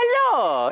Hello!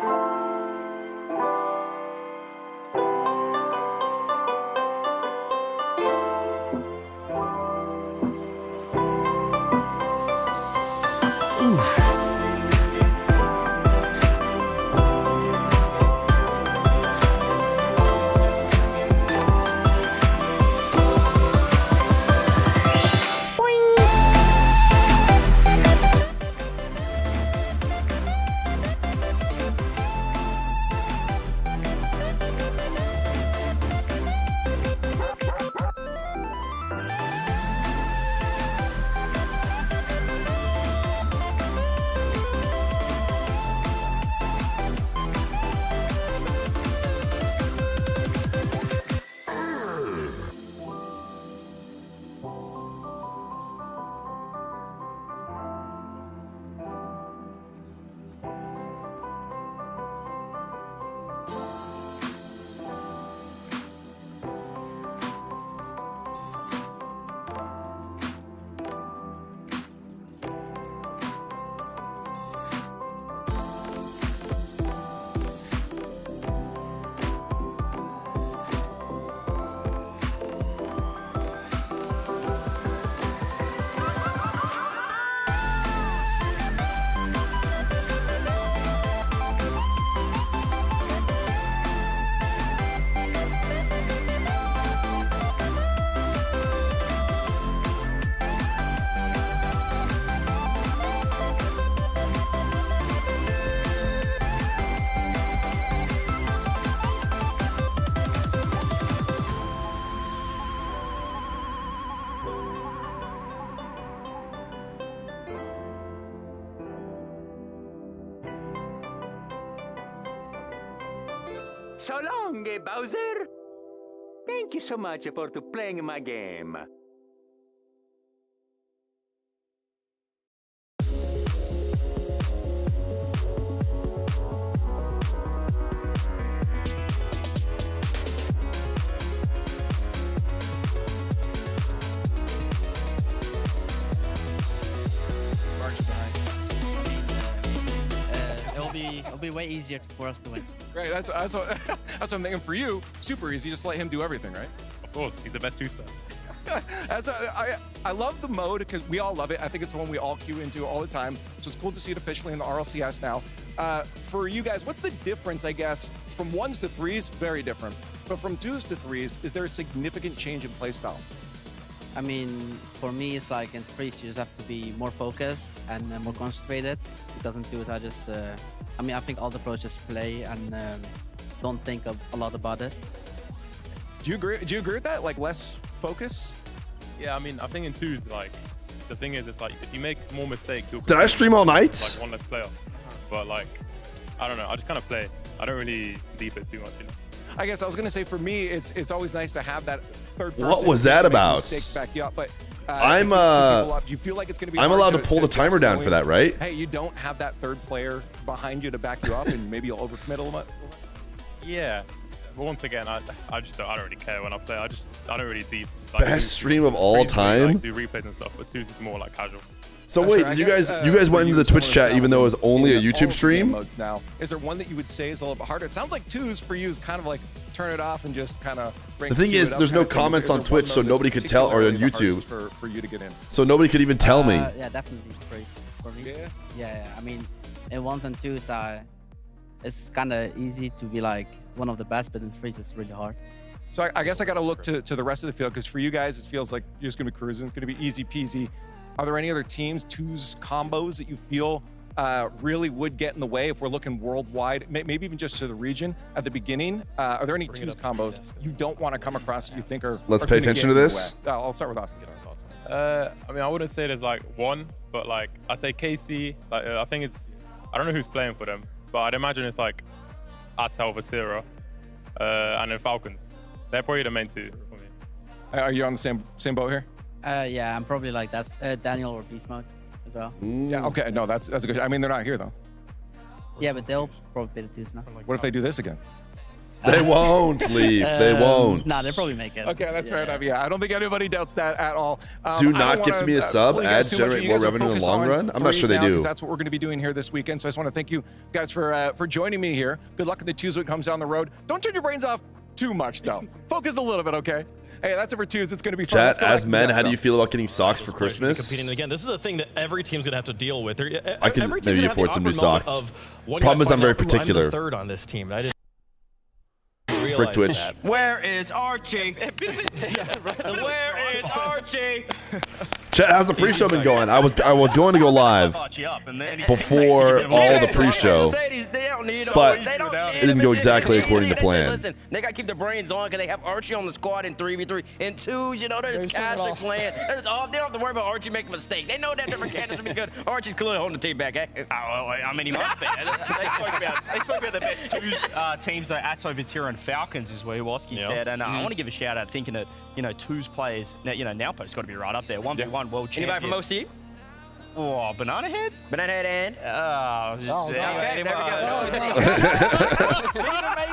So long, Bowser. Thank you so much for playing my game. It'll be way easier for us to win. Right, that's what I'm thinking for you. Super easy, just let him do everything, right? Of course, he's the best two-star. I love the mode because we all love it. I think it's the one we all queue into all the time. So it's cool to see it officially in the RLCS now. For you guys, what's the difference, I guess, from 1s to 3s? Very different. But from 2s to 3s, is there a significant change in playstyle? I mean, for me, it's like in 3s, you just have to be more focused and more concentrated. Because in 2s, I think all the pros just play and don't think a lot about it. Do you agree with that? Like less focus? Yeah, I mean, I think in 2s, like, the thing is, it's like, if you make more mistakes, you'll Did I stream all night? like one less player. But like, I don't know, I just kind of play. I don't really deep it too much, you know? I guess I was gonna say for me, it's always nice to have that third person. What was that about? Mistakes back you up, but do you feel like it's gonna be? I'm allowed to pull the timer down for that, right? Hey, you don't have that third player behind you to back you up, and maybe you'll overcommit a little bit. Yeah, but once again, I don't really care when I play. I don't really deep. Like, Best stream of all time. Like, do replays and stuff, but 2s is more like casual. So wait, you guys went into the Twitch chat even though it was only a YouTube stream? Modes now. Is there one that you would say is a little bit harder? It sounds like 2s for you is kind of like turn it off and just kind of bring. The thing is, there's no comments on Twitch, so nobody could tell, or on YouTube. For you to get in. So nobody could even tell me. Yeah, definitely 3s for me. Yeah. Yeah. I mean, in 1s and 2s, it's kind of easy to be like one of the best, but in 3s, it's really hard. So I guess I got to look to the rest of the field because for you guys, it feels like you're just going to be cruising. It's going to be easy peasy. Are there any other teams, 2s combos that you feel really would get in the way if we're looking worldwide, maybe even just to the region at the beginning? Are there any 2s combos you don't want to come across that you think are? Let's pay attention to this. I'll start with Austin. I mean, I wouldn't say there's like one, but like I say KC. Like I think it's, I don't know who's playing for them, but I'd imagine it's like Athon, Vatira, and then Falcons. They're probably the main 2 for me. Are you on the same boat here? Yeah, I'm probably like that's Daniel or Beast Mode as well. Yeah, okay. No, that's a good. I mean, they're not here though. Yeah, but they'll probably be the 2s now. What if they do this again? They won't leave. They won't. Nah, they'll probably make it. Okay, that's fair enough. Yeah, I don't think anybody doubts that at all. Do I not don't gift wanna, me a sub. pull you guys Ads too much. generate You more guys are revenue in the focused long on run. I'm not threes sure they now, 'cause do. that's what we're going to be doing here this weekend. So I just want to thank you guys for joining me here. Good luck in the Tuesday when it comes down the road. Don't turn your brains off too much, though. Focus a little bit, okay? Hey, that's it for Tuesday. It's going to be fun. Chat, Let's go back as to the men, guest, how do you though. feel about getting socks for Christmas? Competing again. This is a thing that every team's gonna have to deal with. I can every team's maybe gonna have the afford some new awkward moment socks. of one Problem guy is I'm finding very out, "Ooh, I'm particular." the third on this team. And I didn't Frick realize Twitch. that. Where is Archie? Where is Archie? Chat, how's the pre-show been going? I was going to go live before all the pre-show, but it didn't go exactly according to plan. Listen, they got to keep their brains on because they have Archie on the squad in 3v3 and 2s. You know, they're just casually playing. They're just off. They don't have to worry about Archie making a mistake. They know that different candidates will be good. Archie's clearly holding the team back, eh? I mean, he must be. They spoke about the best twos teams, though, Athon, Vatira, and Falcons, is what Iwaski said. And I want to give a shout out, thinking that, twos players, Nalpo's got to be right up there. 1v1 world champion. Anybody from OC? Oh, Banana Head? Banana Head and? Okay, there we go.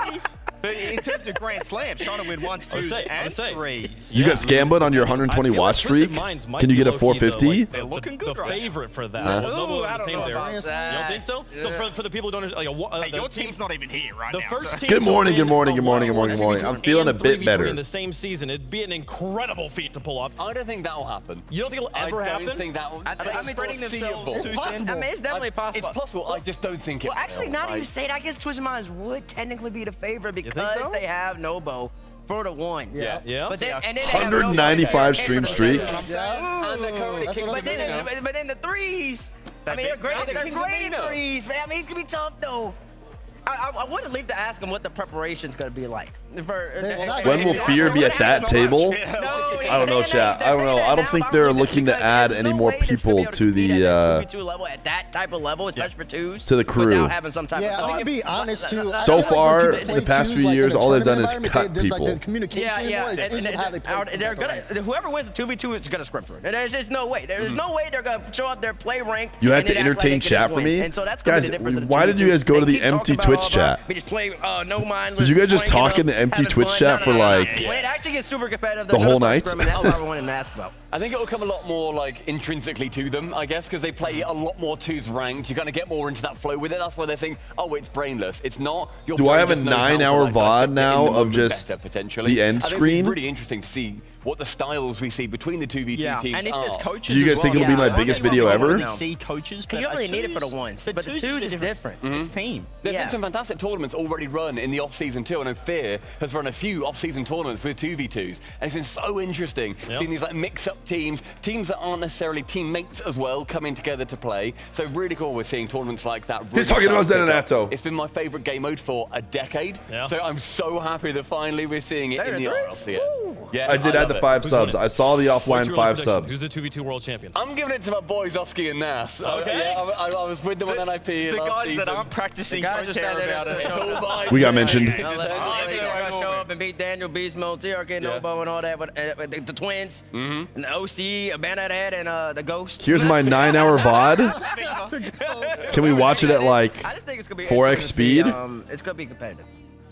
Maybe. But in terms of Grand Slams, trying to win ones, twos, and threes. You got scammed on your 120 watt streak. Can you get a 450? They're looking good the right favorite for that. Ooh, I don't know about You that. don't think so? So for the people who don't understand, Hey, your team's not even here right the now. first team Good to morning, win good morning, a good morning, good morning, good morning. 1-on-1 I'm feeling a bit 3v3 better. in the same season. It'd be an incredible feat to pull off. I don't think that will happen. You don't think it'll ever happen? I don't think that will. I mean, spreading themselves it's too possible. thin. I mean, it's definitely possible. It's possible. I just don't think it Well, actually, will. now that you say it, I guess Twisted Minds would technically be the favorite think because so? they have Nobo for the ones. Yeah. Yeah. But then, and then they have Nobo 195 for stream the streak. twos. And they're currently But then the threes. I mean, they're great. They're great at threes, man. I mean, it's gonna be tough though. I want to leave to ask them what the preparation's gonna be like. When will Feer be at that table? I don't know, chat. I don't know. I don't think they're looking to add any more people to the 2v2 level at that type of level, especially for twos. to the crew. Without having some type Yeah, of I'm gonna be honest too. So far, the past few years, all they've done is cut people. The communication, they're gonna. Whoever wins the 2v2 is gonna script for it. And there's just no way. There's no way they're gonna show up their play ranked. You had and to then act like entertain they can chat just for win. me? And so that's gonna Guys, be the difference of the why did you 2v2. guys go to They the keep talking empty about Twitch all chat? We just play no mind. Did you guys just talk in the empty Twitch chat for like When it actually gets super competitive, the whole night? That's what everyone in basketball. I think it will come a lot more like intrinsically to them, I guess, because they play a lot more twos ranked. You kind of get more into that flow with it. That's why they think, oh, it's brainless. It's not. Your Do I brain have a just knows how to, 9-hour like, VOD dissect it in now the of moment just better, potentially. the end I think screen? It's really interesting to see what the styles we see between the 2v2 teams And if there's are. coaches Do you guys think it'll be my biggest video ever? We see coaches, You don't really need it for the ones, but the twos is different. It's team. There's been some fantastic tournaments already run in the off-season too. I know Feer has run a few off-season tournaments with 2v2s, and it's been so interesting seeing these like mix-up teams that aren't necessarily teammates as well, coming together to play. So really cool we're seeing tournaments like that. Really talking about start to pick up. Zenato. It's been my favorite game mode for a decade. Yeah. So I'm so happy that finally we're seeing it in the RLCS. Yeah, I did add the 5 subs. I saw the What's offline your 5 prediction? subs. Who's the 2v2 world champion? I'm giving it to my boys Oski and Nas. Okay. Yeah, I was with them on NIP The last guys season. that aren't practicing guys don't just care out there about it. just- It's all vibes. We got mentioned. They're gonna show up and beat Daniel, Beast Mode, TRK, Nobo, and all that. But the twins, and the OC, Bandit Head, and the Ghost. Here's my 9-hour VOD. Can we watch it at like I just think it's gonna be 4x interesting to see, speed? it's gonna be competitive.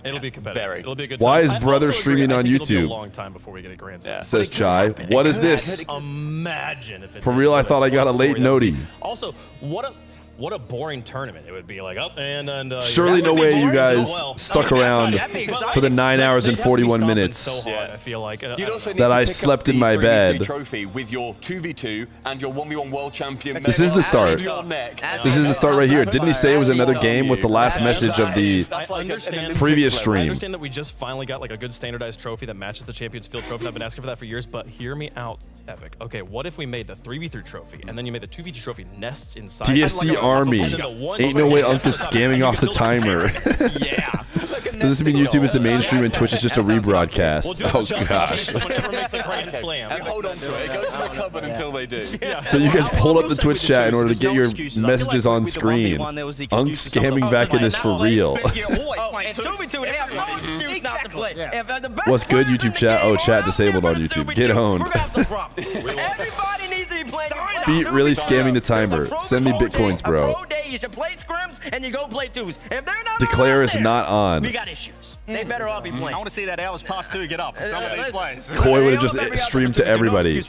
It'll be competitive. Very. It'll be a good Why time. is I brother also agree. streaming I on think it'll be YouTube? a long time before we get a Grand Slam. Says Chai. What is this? Imagine if it For real, I thought I got a late noti. Also, what a boring tournament it would be. Like up and Surely that no would be way you boring guys as well. stuck I mean, around that'd be exciting. for the 9 hours and They'd have to be 41 stomping minutes. So hard, I feel like. You'd also need That to I pick up slept in the my 3v3 bed. trophy with your 2v2 and your 1v1 world champion. This is the start. Your neck. This is the start right here. Didn't he say it was another game? Was the last message of the I understand previous I stream? understand that we just finally got like a good standardized trophy that matches the Champions Field trophy. I've been asking for that for years, but hear me out, Epic. Okay, what if we made the 3v3 trophy and then you made the 2v2 trophy nests inside? DSC Army. Ain't no way Unc is scamming off the timer. Yeah. Does this mean YouTube is the mainstream and Twitch is just a rebroadcast? We'll do it Oh just in gosh. case someone ever makes a Grand Slam. You hold on to it. It goes in the cupboard until they do. So you guys pulled up the Twitch chat in order to get your messages on screen. Unc scamming back in this for real. And 2v2, they have no excuse not to play. What's good, YouTube chat? Oh, chat disabled on YouTube. Get owned. Everybody needs to be playing. Feet really scamming the timer. Send me bitcoins, bro. A pro day, you should play scrims and you go play twos. If they're not Declare around is there, not on. we got issues. They better all be playing. I want to see that hours past 2 get up for some of these plays. Koi would have just streamed to everybody.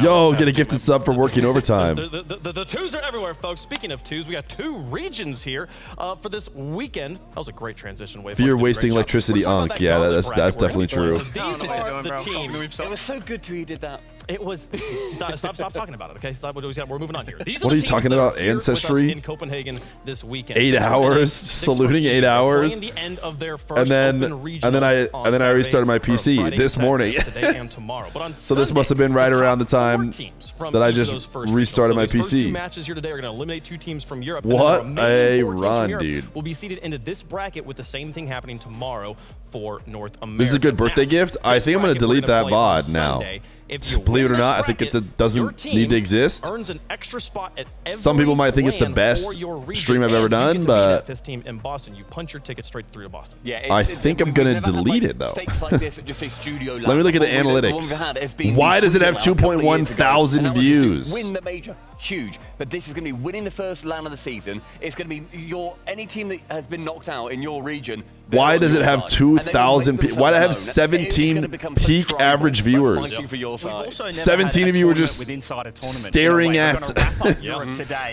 Yo, get a gifted sub for working overtime. The twos are everywhere, folks. Speaking of twos, we got 2 regions here for this weekend. That was a great transition. Fear wasting electricity, Unk. Yeah, that's definitely true. These are the teams. It was so good to you did that. It was. Stop talking about it, okay? We're moving on here. These what are you talking about? Ancestry? In Copenhagen this weekend. 8 hours, saluting 8 hours, and then I restarted my PC this morning. So this must have been right around the time that I just restarted my PC. First 2 matches here today are going to eliminate 2 teams from Europe. What a run, dude! Will be seated into this bracket with the same thing happening tomorrow for North America. This is a good birthday gift. I think I'm going to delete that VOD now. Believe it or not, I think it doesn't need to exist. Earns an extra spot at every Some people might think it's the best stream I've ever done, but fifth team in Boston, you punch your ticket straight through to Boston. Yeah, I think I'm going to delete it, though. Like this, just a studio Let me look at the analytics. Why does it have 2.1 thousand views? Win the major, huge. But this is going to be winning the first LAN of the season. It's going to be any team that has been knocked out in your region. Why does it have 2,000? Why do I have 17 peak average viewers? 17 of you were just staring at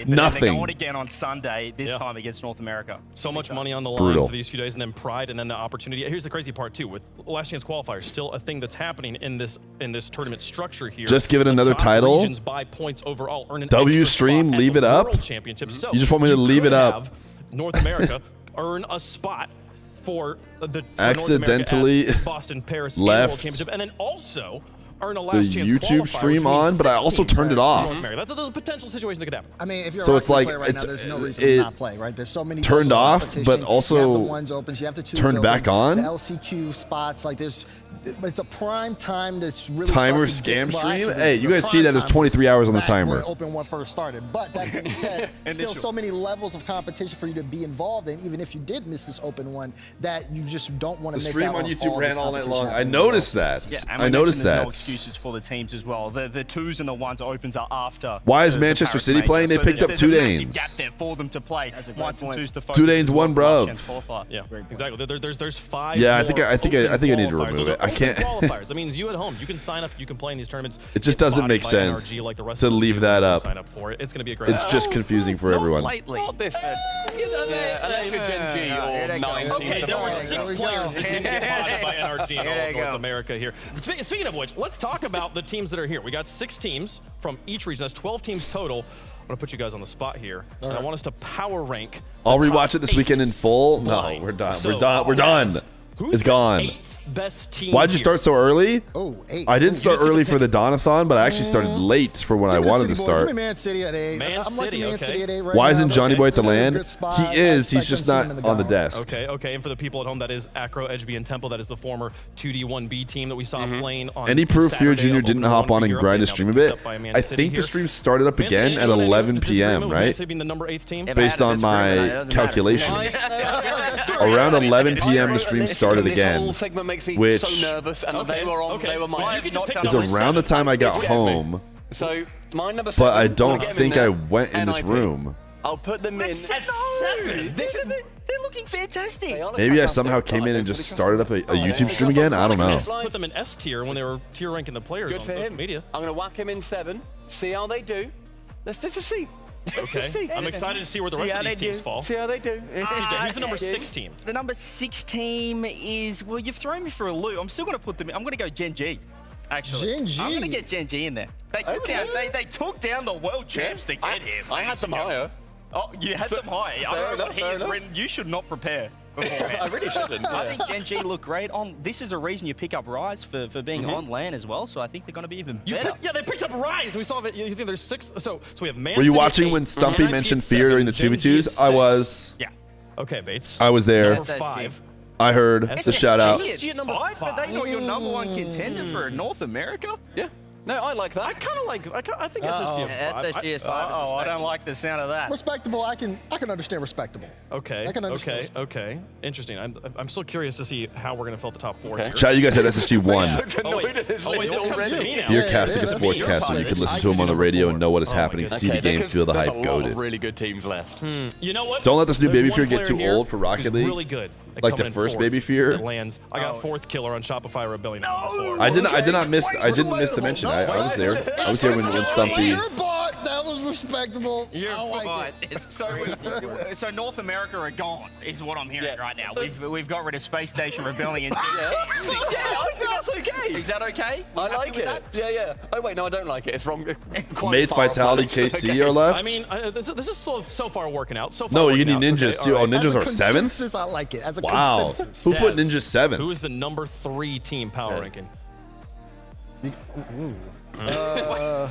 nothing. Going again on Sunday, this time against North America. So much money on the line for these few days, and then pride, and then the opportunity. Here's the crazy part too, with last chance qualifiers, still a thing that's happening in this tournament structure here. Just give it another title. Regions by points overall, earn an W stream, leave it up. So you just want me to leave it up? North America earn a spot for the accidentally Boston, Paris left World Championship, and then also earn a last the chance YouTube stream on, but I also turned it off. That's a potential situation that could happen. I mean, if you're so it's like right now, there's no reason to not play, right? There's so many turned off, but also you have the ones open, you have the twos turned back on. The LCQ spots, like it's a prime time that's really timer scam stream. Hey, you guys see that there's 23 hours on the timer. Open one first started, but that being said, still so many levels of competition for you to be involved in. Even if you did miss this open one, that you just don't want to miss out. The stream on YouTube ran all night long. I noticed noticed that. Yeah, and I noticed that. No excuses for the teams as well. The twos and the ones opens are after. Why is Manchester City playing? They picked up 2 Danes. Gap there for them to play. Ones and twos to focus. 2 Danes, 1 bruv. Yeah, exactly. There's 5. Yeah, I think I need to remove it. I can't. Qualifiers. That means you at home, you can sign up, you can play in these tournaments. It just doesn't make sense to leave that up. Sign up for it. It's going to be a great. It's just confusing for everyone. Not this. Unless you're Gen G or 19. Okay, there were 6 players that didn't get botted by NRG in all of North America here. Speaking of which, let's talk about the teams that are here. We got 6 teams from each region. That's 12 teams total. I'm gonna put you guys on the spot here, and I want us to power rank. I'll rewatch it this weekend in full. No, we're done. We're done. It's gone. Best team Why'd you start so early? Oh, 8. I didn't start early for the Don-a-thon, but I actually started late for when I wanted to start. Give me Man City at 8. I'm liking Man City at 8 right Why now. isn't Johnny Boy at the land? He is. He's just not on the desk. Okay. And for the people at home, that is Acro, Edgeby, and Temple. That is the former 2D1B team that we saw playing on. Any proof Feer Saturday Jr. didn't hop on and grind his stream a bit? I think the stream started up again at 11 p.m., right? Based on my calculations. Around 11 p.m. the stream started again, which is around the time I got home. So my number 7. But I don't think I went in this room. I'll put them in. At 7. They're looking fantastic. Maybe I somehow came in and just started up a YouTube stream again. I don't know. Put them in S tier when they were tier ranking the players on social media. I'm gonna whack him in 7. See how they do. Let's just see. Okay, I'm excited to see where the rest of these teams fall. See how they do. CJ, who's the number 6 team? The number 6 team is, well, you've thrown me for a loop. I'm still going to put them in. I'm going to go Gen G, actually. Gen G? I'm going to get Gen G in there. They took down the world champs to get him. I had them higher. Oh, you had them high. I don't know what he's written. You should not prepare beforehand. I really shouldn't. I think Gen G look great. This is a reason you pick up Rise for being on LAN as well, so I think they're going to be even better. They picked up Rise. We saw it. You think there's 6? So we have Man Were you City watching 8, when Stumpy mentioned Feer during the 2v2s? I was. Yeah. Okay, Bates. I was there. Number 5. I heard the shout out. SSG at number 5, but they got your number 1 contender for North America? Yeah. No, I like that. I kind of like. I think SSG at 5. SSG is 5. Oh, I don't like the sound of that. Respectable. I can understand respectable. Okay. I can understand. Okay. Interesting. I'm still curious to see how we're gonna fill the top 4 here. Chat, you guys had SSG 1. Fear casting a sportscaster. You can listen to him on the radio and know what is happening. See the game, feel the hype, goated. Really good teams left. You know what? Don't let this new baby Fear get too old for Rocket League. Really good. Like the first baby Feer? It lands. I got 4th killer on Shopify Rebellion. No! I didn't miss the mention. I was there. I was here when Stumpy. You're bought. That was respectable. You're I like it. So North America are gone, is what I'm hearing right now. We've got rid of Space Station Rebellion. I think that's okay. Is that okay? I like it. Yeah. Oh wait, no, I don't like it. It's wrong. Mates, Vitality, KC are left. I mean, this is so far working out. So far no, you need ninjas too. Oh, ninjas are 7th? I like it. As a wow. consensus. Who put ninjas 7th? Who is the number 3 team power ranking?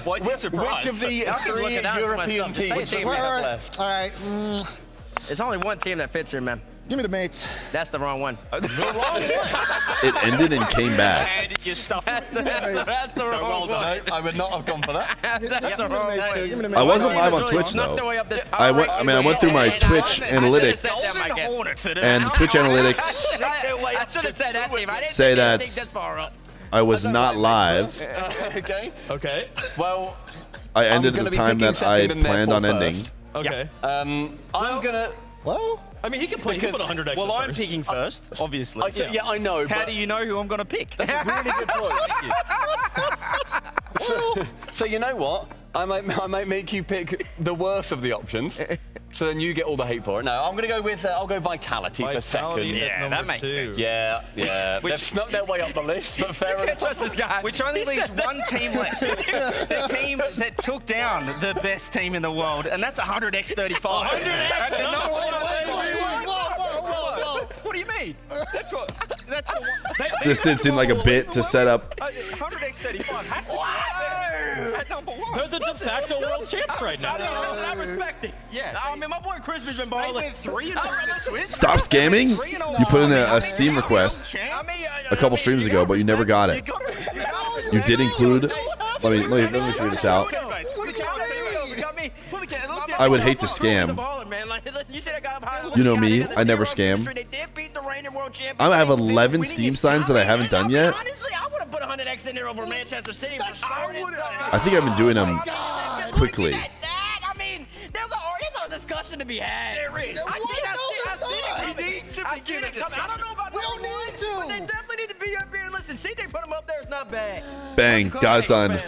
Why is he surprised? Which of the 3 European teams we have left? All right. There's only one team that fits here, man. Give me the mates. That's the wrong one. It ended and came back. And you stuff. That's the wrong one. I would not have gone for that. That's the wrong one. I wasn't live on Twitch though. I went through my Twitch analytics, and the Twitch analytics say that I was not live. Okay. Well, I ended at the time that I planned on ending. Okay. I'm gonna. Well, I mean, he can put 100x. Well, I'm picking first, obviously. Yeah, I know. How do you know who I'm going to pick? That's a really good point. Thank you. So you know what? I might make you pick the worst of the options. So then you get all the hate for it. No, I'm going to go with, I'll go Vitality for second. Yeah, that makes sense. Yeah. They've snuck their way up the list, but fair enough. Trust this guy. Which only leaves one team left. The team that took down the best team in the world, and that's 100x35. 100x? What do you mean? That's the one. This did seem like a bit to set up. 100x35. At number 1. They're the de facto world champs right now. I respect it. Yeah. I mean, my boy Chris has been balling. They went 3-0 in the Swiss. Stop scamming. You put in a Steam request a couple streams ago, but you never got it. You did include. Let me figure this out. I would hate to scam. You know me, I never scam. I have 11 Steam signs that I haven't done yet. Honestly, I would have put 100x in there over Manchester City. I think I've been doing them quickly. I mean, there's a discussion to be had. There is. I need to begin a discussion. I don't know about we don't need to. But they definitely need to be up here and listen. CJ put them up there. It's not bad. Bang, got it done.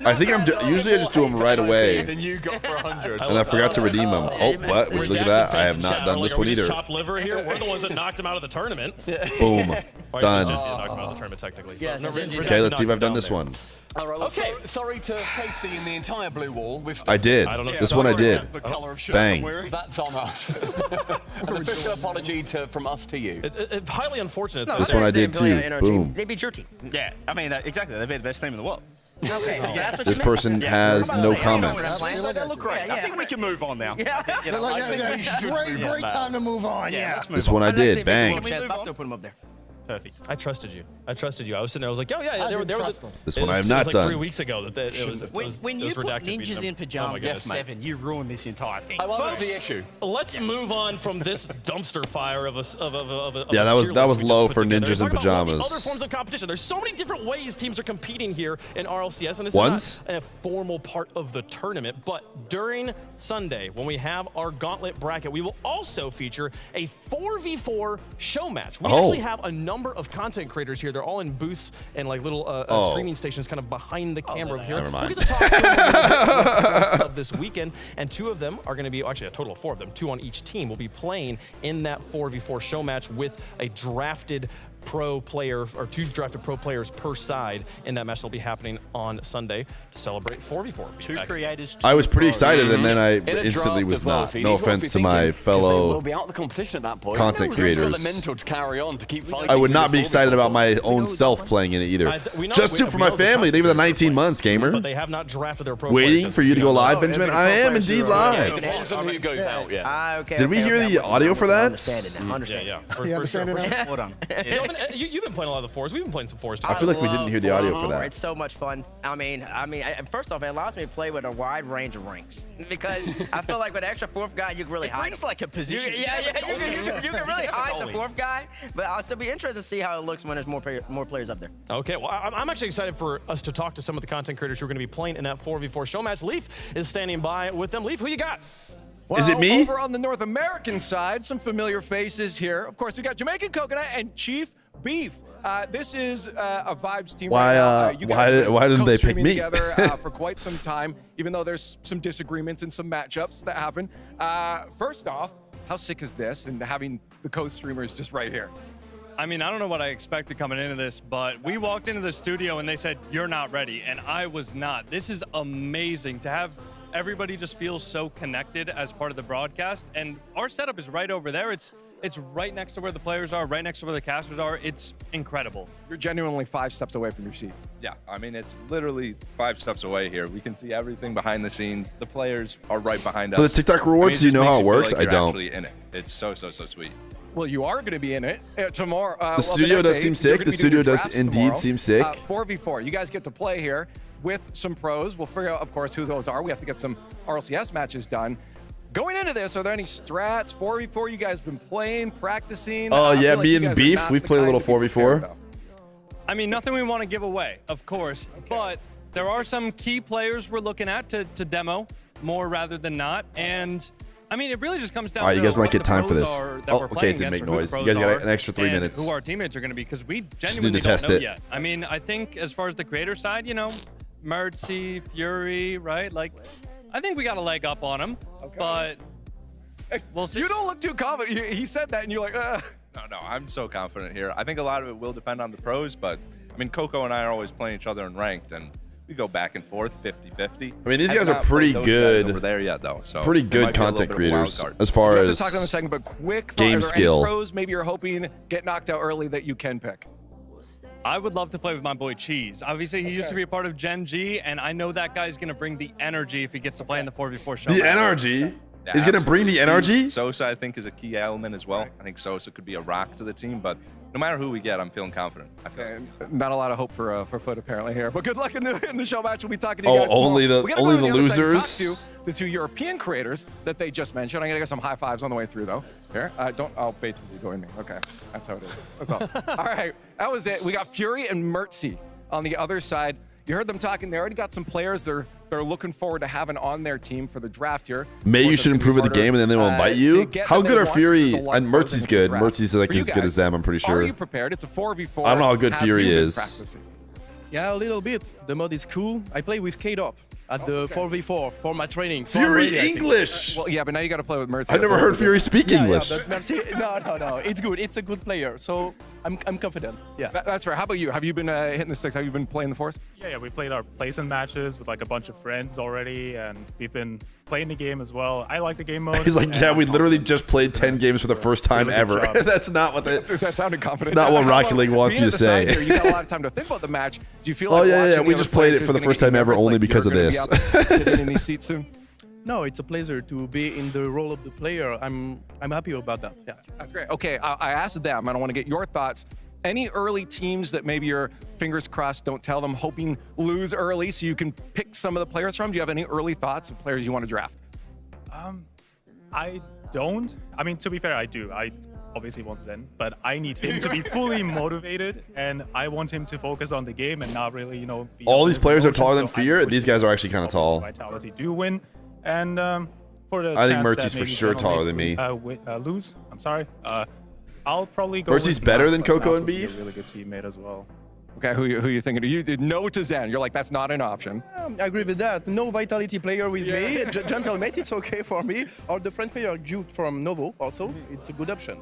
I think usually I just do them right away. Then you got for 100. And I forgot to redeem them. Oh, but would you look at that? I have not done this one either. Chopped liver here. We're the ones that knocked him out of the tournament. Boom. Done. Knocked him out of the tournament technically. Okay, let's see if I've done this one. All right, well, sorry to Casey and the entire blue wall. I did. This one I did. The color of shirt Bang. That's on us. An official apology from us to you. It's highly unfortunate. This one I did too. Boom. They beat your team. Yeah, I mean, exactly. They'd be the best team in the world. Okay. This person has no comments. They look great. I think we can move on now. Great time to move on. Yeah. This one I did. Bang. I'll still put them up there. Perfect. I trusted you. I was sitting there. I was like, oh yeah, they were. This one I have not done. done. 3 weeks ago that it was. When you put ninjas in pajamas at 7, you ruined this entire thing. That's the issue. Let's move on from this dumpster fire of a. Yeah, that was low for ninjas in pajamas. Other forms of competition. There's so many different ways teams are competing here in RLCS, and this is not a formal part of the tournament. But during Sunday, when we have our gauntlet bracket, we will also feature a 4v4 show match. We actually have a number of content creators here. They're all in booths and like little streaming stations kind of behind the camera here. Never mind. We'll get to talk to them of this weekend, and 2 of them are going to be, actually a total of 4 of them, 2 on each team will be playing in that 4v4 show match with a drafted pro player, or 2 drafted pro players per side in that match that'll be happening on Sunday to celebrate 4v4. 2 creators. I was pretty excited, and then I instantly was not. No offense to my fellow content creators. I would not be excited about my own self playing in it either. Just for my family. Leave it at 19 months, gamer. But they have not drafted their pro Waiting for you to go live, Benjamin. I am indeed live. Did we hear the audio for that? Yeah. Hold on. You've been playing a lot of the 4s. We've been playing some 4s too. I feel like we didn't hear the audio for that. It's so much fun. I mean, first off, it allows me to play with a wide range of ranks because I feel like with an extra 4th guy, you can really hide. It's like a position. You can really hide the 4th guy. But I'll still be interested to see how it looks when there's more players up there. Okay, well, I'm actually excited for us to talk to some of the content creators who are going to be playing in that 4v4 show match. Leaf is standing by with them. Leaf, who you got? Well, Is it me? Over on the North American side, some familiar faces here. Of course, we got Jamaican Coconut and Chief Beef. This is a Vibes team. Why, right now. You guys why didn't they pick me? together for quite some time, even though there's some disagreements and some matchups that happen. First off, how sick is this and having the co-streamers just right here? I mean, I don't know what I expected coming into this, but we walked into the studio and they said, you're not ready, and I was not. This is amazing to have everybody just feels so connected as part of the broadcast, and our setup is right over there. It's right next to where the players are, right next to where the casters are. It's incredible. You're genuinely 5 steps away from your seat. Yeah, I mean, it's literally 5 steps away here. We can see everything behind the scenes. The players are right behind us. For the TikTok rewards, do you know how it works? Like I don't. Actually in it. It's so sweet. Well, you are going to be in it tomorrow. The studio does seem sick. The studio does indeed seem sick. 4v4. You guys get to play here with some pros. We'll figure out, of course, who those are. We have to get some RLCS matches done. Going into this, are there any strats? 4v4 you guys been playing, practicing? Oh, yeah, me and Beef, we've played a little 4v4. I mean, nothing we want to give away, of course, but there are some key players we're looking at to demo more rather than not, and I mean, it really just comes down to you guys might get time for this. Oh, okay, it didn't make noise. You guys got an extra 3 minutes. Who our teammates are going to be, because we genuinely don't know yet. I mean, I think as far as the creator side, you know, Mertzy, Fury, right? Like, I think we got a leg up on him, but we'll see. You don't look too confident. He said that, and you're like, No, I'm so confident here. I think a lot of it will depend on the pros, but I mean, Coco and I are always playing each other in ranked, and we go back and forth 50-50. I mean, these guys are pretty good. Over there yet, though. So pretty good content creators as far as we'll have to talk in a second, but quick game skill. Pros maybe you're hoping get knocked out early that you can pick. I would love to play with my boy Cheese. Obviously, he used to be a part of Gen G, and I know that guy's going to bring the energy if he gets to play in the 4v4 show. The energy? Yeah, he's going to bring the energy? Sosa, I think, is a key element as well. I think Sosa could be a rock to the team, but no matter who we get, I'm feeling confident. Not a lot of hope for Foot apparently here, but good luck in the show match. We'll be talking to you guys only the losers. Talk to the 2 European creators that they just mentioned. I'm gonna get some high fives on the way through though. Here, I'll bait to you going me. Okay, that's how it is. That's all. All right, that was it. We got Fury and Mertzy on the other side. You heard them talking. They already got some players they're looking forward to having on their team for the draft here. Maybe you should improve at the game and then they will invite you. How good are Fury? And Mertzy's good. Mertzy's like as good as them, I'm pretty sure. Are you prepared? It's a 4v4. I don't know how good Fury is. Yeah, a little bit. The mod is cool. I play with Kickoff at the 4v4 for my training. So Fury English! Well, yeah, but now you got to play with Mertzy. I've never heard Fury speak English. Yeah, but no. It's good. It's a good player. So I'm confident. Yeah. That's fair. How about you? Have you been hitting the sticks? Have you been playing the Force? Yeah, we played our placement matches with like a bunch of friends already, and we've been playing the game as well. I like the game mode. He's like, yeah, we literally just played 10 games for the first time ever. That's not what that sounded confident. That's not what Rocket League wants you to say. Here, you got a lot of time to think about the match. Do you feel like yeah, we just played it for the first time ever only because of this. Sitting in these seats soon? No, it's a pleasure to be in the role of the player. I'm happy about that. Yeah. That's great. Okay, I asked them, and I want to get your thoughts. Any early teams that maybe you're, fingers crossed, don't tell them, hoping lose early so you can pick some of the players from? Do you have any early thoughts of players you want to draft? I don't. I mean, to be fair, I do. I obviously want Zen, but I need him to be fully motivated, and I want him to focus on the game and not really, all these players are taller than Feer. These guys are actually kind of tall. Vitality do win, and for the I think Mertzy's for sure taller than me. Lose. I'm sorry. I'll probably go. Mertzy's better than Coco and Beef. A really good teammate as well. Okay, who you thinking? You did no to Zen. You're like, that's not an option. I agree with that. No Vitality player with me. Gentlemate, it's okay for me. Or the friend player Jude from Novo also. It's a good option.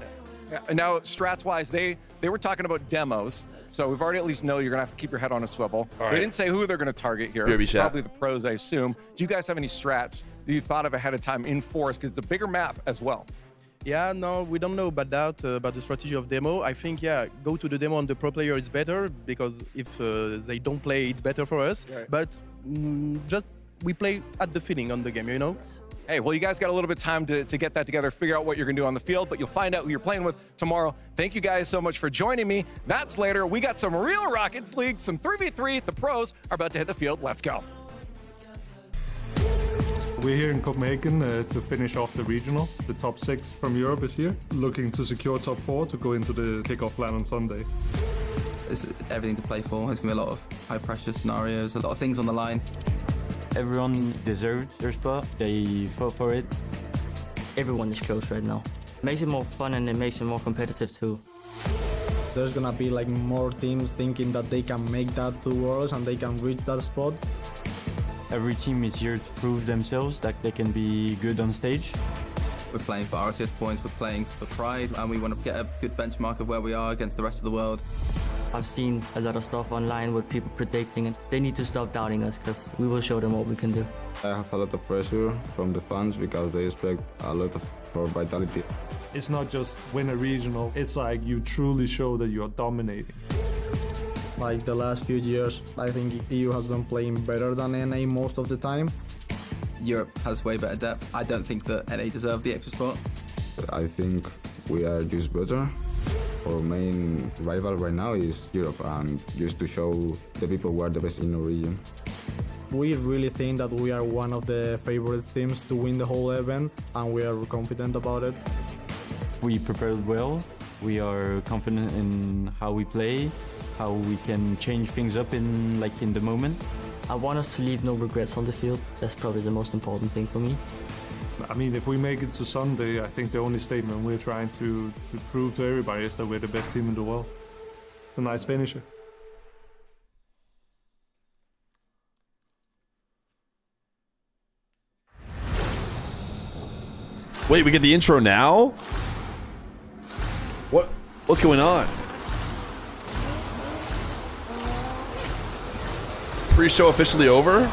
Yeah, and now, strats-wise, they were talking about demos, so we've already at least know you're going to have to keep your head on a swivel. They didn't say who they're going to target here. Probably the pros, I assume. Do you guys have any strats that you thought of ahead of time in Force? Because it's a bigger map as well. Yeah, no, we don't know about that, about the strategy of demo. I think, yeah, go to the demo on the pro player is better, because if they don't play, it's better for us. Right. But just we play at the feeling on the game, Hey, well, you guys got a little bit of time to get that together, figure out what you're going to do on the field, but you'll find out who you're playing with tomorrow. Thank you guys so much for joining me. That's later. We got some real Rockets League, some 3v3. The pros are about to hit the field. Let's go. We're here in Copenhagen to finish off the regional. The top 6 from Europe is here, looking to secure top 4 to go into the kickoff LAN on Sunday. It's everything to play for. There's going to be a lot of high-pressure scenarios, a lot of things on the line. Everyone deserved their spot. They fought for it. everyone is close right now. Makes it more fun and it makes it more competitive too. There's gonna be like more teams thinking that they can make that to Worlds and they can reach that spot. Every team is here to prove themselves that they can be good on stage. We're playing for RLCS points, we're playing for pride, and we want to get a good benchmark of where we are against the rest of the world. I've seen a lot of stuff online with people predicting it. They need to stop doubting us because we will show them what we can do. I have a lot of pressure from the fans because they expect a lot of our vitality. It's not just win a regional, it's like you truly show that you're dominating. Like the last few years, I think EU has been playing better than NA most of the time. Europe has way better depth. I don't think that NA deserve the extra spot. I think we are just better. Our main rival right now is Europe, and just to show the people we are the best in our region. We really think that we are one of the favorite teams to win the whole event, and we are confident about it. We prepared well. We are confident in how we play, how we can change things up in the moment. I want us to leave no regrets on the field. That's probably the most important thing for me. I mean, if we make it to Sunday, I think the only statement we're trying to prove to everybody is that we're the best team in the world. A nice finisher. Wait, we get the intro now? What's going on? Pre-show officially over?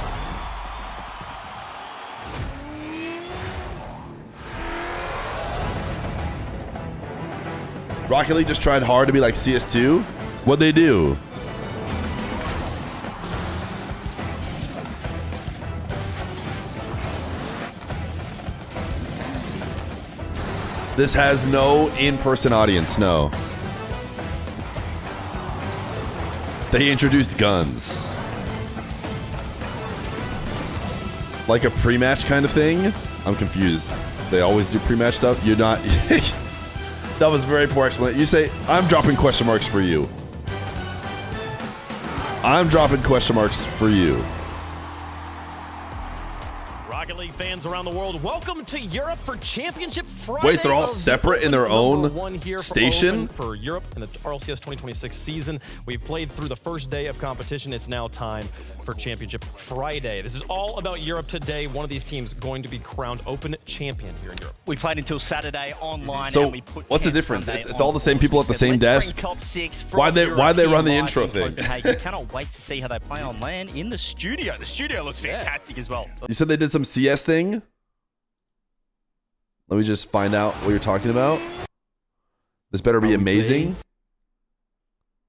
Rocket League just tried hard to be like CS2. What'd they do? This has no in-person audience, no. They introduced guns. Like a pre-match kind of thing? I'm confused. They always do pre-match stuff? You're not... That was a very poor explanation. You say, I'm dropping question marks for you. I'm dropping question marks for you. Rocket League fans around the world, welcome to Europe for Championship Friday. Wait, they're all separate in their own station? For Europe in the RLCS 2026 season. We've played through the first day of competition. It's now time for Championship Friday. This is all about Europe today. One of these teams going to be crowned Open Champion here in Europe. We played until Saturday online. So and we put what's the difference? It's all the same people at the same desk. Top six. Why'd they run the intro thing? Copenhagen. Cannot wait to see how they play on LAN in the studio. The studio looks fantastic as well. You said they did some CS thing? Let me just find out what you're talking about. This better be amazing.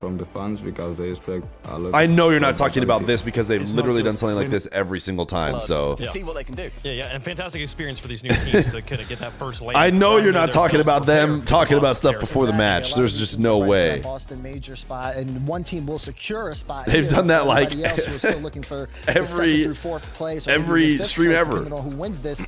From the fans because they expect a lot. I know you're not talking about this because they've literally done something like this every single time. So Yeah. See what they can do. Yeah, and fantastic experience for these new teams to kind of get that first lane. I know you're not talking about them talking about stuff before the match. There's just no way. Boston major spot, and one team will secure a spot. They've done that like else who are still looking for every through fourth place, or every fifth stream place, ever. depending on who wins this.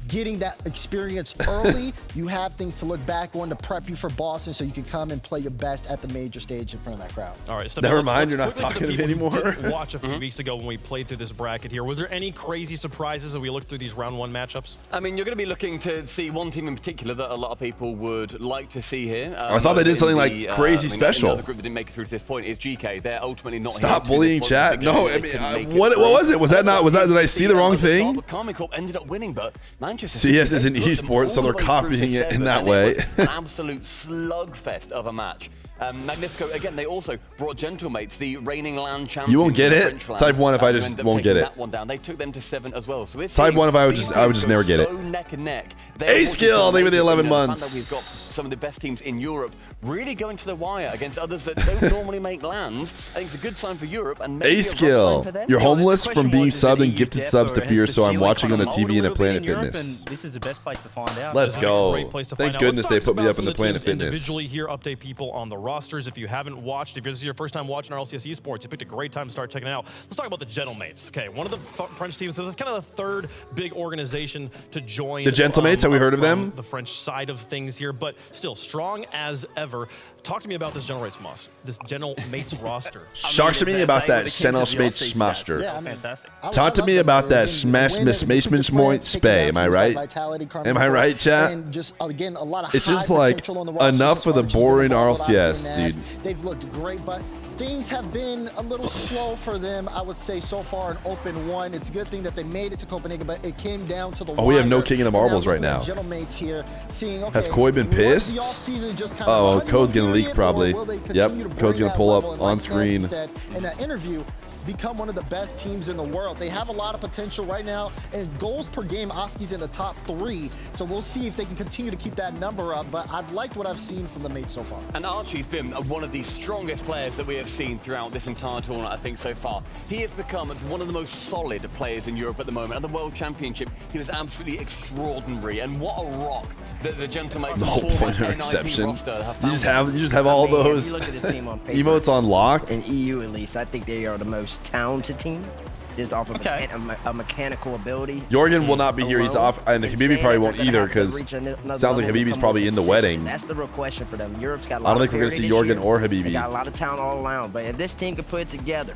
Getting that experience early, you have things to look back on to prep you for Boston, so you can come and play your best at the major stage in front of that crowd. All right, Never mind, you're not talking to me anymore. Watch a few weeks ago when we played through this bracket here. Was there any crazy surprises as we looked through these round one matchups? I mean, you're going to be looking to see one team in particular that a lot of people would like to see here. I thought they did something like crazy special. The group that didn't make it through to this point is GK. They're ultimately not Stop here. bullying chat. No, I mean, what was it? Was that not? Was that? Did I see the wrong thing? Karmine Corp ended up winning, but Manchester CS City, isn't esports, so they're copying it in that way. An absolute slugfest of a match. Magnifico, again, they also brought Gentlemates, the reigning land champion. You won't get it. Type 1 if I just won't get it. That one down. They took them to 7 as well. So we're Type 1 if I would just never get it. so neck and neck. A skill, thank you for the 11 months. We've got some of the best teams in Europe really going to the wire against others that don't normally make lands. I think it's a good sign for Europe and maybe A skill. You're homeless from being subbed and gifted subs to Fear, so I'm watching on the TV and at Planet Fitness. This is the best place to find out. Let's go. Great place to Thank find goodness out. they Let's put talk me about up in some the of Planet teams Fitness. Individually here, update people on the rosters. If you haven't watched, if this is your first time watching RLCS esports, you picked a great time to start checking it out. Let's talk about the Gentlemates. Okay, one of the French teams, so kind of the third big organization to join. The Gentlemates, have we heard of them? The French side of things here, but still strong as ever. Talk to me about this General Mates roster. Talk to me about that General Mates roster. Yeah, fantastic. Talk to me about that smash miss point spay. Am I right? Am I right, chat? And just again, a lot of it's just like enough for the boring RLCS, dude. They've looked great, but things have been a little slow for them, I would say, so far in Open 1. It's a good thing that they made it to Copenhagen, but it came down to the we have no King of the Marbles right now. Here, seeing, okay, has Koi been pissed? Oh, code's gonna leak probably. Yep, code's gonna pull up on screen. In that interview, become one of the best teams in the world. They have a lot of potential right now, and goals per game, Oski's in the top 3. So we'll see if they can continue to keep that number up, but I've liked what I've seen from the mates so far. And Archie's been one of the strongest players that we have seen throughout this entire tournament, I think, so far. He has become one of the most solid players in Europe at the moment. At the World Championship, he was absolutely extraordinary, and what a rock that the gentleman. The whole point of exception. You just have all those emotes on lock. In EU, at least, I think they are the most talented team. Just off of a mechanical ability. Jorgen will not be here. He's off, and Habibi probably won't either because sounds like Habibi's probably in the wedding. That's the real question for them. Europe's got a lot I don't think we're gonna see Jorgen or Habibi. They got a lot of talent all around, but if this team can put it together.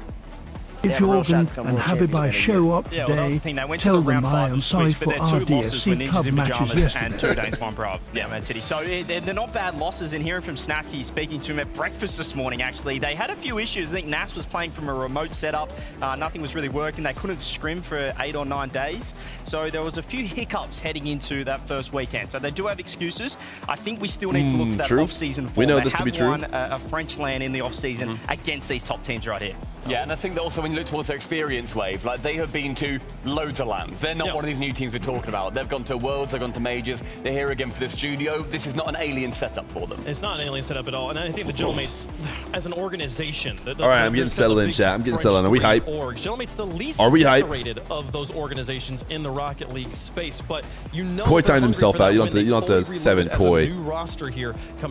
If Jorgen and Habibi show up today, tell them I am sorry for our DSC Club matches yesterday. And 2 days, 1 Brav. Yeah, Man City. So they're not bad losses. And hearing from Snasky, speaking to him at breakfast this morning, actually, they had a few issues. I think Nas was playing from a remote setup. Nothing was really working. They couldn't scrim for 8 or 9 days. So there was a few hiccups heading into that first weekend. So they do have excuses. I think we still need to look to that off-season form. We know this to be true. They have won a French LAN in the off-season against these top teams right here. Yeah, and I think that also when you look towards their experience wave, like they have been to loads of lands. They're not one of these new teams we're talking about. They've gone to Worlds, they've gone to Majors. They're here again for the studio. This is not an alien setup for them. It's not an alien setup at all. And I think the Gentlemates, as an organization... all right, I'm getting settled in, chat. I'm getting settled in. Are we hype? Gentlemates the least decorated of those organizations in the Rocket League space, but you know... Koi timed himself out. You don't have to 7 Koi.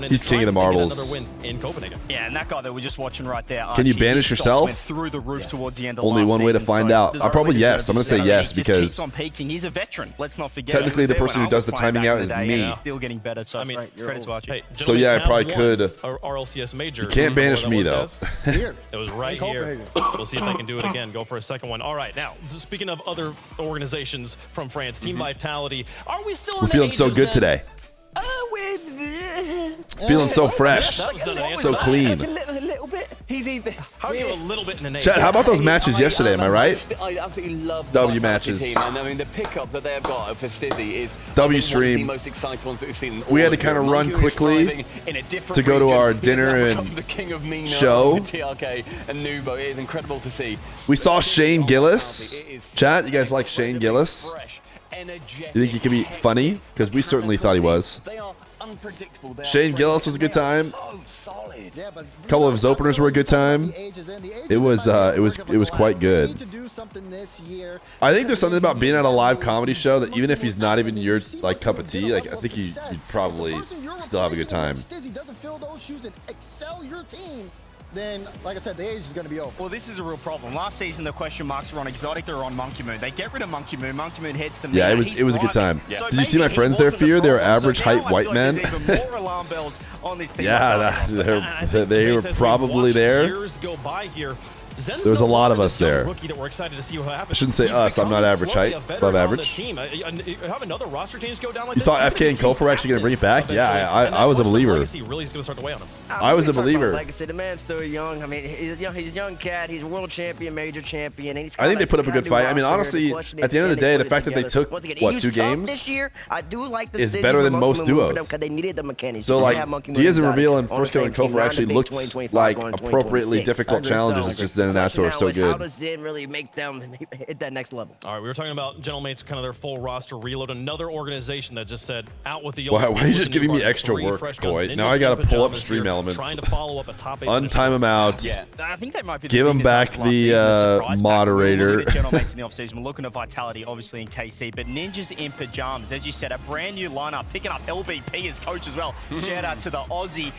He's king of the marbles. In Copenhagen. Yeah, and that guy that we're just watching right there... Can you banish yourself? Went through the roof towards the end of only one way to find out. I'll probably yes. I'm gonna say yes because keeps on peaking. He's a veteran. Let's not forget. Technically, the person who does the timing out is me. He's still getting better. So I mean, credit to Archie. So yeah, I probably could. RLCS major. You can't banish me though. It was right here. We'll see if they can do it again. Go for a second one. All right, now speaking of other organizations from France, Team Vitality. Are we still? We're feeling so good today. Feeling so fresh, so clean. A little bit. He's easy. How are you a little bit in the Chad, how about those matches yesterday? Am I right? I absolutely love the W matches. Team. And I mean, the pickup that they have got for Stizzy is W stream. One of the most exciting ones that we've seen. We had to kind of run quickly to go to our dinner and show. TRK and Nubo. It is incredible to see. We saw Shane Gillis. Chat, you guys like Shane Gillis? You think he could be funny? Because we certainly thought he was. Shane Gillis was a good time. A couple of his openers were a good time. It was quite good. I think there's something about being at a live comedy show that even if he's not even your like cup of tea, like I think you'd probably still have a good time. Then, like I said, the age is going to be over. Well, this is a real problem. Last season, the question marks were on Exotic, they were on Monkey Moon. They get rid of Monkey Moon. Monkey Moon heads to yeah, it was a good time. Yeah. So did you see my friends there, Fear? They were average height white men. Yeah, they were probably there. Years go by here. There was a lot of us there. Rookie that we're excited to see what happens. I shouldn't say us. I'm not average height. Above average. You have another roster change go down like you thought FK and Kof were actually going to bring it back? Yeah, I was a believer. Really is going to start to weigh on him. I was a believer. Legacy, the man's still young. I mean, he's a young cat. He's a world champion, major champion. And I think they put up a good fight. I mean, honestly, at the end of the day, the fact that they took, what, 2 games this year, I do like the is better than most duos. Because they needed the mechanics. So, like, Diaz and Reveal and First Kill and Kof actually looked like appropriately difficult challenges. It's just Zenanato are so good. How does Zen really make them hit that next level? All right, we were talking about Gentlemates, kind of their full roster reload. Another organization that just said out with the. Why are you just giving me extra work, Koi? Now I got to pull up stream elements. Trying to follow up a top 8. Untime them out. Yeah, I think they might be. Give them back the moderator. Gentlemates in the offseason. We're looking at Vitality, obviously in KC, but Ninjas in pajamas, as you said, a brand new lineup, picking up LBP as coach as well. Shout out to the Aussie.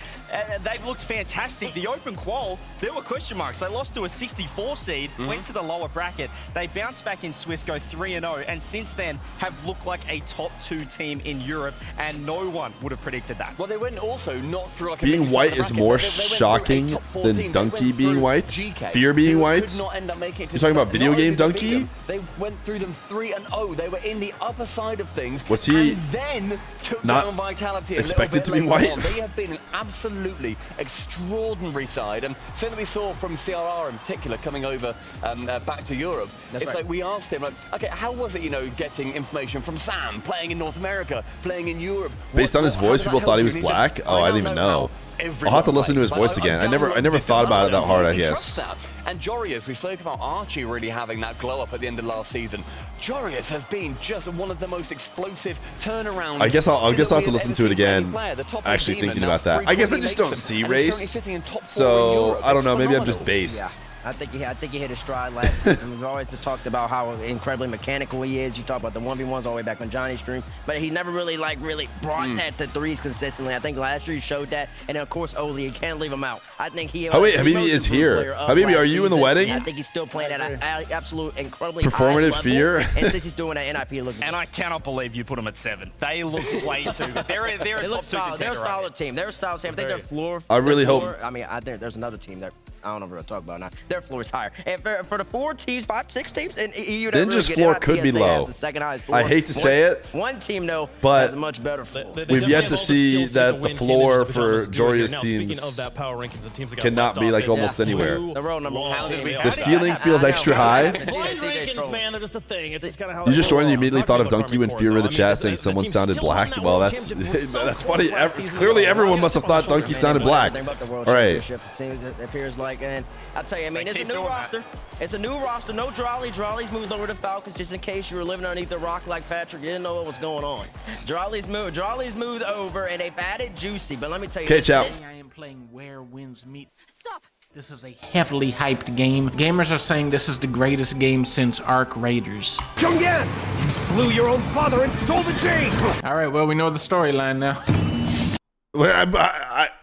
They've looked fantastic. The open qual, there were question marks. They lost to a 64 seed, went to the lower bracket. They bounced back in Swiss, go 3-0, and since then have looked like a top 2 team in Europe, and no one would have predicted that. Well, they went also not through like a Being white is more shocking than Donkey being white. Fear being white. You're talking about video game Donkey? They went through them 3-0. They were in the upper side of things. Was he and then took not down Vitality expected to be white? They have been an absolutely extraordinary side, and something we saw from CRR in particular coming over back to Europe. It's like we asked him, like, okay, how was it, you know, getting information from Sam, playing in North America, playing in Europe? Based on his voice, people thought he was black. Oh, I didn't even know. I'll have to listen to his voice again. I never thought about it that hard, I guess. And Jorius, we spoke about Archie really having that glow up at the end of last season. Jorius has been just one of the most explosive turnarounds. I guess I'll have to listen to it again. Actually thinking about that. I guess I just don't see race. So I don't know. Maybe I'm just based. Yeah. I think he hit his stride last season. We've always talked about how incredibly mechanical he is. You talk about the 1v1s all the way back on Johnny's stream, but he never really brought that to threes consistently. I think last year he showed that, and then of course Oli, you can't leave him out. I think he. Oh wait, Habibi is here. Habibi, are you in the wedding? I think he's still playing at an absolute incredibly performative high level, Fear. and since he's doing that NIP, looking. And I cannot believe you put them at 7. They look way too good. They're a top 2 contender. They're a solid team. They're a solid team. I think their floor. I really hope. I mean, I think there's another team that I don't know if we're gonna talk about now. Their floor is higher. And for the 4 teams, 5, 6 teams in EU, Ninja's floor could be low. I hate to say it. One team though but has a much better floor. We've yet to see that the floor for Jorius teams cannot be like almost anywhere. The ceiling feels extra high. Blind rankings, man, they're just a thing. It's just kind of how You just joined and immediately thought of Donkey when Fear in the chat saying someone sounded black. Well, that's funny. Clearly, everyone must have thought Donkey sounded black. All right. It appears like, and I'll tell you, I mean, it's a new roster. It's a new roster. No Drolly. Drolly's moved over to Falcons just in case you were living underneath the rock like Patrick. You didn't know what was going on. Drolly's moved over, and they've added Juicy. But let me tell you, okay, ciao. I am playing Where Winds Meet. Stop. This is a heavily hyped game. Gamers are saying this is the greatest game since Ark Raiders. Jungyan, you slew your own father and stole the jade. All right, well, we know the storyline now.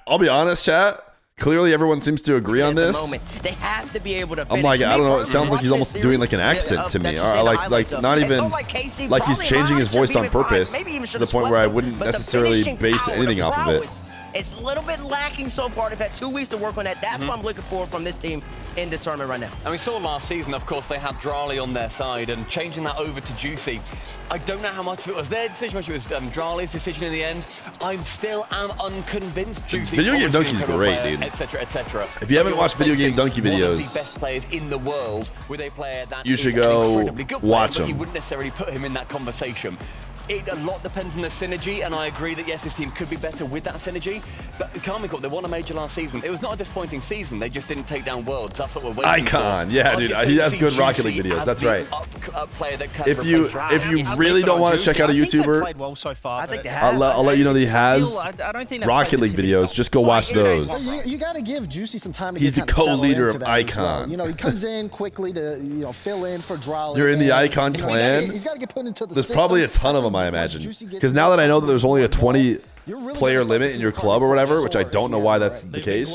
I'll be honest, chat. Clearly, everyone seems to agree on this. They have to be able to I'm like, I don't know. It sounds like he's almost doing like an accent to me, or like not even like he's changing his voice on purpose to the point where I wouldn't necessarily base anything off of it. It's a little bit lacking so far. They've had 2 weeks to work on that. That's what I'm looking for from this team in this tournament right now. And we saw last season, of course, they had Drolly on their side, and changing that over to Juicy, I don't know how much of it was their decision, how much it was Drolly's decision in the end. I'm still unconvinced. Juicy, Video Game Donkey's great, dude. Etc. etc. If you haven't watched Video Game Donkey videos, one of the best players in the world with a player that you should go watch him. You wouldn't necessarily put him in that conversation. A lot depends on the synergy, and I agree that yes, this team could be better with that synergy. But Carmichael, they won a major last season. It was not a disappointing season. They just didn't take down Worlds. That's what we're waiting for. Icon, yeah, dude. He has good Rocket League videos. That's right. If you really don't want to check out a YouTuber, played well so far. I think I'll let you know that he has Rocket League videos. Just go watch those. You got to give Juicy some time to He's get the co-leader of Icon. You know, he comes in quickly to fill in for Drolly. You're in the Icon clan. He's got to get put into the There's probably a ton of them, I imagine. Because now that I know that there's only a 20 player limit in your club or whatever, which I don't know why that's the case.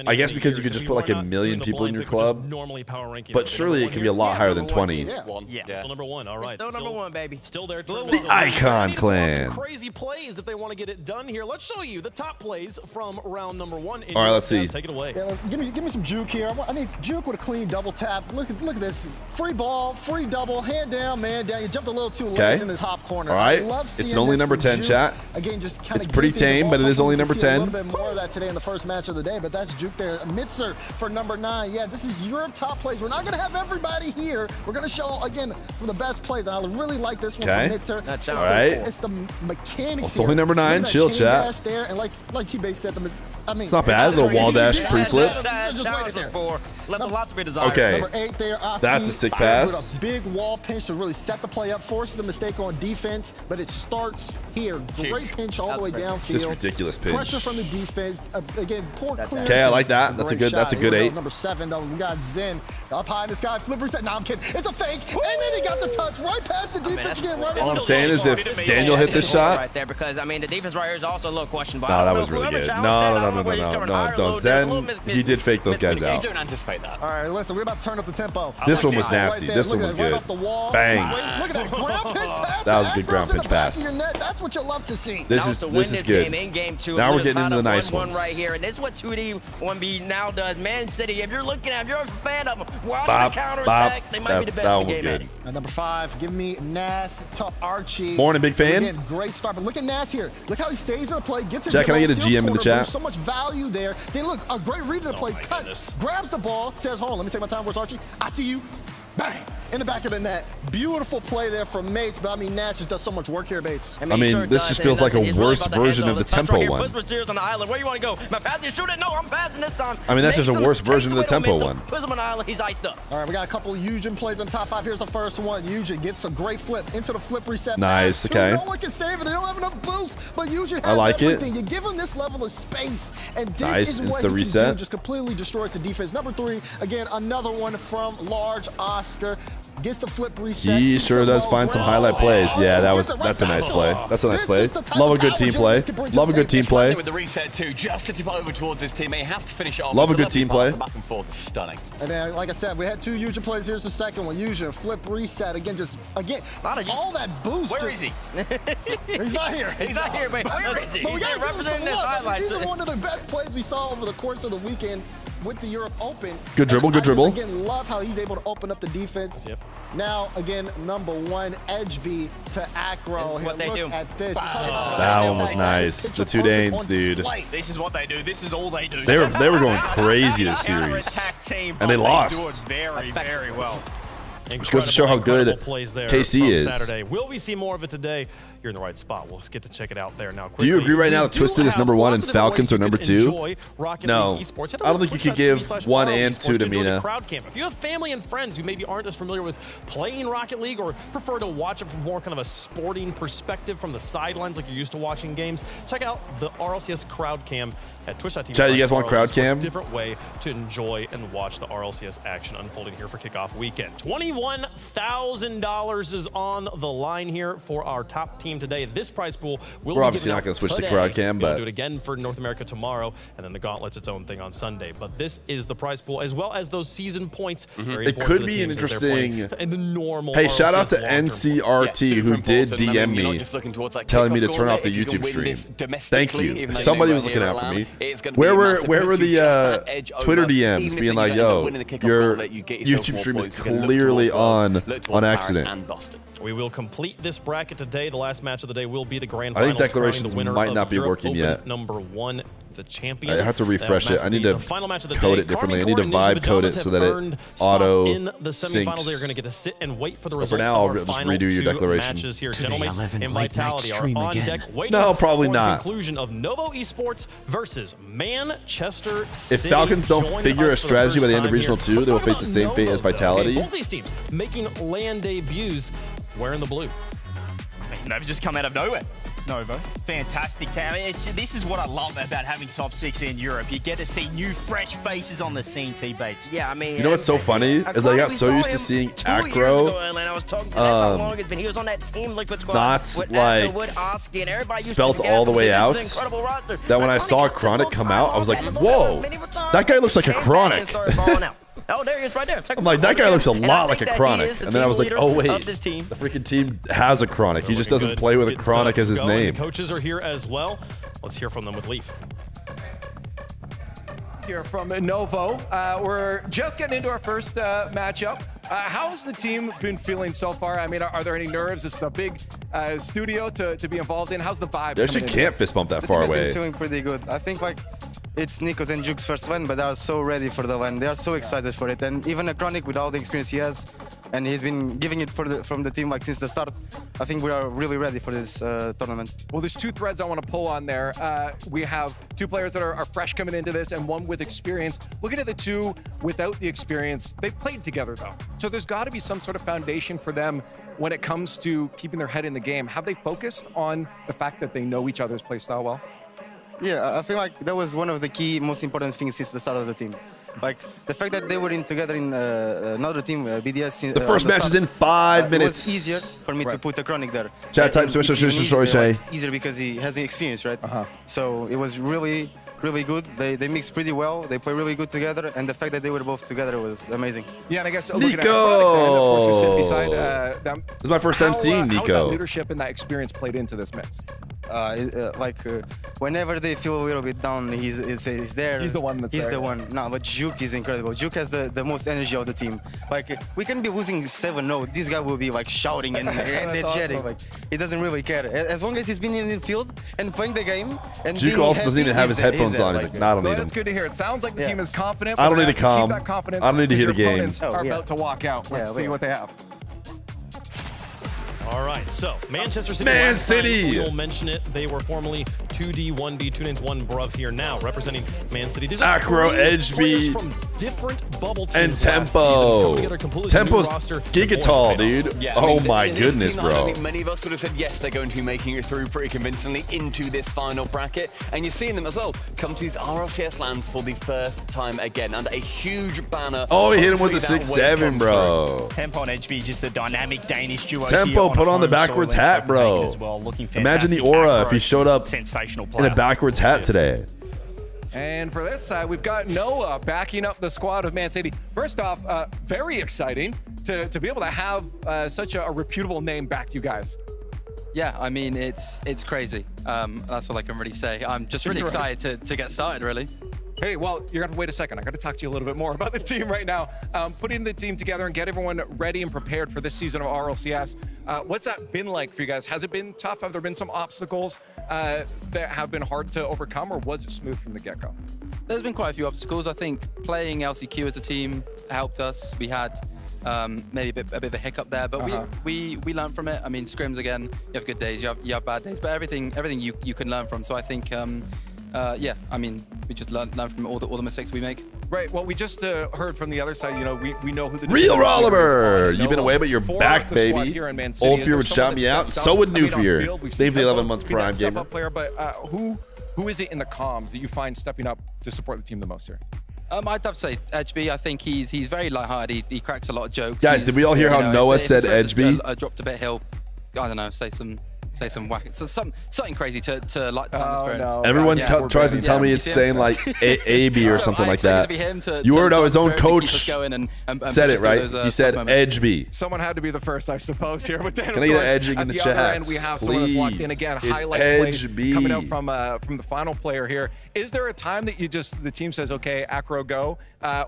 I guess because you could just put like 1 million people in your club, but surely it could be a lot higher than 20. Yeah, still number 1. All right, still number 1, baby. Still there. The Icon clan. Crazy plays if they want to get it done here. Let's show you the top plays from round number 1. All right, let's see. Take it away. Yeah, give me some juke here. I need juke with a clean double tap. Look at this. Free ball, free double, hand down, man down. You jumped a little too late in this top corner. All right, I love seeing it's only number 10, chat. Again, just kind of it's pretty tame, but it is only number 10. A little bit more of that today in the first match of the day, but that's juke there. Mitzer for number 9. Yeah, this is your top plays. We're not going to have everybody here. We're going to show, again, some of the best plays, and I really like this one from Mitzer. All right. It's the mechanics It's only number 9. Chill, chat. There, and like T-Base said, I mean, it's not bad. A little wall dash pre-flip. Just wait it there. Left a lot to be desired. Okay. Number 8 there, Oski. That's a sick pass. With a big wall pinch to really set the play up, forces a mistake on defense, but it starts here. Great pinch all the way downfield. Just ridiculous pinch. Pressure from the defense. Again, poor clearance. Okay, I like that. That's a good 8. Number 7 though, we got Zen up high in the sky. Flip reset. No, I'm kidding. It's a fake, and then he got the touch right past the defense again. Right. All I'm saying is if Daniel hit this shot, right there, because I mean the defense right here is also a little questionable. no, that was really good. No. Zen, he did fake those guys out. You don't anticipate that. All right, listen, we're about to turn up the tempo. This one was nasty. Right this one was good. Right off the wall. Bang. Look at that ground pinch pass. That was a good ground pinch pass. That's what you love to see. This is good. Game in game 2. Now we're getting into the nice ones. Right here, and this is what 2D 1B now does. Man City, if you're looking at, if you're a fan of them, watch the counterattack. They might be the best in the game. Good. At number 5, give me Nas to Archie. Morning, big fan. Again, great start, but look at Nas here. Look how he stays in the play, gets Jack, can I get a GM in the chat? So much value there. Then look, a great read of the play, cuts, grabs the ball, says, hold on, let me take my time. Where's Archie? I see you. Bang! In the back of the net. Beautiful play there from Mates, but I mean, Nash just does so much work here, Bates. I mean, this just feels like a worse version of the tempo one. On the island. Where you want to go? Am I passing? Shoot it? No, I'm passing this time. I mean, that's just a worse version of the tempo one. Puts him on the island. He's iced up. All right, we got a couple of Eugen plays in the top 5. Here's the first one. Eugen gets a great flip into the flip reset. Nice, okay. No one can save it. They don't have enough boost, but Eugen has I like everything. it. You give him this level of space, and this nice. is It's what the he reset. can do. Just completely destroys the defense. Number 3, again, another one from Large Oscar. Gets the flip reset. He sure does find some highlight plays. Yeah, that's a nice play. That's a nice play. Love a good team play. Love a good team play. With the reset too, just to tip over towards his teammate, he has to finish it off. Love a good team play. Back and forth, stunning. And then, like I said, we had 2 Eugen plays. Here's the second one. Eugen flip reset again. All that boost. Where is he? He's not here. He's not here, man. Where is he? But we got to representing the highlights. These are one of the best plays we saw over the course of the weekend with the Europe Open. Good dribble, good dribble. Again, love how he's able to open up the defense. Yep. Now, again, number 1, Edge B to Acro. What they do. At this. That one was nice. The 2 Danes, dude. This is what they do. This is all they do. They were going crazy this series, and they lost. They do it very, very well. Which goes to show how good plays there KC is. Saturday. Will we see more of it today? You're in the right spot. We'll get to check it out there now. Do you agree right now that Twisted is number 1 and Falcons are number 2? No. I don't think you could give 1 and 2 to Mina. If you have family and friends who maybe aren't as familiar with playing Rocket League or prefer to watch it from more kind of a sporting perspective from the sidelines like you're used to watching games, check out the RLCS Crowd Cam at twitch.tv. Chat, you guys want Crowd Cam? Different way to enjoy and watch the RLCS action unfolding here for kickoff weekend. $21,000 is on the line here for our top team today. This prize pool will We're obviously not going to switch to Crowd Cam, we'll but do it again for North America tomorrow, and then the Gauntlet's its own thing on Sunday. But this is the prize pool, as well as those season points. It could be an interesting. And the normal. Hey, shout out to RLCS NCRT who did DM me, telling me to turn off the YouTube stream. Thank you. Somebody was looking out for me. Where were the Twitter DMs being like, "Yo, your YouTube stream is clearly on accident." We will complete this bracket today. The last match of the day will be the grand final. I think declarations might not be working yet. Number 1, the champion. I have to refresh it. I need to code it differently. I need to Carney vibe code it so that it auto in the semifinals. They're going to syncs. get to sit and wait for the But results. for now, I'll of our just final redo your 2 declaration. matches here. Today, Gentlemen 11 and late night Vitality are stream on again. deck waiting No, probably for not. the conclusion of Novo Esports versus Manchester City. If Falcons don't Join figure a us for the strategy by the first end of time Regional here. 2, Let's they will talk face the same about fate as Novo, though. Vitality. Both these teams making land debuts wearing the blue. They've just come out of nowhere. Novo, fantastic town. This is what I love about having top 6 in Europe. You get to see new, fresh faces on the scene, T-Bates. Yeah, I mean, You know what's so funny is I got so used to seeing Acro I was talking to that's how long it's been. He was on that team Liquid Squad not with like Nacho, with Oski, and everybody used spelt to all the way this out. is an incredible roster. That when I saw Chronic come out, I was like, "Whoa, that guy looks like a Chronic." Oh, there he is right there. I'm like, that guy looks a And I lot like think a that he Chronic. is the And then I was like, team oh leader wait, of this team. the freaking team has a Chronic. He just doesn't Good. play with a Get Chronic set as his up, going. name. The coaches are here as well. Let's hear from them with Leaf. Here from Novo. We're just getting into our first matchup. How's the team been feeling so far? I mean, are there any nerves? It's a big studio to be involved in. How's the vibe? They actually can't fist bump that far away. Been feeling pretty good. I think it's Nico's and Juke's first win, but they are so ready for the win. They are so excited for it. And even a Chronic with all the experience he has, and he's been giving it from the team like since the start. I think we are really ready for this tournament. Well, there's two threads I want to pull on there. We have two players that are fresh coming into this and one with experience. Looking at the two without the experience, they played together though. So there's got to be some sort of foundation for them when it comes to keeping their head in the game. Have they focused on the fact that they know each other's play style well? Yeah, I feel like that was one of the key, most important things since the start of the team. Like the fact that they were in together in another team, BDS. The first match is in 5 minutes. It was easier for me to put a Chronic there. Chat type easier because he has the experience, right? So it was really good. They mixed pretty well. They play really good together, and the fact that they were both together was amazing. Yeah, and I guess Nico! looking at Chronic, and of course we sit beside them. This is my first time seeing Nico. How that leadership and that experience played into this mix? Whenever they feel a little bit down, he's there. He's the one that's He's there. the one. No, but Juke is incredible. Juke has the most energy of the team. Like we can be losing 7-0. This guy will be like shouting and energetic. Awesome. Like he doesn't really care. As long as he's been in the field and playing the game. And Juke also doesn't even have his headphones on. He's like, nah, I don't need them. That's good to hear. It sounds like the team is confident. I don't need to calm. Keep that confidence. I don't need to hear the game. Opponents are about to walk out. Let's see what they have. All right, so Manchester City. Man City! We'll mention it. They were formerly 2D, 1B, 2 names, 1 Bruv here now, representing Man City. These are Acro, players HB, from different bubble and teams last Tempo. season, coming together, completely new Tempo's roster. gigatall, dude. Yeah, oh I mean, my in goodness, team nine, bro. I think many of us would have said yes, they're going to be making it through pretty convincingly into this final bracket. And you're seeing them as well come to these RLCS lands for the first time again under a huge banner. Oh, he hit him with the Hopefully that 6-7, will come bro. Tempo and HB, just a dynamic Danish duo. Tempo here put on the home backwards soil in hat, bro. Copenhagen as well, looking Imagine the fantastic. aura if Acro, he showed up sensational in player. a backwards hat today. And for this side, we've got Noah backing up the squad of Man City. First off, very exciting to be able to have such a reputable name back to you guys. Yeah, I mean, it's crazy. That's all I can really say. I'm just really excited to get started, really. Hey, well, you're going to have to wait a second. I got to talk to you a little bit more about the team right now. Putting the team together and get everyone ready and prepared for this season of RLCS. What's that been like for you guys? Has it been tough? Have there been some obstacles that have been hard to overcome, or was it smooth from the get-go? There's been quite a few obstacles. I think playing LCQ as a team helped us. We had maybe a bit of a hiccup there, but we learned from it. I mean, scrims again, you have good days, you have bad days, but everything you can learn from. So I think, yeah, I mean, we just learn from all the mistakes we make. Right. Well, we just heard from the other side. You know, we know who the Real Rolliver! You've been away, but you're back, baby. Old Feer would shout me out. So would New Fear. Save the 11 months prime gamer. Player, but who is it in the comms that you find stepping up to support the team the most here? I'd have to say Edgeby. I think he's very lighthearted. He cracks a lot of jokes. Guys, did we all hear how Noah said Edgeby? Dropped a bit, he'll, I don't know, say some whack, so something crazy to light the spirits. No. Everyone tries to tell me it's saying like AB or something like that. You heard how his own coach said it, right? He said Edgeby. Someone had to be the first, I suppose, here. But then, can I get edging in the chat? Other end, we have someone that's locked in again. Highlight plays coming out from the final player here. Is there a time that the team says, okay, Acro go,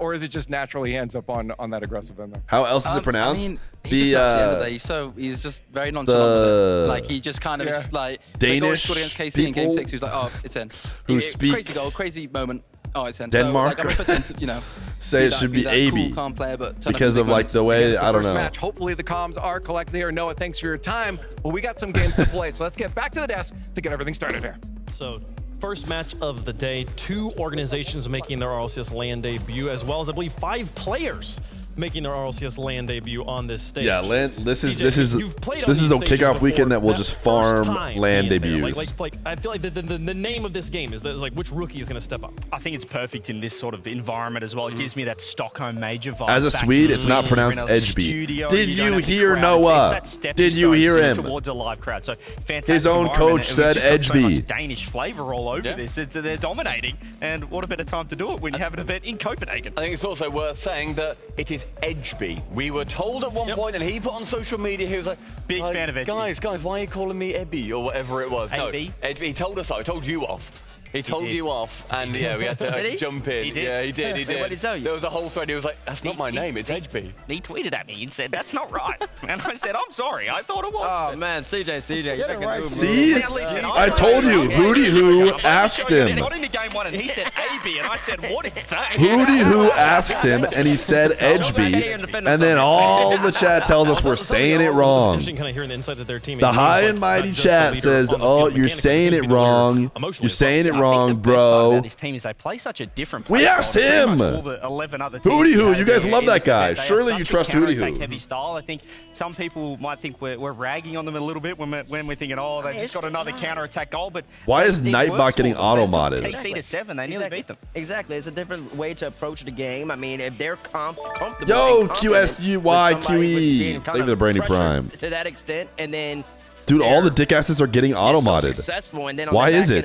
or is it just naturally he ends up on that aggressive end there? How else is it pronounced? I mean, he just at the end of the day, he's just very nonchalant. Like he just kind of just like Danish scored against KC in Game 6. He was like, oh, it's in. Crazy goal, crazy moment. Oh, it's in. Denmark. So, like, I'm to, you know, say it should be AB cool, calm player, but because of like the way I don't know. Match. Hopefully the comms are collected here. Noah, thanks for your time. Well, we got some games to play, so let's get back to the desk to get everything started here. So, first match of the day, 2 organizations making their RLCS LAN debut, as well as I believe 5 players making their RLCS LAN debut on this stage. Yeah, this is a kickoff kickoff weekend that will just farm LAN debuts. Like I feel like the name of this game is that, like, which rookie is going to step up. I think it's perfect in this sort of environment as well. It gives me that Stockholm Major vibe. As a Swede, it's not pronounced Edgeby. Did you hear Noah? Did you hear him? Towards a live crowd. So fantastic. His own coach said Edgeby. So Danish flavor all over this. They're dominating, and what a better time to do it when you have an event in Copenhagen. I think it's also worth saying that it is Edgeby. We were told at one point, and he put on social media, he was like, big fan of Edgeby. Guys, why are you calling me Ebby or whatever it was? AB? No, Edgeby. He told us so. I told you off. He told you off, and yeah, we had to jump in. He did? Yeah, he did. He did. What did he tell you? There was a whole thread. He was like, "That's not my name. It's Edgeby." He tweeted at me and said, "That's not right." And I said, "I'm sorry. I thought it was." Oh man, CJ, Get it right. See? I told you, Hootie Who asked him. Got into game 1 and he said AB, and I said, "What is that?" Hootie Who asked him, and he said Edgeby, and then all the chat tells us we're saying it wrong. The high and mighty chat says, "Oh, you're saying it wrong. You're saying it wrong, bro." This team is they play such a different. We asked him. Hootie Who, you guys love that guy. Surely you trust Hootie Who. Heavy style. I think some people might think we're ragging on them a little bit when we're thinking, oh, they've just got another counter-attack goal. But why is Nightbot getting auto-modded? KC to 7, they nearly beat them. Exactly, it's a different way to approach the game. I mean, if they're comfortable. Yo, QSUYQE. Thank you for the Brandy Prime. To that extent, and then. Dude, all the dickasses are getting auto-modded. Why is it?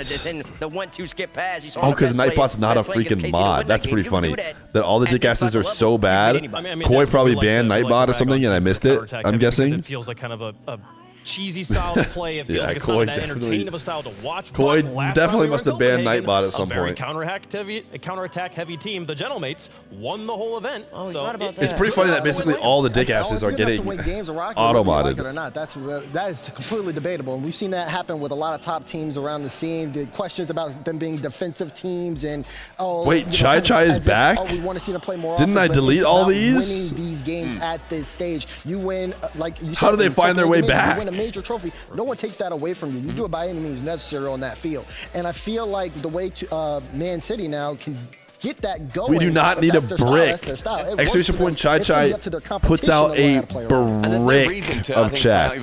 The 1-2 skip pass. Oh, because Nightbot's not a freaking mod. That's pretty funny. That all the dickasses are so bad. Koi probably banned Nightbot or something, and I missed it, I'm guessing. It feels like kind of a cheesy style to play. It feels like it's not that entertaining of a style to watch. Koi definitely must have banned Nightbot at some point. Counterattack heavy team. The Gentlemates won the whole event. Oh, so it's pretty funny that basically all the dickasses are getting auto-modded. Or not, that is completely debatable, and we've seen that happen with a lot of top teams around the scene. The questions about them being defensive teams and wait, Chai Chai is back? We want to see them play more. Didn't I delete all these? Winning these games at this stage, you win. Like you said, how do they find their way back? You win a major trophy. No one takes that away from you. You do it by any means necessary on that field. And I feel like the way to Man City now can get that going. We do not need a brick. Exclamation point Chai Chai puts out a brick of chat.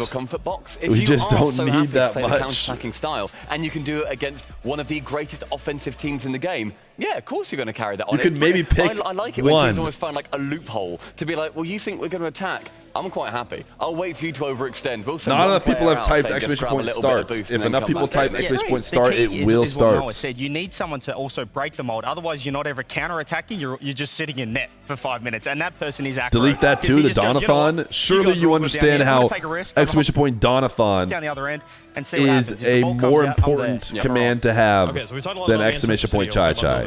We just don't need that much. Counter-attacking style, and you can do it against one of the greatest offensive teams in the game. Yeah, of course you're going to carry that on. You could maybe pick I like it when teams almost find like a loophole to be like, well, you think we're going to attack? I'm quite happy. I'll wait for you to overextend. We'll not enough people have typed exclamation point start. If enough people type exclamation point start, it will start. What said, you need someone to also break the mold. Otherwise, you're not ever counter-attacking. You're just sitting in net for 5 minutes, and that person is accurate. Delete that too, the Donathon. Surely you understand how exclamation point Donathon down the other end and see is a more important command to have than exclamation point Chai Chai.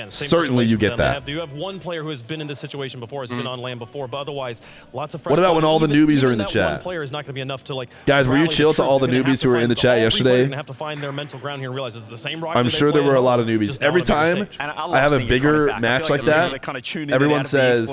Certainly you get that. You have one player who has been in this situation before, has been on land before, but otherwise, lots of fresh. What about when all the newbies are in the that chat? One player is not going to be enough to like. Guys, were you chill to all the newbies who were in the chat yesterday? Going to have to find their mental ground here and realize it's the same rock. I'm sure there were a lot of newbies. Every time I have a bigger match like that, everyone says,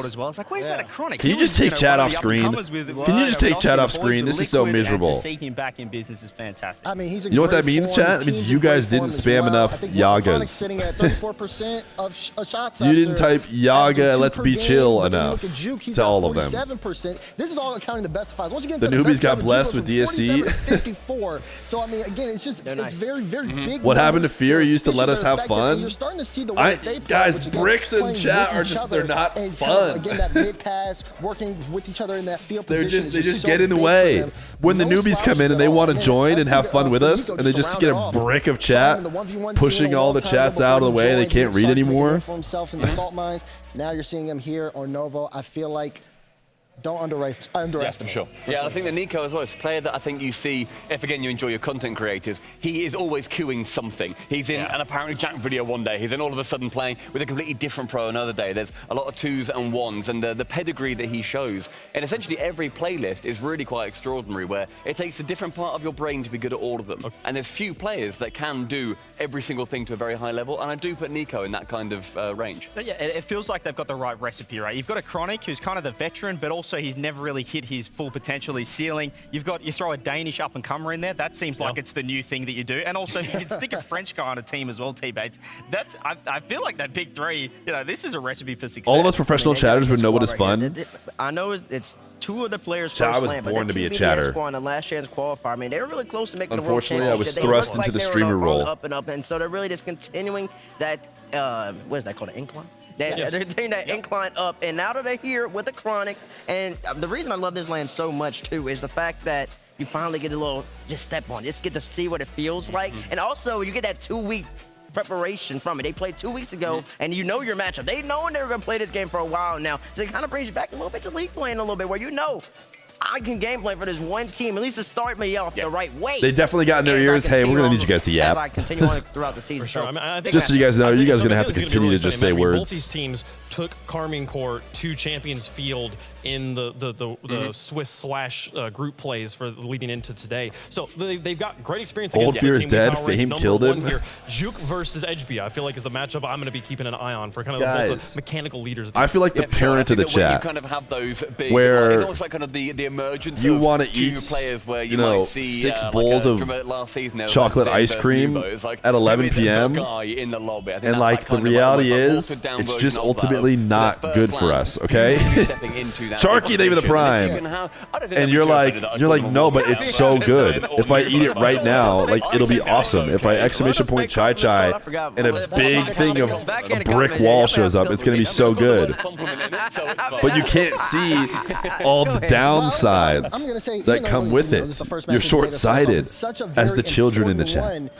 "Can you just take chat off screen? Can you just take chat off screen? This is so miserable." To see him back in business is fantastic. I mean, he's you know what that means, chat? It means you guys didn't spam enough Yagas. Sitting at 34% of shots. You didn't type Yaga, let's be chill enough to all of them. 47%. This is all accounting the best of fives. Once again, the newbies got blessed with DSC. 54. So I mean, again, it's just it's very big. What happened to Fear? You used to let us have fun. You're starting to see the way they play, guys, bricks in chat are just they're not fun. Again, that mid pass, working with each other in that field position. They just get in the way. When the newbies come in and they want to join and have fun with us, and they just get a brick of chat, pushing all the chats out of the way, they can't read anymore. For himself in the salt mines. Now you're seeing him here or Novo. I feel like don't underestimate. Yeah, for sure. I think that Nico as well is a player that I think you see, if again you enjoy your content creators, he is always queuing something. He's in an apparently Jack video one day, he's then all of a sudden playing with a completely different pro another day. There's a lot of 2s and 1s, and the pedigree that he shows, and essentially every playlist is really quite extraordinary, where it takes a different part of your brain to be good at all of them. And there's few players that can do every single thing to a very high level, and I do put Nico in that kind of range. But yeah, it feels like they've got the right recipe, right? You've got a Chronic who's kind of the veteran, but also he's never really hit his full potential, his ceiling. You throw a Danish up-and-comer in there. That seems like it's the new thing that you do. And also, you can stick a French guy on a team as well, T-Bates. I feel like that big three, this is a recipe for success. All of us professional chatters would know what is fun. I know it's two of the players I was land, born but to be a TBDS chatter. squad in the last chance qualifier, I mean, they were really close to making the world Unfortunately, I was championship. thrust into the streamer role. Up and up, and so they're really just continuing that, what is that called, an incline? They're taking that incline up, and now that they're here with the Chronic, and the reason I love this land so much, too, is the fact that you finally get a little, just step on, just get to see what it feels like, and also you get that 2-week preparation from it. They played 2 weeks ago, and you know your matchup. They know they were going to play this game for a while now, so it kind of brings you back a little bit to league playing a little bit, where you know I can game plan for this one team, at least to start me off the right way. They definitely got in their ears, hey, we're going to need you guys to yap. As I continue on throughout the season. For sure. I mean, I think just so you guys know, you guys are going to have to continue to just say words. Both these teams took Carmine Corps to Champions Field in the Swiss / group plays for leading into today. So they've got great experience against Feer is dead. Fame killed him. Here. Juke versus Edgebia, I feel like is the matchup I'm going to be keeping an eye on for kind of both the mechanical leaders. I feel like the parent of the chat. You kind of have those big, where it's almost like kind of the emergence you of want to two eat, players where you know, might see 6 like bowls of last season, chocolate ice cream at 11 p.m. In the lobby. And like the reality is, it's just ultimately not good for us. Okay, Sharky, name of the prime, and you're like, no, but it's so good. If I eat it right now, like it'll be awesome. If I exclamation point chai chai and a big thing of a brick wall shows up, it's gonna be so good. But you can't see all the downsides that come with it. You're short-sighted as the children in the chat.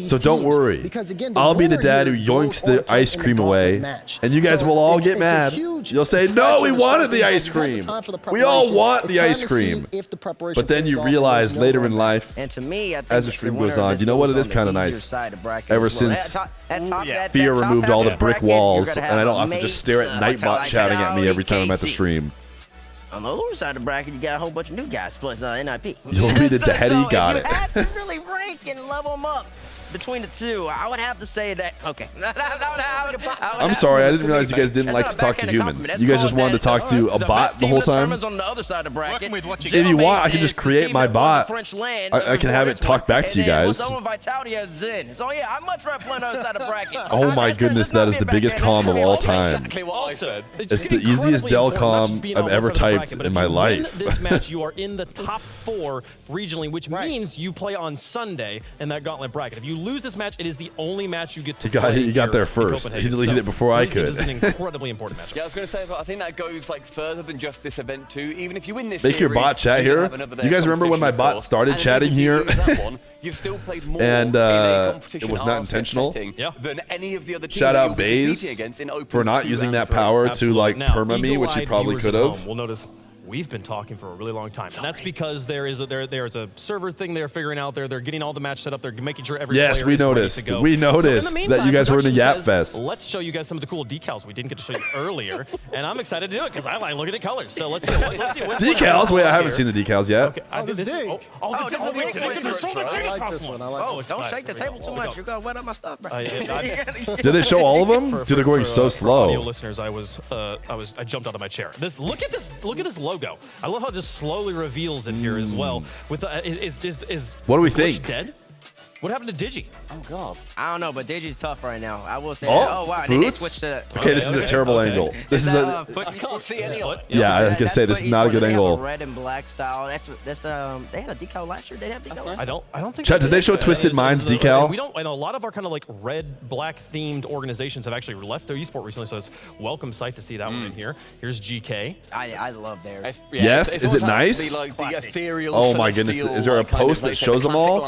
So don't worry. I'll be the dad who yoinks the ice cream away, and you guys will all get mad. You'll say, no, we wanted the ice cream. We all want the ice cream. But then you realize later in life, as the stream goes on, you know what? It is kind of nice. Ever since Feer removed all the brick walls, and I don't have to just stare at Nightbot shouting at me every time I'm at the stream. On the lower side of the bracket, you got a whole bunch of new guys plus NIP. You'll be the daddy, got it. You have to really rank and level them up. Between the two, I would have to say that. Okay. I'm sorry, I didn't realize you guys didn't like to talk to humans. You guys just wanted to talk to a bot the whole time. If you want, I can just create my bot. I can have it talk back to you guys. Oh my goodness, that is the biggest comm of all time. It's the easiest Del comm I've ever typed in my life. This match, you are in the top 4 regionally, which means you play on Sunday in that gauntlet bracket. If you lose this match, it is the only match you get to play. He got there first. He deleted it before I could. This is an incredibly important match. Yeah, I was going to say, I think that goes like further than just this event too. Even if you win this Make your bot chat here. You guys remember when my bot started chatting here? You've still played more and it was not intentional. Than any of the other teams. Shout out Baze for not using that power to like perma me, which he probably could have. We'll notice we've been talking for a really long time, and that's because there's a server thing they're figuring out there. They're getting all the match set up. They're making sure every player is ready to go. We noticed that you guys were in a Yap Fest. Let's show you guys some of the cool decals we didn't get to show you earlier, and I'm excited to do it because I like looking at colors. So let's see. Decals? Wait, I haven't seen the decals yet. Okay, I like this one. Don't shake the table too much. You're gonna wet up my stuff, bro. Did they show all of them? Dude, they're going so slow. Audio listeners, I jumped out of my chair. Look at this logo. I love how it just slowly reveals it here as well. With is what do we think? Dead? What happened to Digi? Oh God, I don't know, but Digi's tough right now. I will say. Oh wow, they switched to. Okay, this is a terrible angle. This is a. I can't see any of it. Yeah, I was gonna say this is not a good angle. Red and black style. That's they had a decal last year. They have decal. I don't think. Chat, did they show Twisted Minds decal? We don't. I know a lot of our kind of like red black themed organizations have actually left their esport recently, so it's welcome sight to see that one in here. Here's GK. I love theirs. Yes, is it nice? Oh my goodness, is there a post that shows them all?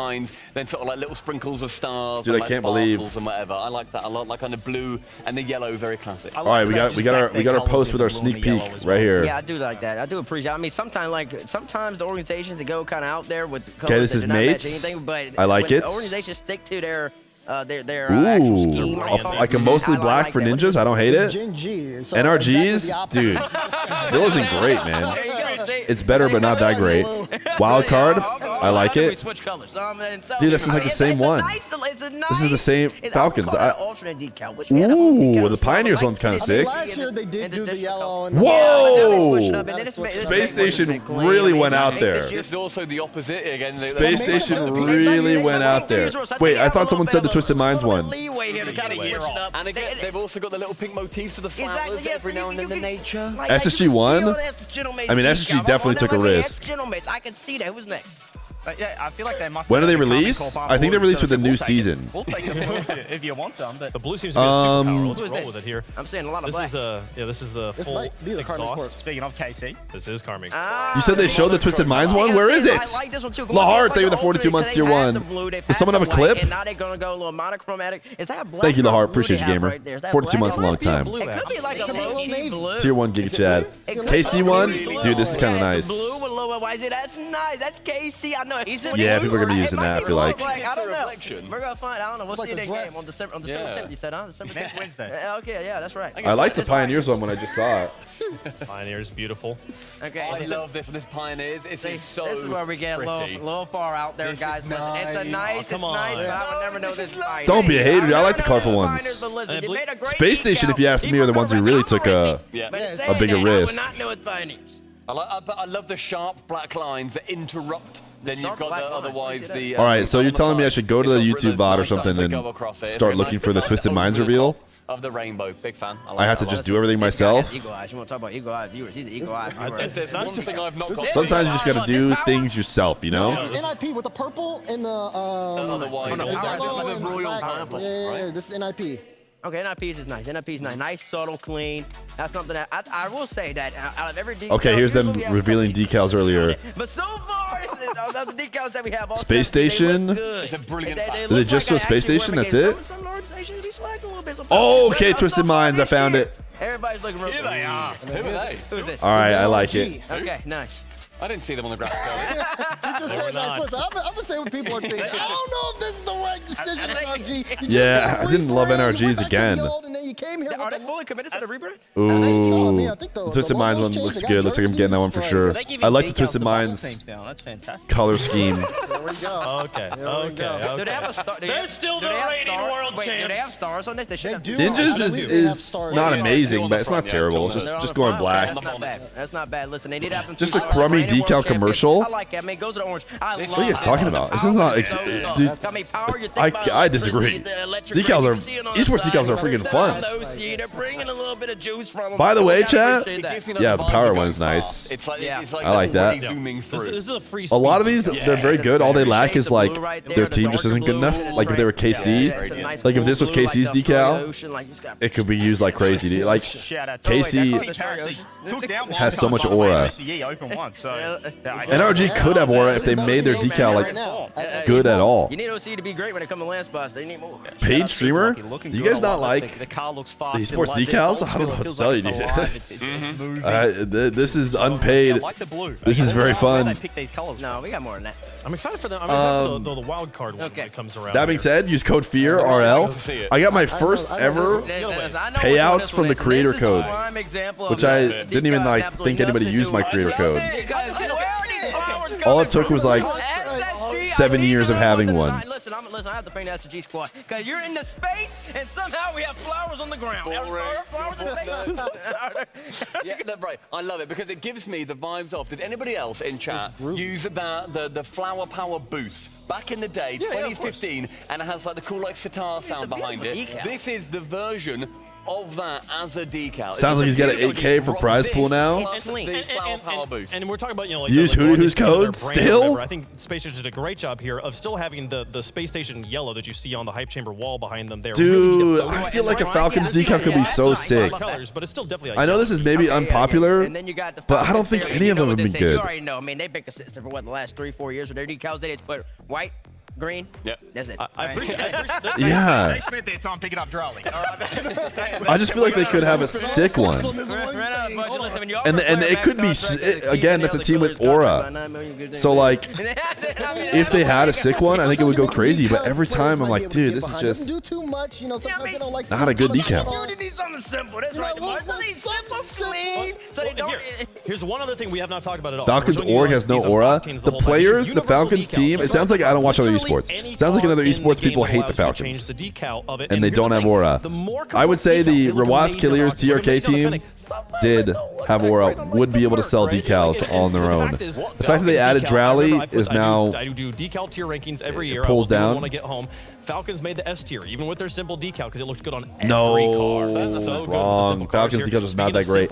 Then sort of like little sprinkles of stars. Dude, and I can't believe. And whatever. I like that a lot. Like kind of blue and the yellow, very classic. All right, we got our post with our sneak peek right here. Yeah, I do like that. I do appreciate. I mean, sometimes the organizations that go kind of out there with colors okay, this that is do not mates. match anything, but I like it. Organizations stick to their actual scheme. Like a mostly black for ninjas. I don't hate it. NRGs, dude, still isn't great, man. It's better, but not that great. Wild card, I like it. Dude, this is like the same one. This is the same Falcons. Ooh, the Pioneers one's kind of sick. Last year they did do the yellow. Whoa! Space Station really went out there. It's also the opposite again. Space Station really went out there. Wait, I thought someone said the Twisted Minds one. And again, they've also got the little pink motifs to the flowers every now and then in nature. SSG won? I mean, SSG definitely took a risk. I can see that. Who's next? Yeah, I feel like they must. When do they release? I think they release with the new season. We'll take them if you want them. But the blue seems to be a superpower. Let's roll with it here. I'm seeing a lot of black. This is the full exhaust. Speaking of KC, this is Carmine. You said they showed the Twisted Minds one? Where is it? Lahart, thank you for the 42 months tier 1. Does someone have a clip? And now they're gonna go a little monochromatic. Is that black? Thank you, Lahart. Appreciate you, gamer. 42 months, a long time. It could be like a low navy. Tier 1 Giga Chad. KC one? Dude, this is kind of nice. Blue with low YZ. That's nice. That's KC. I know. Yeah, people are gonna be using that. I feel like. I don't know. We're gonna find. I don't know. We'll see that game on December 10th. You said, huh? December 10th. Next Wednesday. Okay, yeah, that's right. I like the Pioneers one when I just saw it. Pioneers, beautiful. Okay. I love this. This Pioneers. This is so This is where we get a little far out there, guys. But it's a nice. It's nice. But I would never know this. Don't be a hater. I like the colorful ones. Space Station, if you ask me, are the ones who really took a bigger risk. I love the sharp black lines that interrupt. Then you've got the, otherwise the. All right, so you're telling me I should go to the YouTube bot or something and start looking for the Twisted Minds reveal? Of the rainbow, big fan. I have to just do everything myself. Eagle eyes. You want to talk about eagle eye viewers? He's an eagle eye viewer. There's one thing I've not got. Sometimes you just gotta do things yourself, you know? This is NIP with the purple and the otherwise, the royal purple. Yeah, this is NIP. Okay, NIPs is nice. NIPs nice. Nice, subtle, clean. That's something that I will say that out of every decal. Okay, here's them revealing decals earlier. But so far, the decals that we have all Space Station. It's a brilliant. Is it just a Space Station? That's it? Oh, okay, Twisted Minds. I found it. Everybody's looking real. Here they are. Who are they? Who's this? All right, I like it. Okay, nice. I didn't see them on the graphic. You just said nice. Listen, I'm gonna say what people are thinking. I don't know if this is the right decision, NRG. Yeah, I didn't love NRGs again. Are they fully committed to the rebrand? Ooh, Twisted Minds one looks good. Looks like I'm getting that one for sure. I like the Twisted Minds That's fantastic. color scheme. Okay. They're still the reigning world champs. Do they have stars on this? They should have. Ninjas is not amazing, but it's not terrible. Just going black. That's not bad. That's not bad. Listen, they need to have them. Just a crummy decal commercial. I like it. I mean, it goes to the orange. What are you guys talking about? This is not. Dude, I disagree. Decals are esports decals are freaking fun. They're bringing a little bit of juice from them. By the way, chat. Yeah, the power one is nice. I like that. This is a free. A lot of these, they're very good. All they lack is like their team just isn't good enough. Like if they were KC, like if this was KC's decal, it could be used like crazy. Like KC has so much aura. NRG could have aura if they made their decal like good at all. You need OC to be great when it comes to land spots. They need more. Paid streamer? Do you guys not like the esports decals? I don't know what to tell you, dude. This is unpaid. This is very fun. No, we got more than that. I'm excited for them. I'm excited for the wild card one that comes around. That being said, use code Feer RL. I got my first ever payouts from the creator code, which I didn't even like think anybody used my creator code. All it took was like 7 years of having one. Listen, I have to bring the SG squad because you're in the space and somehow we have flowers on the ground. Flowers in space. Yeah, no, right. I love it because it gives me the vibes of. Did anybody else in chat use the flower power boost back in the day, 2015, and it has like the cool like sitar sound behind it? This is the version of that as a decal. Sounds like he's got an 8K for prize pool now. And we're talking about, you know, like use Who's code still. I think Space Station did a great job here of still having the Space Station yellow that you see on the hype chamber wall behind them there. Dude, I feel like a Falcons decal could be so sick. But it's still definitely. I know this is maybe unpopular, but I don't think any of them have been good. You already know. I mean, they've been consistent for what the last 3-4 years with their decals. They just put white, green. Yeah, that's it. I appreciate that. Yeah. They spent their time picking up Drawley. I just feel like they could have a sick one. And it could be, again, that's a team with aura. So, like, if they had a sick one, I think it would go crazy. But every time I'm like, dude, this is just not a good decal. You need something simple. That's right. Simple, clean. So they don't. Here's one other thing we have not talked about at all. Falcons org has no aura. The players, the Falcons team, it sounds like I don't watch other esports. It sounds like in other esports people hate the Falcons. And they don't have aura. I would say the Rawas Killiers TRK team did have aura, would be able to sell decals on their own. The fact that they added Drowley is now I do decal tier rankings every year. Pulls down. When I get home. Falcons made the S tier, even with their simple decal, because it looked good on every car. That's so wrong. Good. Falcons decal is not that great.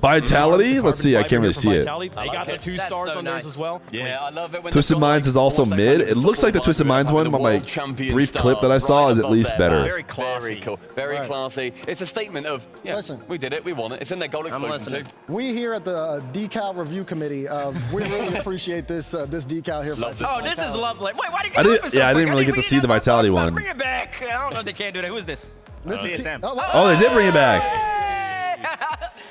Vitality? Let's see. I can't really see it. They got the 2 stars on theirs as well. Yeah, I love it. Twisted Minds is also mid. It looks like the Twisted Minds one, but my brief clip that I saw is at least better. Very classy. Very cool. Very classy. It's a statement of, yeah, we did it. We won it. It's in their gold explosion too. We here at the decal review committee, we really appreciate this decal here. Oh, this is lovely. Wait, why did you I didn't really get to see the Vitality one. Bring it back. I don't know if they can't do that. Who is this? This is oh, they did bring it back.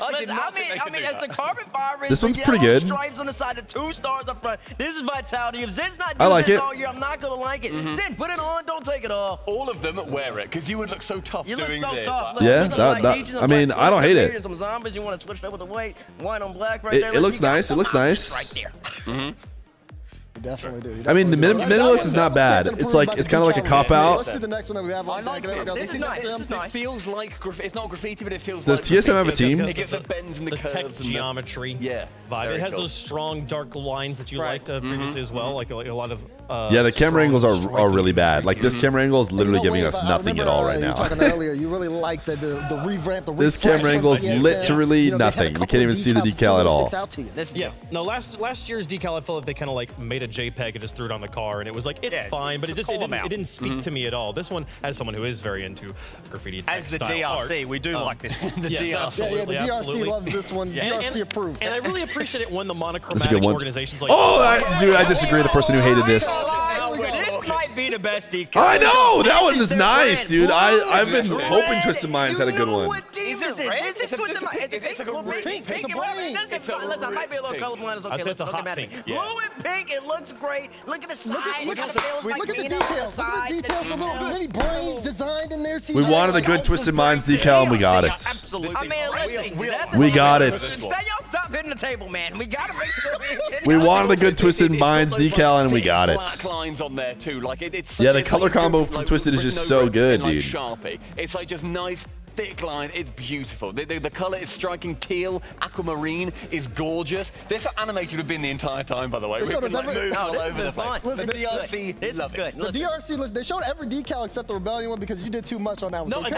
I I mean, as the carpet fire is, This one's the pretty yellow good. stripes on the side, the 2 stars up front. This is vitality. If Zen's not I doing like this it. all year, I'm not gonna like it. Zen, put it on, don't take it off. All of them wear it because you would look so tough You doing look so this. tough. Look, Yeah, there's some black legions, I some mean, black I don't hate Fear, it. Some zombies, you want to switch it up with the white, white on black right there. It looks You got nice. It some looks options nice. right there. You definitely do. I mean, the minimalist is not bad. It's like it's kind of like a cop out. Let's see the next one that we have on deck. There we go. This This is nice. is This feels like it's not graffiti, but it feels Does like TSM have a graffiti. team? It gets the bends and the curves tech and the geometry vibe. It has cool. those strong dark lines that you liked previously as well, like a lot of. Yeah, the camera angles are striking. really bad. Like this camera angle is literally giving us I nothing at remember, all right you now. were talking earlier, you really like the revamp, the This refresh camera from angle is TSM. literally You know, they had a nothing. We couple can't even of see the decal decal at all. sticks out to you. Yeah, no. Last year's decal, I felt like they kind of like made a JPEG and just threw it on the car, and it was like it's fine, but it didn't speak to me at all. This one, as someone who is very into graffiti, As the style DRC, art, we do like this one. Yes, absolutely, the DRC absolutely. loves this one. DRC approved. And I really appreciate it when the That's a monochromatic good one. organizations like. Dude, I disagree with the person who hated this. This might be the best decal. I know that one This is their nice, brand. dude. Blue I've is been red. hoping Twisted Minds had a good one. What team is this? This is Twisted Minds. It's like a pink. It's a brain. Listen, I might be a little colorblind. It's okay. I'd say it's a Look hot at pink. it. Blue and pink. It looks great. Look at the side. It kind of feels like Look at the Nina on the details. Look at side. the details. A little mini brain designed in there. We wanted a good Twisted Minds decal, and we got it. Absolutely. I mean, listen. We got it. Y'all stop hitting the table, man. We gotta make sure We wanted a good Twisted Minds decal, and we got it. Black lines on there too. Like it's Yeah, the it's color like combo like from Twisted is just written so over it good, in, like, dude. Sharpie. It's like just nice. Thick line, it's beautiful. The color is striking. Teal, aquamarine is gorgeous. This animated would have been the entire time, by the way. They We've showed been us like moving all over the place. Listen, The DRC, this love is good. it. The DRC, listen, they showed every decal except the Rebellion one because you did too much on that one. No, So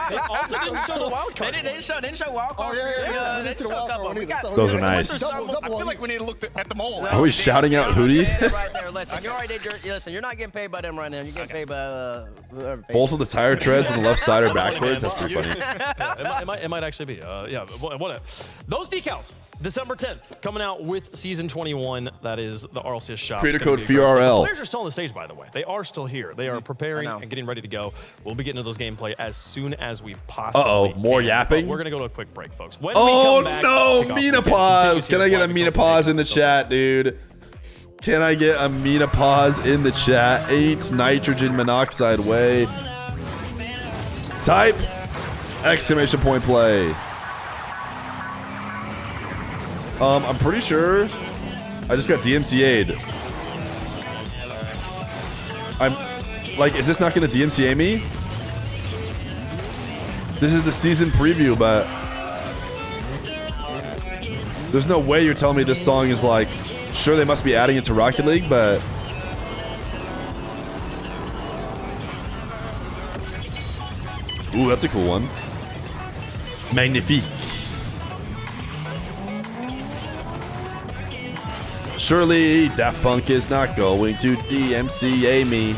they also didn't show the wild card. They didn't show wild card. Oh, yeah. We didn't see the wild card one either. So, Those yeah, are nice. double I feel like we need to look at them all. Are we shouting out Hootie? Right there. Listen, you're not getting paid by them right now. You're getting paid by whoever. Both of the tire treads on the left side are backwards. That's pretty funny. It might actually be. Those decals, December 10th, coming out with Season 21. That is the RLCS shop. Creator Gonna code be great stuff. FEARL. The players are still on the stage, by the way. They are still here. They are preparing and getting ready to go. We'll be getting to those gameplay as soon as we possibly can. more yapping? But we're going to go to a quick break, folks. When we Oh come back, no, Kickoff, Mina we'll pause. continue Can I to get a live Mina Kickoff pause in the chat, dude? Can I get a Mina pause in the chat? 8 nitrogen monoxide way. Type exclamation point play. I'm pretty sure I just got DMCA'd. I'm like, is this not gonna DMCA me? This is the season preview, but there's no way you're telling me this song is like, sure they must be adding it to Rocket League, but ooh, that's a cool one. Magnifique. Surely Daft Punk is not going to DMCA me.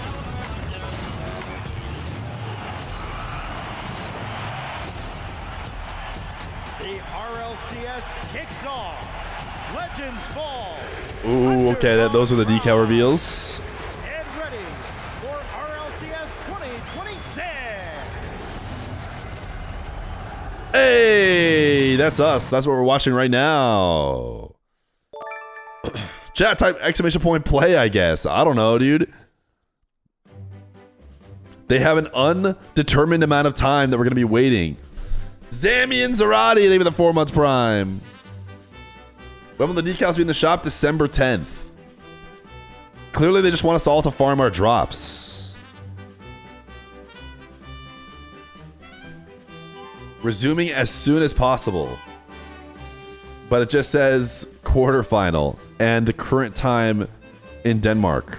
The RLCS kicks off. Legends fall. Ooh, okay, those are the decal reveals. Get ready for RLCS 2026. Hey, that's us. That's what we're watching right now. Chat type exclamation point play, I guess. I don't know, dude. They have an undetermined amount of time that we're going to be waiting. Zammy and Zarati, they were the 4 months prime. When will the decals be in the shop? December 10th. Clearly, they just want us all to farm our drops. Resuming as soon as possible. But it just says quarterfinal and the current time in Denmark.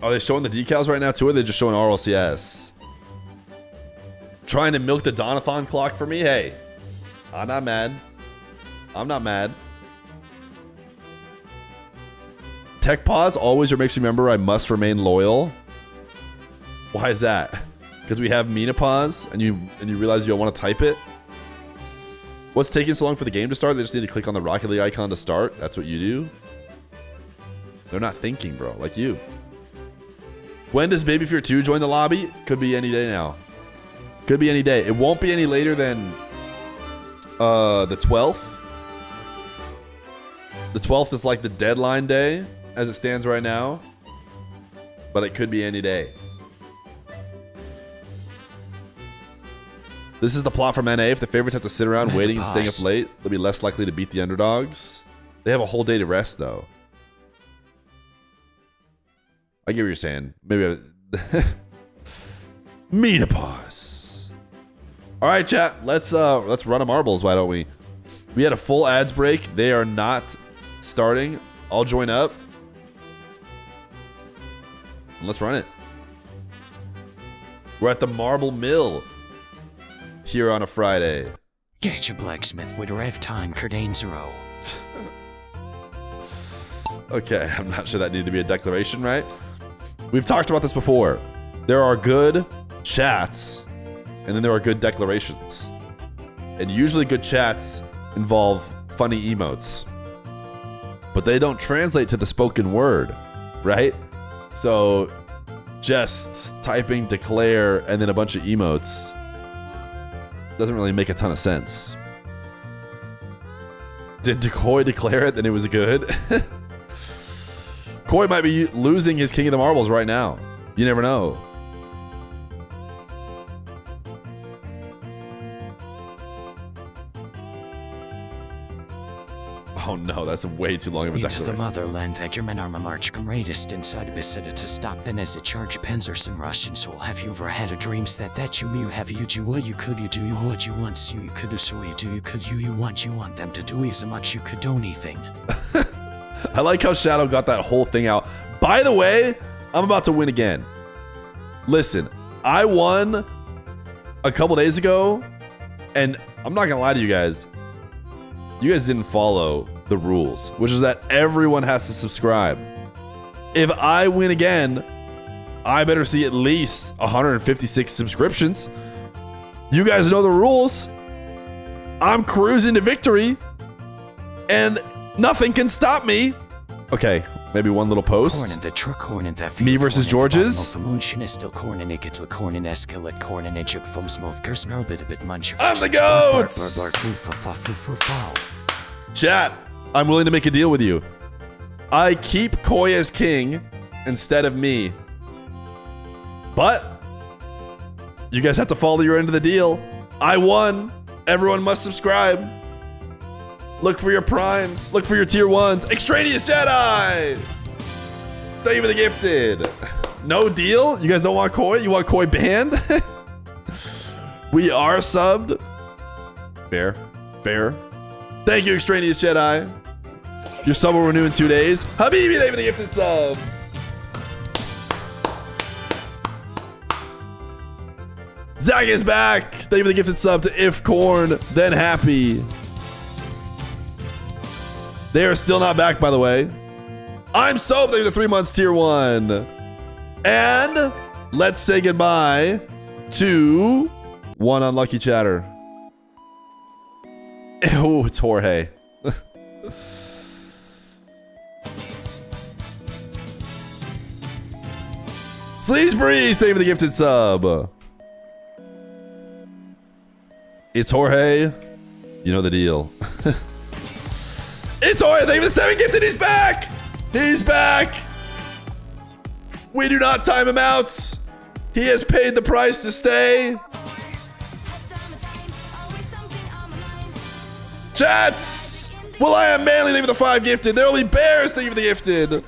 Are they showing the decals right now too, or are they just showing RLCS? Trying to milk the Donathon clock for me? Hey, I'm not mad. I'm not mad. Tech pause always makes me remember I must remain loyal. Why is that? Because we have Mina pause and you realize you don't want to type it? What's taking so long for the game to start? They just need to click on the Rocket League icon to start. That's what you do. They're not thinking, bro, like you. When does Baby Fear 2 join the lobby? Could be any day now. Could be any day. It won't be any later than the 12th. The 12th is like the deadline day as it stands right now. But it could be any day. This is the plot from NA. If the favorites have to sit around waiting and staying up late, they'll be less likely to beat the underdogs. They have a whole day to rest, though. I get what you're saying. Maybe menopause. All right, chat. Let's run a marbles. Why don't we? We had a full ads break. They are not starting. I'll join up. Let's run it. We're at the Marble Mill here on a Friday. Get your blacksmith with rev time, Cardane 0. Okay, I'm not sure that needed to be a declaration, right? We've talked about this before. There are good chats, and then there are good declarations. And usually good chats involve funny emotes. But they don't translate to the spoken word, right? So just typing declare and then a bunch of emotes doesn't really make a ton of sense. Did Decoy declare it? Then it was good. Koi might be losing his King of the Marbles right now. You never know. Oh no, that's way too long of a Into declaration. the motherland, that German armor march greatest inside a Besida to stop then as a charge Panzers and Russian soul. Have you ever had a dreams that you have you do what you could you do you what you want so you could do so you do you could you want them to do as much you could do anything. I like how Shadow got that whole thing out. By the way, I'm about to win again. Listen, I won a couple days ago, and I'm not gonna lie to you guys. You guys didn't follow the rules, which is that everyone has to subscribe. If I win again, I better see at least 156 subscriptions. You guys know the rules. I'm cruising to victory, and nothing can stop me. Okay, maybe one little post. Corn in the truck, corn in the Me versus George's. I'm the GOAT! Chat, I'm willing to make a deal with you. I keep Koi as king instead of me. But you guys have to follow your end of the deal. I won. Everyone must subscribe. Look for your primes. Look for your tier 1s. Extraneous Jedi! Thank you for the gifted. No deal? You guys don't want Koi? You want Koi banned? We are subbed. Fair. Fair. Thank you, Extraneous Jedi. Your sub will renew in 2 days. Habibi, thank you for the gifted sub. Zach is back. Thank you for the gifted sub to If Corn, Then Happy. They are still not back, by the way. I'm so thank you for 3 months tier 1. And let's say goodbye to one unlucky chatter. Oh, it's Jorge. Sleeves Breeze, thank you for the gifted sub. It's Jorge. You know the deal. It's Jorge, thank you for the 7 gifted. He's back. He's back. We do not time him out. He has paid the price to stay. Chats! Well, I am Manly, thank you for the 5 gifted. There will be Bears, thank you for the gifted.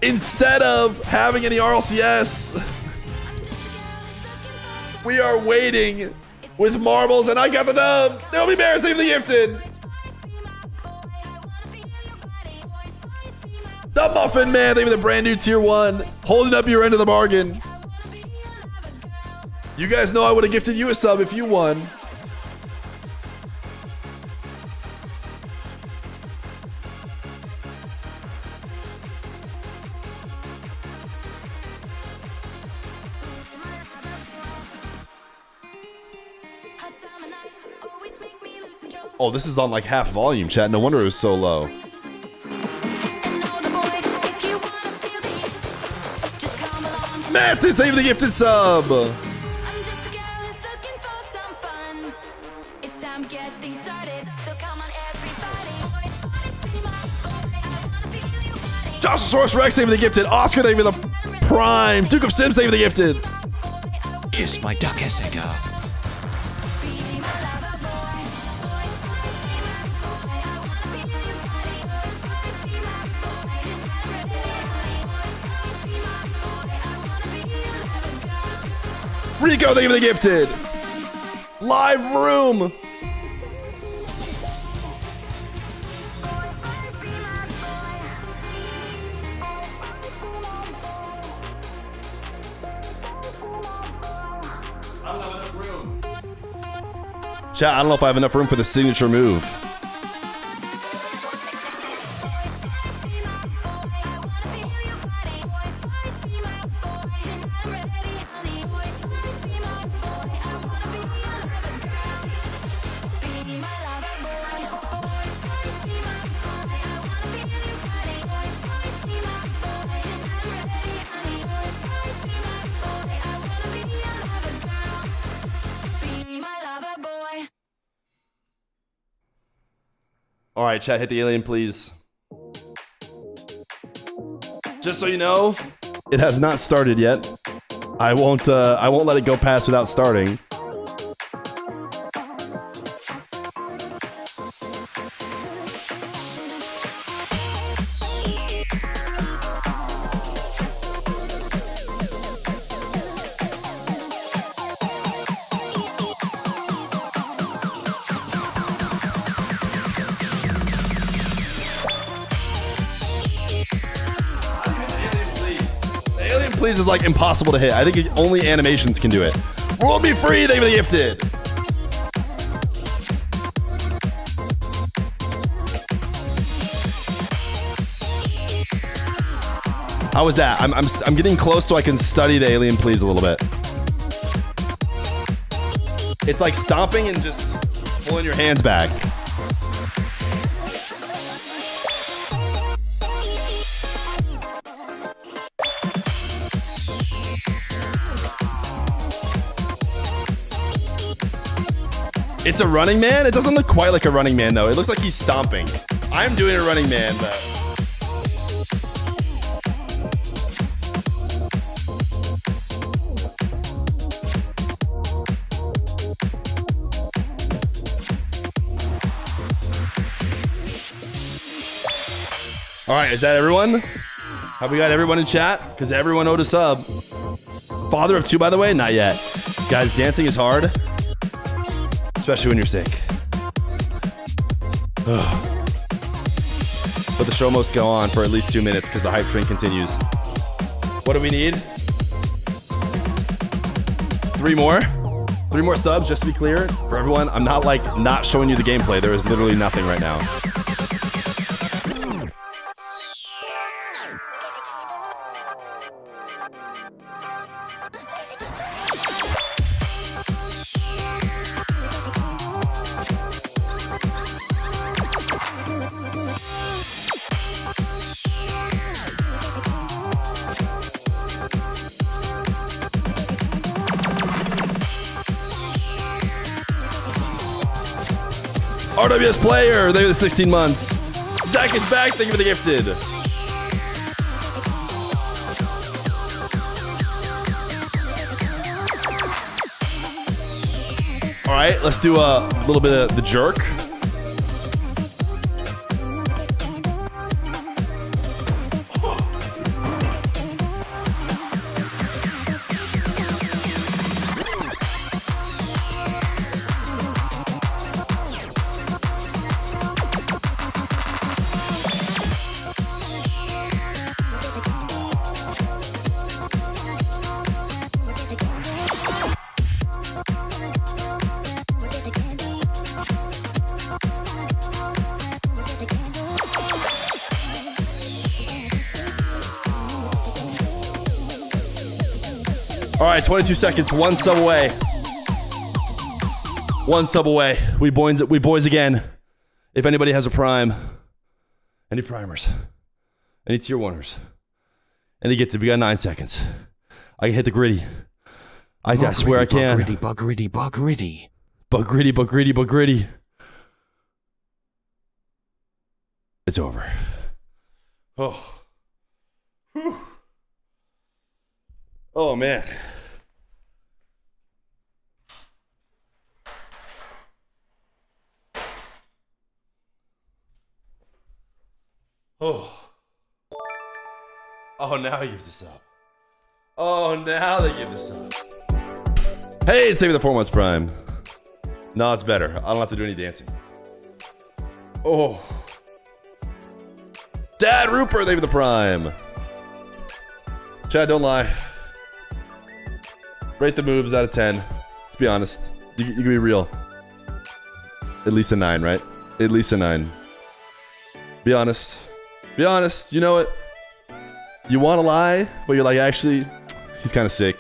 Instead of having any RLCS, we are waiting with marbles, and I got the dub. There will be Bears, thank you for the gifted. The Muffin Man, thank you for the brand new tier 1. Holding up your end of the bargain. You guys know I would have gifted you a sub if you won. Oh, this is on like half volume, chat. No wonder it was so low. Matt, save the gifted sub. Joshosaurus Rex saving the gifted. Oscar saving the prime. Duke of Sim saving the gifted. Kiss my duck as I go. Rico, thank you for the gifted. Live room. Chat, I don't know if I have enough room for the signature move. All right, chat, hit the alien, please. Just so you know, it has not started yet. I won't let it go past without starting. Please is like impossible to hit. I think only animations can do it. World be free, they were gifted. How was that? I'm getting close so I can study the alien please a little bit. It's like stomping and just pulling your hands back. It's a running man? It doesn't look quite like a running man, though. It looks like he's stomping. I'm doing a running man, but... All right, is that everyone? Have we got everyone in chat? Because everyone owed a sub. Father of two, by the way? Not yet. Guys, dancing is hard. Especially when you're sick. But the show must go on for at least 2 minutes because the hype train continues. What do we need? 3 more? 3 more subs, just to be clear. For everyone, I'm not not showing you the gameplay. There is literally nothing right now. RWS player, thank you for the 16 months. Zach is back, thank you for the gifted. All right, let's do a little bit of the jerk. All right, 22 seconds, 1 sub away. 1 sub away. We boys again. If anybody has a prime, any primers, any tier 1ers, any get to, we got 9 seconds. I can hit the gritty. I swear I can. Bug gritty. Bug gritty. It's over. Oh. Whew. Oh, man. Oh. Oh, now he gives this up. Oh, now they give this up. Hey, it's Saving the 4 months prime. No, it's better. I don't have to do any dancing. Oh. Dad Rupert, they have the prime. Chad, don't lie. Rate the moves out of 10. Let's be honest. You can be real. At least a 9, right? At least a 9. Be honest. Be honest. You know it. You want to lie, but you're like, actually, he's kind of sick.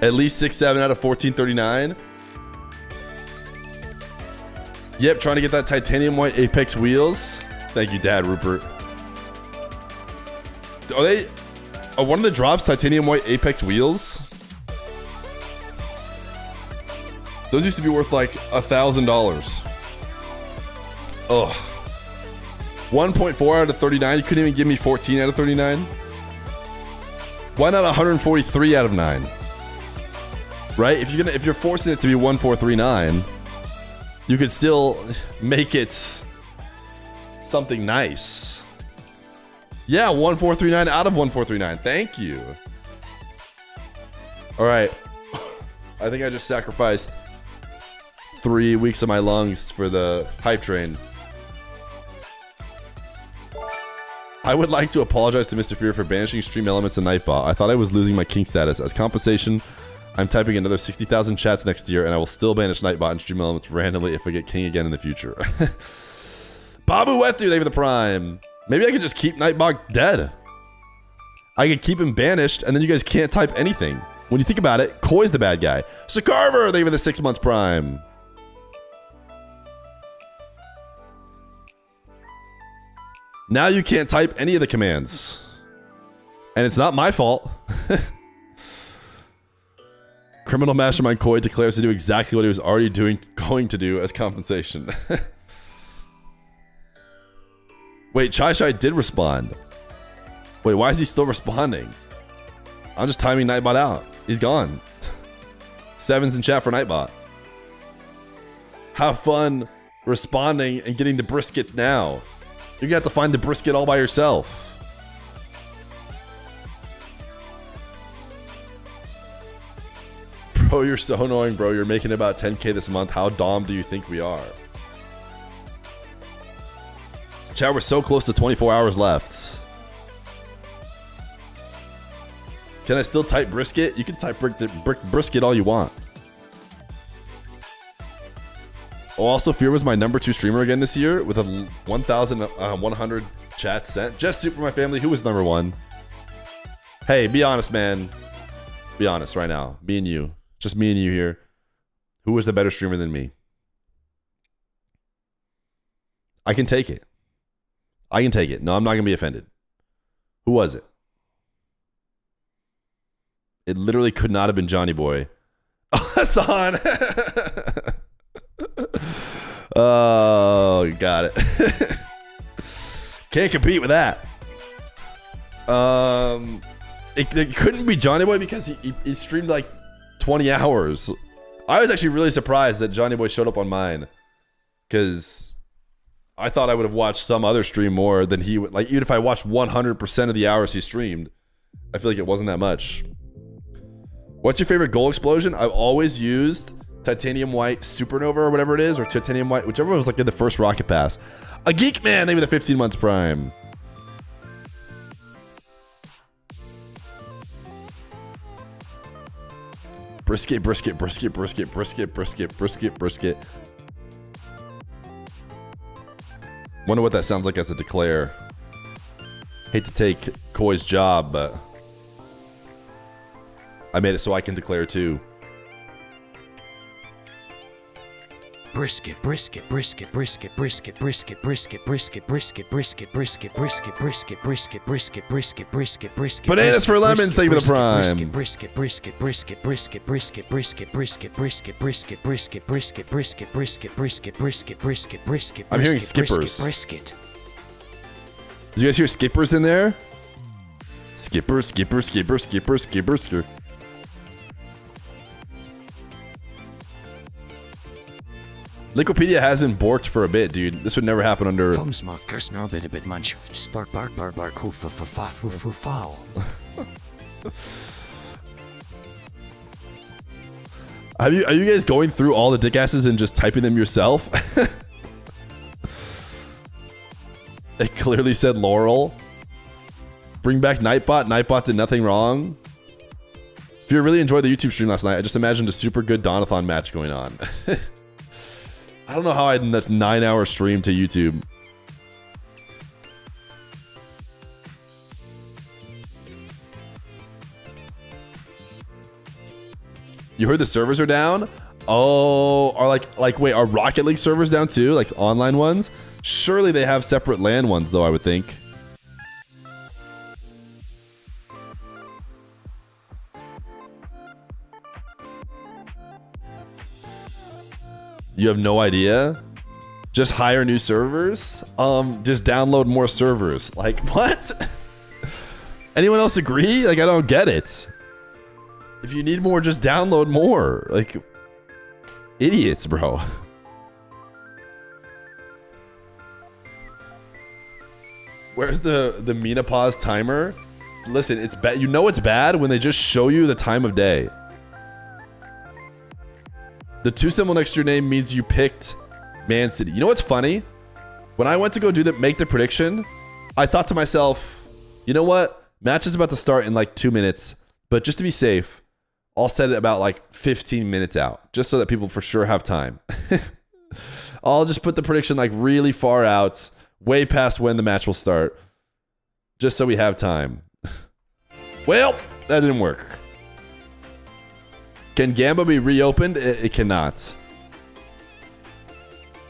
At least 6-7 out of 1439. Yep, trying to get that titanium white Apex wheels. Thank you, Dad Rupert. Are one of the drops titanium white Apex wheels? Those used to be worth like $1,000. Ugh. 1.4 out of 39. You couldn't even give me 14 out of 39. Why not 143 out of 9? Right? If you're forcing it to be 1439, you could still make it something nice. Yeah, 1439 out of 1439. Thank you. All right. I think I just sacrificed 3 weeks of my lungs for the hype train. I would like to apologize to Mr. Feer for banishing stream elements and Nightbot. I thought I was losing my king status. As compensation, I'm typing another 60,000 chats next year, and I will still banish Nightbot and stream elements randomly if I get king again in the future. Babu Wetu, they have the prime. Maybe I could just keep Nightbot dead. I could keep him banished, and then you guys can't type anything. When you think about it, Koi's the bad guy. Sakarver, they have the 6 months prime. Now you can't type any of the commands. And it's not my fault. Criminal Mastermind Koi declares to do exactly what he was already going to do as compensation. Wait, Chai Chai did respond. Wait, why is he still responding? I'm just timing Nightbot out. He's gone. 7's in chat for Nightbot. Have fun responding and getting the brisket now. You're gonna have to find the brisket all by yourself. Bro, you're so annoying, bro. You're making about 10K this month. How dumb do you think we are? Chat, we're so close to 24 hours left. Can I still type brisket? You can type brisket all you want. Oh, also, Feer was my #2 streamer again this year with a 1,100 chats sent. Just Soup for my family. Who was #1? Hey, be honest, man. Be honest right now. Me and you. Just me and you here. Who was the better streamer than me? I can take it. I can take it. No, I'm not going to be offended. Who was it? It literally could not have been Johnny Boy. Oh, Athon. Oh, got it. Can't compete with that. It couldn't be Johnny Boy because he streamed like 20 hours. I was actually really surprised that Johnny Boy showed up on mine because I thought I would have watched some other stream more than he would. Like, even if I watched 100% of the hours he streamed, I feel like it wasn't that much. What's your favorite goal explosion? I've always used Titanium White Supernova or whatever it is, or Titanium White, whichever was like in the first Rocket Pass. A Geek Man, maybe the 15 months prime. Brisket, brisket, brisket, brisket, brisket, brisket, brisket, brisket. Wonder what that sounds like as a declare. Hate to take Koi's job, but I made it so I can declare too. brisket, brisket, brisket, brisket, brisket, brisket, brisket, brisket, brisket, brisket, brisket, brisket, brisket, brisket, brisket, brisket, brisket, brisket. Bananas for lemons, thank you for the prime. Brisket, brisket, brisket, brisket, brisket, brisket, brisket, brisket, brisket, brisket, brisket, brisket, brisket, brisket, brisket, brisket, brisket. I'm hearing skippers. Brisket. Did you guys hear skippers in there? Skipper, skipper, skipper, skipper, skipper, skipper. Liquipedia has been borked for a bit, dude. This would never happen under. Have you guys going through all the dickasses and just typing them yourself? It clearly said Laurel. Bring back Nightbot. Nightbot did nothing wrong. If you really enjoyed the YouTube stream last night, I just imagined a super good Donathon match going on. I don't know how I had a 9-hour stream to YouTube. You heard the servers are down? Oh, wait, are Rocket League servers down too? Like online ones? Surely they have separate LAN ones though, I would think. You have no idea? Just hire new servers? Just download more servers. Like, what? Anyone else agree? Like, I don't get it. If you need more, just download more. Like, idiots, bro. Where's the menopause timer? Listen, it's bad. You know it's bad when they just show you the time of day. The 2 symbol next to your name means you picked Man City. You know what's funny? When I went to go make the prediction, I thought to myself, you know what? Match is about to start in like 2 minutes, but just to be safe, I'll set it about like 15 minutes out, just so that people for sure have time. I'll just put the prediction like really far out, way past when the match will start, just so we have time. Well, that didn't work. Can Gamba be reopened? It cannot.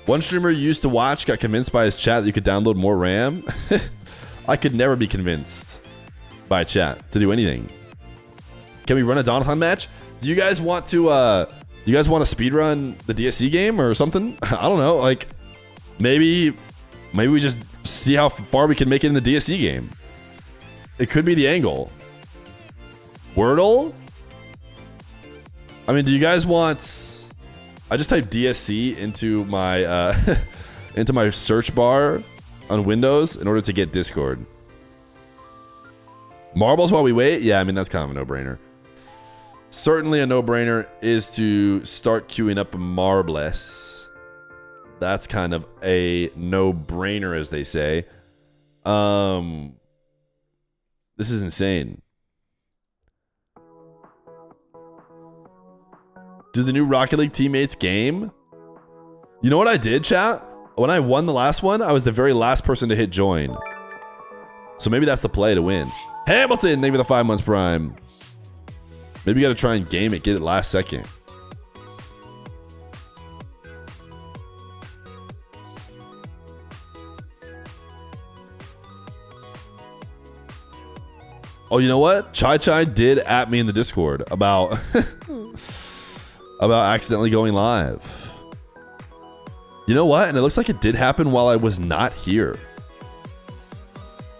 One streamer you used to watch got convinced by his chat that you could download more RAM. I could never be convinced by chat to do anything. Can we run a Donathon match? Do you guys want to speedrun the DSC game or something? I don't know. Like maybe we just see how far we can make it in the DSC game. It could be the angle. Wordle? I mean, do you guys want... I just typed DSC into my into my search bar on Windows in order to get Discord. Marbles while we wait? Yeah, I mean, that's kind of a no-brainer. Certainly a no-brainer is to start queuing up Marbles. That's kind of a no-brainer, as they say. This is insane. Do the new Rocket League teammates game? You know what I did, chat? When I won the last one, I was the very last person to hit join. So maybe that's the play to win. Hamilton, thank you for the 5 months prime. Maybe you gotta try and game it, get it last second. Oh, you know what? Chai Chai did at me in the Discord about about accidentally going live. You know what? And it looks like it did happen while I was not here.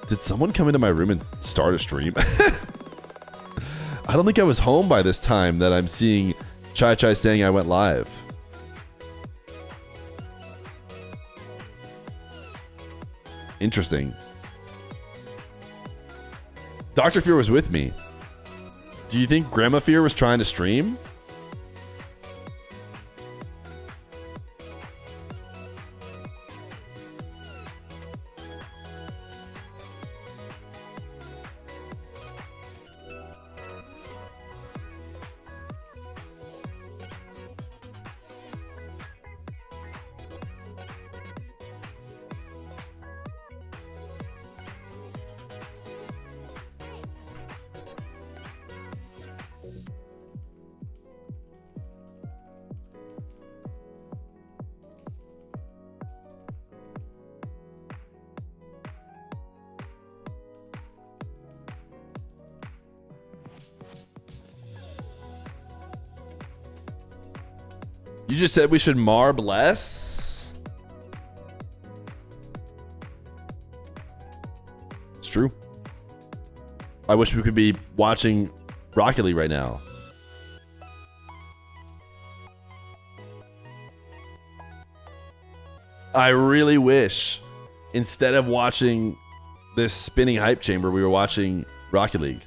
Did someone come into my room and start a stream? I don't think I was home by this time that I'm seeing Chai Chai saying I went live. Interesting. Dr. Feer was with me. Do you think Grandma Feer was trying to stream? You just said we should marb less? It's true. I wish we could be watching Rocket League right now. I really wish instead of watching this spinning hype chamber, we were watching Rocket League.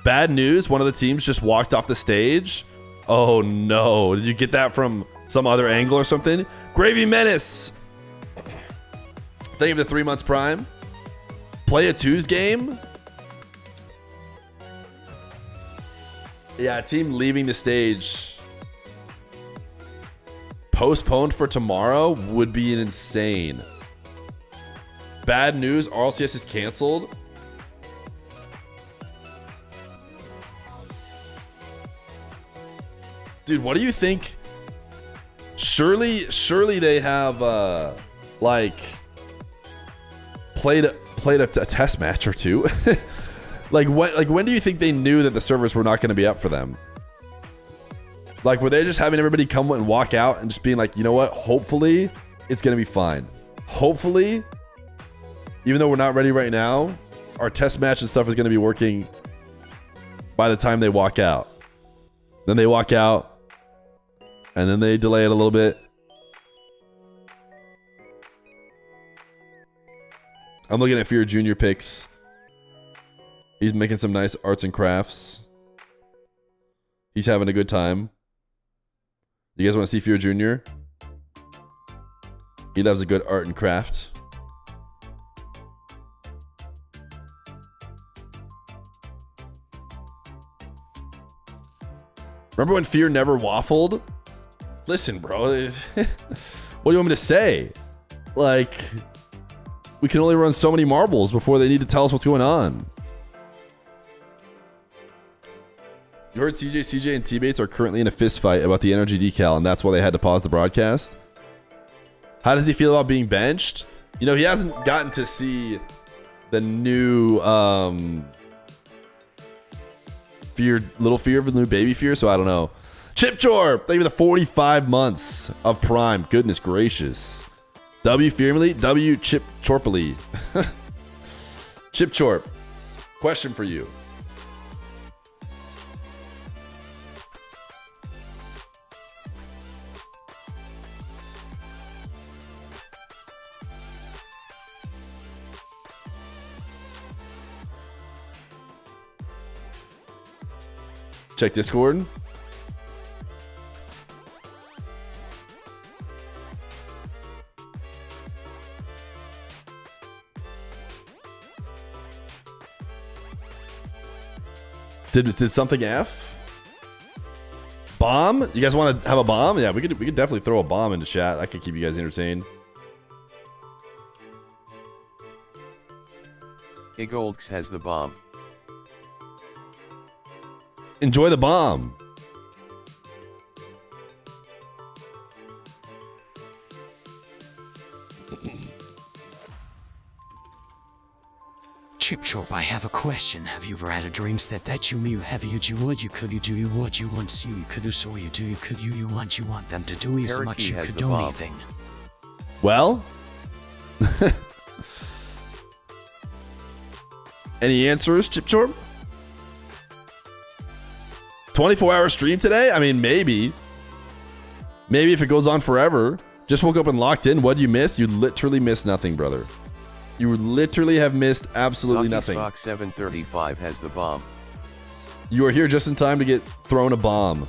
Bad news, one of the teams just walked off the stage. Oh no, did you get that from some other angle or something? Gravy Menace. Thank you for the 3 months prime. Play a twos game? Yeah, team leaving the stage. Postponed for tomorrow would be insane. Bad news, RLCS is canceled. Dude, what do you think? Surely they have like played a test match or two. like when do you think they knew that the servers were not going to be up for them? Like, were they just having everybody come and walk out and just being like, you know what? Hopefully it's going to be fine. Hopefully, even though we're not ready right now, our test match and stuff is going to be working by the time they walk out. Then they walk out. And then they delay it a little bit. I'm looking at Fear Junior picks. He's making some nice arts and crafts. He's having a good time. You guys want to see Fear Junior? He loves a good art and craft. Remember when Fear never waffled? Listen, bro. What do you want me to say? Like, we can only run so many marbles before they need to tell us what's going on. You heard CJ and T-Bates are currently in a fist fight about the energy decal, and that's why they had to pause the broadcast. How does he feel about being benched? You know, he hasn't gotten to see the new little Fear of the new baby Fear, so I don't know. Chip Chor, thank you for the 45 months of Prime. Goodness gracious. W Fearmily, W Chip Chorpily. Chip Chorp, question for you. Check Discord. Did something F? Bomb? You guys want to have a bomb? Yeah, we could definitely throw a bomb into chat. That could keep you guys entertained. Igolx has the bomb. Enjoy the bomb. Chip Chop, I have a question. Have you ever had a dreams that you have you do what you could you do you what you want see you could do so you do you could you want them to do as much you could do anything. Well, any answers, Chip Chorp? 24-hour stream today? I mean, maybe if it goes on forever. Just woke up and locked in. What did you miss? You literally missed nothing, brother. You would literally have missed absolutely nothing. Fox 735 has the bomb. You are here just in time to get thrown a bomb.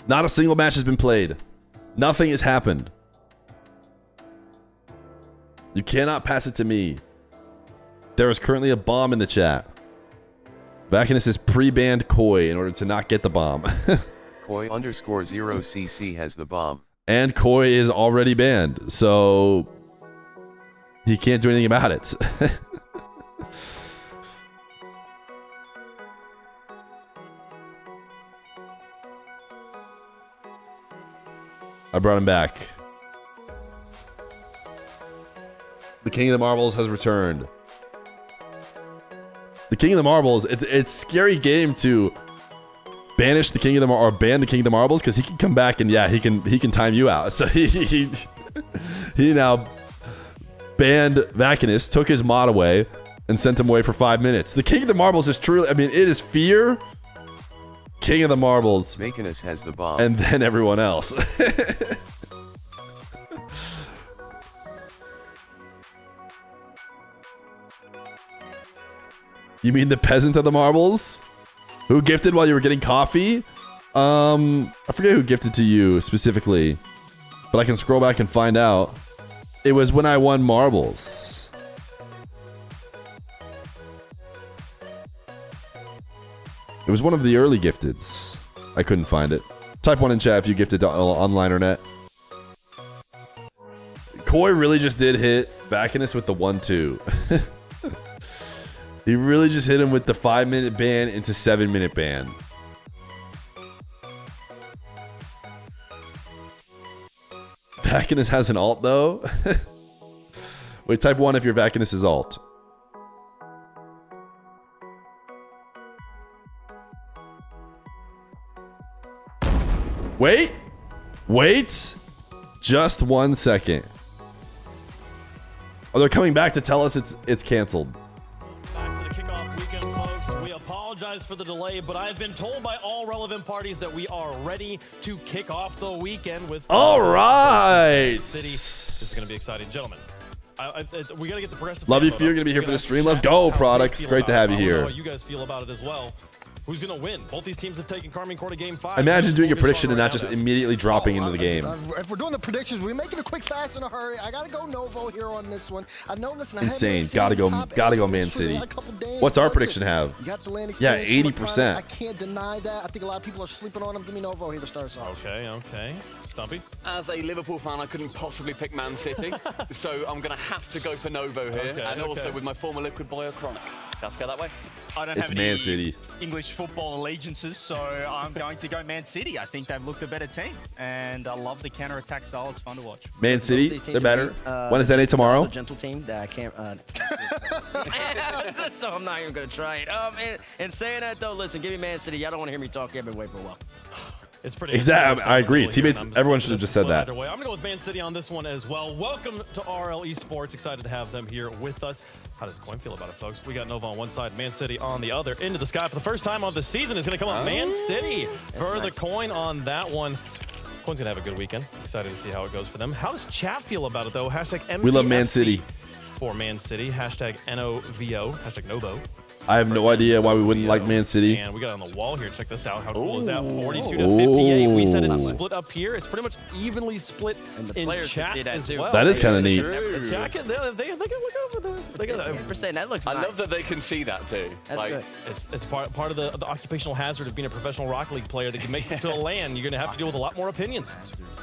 Not a single match has been played. Nothing has happened. You cannot pass it to me. There is currently a bomb in the chat. Vacunus is pre-banned Koi in order to not get the bomb. Koi_0cc has the bomb. And Koi is already banned, so he can't do anything about it. I brought him back. The King of the Marbles has returned. The King of the Marbles, it's a scary game to banish the King of the or ban the King of the Marbles, because he can come back and yeah, he can time you out. So he now banned Vacanus, took his mod away, and sent him away for 5 minutes. The King of the Marbles is truly, I mean, it is Feer, King of the Marbles, Vacanus has the bomb, and then everyone else. You mean the peasant of the marbles? Who gifted while you were getting coffee? I forget who gifted to you specifically, but I can scroll back and find out. It was when I won marbles. It was one of the early gifteds. I couldn't find it. Type 1 in chat if you gifted online or net. Koi really just did hit Vacanus with the 1-2. He really just hit him with the 5-minute ban into 7-minute ban. Vacanus has an alt though? Wait, type 1 if your Vacanus is alt. Wait! Wait! Just 1 second. Oh, they're coming back to tell us it's canceled. Apologize for the delay, but I've been told by all relevant parties that we are ready to kick off the weekend with. All right. City. This is going to be exciting, gentlemen. We got to get the progressive. Love you, Feer. You're going to be here for the stream. Let's go, products. Great to have you here. I don't know how you guys feel about it as well. Who's going to win? Both these teams have taken Carmine Court to game 5. Imagine doing a prediction and not just immediately dropping into the game. If we're doing the predictions, we're making it quick, fast, in a hurry. I gotta go Novo here on this one. I know this. Insane. Gotta go Man City. What's our prediction have? Yeah, 80%. I can't deny that. I think a lot of people are sleeping on him. Give me Novo here to start us off. Okay. Stumpy? As a Liverpool fan, I couldn't possibly pick Man City, so I'm going to have to go for Novo here, and also with my former Liquid Boy Chronic. Have to go that way. I don't have any English football allegiances, so I'm going to go Man City. I think they've looked a better team, and I love the counter-attack style. It's fun to watch. Man City, they're better. When is NA tomorrow? A gentle team that I can't. So I'm not even going to try it. And saying that, though, listen, give me Man City. Y'all don't want to hear me talk every way for a while. It's pretty exactly. I agree. Teammates, everyone should have just said that. I'm going to go with Man City on this one as well. Welcome to RL Esports. Excited to have them here with us. How does Coin feel about it, folks? We got Nova on one side, Man City on the other. Into the sky for the first time of the season is going to come up Man City for the Coin on that one. Coin's going to have a good weekend. Excited to see how it goes for them. How does chat feel about it, though? Hashtag MCFC we love Man City. For Man City. Hashtag NOVO. Hashtag Novo. I have no idea why we wouldn't like Man City. And we got it on the wall here. Check this out. How cool is that? 42 to 58. We said it's split up here. It's pretty much evenly split in chat as well. That is kind of neat. The chat, they can look over there. They got 100%. That looks I nice. love that they can see that too. That's good. It's part of the occupational hazard of being a professional Rocket League player that makes it to a LAN. You're going to have to deal with a lot more opinions.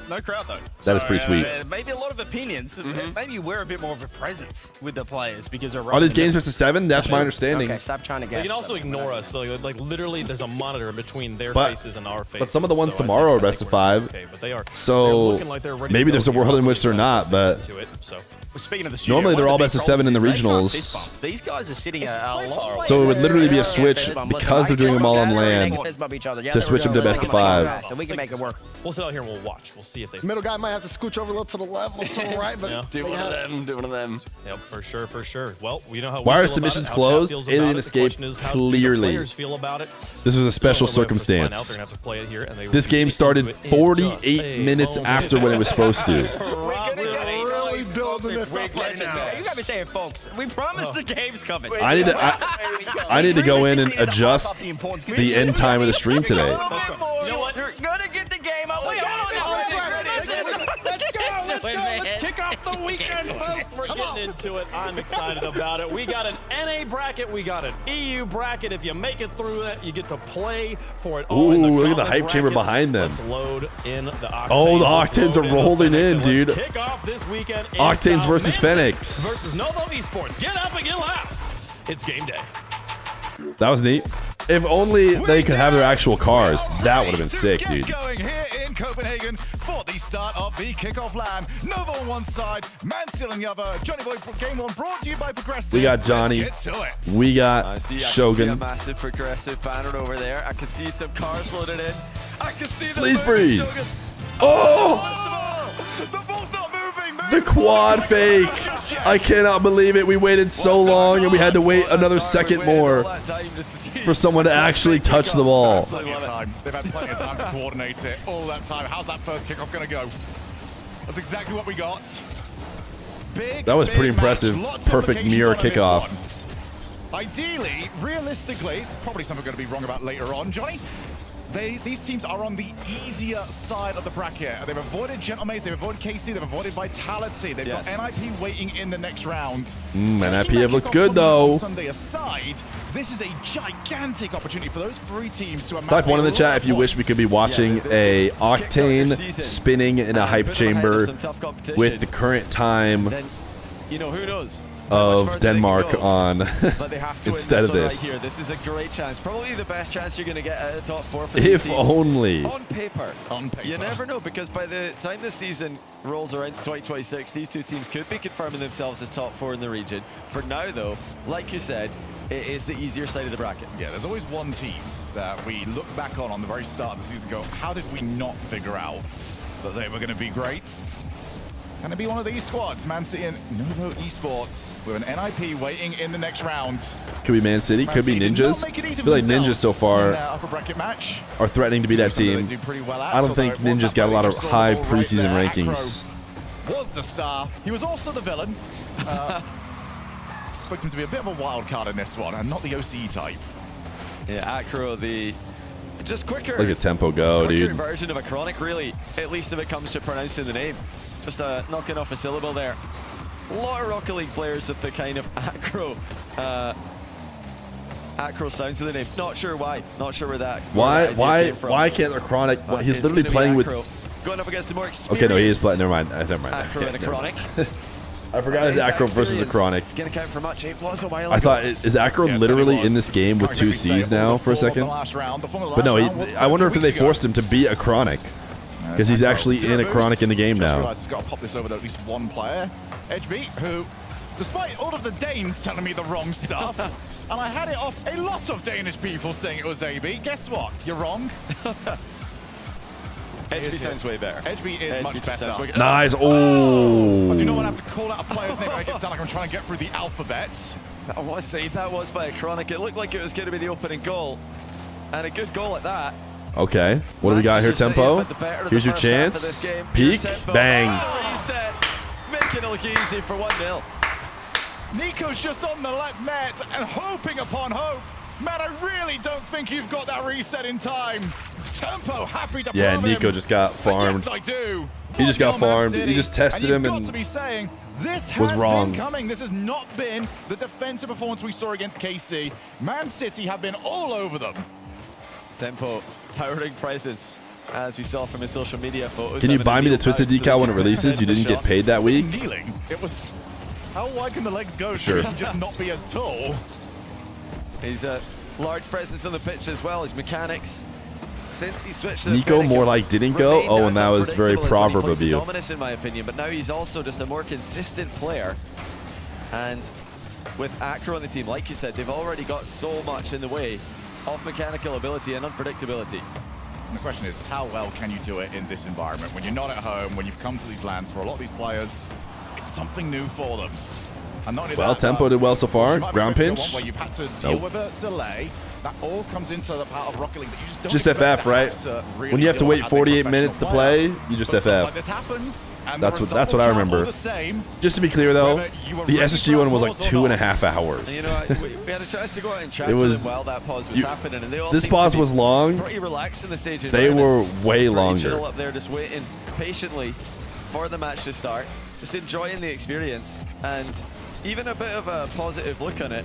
No crowd, though. That is pretty sweet. Maybe a lot of opinions. Maybe we're a bit more of a presence with the players because they're Are these games best of 7? That's my understanding. Okay, stop trying to get. They can also ignore us. Like literally, there's a monitor between their faces and our faces. But some of the ones tomorrow are best of 5. Okay, but they are. So Like maybe there's a world in which they're not. But speaking of the studio, normally they're all best of 7 in the regionals. These guys are sitting a lot. So it would literally be a switch because they're doing them all on LAN to switch them to best of 5. So we can make it work. We'll sit out here and we'll watch. We'll see if they. Middle guy might have to scooch over a little to the left, a little to the right, but do one of them. Do one of them. Yep, for sure. Well, we know how. Why are submissions closed? Alien Escape clearly. This was a special circumstance. This game started 48 minutes after when it was supposed to. Building this up right now. You got me saying, folks, we promised the game's coming. I need to go in and adjust the end time of the stream today. You know what? You're gonna get the game up. Wait, hold on. Let's kick off the weekend, folks. We're getting into it. I'm excited about it. We got an NA bracket. We got an EU bracket. If you make it through it, you get to play for it all. Ooh, look at the hype chamber behind them. Let's load in the Octanes. Oh, the Octanes are rolling in, dude. Let's kick off this weekend. Octanes versus Phoenix. Versus Novo Esports. Get up and get loud. It's game day. That was neat. If only they could have their actual cars. That would have been sick, dude. Going here in Copenhagen for the start of the Kickoff LAN. Nova on one side, Mansell on the other. Johnny Boy Game 1 brought to you by Progressive. We got Johnny. Let's get to it. We got I see Shogun. a massive Progressive banner over there. I can see some cars loaded in. I can see the Sleazebreeze. Oh! The ball's not moving. The quad fake. I cannot believe it. We waited so long and we had to wait another second more for someone to actually touch the ball. Plenty of time. They've had plenty of time to coordinate it all that time. How's that first kickoff going to go? That's exactly what we got. That was pretty impressive. Perfect mirror kickoff. Ideally, realistically, probably something we're going to be wrong about later on, Johnny. These teams are on the easier side of the bracket. They've avoided Gentlemaids, they've avoided KC, they've avoided Vitality. They've got NIP waiting in the next round. NIP have looked good though. Sunday aside, this is a gigantic opportunity for those three teams to amass. Type 1 in the chat if you wish we could be watching a Octane spinning in a hype chamber with the current time You know, who knows? of Denmark on But they have to instead of win this. right here. This is a great chance. Probably the best chance you're going to get at a top 4 for these If teams. only. On paper. On paper. You never know, because by the time this season rolls around to 2026, these two teams could be confirming themselves as top 4 in the region. For now, though, like you said, it is the easier side of the bracket. Yeah, there's always one team that we look back on the very start of the season and go, how did we not figure out that they were going to be greats? Can it be one of these squads? Man City and Novo Esports with an NIP waiting in the next round. Could be Man City, could be Ninjas. I feel like Ninjas so far upper bracket match. are threatening to be that team. I don't think Ninjas got a lot of high preseason rankings. Was the star. He was also the villain. Expect him to be a bit of a wild card in this one, and not the OCE type. Yeah, Acro, the just quicker. Look at Tempo go, dude. Version of a Chronic, really, at least if it comes to pronouncing the name. Just knocking off a syllable there. A lot of Rocket League players with the kind of acro sound to the name. Not sure why. Not sure where that. Why can't a Chronic? He's literally playing with. Going up against the more experienced. Okay, no, he is playing. Never mind. Never mind. Acro and a Chronic. I forgot it's Acro versus a Chronic. Gonna count for much. It was a while ago. I thought, is Acro literally in this game with 2 Cs now for a second? But no, I wonder if they forced him to be a Chronic. Because he's actually in a Chronic in the game now. He's got to pop this over to at least one player. Edgebeat, who, despite all of the Danes telling me the wrong stuff, and I had it off a lot of Danish people saying it was AB, guess what? You're wrong. Edgebeat sounds way better. Edgebeat is much better. Nice. Oh. I do not want to have to call out a player's name and make it sound like I'm trying to get through the alphabet. I want to say that was by a Chronic. It looked like it was going to be the opening goal. And a good goal at that. Okay, what do we got here, Tempo? Here's your chance. Peek, bang. Reset, making it look easy for 1-0. Nico's just on the left net and hoping upon hope. Man, I really don't think you've got that reset in time. Tempo happy to Yeah, prove Nico him. just got farmed. Yes, I do. He just got farmed. He just tested him got and to be saying, this was has wrong. been coming. This has not been the defensive performance we saw against KC. Man City have been all over them. Tempo, towering presence, as we saw from his social media photos. Can you buy me the Twisted decal when it releases? You didn't get paid that week? Kneeling. It was, how wide can the legs go? Sure. Should he just not be as tall? He's a large presence on the pitch as well. His mechanics. Since he switched to the Nico more like didn't go? Oh, and that was very proverb of you. Dominus, in my opinion, but now he's also just a more consistent player. And with Acro on the team, like you said, they've already got so much in the way of mechanical ability and unpredictability. And the question is how well can you do it in this environment? When you're not at home, when you've come to these lands, for a lot of these players, it's something new for them. And not only Well, that, Tempo did well so far. you might Ground expect pinch. where you've had to deal with a delay. That all comes into the part of Rocket League that you just don't Just expect FF, to right? have to really When you have to deal wait as a 48 professional minutes to player. play, you just But stuff FF. like this happens, and That's the what result I will come remember. all the same. Just to be clear though, Whether you were the ready SSG for one was like applause or 2.5 not. hours. You know, we had a chance to go out and chat It to was- them while that pause was happening, and they all This seemed to pause be was long. pretty relaxed in the stage. They were way longer. Chill up there, just waiting patiently for the match to start, just enjoying the experience, and even a bit of a positive look on it.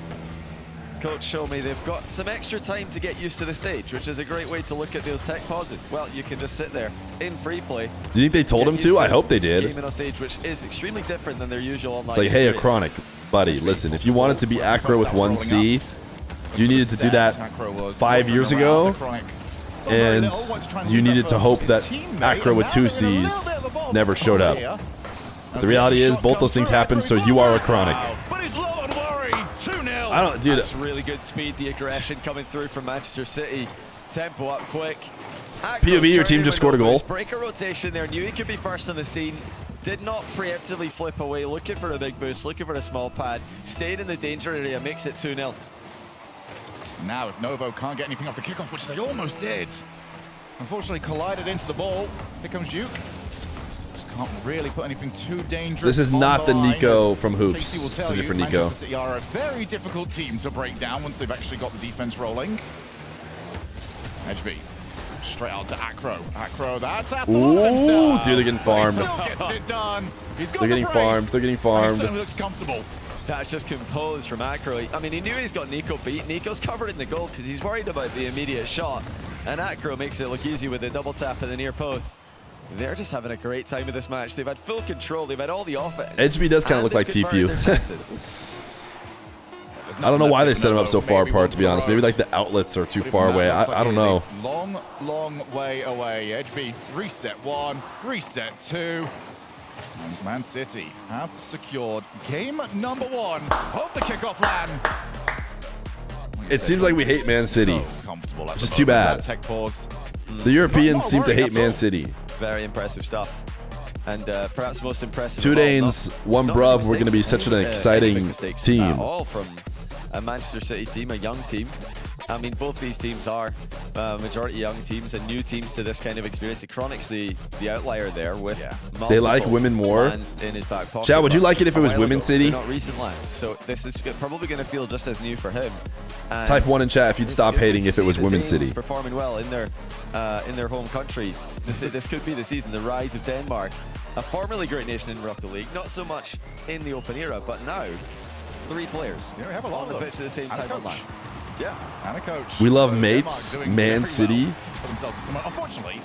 Coach showed me they've got some extra time to get used to the stage, which is a great way to look at those tech pauses. Well, you can just sit there in free play. Do you think they told him to? I hope they did. Gaming on stage, which is extremely different than their usual online. It's like, hey, a experience. Chronic, buddy, listen, if you wanted to be Acro with 1C, you needed to do that 5 years ago. and you needed to hope that Acro with 2 Cs never showed up. The reality is, both those things happened, so you are a chronic. I don't, dude. That's really good speed, the aggression coming through from Manchester City. Tempo up quick. POV, your team just scored a goal. Break a rotation there, knew he could be first on the scene. Did not preemptively flip away, looking for a big boost, looking for a small pad. Stayed in the danger area, makes it 2-0. Now, if Novo can't get anything off the kickoff, which they almost did, unfortunately collided into the ball. Here comes Duke. Just can't really put anything too dangerous. This is not the Nico from Hoops. It's a different Nico. Manchester City are a very difficult team to break down once they've actually got the defense rolling. HB. Straight out to Acro. Acro, that's Athon. Ooh, dude, they're getting farmed. Gets it done. He's got They're getting farmed. They're getting farmed. He certainly looks comfortable. That's just composed from Acro. I mean, he knew he's got Nico beat. Nico's covered in the goal because he's worried about the immediate shot. And Acro makes it look easy with a double tap in the near post. They're just having a great time with this match. They've had full control. They've had all the offense. HB does kind of look like Tfue. I don't know why they set him up so far apart, to be honest. Maybe like the outlets are too far away. I don't know. Long, long way away. HB, reset 1, reset 2. And Man City have secured game number 1 of the kickoff LAN. It seems like we hate Man City. Which is too bad. Tech pause. The Europeans seem to hate Man City. Very impressive stuff. And perhaps most impressive. 2 Danes, 1 Bruv. We're going to be such an exciting team. All from a Manchester City team, a young team. I mean, both these teams are majority young teams and new teams to this kind of experience. The Chronic's the outlier there with They like women more. in his back pocket. Chad, would you like it if it was Women City? Not recent lands, so this is probably going to feel just as new for him. And Type 1 in chat if you'd stop hating if it was Women City. Performing well in their home country. This could be the season, the rise of Denmark, a formerly great nation in Rocket League, not so much in the open era, but now 3 players we have a lot on the pitch at the same time online. Yeah, and a coach. We love mates, Man City. For themselves. Unfortunately,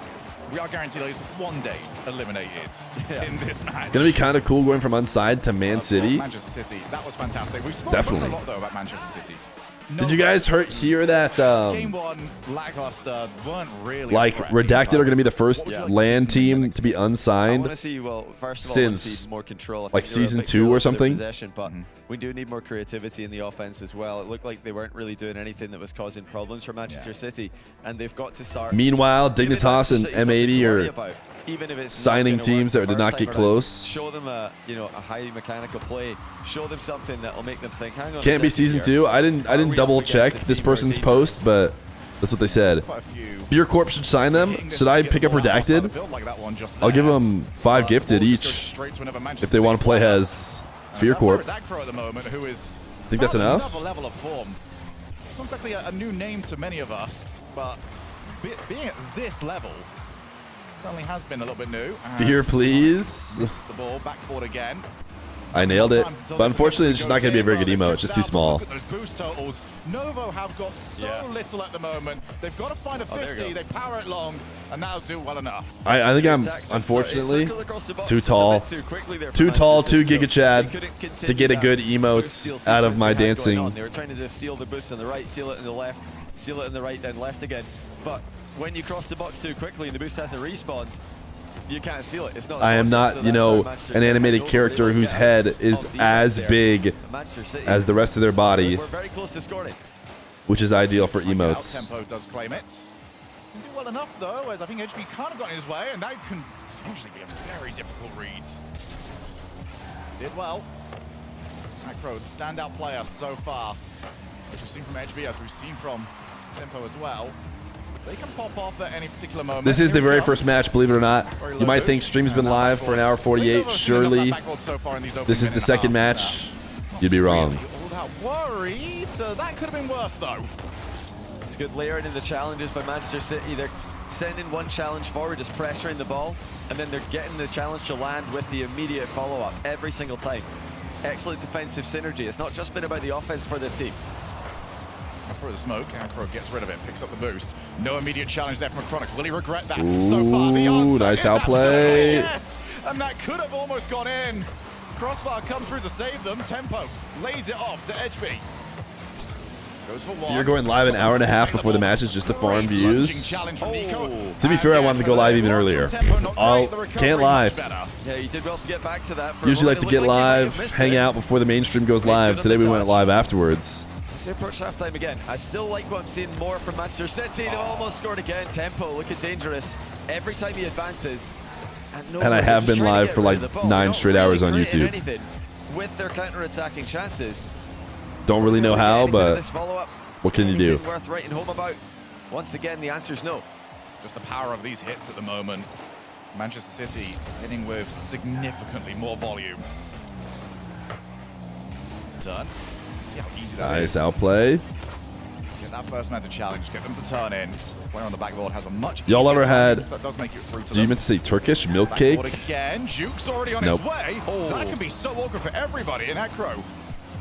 we are guaranteed at least 1 day eliminated in this match. Gonna be kind of cool going from unside to Man City. Manchester City, that was fantastic. We've spoken a lot though about Manchester City. Did you guys hear that? Game 1 lackluster, weren't really like Redacted are going to be the first LAN team to be unsigned since more control. like season 2 or something. But we do need more creativity in the offense as well. It looked like they weren't really doing anything that was causing problems for Manchester City, and they've got to start. Meanwhile, Dignitas and M80 are even if it's signing teams that did not get close. Show them a highly mechanical play. Show them something that will make them think, hang on. Can't be season 2. I didn't double check this person's post, but that's what they said. Fear Corp should sign them. Should I pick up Redacted? I'll give them 5 gifted each if they want to play as Fear Corp. I think that's enough. Level of form. Not exactly a new name to many of us, but being at this level certainly has been a little bit new. Fear, please. Misses the ball, backboard again. I nailed it, but unfortunately, it's just not going to be a very good emo. It's just too small. Those boost totals. Novo have got so little at the moment. They've got to find a 50. They power it long, and that'll do well enough. I think I'm, unfortunately, too tall. Too tall, too Giga Chad to get a good emotes out of my dancing. They were trying to just steal the boost on the right, seal it in the left, seal it in the right, then left again. But when you cross the box too quickly and the boost hasn't respawned, you can't seal it. It's not. I am not, you know, an animated character whose head is as big as the rest of their body, We're very close to scoring. which is ideal for emotes. Tempo does claim it. Didn't do well enough though, as I think HB kind of got in his way, and that can potentially be a very difficult read. Did well. Acro, standout player so far. As we've seen from HB, as we've seen from Tempo as well. They can pop off at any particular moment. This is the very first match, believe it or not. You might think stream's been live for an hour 48. Surely, this is the second match. You'd be wrong. All that worried. That could have been worse though. It's good layering in the challenges by Manchester City. They're sending one challenge forward, just pressuring the ball, and then they're getting the challenge to land with the immediate follow-up every single time. Excellent defensive synergy. It's not just been about the offense for this team. For the smoke, Acro gets rid of it, picks up the boost. No immediate challenge there from Chronic. Will he regret that? So far, the answer nice is outplay. Yes, and that could have almost gone in. Crossbar comes through to save them. Tempo lays it off to HB. You're going live an hour and a half before the matches just to farm views. To be fair, I wanted to go live even earlier. Can't lie. Yeah, you did well to get back to that. Usually like to get live, hang out before the mainstream goes live. Today we went live afterwards. As we approach halftime again, I still like what I'm seeing more from Manchester City. They've almost scored again. Tempo looking dangerous every time he advances. And I have been live for like 9 straight hours on YouTube. With their counter-attacking chances. Don't really know how, but what can you do? Worth writing home about? Once again, the answer is no. Just the power of these hits at the moment. Manchester City hitting with significantly more volume. His turn. See how easy that is. Nice outplay. Get that first man to challenge, get them to turn in. Player on the backboard has a much Y'all ever had, that does make it through to do you meant to say Turkish milk cake? Again, Juke's already on his way. That can be so awkward for everybody. And Acro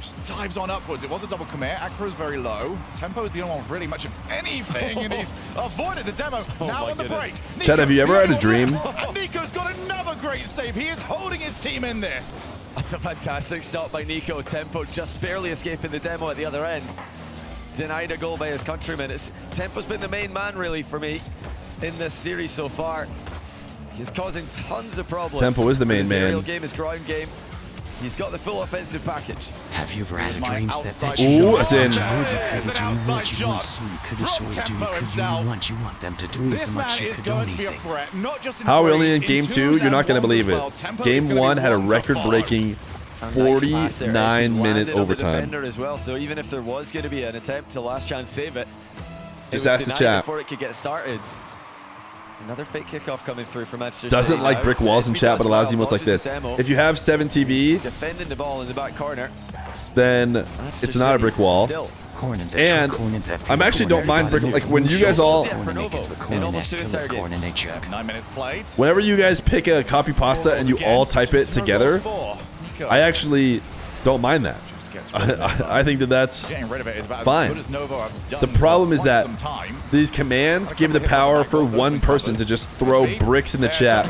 just dives on upwards. It was a double commit. Acro's very low. Tempo is the only one with really much of anything, and he's avoided the demo. Now on the break. Chad, have you ever had a dream? And Nico's got another great save. He is holding his team in this. That's a fantastic stop by Nico. Tempo just barely escaping the demo at the other end. Denied a goal by his countrymen. Tempo's been the main man, really, for me in this series so far. He's causing tons of problems. Tempo is the main his man. Aerial game, his ground game. He's got the full offensive package. Have you ever had dreams that Ooh, it's in. What you want, so you could do, you want them to do as much you could do anything. How are we only in game 2? You're not going to believe it. Game 1 had a record-breaking 49-minute overtime. As well, so even if there was going to be an attempt to last chance save it, just was ask the denied chat. before it could get started. Another fake kickoff coming through from Manchester Doesn't City like now. brick walls in chat, but allows emotes like Launches this. a demo. If you have 7 TV, Defending the ball in the back corner. then it's not a brick wall. And I actually don't mind brick. Like when you guys all, 9 minutes played. whenever you guys pick a copy pasta and you all type it together, I actually don't mind that. I think that that's fine. The problem is that these commands give the power for one person to just throw bricks in the chat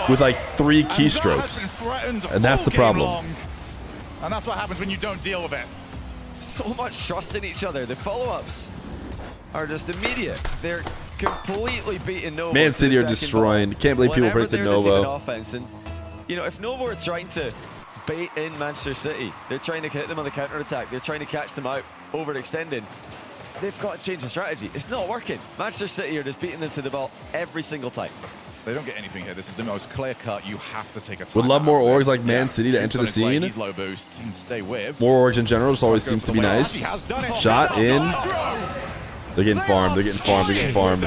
with like 3 keystrokes, and that's the problem. And that's what happens when you don't deal with it. So much trust in each other. The follow-ups are just immediate. They're completely beating Novo. Man City are destroying. Can't believe people predicted Novo. Offense, and you know, if Novo are trying to bait in Manchester City, they're trying to hit them on the counter-attack, they're trying to catch them out, overextending. They've got to change the strategy. It's not working. Manchester City are just beating them to the ball every single time. If they don't get anything here, this is the most clear cut. You have to take a time. Would love more orgs like Man City to enter the scene. He's low boost. He can stay with. More orgs in general just always seems to be nice. Shot in. They're getting farmed. They're getting farmed. They're getting farmed.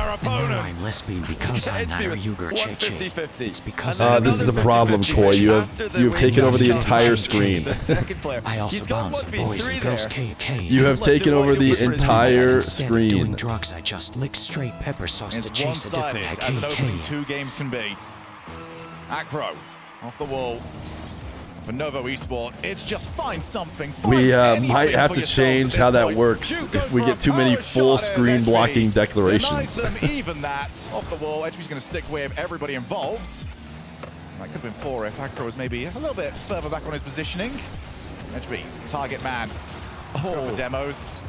Because I'm not a Uyghur Cheche. It's because this is a problem, Koi. You have taken over the entire screen. I also bound some boys and girls KK. You have taken over the entire screen. Doing drugs, I just lick straight pepper sauce to chase a different as an opening KK. 2 games can be. Acro off the wall. For Novo Esports, it's just find something. We might have to change how that works if we get too many full screen blocking declarations. Even that off the wall. Edgeby's going to stick with everybody involved. That could have been 4 if Acro was maybe a little bit further back on his positioning. Edgeby, target man. Go for demos.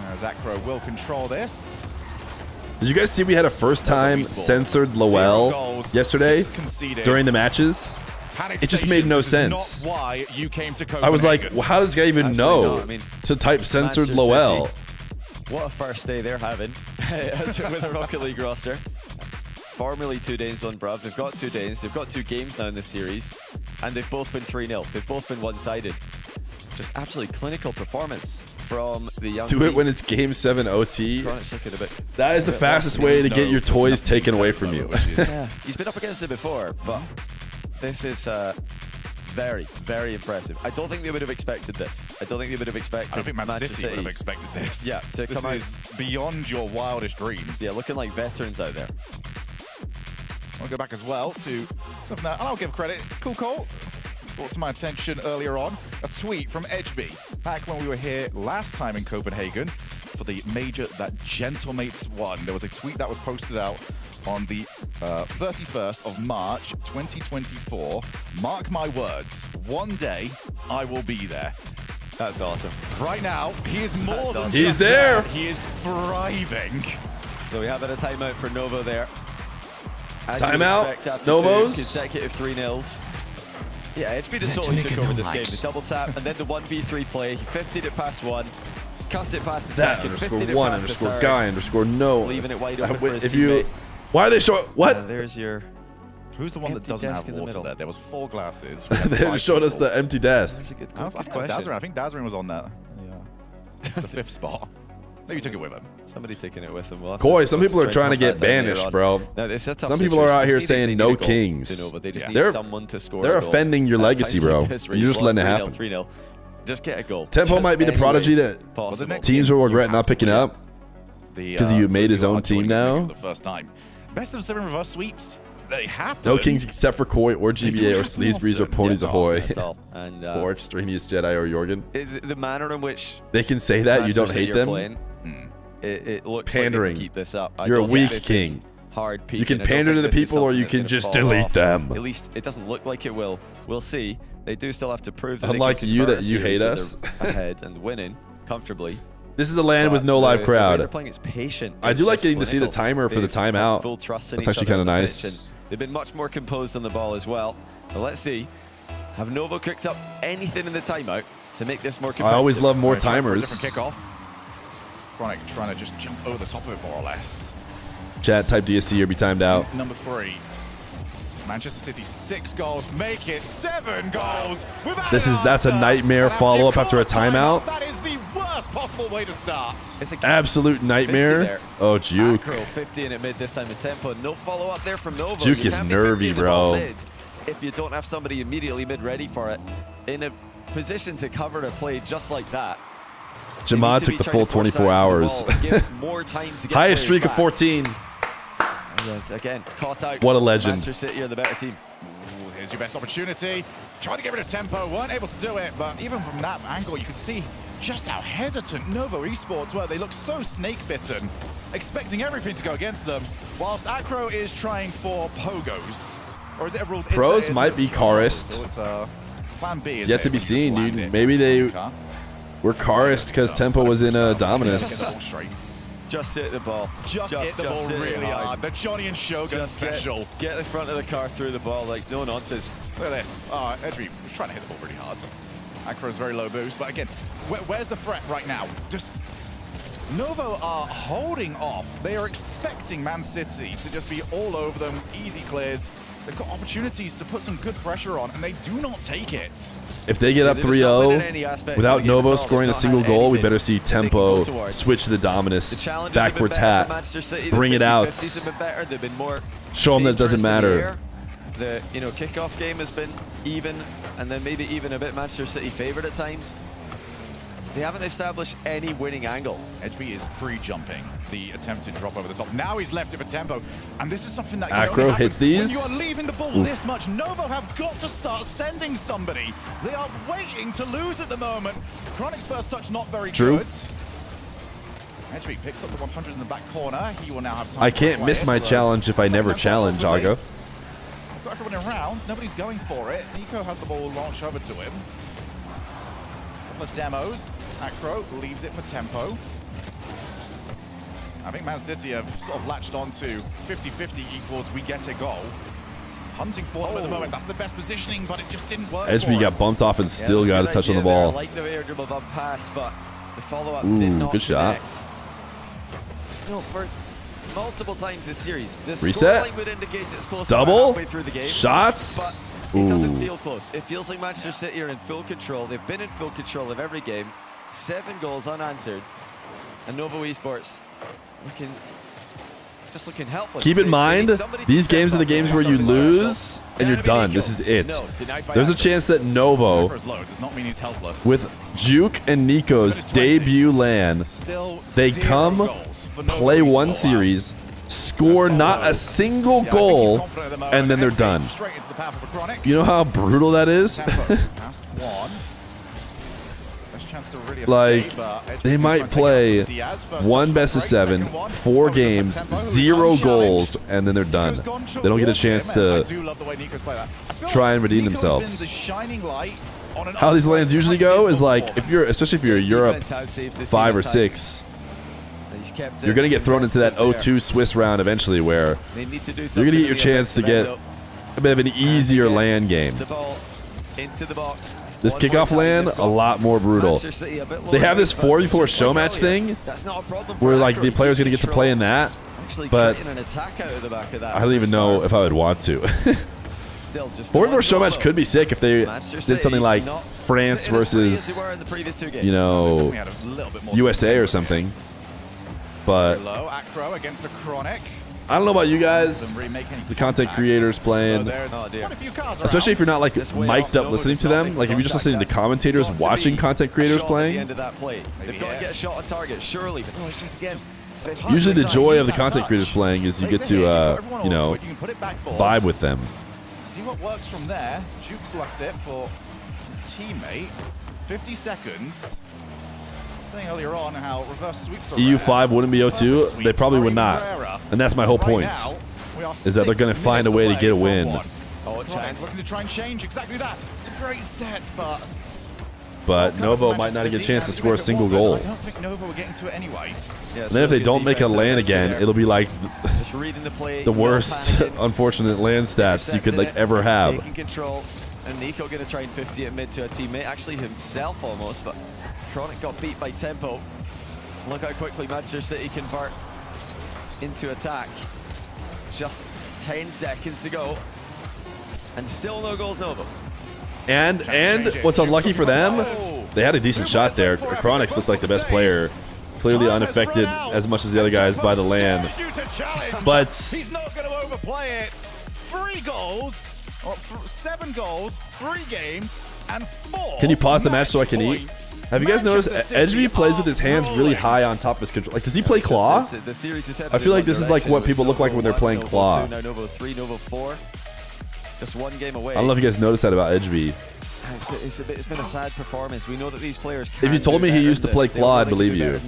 As Acro will control this. Did you guys see we had a first time censored Lowell yesterday during the matches? It just made no sense. I was like, well, how does this guy even know to type censored Lowell? What a first day they're having with a Rocket League roster. Formerly 2 Danes, 1 Bruv. They've got 2 Danes. They've got 2 games now in this series. And they've both been 3-0. They've both been one-sided. Just absolutely clinical performance from the young Do team. it when it's Game 7 OT. That is the fastest way to get your toys taken away from you. Yeah, he's been up against it before, but this is very, very impressive. I don't think they would have expected this. I don't think they would have expected. I don't think Manchester City would have expected this. Yeah, to this come is beyond your wildest dreams. Yeah, looking like veterans out there. I'll go back as well to something that, and I'll give credit. Cool call. Brought to my attention earlier on a tweet from Edgeby back when we were here last time in Copenhagen for the major that Gentlemates won. There was a tweet that was posted out on the 31st of March 2024. Mark my words, one day I will be there. That's awesome. Right now, he is more than He's just there. He is thriving. So we have a timeout for Novo there. As Timeout, you expect after Novos. 2 consecutive 3-0s. Yeah, HB just totally took over this game. The double tap and then the 1v3 play. He 50'd it past one. Cut it past the That second. underscore 50'd it one past the underscore third. guy underscore no. Leaving it wide open for his If you, teammate. why are they showing what? There's your. Who's the one that empty doesn't desk have in the water middle. there? There was 4 glasses. They showed us the empty desk. That's a good I think Dazarin was on that. Yeah. The 5th spot. Maybe he took it with him. Somebody's taking it with him. We'll have Coy, to some people are try trying to and get hunt that down later banished, on. bro. No, it's a tough Some people are out here situation. saying They no need a goal, kings. you know, but they just need They're someone to score they're a goal. offending your At legacy, times like bro. this where You're you've just letting it lost happen. 3-0. Just get a goal. Tempo Just might be the any prodigy way that possible. teams were regretting not picking up because he made his own team now. For the first time. Best of 7 reverse sweeps. They happen. No kings except for Koi or GBA or Sleazebreeze or Ponies Ahoy That's all. And or Extraneous Jedi or Jorgen. the manner in which They can say that you Manchester don't City hate are them. playing, it looks Pandering. like they can keep this up. I You're a don't think weak they can king. Hard You can peak, and I don't pander to think the this is people or something you that's can gonna just fall delete off. them. At least it doesn't look like it will. We'll see. They do still have to prove that Unlike they can you convert that a you series hate where us. they're ahead and winning comfortably. This is a land with But no live the way crowd. they're playing, it's patient. I It's do like just getting to see the clinical. timer for the They've got timeout. Full trust in That's each actually other kind of on the nice. pitch, and they've been much more composed on the ball as well. But let's see. Have Novo cooked up anything in the timeout to make this more competitive? I always love more Right, try for a timers. Different kickoff. Chronic trying to just jump over the top of it more or less. Chat type DSC or be timed out. Number 3. Manchester City 6 goals, make it 7 goals. That's a nightmare follow up after a timeout. That is the worst possible way to start. It's a Absolute nightmare. there. Oh, Juke. Acro 50 in it mid this time. The tempo, no follow up there from Novo. Juke You is can't be nervy, 50 in the ball bro. mid if you don't have somebody immediately mid ready for it in a position to cover a play just like that. Jamad took the full 24 hours. More time to get Highest players streak of back. 14. And again, caught out. What a legend. Manchester City are the better team. Ooh, here's your best opportunity. Tried to get rid of tempo, weren't able to do it, but even from that angle, you could see just how hesitant Novo Esports were. They look so snake-bitten, expecting everything to go against them, whilst Acro is trying for pogos. Or is it a rule? Pros might be Karist. So it's plan B. It's yet to be seen, dude. Maybe they were Karist because Tempo was in a Dominus. Just hit the ball. Just hit the ball really hard. The Johnny and Shogun special. Get the front of the car through the ball, like no nonsense. Look at this. Edry was trying to hit the ball really hard. Acro's very low boost, but again, where's the threat right now? Just Novo are holding off. They are expecting Man City to just be all over them, easy clears. They've got opportunities to put some good pressure on, and they do not take it. If they get up 3-0 without Novo scoring a single goal, we better see Tempo switch to the Dominus, backwards hat, bring it out, show them that it doesn't matter. The kickoff game has been even, and then maybe even a bit Manchester City favored at times. They haven't established any winning angle. Edgeby is pre-jumping the attempted drop over the top. Now he's left it for tempo, and this is something that Acro hits these. when you are leaving the ball this much. Novo have got to start sending somebody. They are waiting to lose at the moment. Chronic's first touch not very good. Edgeby picks up the 100 in the back corner. He will now have time. I can't miss my challenge if I never challenge, Ago. Got everyone around. Nobody's going for it. Nico has the ball launched over to him. Couple of demos. Acro leaves it for tempo. I think Man City have sort of latched on to 50-50 equals we get a goal. Hunting for them at the moment. That's the best positioning, but it just didn't work. Edgeby got bumped off and still got a touch on the ball. I like the air dribble bump pass, but the follow-up Ooh, did not good shot. connect. No, for multiple times this series, the Reset. scoreline would indicate it's close Double. halfway through the game. Shots. But it doesn't feel close. It feels like Manchester City are in full control. They've been in full control of every game. 7 goals unanswered. And Novo Esports just looking helpless. Keep in mind, these games are the games where you lose and you're done. This is it. There's a chance that Novo, with Juke and Nico's debut LAN, they come, play one series, score not a single goal, and then they're done. You know how brutal that is? Like, they might play 1 best of 7, 4 games, 0 goals, and then they're done. They don't get a chance to try and redeem themselves. The shining light how these lanes usually go is like, especially if you're Europe 5 or 6, you're gonna get thrown into that 0-2 Swiss round eventually, where you're gonna get your chance to get a bit of an easier land game. This kickoff land, a lot more brutal. They have this 4v4 show match thing, where like the player's gonna get to play in that, but I don't even know if I would want to. 4v4 show match could be sick if they did something like France versus, you know, USA or something. But I don't know about you guys, the content creators playing, especially if you're not like mic'd up listening to them. Like if you're just listening to commentators watching content creators playing. Usually the joy of the content creators playing is you get to, you know, vibe with them. See what works from there. Juke's left it for his teammate. 50 seconds. Saying earlier on how reverse sweeps are EU5 wouldn't be 0-2. They probably would not. And that's my whole point, is that they're going to find a way to get a win. Looking to try and change exactly that. It's a great set, but Novo might not get a chance to score a single goal. I don't think Novo will get into it anyway. And then if they don't make a land again, it'll be like the worst, unfortunate land stats you could like ever have. Taking control, and Nico going to try and 50 it mid to a teammate, actually himself almost, but Chronic got beat by tempo. Look how quickly Manchester City convert into attack. Just 10 seconds to go, and still no goals Novo. And what's unlucky for them, they had a decent shot there. Chronix looked like the best player, clearly unaffected as much as the other guys by the land. But he's not going to overplay it. 3 goals, or 7 goals, 3 games, and 4. Can you pause the match so I can eat? Have you guys noticed Edgeby plays with his hands really high on top of his control? Like, does he play claw? I feel like this is like what people look like when they're playing claw. Now Novo 3, Novo 4. Just 1 game away. I don't know if you guys noticed that about Edgeby. It's been a sad performance. We know that these players can. If you told me he used to play claw, I'd believe you.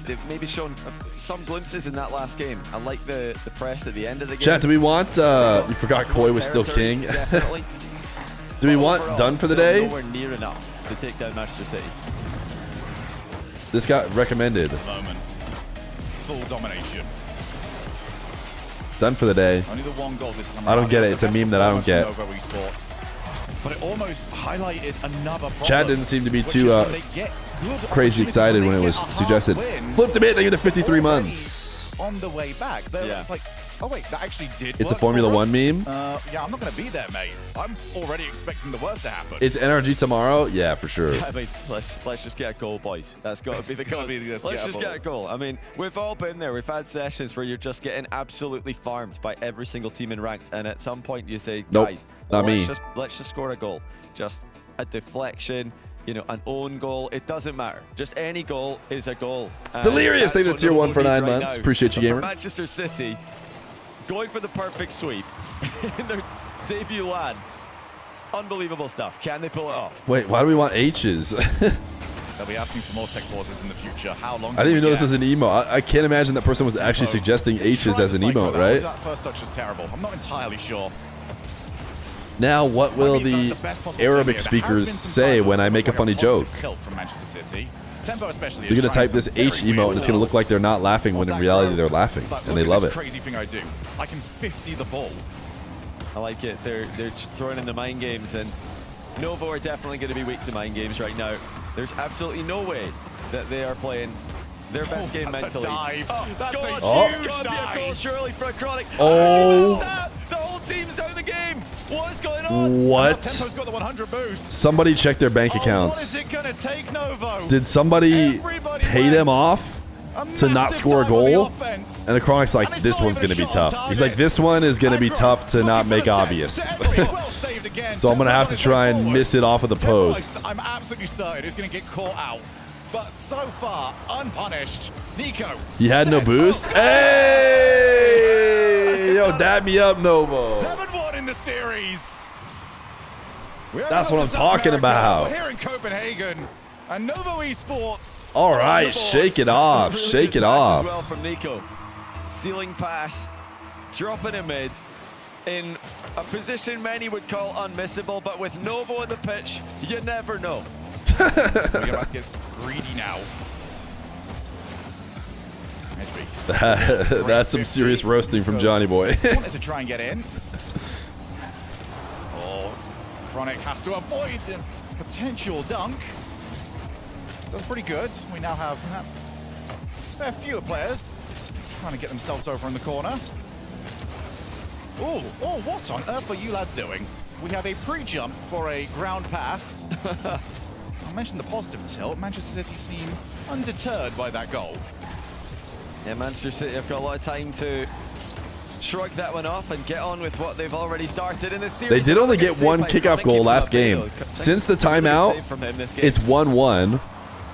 They've maybe shown some glimpses in that last game. I like the press at the end of the game. Chat, do we want, you forgot Koi was still king. Do we want done for the day? Nowhere near enough to take down Manchester City. This got recommended. Full domination. Done for the day. Only the 1 goal this time I don't get it. It's a meme that I don't get. But it almost highlighted another problem. Chad didn't seem to be too crazy excited when it was suggested. Flipped a bit, they get to 53 months. On the way back, it's like, oh wait, that actually did It's a Formula 1 meme? Yeah, I'm not going to be there, mate. I'm already expecting the worst to happen. It's NRG tomorrow? Yeah, for sure. I mean, let's just get a goal, boys. That's got to be the goal. Let's just get a goal. I mean, we've all been there. We've had sessions where you're just getting absolutely farmed by every single team in ranked, and at some point you say, nope, guys, not me. Let's just score a goal. Just a deflection, you know, an own goal. It doesn't matter. Just any goal is a goal. Delirious, they did tier 1 for 9 months. Appreciate you, gamer. For Manchester City, going for the perfect sweep in their debut LAN. Unbelievable stuff. Can they pull it off? Wait, why do we want H's? They'll be asking for more tech pauses in the future. How long? I didn't even know this was an emote. I can't imagine that person was actually suggesting H's as an emote, right? That first touch is terrible. I'm not entirely sure. Now, what will the Arabic speakers say when I make a funny joke? They're going to type this H emote and it's going to look like they're not laughing when in reality they're laughing, and they love it. Crazy thing I do. I can 50 the ball. I like it. They're throwing in the mind games, and Novo are definitely going to be weak to mind games right now. There's absolutely no way that they are playing their best game mentally. That's a huge dive. Goal surely for a Chronic. The whole team's out of the game. What is going on? What? Tempo's got the 100 boost. Somebody check their bank accounts. What is it going to take, Novo? Did somebody pay them off to not score a goal? And the Chronic's like, this one's going to be tough. He's like, this one is going to be tough to not make obvious. So I'm going to have to try and miss it off of the post. I'm absolutely certain it's going to get caught out. But so far, unpunished. Nico. He had no boost. Hey! Yo, dab me up, Novo. 7-1 in the series. That's what I'm talking about. We're here in Copenhagen. And Novo Esports. All right, shake it off. Shake it off. As well from Nico. Ceiling pass. Dropping in mid. in a position many would call unmissable, but with Novo on the pitch, you never know. We're about to get greedy now. That's some serious roasting from Johnny Boy. Wanted to try and get in. Oh, Chronic has to avoid the potential dunk. That's pretty good. We now have a fair few players trying to get themselves over in the corner. Oh, what on earth are you lads doing? We have a pre-jump for a ground pass. I mentioned the positive tilt. Manchester City seem undeterred by that goal. Yeah, Manchester City have got a lot of time to shrug that one off and get on with what they've already started in this series. They did only get one kickoff goal last game. Since the timeout, it's 1-1.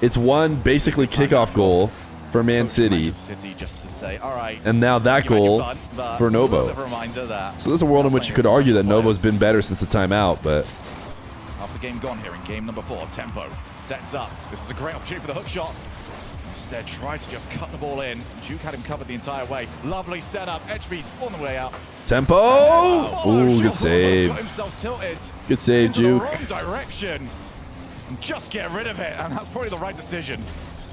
It's one basically kickoff goal for Man City. Just to say, all right, and now that goal for Novo. So there's a world in which you could argue that Novo's been better since the timeout, but half the game gone here in game number 4. Tempo sets up. This is a great opportunity for the hook shot. Instead, tried to just cut the ball in. Duke had him covered the entire way. Lovely setup. Edgebeat on the way out. Tempo! Ooh, good save. Got himself tilted. Good save, Duke. Wrong direction. And just get rid of it, and that's probably the right decision.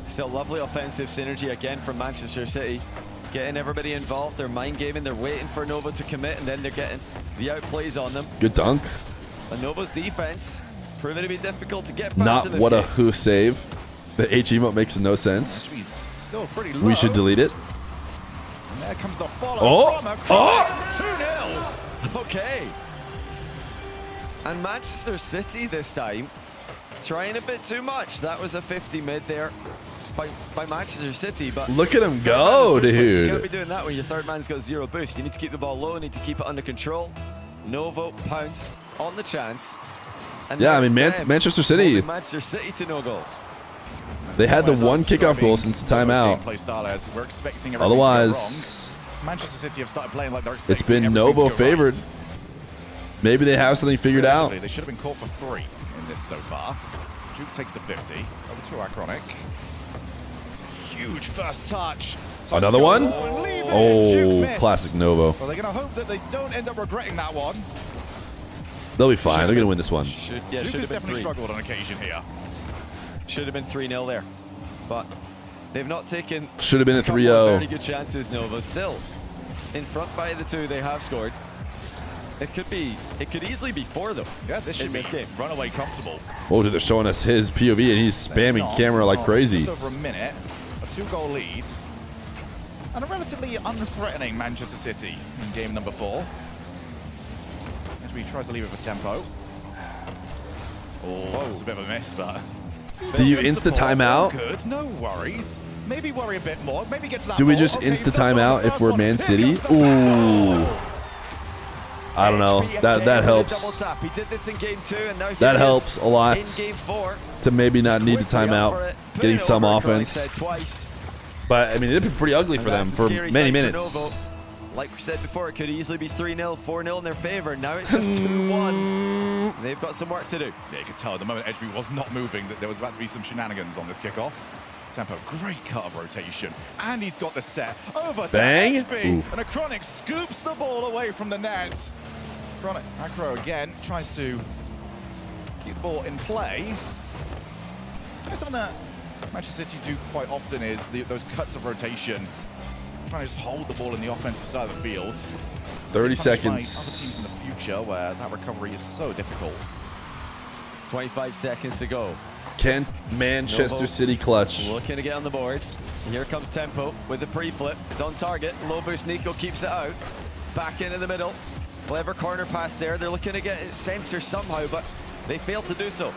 Still lovely offensive synergy again from Manchester City. Getting everybody involved. They're mind gaming. They're waiting for Novo to commit, and then they're getting the outplays on them. Good dunk. And Novo's defense proving to be difficult to get past. Not in this what game. a who save. The H emote makes no sense. Still pretty low. We should delete it. And there comes the follow from a 2-0. Okay. And Manchester City this time trying a bit too much. That was a 50 mid there by Manchester City, but look at him go, You dude. can't be doing that when your third man's got 0 boost. You need to keep the ball low, you need to keep it under control. Novo pounce on the chance. And Yeah, I mean, Manchester City. Manchester City to no goals. They had the one kickoff goal since the timeout. We're expecting Otherwise, Manchester City have started playing like they're it's expecting been Novo favored. Maybe they have something figured out. They should have been caught for 3 in this so far. Duke takes the 50 over to Acronic. It's a huge first touch. Another one? Oh, classic Novo. Well, they're going to hope that they don't end up regretting that one. They'll be fine. They're going to win this one. Duke has definitely struggled on occasion here. Should have been 3-0 there, but they've not taken. Should have been a couple 3-0. of very good chances. Novo still in front by the 2. They have scored. It could easily be 4 though. Yeah, this should be this game. Runaway comfortable. Oh, dude, they're showing us his POV and he's spamming camera like crazy. Just over a minute, a 2-goal lead, and a relatively unthreatening Manchester City in game number 4. As he tries to leave it for Tempo. Oh, it's a bit of a miss, but. Do you insta timeout? Good, no worries. Maybe worry a bit more. Maybe get to that. Do we ball. just Okay, insta you've done well timeout the if first we're one. Man Here City? comes the Ooh. I don't know. That Double helps. tap. He did this in game 2, and now That helps a lot in game 4. to maybe not need the timeout, getting some offense. Twice. But I mean, it'd be pretty ugly for them for many minutes. Like we said before, it could easily be 3-0, 4-0 in their favor. Now it's just 2-1. They've got some work to do. Yeah, you could tell at the moment Edgebeat was not moving that there was about to be some shenanigans on this kickoff. Tempo, great cut of rotation. And he's got the set over to Bang. Edgebeat. And Acronic scoops the ball away from the net. Acronic, Acro again, tries to keep the ball in play. Something that Manchester City do quite often is those cuts of rotation. Trying to just hold the ball in the offensive side of the field. 30 Punished by seconds. Other teams in the future where that recovery is so difficult. 25 seconds to go. Can Manchester Novo City clutch? looking to get on the board. Here comes Tempo with the pre-flip. It's on target. Low boost Nico keeps it out. Back into the middle. Clever corner pass there. They're looking to get it center somehow, but they failed to do so.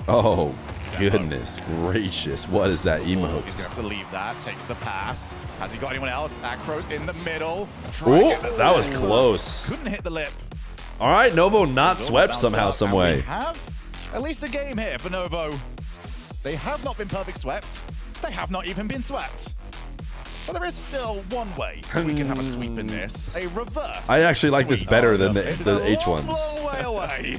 Oh, goodness gracious. What is that He's emote? going to have to leave that. Takes the pass. Has he got anyone else? Acro's in the middle. Oh, that was close. Couldn't hit the lip. All right, Novo not swept somehow, some way. We have at least a game here for Novo. They have not been perfect swept. They have not even been swept. But there is still one way we can have a sweep in this. A reverse. I actually like this sweep. better than It's the a H long, ones. long way away.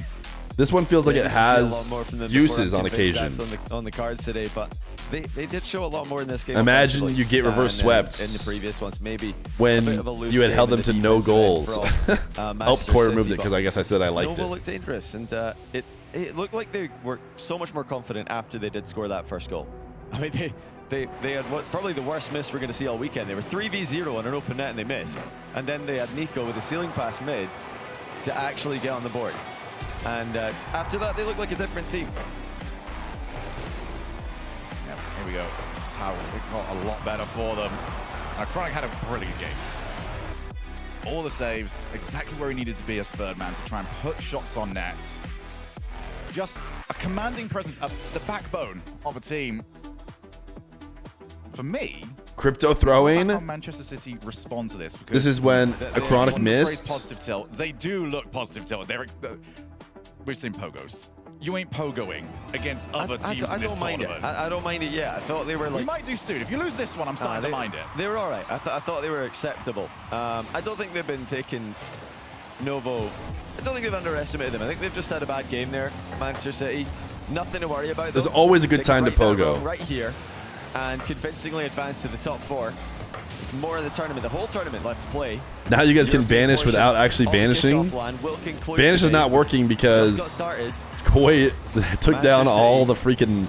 This one feels like it Yeah, has see a lot more from them uses before. I'm on convinced occasion. that's on the cards today, but They did show a lot more in this game. Imagine you get reverse swept in the previous ones, maybe when a bit of a loose you had game held in them the to no defensive end goals. from, Oh, Manchester Corey City, removed it but because I guess I said I liked Nova it. looked dangerous, and it looked like they were so much more confident after they did score that first goal. I mean, they had probably the worst miss we're going to see all weekend. They were 3v0 on an open net and they missed, and then they had Nico with a ceiling pass mid to actually get on the board. And after that, they looked like a different team. Yeah, here we go. This is how it got a lot better for them. Chronic had a brilliant game. All the saves, exactly where he needed to be as third man to try and put shots on net. Just a commanding presence, the backbone of a team. For me, Crypto throwing. how Manchester City respond to this. This is when a Chronic missed. Positive tilt. They do look positive tilt. We've seen pogos. You ain't pogoing against other teams in this tournament. I don't mind it yet. I thought they were like... We might do soon. If you lose this one, I'm starting to mind it. They were all right. I thought they were acceptable. I don't think they've been taking Novo... I don't think they've underestimated them. I think they've just had a bad game there, Manchester City. Nothing to worry about. There's always a good time to pogo. Right here, and convincingly advance to the top 4. With more of the tournament, the whole tournament left to play. Now you guys can vanish without actually vanishing. Vanish is not working because Koi took down all the freaking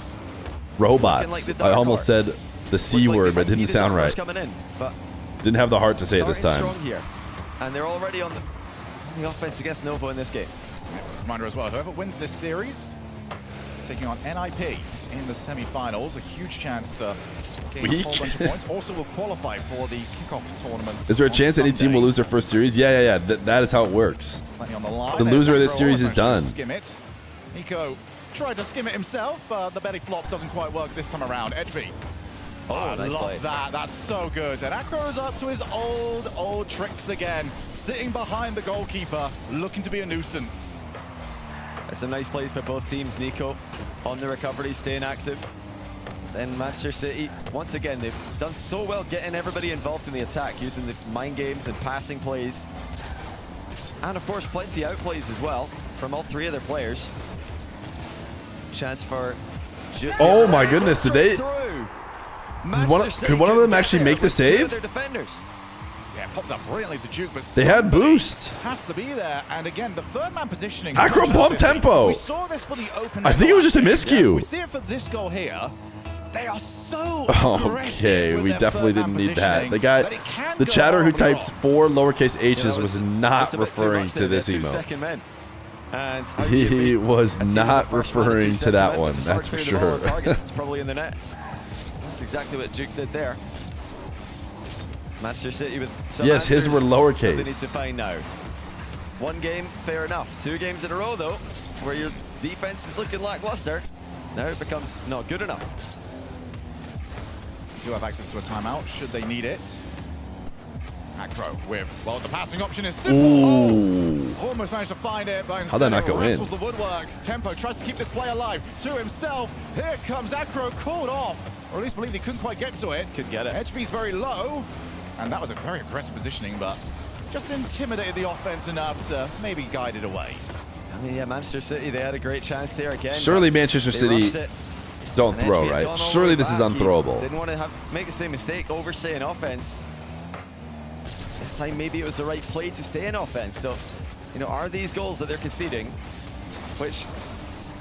robots. I almost said the C word, but it didn't sound right. Didn't have the heart to say it this time. Here. And they're already on the offense against Novo in this game. Reminder as well, whoever wins this series, taking on NIP in the semi-finals, a huge chance to gain a whole bunch of points. Also will qualify for the kickoff tournament. Is there a chance any team will lose their first series? Yeah. That is how it works. Plenty on the line. The loser of this series is done. Skim it. Nico tried to skim it himself, but the belly flop doesn't quite work this time around. Edby. Oh, I love that. That's so good. And Acro's up to his old tricks again. Sitting behind the goalkeeper, looking to be a nuisance. It's a nice plays by both teams. Nico on the recovery, staying active. Then Manchester City, once again, they've done so well getting everybody involved in the attack, using the mind games and passing plays. And of course, plenty outplays as well from all 3 of their players. Chance for... Oh my goodness, did they... Could one of them actually make the save? Yeah, popped up brilliantly to Duke, but they had boost. Has to be there, and again, the third man positioning. Acro pump tempo. We saw this for the open. I think it was just a miscue. We see it for this goal here. They are so okay. We definitely didn't need that. The guy, the chatter who typed 4 lowercase h's was not referring to this emo. And he was not referring to that one. That's for sure. It's probably in the net. That's exactly what Duke did there. Manchester City with some yes, his were lowercase. They need to find now. 1 game, fair enough. 2 games in a row, though, where your defense is looking lackluster. Now it becomes not good enough. Do have access to a timeout, should they need it. Acro with, well, the passing option is simple. Ooh. Oh, almost managed to find it, but how'd that not go in? Rattles the woodwork. Tempo tries to keep this play alive to himself. Here comes Acro, called off, or at least believed he couldn't quite get to it. Couldn't get it. HB's very low, and that was a very aggressive positioning, but just intimidated the offense enough to maybe guide it away. I mean, yeah, Manchester City, they had a great chance there again. Surely Manchester City don't throw, right? Surely this is unthrowable. Didn't want to make the same mistake, overstay in offense. This time maybe it was the right play to stay in offense. So, you know, are these goals that they're conceding, which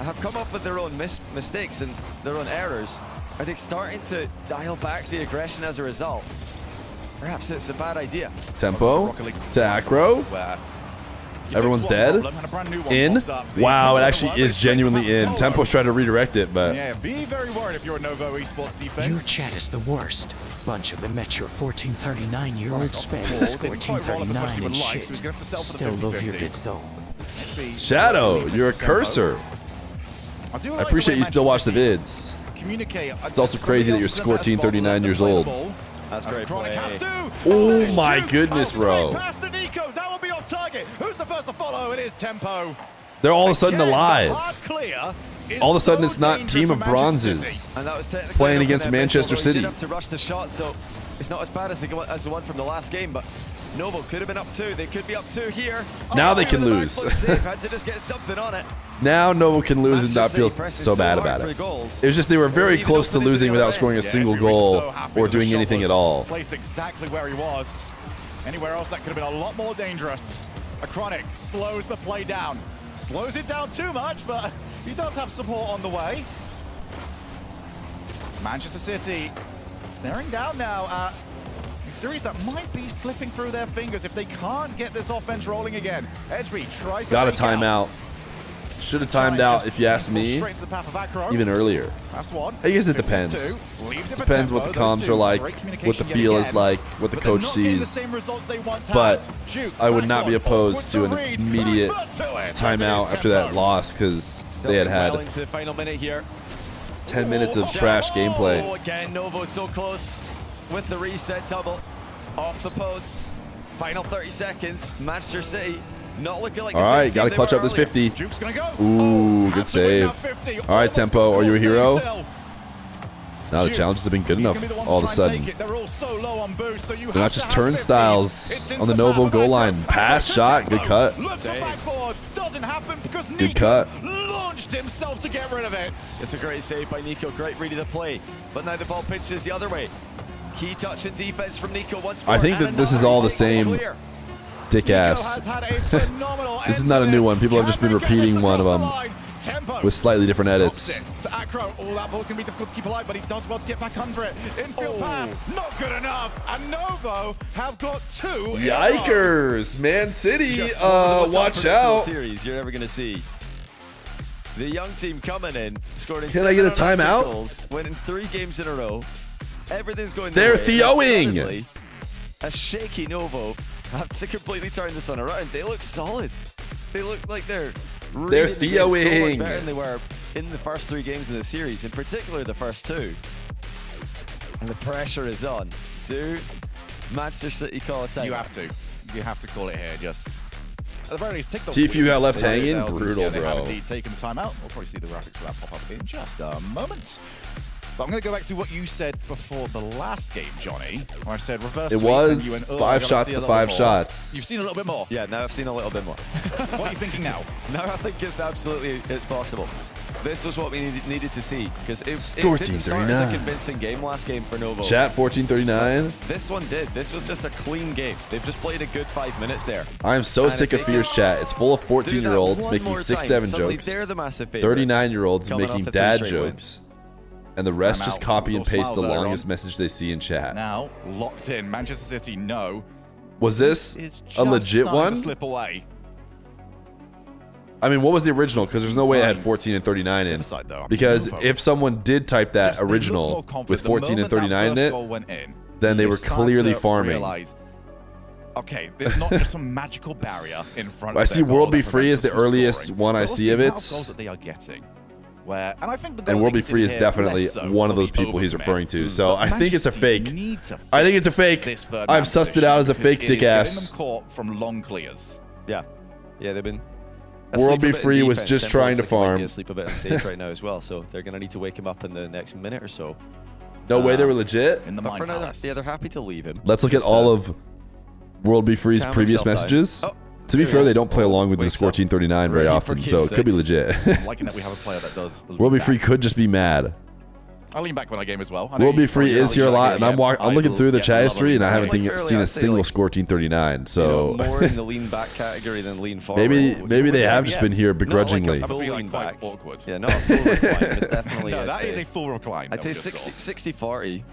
have come up with their own mistakes and their own errors, are they starting to dial back the aggression as a result? Perhaps it's a bad idea. Tempo to Acro. Everyone's dead. In. Wow, it actually is genuinely in. Tempo's trying to redirect it, but... Yeah, be very worried if you're a Novo Esports defense. Your chat is the worst. Bunch of immature 1439-year-old spam score 1439 and shit. Still love your vids though. Shadow, you're a cursor. I appreciate you still watch the vids. It's also crazy that you're 1439 years old. That's great play. Oh my goodness, bro. That will be off target. Who's the first to follow? It is Tempo. They're all of a sudden alive. All of a sudden, it's not Team of Bronzes playing against Manchester City. Did have to rush the shot, so it's not as bad as the one from the last game, but Novo could have been up 2. They could be up 2 here. Now they can lose. Had to just get something on it. Now Novo can lose and not feel so bad about it. It was just they were very close to losing without scoring a single goal or doing anything at all. Placed exactly where he was. Anywhere else that could have been a lot more dangerous. Achronic slows the play down. Slows it down too much, but he does have support on the way. Manchester City staring down now at a series that might be slipping through their fingers if they can't get this offense rolling again. Edgeby tries to Got a break out. timeout. Should have timed out, if you ask me, even earlier. I guess it depends. Depends what the comms are like, what the feel is like, what the coach sees. But I would not be opposed to an immediate timeout after that loss because they had had 10 minutes of trash gameplay. Oh, again, Novo so close with the reset double off the post. Final 30 seconds. Manchester City not looking like all right, got to clutch up this 50. Ooh, good save. All right, Tempo, are you a hero? Now the challenges have been good enough all of a sudden. They're not just turnstiles on the Novo goal line. Pass, shot, good cut. Good cut. Launched himself to get rid of it. It's a great save by Nico. Great reading the play. But now the ball pitches the other way. Key touch and defense from Nico once more. I think that this is all the same dick ass. This is not a new one. People have just been repeating one of them with slightly different edits. So Acro, that ball's going to be difficult to keep alive, but he does well to get back under it. Infield pass, not good enough. And Novo have got 2. Yikers, Man City, watch out. Series you're never going to see. The young team coming in, scored in Can I get a timeout? goals, winning 3 games in a row. Everything's going They're Theoing. Theoing. A shaky Novo have to completely turn this one around. They look solid. They look like they're really Theoing. so much better than they were in the first 3 games in the series, in particular the first 2. And the pressure is on. Do Manchester City call a timeout? You have to. You have to call it here. Just at the very least, take the. TFU got left hanging. themselves. Brutal, Yeah, they have bro. indeed taken the timeout. We'll probably see the graphics for that pop up in just a moment. But I'm going to go back to what you said before the last game, Johnny, where I said reverse It sweep, was and you went, oh, 5 I gotta shots see a to little 5 more. shots. You've seen a little bit more. Yeah, now I've seen a little bit more. What are you thinking now? Now I think it's possible. This was what we needed to see because it didn't start as a convincing game last game for Novo. Chat 1439. This one did. This was just a clean game. They've just played a good 5 minutes there. I am so sick of Fear's chat. It's full of 14-year-olds making more 6-7 time, suddenly jokes. they're the massive favorites 39-years coming making off the 3 dad straight jokes. And the rest just Timeout. copy and All paste the smiles earlier longest on. message they see in chat. Now locked in. Manchester City, no. Was this Is a just legit starting one? to slip away. I mean, what was the original? Because there's no way it had 14 and 39 in. Because if someone did type that original with 14 and 39 in it, then they were clearly farming. Okay, there's not just some magical barrier in front. I of see their goal World Be that Free prevents as the us from earliest scoring. one I But also see the of amount it. goals that they are getting. Where, and I think the goal And World that Be gets in Free is here, definitely less so one of for those the people he's overcommit. referring to. So I think it's a Manchester fake. City need to I think it's a fix fake. this third I've man sussed it out as a position fake because it dick is ass. getting them caught from long clears. Yeah, they've been. World Be Free was just trying to farm. Asleep a bit on stage right now as well, so they're going to need to wake him up in the next minute or so. No way they were legit. In the But Mind for now, Palace. yeah, they're happy to leave him. Let's look at Just, all of World Be Free's calm previous himself down. messages. Oh, To be there he fair, is. they don't play along with this wakes up. 1439 very Ready for often, so game it could be 6. legit. I'm liking that we have a player that does. the World Be lean Free back. could just be mad. I lean back when I game as well. I know World you Be Free probably is here a don't lot, like and it I'm yet. I'm I looking will through the get chat another history, and I lean haven't back. Like, fairly, seen a I'd say, single like, score 1439. So more in the lean back category than lean forward. maybe they have just been here begrudgingly. Not like a full That must be, lean quite back. awkward. Yeah, not a full recline, but definitely. No, I'd that say, is a full recline. I'd that say we just 60, saw. 60-40.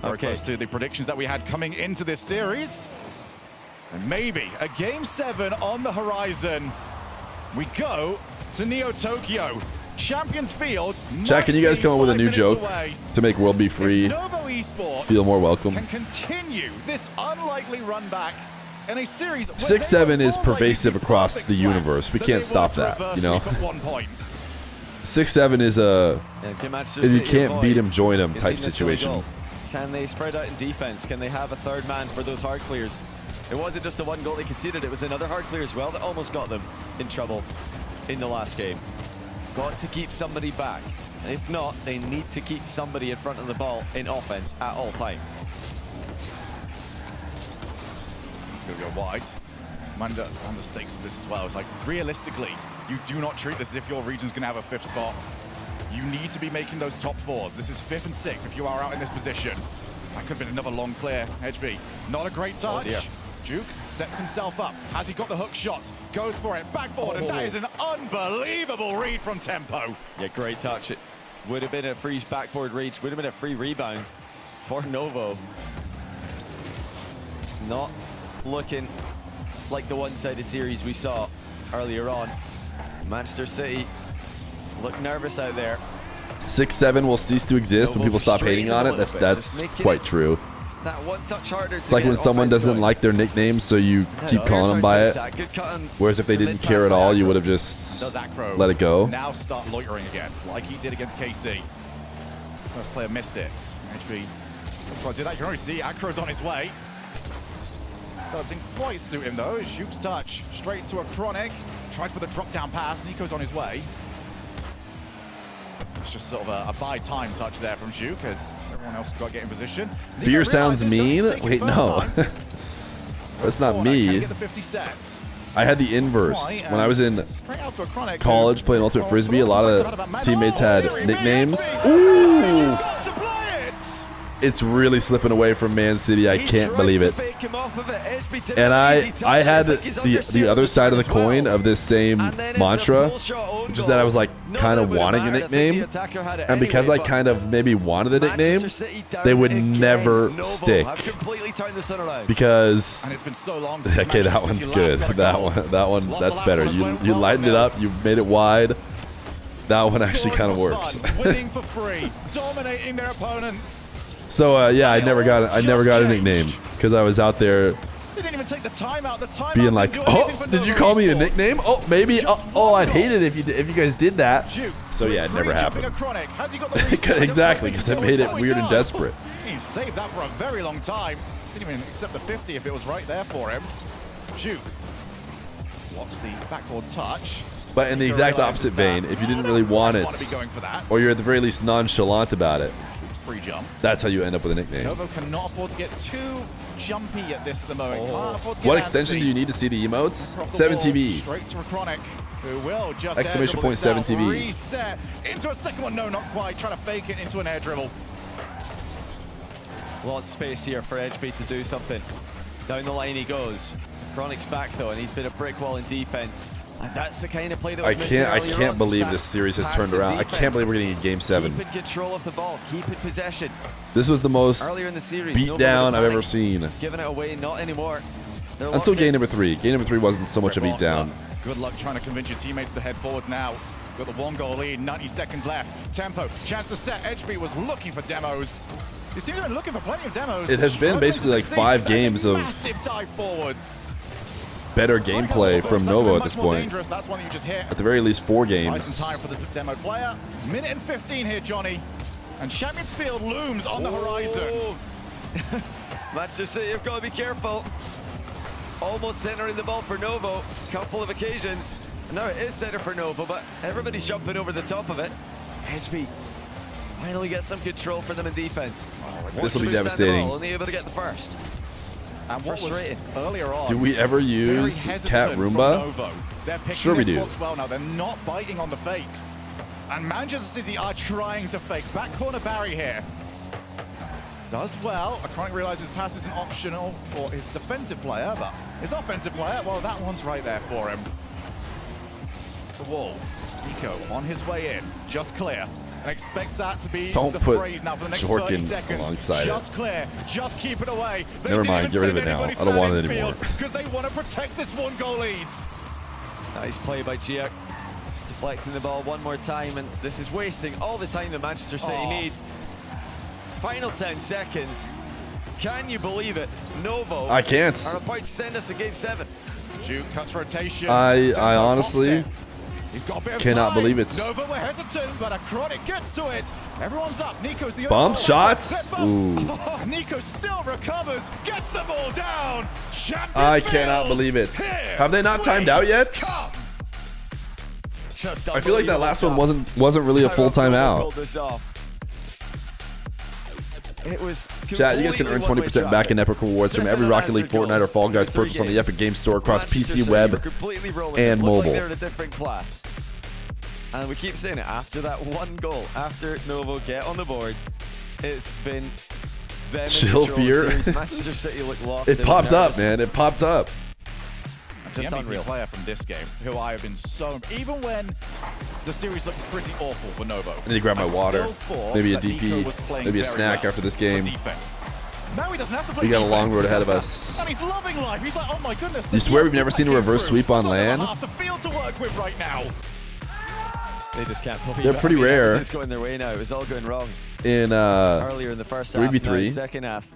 Very Okay. close to the predictions that we had coming into this series. And maybe a Game 7 on the horizon. We go to Neo Tokyo. Champions Field. Chat, can you guys come up with a new joke to make World Be Free Novo Esports feel more welcome? can continue this unlikely run back in a series where 6-7 they is were more pervasive likely across perfect the slaps universe. We than can't they stop were to that, reverse you know? sweep at 1 point. 6-7 is a Yeah, can Manchester if you City can't avoid beat him, join him conceding type a silly situation. goal? Can they spread out in defense? Can they have a third man for those hard clears? It wasn't just the one goal they conceded, it was another hard clear as well that almost got them in trouble in the last game. Got to keep somebody back. If not, they need to keep somebody in front of the ball in offense at all times. It's going to go wide. Amanda on the stakes of this as well. It's like, realistically, you do not treat this as if your region's going to have a 5th spot. You need to be making those top 4s. This is 5th and 6th if you are out in this position. That could have been another long clear. HB, not a great touch. Duke sets himself up. Has he got the hook shot? Goes for it, backboard, and that is an unbelievable read from Tempo. Yeah, great touch. It would have been a free backboard reach, would have been a free rebound for Novo. It's not looking like the one-sided series we saw earlier on. Manchester City look nervous out there. 6-7 will cease to exist when people stop hating on it. That's quite true. That one touch harder. It's like when someone doesn't like their nickname, so you keep calling them by it. Whereas if they didn't care at all, you would have just let it go. Now start loitering again, like he did against KC. First player missed it. HB did that. You can already see Acro's on his way. So it didn't quite suit him though. Juke's touch straight to a Chronic. Tried for the drop down pass. Nico's on his way. It's just sort of a buy time touch there from Juke as everyone else got to get in position. Fear sounds mean. Wait, no. That's not me. I had the inverse. When I was in college playing Ultimate Frisbee, a lot of teammates had nicknames. Ooh! It's really slipping away from Man City. I can't believe it. And I had the other side of the coin of this same mantra, which is that I was like kind of wanting a nickname. And because I kind of maybe wanted the nickname, they would never stick. Because okay, that one's good. That's better. You lightened it up. You made it wide. That one actually kind of works. Winning for free, dominating their opponents. So yeah, I never got a nickname because I was out there They didn't even take the time out. being like, oh, did you call me a nickname? Oh, maybe. Oh, I'd hate it if you guys did that. So yeah, it never happened. Exactly, because I made it weird and desperate. He saved that for a very long time. Didn't even accept the 50 if it was right there for him. Juke blocks the backboard touch. But in the exact opposite vein, if you didn't really want it, or you're at the very least nonchalant about it, that's how you end up with a nickname. Novo cannot afford to get too jumpy at this at the moment. Can't afford to get What extension do you need to see the emotes? 7TV. Straight to Chronic, who will just Exclamation point 7TV. Reset into a second one. No, not quite. Trying to fake it into an air dribble. Lots of space here for HB to do something. Down the line he goes. Chronic's back though, and he's been a brick wall in defense. And that's the kind of play that was missing I earlier can't on. believe this series has turned around. I can't believe we're getting a Game 7. Keep in control of the ball. Keep in possession. This was the most Earlier in the series, beat down I've ever seen. Giving it away, not anymore. Until game number 3. Game number 3 wasn't so much a beat down. Good luck trying to convince your teammates to head forwards now. Got the 1-goal lead, 90 seconds left. Tempo, chance to set. HB was looking for demos. He seems to have been looking for plenty of demos. It has been basically like 5 games of massive dive forwards. Better gameplay from Novo at this point. That's one that you just hit. At the very least 4 Nice games. and time for the demo player. Minute and 15 here, Johnny. And Champions Field looms on the horizon. Manchester City have got to be careful. Almost centering the ball for Novo. Couple of occasions. Now it is center for Novo, but everybody's jumping over the top of it. HB finally gets some control for them in defense. This will be devastating. Only able to get the first. And what was earlier on, Do we ever use Cat Roomba? They're picking Sure we their do. spots well now. They're not biting on the fakes. And Manchester City are trying to fake. Back corner Barry here. Does well. Chronic realizes pass isn't optional for his defensive player, but his offensive player, well, that one's right there for him. The wall. Nico on his way in. Just clear. And expect that to be Don't the put phrase now for the next Jorkin 30 seconds. alongside it. Just clear. Just keep it away. Never mind, get rid of it now. I don't want it anymore. Because they want to protect this 1-goal lead. Nice play by Giak. Just deflecting the ball one more time, and this is wasting all the time that Manchester City needs. Final 10 seconds. Can you believe it? Novo I can't. are about to send us a Game 7. Juke cuts rotation. I honestly He's got a bit of cannot time. believe it. Nova were hesitant, but a Chronic gets to it. Everyone's up. Nico's the Bump only shots? one. Ooh. Oh, Nico still recovers, gets the ball down. Champions I cannot Field. believe it. Here Have they not timed out yet? I feel like that last one wasn't really a full time out. It was Chat, you guys can earn 20% back in Epic Rewards from every Rocket League, Fortnite, or Fall Guys purchase on the Epic Games Store across PC, web, and mobile. They're in a different class. And we keep saying it, after that one goal, after Novo get on the board, it's been them Chill Fear. Manchester City look lost. It popped up, man. It popped up. The MVP player from this game, who I have been so... Even when the series looked pretty awful for Novo. I need to grab my water. Maybe a DP. Maybe a snack after this game. Now he doesn't have to play We got a long defense. road ahead of us. And he's loving life. He's like, oh my goodness. You swear we've never seen a reverse sweep on land? Half the field to work with right now. They just can't pull They're pretty rare. It's going their way now. It's all going wrong. In earlier in the first half, 3v3. Second half,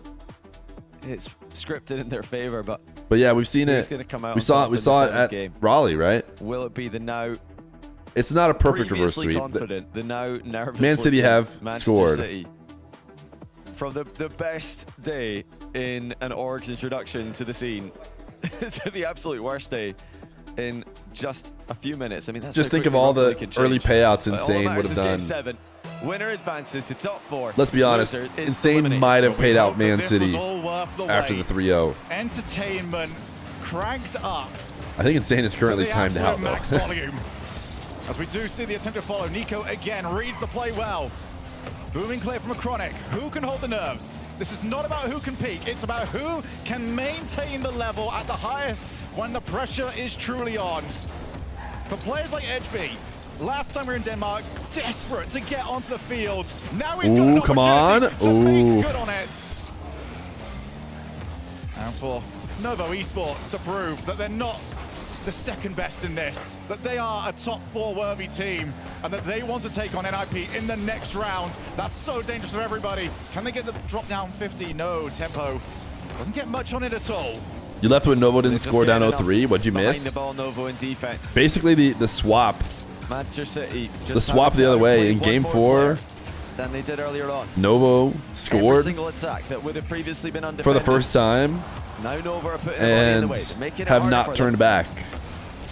it's scripted in their favor, but yeah, we've seen it. We saw it at Raleigh, right? Will it be the now? It's not a perfect reverse sweep. Confident, the now nervous. Man City have Manchester scored. City. From the best day in an org's introduction to the scene to the absolute worst day in just a few minutes. I mean, that's just think of all the early payouts All Insane that would have matters is done. Game 7. Winner advances to top 4. Let's be honest, Loser is Insane eliminated. might have paid out Man This City was all worth the after the wait. 3-0. Entertainment cranked up. I think Insane is currently to the timed out, absolute max though. volume. As we do see the attempt to follow, Nico again reads the play well. Booming clear from a Chronic. Who can hold the nerves? This is not about who can peak. It's about who can maintain the level at the highest when the pressure is truly on. For players like HB, last time we were in Denmark, desperate to get onto the field. Now he's got an Ooh, come on. opportunity to Ooh. make good on it. And for Novo Esports to prove that they're not the second best in this, that they are a top 4 worthy team, and that they want to take on NIP in the next round. That's so dangerous for everybody. Can they get the drop down 50? No, tempo doesn't get much on it at all. You left when Novo didn't score down 0-3. What'd you miss? The ball, Novo in defense. Basically, the swap. Manchester City. The swap the other way in Game 4. Than they did earlier on. Novo Every scored single attack that would have previously been undefended. for the first time Now Novo are putting the body in the and way to make it have harder not for turned them. back.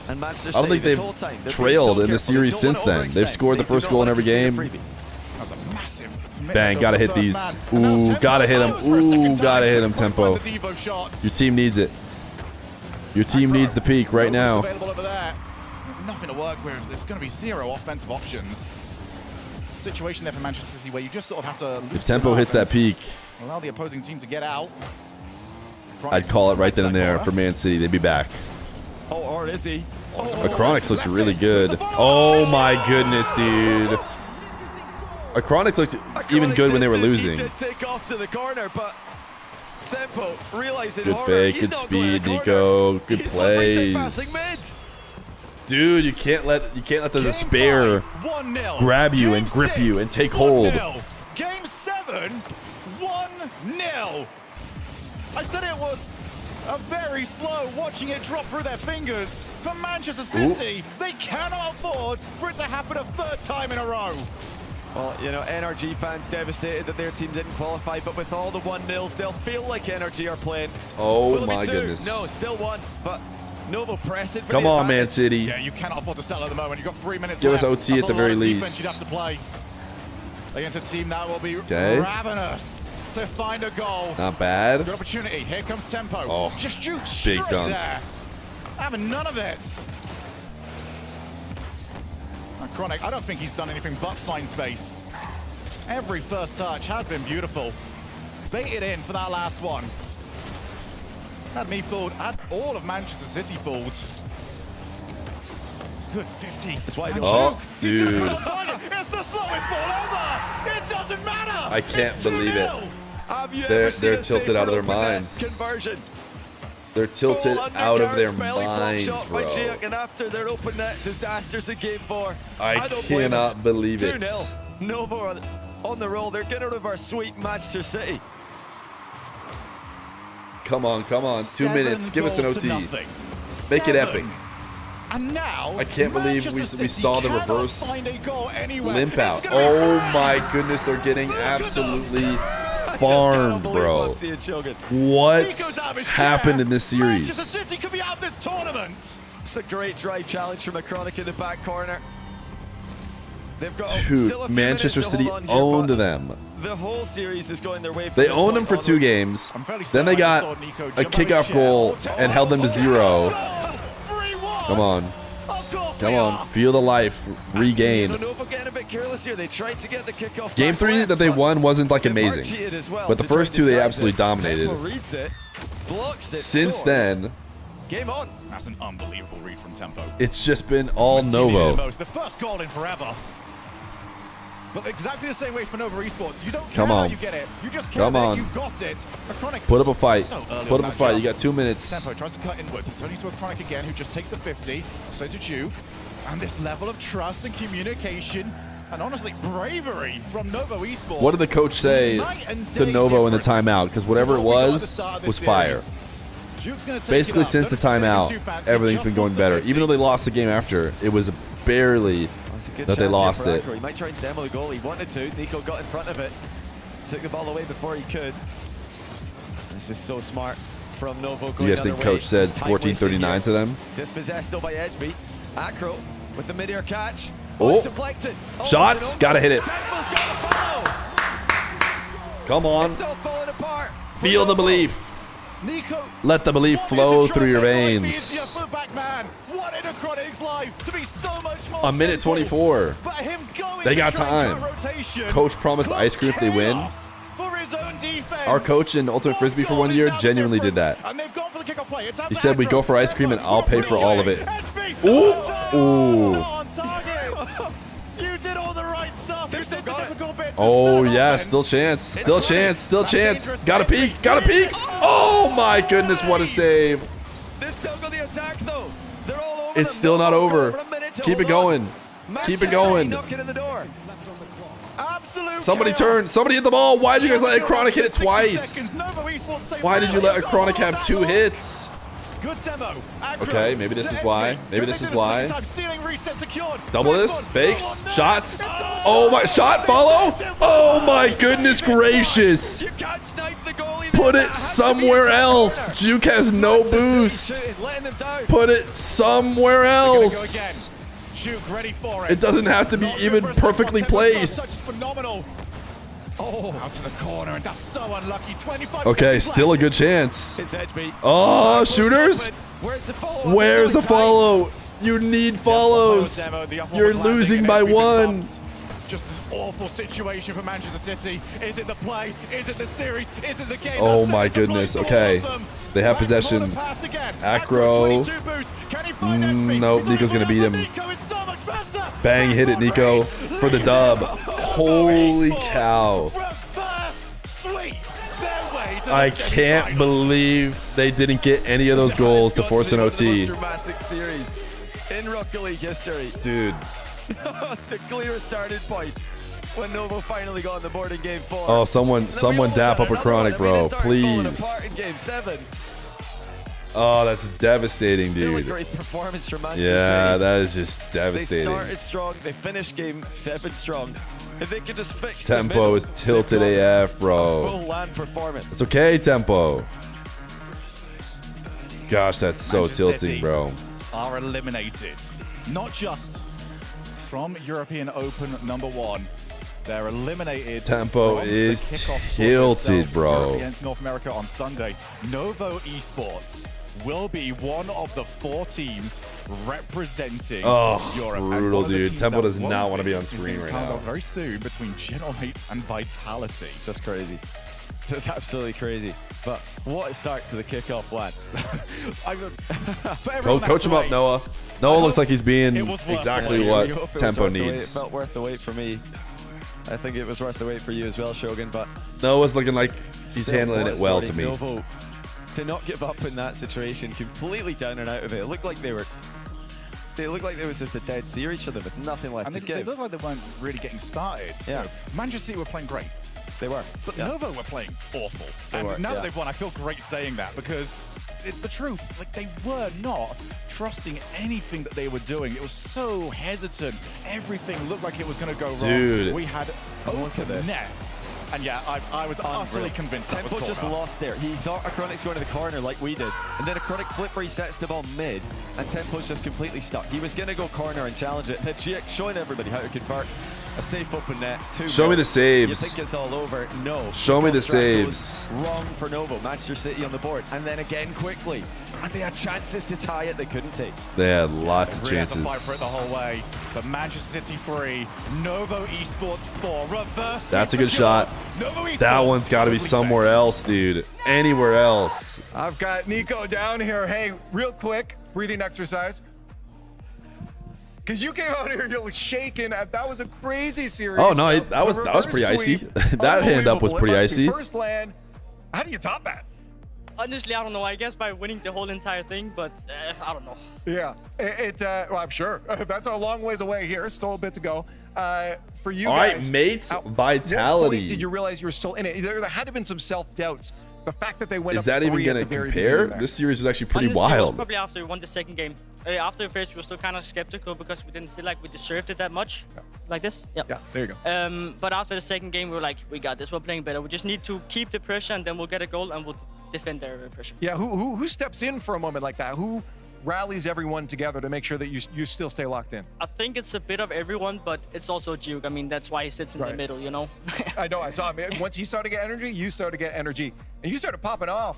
And Manchester I don't City think this whole time, they've they're being so trailed in the careful. series They don't since wanna then. They've overextend. scored the They do first not goal in like every to see a game. freebie. That's a massive Bang, gotta hit these. Ooh, gotta hit him. Ooh, gotta hit him, Tempo. Your team needs it. Your team needs the peak right now. Available over there. Nothing to work with. There's going to be zero offensive options. Situation there for Manchester City where you just sort of have to loosen If Tempo up hits that and peak, allow the opposing team to get out. I'd call it right then and there for Man City. They'd be back. Oh, or is he? The Chronics looked really good. Oh my goodness, dude. A Chronic looked even good when they were losing. He did take off to the corner, but Tempo realizing Good horror, fake, he's good not going to speed, the Nico. corner. Good He's led by St. Passing plays. mid. Dude, you can't let the despair 1-0. grab you Game and grip 6, you and take hold. 1-0. Game 7, 1-0. I said it was a very slow watching it drop through their fingers. For Manchester City, they cannot afford for it to happen a third time in a row. Well, you know, NRG fans devastated that their team didn't qualify, but with all the 1-0s, they'll feel like NRG are playing. Oh Will it be my 2? goodness. No, still 1, but Novo press it for Come the on, Man advantage. City. Yeah, you cannot afford to settle at the moment. You've got 3 minutes Give us left. OT That's at the a lot very of defense least. you'd have to play against a team that will be Okay. ravenous to find a goal. Not bad. Good opportunity. Here comes Tempo. Oh, just juke big straight dunk. there. Having none of it. And Chronic, I don't think he's done anything but find space. Every first touch has been beautiful. Baited in for that last one. Had me fooled. Had all of Manchester City fooled. Good 50. That's why Oh, He's gonna dude. put it on target. It's the slowest ball ever. It doesn't matter. I can't It's believe it. 2-0. Have you They're ever seen a tilted out of their safer open net minds. Conversion. They're tilted Full out of their undercarriage belly flop minds, shot by bro. Jiak, and after their open net disasters in Game 4, I don't blame cannot them. believe it. 2-0. Novo on the roll. They're getting reverse sweep Manchester City. Come on, come on. 2 minutes. Give us an goals OT. to nothing. Make it 7. epic. And now, I can't believe we Manchester saw the City cannot reverse find a goal anywhere. limp It's out. gonna be Oh fine. my goodness, they're getting absolutely Just farmed, can't believe bro. what I'm seeing, Shogun. What He goes out of his happened chair. in this Manchester series? City could be out of this tournament. It's a great drive challenge from a Chronic in the back corner. They've got still Dude, a few Manchester minutes to City hold on here, owned but them. The whole series is going their way. They owned them for 2 games. Then they got a kickoff goal and held them to 0. Come on. Come on. Feel the life. Regain. Nova getting a bit careless here. They tried to get the kickoff. Game 3 that they won wasn't like amazing. But the first 2 they absolutely dominated. Since then, game on. That's an unbelievable read from Tempo. it's just been all Novo. The first goal in forever. But exactly the same way for Nova Esports. You don't care Come how on. you get it. You just care Come that on. you got it. Achronic Put up a fight. so early Put on up a that fight. jump. You got 2 minutes. Tempo tries to cut inwards. It's only to Achronic again, who just takes the 50. So to Juke. And this level of trust and communication and honestly bravery from Nova Esports. What did the coach say to Novo in the timeout? Because whatever it was fire. Basically, since the timeout, everything's been going better. Even though they lost the game after, it was barely that they lost it. He might try and demo the goal. He wanted to. Nico got in front of it. Took the ball away before he could. This is so smart from Novo. You guys think coach said score team 39 to them? Dispossessed still by Edgeby. Acro with the mid-air catch. Oh, it's deflected. shots. Gotta hit it. Tempo's gotta follow. Come on. It's all falling apart. Feel the belief. Nico, let the belief flow through your veins. A minute 24. They got time. Coach promised ice cream if they win. Our coach in Ultimate Frisbee for 1 year genuinely did that. He said, we go for ice cream and I'll pay for all of it. Ooh. Ooh. You did all the right stuff. You did the difficult bits. Oh, yeah. Still chance. Still chance. Still chance. Got a peek. Got a peek. Oh, my goodness. What a save. They've still got the attack, though. They're all over. It's still not over. Keep it going. Keep it going. Somebody turn. Somebody hit the ball. Why did you guys let Achronic hit it twice? Why did you let Achronic have 2 hits? Good demo. Okay, maybe this is why. Maybe this is why. Double this. Fakes. Shots. Oh my. Shot. Follow. Oh my goodness gracious. Put it somewhere else. Juke has no boost. Put it somewhere else. It doesn't have to be even perfectly placed. Oh, out in the corner, and that's so unlucky. 25 okay, still a good chance. Oh, shooters. Where's the follow? You need follows. You're losing by 1. Just an awful situation for Manchester City. Is it the play? Is it the series? Is it the game? Oh my goodness. Okay. They have possession. Acro. Nope, Nico's going to beat him. Bang, hit it, Nico. For the dub. Holy cow. I can't believe they didn't get any of those goals to force an OT. Dramatic series in Rocket League history. Dude. The clear starting point when Novo finally got on the board in game 4. Oh, someone dap up Achronic, bro. Please. In game 7. Oh, that's devastating, Still dude. a great performance from Manchester City. Yeah, that is just devastating. They started strong. They finished game 7 strong. If they could just fix Tempo is tilted AF, bro. Full land performance. It's okay, Tempo. Gosh, that's so Manchester tilting, City bro. Are eliminated. Not just from European Open #1. They're eliminated. Tempo from is the kickoff tilted, itself, bro. Europe against North America on Sunday. Novo Esports will be one of the 4 teams representing Europe. And brutal, one of the dude. teams Tempo that does won't not want to be on is screen being right found now. out very soon between Genomates and Vitality. Just crazy. Just absolutely crazy. But what a start to the kickoff, lad. Coach him up, Noah. Noah looks like he's being exactly what Tempo It needs. felt worth the wait for me. I think it was worth the wait for you as well, Shogun. But Noah's looking like he's still, handling what it a well story. to me. Novo, to not give up in that situation, completely down and out of it. It looked like they were. It looked like there was just a dead series for them with nothing left And to they give. looked like they weren't really getting started. Yeah. You know, Manchester City were playing great. They were. But Novo were playing awful. They were, now that they've won, I feel great saying that because it's the truth. Like, they were not trusting anything that they were doing. It was so hesitant. Everything looked like it was going to go wrong. Dude. We had open nets. And yeah, I was utterly convinced that was Tempo just corner. lost there. He thought Achronic's going to the corner like we did. And then Achronic flip resets the ball mid. And Tempo's just completely stuck. He was going to go corner and challenge it. Hit showing everybody how to convert. A safe open net. Show me the saves. You think it's all over? No. Show me the Strat goes saves. Wrong for Novo. Manchester City on the board. And then again quickly. And they had chances to tie it they couldn't take. They had lots of Really had to chances. fight for it the whole way. But Manchester City 3, Novo Esports 4. Reverse. That's a good shot. That one's got to be somewhere else, dude. Anywhere else. I've got Nico down here. Hey, real quick, breathing exercise. Because you came out here, you're shaking. That was a crazy series. Oh no, that was pretty icy. That hand up was pretty icy. First land. How do you top that? Honestly, I don't know. I guess by winning the whole entire thing, but I don't know. Yeah, well, I'm sure. That's a long ways away here. Still a bit to go. For you All guys. right, mates, At what vitality. point did you realize you were still in it? There had to have been some self-doubts. The fact that they went Is up that even 3 going at to the very compare? beginning there. This series was actually pretty Honestly, it was wild. probably after we won the second game. After the first, we were still kind of skeptical because we didn't feel like we deserved it that much. Like this. Yeah. Yeah, there you go. But after the second game, we were like, we got this. We're playing better. We just need to keep the pressure, and then we'll get a goal, and we'll defend their pressure. Yeah, who steps in for a moment like that? Who rallies everyone together to make sure that you still stay locked in? I think it's a bit of everyone, but it's also Duke. I mean, that's why he sits in the middle, you know? I know, I saw him. Once he started to get energy, you started to get energy. And you started popping off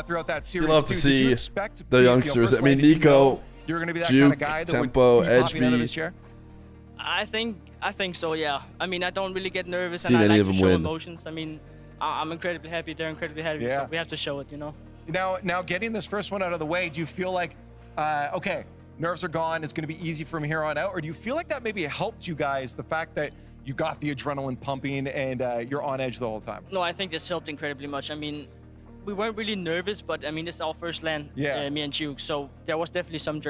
throughout that series, You love to too. Did you see expect the youngsters. first I mean, land, did you know Nico, you were going to be that Duke, kind of guy that Tempo, would be popping out of Edgeby. his chair? I think so, yeah. I mean, I don't really get nervous, Seen and I any like of to them show win. emotions. I mean, I'm incredibly happy. They're incredibly happy. Yeah. So we have to show it, you know? Now getting this first one out of the way, do you feel like, okay, nerves are gone, it's going to be easy from here on out? Or do you feel like that maybe helped you guys, the fact that you got the adrenaline pumping and you're on edge the whole time? No, I think this helped incredibly much. I mean, we weren't really nervous, but I mean, it's our first land, me and Duke, so there was definitely some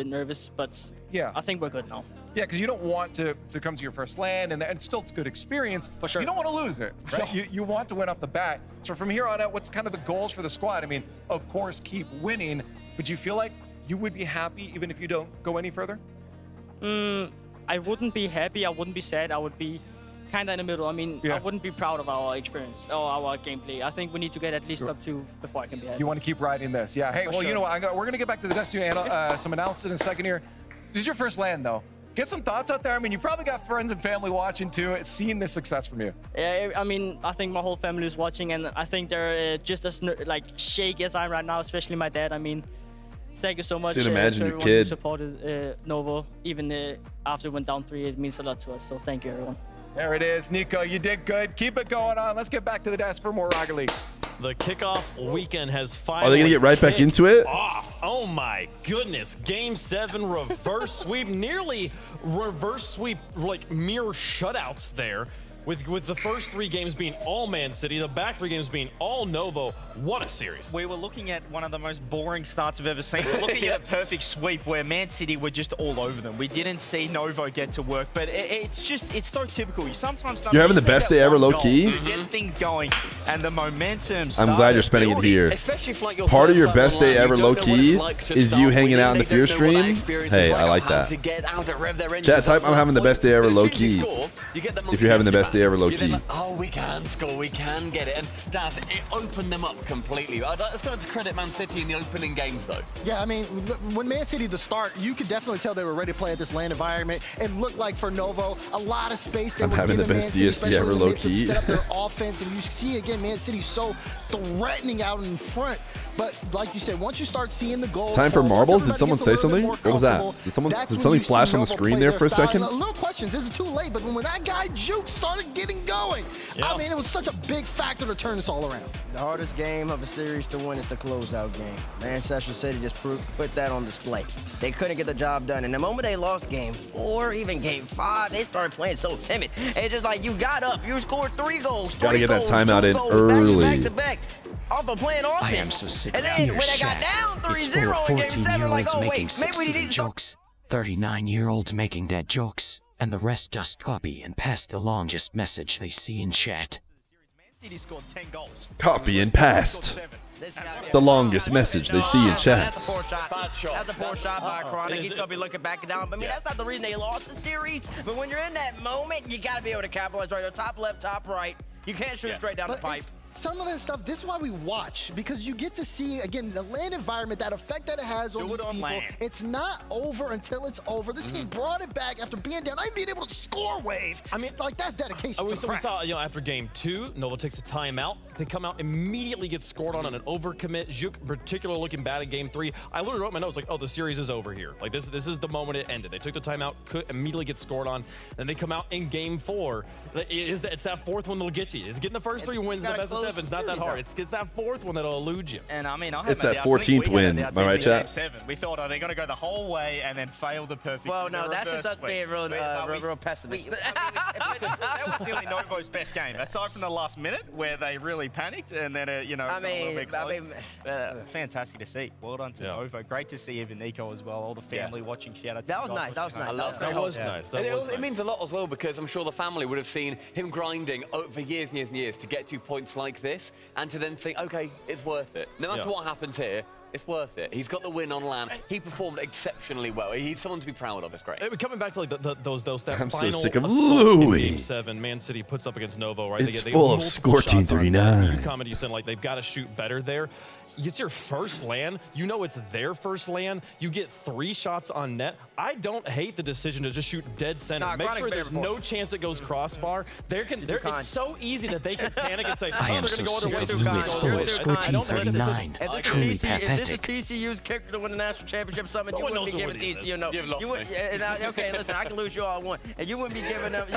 nervous, but yeah, I think we're good now. Yeah, because you don't want to come to your first land, and it's still a good experience. For sure. You don't want to lose it, right? You want to win off the bat. So from here on out, what's kind of the goals for the squad? I mean, of course, keep winning, but do you feel like you would be happy even if you don't go any further? I wouldn't be happy, I wouldn't be sad, I would be kind of in the middle. I mean, I wouldn't be proud of our experience or our gameplay. I think we need to get at least up 2 before I can be happy. You want to keep riding this. Yeah, hey, For well, you sure. know what? We're going to get back to the Destiny some analysis in a second here. This is your first land, though. Get some thoughts out there. I mean, you probably got friends and family watching, too, seeing this success from you. Yeah, I mean, I think my whole family is watching, and I think they're just as shaky as I am right now, especially my dad. I mean, thank you so much Dude, to imagine your everyone kid. who supported Novo. Even after we went down 3, it means a lot to us, so thank you, everyone. There it is. Nico, you did good. Keep it going on. Let's get back to the desk for more Rocket League. The kickoff weekend has finally Are they going to get right back into it? off. Oh my goodness. Game 7 reverse sweep. Nearly reverse sweep, like mirror shutouts there. With the first 3 games being all Man City, the back 3 games being all Novo. What a series. We were looking at one of the most boring starts I've ever seen. We're looking at a perfect sweep where Man City were just all over them. We didn't see Novo get to work, but it's so typical. You sometimes You're having the best day ever, low-key? to get things going, and the momentum I'm glad you're spending it here. Especially for like your Part of first your time best day online, ever, you don't know what low-key, it's like to is start you hanging winning. out in the They Feer don't know what that stream. experience Hey, is I like how that. to get out and rev their engines. Chat, type I'm having the best day ever, As soon as you low-key. score, you get the If you're having the best day ever, you're then low-key. like, oh, we can score, we can get it. And Daz, it opened them up completely. I'd like to credit Man City in the opening games, though. Yeah, I mean, when Man City to start, you could definitely tell they were ready to play at this land environment. It looked like for Novo, a lot of space they I'm were having the giving best Man City, DSC especially ever, in the midfield, low-key. to set up their offense. And you see, again, Man City so threatening out in front. But like you said, once you start seeing the goals, Time for fall, marbles? once Did someone everybody say gets a little something? bit more What was that? comfortable, Did something that's when something you see flash on the Novo screen play there their for a style. second? Little questions. Is it too late? But when that guy Juke started getting going, I mean, it was such a big factor to turn this all around. The hardest game of a series to win is the closeout game. Manchester City just put that on display. They couldn't get the job done. And the moment they lost game 4, even game 5, they started playing so timid. It's just like you got up, you scored 3 goals. Gotta get that goals, timeout 2 in goals, early. Back to back. Off of playing offense. I am so sick and of then your when they got chat. down It's full of 3-0 in game 7, like, 14-year-olds oh making wait, maybe we succeeding need to jokes, 39-year-olds making dead jokes, and the rest just copy and paste the longest message they see in chat. Man City scored 10 goals. Copy and paste. The longest message they see in chat. That's a poor shot. That's a poor shot by Chronic. He's gonna be looking back and down. But I mean, that's not the reason they lost the series. But when you're in that moment, you gotta be able to capitalize right. Top left, top right. You can't shoot straight down the pipe. some of that stuff, this is why we watch, because you get to see, again, the land environment, that effect that it has on these people. Land. It's not over until it's over. This team brought it back after being down, not even being able to score wave. I mean, like, that's dedication to the we saw, after game 2, Nova takes a timeout. They come out, immediately get scored on an overcommit. Juk, particularly looking bad in game 3. I literally wrote my notes like, oh, the series is over here. Like, this is the moment it ended. They took the timeout, could immediately get scored on. Then they come out in game 4. It's that 4th one that'll get you. It's getting the first 3 wins in the best of 7. It's not that hard. It's that 4th one that'll elude you. And I mean, it's that 14th win. Am I right, chat? 7. We thought, are they going to go the whole way and then fail the perfect? Well, no, that's just us being real pessimist. That was nearly Novo's best game, aside from the last minute where they really panicked and then fantastic to see. Well done to Novo. Great to see even Nico as well. All the family watching. Shout out to that was nice. That was nice. That was nice. It means a lot as well, because I'm sure the family would have seen him grinding for years and years and years to get to points like this, and to then think, okay, it's worth it. No matter what happens here, it's worth it. He's got the win on LAN. He performed exceptionally well. He's someone to be proud of. It's great. Coming back to like that I'm final so sick of assault in Louis. Game 7, Man City puts up against Novo, right? It's they full get of score team 39. You commented, you said like they've got to shoot better there. It's your first LAN. You know it's their first LAN. You get 3 shots on net. I don't hate the decision to just shoot dead center. Make sure there's no chance it goes crossbar. It's so easy that they can panic and say, I am so sick of Louis. It's full of score team 39. Truly pathetic. If this is TCU's kicker to win the national championship summit, you wouldn't be giving TCU no. Okay, listen, I can lose you all one, and you wouldn't be giving them.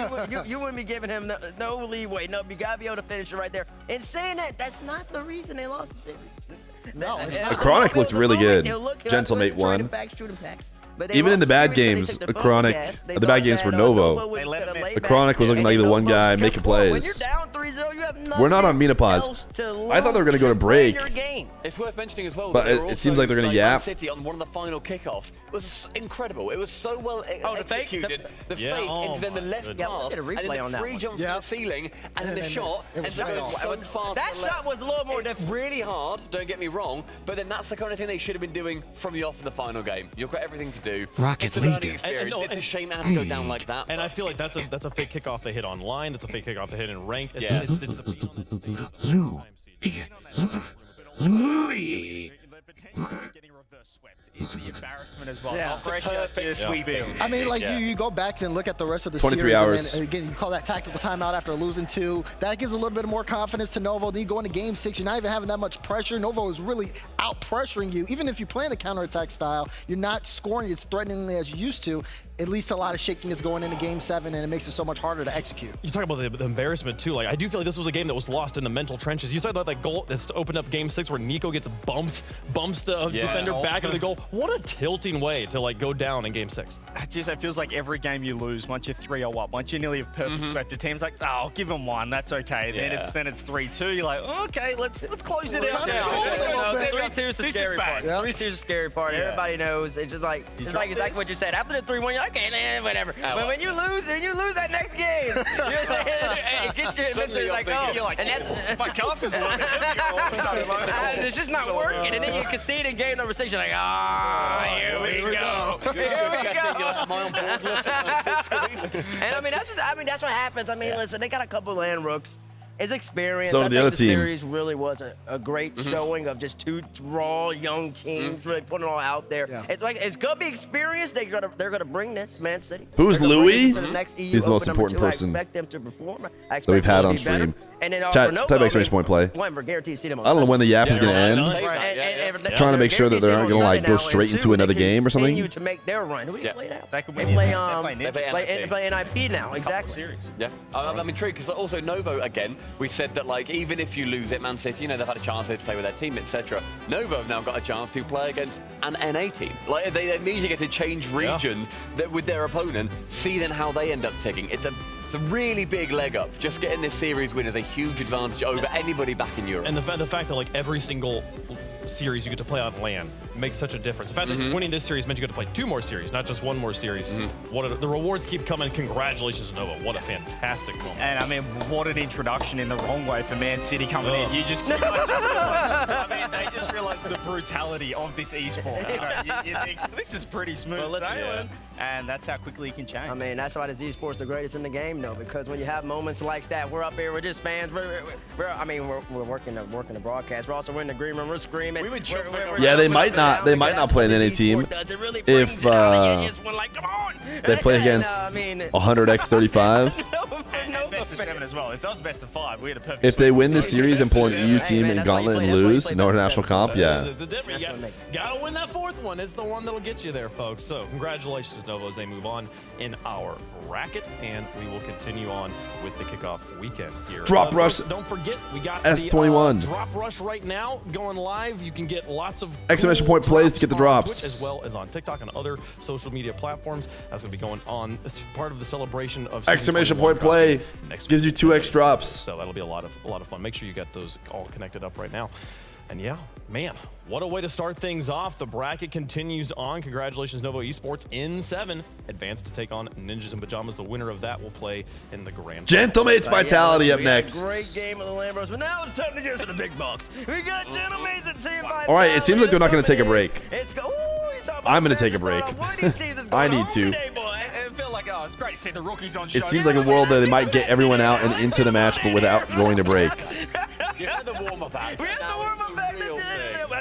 You wouldn't be giving him no leeway. No, you gotta be able to finish it right there. And saying that, that's not the reason they lost the series. No, the Chronic looked really good. Gentlemate won. Even in the bad games, the bad games for Novo, the Chronic was looking like the one guy making plays. When you're down 3-0, you have nothing. We're not on Menopause. I thought they were going to go to break. It's worth mentioning as well. But it seems like they're going to yap. City on one of the final kickoffs. It was incredible. It was so well executed. The fake into then the left pass, and then the free jump to the ceiling, and then the shot. And so far that shot was a little more difficult. Really hard, don't get me wrong, but then that's the kind of thing they should have been doing from the off in the final game. You've got everything to do. Rocket League. It's a shame it had to go down like that. And I feel like that's a fake kickoff they hit online. That's a fake kickoff they hit in ranked. It's the beat on Louis. Getting reverse swept is the embarrassment as well. Yeah. Perfect sweeping. I mean, like you go back and look at the rest of the 23 series, hours. and then, again, you call that tactical timeout after losing 2. That gives a little bit more confidence to Novo. Then you go into game 6, you're not even having that much pressure. Novo is really out pressuring you. Even if you're playing a counterattack style, you're not scoring as threateningly as you used to. At least a lot of shaking is going into game 7, and it makes it so much harder to execute. You talk about the embarrassment too. Like, I do feel like this was a game that was lost in the mental trenches. You talk about that goal that's opened up game 6 where Nico gets bumps the defender back into the goal. What a tilting way to like go down in game 6. It feels like every game you lose, once you're 3-0 up, once you nearly have perfect swept, the team's like, oh, give them 1, that's okay. Then it's 3-2. You're like, okay, let's close it out. 3-2 is the scary part. 3-2 is the scary part. Yeah. Everybody knows. It's just like exactly what you said. After the 3-1, you're like, okay, whatever. But when you lose, and you lose that next game, it gets your attention. Like, and that's my calf is a little bit heavier all of a sudden. It's just not working. And then you concede in game number 6. You're like, here we go. Here we go. And I mean, that's what happens. I mean, listen, they got a couple land rooks. His experience. So I the think other the team. series really was a great showing of just 2 raw young teams really putting it all out there. Yeah. It's gonna be experience. They're gonna bring this Man City. Who's They're gonna bring Louis? it to the next EU He's the most Open number important 2. person I expect them to perform. I expect that we've them had to on be better. stream. And then Type Novo, exclamation point play. One for guaranteed see them on I don't know when the yap is going to end. And Trying to make sure that they're not going to like go straight into another game or something. Continue to make their run. Who do you play now? They could They play NIP now. Exactly. Yeah, I mean, true, because also Novo, again, we said that, like, even if you lose at Man City, you know, they've had a chance to play with their team, etc. Novo have now got a chance to play against an NA team. Like, they immediately get to change regions with their opponent, see then how they end up ticking. It's a really big leg up. Just getting this series win is a huge advantage over anybody back in Europe. And the fact that like every single series you get to play on LAN makes such a difference. The fact that winning this series meant you get to play 2 more series, not just 1 more series. The rewards keep coming. Congratulations to Nova. What a fantastic moment. And I mean, what an introduction in the wrong way for Man City coming in. You just, I mean, they just realized that's the brutality of this esport. You think this is pretty smooth sailing, and that's how quickly it can change. I mean, that's why this esport's the greatest in the game, though, because when you have moments like that, we're up here, we're just fans. We're working the broadcast. We're also in the green room. We're screaming. Yeah, they might not play an NA team if they play against 100x35. And best of 7 as well. If that was best of 5, we had a perfect. If they win the series and pull an EU team in Gauntlet and lose, no international comp, yeah. Gotta win that 4th one. It's the one that'll get you there, folks. So congratulations, Novo, as they move on in our bracket, and we will continue on with the kickoff weekend here. Drop Rush. Don't forget, we got S21. the Drop Rush right now going live. You can get lots of Exclamation point plays to get the drops. Twitch, as well as on TikTok and other social media platforms. That's going to be going on as part of the celebration of Exclamation point play gives you 2x drops. So that'll be a lot of fun. Make sure you get those all connected up right now. And yeah, man, what a way to start things off. The bracket continues on. Congratulations, Novo Esports in 7. Advanced to take on Ninjas in Pajamas. The winner of that will play in the grand Gentlemates Vitality up next. Great game of the Lambros, but now it's time to get to the big box. We got Gentlemates and Team Vitality. All right, it seems like they're not going to take a break. I'm going to take a break. I need to. It's great to see the rookies on It seems like a world that they might get everyone out and into the match, but without going to break. You had the warm-up act. We had the warm-up act.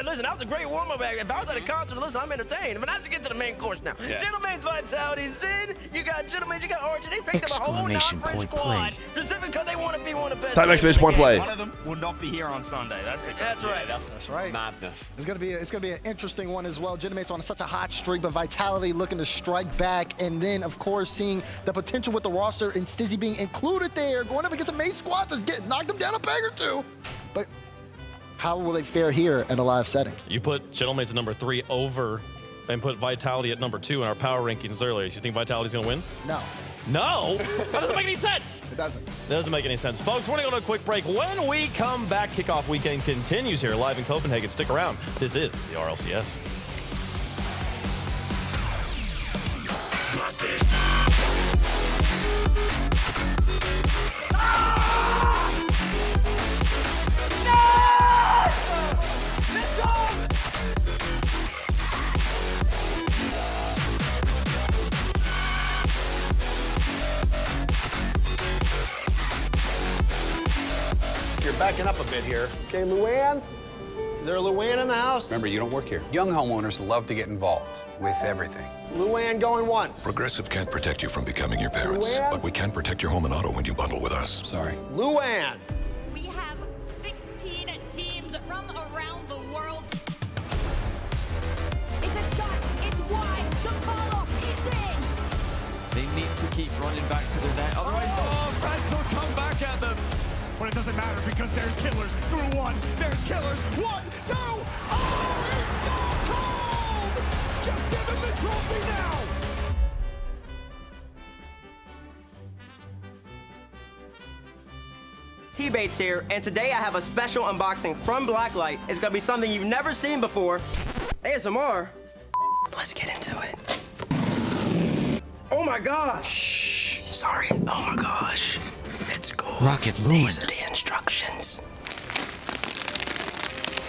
Listen, that was a great warm-up act. If I was at a concert, listen, I'm entertained. But now to get to the main course now. Yeah. Gentlemates Vitality, Zid, you got Gentlemates, you got Archie. They picked up a whole non-French squad specifically because they want to be one of the best. Time exclamation point play. One of them will not be here on Sunday. That's it. That's right. That's right. Madness. It's gonna be an interesting one as well. Gentlemates on such a hot streak, but Vitality looking to strike back, and then of course seeing the potential with the roster and Stizzy being included there, going up against a main squad that's knocked them down a peg or two. But how will they fare here in a live setting? You put Gentlemates at number 3 over and put Vitality at number 2 in our power rankings earlier. You think Vitality's going to win? No. No? That doesn't make any sense. It doesn't. That doesn't make any sense. Folks, we're going to go to a quick break. When we come back, Kickoff Weekend continues here live in Copenhagen. Stick around. This is the RLCS. You're backing up a bit here. Okay, Luann? Is there a Luann in the house? Remember, you don't work here. Young homeowners love to get involved with everything. Luann going once. Progressive can't protect you from becoming your parents, Luann? but we can protect your home and auto when you bundle with us. Sorry. Luann! We have 16 teams from around the world. It's a shot, it's wide, the follow, it's in! They need to keep running back to the net, otherwise France will come back at them. But it doesn't matter because there's killers through one. There's killers. 1, 2. Oh, it's so cold! Just give him the trophy now. T-Bates here, and today I have a special unboxing from Blacklight. It's gonna be something you've never seen before. ASMR. Let's get into it. Oh my gosh. Sorry. Oh my gosh. It's cool. Rocket These are the instructions.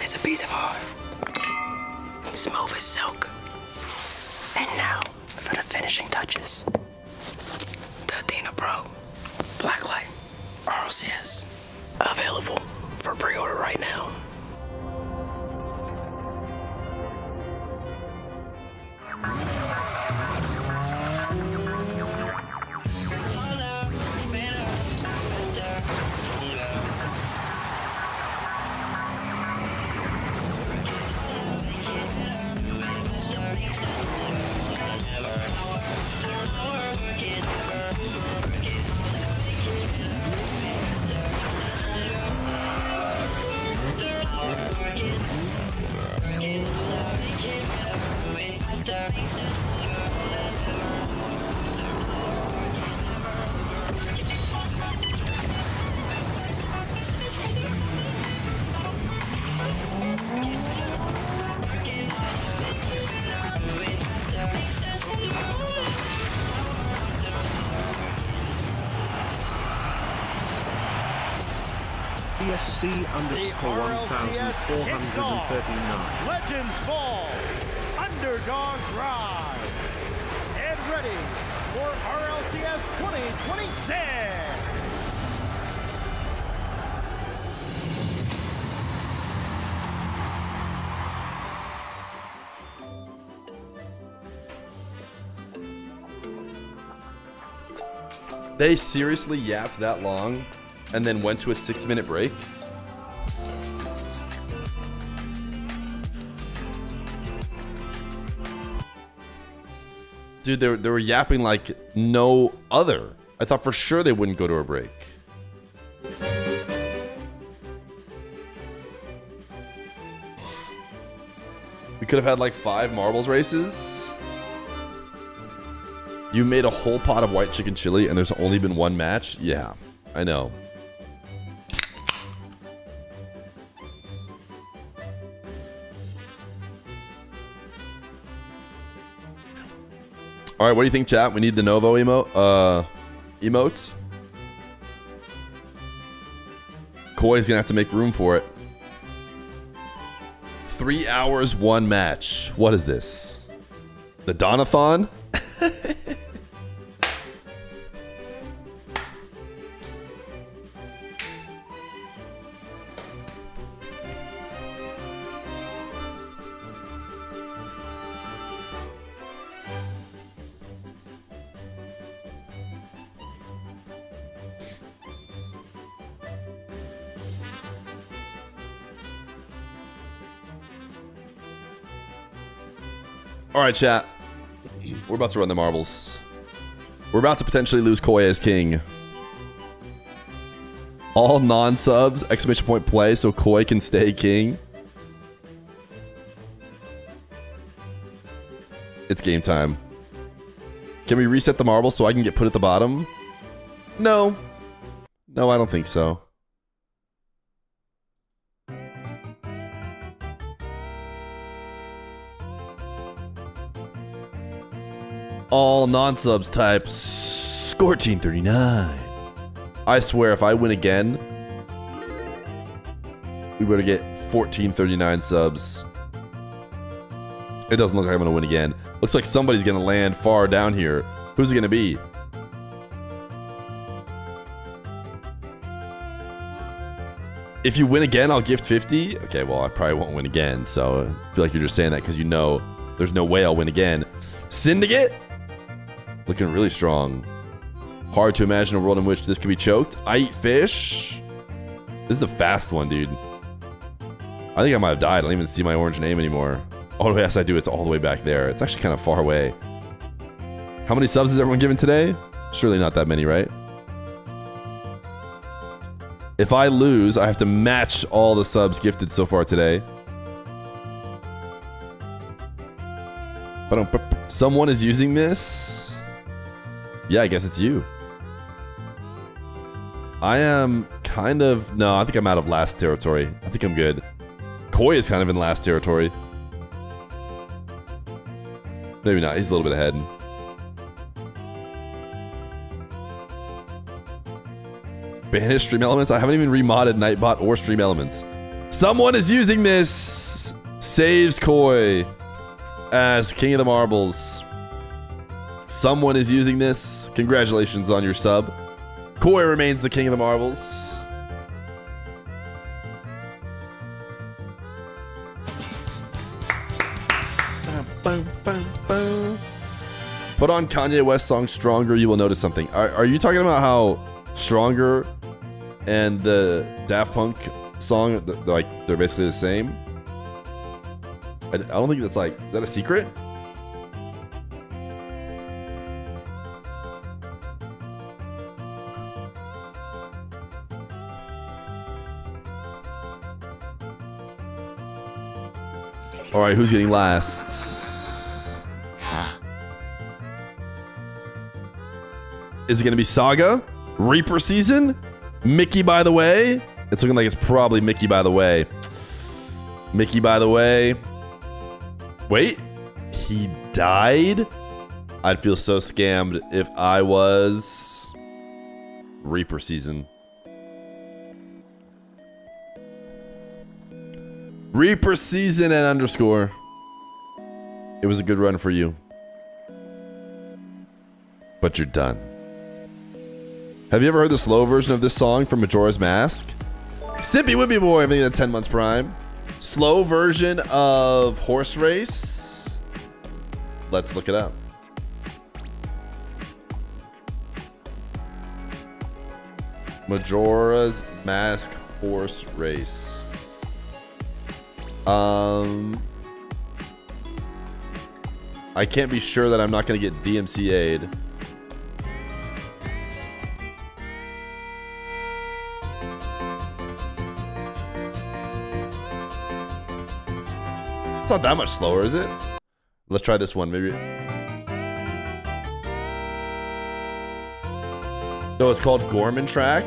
It's a piece of art. Smooth as silk. And now for the finishing touches. The Athena Pro Blacklight RLCS. Available for pre-order right now. PSC_1439. Legends fall. Underdogs rise. Get ready for RLCS 2026. They seriously yapped that long and then went to a 6-minute break? Dude, they were yapping like no other. I thought for sure they wouldn't go to a break. We could have had like 5 marbles races. You made a whole pot of white chicken chili and there's only been 1 match? Yeah, I know. All right, what do you think, chat? We need the Novo emote. Koi's gonna have to make room for it. 3 hours, 1 match. What is this? The Donathon? All right, chat. We're about to run the marbles. We're about to potentially lose Koi as king. All non-subs, exclamation point play, so Koi can stay king. It's game time. Can we reset the marbles so I can get put at the bottom? No. No, I don't think so. All non-subs type Score-Team39. I swear, if I win again, we better get 1439 subs. It doesn't look like I'm going to win again. Looks like somebody's going to land far down here. Who's it going to be? If you win again, I'll gift 50. Okay, well, I probably won't win again. So I feel like you're just saying that because you know there's no way I'll win again. Syndicate? Looking really strong. Hard to imagine a world in which this could be choked. I eat fish. This is a fast one, dude. I think I might have died. I don't even see my orange name anymore. Oh, yes, I do. It's all the way back there. It's actually kind of far away. How many subs is everyone given today? Surely not that many, right? If I lose, I have to match all the subs gifted so far today. Someone is using this? Yeah, I guess it's you. I am kind of... No, I think I'm out of last territory. I think I'm good. Koi is kind of in last territory. Maybe not. He's a little bit ahead. Banish Stream Elements? I haven't even remodded Nightbot or Stream Elements. Someone is using this! Saves Koi as King of the Marbles. Someone is using this. Congratulations on your sub. Koi remains the King of the Marbles. Put on Kanye West song Stronger, you will notice something. Are you talking about how Stronger and the Daft Punk song, like, they're basically the same? I don't think that's like... Is that a secret? All right, who's getting last? Is it going to be Saga? Reaper season? Mickey by the way? It's looking like it's probably Mickey by the way. Mickey by the way. Wait, he died? I'd feel so scammed if I was Reaper season. Reaper season and underscore. It was a good run for you. But you're done. Have you ever heard the slow version of this song from Majora's Mask? Sippy Whippy Boy, I think that's 10 months prime. Slow version of Horse Race. Let's look it up. Majora's Mask Horse Race. I can't be sure that I'm not going to get DMCA'd. It's not that much slower, is it? Let's try this one, maybe. No, it's called Gorman Track.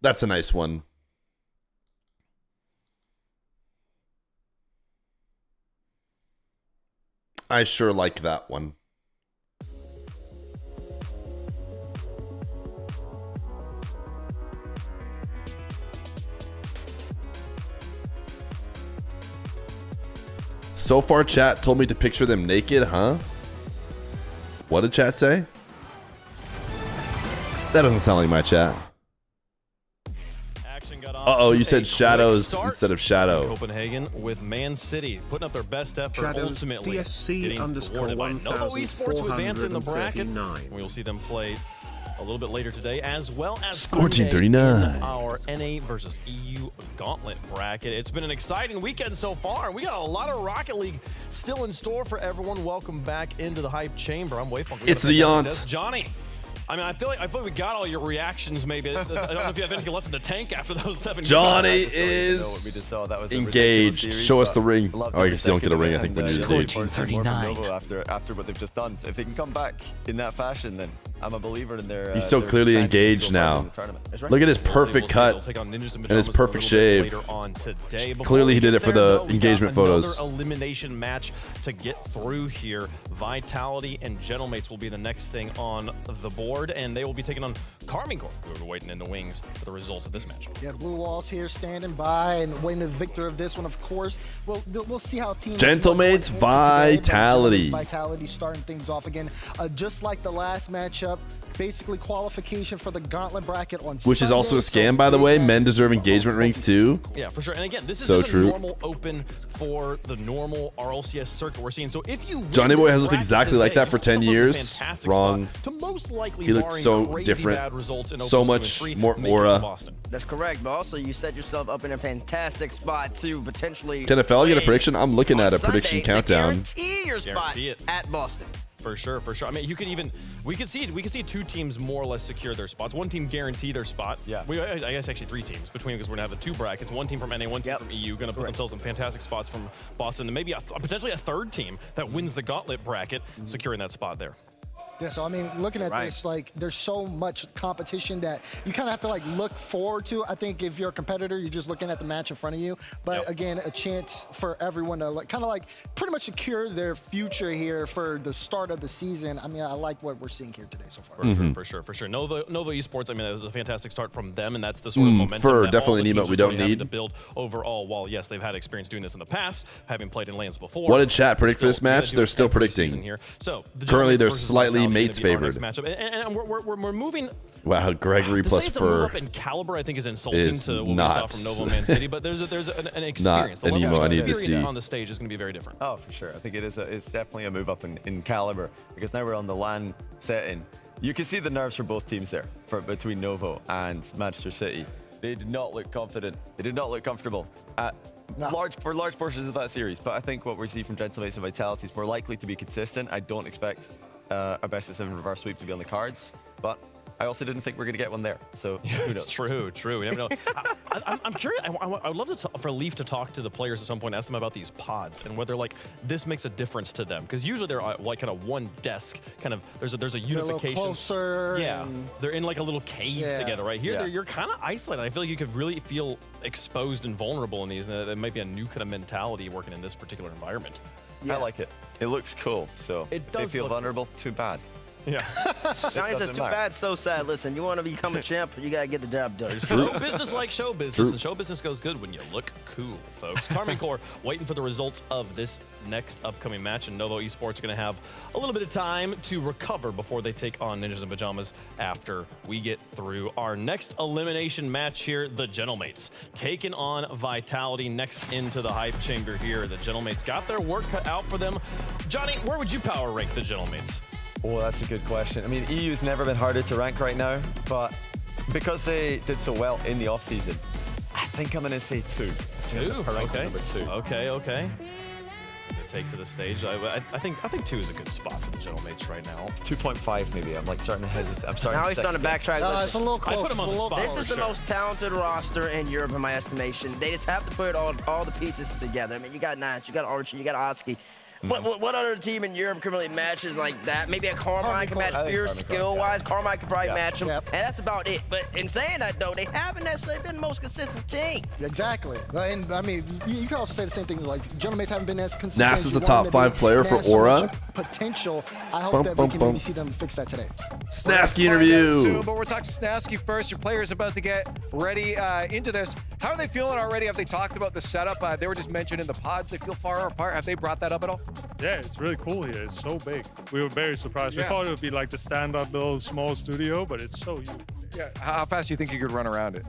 That's a nice one. I sure like that one. So far, chat told me to picture them naked, huh? What did chat say? That doesn't sound like my chat. Uh-oh, you said Shadows instead of Shadow. Copenhagen with Man City putting up their best effort, Shadows ultimately DSC getting thwarted by Novo Esports to advance in the bracket. We'll see them play a little bit later today, as well as Scorching 39. Our NA versus EU Gauntlet bracket. It's been an exciting weekend so far, and we got a lot of Rocket League still in store for everyone. Welcome back into the hype chamber. I'm Wayfunk. It's the Yaunt. Johnny. I mean, I feel like we got all your reactions. Maybe I don't know if you have anything left in the tank after those 7 Johnny games. is engaged. Show us the ring. Oh, I guess you don't get a ring. I think we need engaged. After what they've just done, if they can come back in that fashion, then I'm a believer in their. He's so clearly engaged now. Look at his perfect cut and his perfect shave. Clearly, he did it for the engagement photos. Another elimination match to get through here. Vitality and Gentlemates will be the next thing on the board, and they will be taking on Carmine Corp, who are waiting in the wings for the results of this match. Yeah, Blue Walls here standing by and waiting the victor of this one, of course. We'll see how teams. Gentlemates Vitality. Vitality starting things off again, just like the last matchup. Basically qualification for the gauntlet bracket on Which Sunday, is also a scam, by the way. Men deserve engagement rings too. Yeah, for sure. And again, this is so just true. a normal open for the normal RLCS circuit we're seeing. So if you Johnny Boy has looked exactly like that for 10 years. Wrong. To most likely He looked so different. So much more aura. That's correct, but also you set yourself up in a fantastic spot to potentially. Can FL get a prediction? I'm looking at a prediction countdown. Guarantee your spot at Boston. For sure, for sure. I mean, you can even we could see two teams more or less secure their spots. One team guarantee their spot. Yeah. I guess actually 3 teams between, because we're gonna have the 2 brackets. One team from NA, one team from EU, gonna put themselves in fantastic spots from Boston, and maybe potentially a 3rd team that wins the gauntlet bracket, securing that spot there. Yeah, so I mean, looking at this, like, there's so much competition that you kind of have to like look forward to. I think if you're a competitor, you're just looking at the match in front of you. But again, a chance for everyone to kind of like pretty much secure their future here for the start of the season. I mean, I like what we're seeing here today so far. For sure. Nova Esports, I mean, that was a fantastic start from them, and that's the sort of momentum that definitely all the an emote teams we are don't having need to build overall. While yes, they've had experience doing this in the past, having played in lands before. What did chat predict for this match? They're still predicting. Here. So currently they're slightly any mates favored. And we're moving. Wow, Gregory plus Fur. Fur Up in caliber, I think, is insulting to what we saw from Novo Man City. But there's an experience. Not an emo I need to see. On the stage is going to be very different. Oh, for sure. I think it's definitely a move up in caliber because now we're on the LAN setting. You can see the nerves for both teams there, between Novo and Manchester City. They did not look confident. They did not look comfortable for large portions of that series. But I think what we see from Gentlemates and Vitality is more likely to be consistent. I don't expect a best of 7 reverse sweep to be on the cards, but I also didn't think we're going to get one there. So it's true. We never know. I'm curious. I would love for Leaf to talk to the players at some point, ask them about these pods and whether like this makes a difference to them. Because usually they're like kind of one desk, kind of there's a unification. A little closer. Yeah, they're in like a little cave together. Right here, you're kind of isolated. I feel like you could really feel exposed and vulnerable in these. And it might be a new kind of mentality working in this particular environment. I like it. It looks cool. So if they feel vulnerable, too bad. Yeah. Johnny says, too bad, so sad. Listen, you want to become a champ, you got to get the job done. Show business like show business, and show business goes good when you look cool, folks. Karmine Corp waiting for the results of this next upcoming match, and Novo Esports are going to have a little bit of time to recover before they take on Ninjas in Pajamas after we get through our next elimination match here. The Gentlemates taking on Vitality next into the hype chamber here. The Gentlemates got their work cut out for them. Johnny, where would you power rank the Gentlemates? Oh, that's a good question. I mean, EU's never been harder to rank right now, but because they did so well in the offseason, I think I'm going to say 2. Okay. Number 2. Okay. To take to the stage, I think 2 is a good spot for the Gentlemates right now. It's 2.5 maybe. I'm like starting to hesitate. I'm starting. Now he's starting to backtrack. It's a little close. I put him on the spot. This is the most talented roster in Europe, in my estimation. They just have to put all the pieces together. I mean, you got Nash, you got Archie, you got Oski. What other team in Europe can really matches like that? Maybe a Karmine can match Feer skill-wise. Karmine can probably match them, and that's about it. But in saying that, though, they haven't necessarily been the most consistent team. Exactly. And, I mean, you can also say the same thing. Like, Gentlemates haven't been as consistent. Nas is a top 5 player for Aura. Potential. I hope that we can maybe see them fix that today. Snasky interview. Soon, but we're talking to Snasky first. Your players are about to get ready into this. How are they feeling already? Have they talked about the setup? They were just mentioned in the pods. They feel far apart. Have they brought that up at all? Yeah, it's really cool here. It's so big. We were very surprised. We thought it would be like the standard little small studio, but it's so huge. Yeah. How fast do you think you could run around it?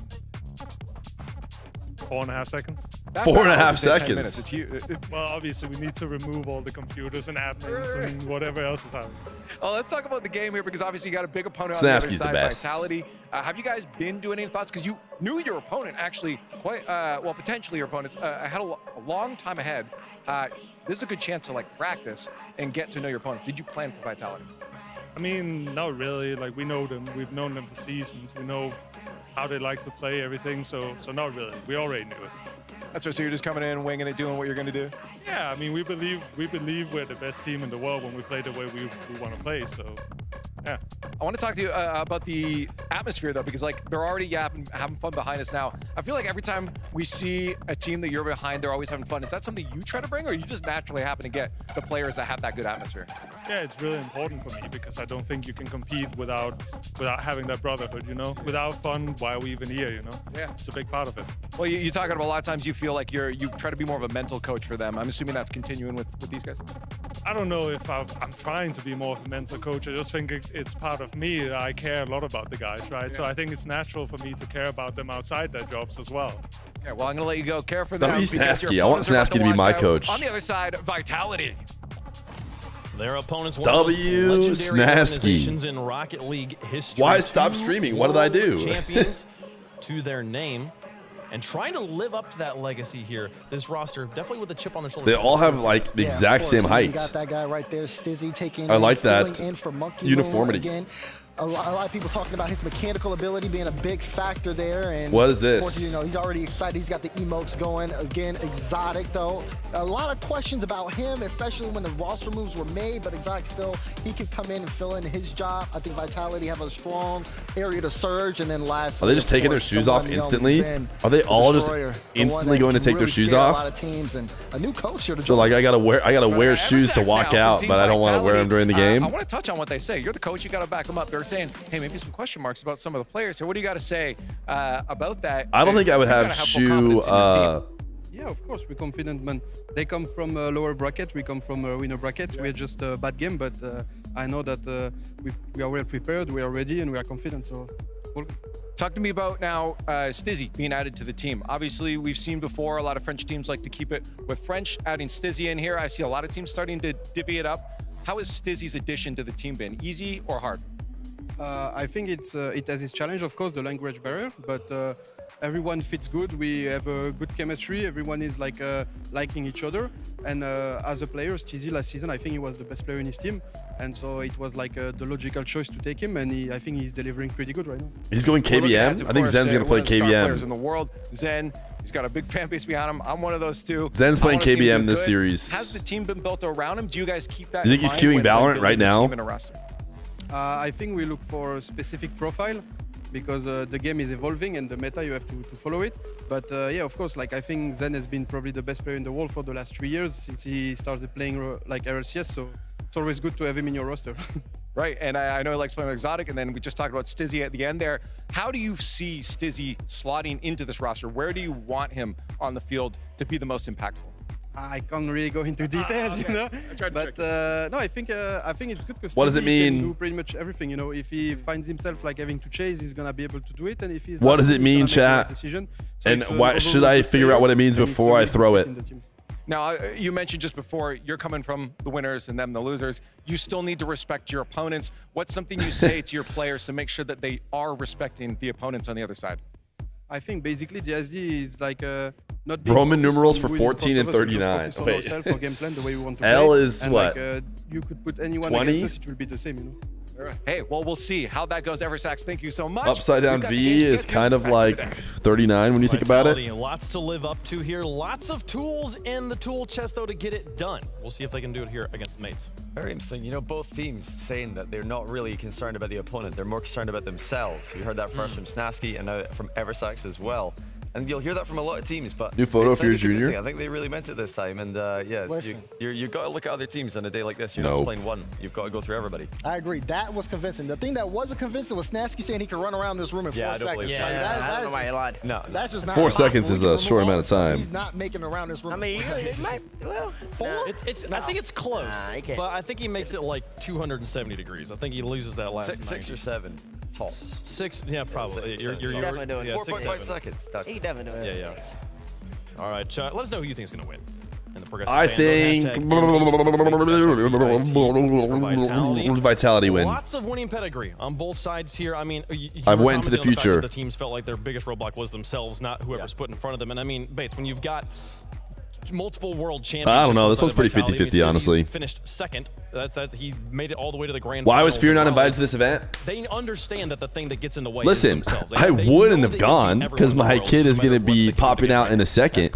4.5 seconds. 4.5 seconds. It's huge. Well, obviously, we need to remove all the computers and admins and whatever else is happening. Oh, let's talk about the game here because obviously you got a big opponent on the other side, best. Vitality. Have you guys been doing any thoughts? Because you knew your opponent actually quite, well, potentially your opponents had a long time ahead. This is a good chance to like practice and get to know your opponents. Did you plan for Vitality? I mean, not really. Like, we know them. We've known them for seasons. We know how they like to play everything. So not really. We already knew it. That's right. So you're just coming in, winging it, doing what you're going to do? Yeah. I mean, we believe we're the best team in the world when we play the way we want to play. So, yeah. I want to talk to you about the atmosphere, though, because like they're already having fun behind us now. I feel like every time we see a team that you're behind, they're always having fun. Is that something you try to bring, or you just naturally happen to get the players that have that good atmosphere? Yeah, it's really important for me because I don't think you can compete without having that brotherhood, you know? Without fun, why are we even here, you know? Yeah. It's a big part of it. Well, you talk about a lot of times you feel like you try to be more of a mental coach for them. I'm assuming that's continuing with these guys? I don't know if I'm trying to be more of a mental coach. I just think it's part of me. I care a lot about the guys, right? Yeah. So I think it's natural for me to care about them outside their jobs as well. Okay, well, I'm going to let you go. Care for them. That'd be Snasky. I want Snasky to be my coach. On the other side, Vitality. Their opponents, one of those legendary organizations in Rocket League history. Why stop streaming? What did I do? Champions to their name. And trying to live up to that legacy here, this roster definitely with a chip on their shoulder. They all have like the exact same height. You got that guy right there, Stizzy, taking. I like that in for Monkey uniformity. Again. A lot of people talking about his mechanical ability being a big factor there. And what is this? Of course, you know, he's already excited. He's got the emotes going. Again, Exotic, though. A lot of questions about him, especially when the roster moves were made. But Exotic still, he can come in and fill in his job. I think Vitality have a strong area to surge. And then lastly, are they just taking their shoes off instantly? Are they all just instantly going to take their shoes off? A lot of teams and a new coach here to join. So like I gotta wear shoes to walk out, but I don't want to wear them during the game. I want to touch on what they say. You're the coach. You got to back them up. They're saying, hey, maybe some question marks about some of the players here. What do you got to say about that? I don't think I would have shoe Yeah, of course, we're confident, man. They come from a lower bracket, we come from a winner bracket. We're just a bad game, but I know that we are well prepared, we are ready, and we are confident, so cool. Talk to me about now Stizzy being added to the team. Obviously, we've seen before a lot of French teams like to keep it with French. Adding Stizzy in here, I see a lot of teams starting to divvy it up. How has Stizzy's addition to the team been? Easy or hard? I think it has its challenge, of course, the language barrier, but everyone fits good. We have a good chemistry. Everyone is like liking each other. And as a player, Stizzy last season, I think he was the best player in his team. And so it was like the logical choice to take him. And I think he's delivering pretty good right now. He's going KBM. I think Zen's going to play KBM. Players in the world. Zen, he's got a big fan base behind him. I'm one of those too. Zen's playing KBM this series. Has the team been built around him? Do you guys keep that You think he's queuing Valorant right now? I think we look for a specific profile because the game is evolving and the meta, you have to follow it. But yeah, of course, like I think Zen has been probably the best player in the world for the last 3 years since he started playing like Rlcs. So it's always good to have him in your roster. Right, and I know he likes playing exotic, and then we just talked about Stizzy at the end there. How do you see Stizzy slotting into this roster? Where do you want him on the field to be the most impactful? I can't really go into details, you know. But no, I think it's good because what does it mean? He can do pretty much everything, you know. If he finds himself like having to chase, he's gonna be able to do it. And if he's what does it mean, chat? So and why should I figure out what it means before I throw it? Now, you mentioned just before, you're coming from the winners and them the losers. You still need to respect your opponents. What's something you say to your players to make sure that they are respecting the opponents on the other side? I think basically the SD is like not being Roman numerals for on 14 and 39. Wait. Our game plan, the way we want to L play. is and what? Like, you could put anyone 20? against us, it will be the same, you know. All right. Hey, well, we'll see how that goes. Eversax, thank you so much. Upside down V is kind of like 39 when you think about it. Lots to live up to here. Lots of tools in the tool chest, though, to get it done. We'll see if they can do it here against the mates. Very interesting. You know, both teams saying that they're not really concerned about the opponent. They're more concerned about themselves. We heard that first from Snasky and now from Eversax as well. And you'll hear that from a lot of teams, but new photo for your junior. junior. I think they really meant it this time, and yeah, you've got to look at other teams on a day like this. You're not just playing one; you've got to go through everybody. I agree. That was convincing. The thing that wasn't convincing was Snasky saying he could run around this room in 4 seconds. I don't know why he lied. No, that's just not 4 seconds is a short amount of time. He's not making around this room. I mean, it might. Well, 4. I think it's close, but I think he makes it like 270 degrees. I think he loses that last 6 or 7 tops. 6, yeah, probably. You're definitely doing it. 4.5 seconds. That's he definitely doing it. Yeah. All right, let us know who you think is going to win. In the progressive I think Vitality win. Lots of winning pedigree on both sides here. I mean, I've went into the future. The teams felt like their biggest roadblock was themselves, not whoever's put in front of them. And I mean, Bates, when you've got multiple world championships, I don't know. This one's pretty 50-50, honestly. Finished second. He made it all the way to the grand. Why was Feer not invited to this event? They understand that the thing that gets in the way. Listen, is themselves. I wouldn't have gone because my kid is going to be popping out in a second.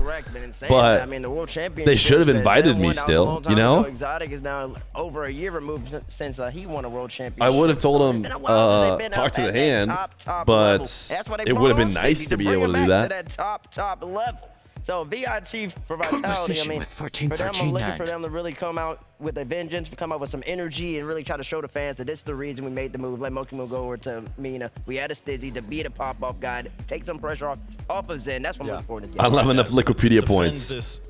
But I mean, the world they should have invited me still, you know? Exotic is now over a year removed since he won a world championship. I would have told him, talk to the hand, but it would have been nice to be able to do that. To that top level. So VIT for Vitality, I mean, for them, I'm looking for them to really come out with a vengeance, come out with some energy, and really try to show the fans that this is the reason we made the move. Let Mokimo go over to Mina. We had a Stizzy to be the pop-off guy, to take some pressure off of Zen. That's what I'm looking forward to. I don't have enough Liquipedia points.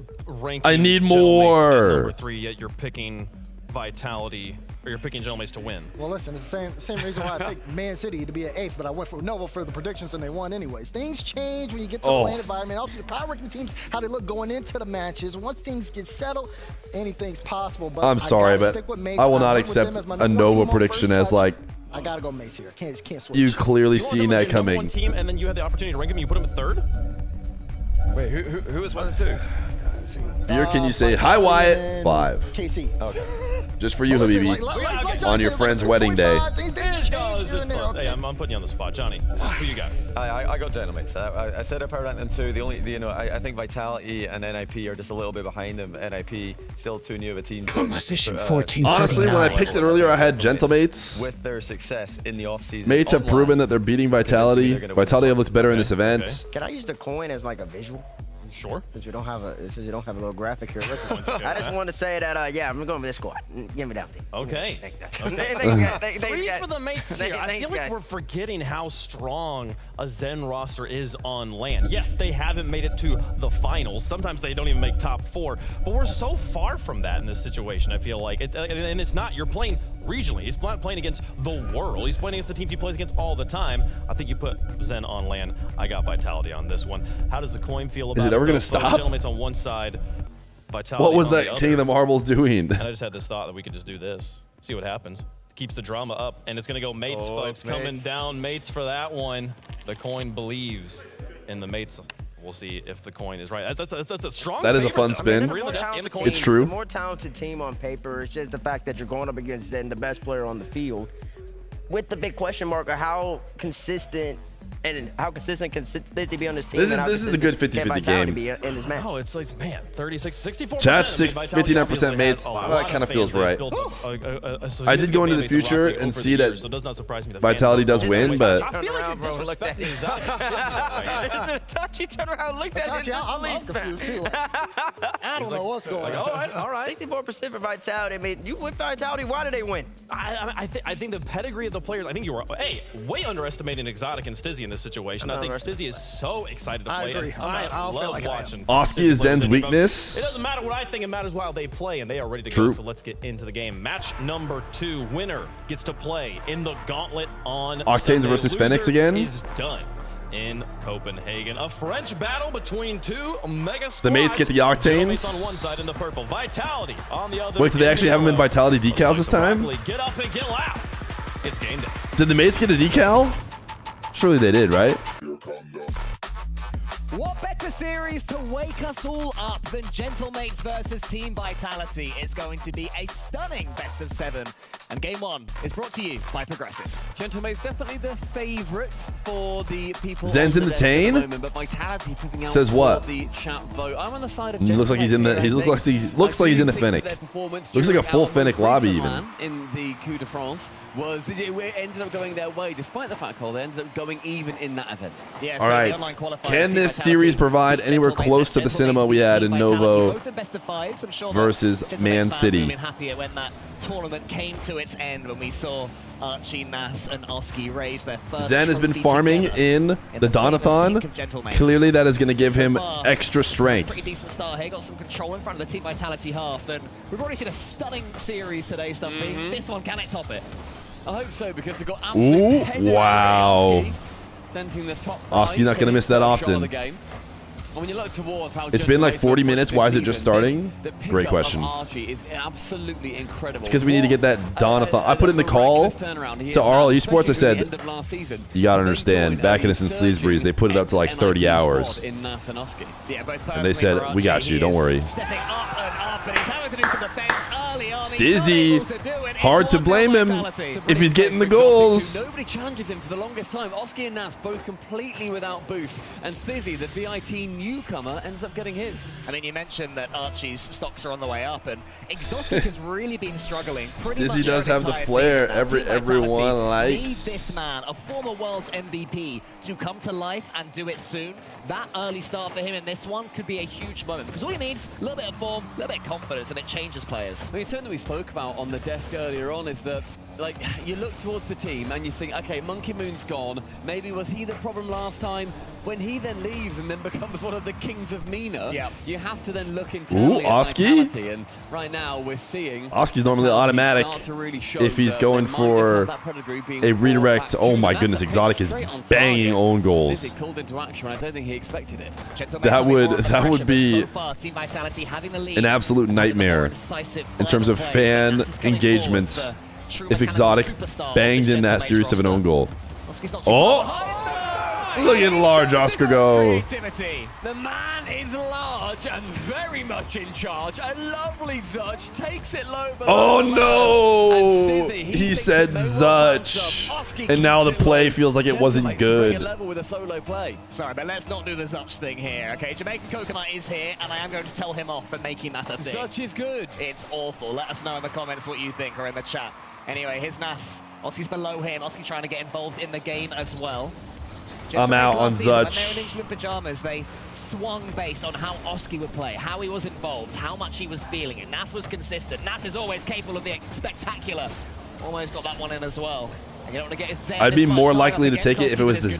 I need more. Number 3, yet you're picking Vitality, or you're picking Gentleman's to win. Well, listen, it's the same reason why I picked Man City to be an 8th, but I went for Nova for the predictions and they won anyways. Things change when you get to the LAN environment. Also, the power ranking teams, how they look going into the matches. Once things get settled, anything's possible. But I'm sorry, but I will not accept a Nova prediction as like. I gotta go Mace here. Can't switch. You clearly seen that coming. One team, and then you had the opportunity to rank him. You put him at 3rd. Wait, who was 1 and 2? Here, can you say hi, Wyatt? 5. KC. Okay. Just for you, Habibi. On your friend's wedding day. Hey, I'm putting you on the spot, Johnny. Who you got? I got Dynamites. I said I power ranked them 2. The only, I think Vitality and NIP are just a little bit behind them. NIP still too new of a team. Position 14. Honestly, when I picked it earlier, I had Gentlemates. With their success in the offseason. Mates have proven that they're beating Vitality. Vitality have looked better in this event. Can I use the coin as like a visual? Sure. Since you don't have a little graphic here. Listen, I just want to say that yeah, I'm going with this squad. Give me that thing. Okay. Thanks, Three for the mates here. I feel like we're forgetting how strong a Zen roster is on LAN. Yes, they haven't made it to the finals. Sometimes they don't even make top 4, but we're so far from that in this situation. I feel like, and it's not. You're playing regionally. He's not playing against the world. He's playing against the teams he plays against all the time. I think you put Zen on LAN. I got Vitality on this one. How does the coin feel about it? Is it ever going to stop? Gentleman's on one side. Vitality what was on that the King of the Marbles doing? And I just had this thought that we could just do this. See what happens. Keeps the drama up, and it's going to go mates, folks. Coming down mates for that one. The coin believes in the mates. We'll see if the coin is right. That's a strong That is a fun spin. It's true. The more talented team on paper. It's just the fact that you're going up against the best player on the field. With the big question mark of how consistent can Stizzy be on this team? This is a good 50-50 game. Be in this match? Oh, it's like, man, 36, 64%. Chat's 59% mates. That kind of feels right. I did go into the future and see that Vitality does win, but I feel like you're disrespecting Exotic. Touchy turn around, looked at it. I'm confused too. I don't know what's going on. All right. 64% for Vitality. I mean, you with Vitality, why did they win? I think the pedigree of the players, I think you were, way underestimating Exotic and Stizzy in this situation. I think Stizzy is so excited to play. I agree. I love watching. Oski is Zen's weakness. It doesn't matter what I think, it matters while they play, and they are ready to go. So let's get into the game. Match number 2. Winner gets to play in the gauntlet on Octanes Sunday. versus Fenix again. Is done in Copenhagen. A French battle between two mega squads. The mates get the Octanes. On one side in the purple. Vitality on the other. Wait, did they actually have them in Vitality decals this time? Get up and get loud. It's game day. Did the mates get a decal? Surely they did, right? What better series to wake us all up than Gentlemates versus Team Vitality? It's going to be a stunning best of 7. And game 1 is brought to you by Progressive. Gentlemates definitely the favourites for the people. Zen's in the Tane? But Vitality picking out Says what? the chat vote. I'm on the side of Looks like he's in the. He looks like he's in the Fennec. Looks like a full Fennec lobby even. In the Coup de France was it ended up going their way, despite the fact that they ended up going even in that event. Yeah, all right. Can this series provide anywhere close to the cinema we had in Novo versus Man City? Been happy when that tournament came to its end when we saw Archie, Nas, and Oski raise their first. Zen has been farming in the Athon. Clearly, that is going to give him extra strength. Pretty decent start here. Got some control in front of the Team Vitality half, and we've already seen a stunning series today, Stumpy. This one, can it top it? I hope so, because we've got absolute wow. Denting the top 5. Oski not going to miss that often. When you look towards how it's been like 40 minutes. Why is it just starting? Great question. Archie is absolutely incredible. It's because we need to get that Donathon. I put in the call to RL Esports. I said, you got to understand, back in Innocent Sleesbury's, they put it up to like 30 hours. And they said, we got you, don't worry. Stizzy, hard to blame him if he's getting the goals. Nobody challenges him for the longest time. Oski and Nas both completely without boost. And Stizzy, the VIT newcomer, ends up getting his. I mean, you mentioned that Archie's stocks are on the way up, and Exotic has really been struggling. Stizzy does have the flair everyone likes. Need this man, a former World's MVP, to come to life and do it soon. That early start for him in this one could be a huge moment, because all he needs, a little bit of form, a little bit of confidence, and it changes players. I mean, something we spoke about on the desk earlier on is that, like, you look towards the team and you think, okay, Monkey Moon's gone. Maybe was he the problem last time? When he then leaves and then becomes one of the kings of MENA, you have to then look internally at Vitality. And right now we're seeing Oski's normally automatic if he's going for a redirect. Oh my goodness, Exotic is banging own goals. Called into action. I don't think he expected it. That would be an absolute nightmare in terms of fan engagement if Exotic banged in that series of an own goal. Oh! Look at large Oscar go. The man is large and very much in charge. A lovely Zutch takes it low. Oh no! He said Zutch. And now the play feels like it wasn't good. With a solo play. Sorry, but let's not do the Zutch thing here, okay? Jamaican Coconut is here, and I am going to tell him off for making that a thing. Zutch is good. It's awful. Let us know in the comments what you think or in the chat. Anyway, here's Nas. Oski's below him. Oski trying to get involved in the game as well. I'm out on Zutch. Zutch. When they were in pajamas, they swung based on how Oski would play, how he was involved, how much he was feeling it. Nas was consistent. Nas is always capable of the spectacular. Almost got that one in as well. And you don't want to get Zen I'd be this more much likely to against take it if Oski, it was but the it's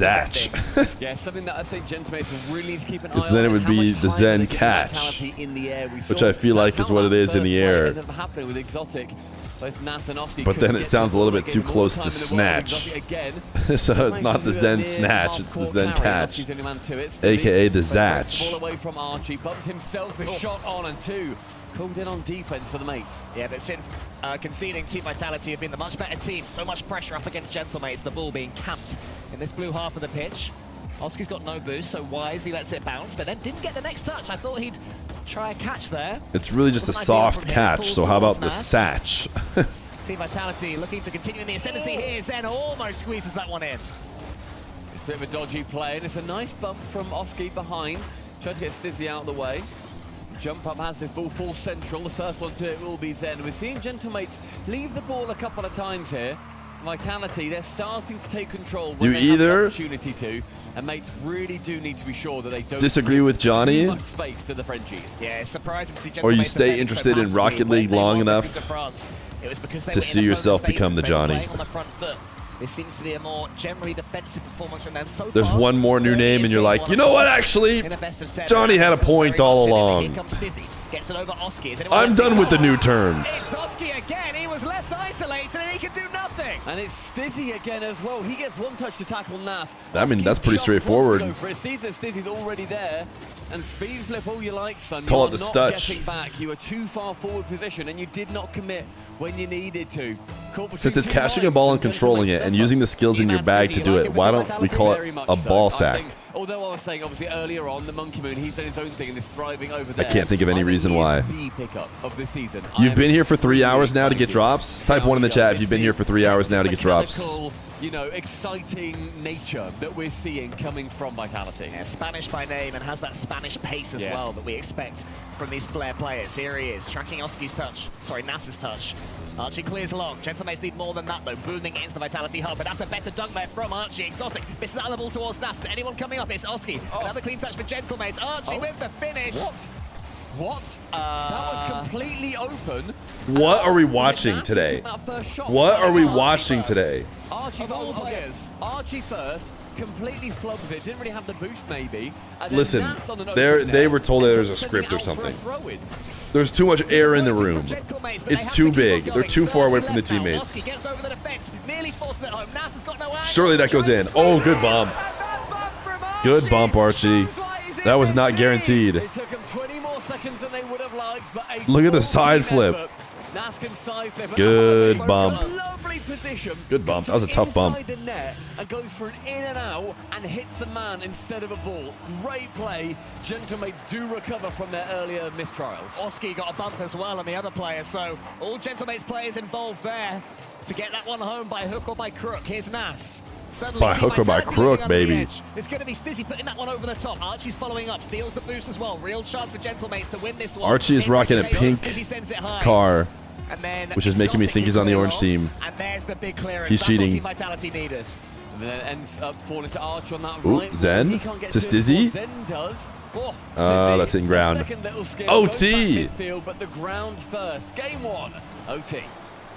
good Zatch. Yeah, something that I think Gentlemates will really need to keep an eye on. Because then it would is how be much the time Zen they give catch, Vitality in the air. We which saw I feel like is what it is in the air. ended up happening with Exotic. Both Nas and Oski But then couldn't it get sounds to a the little ball, bit too gave them close all to time in the world. Snatch. Exotic again. So it's not the Managed to do Zen a near Snatch, it's the half-court Zen carry. catch. Oski's only man to it. Stizzy AKA the breaks Zatch. the ball away from Archie, bumped himself, a shot on and two. Called in on defense for the mates. Yeah, but since conceding, Team Vitality have been the much better team. So much pressure up against Gentlemates, the ball being camped in this blue half of the pitch. Oski's got no boost, so wise, he lets it bounce, but then didn't get the next touch. I thought he'd try a catch there. It's really just a soft catch, so how about the Satch? Team Vitality looking to continue in the ascendancy here. Zen almost squeezes that one in. It's a bit of a dodgy play, and it's a nice bump from Oski behind. Tries to get Stizzy out of the way. Jump up has this ball full central. The first one to it will be Zen. We're seeing Gentlemates leave the ball a couple of times here. Vitality, they're starting to take control when they have the opportunity to, and mates really do need to be sure that they don't disagree with Johnny? too much space to the Frenchies. Yeah, it's surprising to see Or you Gentlemates stay defending interested so in Rocket massively League when they long wandered enough into France. It was because they to were see in yourself opponents' become the faces, they were Johnny. playing on the front foot. This seems to be a more generally defensive performance from them so There's far. one more new name and you're like, you know what, actually, Johnny had a point all along. Here comes Stizzy. Gets it over Oski. I'm done with the new terms. It's Oski again. He was left isolated and he can do nothing. And it's Stizzy again as well. He gets one touch to tackle Nas. I mean, Oski that's pretty jumps, straightforward. wants to go for it. Sees that Stizzy's already there. And speed flip all you like, son. Call You're it the not Stutch. getting back. You were too far forward position and you did not commit when you needed to. Since it's catching a ball and controlling it and using the skills in your bag to do it, why don't we call it a ball sack? Although I was saying, obviously, earlier on, the Monkey Moon, he's done his own thing and is thriving over there. I can't think of any reason why. The pickup of the season. You've been here for 3 hours now to get drops? Type 1 in the chat if you've been here for 3 hours now to get drops. You know, exciting nature that we're seeing coming from Vitality. Yeah, Spanish by name and has that Spanish pace as well that we expect from these flair players. Here he is, tracking Oski's touch. Sorry, Nas's touch. Archie clears along. Gentlemates need more than that, though. Booming it into the Vitality hub, but that's a better dunk there from Archie. Exotic misses out of the ball towards Nas. Anyone coming up? It's Oski. Another clean touch for Gentlemates. Archie with the finish. What? That was completely open. What are we watching today? What are we watching today? Archie, Archie first, completely flubs it. Didn't really have the boost, maybe. And then Listen, Nas on an they were told that ends there's a up sending script or it out for a something. throw-in. There's too much air in the room. It's too big. They're too far away from the teammates. Oski gets over the defense, nearly forces it home. Nas has got no angle. Surely that goes in. Oh, good bump. Good bump, Archie. That was not guaranteed. It took him 20 more seconds than they would have liked, but a Look at the side flip. effort. Nas can side flip. Good Archie bump. got a lovely position. Good bump. That was a tough bump. Inside the net and goes for an in and out and hits the man instead of a ball. Great play. Gentlemates do recover from their earlier mistrials. Oski got a bump as well on the other player, so all Gentlemates players involved there to get that one home by hook or by crook. Here's Nas. Suddenly, By hook or by crook, baby. It's going to be Stizzy putting that one over the top. Archie's following up, steals the boost as well. Real chance for Gentlemates to win this one. Archie is rocking a pink Stizzy sends it high. car, And then which is making me think he's on the orange team. And there's the big clearance. He's That's what cheating. Team Vitality needed. And then it ends up falling to Arch on that Ooh, right. Zen He can't get to it before Stizzy. Zen does. Oh, That's in ground. Second little skill, OT. goes back midfield, but the ground first. Game one, OT.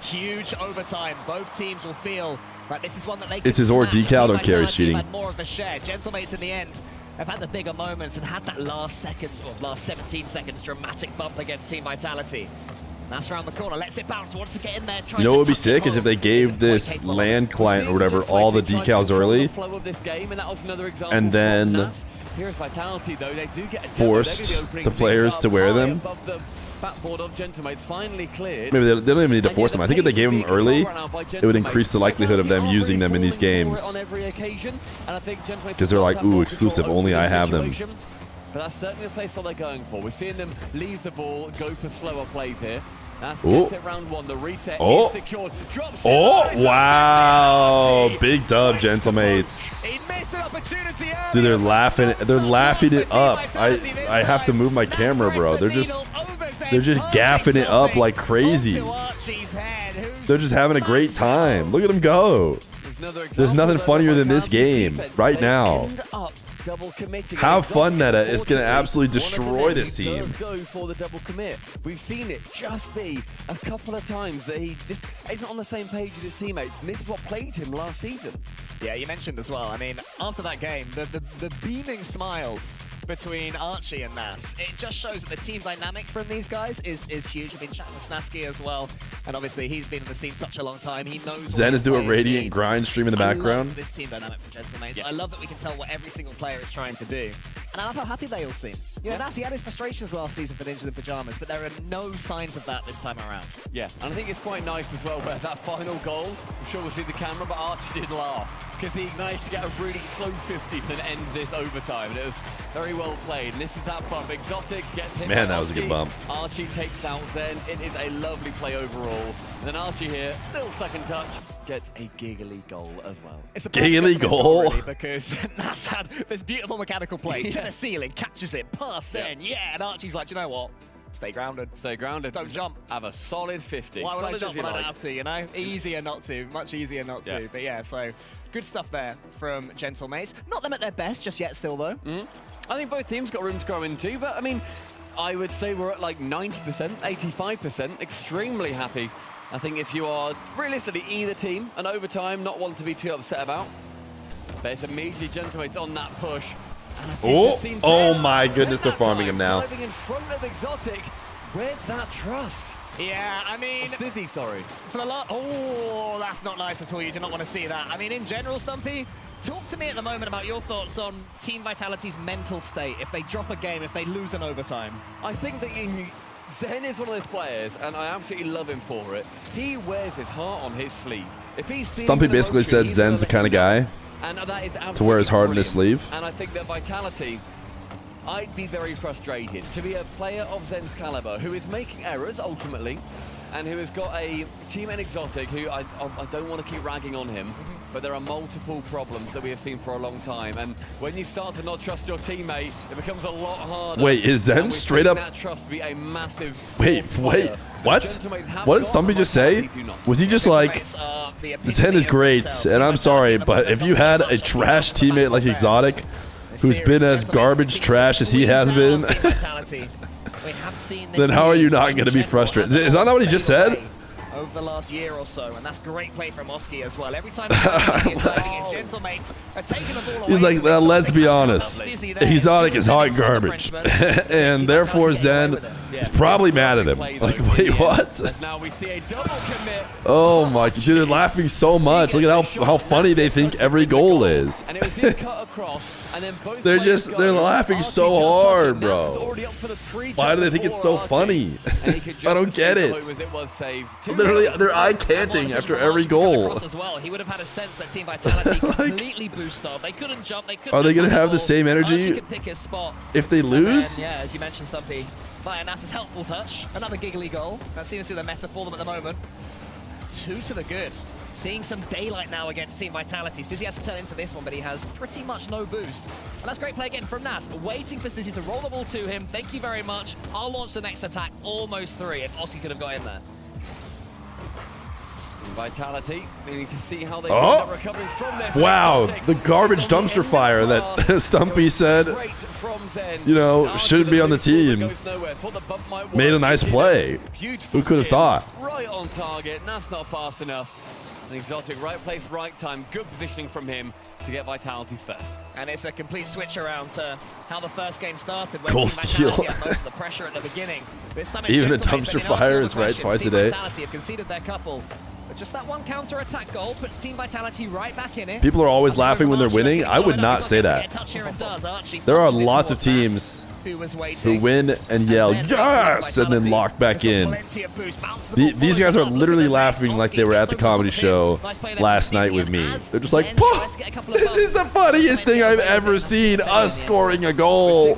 Huge overtime. Both teams will feel like this is one that they It's can his or snatch. decal, Team don't care, he's Vitality cheating. have had more of the share. Gentlemates in the end have had the bigger moments and had that last second, or last 17 seconds dramatic bump against Team Vitality. That's around the corner, lets it bounce, wants to get in there. You know what would be sick is if they gave this LAN client or whatever all the decals early, and then forced the players to wear them. Maybe they don't even need to force them. I think if they gave them early, it would increase the likelihood of them using them in these games. Because they're like, ooh, exclusive, only I have them. But that's certainly the place that they're going for. We're seeing them leave the ball, go for slower plays here. That's Ooh. gets it round one. The reset Oh. is secured. Drops it. Oh, wow. Big dub, Gentlemates. Dude, they're laughing. They're laughing it up. I have to move my camera, bro. They're just gaffing it up like crazy. They're just having a great time. Look at them go. There's nothing funnier than this game right now. Have fun, Neta. It's going to absolutely destroy this team. Go for the double commit. We've seen it just be a couple of times that he just isn't on the same page as his teammates, and this is what plagued him last season. Yeah, you mentioned as well. I mean, after that game, the beaming smiles between Archie and Nas, it just shows that the team dynamic from these guys is huge. I've been chatting with Snasky as well, and obviously he's been in the scene such a long time. He knows Zen is doing Radiant Grind stream in the background. I love this team dynamic from Gentlemen. I love that we can tell what every single player is trying to do. And I love how happy they all seem. Yeah, Nas, he had his frustrations last season for Ninjas in Pyjamas, but there are no signs of that this time around. Yeah, and I think it's quite nice as well where that final goal, I'm sure we'll see the camera, but Archie did laugh because he managed to get a really slow 50th and end this overtime, and it was very well played. And this is that bump. Exotic gets hit. Man, that was a good bump. Archie takes out Zen. It is a lovely play overall. And then Archie here, little second touch, gets a giggly goal as well. It's a giggly goal really, because Nas had this beautiful mechanical play to the ceiling, catches it, pass Zen, and Archie's like, you know what? Stay grounded. Stay grounded. Don't jump. Have a solid 50. Why would I solid jump when I don't have to, you know? Easier not to. Much easier not to. But yeah, so good stuff there from Gentlemates. Not them at their best just yet still, though. I think both teams got room to grow into, but I mean, I would say we're at like 90%, 85%. Extremely happy. I think if you are realistically either team, an overtime, not one to be too upset about. But it's immediately Gentlemates on that push. Oh my goodness, they're farming him now. Diving in front of Exotic. Where's that trust? Yeah, I mean... Stizzy, sorry. For the oh, that's not nice at all. You do not want to see that. I mean, in general, Stumpy, talk to me at the moment about your thoughts on Team Vitality's mental state if they drop a game, if they lose an overtime. I think that Zen is one of those players, and I absolutely love him for it. He wears his heart on his sleeve. If he's Stumpy basically said Zen's the kind of guy and that is to wear his heart on his sleeve. And I think that Vitality, I'd be very frustrated to be a player of Zen's caliber who is making errors ultimately, and who has got a team in Exotic who I don't want to keep ragging on him, but there are multiple problems that we have seen for a long time, and when you start to not trust your teammate, it becomes a lot harder. Wait, is Zen straight up? That trust be a massive. Wait, what? What did Stumpy just say? Was he just like, Zen is great, and I'm sorry, but if you had a trash teammate like Exotic, who's been as garbage trash as he has been, then how are you not going to be frustrated? Is that not what he just said? Over the last year or so, and that's great play from Oski as well. Every time Gentlemates are taking the ball away. He's like, let's be honest, Exotic is hot garbage, and therefore Zen is probably mad at him. Like, wait, what? Now we see a double commit. Oh my, dude, they're laughing so much. Look at how funny they think every goal is. And it was his cut across, and then both they're laughing so hard, bro. Why do they think it's so funny? I don't get it. Literally, they're eye canting after every goal. He would have had a sense that Team Vitality completely boost up. They couldn't jump. They couldn't. Are they going to have the same energy if they lose? Then, yeah, as you mentioned, Stumpy, via Nas's helpful touch, another giggly goal. That seems to be the meta for them at the moment. 2 to the good. Seeing some daylight now against Team Vitality. Sizzy has to turn into this one, but he has pretty much no boost. And that's great play again from Nas, waiting for Sizzy to roll the ball to him. Thank you very much. I'll launch the next attack. Almost 3 if Oski could have got in there. Vitality, we need to see how they are recovering from this. Wow, the garbage dumpster fire that Stumpy said, you know, shouldn't be on the team. Made a nice play. Who could have thought? Right on target. That's not fast enough. An Exotic, right place, right time. Good positioning from him to get Vitality's first. And it's a complete switch around to how the first game started. When Team Vitality had most of the pressure at the beginning. Even a dumpster fire is right twice a day. Vitality have conceded their couple. But just that one counter-attack goul puts Team Vitality right back in it. People are always laughing when they're winning. I would not say that. There are lots of teams who win and yell, yes, and then lock back in. These guys are literally laughing like they were at the comedy show last night with me. They're just like, this is the funniest thing I've ever seen, us scoring a goal.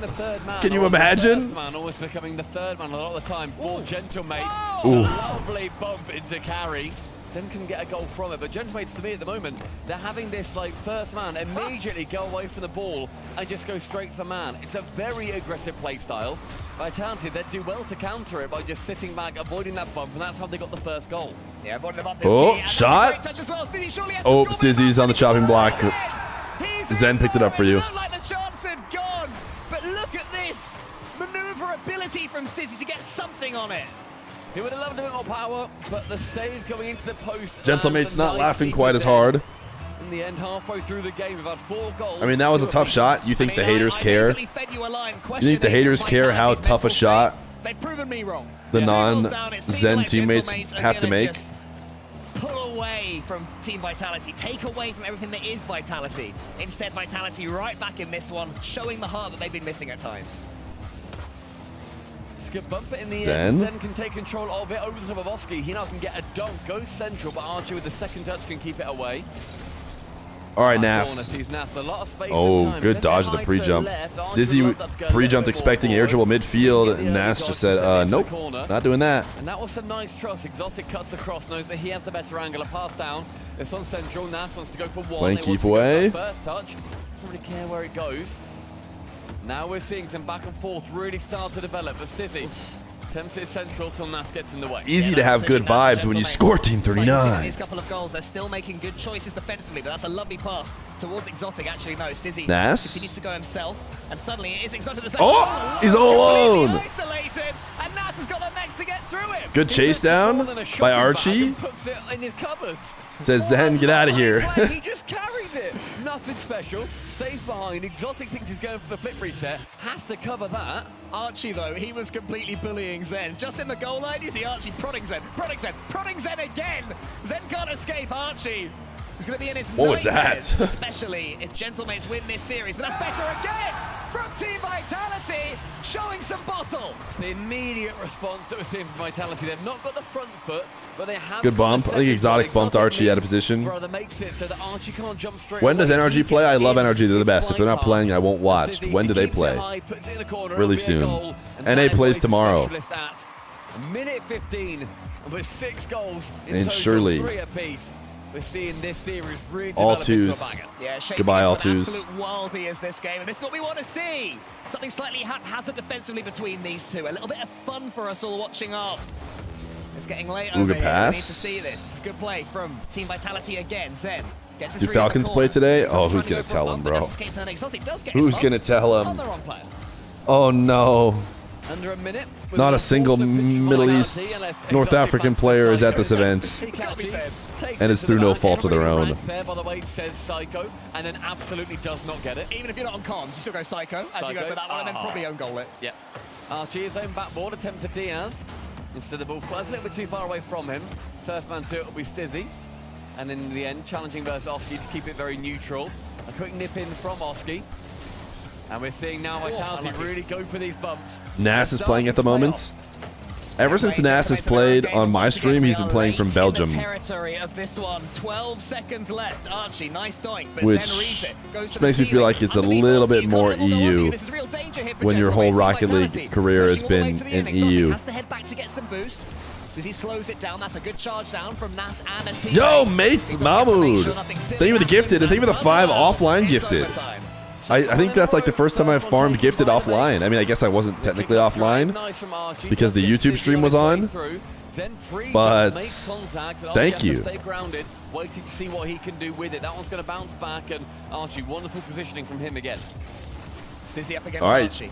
Can you imagine? Almost becoming the third man a lot of the time for Gentlemates. Lovely bump into carry. Zen can get a goal from it, but Gentlemates to me at the moment, they're having this like first man immediately go away from the ball and just go straight for man. It's a very aggressive play style. Vitality, they'd do well to counter it by just sitting back, avoiding that bump, and that's how they got the first goal. Yeah, avoiding the bump is Oh, key, and shot. that's a great touch as well. Stizzy surely has to Oh, score, Stizzy's on the chopping block. Zen picked it up for you. Looked like the chance had gone, but look at this maneuverability from Stizzy to get something on it. He would have loved a bit more power, but the save going into the post. Gentlemate's not laughing quite as hard. In the end, halfway through the game, we've had 4 goals. I mean, that was a tough shot. You think the haters care? You think the haters care how tough a shot the non-Zen teammates have to make? Pull away from Team Vitality, take away from everything that is Vitality. Instead, Vitality right back in this one, showing the heart that they've been missing at times. Good bumper in the Zen. end. Zen can take control of it over the top of Oski. He now can get a dunk, goes central, but Archie with the second touch can keep it away. All right, Nas. Oh, good dodge of the pre-jump. Stizzy pre-jumped expecting air dribble midfield, and Nas just said, nope, not doing that. And that was some nice trust. Exotic cuts across, knows that he has the better angle. A pass down. It's on central. Nas wants to go for one. Playing keep away. First touch. Doesn't really care where it goes. Now we're seeing some back and forth really start to develop. But Stizzy attempts it central till Nas gets in the way. It's easy to have good vibes when you score Team 39. These couple of goals, they're still making good choices defensively, but that's a lovely pass towards Exotic. Actually, no, Stizzy continues to go himself, and suddenly it is Exotic. Oh, he's all alone. Isolated, and Nas has got the legs to get through it. Good chase down by Archie. Puts it in his cupboards. Says, Zen, get out of here. He just carries it. Nothing special. Stays behind. Exotic thinks he's going for the flip reset. Has to cover that. Archie, though, he was completely bullying Zen. Just in the goal line, you see Archie prodding Zen, prodding Zen, prodding Zen again. Zen can't escape Archie. He's going to be in his What was that? Especially if Gentlemates win this series. But that's better again from Team Vitality, showing some bottle. It's the immediate response that we're seeing from Vitality. They've not got the front foot, but they have Good bump. I think Exotic bumped Archie out of position. When does NRG play? I love NRG. They're the best. If they're not playing, I won't watch. When do they play? Really soon. NA plays tomorrow. Minute 15 with 6 goals in And total, surely 3 apiece. We're seeing this series really all develop into a twos. banger. Yeah, Goodbye, all an twos. absolute worldie is this game, and this is what we want to see. Something slightly haphazard defensively between these two. A little bit of fun for us all watching up. It's getting late Ooh, over good here. pass. We need to see this. It's a good play from Team Vitality again. Zen gets his Do read on the Falcons corner. play today? Exotic Oh, trying who's to going go to for a tell bump, him, but bro? Nas escapes, and Exotic does get his Who's bump going to tell on him? the wrong player. Oh, no. Under a minute. Not a single Middle East, North African player is at this event. And it's through no fault of their own. There, by the way, says Psycho, and then absolutely does not get it. Even if you're not on comms, you still go Psycho as you go for that one, and then probably own goal it. Yep. Archie is own backboard, attempts at Diaz. Instead, the ball flies a little bit too far away from him. First man to it will be Stizzy. And in the end, challenging versus Oski to keep it very neutral. A quick nip in from Oski. And we're seeing now Vitality really go for these bumps. Nas is playing at the moment. Ever since Nas has played on my stream, he's been playing from Belgium. Territory of this one. 12 seconds left. Archie, nice doink, but Which Zen reads it. Goes to makes me feel like it's a little bit more EU when your whole Rocket League career has been in EU. Has to head back to get some boost. As he slows it down, that's a good charge down from Nas and a team. Yo, mates, Mahmood. Thank you for the gifted, and thank you for the 5 offline gifted. I think that's like the first time I've farmed gifted offline. I mean, I guess I wasn't technically offline because the YouTube stream was on, but thank you. Stay grounded, waiting to see what he can do with it. That one's going to bounce back, and Archie, wonderful positioning from him again. Stizzy up against All right. Archie.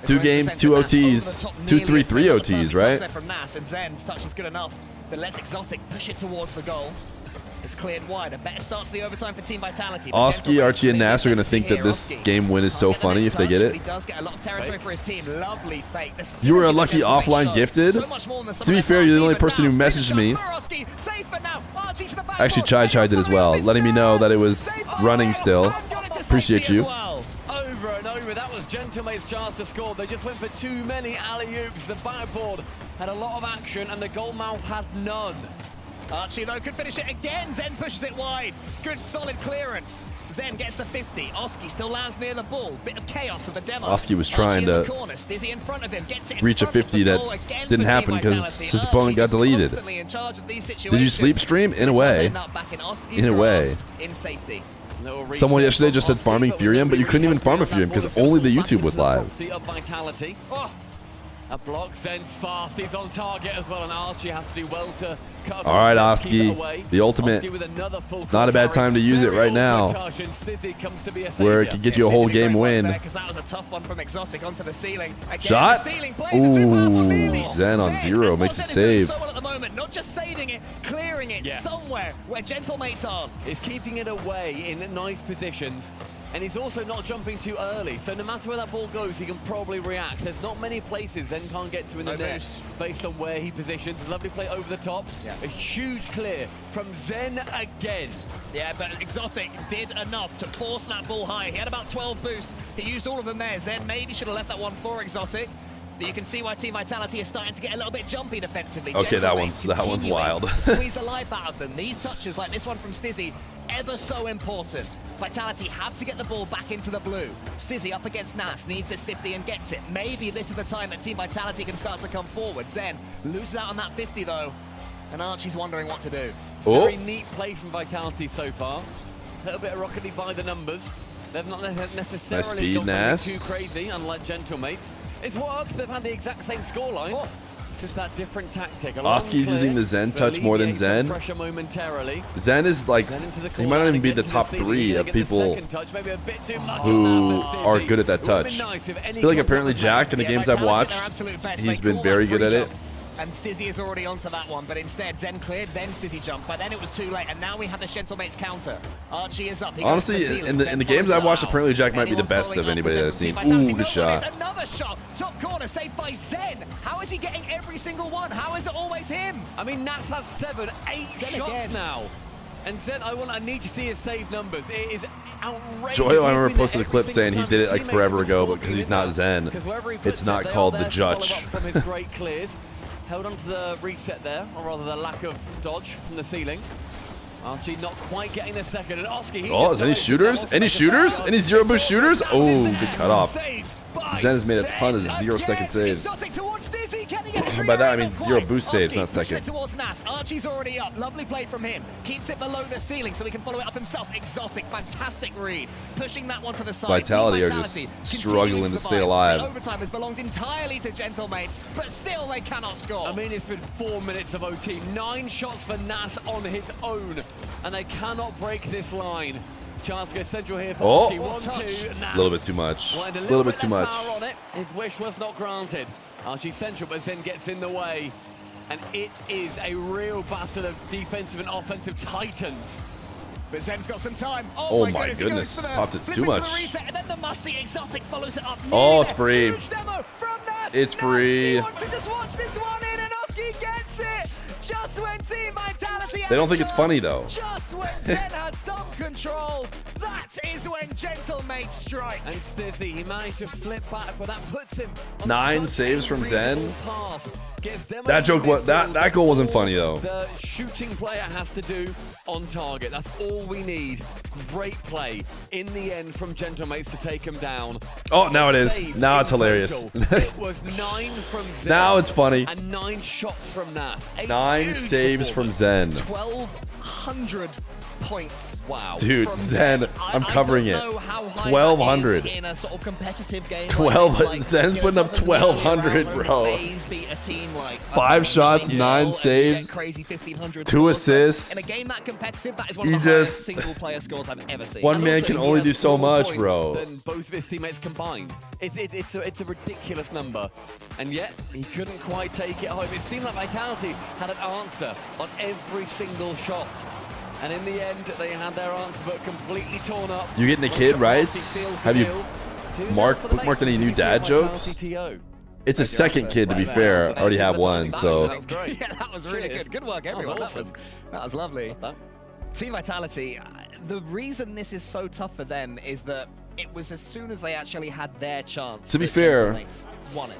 2 games, 2 OTs, 2, 3, 3 OTs, right? From Nas, and Zen's touch is good enough, but lets Exotic push it towards the goal. It's cleared wide. A better start to the overtime for Team Vitality. Oski, Archie, and Nas are going to think that this game win is so funny if they get it. He does get a lot of territory for his team. Lovely fake. You were a lucky offline gifted. To be fair, you're the only person who messaged me. Actually, Chai did as well, letting me know that it was running still. Appreciate you. Over and over, that was Gentlemate's chance to score. They just went for too many alley-oops. The backboard had a lot of action, and the goalmouth had none. Archie, though, could finish it again. Zen pushes it wide. Good, solid clearance. Zen gets the 50. Oski still lands near the ball. Bit of chaos of the demo. Oski was trying to in front of him. Gets it in reach a front of 50 the that ball again didn't for happen Team because Vitality. his opponent got deleted. Did you sleep stream? In a way. In a way. In safety. Someone yesterday just said farming Furium, but you couldn't even farm a Furium because only the YouTube was live. A block, Zen's fast, he's on target as well, and Archie has to do well to cut. All right, Oski, the ultimate. Not a bad time to use it right now, where it could get you a whole game win. That was a tough one from Exotic onto the ceiling. Again, Shot. The ceiling Ooh, Zen on 0 makes a save. So well at the moment, not just saving it, clearing it somewhere where Gentlemates are. Is keeping it away in nice positions, and he's also not jumping too early, so no matter where that ball goes, he can probably react. There's not many places Zen can't get to in the net based on where he positions. Lovely play over the top. A huge clear from Zen again. Yeah, but Exotic did enough to force that ball high. He had about 12 boosts. He used all of them there. Zen maybe should have left that one for Exotic. But you can see why Team Vitality is starting to get a little bit jumpy defensively. Okay, that one's wild. Squeeze the life out of them. These touches like this one from Stizzy, ever so important. Vitality have to get the ball back into the blue. Stizzy up against Nas, needs this 50 and gets it. Maybe this is the time that Team Vitality can start to come forward. Zen loses out on that 50 though, and Archie's wondering what to do. Very neat play from Vitality so far. A little bit of Rocket League by the numbers. They've not necessarily gone too crazy, unlike Gentlemates. It's worked. They've had the exact same scoreline. Just that different tactic. Oski's using the Zen touch more than Zen. Zen is like, he might not even be the top 3 of people who are good at that touch. I feel like apparently Jack, in the games I've watched, he's been very good at it. And Stizzy is already onto that one, but instead Zen cleared, then Stizzy jumped, but then it was too late, and now we have the Gentlemates counter. Archie is up. Honestly, in the games I've watched, apparently Jack might be the best of anybody that I've seen. Ooh, good shot. Another shot, top corner, saved by Zen. How is he getting every single one? How is it always him? I mean, Nats has 7, 8 shots now. And Zen, I need to see his save numbers. It is outrageous. Joy, I remember posted a clip saying he did it like forever ago, but because he's not Zen, it's not called the Judge. From his great clears. Held on to the reset there, or rather the lack of dodge from the ceiling. Archie not quite getting the second, and Oski... Oh, is any shooters? Any shooters? Any 0 boost shooters? Oh, good cutoff. Zen has made a ton of 0-second saves. By that I mean 0 boost saves, not seconds. Towards Nas. Archie's already up. Lovely play from him. Keeps it below the ceiling so he can follow it up himself. Exotic, fantastic read. Pushing that one to the side. Vitality are just struggling to stay alive. The overtime has belonged entirely to Gentlemates, but still they cannot score. I mean, it's been 4 minutes of OT. 9 shots for Nas on his own, and they cannot break this line. Chance to go central here for Oski. 1-2. A little bit too much. A little bit too much. On it. His wish was not granted. Archie central, but Zen gets in the way. And it is a real battle of defensive and offensive titans. But Zen's got some time. Oh my goodness. Popped it too much. Reset, and then the musty Exotic follows it up. Oh, it's free. It's free. He wants to just watch this one in, and Oski gets it. Just when Team Vitality they don't think it's funny though. Just when Zen has some control, that is when Gentlemates strike. And Stizzy, he managed to flip back, but that puts him on 9 saves from Zen. That joke, that goal wasn't funny though. The shooting player has to do on target. That's all we need. Great play in the end from Gentlemates to take him down. Oh, now it is. Now it's hilarious. It was 9 from Zen. Now it's funny. And 9 shots from Nas. 9 saves from Zen. 1,200 points. Wow. Dude, Zen, I'm covering it. 1,200. In a sort of competitive game. 12. Zen's putting up 1,200, bro. Beat a team like 5 shots, 9 saves, 2 assists. In a game that competitive, that is one of the highest single-player scores I've ever seen. One man can only do so much, bro. Than both of his teammates combined. It's a ridiculous number, and yet he couldn't quite take it home. It seemed like Vitality had an answer on every single shot. And in the end, they had their answer, but completely torn up. You getting a kid, right? Have you bookmarked any new dad jokes? It's a second kid, to be fair. I already have one, so. That was great. Yeah, that was really good. Good work, everyone. That was lovely. Team Vitality, the reason this is so tough for them is that it was as soon as they actually had their chance. To be fair,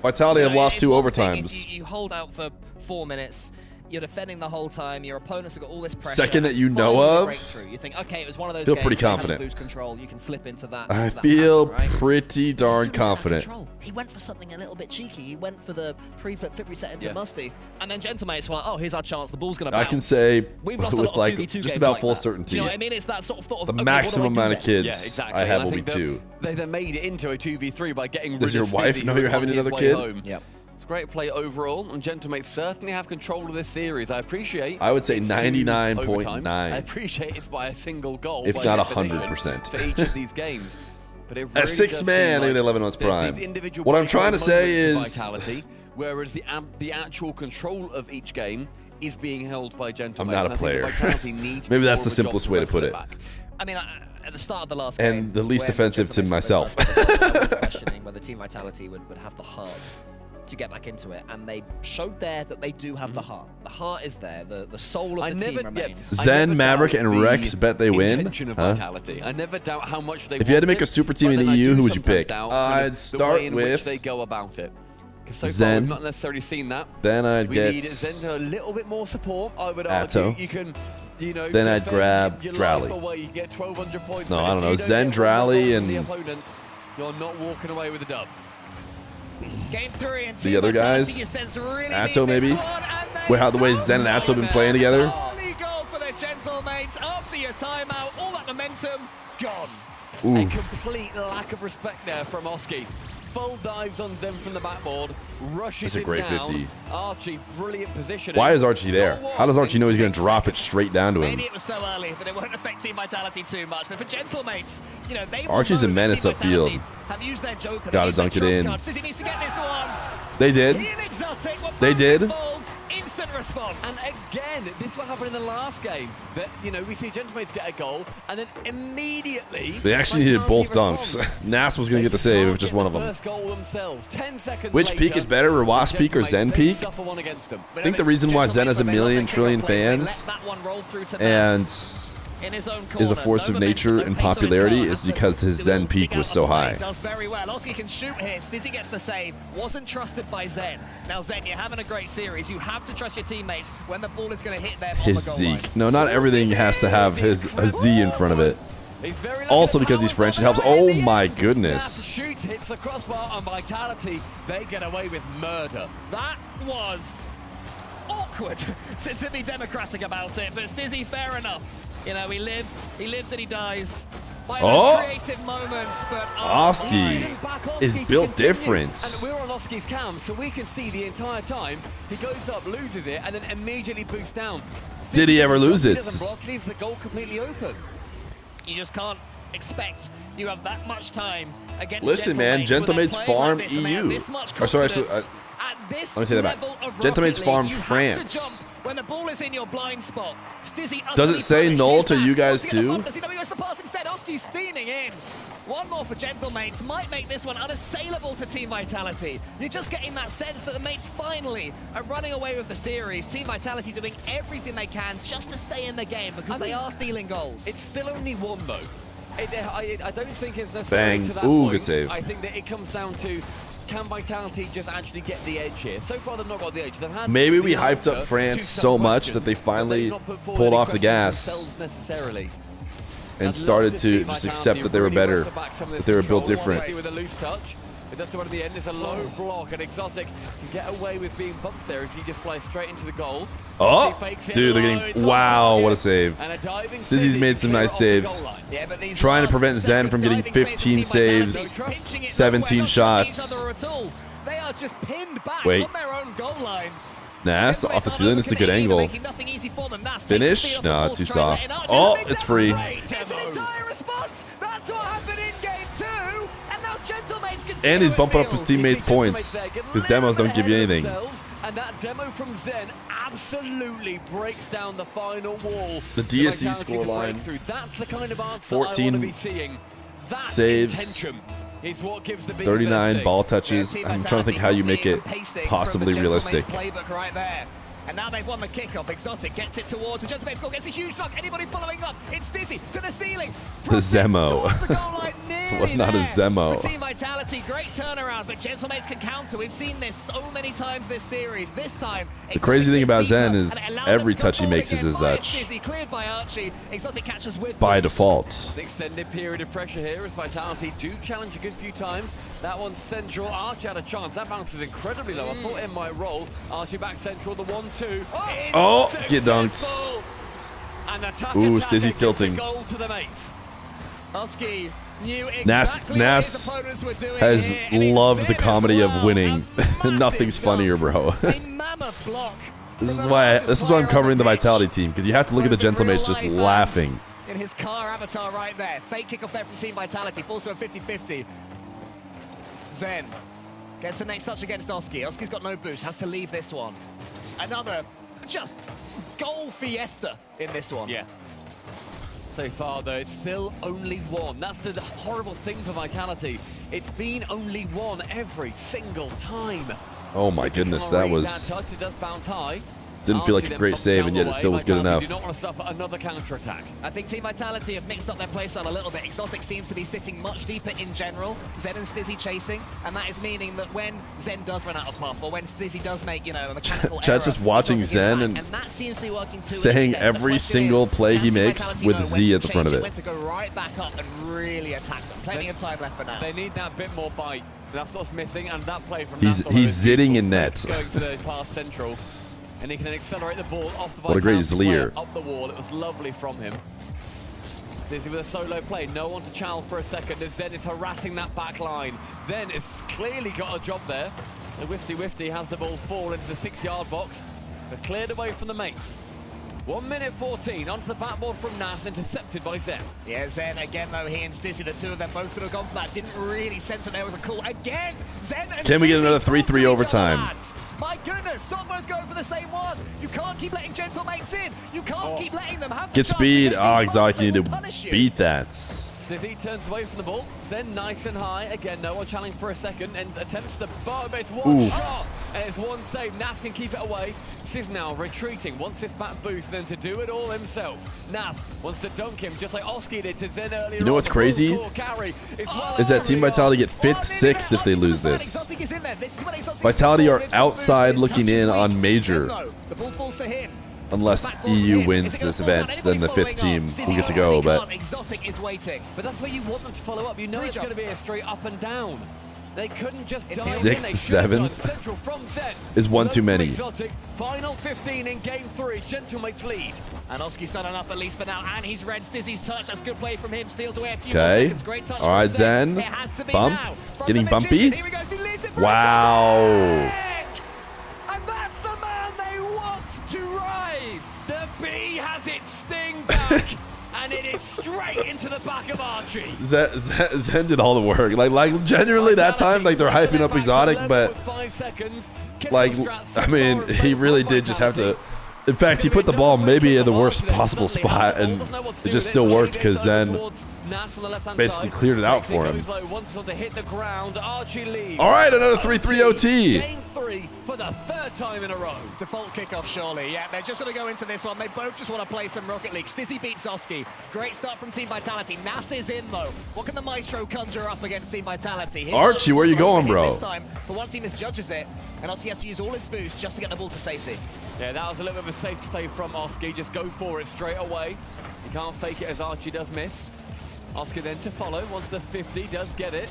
Vitality have lost 2 overtimes. You hold out for 4 minutes. You're defending the whole time. Your opponents have got all this pressure. Second that you know of, you think, okay, it was one of those feel games pretty confident. Lose control. You can slip into that. I feel pretty darn confident. He went for something a little bit cheeky. He went for the pre-flip reset into Musty, and then Gentlemates went, oh, here's our chance. The ball's going to bounce. I can say we've lost with a lot of 2v2 just about like full that. certainty. Do you know what I mean? It's that sort of thought of the maximum amount of kids I have will be 2. They then made it into a 2v3 by getting rid of Does your wife know you're having another kid? Yep. It's great play overall, and Gentlemates certainly have control of this series. I appreciate. I would say it's 99.9. I appreciate it's by a single goal, if by not definition, 100%. for each of these games. But it really At 6 man, maybe 11 months prime. What I'm trying to say is, vitality, whereas the actual control of each game is being held by Gentlemates. I'm not a player. Needs maybe that's the simplest way to put it. I mean, at the start of the last game, the least offensive to myself. I was questioning whether Team Vitality would have the heart to get back into it, and they showed there that they do have the heart. The heart is there. The soul of the team remains. Zen, Maverick, and Rex bet they win. I never doubt how much they. If you had to make a super team in the EU, who would you pick? I'd start with they go about it. So Zen. We've not necessarily seen that. Then I'd we get need Zen to a little bit more support. I would Athon. argue you can, you know. Then I'd grab Drally. You get 1,200 points. No, I don't know. Zen, Drally, and the opponents. You're not walking away with a dub. Game 3 and the other guys. Really Athon maybe. With how the way Zen and Athon have been playing together. Goal for the Gentlemates after your timeout. All that momentum gone. Ooh. A complete lack of respect there from Oski. Full dives on Zen from the backboard, rushes That's a great it down. 50. Archie, brilliant positioning. Why is Archie there? How does Archie know he's going to drop it straight down to him? Maybe it was so early that it won't affect Team Vitality too much, but for Gentlemates, you know, they Archie's a menace upfield. Have used their joker. Gotta dunk it in. He needs to get this one. They did. They did. Instant response. And again, this is what happened in the last game. That, you know, we see Gentlemates get a goal, and then immediately They actually needed both dunks. Nas was going to get the save with just one of them. First goal themselves. 10 seconds Which later, peak is better, Wasp peak or Zen peak? suffer one against them. I think the reason why Zen has a million trillion fans and is a force of nature in popularity is because his Zen peak was so high. Does very well. Oski can shoot here. Stizzy gets the save. Wasn't trusted by Zen. Now Zen, you're having a great series. You have to trust your teammates when the ball is going to hit them on the His goal Zeke. line. No, not everything has to have a Z in front of it. Also because he's French, it helps. Oh my goodness. Shoots, hits the crossbar on Vitality. They get away with murder. That was awkward to be democratic about it, but Stizzy, fair enough. You know, he lives and he dies by those creative moments, but Oski is built different. And we're on Oski's cam, so we can see the entire time he goes up, loses it, and then immediately boosts down. Did he ever lose it? Doesn't block, leaves the goal completely open. You just can't expect you have that much time against Listen, man, Gentlemates farm EU. Or sorry, let me say that back. Gentlemates farm France. When the ball is in your blind spot, Stizzy does it say null to you guys too? Does he know he wants the pass instead? Oski's steaming in. One more for Gentlemates might make this one unassailable to Team Vitality. You're just getting that sense that the mates finally are running away with the series. Team Vitality doing everything they can just to stay in the game because they are stealing goals. It's still only one though. I don't think it's necessarily Bang. to that Ooh, point. good save. I think that it comes down to, can Vitality just actually get the edge here? So far, they've not got the edge. They've had Maybe we hyped up France so much that they finally pulled off the gas and started to just accept that they were better, that they were built different. With a loose touch. It does come at the end. It's a low block, and Exotic can get away with being bumped there as he just flies straight into the goal. Oh, dude, they're getting, wow, what a save. Stizzy's made some nice saves. Trying to prevent Zen from getting 15 saves, 17 shots. They are just pinned back Wait. on their own goal line. Nas off the ceiling, it's a good angle. Finish? No, too soft. Oh, it's free. It's an entire response. That's what happened in game 2. And now Gentlemates can see And he's how it bumping up his feels. teammates' points. His demos don't give you anything. And that demo from Zen absolutely breaks down the final wall. The DSC scoreline, That's the kind of answer I want to be seeing. That saves, intention is what gives the 39 ball touches. I'm trying to think how you make it possibly realistic. Playbook right there. And now they've won the kickoff. Exotic gets it towards the Gentlemates goal, gets a huge dunk. Anybody following up? It's Stizzy to the ceiling. The Zemo. It was not a Zemo. For Team Vitality, great turnaround, but Gentlemates can counter. We've seen this so many times this series. This time, The crazy thing about Zen is every touch he makes is his touch. Cleared by Archie. Exotic catches with By default. An extended period of pressure here as Vitality do challenge a good few times. That one's central. Archie had a chance. That bounce is incredibly low. I thought it might roll. Archie back central. The 1-2. Oh, get dunked. And Ooh, Stizzy's tilting. Goal to the mates. Oski Nas has loved the comedy of winning. Nothing's funnier, bro. This is why I'm covering the Vitality team, because you have to look at the Gentlemates just laughing. In his car avatar right there. Fake kickoff there from Team Vitality. Falls to a 50-50. Zen gets the next touch against Oski. Oski's got no boost. Has to leave this one. Another just goal fiesta in this one. Yeah. So far, though, it's still only one. That's the horrible thing for Vitality. It's been only one every single time. Oh my goodness, that was... It does bounce high. Didn't feel like a great save, and yet it still was good enough. Do not want to suffer another counter-attack. I think Team Vitality have mixed up their playstyle a little bit. Exotic seems to be sitting much deeper in general. Zen and Stizzy chasing, and that is meaning that when Zen does run out of path, or when Stizzy does make, a mechanical error, Chad's just watching Zen and that seems to be working to saying every single play he makes with Z at the front of it. When to go right back up and really attack them. Plenty of time left for now. They need that bit more bite. That's what's missing, and that play from He's zitting in net. Going to the pass central. And he can accelerate the ball off the What a great Zleer. Up the wall. It was lovely from him. Stizzy with a solo play. No one to challenge for a second as Zen is harassing that back line. Zen has clearly got a job there. The Wifty has the ball fall into the 6-yard box, but cleared away from the mates. 1 minute 14 onto the backboard from Nas, intercepted by Zen. Yeah, Zen again though, he and Stizzy, the two of them both could have gone for that. Didn't really sense that there was a call. Again, Zen and Can we get Stizzy another 3-3 overtime? My goodness, not both going for the same one. You can't keep letting Gentlemates in. You can't keep letting them have the Get chance speed. to get Oh, these Exotic, you marks. need They to will punish you. beat that. Stizzy turns away from the ball. Zen nice and high. Again, no one challenging for a second and attempts the bar, but it's one Ooh. shot. And it's one save. Nas can keep it away. Sis now retreating. Wants this back boost, then to do it all himself. Nas wants to dunk him just like Oski did to Zen earlier. You know what's crazy? Is that Team Vitality get 5th, 6th if they lose this. Vitality are outside looking in on Major. The ball falls to him. Unless EU wins this event, then the 5th team will get to go, but... Exotic is waiting. But that's where you want them to follow up. You know it's going to be a straight up and down. They couldn't just dive 6th, in. 7th is one too many. Exotic, final 15 in game 3. Gentlemates lead. And Oski's done enough at least for now, and he's read Stizzy's touch. That's good play from him. Steals away a few more Okay. seconds. Great touch. All right, from Zen. It has to be Bump. now. From Getting the bumpy. magician. Here he goes. He leaves it for Wow. And that's the man they want to rise. The bee has its sting back. And it is straight into the back of Archie. Zen did all the work. Like genuinely that time, like they're hyping up Exotic, but like, I mean, he really did just have to. In fact, he put the ball maybe in the worst possible spot, and it just still worked because Zen basically cleared it out for him. All right, another 3-3 OT. Game 3 for the 3rd time in a row. Default kickoff, surely. Yeah, they're just going to go into this one. They both just want to play some Rocket League. Stizzy beats Oski. Great start from Team Vitality. Nas is in, though. What can the Maestro conjure up against Team Vitality? Here's Archie, where you going, bro? This time, for once, he misjudges it, and Oski has to use all his boost just to get the ball to safety. Yeah, that was a little bit of a safety play from Oski. Just go for it straight away. You can't fake it as Archie does miss. Oski then to follow. Once the 50 does get it.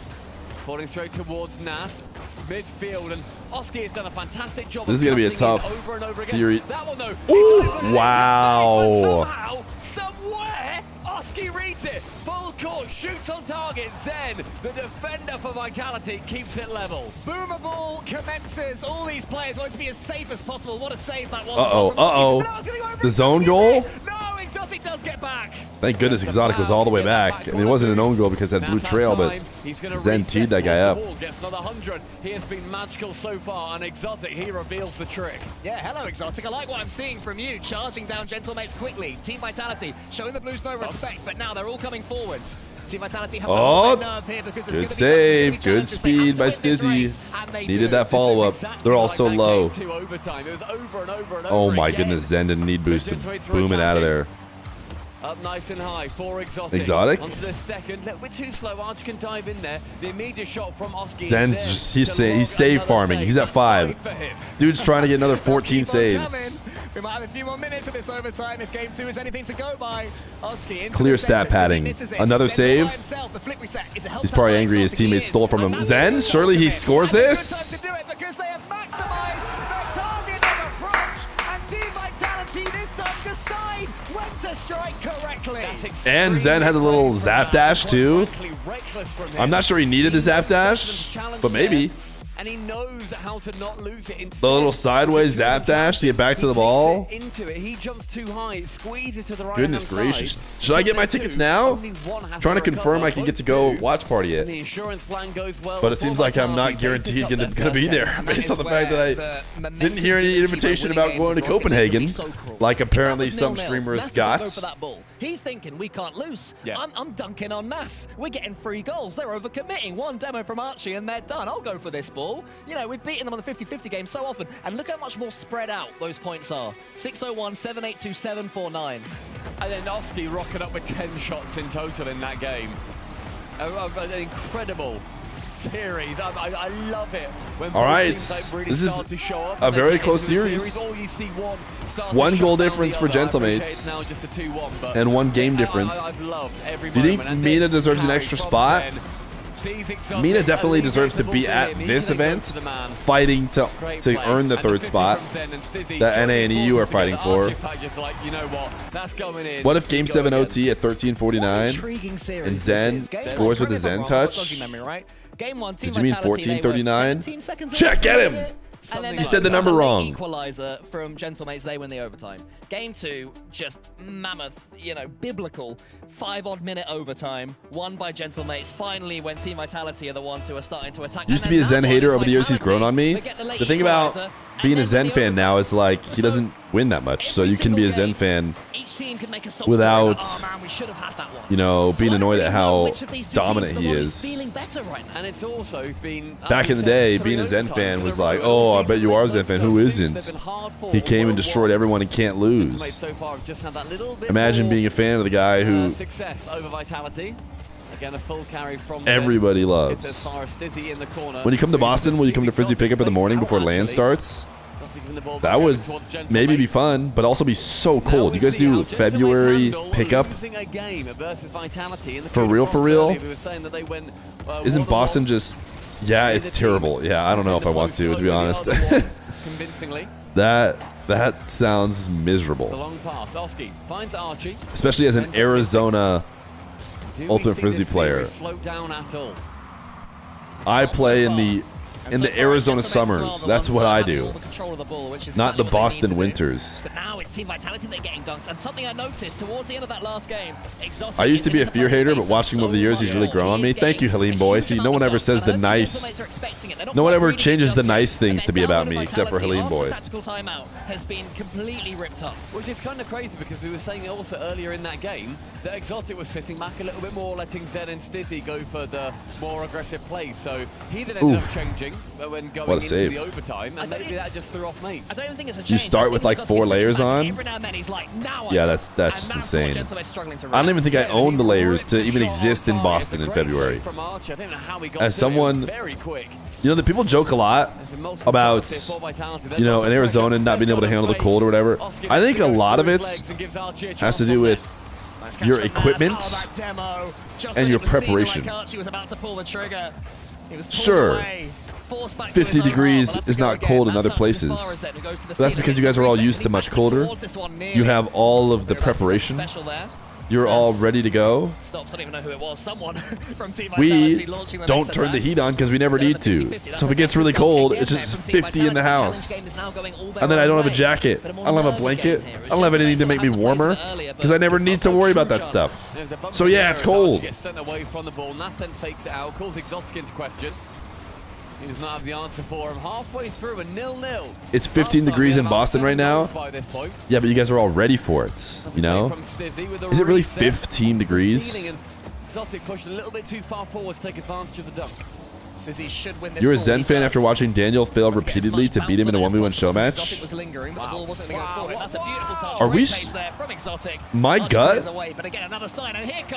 Falling straight towards Nas. Midfield, and Oski has done a fantastic job. This is going to be a tough over and over again. series. That one, though. Ooh, wow. Somehow, somewhere, Oski reads it. Full court, shoots on target. Zen, the defender for Vitality, keeps it level. Boomer ball commences. All these players want to be as safe as possible. What a save that was. The zone goal? No, Exotic does get back. Thank goodness Exotic was all the way back. I mean, it wasn't an own goal because it had blue trail, but Zen teed that guy up. Gets another 100. He has been magical so far, and Exotic, he reveals the trick. Yeah, hello, Exotic. I like what I'm seeing from you. Charging down Gentlemates quickly. Team Vitality showing the Blues no respect, but now they're all coming forwards. Team Vitality have to hold their nerve here because good save, good speed by Stizzy. Needed that follow-up. They're all so low. Oh my goodness, Zen didn't need boost to boom it out of there. Up nice and high for Exotic. Exotic? Onto the second. We're too slow. Arch can dive in there. The immediate shot from Oski. Zen's just, he's save farming. He's at 5. Dude's trying to get another 14 saves. We might have a few more minutes of this overtime if game 2 is anything to go by. Oski Clear stat padding. Another save. He's probably angry his teammates stole from him. Zen, surely he scores this? Because they have maximized their targeted approach, and Team Vitality this time decide when to the strike correctly. And Zen had a little zap dash too. I'm not sure he needed the zap dash, but maybe. And he knows how to not lose it. The little sideways zap dash to get back to the ball. Into it. He jumps too high. It squeezes to the right. Goodness gracious. Should I get my tickets now? Trying to confirm I can get to go watch party it. The insurance plan goes well. But it seems like I'm not guaranteed going to be there based on the fact that I didn't hear any invitation about going to Copenhagen, like apparently some streamers got. He's thinking we can't lose. I'm dunking on Nas. We're getting 3 goals. They're overcommitting. 1 demo from Archie and they're done. I'll go for this ball. You know, we've beaten them on the 50-50 game so often. And look how much more spread out those points are. 601, 782, 749. And then Oski rocking up with 10 shots in total in that game. An incredible series. I love it. When all right, really this is to show up a very close series. One goal difference for Gentlemates, and 1 game difference. Do you think Mina deserves an extra spot? Mina definitely deserves to be at this event, fighting to earn the 3rd spot that NA and EU are fighting for. What if Game 7 OT at 13:49 and Zen scores with the Zen touch? Game 1, Did you mean 14:39? Check, get him! Then, you said the number wrong. Equalizer from Gentlemates, they win the overtime. Game 2, just mammoth, you know, biblical 5-odd-minute overtime, won by Gentlemates. Finally, when Team Vitality are the ones who are starting to attack. Used to be a Zen hater. Over the years, he's grown on me. The thing about being a Zen fan now is like he doesn't win that much, so you can be a Zen fan without, you know, being annoyed at how dominant he is. And it's also been back in the day, being a Zen fan was like, oh, I bet you are a Zen fan. Who isn't? He came and destroyed everyone and can't lose. Imagine being a fan of the guy who success over Vitality. Again, a full carry from everybody loves. When you come to Boston, will you come to Frizzy Pickup in the morning before LAN starts? That would maybe be fun, but also be so cold. You guys do February pickup? For real, for real? Isn't Boston just... Yeah, it's terrible. Yeah, I don't know if I want to be honest. That sounds miserable. Especially as an Arizona Ultimate Frisbee player. I play in the Arizona summers. That's what I do. Not the Boston winters. But now it's Team Vitality that are getting dunks, and something I noticed towards the end of that last game. I used to be a Feer hater, but watching him over the years, he's really grown on me. Thank you, Halim boy. See, no one ever says the nice. No one ever changes the nice things to be about me, except for Halim boy. Tactical timeout has been completely ripped up. Which is kind of crazy because we were saying also earlier in that game that Exotic was sitting back a little bit more, letting Zen and Stizzy go for the more aggressive plays. So he then ended up changing when going into the overtime, and maybe that just threw off mates. I don't think it's a change. You start with like 4 layers on. Yeah, that's just insane. I don't even think I own the layers to even exist in Boston in February. As someone, you know, the people joke a lot about, you know, in Arizona not being able to handle the cold or whatever. I think a lot of it has to do with your equipment and your preparation. Sure, 50 degrees is not cold in other places. But that's because you guys are all used to much colder. You have all of the preparation. You're all ready to go. We don't turn the heat on because we never need to. So if it gets really cold, it's just 50 in the house. And then I don't have a jacket. I don't have a blanket. I don't have anything to make me warmer because I never need to worry about that stuff. So yeah, it's cold. He does not have the answer for him. Halfway through a 0-0. It's 15 degrees in Boston right now. Yeah, but you guys are all ready for it, you know? Is it really 15 degrees? Exotic pushed a little bit too far forward to take advantage of the dunk. You're a Zen fan after watching Daniel fail repeatedly to beat him in a 1v1 show match? Are we... My gut?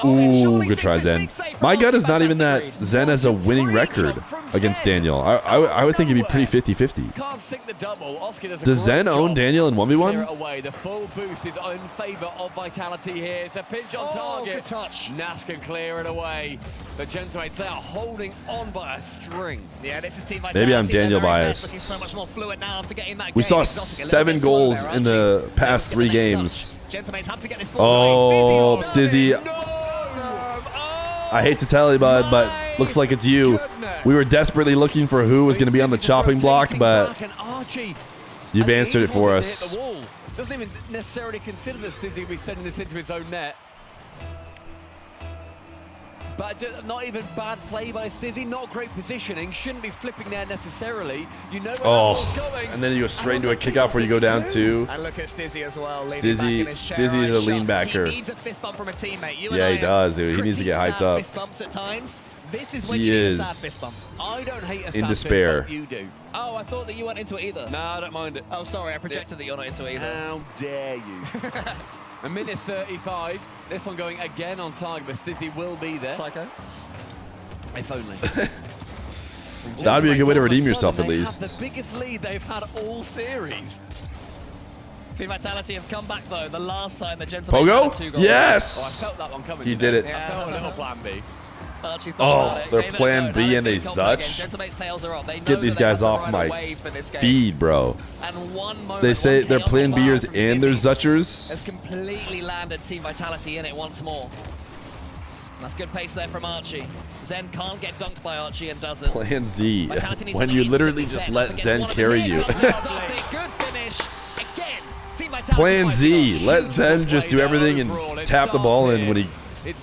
Ooh, good try, Zen. My gut is not even that Zen has a winning record against Daniel. I would think it'd be pretty 50-50. Does Zen own Daniel in 1v1? The full boost is in favor of Vitality here. It's a pinch on target. Nas can clear it away. The Gentlemates are holding on by a string. Yeah, this is Team Maybe I'm Vitality. Daniel They're very biased. looking so much more fluid now after getting that We game. saw Exotic, a little 7 bit slower goals there, in the past 3 games. Gentlemen have to get this ball Oh, Stizzy. I hate to tell you, bud, but looks like it's you. We were desperately looking for who was going to be on the chopping block, but you've answered it for us. Doesn't even necessarily consider that Stizzy will be sending this into his own net. But not even bad play by Stizzy, not great positioning, shouldn't be flipping there necessarily. You know where that ball's going. And then you go straight into a kickoff where you go down 2. And look at Stizzy as well. Stizzy is a lean backer. He needs a fist bump from a teammate. Yeah, he does, dude. He needs to get hyped up. Fist bumps at times. This is when He you need is a sad fist bump. I don't hate a in sad despair. fist bump, you do. Oh, I thought that you weren't into it either. No, I don't mind it. Oh, sorry, I projected that you're not into it either. How dare you? A minute 35. This one going again on target, but Stizzy will be there. Psycho. If only. That'd be a good way to redeem All of a yourself, sudden, at they least. have the biggest lead they've had all series. Team Vitality have come back though. The last time the gentlemen Pogo? had 2 goals. Yes! Oh, I felt that one coming. He did it. I felt a little plan B. Archie thought about it, Their gave it a plan go. B Now and they're they feeling confident Zutch. again. Gentlemate's tails are up. They know Get these that they guys have to off ride my away for this game. feed, bro. And one moment, They say one they're chaotic plan bar B'ers from and they're Stizzy Zutchers. has completely landed Team Vitality in it once more. That's good pace there from Archie. Zen can't get dunked by Archie and doesn't. Plan Z. Vitality needs When to you instantly literally just Zen. let Up Zen against carry one you. of the big Exotic, good finish. Again, Team Vitality Plan by Z. four. Let Zen just do everything and tap the ball in when he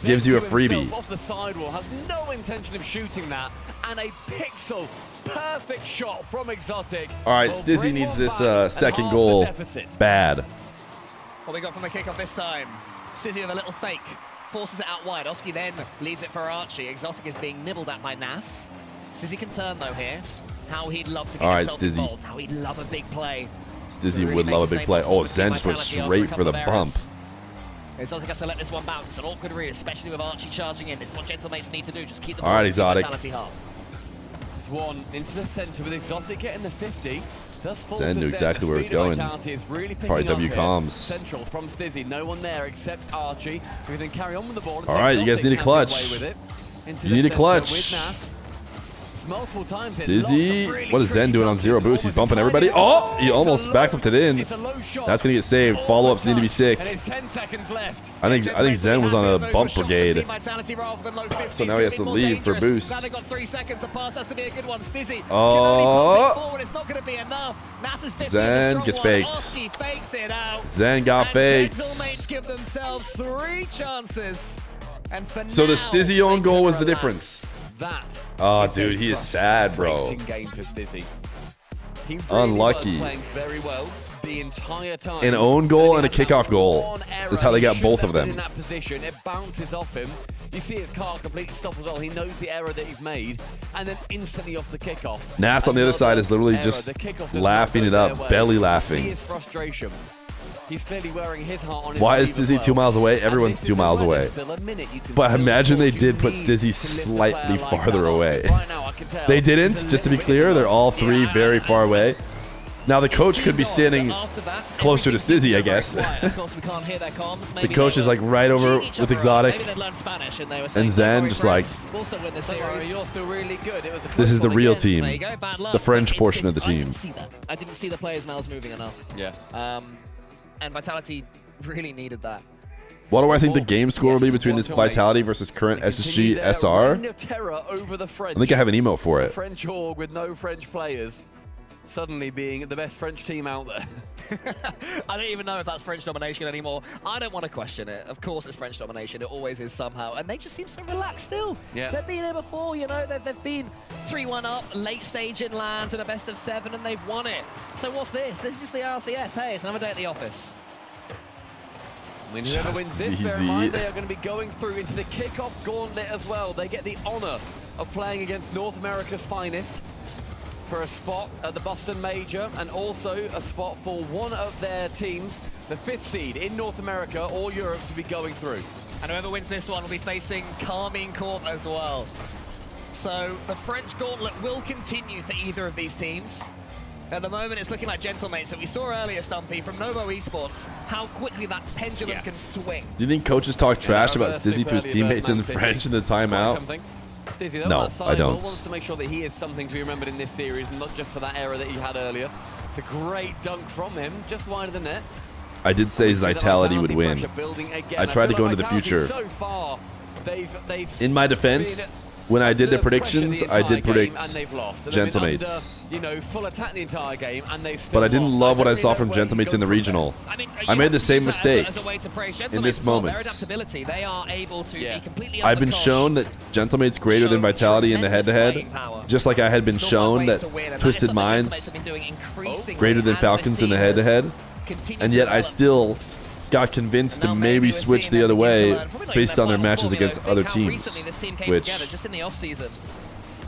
gives you a freebie. Off the sidewall, has no intention of shooting that, and a pixel perfect shot from Exotic. All right, will Stizzy bring needs one this back and second half the goal deficit. bad. What we got from the kickoff this time? Stizzy with a little fake. Forces it out wide. Oski then leaves it for Archie. Exotic is being nibbled at by Nas. Stizzy can turn though here. How he'd love to get himself Stizzy. involved. How he'd love a big play. Stizzy would love a big play. Oh, Zen just went straight for the bump. Exotic has to let this one bounce. It's an awkward read, especially with Archie charging in. This is what Gentlemates need to do. Just keep the ball. All right, in Exotic. Vitality half. One into the center with Exotic getting the 50. Does fall Zen to knew Zen. exactly The where it was speed of going. Vitality is really Probably picking up W here. comms. Central from Stizzy. No one there except Archie, who can carry on with the ball. All right, you guys need a clutch. You need a clutch. Multiple times Stizzy, what is Zen doing on 0 boost? He's bumping everybody. Oh, he almost backflipped it in. That's gonna get saved. Follow-ups need to be sick. And it's 10 seconds left. I think Zen was on a bump brigade. So now he has to leave for boost. Now they've got 3 seconds. The pass has to be a good one. Stizzy. Oh, It's not going to be enough. Nas's 50 Zen gets faked. Oski fakes it out. Zen got faked. Gentlemates give themselves 3 chances. And for So the now, Stizzy own goal was the difference. That Oh, dude, he is sad, bro. game for Stizzy. He really Unlucky. was playing very well the entire time. An own goal and a kickoff goal. That's how they got both of them. In that position, it bounces off him. You see his car completely stop as well. He knows the error that he's made, and then instantly off the kickoff. Nas on the other side is literally just laughing it up, belly See laughing. his frustration. He's clearly wearing his heart on his Why is sleeve as Stizzy well. 2 miles away? And Everyone's this 2 is the miles way away. there's still a minute. You can But still imagine they afford you did put need Stizzy to lift a slightly player like farther that. away. Right now, I can tell They he's didn't, a just to be little bit clear, they're all involved. 3 very far away. Now the coach could be standing closer to Stizzy, I guess. Of course, we can't hear their comms. Maybe The coach they is will like right over cheat each with other up. Exotic. Maybe they learned Spanish and they were saying, And Zen "Don't just worry, like, French. We'll also win the Don't worry, series." you're still really good. It was a this close is the one real again. team. There you go, bad luck. The French It- portion of the I team. didn't see that. I didn't see the players' mouths moving enough. Yeah. And Vitality really needed that. What do I think the game score will be between this Vitality versus current SSG SR? Reign of terror over the French. I think I have an emote for it. French org with no French players suddenly being the best French team out there. I don't even know if that's French domination anymore. I don't want to question it. Of course it's French domination. It always is somehow. And they just seem so relaxed still. Yeah. They've been here before, you know. They've been 3-1 up, late stage in lands, and a best of 7, and they've won it. So what's this? This is just the RLCS. Hey, it's another day at the office. I mean, whoever Just wins this, bear in easy. mind, they are going to be going through into the kickoff gauntlet as well. They get the honor of playing against North America's finest for a spot at the Boston Major, and also a spot for one of their teams, the 5th seed in North America or Europe, to be going through. And whoever wins this one will be facing Carmine Corp as well. So the French gauntlet will continue for either of these teams. At the moment, it's looking like Gentlemates, but we saw earlier, Stumpy, from Novo Esports, how quickly that pendulum can swing. Do you think coaches talk trash about Stizzy to his teammates in French in the timeout? Stizzy, though, No, on that side, I don't. wants to make sure that he is something to be remembered in this series, and not just for that error that he had earlier. It's a great dunk from him, just wide of the net. I did say Vitality would win. I tried to go into the future. So far, they've In my defense, when I did the predictions, I did predict Gentlemates. You know, full attack the entire game, and they've still But I didn't lost. love what I don't saw really from know where you Gentlemates go in the from regional. there. I made the same mistake As a way to praise in Gentlemates this as well. Their moment. adaptability, they are able to be completely I've been under shown that Gentlemate's greater than Vitality in the head-to-head, just like I had been shown that Twisted Minds greater than Falcons in the head-to-head, and yet I still got convinced to maybe switch the other way based on their matches against other teams, which just in the off-season.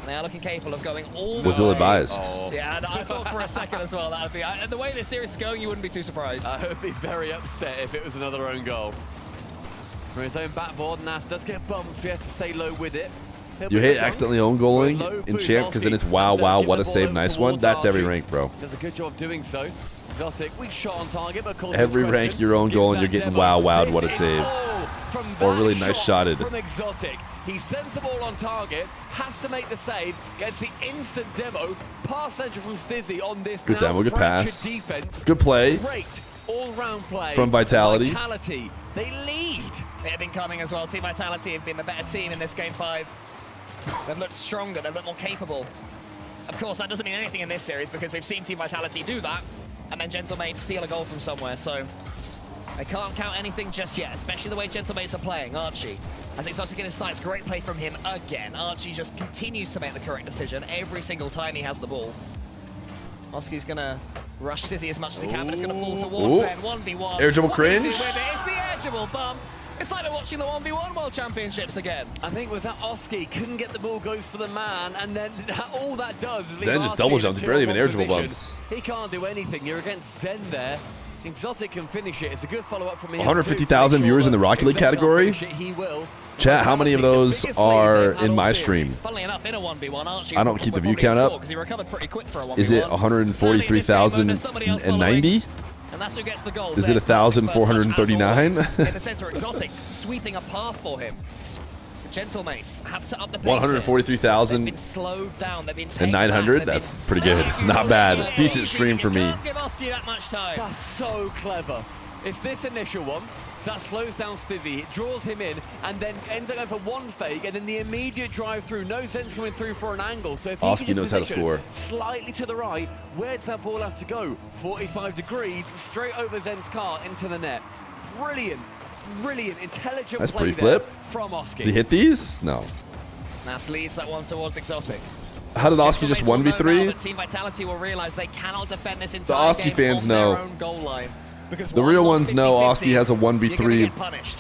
They are looking capable of going all was the way. ill-advised. Yeah, and I thought for a second as well that would be. The way this series is going, you wouldn't be too surprised. I would be very upset if it was another own goal. From his own backboard, Nas does get bumped, so he has to stay low with it. You hate accidentally own goaling in Champ because then it's wow, wow, what a save, nice one. That's every rank, bro. Does a good job doing so. Exotic, weak shot on target, but calls Every into rank question. your own goal and you're Gives getting that wow, demo. wowed, what a This is save. from Or that really nice shot shotted. From Exotic. He sends the ball on target, has to make the save, gets the instant demo, pass central from Stizzy on this Good now demo, good fractured pass. defense. Good play. Great all-round play From Vitality. Vitality, they lead. They have been coming as well. Team Vitality have been the better team in this game 5. They've looked stronger, they've looked more capable. Of course, that doesn't mean anything in this series because we've seen Team Vitality do that and then Gentlemates steal a goal from somewhere, so I can't count anything just yet, especially the way Gentlemates are playing. Archie has Exotic in his sights. Great play from him again. Archie just continues to make the correct decision every single time he has the ball. Oski's going to rush Sizzy as much as he can, but it's going to fall towards them. 1v1. Air dribble What can he do cringe. with it? It's the air dribble bump. It's like they're watching the 1v1 World Championships again. I think it was that Oski couldn't get the ball, goes for the man, and then all that does is leave Zen just Archie double in a jumps, he barely even air 2-on-1 dribble position. bumps. He can't do anything. You're against Zen there. Exotic can finish it. It's a good follow-up from him. 150,000 viewers in the Rocket League category. He will. Chat, how many of those are in my stream? Funnily enough, in a 1v1, Archie I don't keep the view count up. because he recovered pretty quick for a 1v1. Is it 143,090? And that's who gets the goal. Is it 1,439? In the center, Exotic sweeping a path for him. The Gentlemates have to up the pace. 143,000 They've been slowed down. They've been and 900? That's pretty good. Not bad. Decent stream for me. Can't give Oski that much time. That's so clever. It's this initial one. So that slows down Stizzy, it draws him in, and then ends up going for one fake, and then the immediate drive through. No sense coming through for an angle. So if he Oski can knows just how to position score. slightly to the right, where does that ball have to go? 45 degrees, straight over Zen's car into the net. Brilliant, brilliant, intelligent That's play pretty there flip. from Oski. Does he hit these? No. Nas leaves that one towards Exotic. How did Oski just 1v3? Team Vitality will realize they cannot defend this The entire Oski game fans on know. their own goal line. Because The one real lost ones know 50-50, Oski has a you're gonna 1v3 get punished.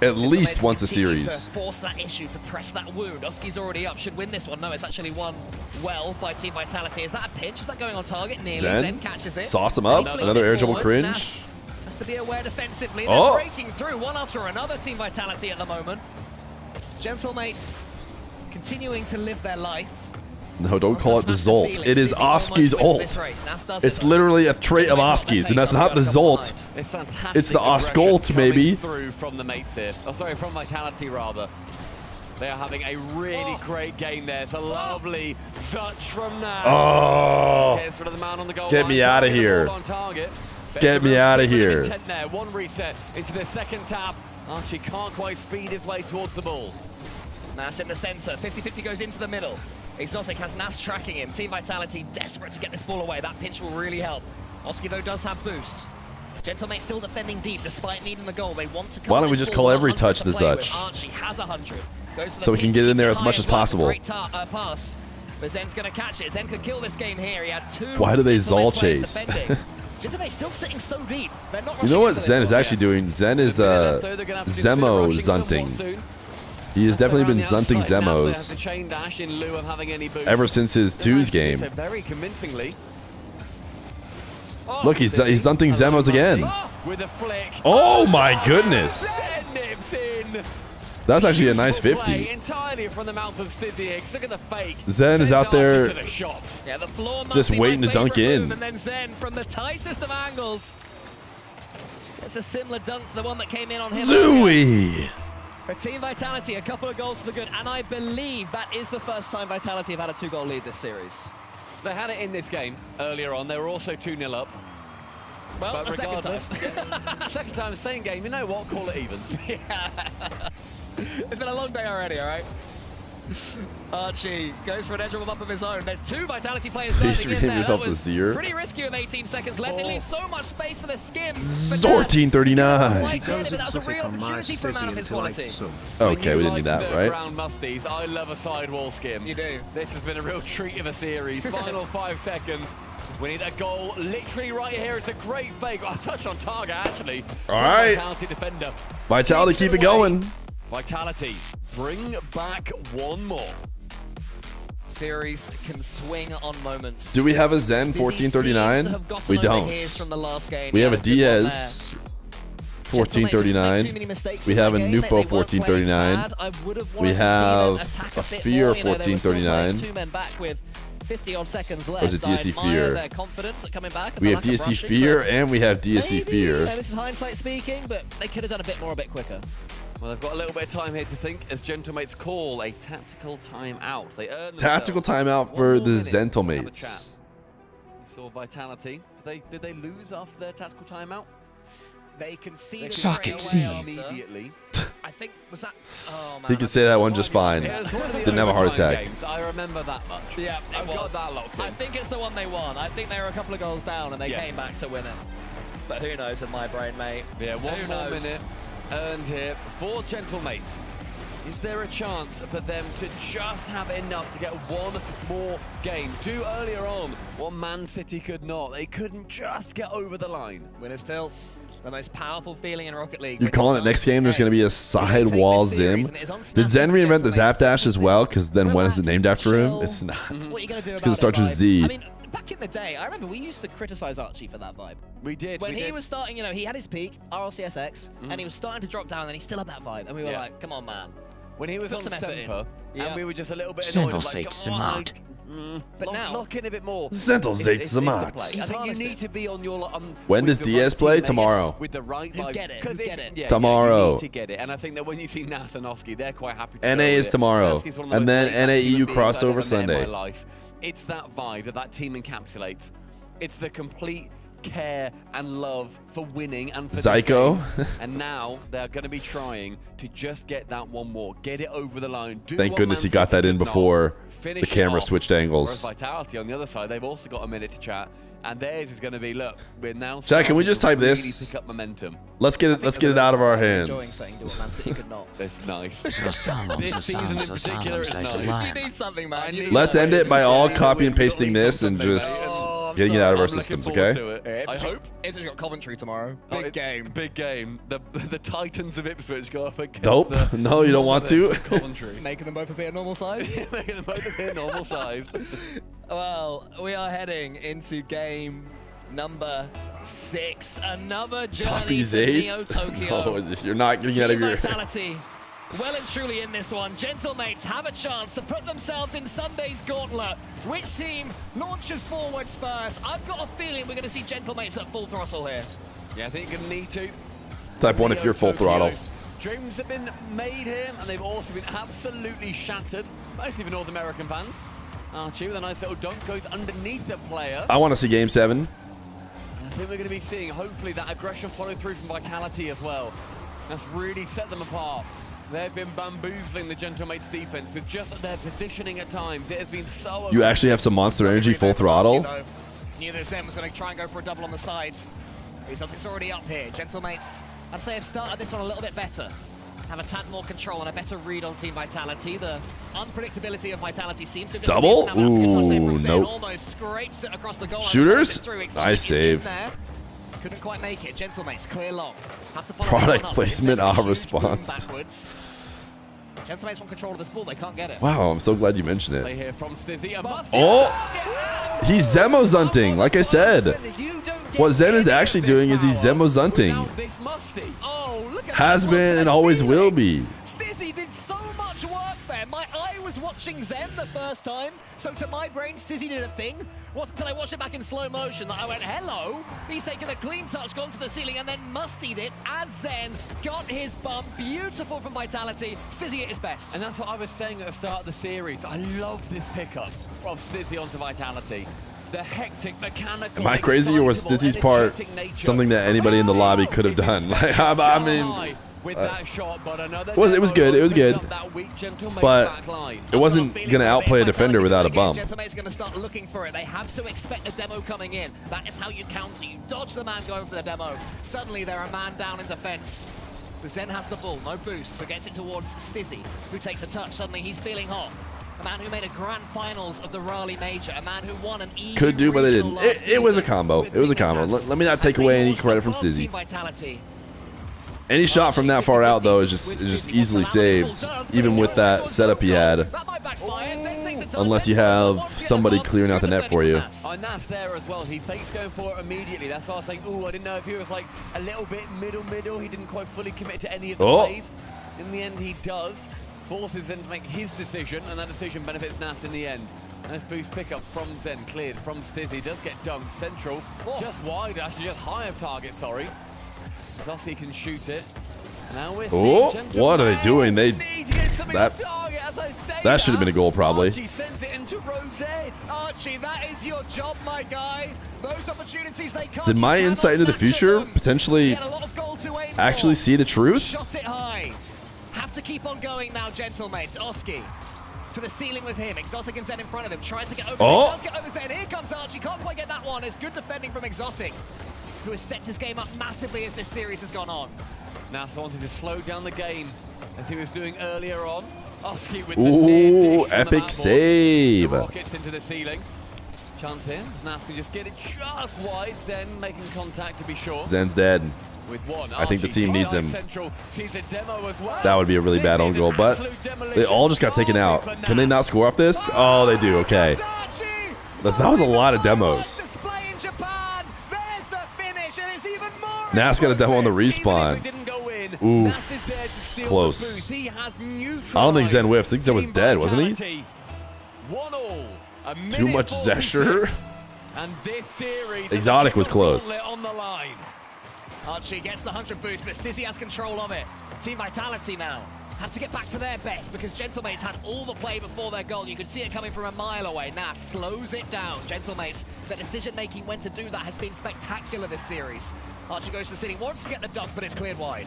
at least Gentlemates once a continue series. To force that issue, to press that wound. Oski's already up, should win this one. No, it's actually won well by Team Vitality. Is that a pinch? Is that going on target? Nearly. Zen catches it. sauce him up. He flicks Another it air dribble forwards. cringe. Nas has to be aware defensively. Oh. They're breaking through one after another. Team Vitality at the moment. Gentlemates continuing to live their life. No, don't call it the Zolt. It is Oski's ult. It's literally a trait of Oski's, and that's not the Zolt. It's fantastic. It's the Oskult, maybe. Through from the mates here. Oh, sorry, from Vitality rather. They are having a really great game there. It's a lovely touch from Nas. Oh. Gets rid of the man on the goal Get line, me out of getting the here. ball on target. Get me out of here. Intent there. One reset into the second tap. Archie can't quite speed his way towards the ball. Nas in the center. 50-50 goes into the middle. Exotic has Nas tracking him. Team Vitality desperate to get this ball away. That pinch will really help. Oski, though, does have boost. Gentlemate still defending deep despite needing the goal. They want to Why don't we just call every touch the Zutch? Archie has 100. Goes for the So we can pinch, get in keeps there it as high much as well. possible. Great pass. But Zen's going to catch it. Zen could kill this game here. He had two. Why do they Gentlemate's Zol players chase? defending. Gentlemate still sitting so deep. They're not You know what rushing into Zen this is one actually yet. doing? Zen is Zemo zunting. He has definitely been zunting Zemos Chain dash in lieu of having any boost. ever since his 2's game. So very convincingly. Look, he's zunting Zemos again. With a flick. Oh my goodness. Zen nips in. That's actually a nice Beautiful play 50. entirely from the mouth of Stizzy. Look at the fake. Zen is out there To the shops. Yeah, the floor must just be waiting my to dunk favorite in. move, and then Zen from the tightest of angles. It's a similar dunk to the one that came in on him. Zooey! A Team Vitality, a couple of goals to the good, and I believe that is the first time Vitality have had a 2-goal lead this series. They had it in this game earlier on. They were also 2-0 up. Well, but the second time. Second time, same game. You know what? Call it evens. Yeah. It's been a long day already, all right? Archie goes for an edge warm-up of his own. There's 2 Vitality players Please diving in rename there. yourself That to was Seer. pretty risky with 18 seconds left. It leaves so much space for the skim. But 1439. Quite clear, but that was a real opportunity for a man of his quality. Okay, we didn't need that, right? Brown musties. I love a sidewall skim. You do. This has been a real treat of a series. Final 5 seconds. We need a goal literally right here. It's a great fake. I touched on target, actually. All right. Vitality defender. Vitality, keep it going. Vitality, bring back one more. Series can swing on moments. Do we have a Zen 1439? We don't. We have a Diaz 1439. We have a Nupo 1439. We have a Feer 1439. 2 men back with 50-odd seconds left. Or is it DSC Feer? Their confidence at coming back. We have DSC Feer and we have DSC Feer. This is hindsight speaking, but they could have done a bit more, a bit quicker. Well, they've got a little bit of time here to think as Gentlemates call a tactical timeout. They earn Tactical timeout for the Gentlemates. We saw Vitality. Did they lose after their tactical timeout? They conceded Socket straight away immediately. I think, was that... Oh, man. He can say that one just fine. Didn't have a heart attack. Games. I remember that much. Yeah, I've got that locked in. I think it's the one they won. I think they were a couple of goals down and they came back to win it. But who knows in my brain, mate. Yeah, one more minute earned here for Gentlemates. Is there a chance for them to just have enough to get one more game? Do earlier on what Man City could not. They couldn't just get over the line. Winner still. The most powerful feeling in Rocket League. You calling it next game? There's going to be a sidewall Zim. Did Zen reinvent the Zap Dash as well? Because then when is it named after him? It's not. What are you going to do about Because it starts with Z. I mean, back in the day, I remember we used to criticize Archie for that vibe. We did. When he was starting, you know, he had his peak, RLCSX, and he was starting to drop down, and he still had that vibe. And we were like, come on, man. When he was on Semper, and we were just a little bit Sentinel annoyed. sakes him out. But now, lock in a bit more. Sentinel sakes him out. I think you need to be on your. When does Diaz play? Tomorrow. With the right vibe. Get it. Get it. Yeah, Tomorrow. you need to get it. And I think that when you see Nas and Oski, they're quite happy to NA is tomorrow. And then NA EU crossover Sunday. It's that vibe that team encapsulates. It's the complete care and love for winning and for Zyko. And now they're going to be trying to just get that one more, get it over the line. Thank goodness he got that in before the camera switched angles. Whereas Vitality on the other side, they've also got a minute to chat, and theirs is going to be, look, we're now. Jack, can we just type really this? Pick up momentum. Let's get it out of our hands. That's nice. This season in particular is nice. you need something, man. Let's end it by all copy and pasting this and just getting it out of our systems, okay? I hope. Ipswich got Coventry tomorrow. Big game. Big game. The Titans of Ipswich go up against Nope. No, you don't want to. Coventry. Making them both appear normal size. Making them both appear normal size. Well, we are heading into game number 6. Another journey to Neo Tokyo. No, you're not getting out of your. Vitality well and truly in this one. Gentlemates have a chance to put themselves in Sunday's gauntlet. Which team launches forwards first? I've got a feeling we're going to see Gentlemates at full throttle here. Yeah, I think you're going to need to. Type 1 if you're full throttle. Dreams have been made here, and they've also been absolutely shattered. Mostly for North American fans. Archie with a nice little dunk goes underneath the player. I want to see Game 7. I think we're going to be seeing, hopefully, that aggression follow through from Vitality as well. That's really set them apart. They've been bamboozling the Gentlemates defense with just their positioning at times. It has been so... You actually have some Monster Energy full throttle? Knew that Zen was going to try and go for a double on the side. It's already up here. Gentlemates, I'd say, have started this one a little bit better. Have a tad more control and a better read on Team Vitality. The unpredictability of Vitality seems to have double? Ooh, nope. Almost scrapes it across the goal. Shooters? Nice save. Couldn't quite make it. Gentlemates clear long. Have to follow Product placement, response. Backwards. Gentlemates want control of this ball. They can't get it. Wow, I'm so glad you mentioned it. They hear from Stizzy. Oh! He's Zemo-zunting, like I said. What Zen is actually doing is he's Zemo-zunting. Has been and always will be. Stizzy did so much work there. My eye was watching touching Zen the first time. So to my brain, Stizzy did a thing. Wasn't until I watched it back in slow motion that I went, hello. He's taken a clean touch, gone to the ceiling, and then mustied it as Zen got his bump. Beautiful from Vitality. Stizzy at his best. And that's what I was saying at the start of the series. I love this pickup of Stizzy onto Vitality. The hectic, mechanical. Am I crazy, or was Stizzy's part something that anybody in the lobby could have done? Like, I mean, it was good. It was good, but it wasn't gonna outplay a defender without a bump. Gentlemate's gonna start looking for it. They have to expect a demo coming in. That is how you counter. You dodge the man going for the demo. Suddenly they're a man down in defense. But Zen has the ball, no boost, so gets it towards Stizzy, who takes a touch. Suddenly he's feeling hot. A man who made a grand finals of the Raleigh Major, a man who won an EU Could do, but they didn't. It was a combo. with It was a combo. Let me not take away any credit from Stizzy. Any shot from that far out, though, is just easily saved, even with that setup he had. Unless you have somebody clearing out the net for you. Nas there as well. He fakes going for it immediately. That's why I was saying, ooh, I didn't know if he was like a little bit middle. He didn't quite fully commit to any of the plays. In the end, he does. Forces Zen to make his decision, and that decision benefits Nas in the end. Nice boost pickup from Zen, cleared from Stizzy. Does get dunked central, just wide, actually just high of target, sorry. Zossi can shoot it. Now we're seeing what are they doing? That should have been a goal, probably. Archie sends it into Rosette. Archie, that is your job, my guy. Those opportunities they can't. Did my insight into the future potentially actually see the truth? Shot it high. Have to keep on going now, gentlemates. Oski to the ceiling with him. Exotic and Zen in front of him. Tries to get over Zen. Does get over Zen. Here comes Archie. Can't quite get that one. It's good defending from Exotic, who has stepped his game up massively as this series has gone on. Nas wanted to slow down the game as he was doing earlier on. Oski with the epic save. The rockets into the ceiling. Chance here. Nas can just get it just wide. Zen making contact to be sure. Zen's dead. With one. I think the team needs him. Sees a demo as well. That would be a really bad own goal, but they all just got taken out. Can they not score off this? Oh, they do. Okay. That was a lot of demos. Nas got a demo on the respawn. Oof. Close. I don't think Zen whiffed. I think Zen was dead, wasn't he? Too much Zesher. Exotic was close. Archie gets the 100 boost, but Stizzy has control of it. Team Vitality now have to get back to their best because Gentlemates had all the play before their goal. You could see it coming from a mile away. Nas slows it down. Gentlemates, the decision-making when to do that has been spectacular this series. Archie goes to the ceiling, wants to get the dunk, but it's cleared wide.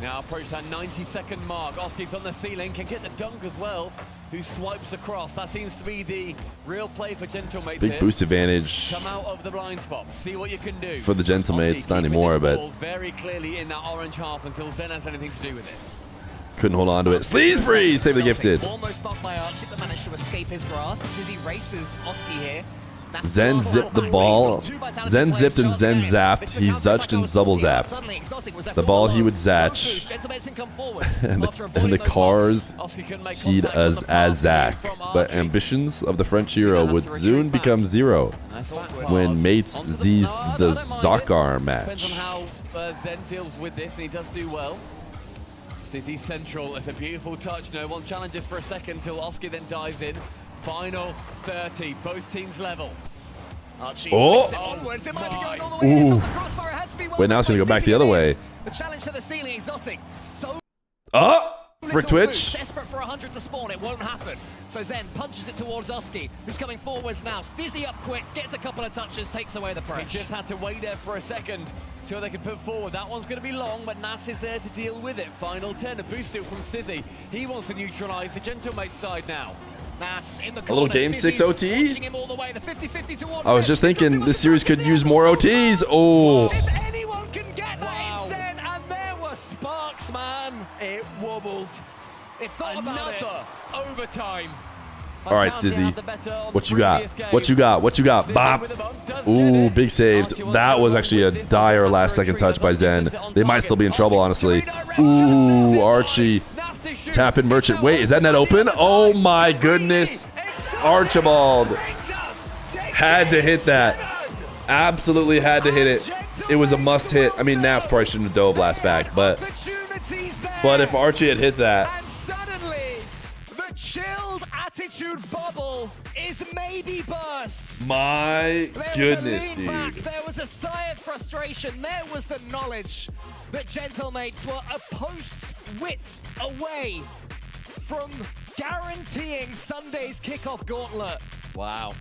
Now approach that 90-second mark. Oski's on the ceiling, can get the dunk as well. Who swipes across? That seems to be the real play for Gentlemates. Big boost advantage. Come out of the blind spot. See what you can do. For the Gentlemates, not anymore, but very clearly in that orange half until Zen has anything to do with it. Couldn't hold on to it. Sleaze Breeze, save the gifted. Almost bumped by Archie, but managed to escape his grasp. Stizzy races Oski here. Zen zipped the ball. Zen zipped and Zen zapped. He zutched and double zapped. The ball he would zatch. and the cars he'd as Zach. But ambitions of the French hero would soon become zero when mates seized the Zakar match. Somehow Zen deals with this and he does do well. Stizzy central. It's a beautiful touch. No one challenges for a second till Oski then dives in. Final 30, both teams level. Archie onwards. It might be going all the way. It's on the crossbar. It has to be well. Wait, now it's going to go back the other way. The challenge to the ceiling, Exotic. So for Twitch. Desperate for 100 to spawn. It won't happen. So Zen punches it towards Oski, who's coming forwards now. Stizzy up quick, gets a couple of touches, takes away the pressure. He just had to wait there for a second. See what they can put forward. That one's going to be long, but Nas is there to deal with it. Final 10, a boost steal from Stizzy. He wants to neutralize the Gentlemates side now. Nas in the a little Game 6 OT? Him all the way, the 50-50 towards I was just thinking this series could use more OTs. Oh. If anyone can get that, it's Zen, and there were sparks, man. It wobbled. It thought about it. Another overtime. All right, Stizzy. What you got? What you got? What you got? Bop. Ooh, big saves. That was actually a dire last-second touch by Zen. They might still be in trouble, honestly. Ooh, Archie. Tap in Merchant. Wait, is that net open? Oh my goodness. Archibald. Had to hit that. Absolutely had to hit it. It was a must hit. I mean, Nas probably shouldn't have dove last back, but if Archie had hit that. And suddenly, the chill first. My goodness, There was a lean back, dude. there was a sigh of frustration. There was the knowledge that Gentlemates were a post's width away from guaranteeing Sunday's kickoff gauntlet. Wow.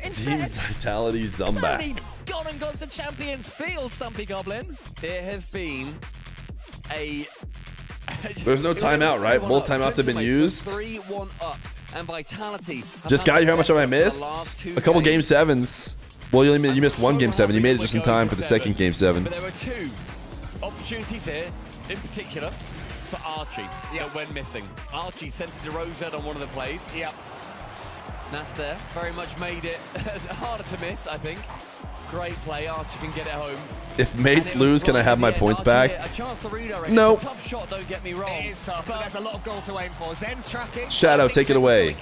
Team's Vitality Zumbak. It's gone to Champions Field, Stumpy Goblin. It has been a... There's no timeout, right? Both timeouts have been used. 3-1 up, and Vitality Just got here. How much have I missed? A couple game 7s. Well, you missed one game 7. You made it just in time for the second game 7. But there were 2 opportunities here, in particular, for Archie that went missing. Archie sent it to Rosette on one of the plays. Yep. That's there. Very much made it harder to miss, I think. Great play. Archie can get it home. If mates lose, can I have my points back? A chance to redirect. Nope. It's a tough shot, don't get me wrong. It is tough, but there's a lot of goal to aim for. Zen's tracking. Shadow, take it away.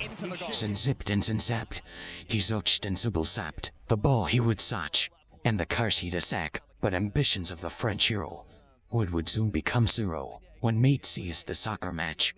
Zipped and zapped. He's uxed and sybil sapped. The ball he would satch, and the cars he'd a sack. But ambitions of the French hero would soon become zero when mate sees the soccer match.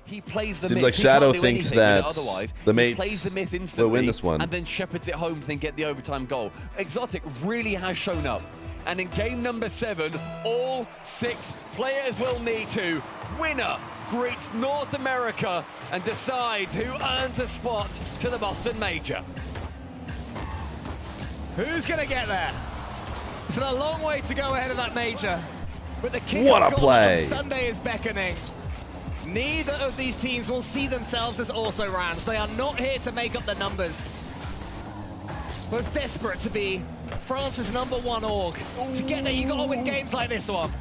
He plays the Seems miss. like He Shadow can't do thinks anything with it that otherwise. the He mates plays the miss will instantly win this one. and then shepherds it home to get the overtime goal. Exotic really has shown up. And in game number 7, all 6 players will need to. Winner greets North America and decides who earns a spot to the Boston Major. Who's going to get there? It's a long way to go ahead of that major. But the kickoff What a goal play. on Sunday is beckoning. Neither of these teams will see themselves as also-rans. They are not here to make up the numbers. Both desperate to be France's #1 org. To get there, you got to win games like this one.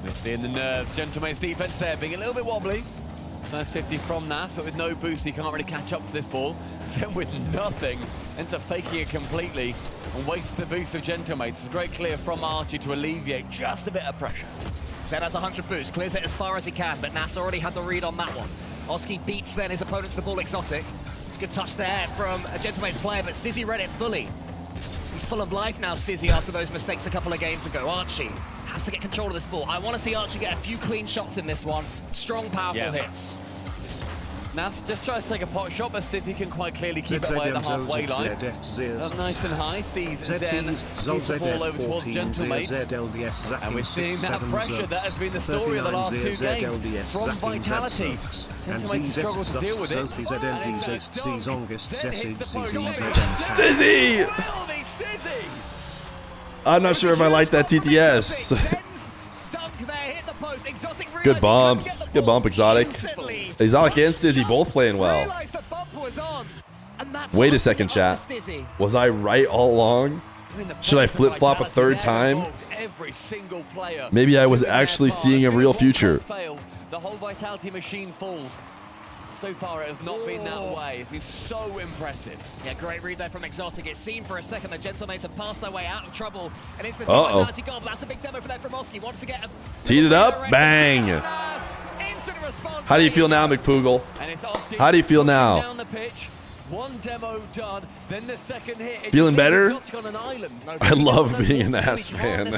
We're seeing the nerves. Gentlemate's defense there being a little bit wobbly. Nice 50 from Nas, but with no boost, he can't really catch up to this ball. Zen with nothing, ends up faking it completely and wastes the boost of Gentlemates. It's a great clear from Archie to alleviate just a bit of pressure. Zen has 100 boost, clears it as far as he can, but Nas already had the read on that one. Oski beats then his opponent to the ball. Exotic. It's a good touch there from a Gentlemate's player, but Sizzy read it fully. He's full of life now, Sizzy, after those mistakes a couple of games ago. Archie has to get control of this ball. I want to see Archie get a few clean shots in this one. Strong, powerful hits. Nas just tries to take a pot shot, but Stizzy can quite clearly keep it away at the halfway line. Up nice and high, sees Zen keeps the ball over towards Gentlemates. And we're seeing that pressure. That has been the story of the last 2 games from Vitality. Gentlemates struggle to deal with it. Stizzy! I'm not sure if I like that TTS. Good bump. Good bump, Exotic. Exotic and Stizzy both playing well. Wait a second, chat. Was I right all along? Should I flip-flop a 3rd time? Maybe I was actually seeing a real future. The whole Vitality machine falls. So far, it has not been that way. It's been so impressive. Yeah, great read there from Exotic. It seemed for a second that Gentlemates have passed their way out of trouble. And it's the Team Vitality goal, but that's a big demo for that from Oski. Wants to get a... Teed it up. Bang. How do you feel now, McPoogle? How do you feel now? Down the pitch. One demo done, then the second hit. Feeling better? I love being an ass fan.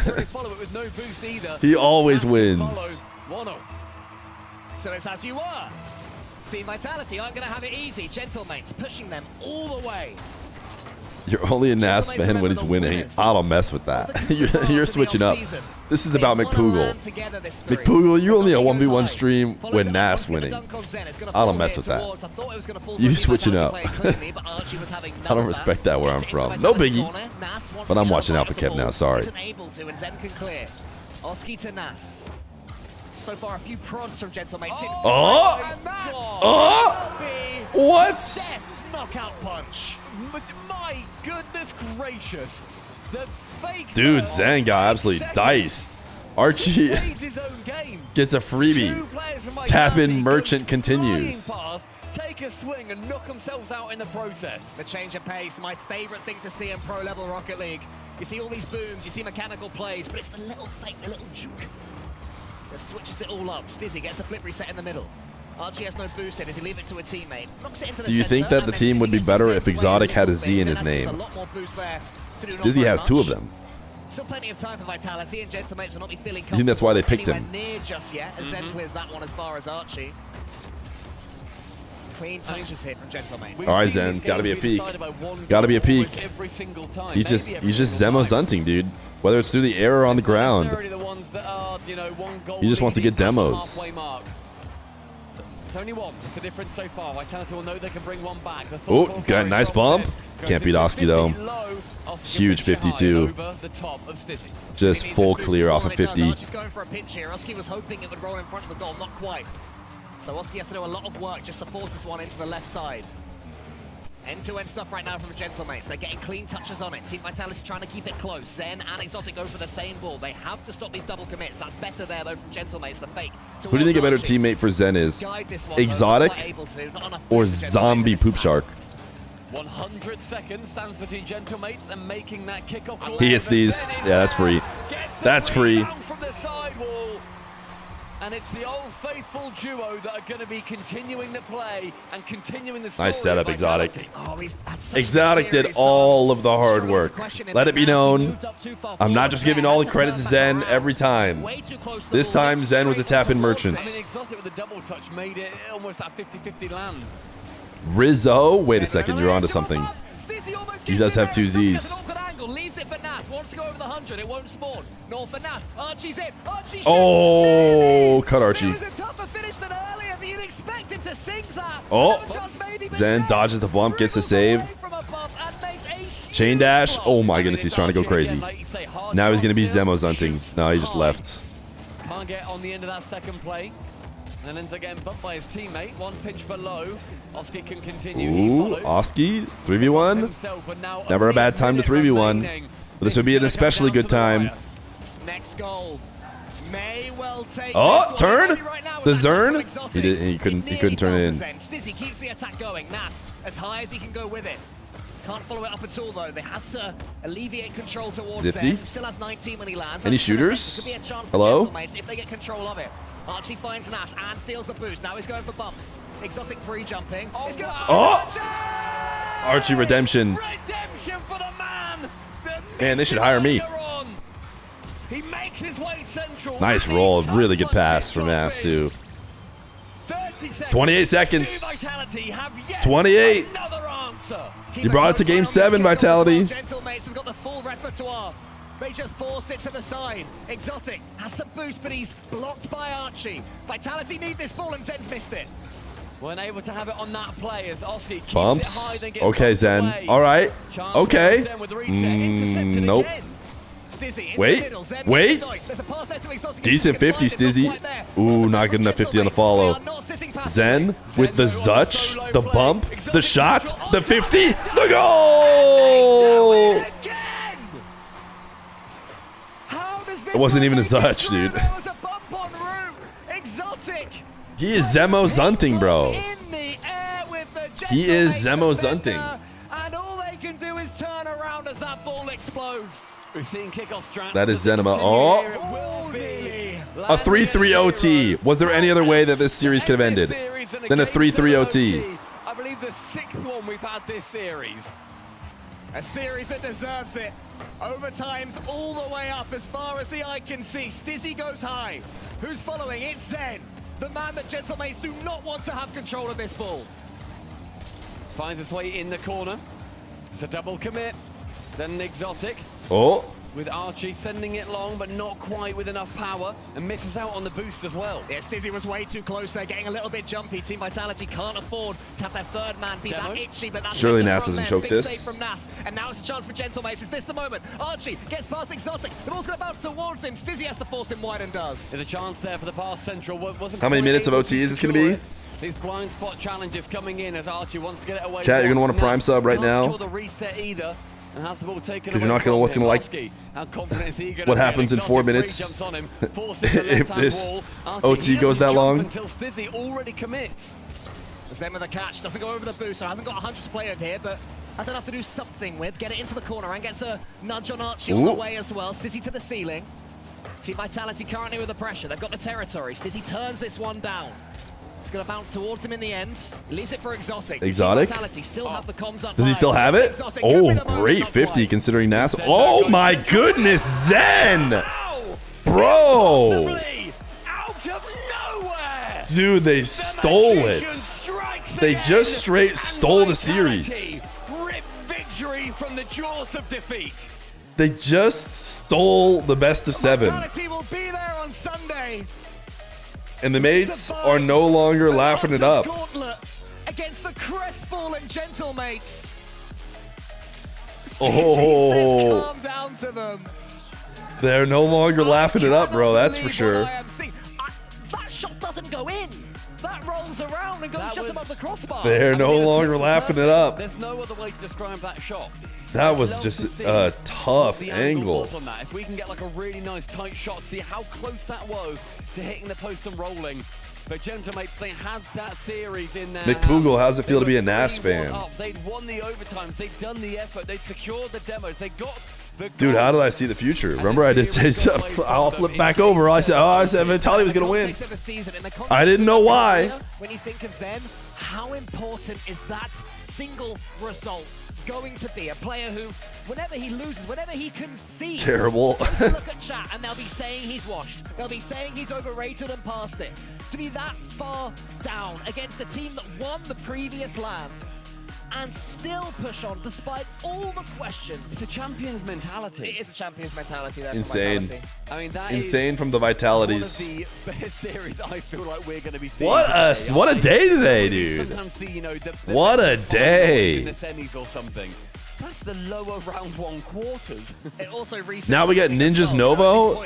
He always wins. So it's as you were. Team Vitality aren't going to have it easy. Gentlemates pushing them all the way. You're only a NAS fan when it's winning. I don't mess with that. You're switching up. This is about McPoogle. McPoogle, you only a 1v1 stream when NAS winning. I don't mess with that. You switching up. I don't respect that where I'm from. No biggie. But I'm watching out for Kev now, sorry. Oski to Nas. So far, a few prods from Gentlemates. What? Knockout punch. My goodness gracious. The fake Dude, Zen got absolutely diced. Archie gets a freebie. Tap in merchant continues. Take a swing and knock themselves out in the process. The change of pace, my favorite thing to see in pro level Rocket League. You see all these booms, you see mechanical plays, but it's the little fake, the little juke that switches it all up. Stizzy gets a flip reset in the middle. Archie has no boost in as he leave it to a teammate. Knocks it into the Do you think that the team would be better if Exotic had a Z in his name? Stizzy has 2 of them. Still plenty of time for Vitality, and Gentlemates will not be feeling I think that's why they picked him. near just yet, as Zen clears that one as far as Archie. Clean touches here from Gentlemates. All right, Zen. Gotta be a peak. Gotta be a peak. He's just Zemo Zunting, dude. Whether it's through the air or on the ground. He just wants to get demos. It's only one. It's the difference so far. Vitality will know they can bring one back. Oh, got a nice bump. Can't beat Oski though. Huge 52. Just full clear off of 50. Archie's going for a pinch here. Oski was hoping it would roll in front of the goal, not quite. So Oski has to do a lot of work just to force this one into the left side. End-to-end stuff right now from Gentlemates. They're getting clean touches on it. Team Vitality trying to keep it close. Zen and Exotic go for the same ball. They have to stop these double commits. That's better there, though, from Gentlemates. The fake. Who do you think a better teammate for Zen is? Exotic or Zombie Poop Shark? 100 seconds stands between Gentlemates and making that kickoff goal. He hits these. Yeah, that's free. That's free. From the sidewall. And it's the old faithful duo that are going to be continuing the play and continuing the story. Nice setup, Exotic. Exotic did all of the hard work. Let it be known, I'm not just giving all the credit to Zen every time. This time, Zen was a tap-in merchant. I mean, Exotic with the double touch made it almost that 50-50 land. Rizzo, wait a second, you're onto something. He does have two Z's. Leaves it for Nas. Wants to go over the 100. It won't spawn. Nor for Nas. Archie's in. Archie shoots. Oh, cut Archie. It was a tougher finish than earlier, but you'd expect him to sink that. Oh, Zen dodges the bump, gets the save. Chain dash. Oh my goodness, he's trying to go crazy. Now he's going to be Zemo Zunting. No, he just left. Can't get on the end of that second play. And ends up getting bumped by his teammate. One pinch below. Oski can continue. Ooh, Oski, 3v1. Never a bad time to 3v1. But this would be an especially good time. Next goal may well take. Oh, turn! The Zern? He couldn't turn it in. Stizzy keeps the attack going. Nas as high as he can go with it. Can't follow it up at all though. They has to alleviate control towards Zifty. Zen. Still has 19 when he lands. Any shooters? Could be a chance for Hello? Gentlemates if they get control of it. Archie finds Nas and steals the boost. Now he's going for bumps. Exotic pre-jumping. Oh! Archie redemption. Redemption for the man. Man, they should hire me. He makes his way central. Nice roll. Really good pass from Nas, too. 28 seconds. 28. You brought it to game 7, Vitality. Gentlemates have got the full repertoire. They just force it to the side. Exotic has some boost, but he's blocked by Archie. Vitality need this ball, and Zen's missed it. Weren't able to have it on that play as Oski keeps Bumps. it high, then gets Okay, Zen. away. All right. Chance Okay. for Zen with the reset. Nope. Wait. Wait. Decent 50, Stizzy. Ooh, not good enough 50 on the follow. Zen with the Zutch, the bump, the shot, the 50, the goal! It wasn't even a Zutch, dude. He is Zemo Zunting, bro. He is Zemo Zunting. And all they can do is turn around as that ball explodes. We've seen kickoff strats. That is Zenema. Oh! A 3-3 OT. Was there any other way that this series could have ended than a 3-3 OT? I believe the 6th one we've had this series. A series that deserves it. Overtime's all the way up as far as the eye can see. Stizzy goes high. Who's following? It's Zen. The man that Gentlemates do not want to have control of this ball. Finds its way in the corner. It's a double commit. Zen Exotic. Oh. With Archie sending it long, but not quite with enough power, and misses out on the boost as well. Yeah, Stizzy was way too close there, getting a little bit jumpy. Team Vitality can't afford to have their third man be that itchy, but that's surely Nas doesn't choke big this. Save from Nas, and now it's a chance for Gentlemates. Is this the moment? Archie gets past Exotic. The ball's going to bounce towards him. Stizzy has to force him wide and does. There's a chance there for the pass central. How many minutes of OT is this going to be? These blind spot challenges coming in as Archie wants to get it away. Chat, you're going to want a prime sub right now. Can't score the reset either. And has the ball taken because you're not going to what's going to like what happens in 4 minutes if this OT goes that long. Until Stizzy already commits. The same with the catch, doesn't go over the boost, so hasn't got 100 to play with here, but has enough to do something with. Get it into the corner and gets a nudge on Archie on the way as well. Stizzy to the ceiling. Team Vitality currently with the pressure. They've got the territory. Stizzy turns this one down. It's going to bounce towards him in the end. He leaves it for Exotic. Exotic? Still have the comms up. Does he still have it? Oh, great 50 considering Nas. Oh my goodness, Zen! Bro! Out of nowhere! Dude, they stole it. Strikes They just straight stole the series. Rip victory from the jaws of defeat. They just stole the best of 7. Vitality will be there on Sunday. And the mates are no longer laughing it up. Gauntlet against the crestfallen Gentlemates. Oh, Calm down to them. they're no longer laughing it up, bro. That's for sure. That shot doesn't go in. That rolls around and goes just above the crossbar. They're no longer laughing it up. There's no other way to describe that shot. That was just a tough The angle. was on that. If we can get like a really nice tight shot, see how close that was to hitting the post and rolling. But Gentlemates, they had that series in there. McPoogle, how's it feel to be a NAS fan? They'd won the overtimes, they'd done the effort, they'd secured the demos, they got the Dude, how did I see the future? Remember I did say, I'll flip back over. I said Vitality was going to win. I didn't know why. When you think of Zen, how important is that single result going to be? A player who, whenever he loses, whenever he concedes, terrible. take a look at chat and they'll be saying he's washed. They'll be saying he's overrated and past it. To be that far down against a team that won the previous LAN and still push on despite all the questions. It's a champion's mentality. It is a champion's mentality there. Insane. I mean, that Insane is from the Vitalities. one of the best series I feel like we're going to be seeing. What a day today, dude. Sometimes see, you know, the What a finals day. in the semis or something. That's the lower round 1 quarters. It also Now we get Ninjas Novo.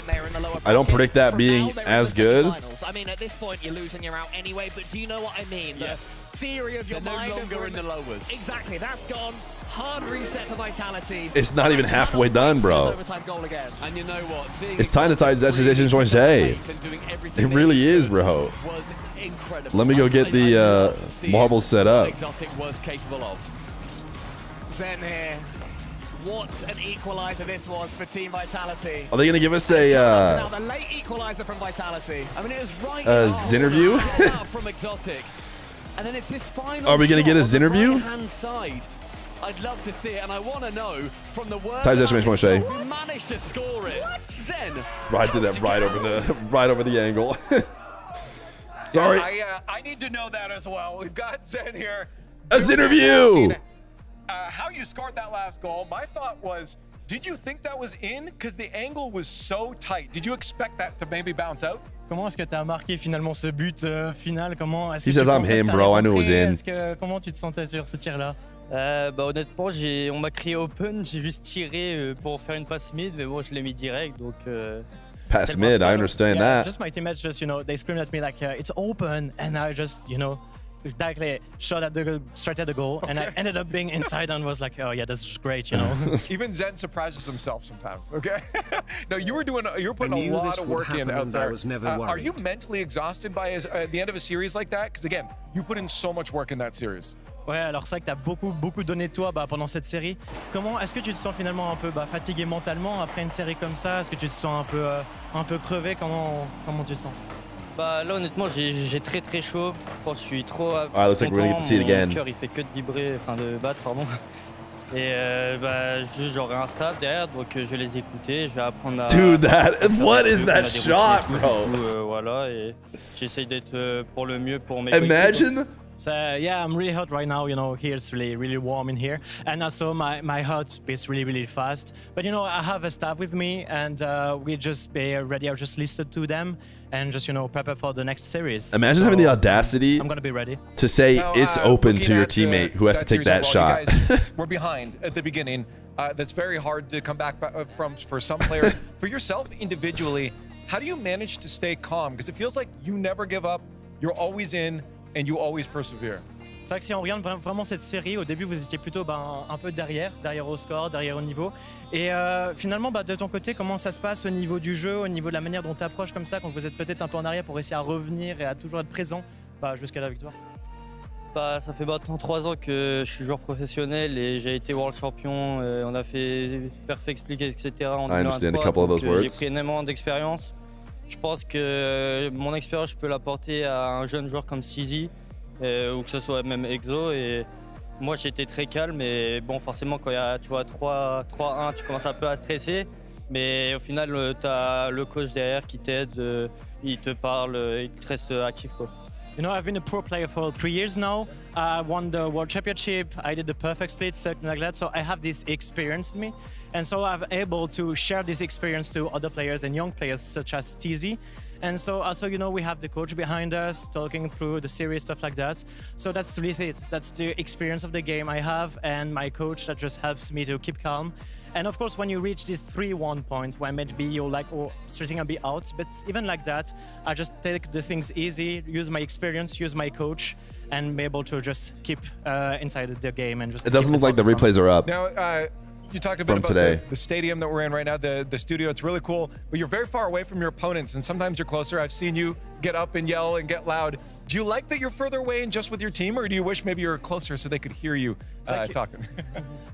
I don't predict that being as good. I mean, at this point, you're losing, you're out anyway, but do you know what I mean? Yeah. The theory of your They're mind. no longer in the lowers. Exactly, that's gone. Hard reset for Vitality. It's not even halfway done, bro. Overtime goal again. And you know what? Seeing It's time to tie Destination Joint Say. It really is, bro. was incredible. Let me go get the marbles set up. Exotic was capable of. Zen here. What an equalizer this was for Team Vitality. Are they gonna give us now a the late equalizer from Vitality. I mean, it was right Zinterview? from Exotic. And then it's this final Are we gonna get a shot on the Zinterview? right-hand side. I'd love to see it, and I want to know from the word Type Destination Joint Say. who managed to score it. What? Zen. I did that right over the angle. Sorry. I need to know that as well. We've got Zen here. A Zinterview. How you scored that last goal, my thought was, did you think that was in? Because the angle was so tight. Did you expect that to maybe bounce out? Comment est-ce que tu as marqué finalement ce but final? Comment est-ce que He says I'm him, bro. I knew it was in. Comment tu te sentais sur ce tir-là? Honnêtement, on m'a crié open, j'ai juste tiré pour faire une passe mid, mais bon, je l'ai mis direct, donc... Pass mid, I understand that. Just my teammates just, you know, they screamed at me like, it's open, and I just, you know, directly shot at the straight at the goal, and I ended up being inside and was like, oh yeah, that's great, you know. Even Zen surprises himself sometimes. Okay. No, you were putting a lot of work in out there. Are you mentally exhausted by the end of a series like that? Because again, you put in so much work in that series. Ouais, alors c'est vrai que tu as beaucoup donné de toi pendant cette série. Comment est-ce que tu te sens finalement un peu fatigué mentalement après une série comme ça? Est-ce que tu te sens un peu crevé? Comment tu te sens? Là honnêtement j'ai très chaud. Je pense que je suis trop looks like we're gonna get to see it again. Mon cœur il fait que de vibrer, enfin de battre pardon. Et juste j'aurai un staff derrière, donc je vais les écouter, je vais apprendre à... Dude, what is that shot, bro? Voilà, et j'essaye d'être pour le mieux pour mes... Imagine. So yeah, I'm really hot right now. You know, here it's really warm in here, and also my heart beats really fast. But you know, I have a staff with me, and we just be ready. I just listed to them, and just prepare for the next series. Imagine having the audacity. I'm gonna be ready To say it's open to your teammate who has to take that shot. We're behind at the beginning. That's very hard to come back from for some players. For yourself individually, how do you manage to stay calm? Because it feels like you never give up. You're always in. And you always persevere. C'est vrai que si on regarde vraiment cette série, au début vous étiez plutôt un peu derrière au score, derrière au niveau. Et finalement, de ton côté, comment ça se passe au niveau du jeu, au niveau de la manière dont tu approches comme ça, quand vous êtes peut-être un peu en arrière pour essayer à revenir et à toujours être présent jusqu'à la victoire? Ça fait maintenant 3 ans que je suis joueur professionnel et j'ai été World Champion. On a fait Perfect Split, etc. en 2023. J'ai pris énormément d'expérience. Je pense que mon expérience, je peux l'apporter à un jeune joueur comme Sizi, ou que ce soit même Exo. Et moi, j'étais très calme, et bon, forcément, quand il y a 3-1, tu commences un peu à stresser. Mais au final, tu as le coach derrière qui t'aide, il te parle, il te reste actif, quoi. You know, I've been a pro player for 3 years now. I won the World Championship. I did the perfect split, something like that. So I have this experience in me. And so I'm able to share this experience to other players and young players such as TZ. And so also, you know, we have the coach behind us talking through the series, stuff like that. So that's really it. That's the experience of the game I have and my coach that just helps me to keep calm. And of course, when you reach this 3-1 point where maybe you're like, oh, stressing a bit out, but even like that, I just take the things easy, use my experience, use my coach, and be able to just keep inside the game and just. It doesn't look like the replays are up. Now, you talked a bit about the stadium that we're in right now, the studio. It's really cool, but you're very far away from your opponents, and sometimes you're closer. I've seen you get up and yell and get loud. Do you like that you're further away and just with your team, or do you wish maybe you were closer so they could hear you talking?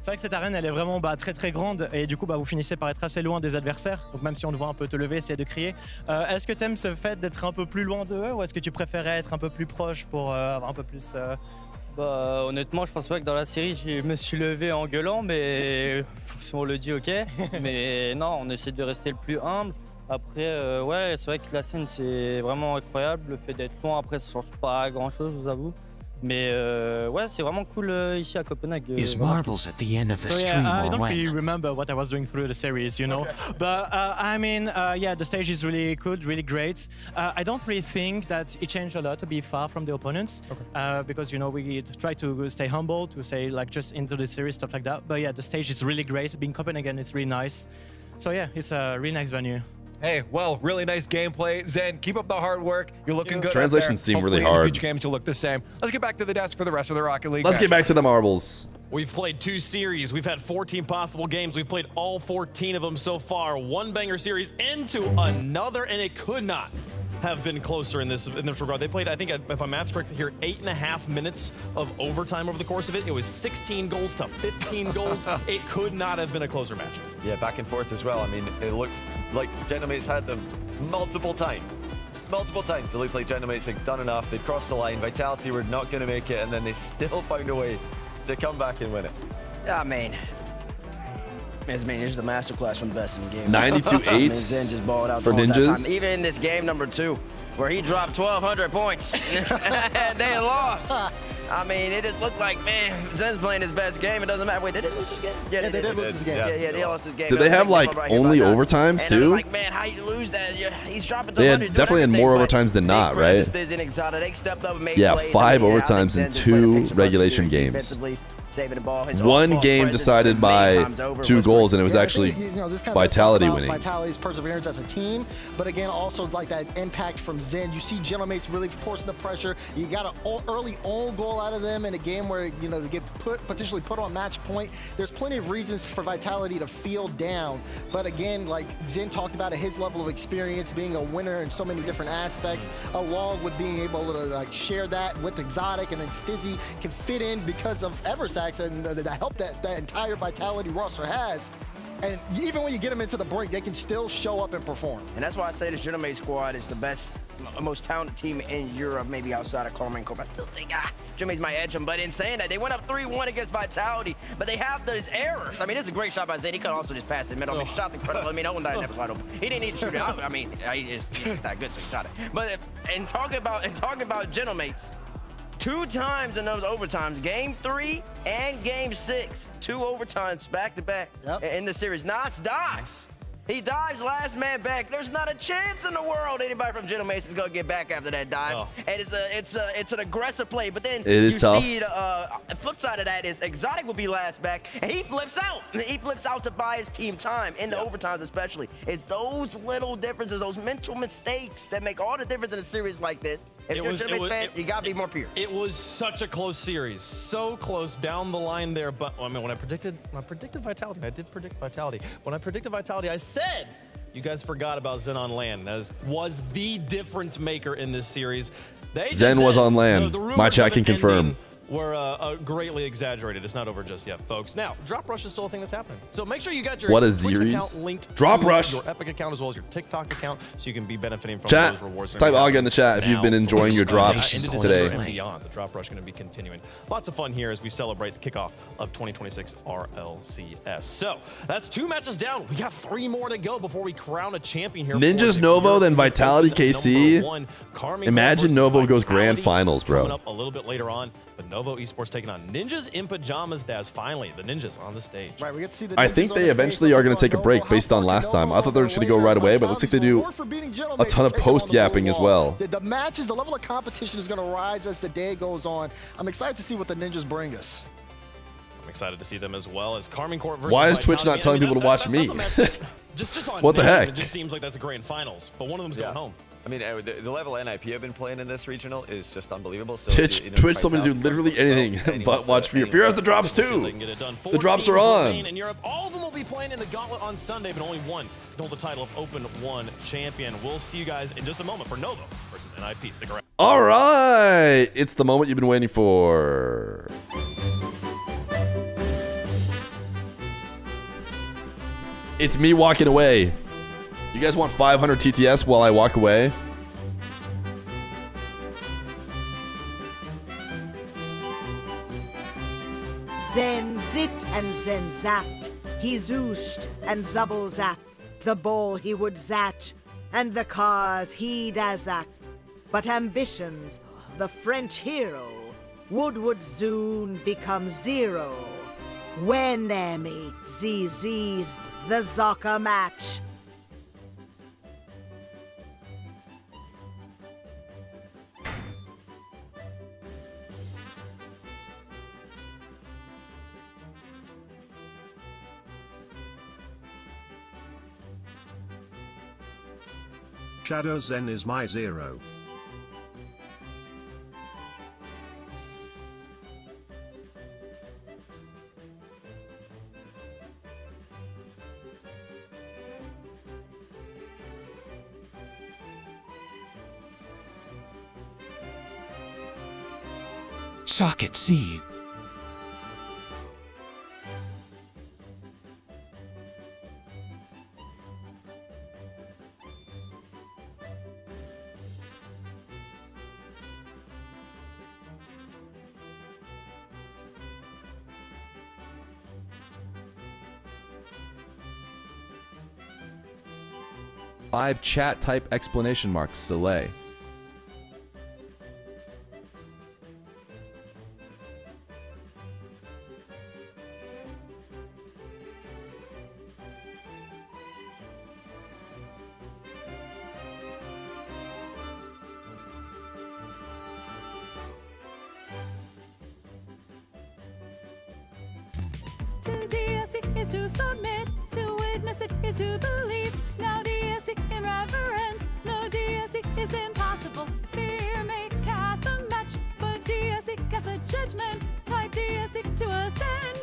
C'est vrai que cette arène, elle est vraiment très très grande et du coup, vous finissez par être assez loin des adversaires. Donc même si on te voit un peu te lever, essayer de crier. Est-ce que tu aimes ce fait d'être un peu plus loin d'eux ou est-ce que tu préférais être un peu plus proche pour avoir un peu plus... Bah, honnêtement, je pense pas que dans la série, je me suis levé en gueulant, mais si on le dit, ok. Mais non, on essaie de rester le plus humble. Après, ouais, c'est vrai que la scène, c'est vraiment incroyable. Le fait d'être loin, après, ça change pas grand-chose, je vous avoue. Mais ouais, c'est vraiment cool ici à Copenhague. Is marbles at the end of the stream I or don't when? really remember what I was doing through the series, you know. But I mean, yeah, the stage is really good, really great. I don't really think that it changed a lot to be far from the opponents, because you know we try to stay humble, to say like just into the series, stuff like that. But yeah, the stage is really great. Being Copenhagen is really nice. So yeah, it's a really nice venue. Hey, well, really nice gameplay. Zen, keep up the hard work. You're looking good. Translations seem really Hopefully hard. In future games, you'll look the same. Let's get back to the desk for the rest of the Rocket League. Let's get back to the marbles. We've played 2 series. We've had 14 possible games. We've played all 14 of them so far. One banger series into another, and it could not have been closer in this regard. They played, I think, if my math's correct here, 8.5 minutes of overtime over the course of it. It was 16 goals to 15 goals. It could not have been a closer match. Yeah, back and forth as well. I mean, it looked like Genomates had them multiple times. Multiple times. It looks like Genomates had done enough. They'd crossed the line. Vitality were not going to make it, and then they still found a way to come back and win it. I mean, it's just a masterclass from the best in the game. 92-8 Zen just balled out for the whole time. Ninjas. Even in this game number 2, where he dropped 1,200 points, and they lost. I mean, it just looked like, man, Zen's playing his best game. It doesn't matter. Wait, did they lose his game? Yeah, they did lose his game. Yeah, they lost his game. Did they have like only overtimes and I was too? like, man, how you lose that? He's dropping. They definitely had more overtimes than not, right? They stepped up and made Yeah, plays. 5 overtimes in 2 regulation games. Saving the ball. One game decided by 2 goals, and it was actually Vitality winning. Vitality's perseverance as a team, but again, also like that impact from Zen. You see Genomates really forcing the pressure. You got an early own goal out of them in a game where you know they get potentially put on match point. There's plenty of reasons for Vitality to feel down, but again, like Zen talked about, at his level of experience, being a winner in so many different aspects, along with being able to like share that with Exotic, and then Stizzy can fit in because of Eversack and the help that entire Vitality roster has. And even when you get them into the break, they can still show up and perform. And that's why I say this Genomate squad is the best, most talented team in Europe, maybe outside of Carmen Corp. I still think Genomates might edge them, but in saying that, they went up 3-1 against Vitality, but they have those errors. I mean, it's a great shot by Zen. He could also just pass it middle. I mean, shot incredible. I mean, no one died never open. He didn't need to shoot it out. I mean, he's that good, so he shot it. But and talking about Genomates, 2 times in those overtimes, game 3 and game 6, 2 overtimes back to back in the series. Knots dives. He dives last man back. There's not a chance in the world anybody from Genomates is gonna get back after that dive. And it's an aggressive play. But then you see the flip side of that is Exotic will be last back, and he flips out. He flips out to buy his team time in the overtimes, especially. It's those little differences, those mental mistakes that make all the difference in a series like this. If you're a Genomates fan, you gotta be more pure. It was such a close series, so close down the line there. But I mean, when I predicted Vitality, I did predict Vitality. When I predicted Vitality, I said you guys forgot about Zen on LAN. That was the difference maker in this series. Zen was on LAN. My chat can confirm. were greatly exaggerated. It's not over just yet, folks. Now, Drop Rush is still a thing that's happening. So make sure you got your Twitch account linked Drop to Rush. your Epic account as well as your TikTok account, so you can be benefiting from Chat. those rewards. Type AGA in the chat if you've been enjoying your drops into today. December and beyond. The Drop Rush is going to be continuing. Lots of fun here as we celebrate the kickoff of 2026 RLCS. So that's 2 matches down. We got 3 more to go before we crown a champion here. Ninjas Novo, then Vitality KC. Imagine Novo goes grand finals, bro. Coming up a little bit later on, but Novo Esports taking on Ninjas in Pajamas. Daz, finally, the Ninjas on the stage. Right, we get to see the I think they eventually are going to take a break based on last time. I thought they were just going to go right away, but it looks like they do a ton of post-yapping as well. The matches, the level of competition is going to rise as the day goes on. I'm excited to see what the Ninjas bring us. I'm excited to see them as well as Carmine Court versus Why is Vitality. Twitch not telling people to watch me? Just on What the name, heck? It just seems like that's a grand finals, but one of them's going home. I mean, the level NIP have been playing in this regional is just unbelievable. So Twitch told me to do literally anything but watch Feer. Feer has the drops too. The drops are on. In Europe, all of them will be playing in the Gauntlet on Sunday, but only one can hold the title of Open 1 champion. We'll see you guys in just a moment for Novo versus NIP. Stick around. All right, it's the moment you've been waiting for. It's me walking away. You guys want 500 TTS while I walk away? Zen zit and zen zapped. He zooshed and zubble zapped. The ball he would zatch, and the cars he'd azak. But ambitions, the French hero, would soon become zero. When Emmy ZZ's the Zocca match. Shadow Zen is my zero. Socket C. Five chat type exclamation marks, Soleil. To DSC is to submit, to witness it is to believe. Now DSC in reverence, no DSC is impossible. Fear may cast a match, but DSC casts a judgment. Type DSC to ascend.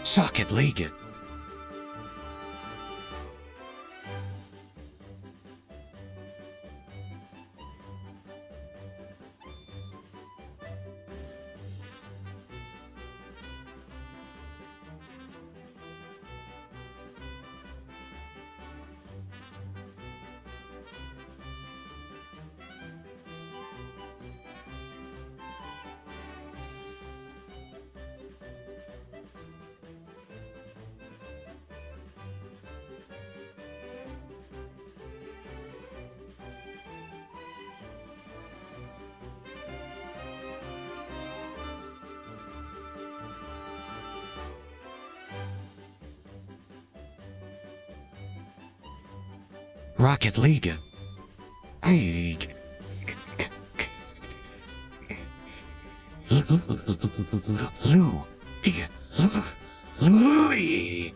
Socket League. Rocket League. League. Lou. Louis.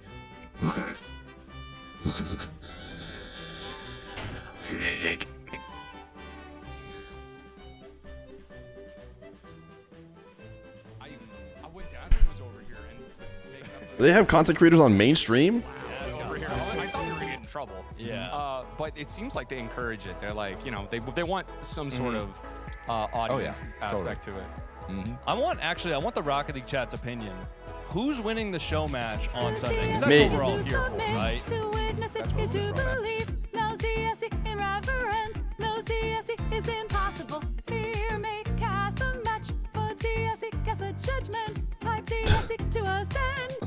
Do they have content creators on mainstream? Over here. I thought we were getting in trouble. Yeah. But it seems like they encourage it. They're like, you know, they want some sort of audience aspect to it. I want the Rocket League chat's opinion. Who's winning the show match on Sunday? Because that's Me. what we're all here for, right? To witness it is to believe. No ZSE in reverence. No ZSE is impossible. Fear may cast a match, but ZSE casts a judgment. Type ZSE to ascend.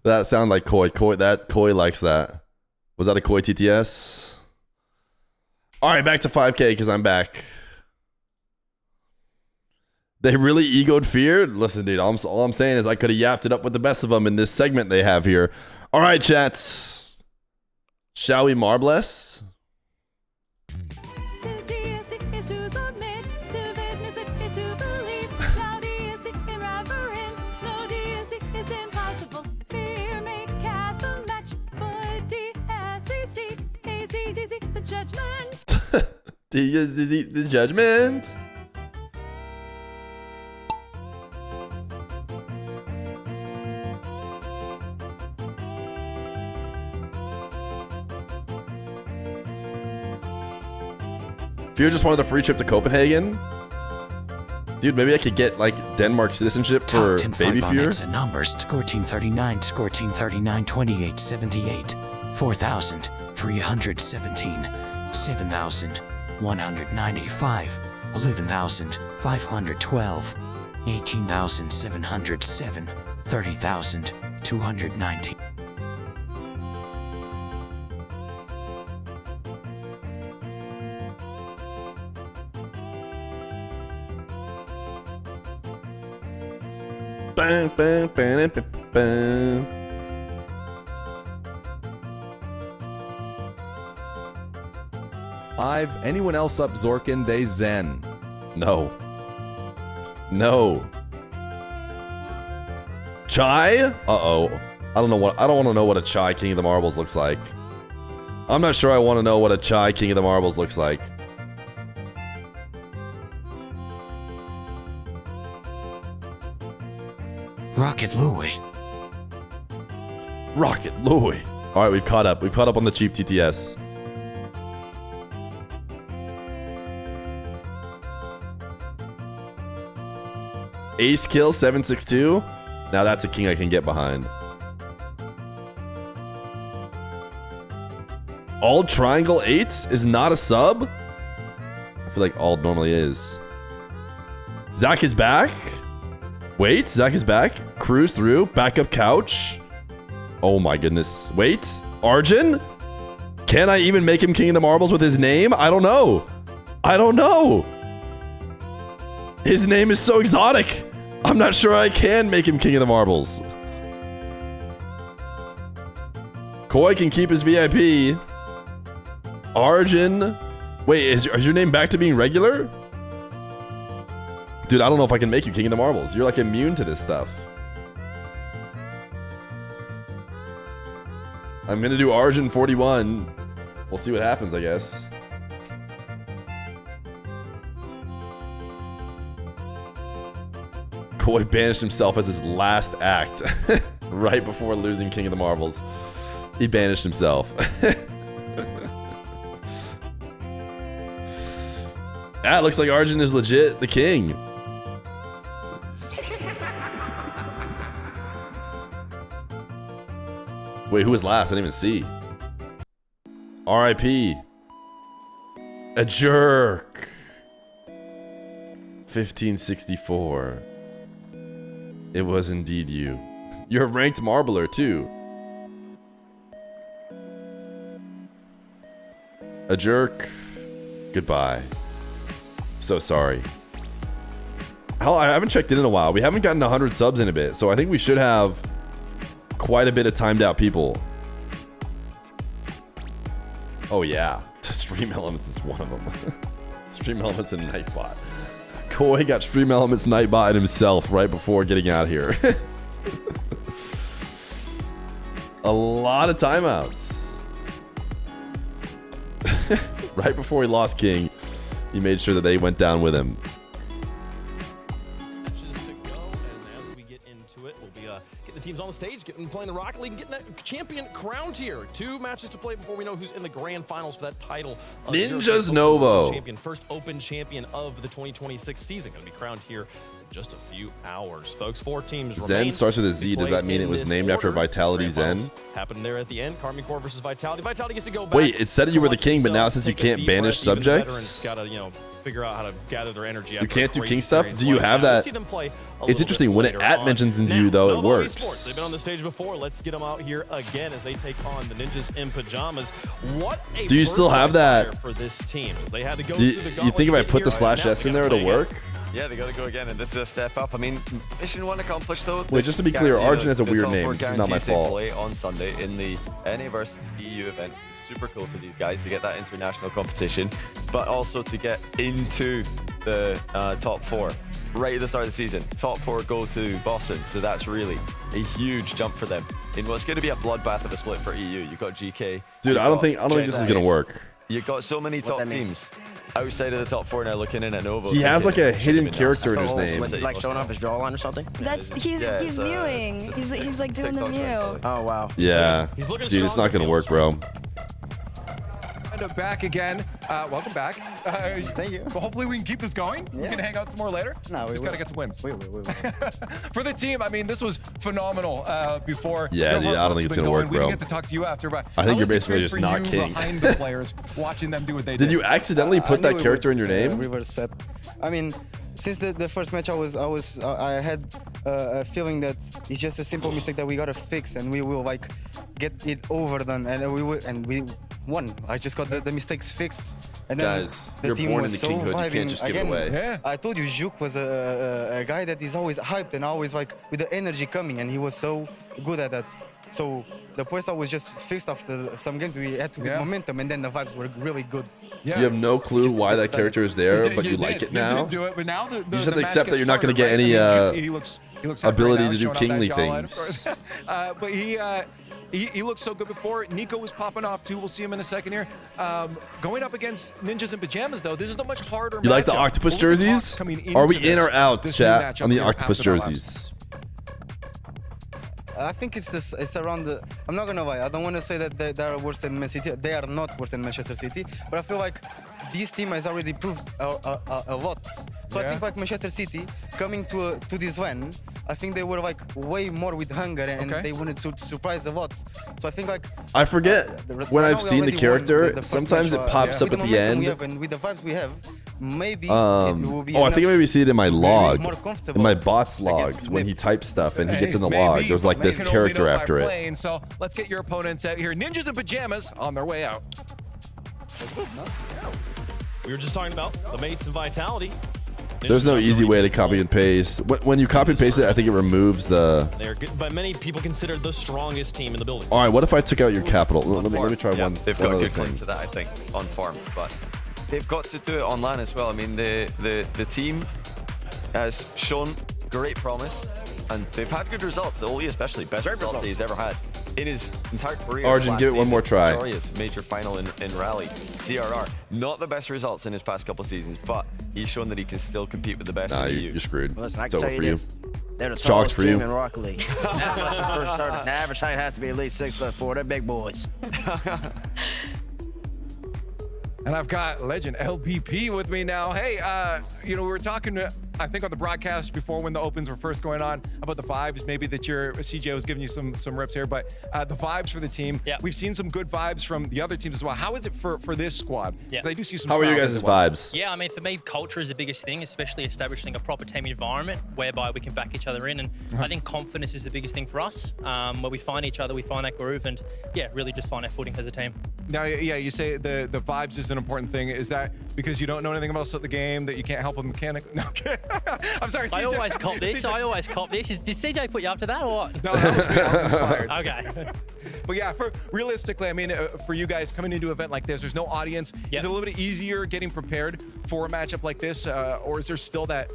That sounded like Koi. Koi likes that. Was that a Koi TTS? All right, back to 5K because I'm back. They really egoed Fear? Listen, dude, all I'm saying is I could have yapped it up with the best of them in this segment they have here. All right, chats. Shall we marbless? To DSE is to submit. To witness it is to believe. Now DSE in reverence. No DSE is impossible. Fear may cast a match, but DSEC AZDZ the judgment. The judgment. Fear just wanted a free trip to Copenhagen. Dude, maybe I could get like Denmark citizenship for baby Fear. And numbers: score team 39, score team 39, 28, 78, 4,317, 7,195, 11,512, 18,707, 30,219. Bam, bam, bam, bam, bam. Anyone else up Zorkin? They Zen. No. No. Chai? Uh-oh. I don't want to know what a Chai King of the Marbles looks like. I'm not sure I want to know what a Chai King of the Marbles looks like. Rocket Louie. Rocket Louie. All right, we've caught up. We've caught up on the cheap TTS. Ace kill 762. Now that's a king I can get behind. Ald Triangle 8 is not a sub? I feel like Ald normally is. Zach is back. Wait, Zach is back. Cruise through. Backup couch. Oh my goodness. Wait. Arjun? Can I even make him King of the Marbles with his name? I don't know. I don't know. His name is so exotic. I'm not sure I can make him King of the Marbles. Koi can keep his VIP. Arjun. Wait, is your name back to being regular? Dude, I don't know if I can make you King of the Marbles. You're like immune to this stuff. I'm gonna do Arjun 41. We'll see what happens, I guess. Koi banished himself as his last act right before losing King of the Marbles. He banished himself. That looks like Arjun is legit the king. Wait, who was last? I didn't even see. R.I.P. A jerk. 1564. It was indeed you. You're a ranked marbler too. A jerk. Goodbye. So sorry. Hell, I haven't checked in a while. We haven't gotten 100 subs in a bit, so I think we should have quite a bit of timed out people. Oh yeah, Stream Elements is one of them. Stream Elements and Nightbot. Koi got Stream Elements Nightbot himself right before getting out here. A lot of timeouts. Right before he lost King, he made sure that they went down with him. Matches to go, and as we get into it, we'll be getting the teams on the stage, playing the Rocket League and getting that champion crowned here. 2 matches to play before we know who's in the grand finals for that title. Ninjas Novo. Champion, first open champion of the 2026 season. Going to be crowned here in just a few hours. Folks, 4 teams Zen remain. starts with a Z. Does that mean it was named after Vitality Zen? Happened there at the end. Karmine Corps versus Vitality. Vitality gets to go back. Wait, it said you were the king, but now since you can't banish subjects, got to, figure out how to gather their energy. you can't do king stuff? Do you have that? It's interesting. When it mentions into you, though, it works. Esports, they've been on the stage before. Let's get them out here again as they take on the Ninjas in Pajamas. What a Do you still have that? For this team. They had to go Do through the you think if I put the /S in there, it'll work? Yeah, they got to go again, and this is a step up. I mean, mission 1 accomplished, though. Wait, just to be clear, Arjun has a weird name. This is not my fault. They play on Sunday in the NA versus EU event. It's super cool for these guys to get that international competition, but also to get into the top 4 right at the start of the season. Top 4 go to Boston, so that's really a huge jump for them in what's going to be a bloodbath of a split for EU. You've got GK. Dude, I don't think this is gonna work. You've got so many top teams outside of the top 4 now looking in at Novo. He has like a hidden character in his name. Was he like showing off his jawline or something? He's mewing. He's like doing the mew. Oh wow. Yeah. looking Dude, it's not gonna work, bro. Back again. Welcome back. Thank you. Well, hopefully we can keep this going. We can hang out some more later. No, we just gotta will. get some wins. We. For the team, I mean, this was phenomenal. Before. Yeah, dude, I don't think it's gonna work, We bro. didn't get to talk to you after, but I think you're how was the basically experience just for not you king. behind the players, watching them do what they did. Did you accidentally put that character in your name? Reverse step. I mean, since the first match, I had a feeling that it's just a simple mistake that we gotta fix, and we will like get it overdone, and we won. I just got the mistakes fixed, and then Guys, the you're team born was in the so kinghood. You vibing. can't just give it Again, away. Yeah. I told you, Juk was a guy that is always hyped and always like with the energy coming, and he was so good at that. So the first start was just fixed after some games. We had to get momentum, and then the vibes were really good. You have no clue why that character is there, but you like it now. You did do it, but now the You just have the to accept match that you're not gets going to get harder, any right? He looks ability right to do now, showing off kingly that jawline, of things. course. But he looked so good before. Nico was popping off too. We'll see him in a second here. Going up against Ninjas in Pajamas, though, this is a much harder You like the matchup. octopus What were the jerseys? talks coming Are we into in or out, this new chat, matchup on the here octopus after the last? jerseys? I think it's around the. I'm not gonna lie. I don't want to say that they are worse than Man City. They are not worse than Manchester City. But I feel like this team has already proved a lot. So I think like Manchester City coming to this one, I think they were like way more with hunger and they wanted to surprise a lot. So I think like I forget when I've seen the character. first Sometimes match, it pops up with at the momentum end. we have and with the vibes we have, maybe it will be Oh, I think I enough maybe see it in my to be log, more in comfortable my bot's against logs when he Nip. types stuff and he gets in the Maybe, log. There's like but this you can only character know by after it. playing, so let's get your opponents out here. Ninjas in Pajamas on their way out. We were just talking about the mates and Vitality. There's no easy way to copy and paste. When you copy and paste it, I think it removes the. They're good, by many people considered the strongest team in the building. All right, what if I took out your capital? Let me try Yeah, one. They've one got a other good claim thing. to that, I think, on form. But they've got to do it on LAN as well. I mean, the team has shown great promise, and they've had good results. Oli especially, best results he's ever had in his entire career. Arjun, last give it one season. more try. Victorious major final in Rally. CRR, not the best results in his past couple seasons, but he's shown that he can still compete with the best Nah, in the you're EU. screwed. Listen, I It's can over tell for you you. this. They're the Chalks tallest for team you. in Rocket League. The average height has to be at least 6'4". They're big boys. And I've got legend LBP with me now. Hey, we were talking, I think, on the broadcast before when the opens were first going on about the vibes. Maybe that your CJ was giving you some rips here, but the vibes for the team. Yeah. We've seen some good vibes from the other teams as well. How is it for this squad? Yeah. 'Cause I do see some. How are you smiles guys' as well. vibes? Yeah, I mean, for me, culture is the biggest thing, especially establishing a proper team environment whereby we can back each other in. And I think confidence is the biggest thing for us, where we find each other, we find that groove, and yeah, really just find our footing as a team. Now, yeah, you say the vibes is an important thing. Is that because you don't know anything about the game that you can't help a mechanic? No, okay. I'm sorry, CJ. I always cop this. I always cop this. Did CJ put you up to that or what? No, that was me. I was inspired. Okay. But yeah, realistically, I mean, for you guys coming into an event like this, there's no audience. Yep. Is it a little bit easier getting prepared for a matchup like this, or is there still that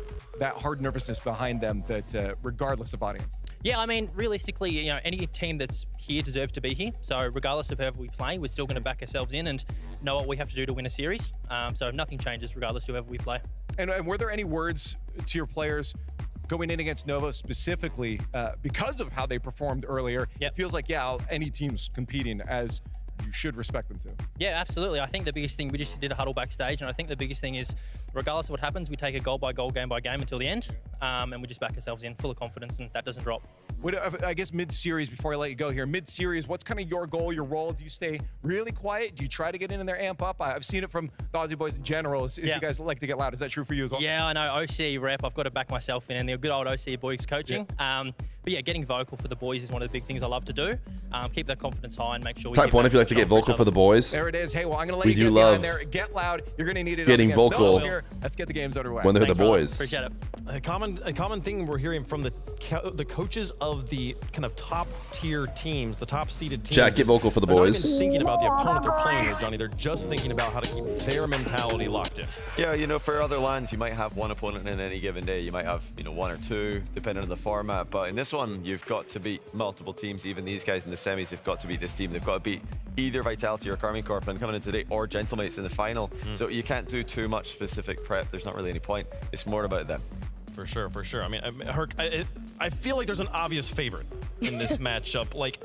hard nervousness behind them that regardless of audience? Yeah, I mean, realistically, any team that's here deserves to be here. So regardless of whoever we play, we're still going to back ourselves in and know what we have to do to win a series. So nothing changes regardless of whoever we play. And were there any words to your players going in against Novo specifically, because of how they performed earlier, it feels like, yeah, any team's competing as you should respect them to. Yeah, absolutely. I think the biggest thing, we just did a huddle backstage, and I think the biggest thing is, regardless of what happens, we take it goal by goal, game by game until the end, and we just back ourselves in full of confidence, and that doesn't drop. I guess mid-series, before I let you go here, mid-series, what's kind of your goal, your role? Do you stay really quiet? Do you try to get in there, amp up? I've seen it from the Aussie boys in general, is you guys like to get loud. Is that true for you as well? Yeah, I know. OC rep, I've got to back myself in, and the good old OC boys coaching. But yeah, getting vocal for the boys is one of the big things I love to do. Keep that confidence high and make sure we Type 1 if you like to get vocal for the boys. There it is. Hey, well, I'm going to let you get behind there. Get loud. You're going to need it. Getting vocal here. Let's get the games underway. When they're the boys. Appreciate it. A common thing we're hearing from the coaches of the kind of top tier teams, the top seeded teams. Chat, get vocal for the boys. They're not even thinking about the opponent they're playing here, Johnny. They're just thinking about how to keep their mentality locked in. Yeah, you know, for other lands, you might have one opponent in any given day. You might have, one or two, depending on the format. But in this one, you've got to beat multiple teams. Even these guys in the semis, they've got to beat this team. They've got to beat either Vitality or Karmine Corp and coming in today, or Gentlemates in the final. So you can't do too much specific prep. There's not really any point. It's more about them. For sure, for sure. I mean, Herc, I feel like there's an obvious favorite in this matchup. Like,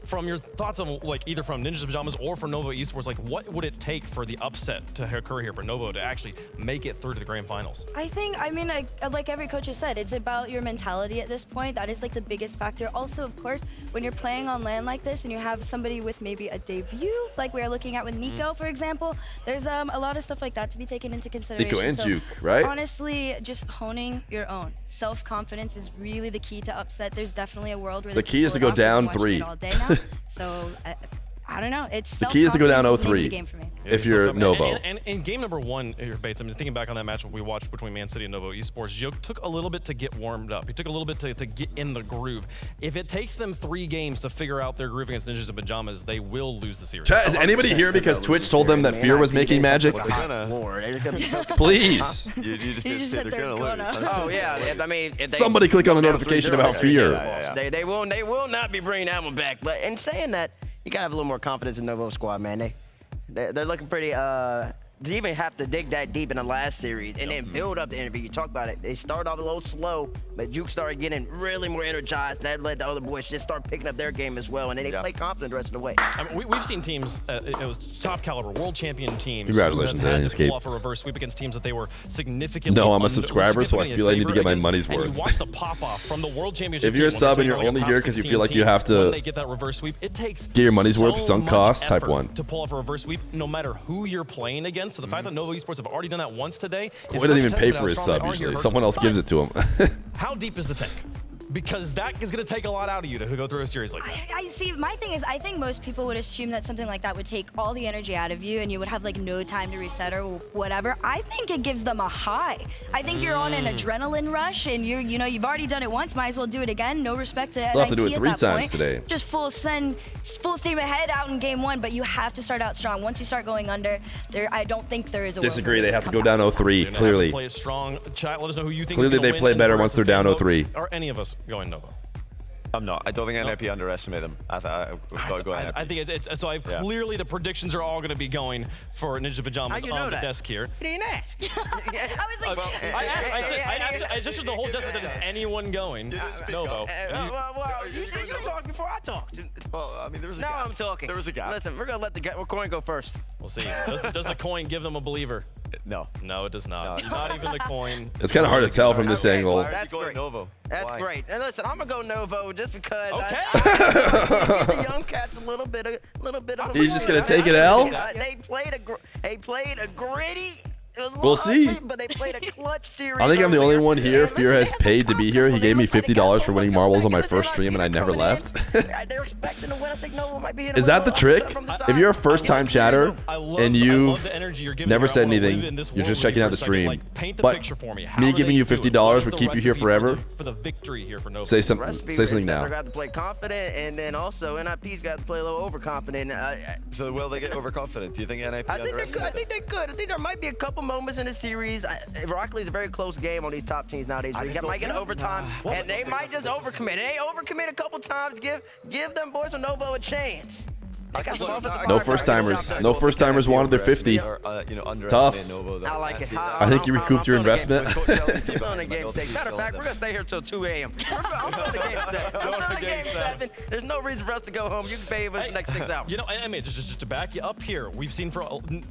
from your thoughts of, like, either from Ninjas of Pajamas or for Novo Esports, like, what would it take for the upset to occur here for Novo to actually make it through to the grand finals? I think, like every coach has said, it's about your mentality at this point. That is, like, the biggest factor. Also, of course, when you're playing on LAN like this and you have somebody with maybe a debut, like we're looking at with Nico, for example, there's a lot of stuff like that to be taken into consideration. Nico and Juke, right? Honestly, just honing your own. Self-confidence is really the key to upset. There's definitely a world where the key is to go down 3. All day now. So I don't know. It's the key is to go down 0-3 game for me. if you're Novo. And in game number 1, here, Bates, I mean, thinking back on that matchup we watched between Man City and Novo Esports, Joe took a little bit to get warmed up. He took a little bit to get in the groove. If it takes them 3 games to figure out their groove against Ninjas in Pajamas, they will lose the series. Chat, is anybody here because Twitch told them that Feer was making magic? Please. You just said they're gonna lose. Oh yeah, I mean, somebody click on a notification about Feer. They will not be bringing that one back. But in saying that, you gotta have a little more confidence in Novo squad, man. They're looking pretty. They even have to dig that deep in the last series and then build up the interview. You talk about it. They started off a little slow, but Juke started getting really more energized. That led the other boys just start picking up their game as well, and then they play confident the rest of the way. I mean, we've seen teams, it was top caliber, world champion teams. Congratulations, who had to Escape. pull off a reverse sweep against teams that they were significantly. No, I'm a subscriber, so I feel I need to get my money's worth. And you watch the pop off from the world championship. If you're a sub and you're only here because you feel like you have to when they get that reverse sweep, it takes get your money's worth, so sunk cost, much type effort 1. to pull off a reverse sweep, no matter who you're playing against. So the fact that Novo Esports have already done that once today. He doesn't even pay for his sub usually. Someone else gives it to him. How deep is the tank? Because that is going to take a lot out of you to go through a series like that. I see. My thing is, I think most people would assume that something like that would take all the energy out of you, and you would have like no time to reset or whatever. I think it gives them a high. I think you're on an adrenaline rush, and you've already done it once. Might as well do it again. No respect to They'll have to do it 3 times today. Just full steam ahead out in game 1, but you have to start out strong. Once you start going under, I don't think there is a. Disagree. They have to go down 0-3. Clearly. Play it strong. Chat. Let us know who you think. Clearly, they play better once they're down 0-3. Are any of us going Novo? I'm not. I don't think NIP underestimate them. We've got to go NIP. I think it's so. Clearly, the predictions are all going to be going for Ninja Pajamas on the desk here. You didn't ask. I was like, I just the whole desk said, "Is anyone going?" Novo. Well, you said you talked before I talked. Well, I mean, there was a gap. gap. I'm talking. There was a gap. Listen, we're gonna let the coin go first. We'll see. Does the coin give them a believer? No. No, it does not. No, not even the coin. It's kind of hard to tell from this angle. That's great. Novo. That's great. And listen, I'm gonna go Novo just because. Okay. I give the young cats a little bit of. He's just gonna take it L. They played a gritty. We'll see. Ugly, but they played a clutch series. I think I'm the only one here. Fear has paid to be here. He gave me $50 for winning marbles on my first stream, and I never left. They're expecting to win. I think Novo might be hitting. Is that the trick? If you're a first-time chatter and you've never said anything, you're just checking out the stream. But me giving you $50 would keep you here forever. For the victory here for Novo. Say something now. They're got to play confident, and then also NIP's got to play a little overconfident. So will they get overconfident? Do you think NIP I think they could. I think there might be a couple moments in the series. Rocket League's a very close game on these top teams nowadays. They might get overtime, and they might just overcommit. They overcommit a couple times. Give them boys from Novo a chance. No first timers. No first timers wanted their 50. Tough. I like it. I think you recouped your investment. We're on a game 6. Matter of fact, we're going to stay here till 2 a.m. I'm going to game 7. I'm going to game 7. There's no reason for us to go home. You can pay us the next 6 hours. You know, I mean, just to back you up here, we've seen for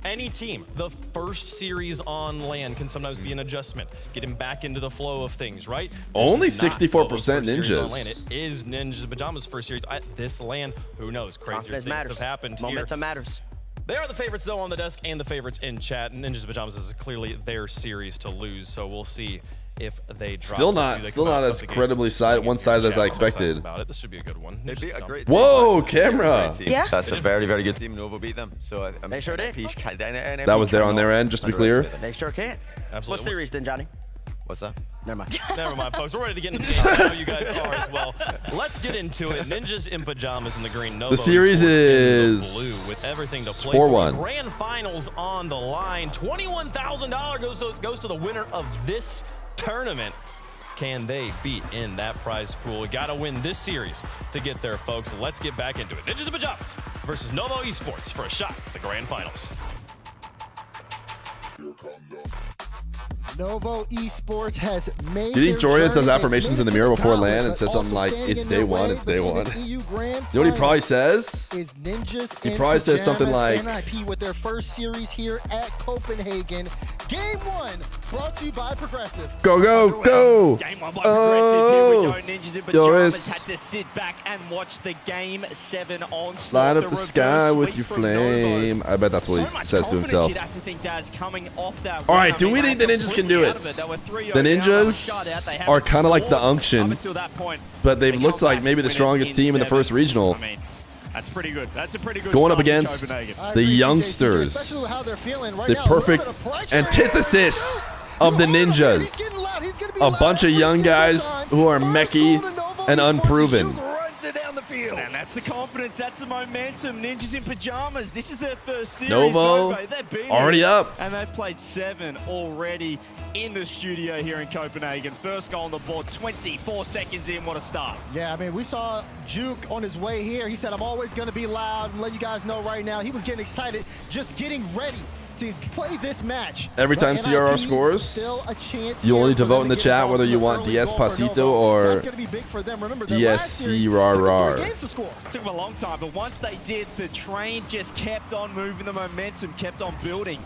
any team, the first series on land can sometimes be an adjustment. Getting back into the flow of things, right? Only 64% Ninjas. It is Ninjas Pajamas' first series at this land. Who knows? Crazier things have happened here. Momentum matters. They are the favorites, though, on the desk and the favorites in chat. Ninjas Pajamas is clearly their series to lose, so we'll see if they drop. Still not as incredibly one-sided as I expected. This should be a good one. It'd be a great Whoa, camera! Yeah. That's a very, very good team. Novo beat them. So they sure did. That was there on their end, just to be clear. They sure can. Absolutely. What series then, Johnny? What's that? Never mind. Never mind, folks. We're ready to get into how you guys are as well. Let's get into it. Ninjas in Pajamas in the green. Novo the series is in the blue with everything to play 4-1. for. Grand finals on the line. $21,000 goes to the winner of this tournament. Can they beat in that prize pool? We got to win this series to get there, folks. Let's get back into it. Ninjas in Pajamas versus Novo Esports for a shot at the grand finals. Novo Esports has made. Do you think Jorius does affirmations in the mirror before land and says something like, "It's day one, it's day one"? You know what he probably says? Is Ninjas he probably says something like, NIP with their first series here at Copenhagen. Game 1 brought to you by Progressive. Go, go, go! Game 1 by Progressive. Here we go. Ninjas in Pajamas had to sit back and watch the Game 7 onslaught. Light up the sky with your flame. I bet that's what he says to himself. You'd have to think Daz coming off that. All right, do we think the Ninjas can do it? The Ninjas are kind of like the Unction, but they've looked like maybe the strongest team in the first regional. That's pretty good. That's a pretty good going up against the youngsters, the perfect antithesis of the Ninjas. A bunch of young guys who are mechy and unproven. And that's the confidence, that's the momentum. Ninjas in Pajamas, this is their first series. Novo they've been already up. And they've played 7 already in the studio here in Copenhagen. First goal on the board, 24 seconds in, what a start. Yeah, I mean, we saw Juke on his way here. He said, I'm always going to be loud and let you guys know right now. He was getting excited, just getting ready to play this match. Every time CRR scores, you will need to vote in the chat whether you want DS Pasito or DSC Rar. It took them a long time, but once they did, the train just kept on moving, the momentum kept on building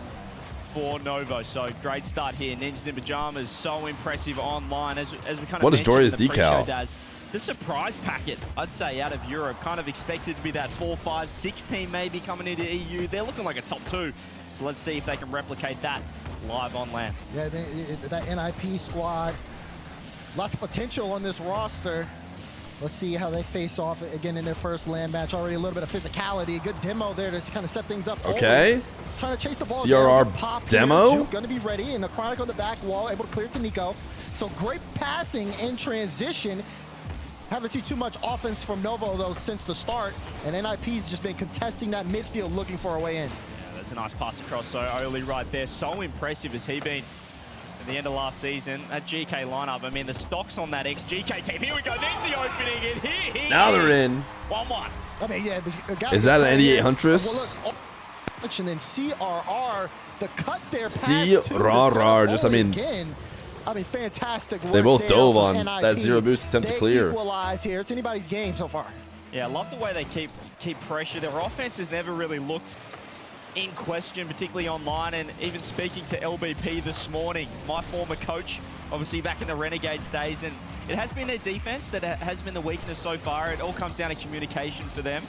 for Novo. So great start here. Ninjas in Pajamas, so impressive online. As we kind of what is Jori's mentioned in the pre-show, decal? Daz, the surprise packet, I'd say, out of Europe, kind of expected to be that 4, 5, 6 team maybe coming into EU. They're looking like a top 2. So let's see if they can replicate that live on land. Yeah, that NIP squad, lots of potential on this roster. Let's see how they face off again in their first land match. Already a little bit of physicality, a good demo there to kind of set things up. Okay. Trying to chase the ball. CRR demo. Going to be ready, and the Chronic on the back wall, able to clear it to Nico. So great passing and transition. Haven't seen too much offense from Novo though since the start, and NIP's just been contesting that midfield, looking for a way in. That's a nice pass across so early right there. So impressive has he been at the end of last season. That GK lineup, I mean, the stocks on that ex-GK team. Here we go, there's the opening, and here he now is. They're in. 1-1. I mean, yeah, is that an 88 Huntress? Well, look, and then CRR, the cut there. CRR, just, I mean, fantastic work. They both dove on NIP. that zero boost attempt to clear. Equalize here. It's anybody's game so far. Yeah, I love the way they keep pressure. Their offense has never really looked in question, particularly online, and even speaking to LBP this morning, my former coach, obviously back in the Renegades days, and it has been their defense that has been the weakness so far. It all comes down to communication for them,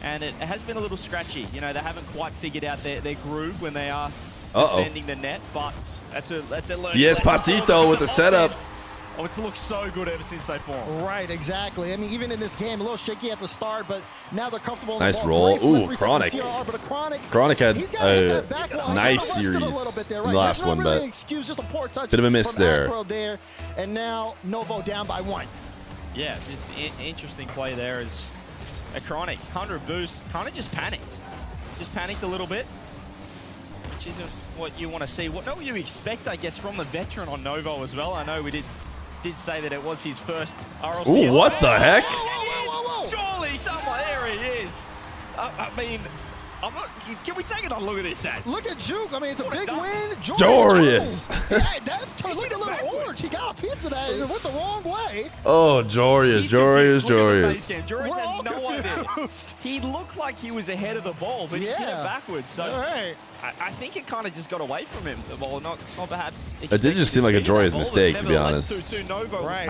and it has been a little scratchy. You know, they haven't quite figured out their groove when they are defending the net, but that's a learning DS Pasito with the setup. Oh, it's looked so good ever since they formed. Right, exactly. I mean, even in this game, a little shaky at the start, but now they're comfortable. Nice roll. Ooh, Chronic. Chronic had a nice series in the last one, but bit of a miss there. And now Novo down by 1. Yeah, this interesting play there is a Chronic 100 boost. Kind of just panicked. Just panicked a little bit, which isn't what you want to see. What you expect, I guess, from the veteran on Novo as well. I know we did say that it was his first RLCS. Ooh, what the heck? Surely someone, there he is. I mean, I'm not. Can we take another look at this, Dad? Look at Juke. I mean, it's a big win. Jorius. Yeah, that turned like a little orange. He got a piece of that and it went the wrong way. Oh, Jorius. Jorius Jorius. Jorius has no idea. He looked like he was ahead of the ball, but he hit it backwards. So I think it kind of just got away from him. The ball, not perhaps. It did just seem like a Jorius mistake, to be honest.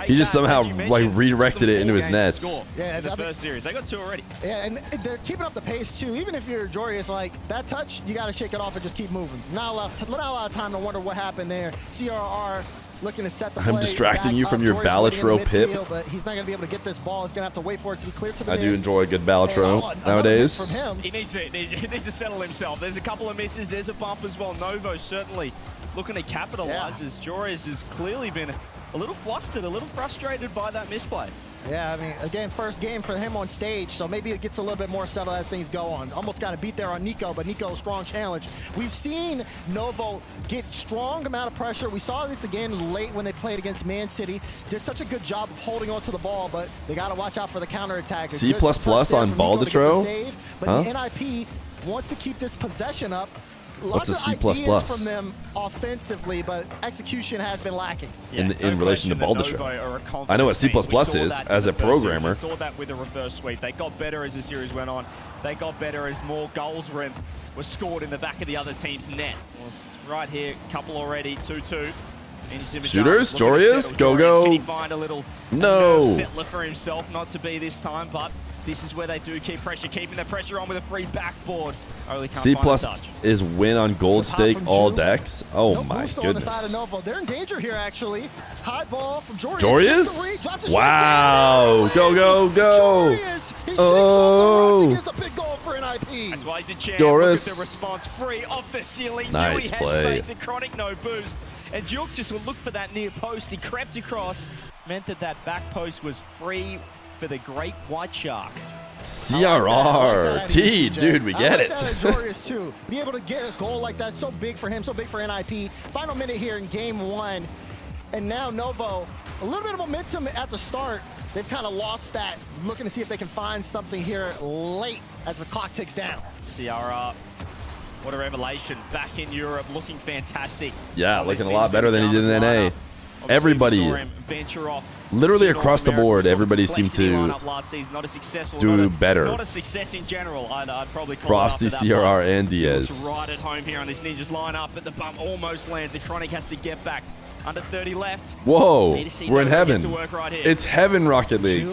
He just somehow like redirected it into his nets. Yeah, the first series. They got 2 already. Yeah, and they're keeping up the pace too. Even if you're Jorius, like that touch, you got to shake it off and just keep moving. Not a lot of time to wonder what happened there. CRR looking to set the play. I'm distracting you from your Jorius Balatro pip. But he's not going to be able to get this ball. He's going to have to wait for it to be cleared to the I do enjoy a good Balatro nowadays. He needs to settle himself. There's a couple of misses. There's a bump as well. Novo certainly looking to capitalize as Jorius has clearly been a little flustered, a little frustrated by that misplay. Yeah, I mean, again, first game for him on stage, so maybe it gets a little bit more settled as things go on. Almost got a beat there on Nico, but Nico, strong challenge. We've seen Novo get strong amount of pressure. We saw this again late when they played against Man City. Did such a good job of holding on to the ball, but they got to watch out for the counterattack. C++ on Baldatro? But NIP wants to keep this possession up. What's a C++? Ideas from them offensively, but execution has been lacking. In relation to Baldatro. I know what C++ is as a programmer. We saw that with the reverse sweep. They got better as the series went on. They got better as more goals were scored in the back of the other team's net. Right here, couple already, 2-2. Shooters, Jorius, go. Can he find a little settler for himself? Not to be this time, but this is where they do keep pressure, keeping the pressure on with a free backboard. Only can't C+ find the touch. is win on gold stake all decks. Oh my On the goodness. side of Novo. They're in danger here, actually. High ball from Jorius. Jorius? Wow. Go. Jorius, he shakes off the runs. He gets a big goal for NIP. That's why he's a champ. Jorius. Look at the response, free off the ceiling. Nice Knew he play. had space, and Chronic no boost. And Juke just would look for that near post. He crept across, meant that back post was free for the great white shark. CRR. T, dude, we get it. That Jorius too. Be able to get a goal like that, so big for him, so big for NIP. Final minute here in game 1. And now Novo, a little bit of momentum at the start. They've kind of lost that. Looking to see if they can find something here late as the clock ticks down. CRR. What a revelation. Back in Europe, looking fantastic. Yeah, looking a lot better than he did in NA. Everybody, literally across the board, everybody seemed to do better. Not a success in general. I'd probably call Frosty, it after CRR, that and Diaz. Looks right at home here on this Ninjas lineup, but the bump almost lands. And Chronic has to get back. Under 30 left. Whoa, we're in Novo heaven. get to work right here. It's heaven, Rocket League.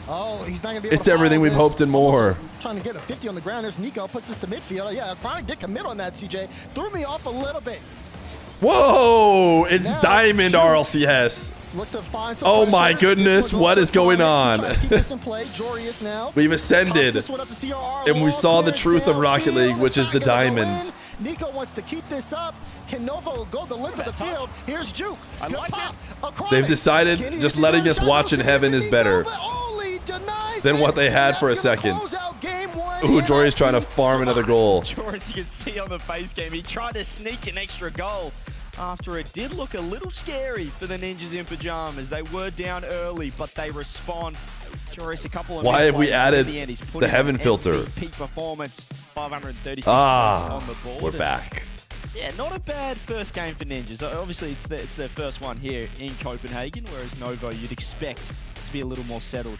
Oh, he's not gonna be able It's to everything follow we've this. hoped and more. Trying to get a 50 on the ground. There's Nico, puts this to midfield. Yeah, Chronic did commit on that, CJ. Threw me off a little bit. Whoa, it's Now, Diamond Juke RLCS. Looks to find some Oh my pressure. goodness, what is going on? Tries to keep this in play. Jorius now. We've ascended, Pops this one up to CRR. and we Long saw the clearance truth of Rocket downfield. League, which is It's the not gonna go diamond. in. Nico wants to keep this up. Can Novo go the length of the field? Here's Juke. Good pop. They've decided just letting us watch in heaven is better than what they had for a second. Ooh, Jorius trying to farm another goal. Jorius, you can see on the base game, he tried to sneak an extra goal after it did look a little scary for the Ninjas in pajamas. They were down early, but they respond. Jorius, a couple of Why have we misplays, but added in the end, he's put the in heaven an filter? MVP performance, 536 points on the board. We're And back. yeah, not a bad first game for Ninjas. Obviously, it's their first one here in Copenhagen, whereas Novo, you'd expect to be a little more settled,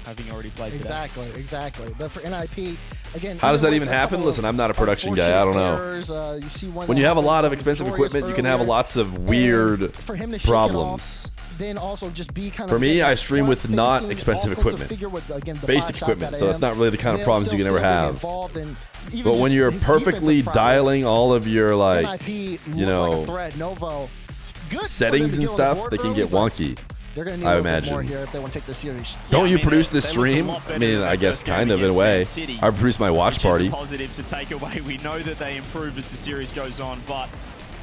having already played today. Exactly. But for NIP, again, How does that with even a happen? couple Listen, I'm not a production unfortunate guy. I don't know. errors, you see one When that you have a happened lot of from expensive Jorius equipment, you can have earlier, lots of weird for him to shake it problems. off, then also just be kind For of me, get I that stream with not front-facing expensive offensive equipment. figure with, again, the Basic 5 shots equipment, at so that's him. not really the kind of They'll problems you can still ever be have. involved in even But when just you're his perfectly defensive prowess. dialing all of your, like, NIP you look like a know, threat. Novo, good for them settings to and get on the stuff, board they can early, get but wonky. They're going to need I a little bit more imagine. here if they want to take the series. Don't you I mean, produce this they look a stream? lot I better mean, than I their guess first game kind of in a against way. Man City, I produce my watch which is party. a positive to take away. We know that they improve as the series goes on, but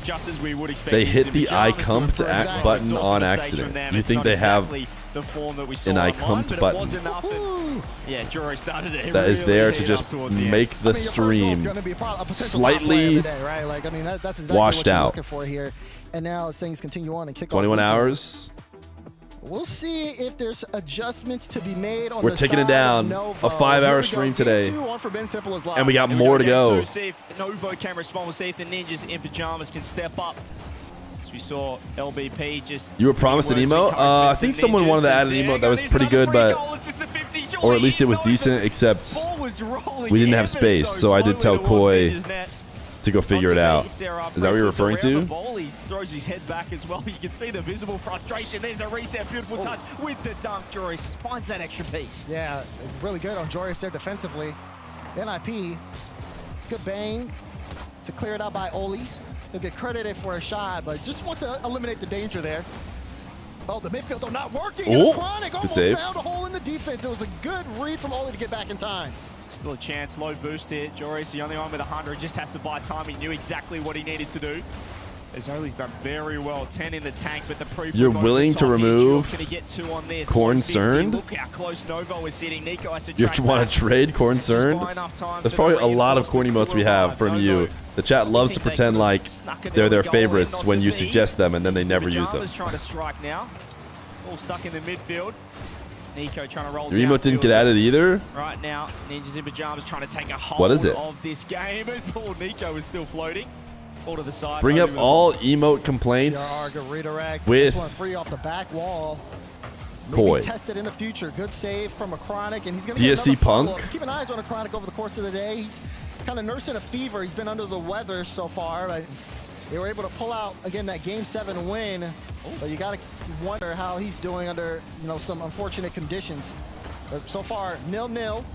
just as we would expect, They Ninjas hit in the I pajamas come to improve act as well. button We saw on some mistakes accident. from them. You It's think not they have exactly the form that we saw an I online, come to but button it was enough. And, yeah, Jory started it. that is there to heat just up towards the end. make the stream slightly that's exactly washed what you're out. looking for here. And now as things continue on and kick 21 off weekend, hours. We'll see if there's adjustments to be made on We're the taking side it down. of Novo. A 5-hour Here we stream go. Game today. 2 on Forbidden Temple is live. And we got more to go. See if Novo can respond. We'll see if the Ninjas in pajamas can step up. As we saw LBP just... You were promised an emote? I think someone wanted to add an emote that was pretty good, but... Or at least it was decent, except we didn't have space, so I did tell Koi to go figure it out. Is that what you're referring to? He throws his head back as well. You can see the visible frustration. There's a reset. Beautiful touch with the dunk. Joris finds that extra piece. Yeah, it's really good on Joris there defensively. NIP, good bang to clear it out by Oli. He'll get credited for a shot, but just want to eliminate the danger there. Oh, the midfield, though, not working. Oh, Chronic almost found a hole in the defense. It was a good read from Oli to get back in time. Still a chance, low boost here. Joris, the only one with 100, just has to buy time. He knew exactly what he needed to do. As Oli's done very well, 10 in the tank, but the pre. You're willing to remove Concerned? Look how close Novo is sitting. Nico has to You want to trade Concerned? There's probably a lot of corny emotes we have from you. The chat loves to pretend like they're their favorites when you suggest them and then they never use them. Trying to strike now. All stuck in the midfield. Nico trying to roll Your emote didn't get added either? Right now, Ninjas in pajamas trying to take a hold of this game as Nico is still floating. Ball to the side. Bring up all emote complaints with free off the back wall. Koi. Tested in the future. Good save from a Chronic, and he's going to get DSC Punk. Keep an eye on a Chronic over the course of the day. He's kind of nursing a fever. He's been under the weather so far, but they were able to pull out again that Game 7 win. But you got to wonder how he's doing under some unfortunate conditions. But so far, 0-0.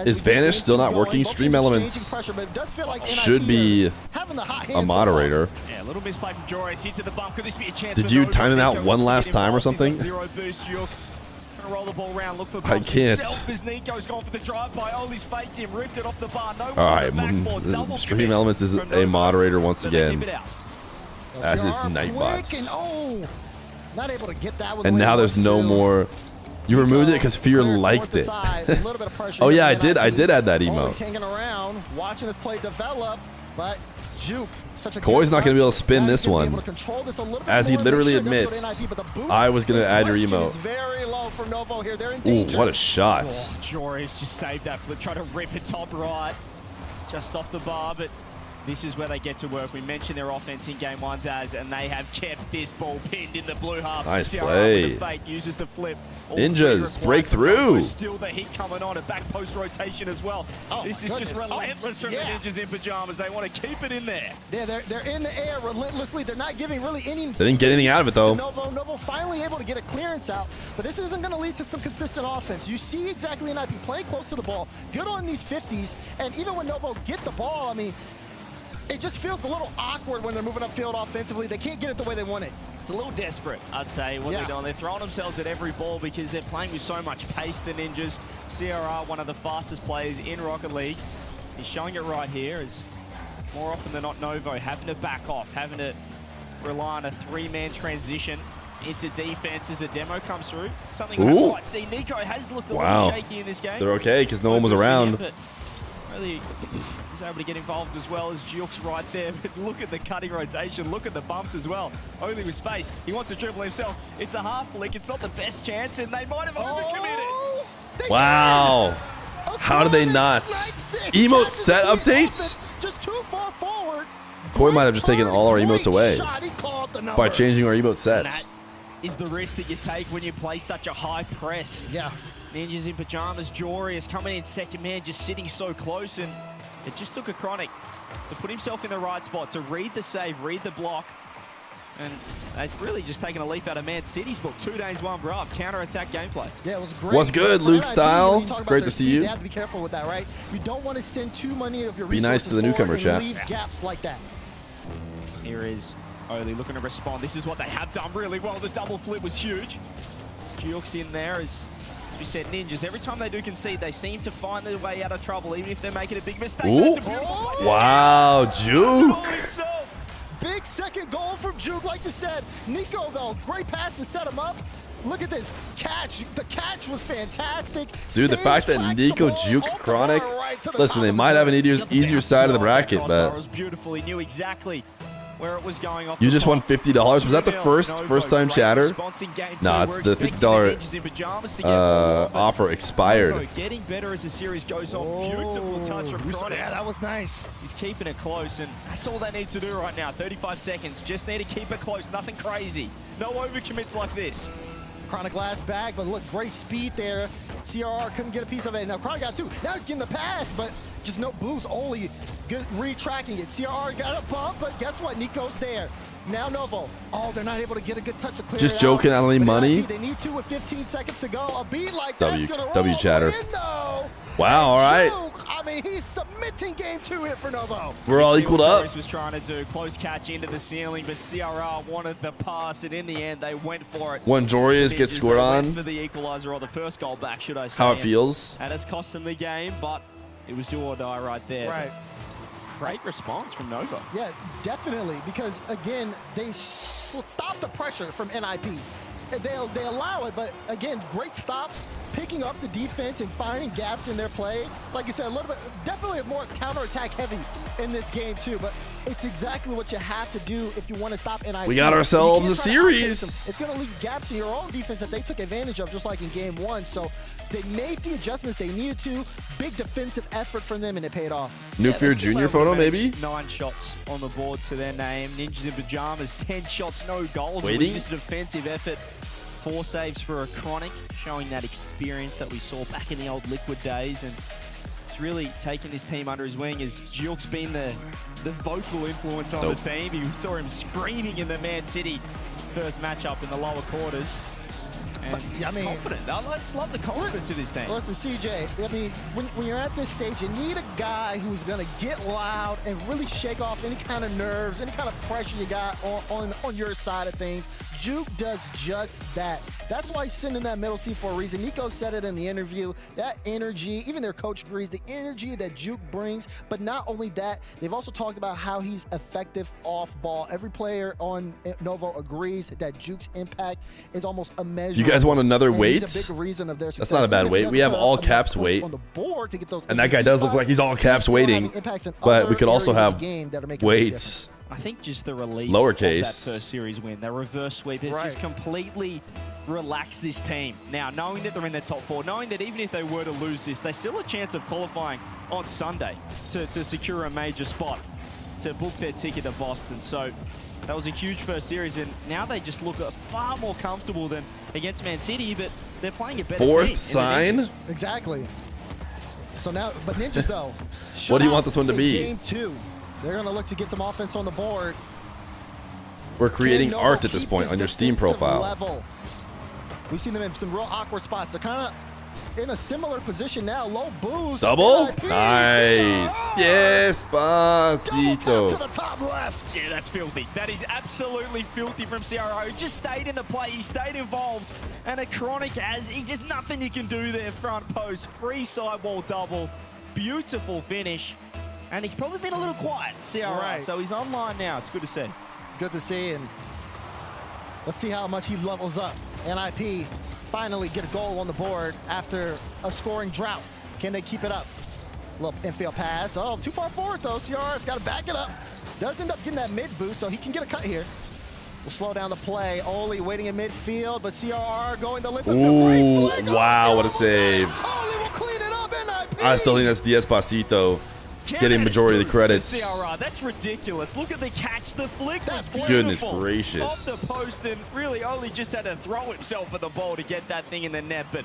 Is Vanish still not working? Stream Elements should be a moderator. Yeah, a little misplay from Joris into the bump. Could this be a chance? Did you time him out one last time or something? Zero boost. Gonna roll the ball around. Look for I can't. As Nico's gone for the drive by Oli's faked him, ripped it off the bar. No all right, Stream Elements is a moderator once again, as is Nightbots. Not able to get that one. And now there's no more. You removed it because Feer liked it. Oh yeah, I did add that emote. Hanging around, watching this play develop, but Juke, Koi's not going to be able to spin this one, as he literally admits, I was going to add your emote. Ooh, what a shot. Joris just saved that flip, try to rip it top right, just off the bar, but this is where they get to work. We mentioned their offense in Game 1, Daz, and they have kept this ball pinned in the blue half. Nice play. Uses the flip. Ninjas break through. Still the heat coming on, a back post rotation as well. This is just relentless from the Ninjas in pajamas. They want to keep it in there. Yeah, they're in the air relentlessly. They're not giving really any. They didn't get anything out of it though. Novo finally able to get a clearance out, but this isn't going to lead to some consistent offense. You see exactly NIP playing close to the ball, good on these 50s, and even when Novo get the ball, I mean, it just feels a little awkward when they're moving upfield offensively. They can't get it the way they want it. It's a little desperate, I'd say, what they're doing. They're throwing themselves at every ball because they're playing with so much pace, the Ninjas. CRR, one of the fastest players in Rocket League. He's showing it right here as more often than not Novo having to back off, having to rely on a three-man transition into defense as a demo comes through. Something we don't quite see. Nico has looked a little shaky in this game. They're okay because no one was around. Really, he's able to get involved as well as Juke's right there. But look at the cutting rotation. Look at the bumps as well. Only with space. He wants to dribble himself. It's a half flick. It's not the best chance, and they might have overcommitted. Wow. How did they not? Emote set updates? Just too far forward. Koi might have just taken all our emotes away by changing our emote sets. That is the risk that you take when you play such a high press. Yeah. Ninjas in pajamas, Jory is coming in second man, just sitting so close, and it just took a Chronic to put himself in the right spot, to read the save, read the block, and they've really just taken a leaf out of Man City's book. 2 days, 1 brav, counter-attack gameplay. Yeah, it was great. What's good, Luke Style? Great to see you. You have to be careful with that, right? You don't want to send too many of your resources. Be nice to the newcomer, chat. Leave gaps like that. Here is Oli looking to respond. This is what they have done really well. The double flip was huge. Juke's in there as we said, Ninjas, every time they do concede, they seem to find their way out of trouble, even if they're making a big mistake. Wow, Juke. Big second goal from Juke, like you said. Nico, though, great pass to set him up. Look at this catch. The catch was fantastic. Dude, the fact that Nico Juke Chronic, listen, they might have an easier side of the bracket, but was beautiful. He knew exactly where it was going off. You just won $50. Was that the first time chatter? No, it's the $50 offer expired. Getting better as the series goes on. Beautiful touch from Chronic. Yeah, that was nice. He's keeping it close, and that's all they need to do right now. 35 seconds. Just need to keep it close. Nothing crazy. No overcommits like this. Chronic last back, but look, great speed there. CRR couldn't get a piece of it. Now Chronic got two. Now he's getting the pass, but just no boost. Only good retracking it. CRR got a bump, but guess what? Nico's there. Now Novo. Oh, they're not able to get a good touch to clear Just it joking, I don't need money. They need to with 15 seconds to go. A beat like that's gonna roll W chatter. in, though. Wow, all right. I mean, he's submitting game 2 here for Novo. We're all equaled up. Was trying to do close catch into the ceiling, but CRR wanted the pass, and in the end, they went for it. When Jorius gets scored on. For the equalizer, or the first goal back, should I say. How it feels. And it's cost them the game, but it was do or die right there. Right. Great response from Nova. Yeah, definitely, because again, they stop the pressure from NIP. They allow it, but again, great stops, picking up the defense and finding gaps in their play. Like you said, a little bit, definitely more counterattack heavy in this game too, but it's exactly what you have to do if you want to stop NIP. We got ourselves a series. It's going to leave gaps in your own defense that they took advantage of, just like in game 1. So they made the adjustments they needed to. Big defensive effort from them, and it paid off. New Feer Junior photo, maybe? 9 shots on the board to their name. Ninjas in Pajamas, 10 shots, no goals. Waiting. It was just a defensive effort. 4 saves for a Chronic, showing that experience that we saw back in the old Liquid days. And it's really taken this team under his wing, as Juke's been the vocal influence on the team. You saw him screaming in the Man City first matchup in the lower quarters. And he's confident. I just love the confidence of this team. Listen, CJ, I mean, when you're at this stage, you need a guy who's going to get loud and really shake off any kind of nerves, any kind of pressure you got on your side of things. Juke does just that. That's why he's sitting in that middle seat for a reason. Nico said it in the interview. That energy, even their coach agrees, the energy that Juke brings. But not only that, they've also talked about how he's effective off ball. Every player on Novo agrees that Juke's impact is almost immeasurable. You guys want another weight? He's a big reason of their success. That's not a bad weight. We have all caps weight. And that guy does look like he's all caps waiting. But we could also have weights. I think just the relief lowercase of that first series win, that reverse sweep, has just completely relaxed this team. Now, knowing that they're in their top 4, knowing that even if they were to lose this, they still have a chance of qualifying on Sunday to secure a major spot, to book their ticket to Boston. So that was a huge first series, and now they just look far more comfortable than against Man City, but they're playing a better team. Fourth sign? Exactly. So now, but Ninjas though. What do you want this one to be? Game 2. They're going to look to get some offense on the board. We're creating art at this point on your Steam profile. Level. We've seen them in some real awkward spots. They're kind of in a similar position now. Low boost. Double? Nice. Despacito. To the top left. Yeah, that's filthy. That is absolutely filthy from CRO. He just stayed in the play. He stayed involved. And a Chronic has, he just nothing you can do there. Front post. Free sidewall double. Beautiful finish. And he's probably been a little quiet, CRR, so he's online now. It's good to see. Good to see, and let's see how much he levels up. NIP finally get a goal on the board after a scoring drought. Can they keep it up? Little infield pass. Oh, too far forward, though. CRR's got to back it up. Does end up getting that mid boost, so he can get a cut here. We'll slow down the play. Oli waiting in midfield, but CRR going to lift the field. Ooh, wow, what a save. Oli will clean it up, NIP. I still think that's Despacito. Getting majority of the credits. CRR, that's ridiculous. Look at the catch. The flick was beautiful. Goodness gracious. Off the post, and really only just had to throw himself at the ball to get that thing in the net. But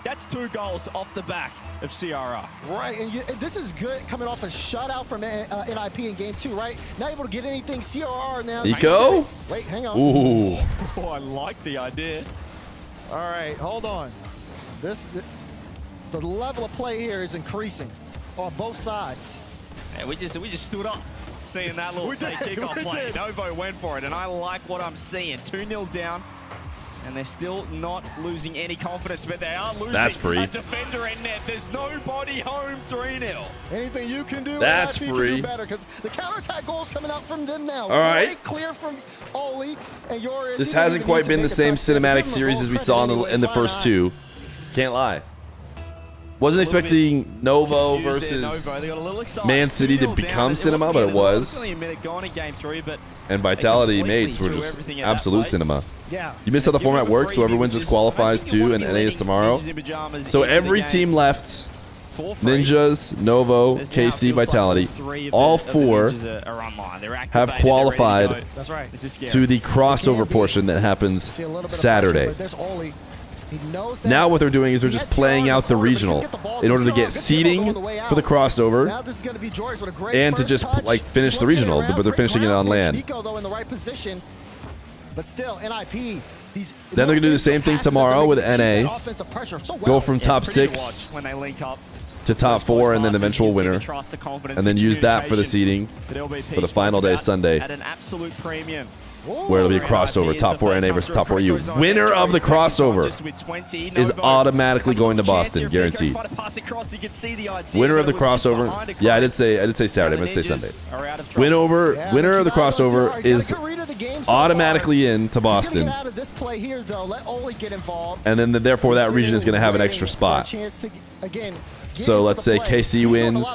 that's 2 goals off the back of CRR. Right, and this is good coming off a shutout from NIP in game 2, right? Not able to get anything. CRR now. Nico? Wait, hang on. Ooh. Oh, I like the idea. All right, hold on. The level of play here is increasing on both sides. And we just stood up seeing that little kickoff play. Novo went for it, and I like what I'm seeing. 2-0 down, and they're still not losing any confidence, but they are losing a defender in net. There's nobody home. 3-0. Anything you can do, that's NIP free. Can do better, because the counterattack goal's coming out from them now. All right. Clear from Oli and Joris. This hasn't quite been the same cinematic series as we saw in the first 2. Can't lie. Wasn't expecting Novo versus Man City to become cinema, but it was. Only a minute gone in game 3, but and Vitality mates were just absolute cinema. You missed how the format works, so whoever wins just qualifies too, and NA is tomorrow. So every team left, Ninjas, Novo, KC, Vitality, all 4 have qualified to the crossover portion that happens Saturday. Now what they're doing is they're just playing out the regional in order to get seeding for the crossover and to just like finish the regional, but they're finishing it on LAN. But still, NIP. Then they're going to do the same thing tomorrow with NA. Go from top 6 to top 4 and then eventual winner. And then use that for the seeding for the final day Sunday. At an absolute premium. Where it'll be a crossover, top 4 NA versus top 4 EU. Winner of the crossover is automatically going to Boston, guaranteed. Winner of the crossover, yeah, I did say Saturday, but I did say Sunday. Winner of the crossover is automatically in to Boston. And then therefore that region is going to have an extra spot. So let's say KC wins,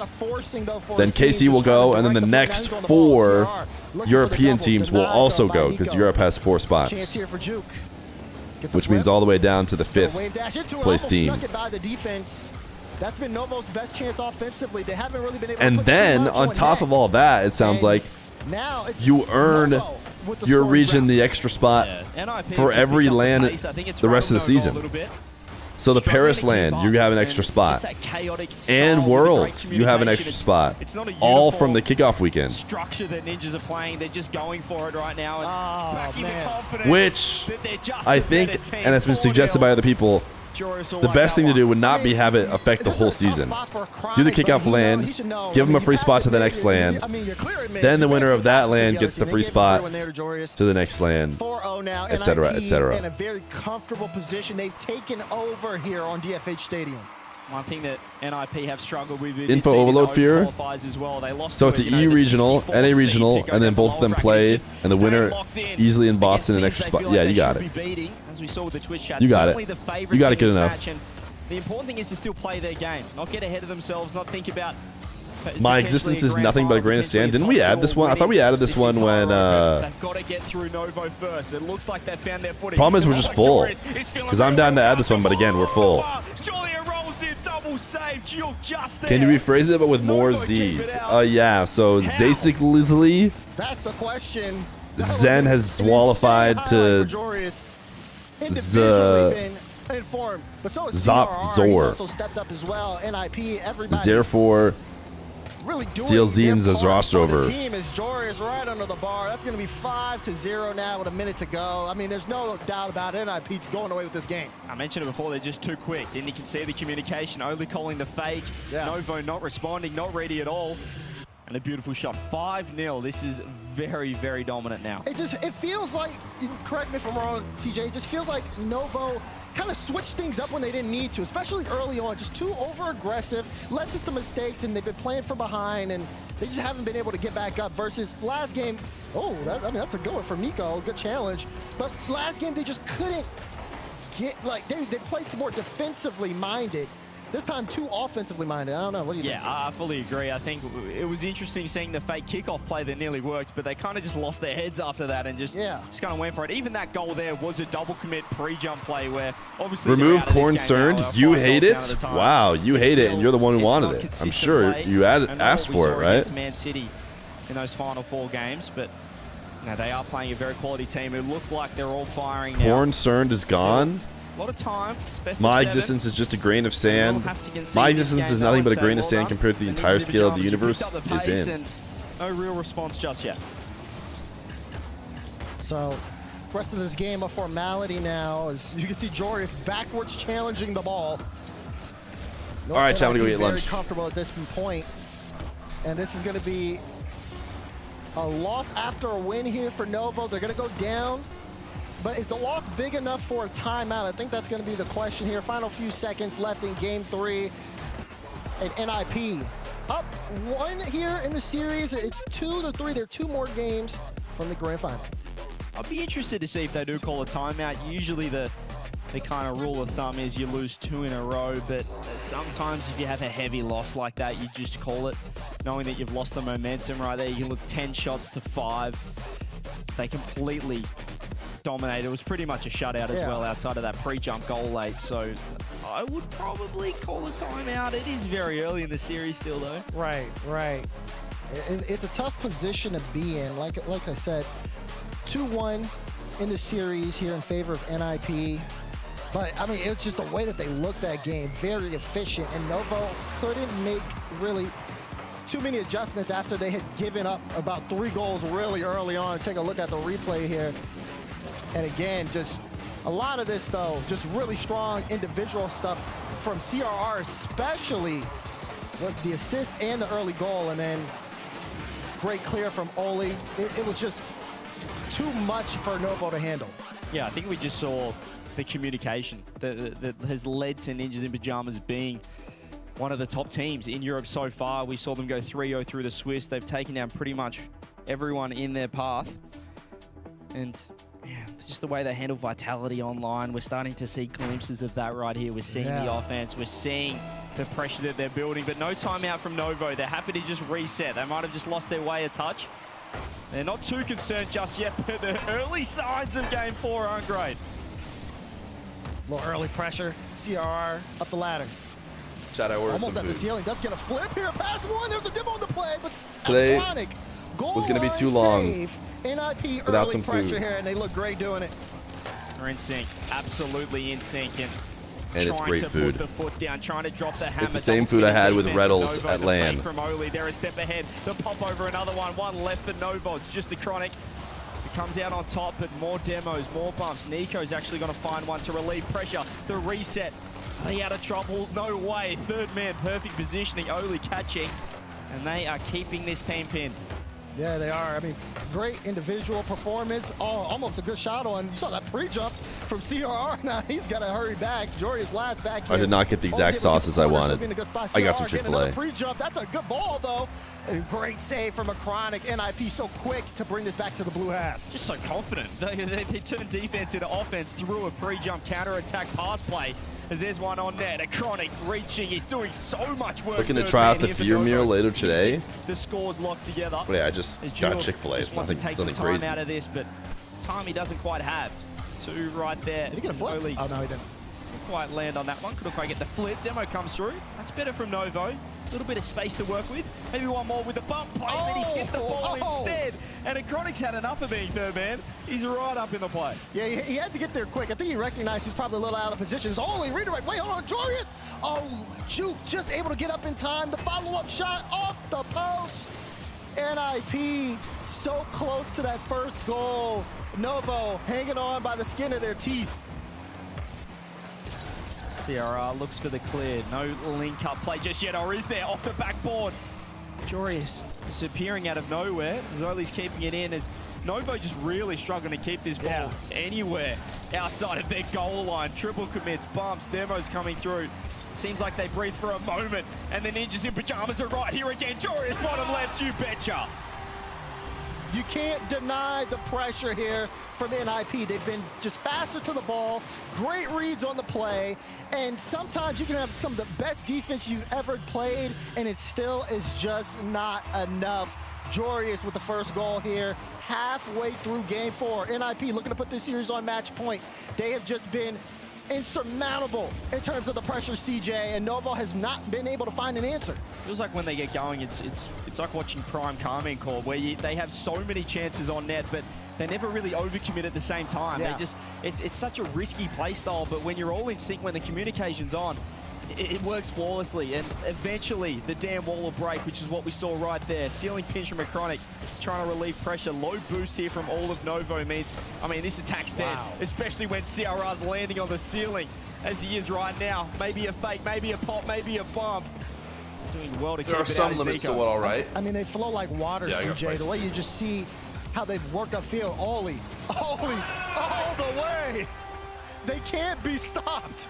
then KC will go, and then the next 4 European teams will also go, because Europe has 4 spots, which means all the way down to the 5th place team. That's been Novo's best chance offensively. They haven't really been able and to then on top of all that, it sounds like you earn your region the extra spot for every LAN the rest of the season. So the Paris LAN, you have an extra spot. And Worlds, you have an extra spot. All from the kickoff weekend. Structure that Ninjas are playing, they're just going for it right now. And backing the confidence Which I think, and it's been suggested by other people, the best thing to do would not be have it affect the whole season. Do the kickoff LAN, give them a free spot to the next LAN. Then the winner of that LAN gets the free spot to the next LAN, etc., etc. In a very comfortable position, they've taken over here on DFH Stadium. One thing that NIP have struggled with. Info overload Fear. So it's an EU regional, NA regional, and then both of them play, and the winner easily in Boston an extra spot. Yeah, you got it. You got it. You got it good enough. The important thing is to still play their game, not get ahead of themselves, not think about. My existence is nothing but a grain of sand. Didn't we add this one? I thought we added this one when. They've got to get through Novo first. It looks like they found their footing. Problem is we're just full, because I'm down to add this one, but again we're full. Can you rephrase it but with more Z's? Yeah, so Zasik Lizley. That's the question. Zen has swallified to Zop Zor. Therefore, CLZ's his roster over. The team is Joris right under the bar. That's going to be 5-0 now with a minute to go. I mean, there's no doubt about it. NIP's going away with this game. I mentioned it before, they're just too quick. And you can see the communication, only calling the fake. Novo not responding, not ready at all. And a beautiful shot, 5-0. This is very, very dominant now. It feels like, correct me if I'm wrong, CJ, it just feels like Novo kind of switched things up when they didn't need to, especially early on. Just too over-aggressive, led to some mistakes, and they've been playing from behind, and they just haven't been able to get back up. Versus last game, that's a good one from Nico, good challenge. But last game, they just couldn't get, like, they played more defensively minded. This time, too offensively minded. I don't know. What do you think? Yeah, I fully agree. I think it was interesting seeing the fake kickoff play that nearly worked, but they kind of just lost their heads after that and just kind of went for it. Even that goal there was a double commit pre-jump play where obviously remove Concerned. You hate it? Wow, you hate it, and you're the one who wanted it. I'm sure you asked for it, right? Man City in those final 4 games, but now they are playing a very quality team who look like they're all firing now. Concerned is gone. A lot of time. My existence is just a grain of sand. My existence is nothing but a grain of sand compared to the entire scale of the universe is in. No real response just yet. So, rest of this game a formality now. As you can see, Joris backwards challenging the ball. All right, chat, I'm gonna go eat lunch. Very comfortable at this point, and this is going to be a loss after a win here for Novo. They're going to go down. But is the loss big enough for a timeout? I think that's going to be the question here. Final few seconds left in Game 3. And NIP up 1 here in the series. It's 2-3. There are 2 more games from the grand final. I'd be interested to see if they do call a timeout. Usually the kind of rule of thumb is you lose 2 in a row, but sometimes if you have a heavy loss like that, you just call it, knowing that you've lost the momentum right there. You can look 10 shots to 5. they completely dominated. It was pretty much a shutout as well outside of that pre-jump goal late. So I would probably call a timeout. It is very early in the series still, though. Right. It's a tough position to be in. Like I said, 2-1 in the series here in favor of NIP. But, I mean, it's just the way that they looked that game. Very efficient. And Novo couldn't make really too many adjustments after they had given up about 3 goals really early on. Take a look at the replay here. And again, just a lot of this, though, just really strong individual stuff from CRR, especially with the assist and the early goal. And then great clear from Oli. It was just too much for Novo to handle. Yeah, I think we just saw the communication that has led to Ninjas in Pajamas being one of the top teams in Europe so far. We saw them go 3-0 through the Swiss. They've taken down pretty much everyone in their path. And yeah, just the way they handle Vitality online, we're starting to see glimpses of that right here. We're seeing the offense, we're seeing the pressure that they're building, but no timeout from Novo. They're happy to just reset. They might have just lost their way a touch. They're not too concerned just yet, but the early signs of Game 4 aren't great. A little early pressure. CRR up the ladder. Shadow or almost at the ceiling. Does get a flip here. Pass one. There's a demo on the play, but today iconic. was going to be too long NIP without early some pressure food. here, and they look great doing it. They're in sync. Absolutely in sync. And it's great food. Put the foot down, trying to drop the hammer. It's the same food I had with Rlcs at LAN. From Oli, they're a step ahead. The pop over another one. One left for Novo. It's just a chronic. It comes out on top, but more demos, more bumps. Nico's actually going to find one to relieve pressure. The reset. Are they out of trouble? No way. Third man, perfect positioning. Oli catching. And they are keeping this team pinned. Yeah, they are. I mean, great individual performance. Oh, almost a good shot on. You saw that pre-jump from CRR. Now he's got to hurry back. Jory's last back. I did not get the exact sauces I wanted. I got some Chick-fil-A. Pre-jump. That's a good ball, though. A great save from a chronic. NIP so quick to bring this back to the blue half. Just so confident. They turn defense into offense through a pre-jump counter-attack pass play. As there's one on net, a chronic reaching. He's doing so much work. Looking to try out the Feer meal later today. The scores locked together. But yeah, I just got Chick-fil-A. Just wants to take some time out of this, but time he doesn't quite have. 2 right there. Did he get a flip? Oh, no, he didn't. Didn't quite land on that one. Couldn't quite get the flip. Demo comes through. That's better from Novo. A little bit of space to work with. Maybe one more with the bump play, but he skipped the ball instead. And Chronic's had enough of being third man. He's right up in the play. Yeah, he had to get there quick. I think he recognized he's probably a little out of position. It's only redirect. Wait, hold on, Jorius. Oh, shoot, just able to get up in time. The follow-up shot off the post. NIP so close to that first goal. Novo hanging on by the skin of their teeth. CRR looks for the clear. No link-up play just yet, or is there? Off the backboard. Jorius is appearing out of nowhere. Zoli's keeping it in as Novo just really struggling to keep this ball anywhere outside of their goal line. Triple commits, bumps, demos coming through. Seems like they breathe for a moment, and the Ninjas in Pajamas are right here again. Jorius bottom left, you betcha. You can't deny the pressure here from NIP. They've been just faster to the ball, great reads on the play, and sometimes you can have some of the best defense you've ever played, and it still is just not enough. Jorius with the first goal here, halfway through Game 4. NIP looking to put this series on match point. They have just been insurmountable in terms of the pressure, CJ, and Novo has not been able to find an answer. Feels like when they get going, it's like watching Prime Carmen Corps, where they have so many chances on net, but they never really overcommit at the same time. Yeah. They just it's such a risky play style, but when you're all in sync, when the communication's on, it works flawlessly, and eventually the damn wall will break, which is what we saw right there. Ceiling pinch from Chronic, trying to relieve pressure. Low boost here from all of Novo means, I mean, this attack's dead, especially when CRR's landing on the ceiling, as he is right now. Maybe a fake, maybe a pop, maybe a bump. Doing well to keep it out. There are some limits to what, all right? I mean, they flow like water, CJ. The way you just see how they've worked upfield. Oli, all the way. They can't be stopped.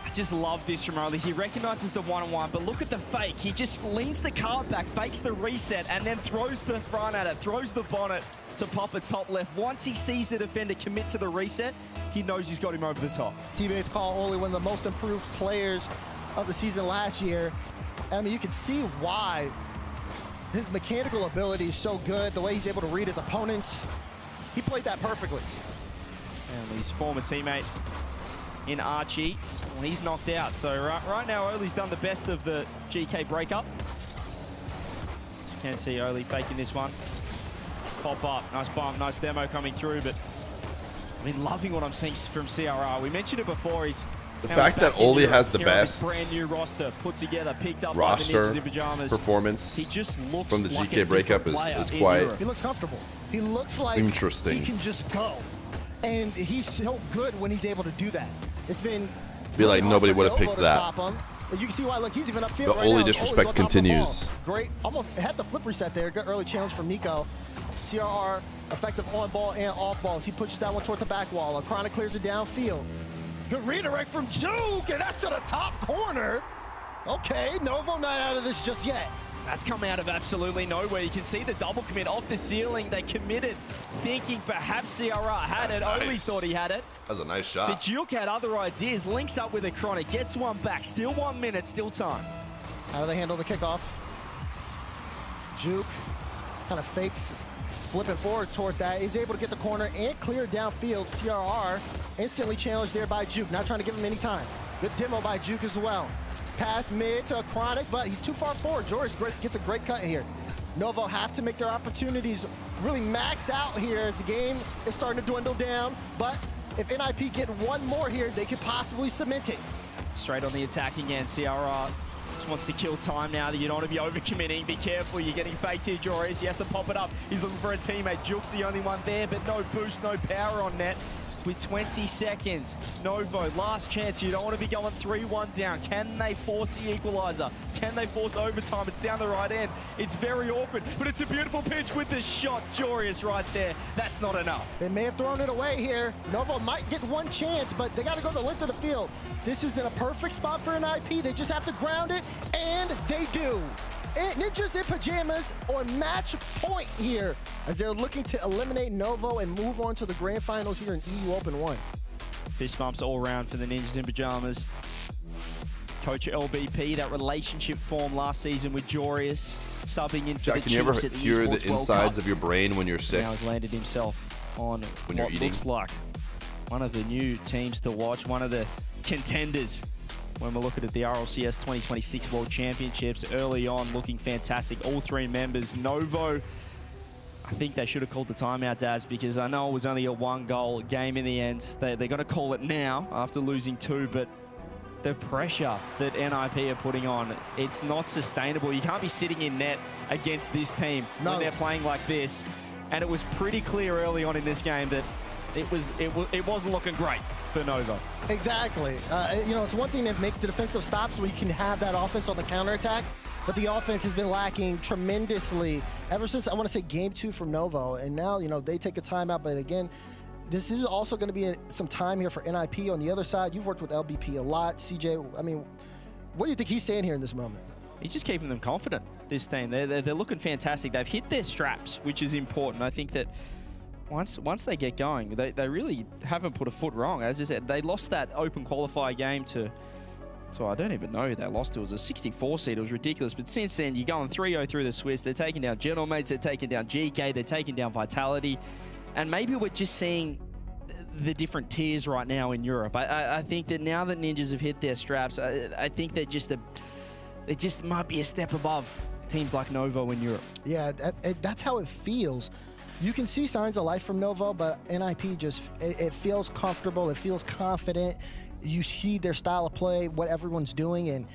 I just love this from Oli. He recognizes the one-on-one, but look at the fake. He just leans the card back, fakes the reset, and then throws the front at it, throws the bonnet to pop a top left. Once he sees the defender commit to the reset, he knows he's got him over the top. Teammates call Oli one of the most improved players of the season last year. I mean, you can see why his mechanical ability is so good, the way he's able to read his opponents. He played that perfectly. And his former teammate in Archie, well, he's knocked out. So right now, Oli's done the best of the GK breakup. You can see Oli faking this one. Pop up, nice bump, nice demo coming through, but I've been loving what I'm seeing from CRR. We mentioned it before, he's the fact that Oli has the best brand new roster put together, picked up roster by the Ninjas in Pajamas. Performance he just looks from the like GK breakup is quite He looks comfortable. He looks like interesting. He can just go. And he's so good when he's able to do that. It's been like nobody would have picked that. Stop him. You can see why, look, he's even upfield The right Oli now. disrespect continues. Great, almost had the flip reset there. Good early challenge from Nico. CRR, effective on ball and off balls. He pushes that one toward the back wall. Chronic clears it downfield. Good redirect from Juke, and that's to the top corner. Okay, Novo not out of this just yet. That's come out of absolutely nowhere. You can see the double commit off the ceiling. They committed, thinking perhaps CRR had it. Oli thought he had it. That was a nice shot. But Juke had other ideas. Links up with a Chronic, gets one back. Still 1 minute, still time. How do they handle the kickoff? Juke kind of fakes, flipping forward towards that. He's able to get the corner and clear downfield. CRR instantly challenged there by Juke, not trying to give him any time. Good demo by Juke as well. Pass mid to a Chronic, but he's too far forward. Joris gets a great cut here. Novo have to make their opportunities really max out here as the game is starting to dwindle down. But if NIP get one more here, they could possibly cement it. Straight on the attack again, CRR just wants to kill time now. You don't want to be overcommitting. Be careful, you're getting faked here, Joris. He has to pop it up. He's looking for a teammate. Juke's the only one there, but no boost, no power on net. With 20 seconds, Novo, last chance. You don't want to be going 3-1 down. Can they force the equalizer? Can they force overtime? It's down the right end. It's very awkward, but it's a beautiful pitch with the shot. Joris right there. That's not enough. They may have thrown it away here. Novo might get one chance, but they got to go the length of the field. This is in a perfect spot for an IP. They just have to ground it, and they do. Ninjas in Pajamas on match point here as they're looking to eliminate Novo and move on to the grand finals here in EU Open 1. Fist bumps all around for the Ninjas in Pajamas. Coach LBP, that relationship formed last season with Joris, subbing in for Jack, the can you ever Chiefs at the hear the Esports World insides Cup. of your brain when you're sick? Now has landed himself on when you're what eating. looks like one of the new teams to watch, one of the contenders when we're looking at the Rlcs 2026 World Championships. Early on, looking fantastic. All three members. Novo, I think they should have called the timeout, Daz, because I know it was only a one-goal game in the end. They're going to call it now after losing 2, but the pressure that NIP are putting on, it's not sustainable. You can't be sitting in net against this team when they're playing like this. And it was pretty clear early on in this game that it wasn't looking great for Novo. Exactly. You know, it's one thing to make the defensive stops where you can have that offense on the counterattack, but the offense has been lacking tremendously ever since, I want to say, game 2 from Novo. And now, you know, they take a timeout, but again, this is also going to be some time here for NIP on the other side. You've worked with LBP a lot. CJ, I mean, what do you think he's saying here in this moment? He's just keeping them confident, this team. They're looking fantastic. They've hit their straps, which is important. I think that once they get going, they really haven't put a foot wrong. As I said, they lost that open qualifier game to, so I don't even know who they lost to. It was a 64 seed. It was ridiculous. But since then, you're going 3-0 through the Swiss. They're taking down Gentlemates. They're taking down GK. They're taking down Vitality. And maybe we're just seeing the different tiers right now in Europe. I think that now that Ninjas have hit their straps, I think they're just they just might be a step above teams like Novo in Europe. Yeah, that's how it feels. You can see signs of life from Novo, but NIP just, it feels comfortable. It feels confident. You see their style of play, what everyone's doing, and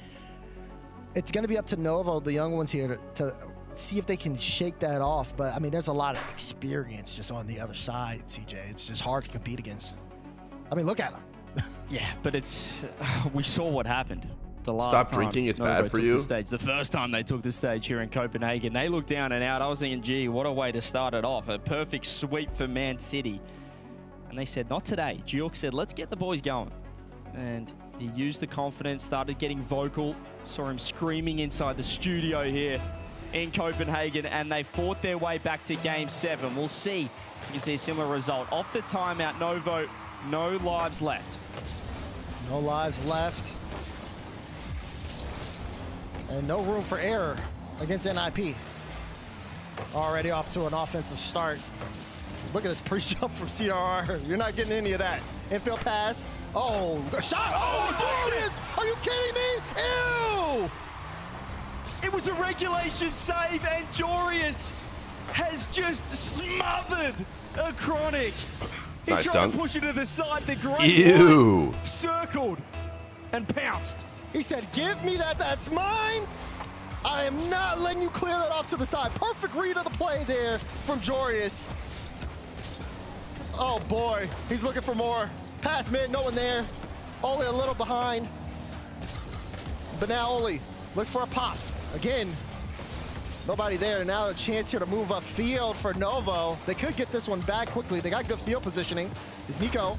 it's going to be up to Novo, the young ones here, to see if they can shake that off. But, I mean, there's a lot of experience just on the other side, CJ. It's just hard to compete against. I mean, look at them. Yeah, but we saw what happened. The last Stop time drinking, it's Novo bad for took you. The stage. The first time they took the stage here in Copenhagen, they looked down and out. I was thinking, gee, what a way to start it off. A perfect sweep for Man City. And they said, not today. Juke said, let's get the boys going. And he used the confidence, started getting vocal. Saw him screaming inside the studio here in Copenhagen, and they fought their way back to Game 7. We'll see. You can see a similar result. Off the timeout, Novo, no lives left. No lives left. And no room for error against NIP. Already off to an offensive start. Look at this pre-jump from CRR. You're not getting any of that. Infield pass. Oh, the shot. Oh, Dorius! Are you kidding me? Ew! It was a regulation save, and Jorius has just smothered a Chronic. He Nice tried dunk. to push it to the side. The great Ew. White circled and pounced. He said, give me that, that's mine. I am not letting you clear that off to the side. Perfect read of the play there from Jorius. Oh boy, he's looking for more. Pass mid, no one there. Only a little behind. But now Oli looks for a pop. Again, nobody there. Now a chance here to move up field for Novo. They could get this one back quickly. They got good field positioning. Is Nico.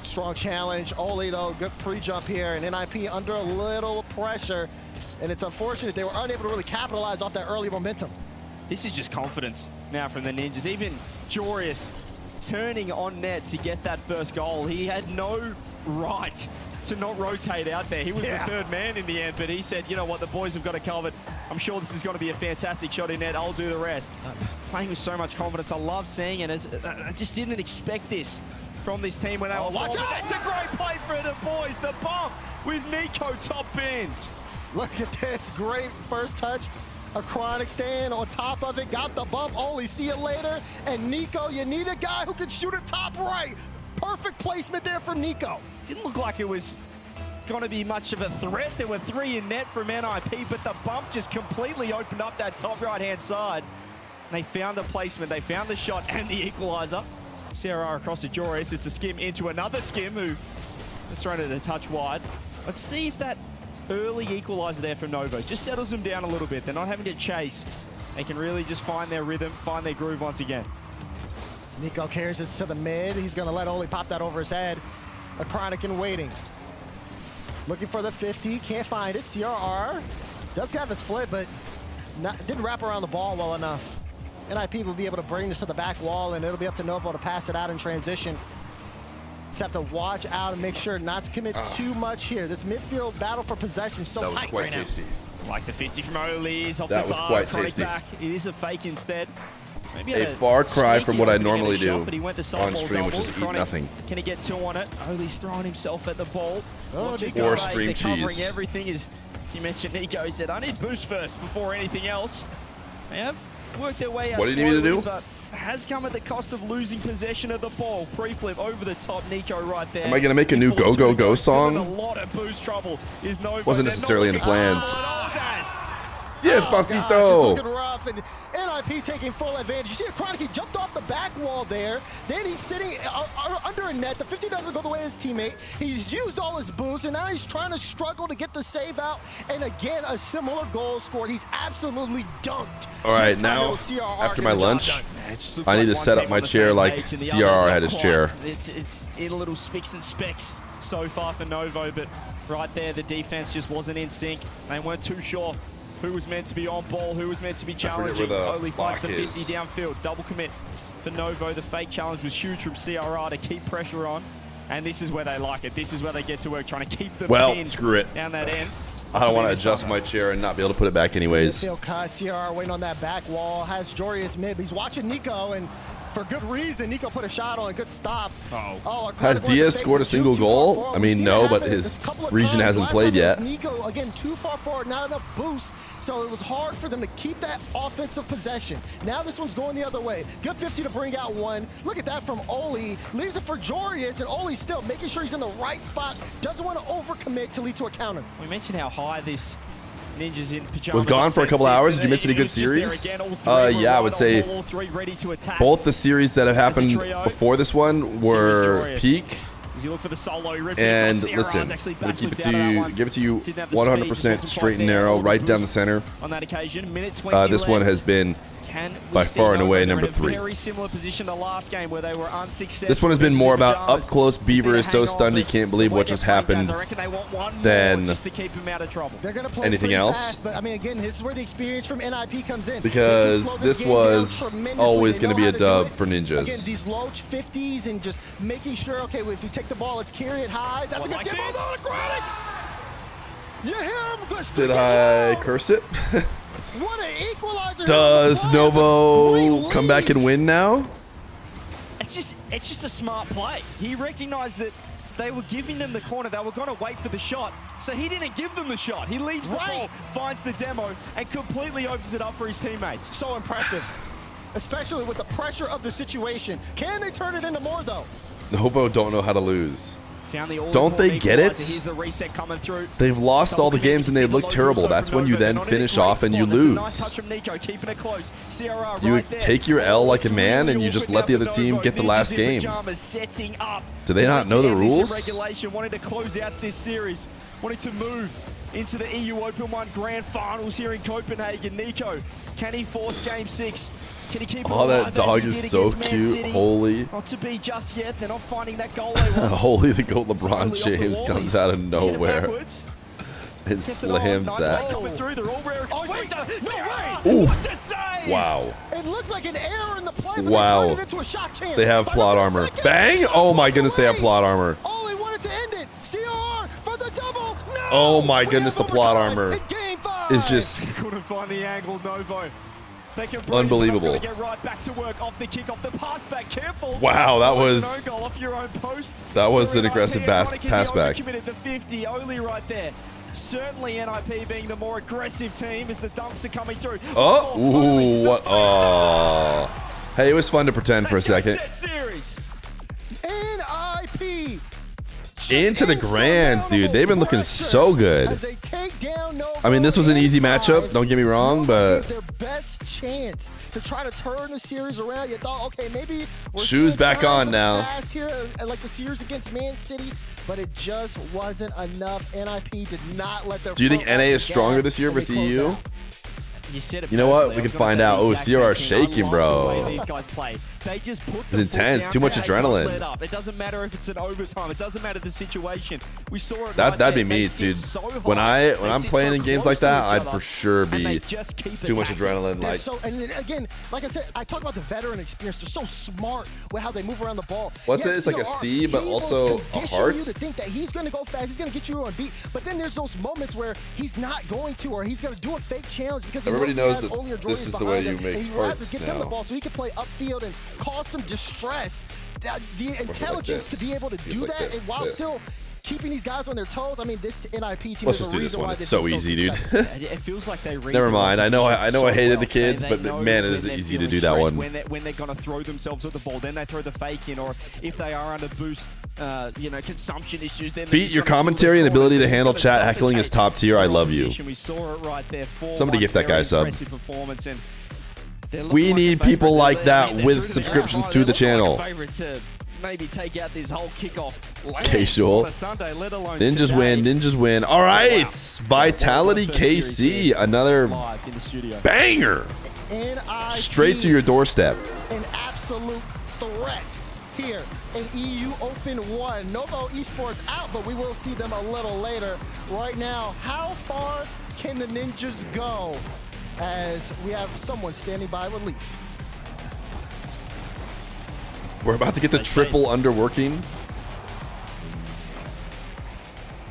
Strong challenge. Oli, though, good pre-jump here. And NIP under a little pressure. And it's unfortunate they were unable to really capitalize off that early momentum. This is just confidence now from the Ninjas. Even Jorius turning on net to get that first goal. He had no right to not rotate out there. He was the third man in the end, but he said, you know what, the boys have got it covered. I'm sure this is going to be a fantastic shot in net. I'll do the rest. Playing with so much confidence. I love seeing it. I just didn't expect this from this team when they were watch out! That's a great play for the boys. The bump with Nico top bins. Look at this, great first touch. A Chronic stand on top of it, got the bump, Oli, see you later. And Nico, you need a guy who can shoot it top right. Perfect placement there from Nico. Didn't look like it was going to be much of a threat. There were 3 in net from NIP, but the bump just completely opened up that top right-hand side. And they found the placement, they found the shot and the equalizer. CRR across to Jorius. It's a skim into another skim who has thrown it a touch wide. Let's see if that early equalizer there from Novo just settles them down a little bit. They're not having to chase. They can really just find their rhythm, find their groove once again. Nico carries this to the mid. He's going to let Oli pop that over his head. A Chronic in waiting. Looking for the 50, can't find it. CRR does have his flip, but didn't wrap around the ball well enough. NIP will be able to bring this to the back wall, and it'll be up to Novo to pass it out in transition. Just have to watch out and make sure not to commit too much here. This midfield battle for possession is so tight. That was quite right now. tasty. Like the 50 from Oli's off That the was bar, quite Chronic tasty. back. It is a fake instead. Maybe A far cry from what I normally do but he went the on softball stream, which double. is eat Chronic, nothing. Can he get 2 on it? Oli's throwing himself at the ball. Oh, Not just Nico. the Or fake, stream they're covering cheese. everything. As you mentioned, Nico said, I need boost first before anything else. They have worked their way out What do you need me to slowly, do? but has come at the cost of losing possession of the ball. Pre-flip over the top, Nico right there. Am I gonna make a new Go Go Go song? A lot of boost trouble is Novo. Wasn't They're necessarily in the not looking plans. at all, guys. Yes, Gosh, it's Pasito. looking rough, and NIP taking full advantage. You see a Chronic, he jumped off the back wall there. Then he's sitting under a net. The 50 doesn't go the way of his teammate. He's used all his boost, and now he's trying to struggle to get the save out. And again, a similar goal scored. He's absolutely dunked. All right, This time now, it was CRR after getting my the job lunch, done. It just looks I need like to one set team up my on the chair same like page and the CRR other had not his chair. quite. It's in little spicks and specks so far for Novo, but right there, the defense just wasn't in sync. They weren't too sure who was meant to be on ball, who was meant to be challenging. where the Oli finds the block 50 is. downfield. Double commit for Novo. The fake challenge was huge from CRR to keep pressure on. And this is where they like it. This is where they get to work, trying to keep the pin Screw it. down that end. I don't want to adjust my chair and not be able to put it back anyways. Midfield cut, CRR waiting on that back wall, has Jorius mid. He's watching Nico, and for good reason, Nico put a shot on, a good stop. Oh, Has Diaz scored a single goal? I mean, no, but his region hasn't played yet. Nico, again, too far forward, not enough boost, so it was hard for them to keep that offensive possession. Now this one's going the other way. Good 50 to bring out one. Look at that from Oli. Leaves it for Jorius, and Oli still making sure he's in the right spot. Doesn't want to overcommit to lead to a counter. We mentioned how high this Ninjas in pajamas Was gone for a couple hours. Did you miss any good series? Yeah, I would say both the series that have happened before this one were peak. And listen, I'm gonna give it to you 100% straight and narrow, right down the center. On that occasion, minute 20 This one has been by far and away number 3. Very similar position to last game where they were unsuccessful. This one has been more about up close. Beaver is so stunned he can't believe what just happened than anything else. Fast, but I mean, again, this is where the experience from NIP comes in. Because this was always going to be a dub for Ninjas. Again, these low 50s and just making sure, okay, well, if you take the ball, let's carry it high. That's a good tip. You hear him? Did I curse it? What an equalizer. Does Novo come back and win now? it's just a smart play. He recognized that they were giving them the corner. They were going to wait for the shot. So he didn't give them the shot. He leaves the ball, finds the demo, and completely opens it up for his teammates. So impressive, especially with the pressure of the situation. Can they turn it into more, though? Novo don't know how to lose. Found the Don't they get it? Here's the reset coming through. They've lost all the games and they look terrible. That's when you then finish off and you lose. Nice touch from Nico, keeping it close. CRR You right there. take your L like a man and you just let the other team get the last game. Setting up. Do they not know the rules? Regulation, wanting to close out this series, wanting to move into the EU Open 1 Grand Finals here in Copenhagen. Nico, can he force Game 6? Can he keep it alive that dog as he is did so against Man cute. City? Holy. Not to be just yet. They're not finding that goal they want. Holy, the goal LeBron James comes out of nowhere and slams that. Oof. Wow. It looked like an error in the play, but Wow. they turned it into a shot chance. They have plot armor. Bang! Oh my goodness, they have plot armor. All he wanted to end it. CR for the double. No! Oh my goodness, the plot armor is just couldn't find the angle, Novo. They can unbelievable. get right back to work off the kickoff. The pass back, careful. Wow, that was no goal off your own post. That was an aggressive pass back. Committed the 50, Oli right there. Certainly NIP being the more aggressive team as the dunks are coming through. Oh, ooh, what? Oh. Hey, it was fun to pretend for a second. NIP. Into the grands, dude. They've been looking so good. I mean, this was an easy matchup. Don't get me wrong, but their best chance to try to turn the series around. You thought, okay, maybe we're shoes back on now. Past here, like the series against Man City, but it just wasn't enough. NIP did not let their. Do you think NA is stronger this year versus EU? You know what? We can find out. Oh, CR shaking, bro. These guys play. They just put it's intense. Too much adrenaline. It doesn't matter if it's an overtime. It doesn't matter the situation. We saw it. That'd be me, dude. When I'm playing in games like that, I'd for sure be too much adrenaline. Like, and then again, like I said, I talk about the veteran experience. They're so smart with how they move around the ball. What's it? It's like a C, but also a heart. You to think that he's going to go fast. He's going to get you on beat. But then there's those moments where he's not going to, or he's going to do a fake challenge because everybody knows that this is the way you make hearts get them the ball so he can play upfield and cause some distress. The intelligence to be able to do that, and while still keeping these guys on their toes. I mean, this NIP team Let's is just a do this reason one. why It's they've so been easy, dude. It feels like they Never mind. I know I hated the kids, They but know man, it when is they're easy to feeling do that stressed, one. when they're going to throw themselves at the ball, then they throw the fake in, or if they are under boost, consumption issues. Then Feet, your commentary and ability to handle chat heckling is top tier. I love you. We saw it right there. Somebody gift that guy a sub. And We need people like that with subscriptions to the channel. Maybe take out this whole kickoff. Casual. Ninjas win. Ninjas win. All right. Vitality KC. Another banger. Straight to your doorstep. An absolute threat here in EU Open 1. Novo Esports out, but we will see them a little later. Right now, how far can the Ninjas go? As we have someone standing by with Leaf. We're about to get the triple underworking.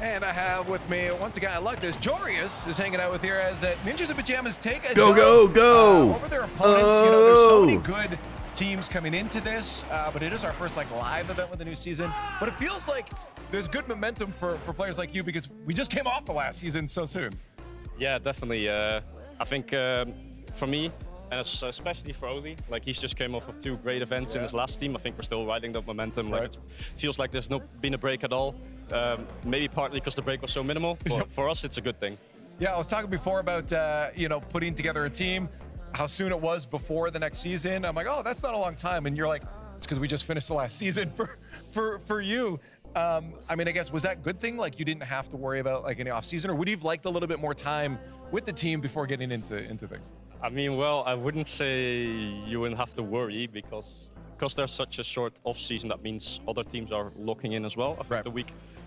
And I have with me, once again, I like this, Jorius is hanging out with here as Ninjas in Pajamas take a go, dub, go, go. over their opponents. You know, there's so many good teams coming into this, but it is our first live event with the new season. But it feels like there's good momentum for players like you because we just came off the last season so soon. Yeah, definitely. I think for me, and especially for Oli, he's just came off of 2 great events in his last team. I think we're still riding that momentum. It feels like there's not been a break at all. Maybe partly because the break was so minimal, but for us, it's a good thing. Yeah, I was talking before about putting together a team, how soon it was before the next season. I'm like, oh, that's not a long time, and you're like, it's because we just finished the last season for you. I mean, I guess, was that a good thing? You didn't have to worry about any off season, or would you have liked a little bit more time with the team before getting into things? I mean, well, I wouldn't say you wouldn't have to worry because there's such a short off season. That means other teams are locking in as well. I think the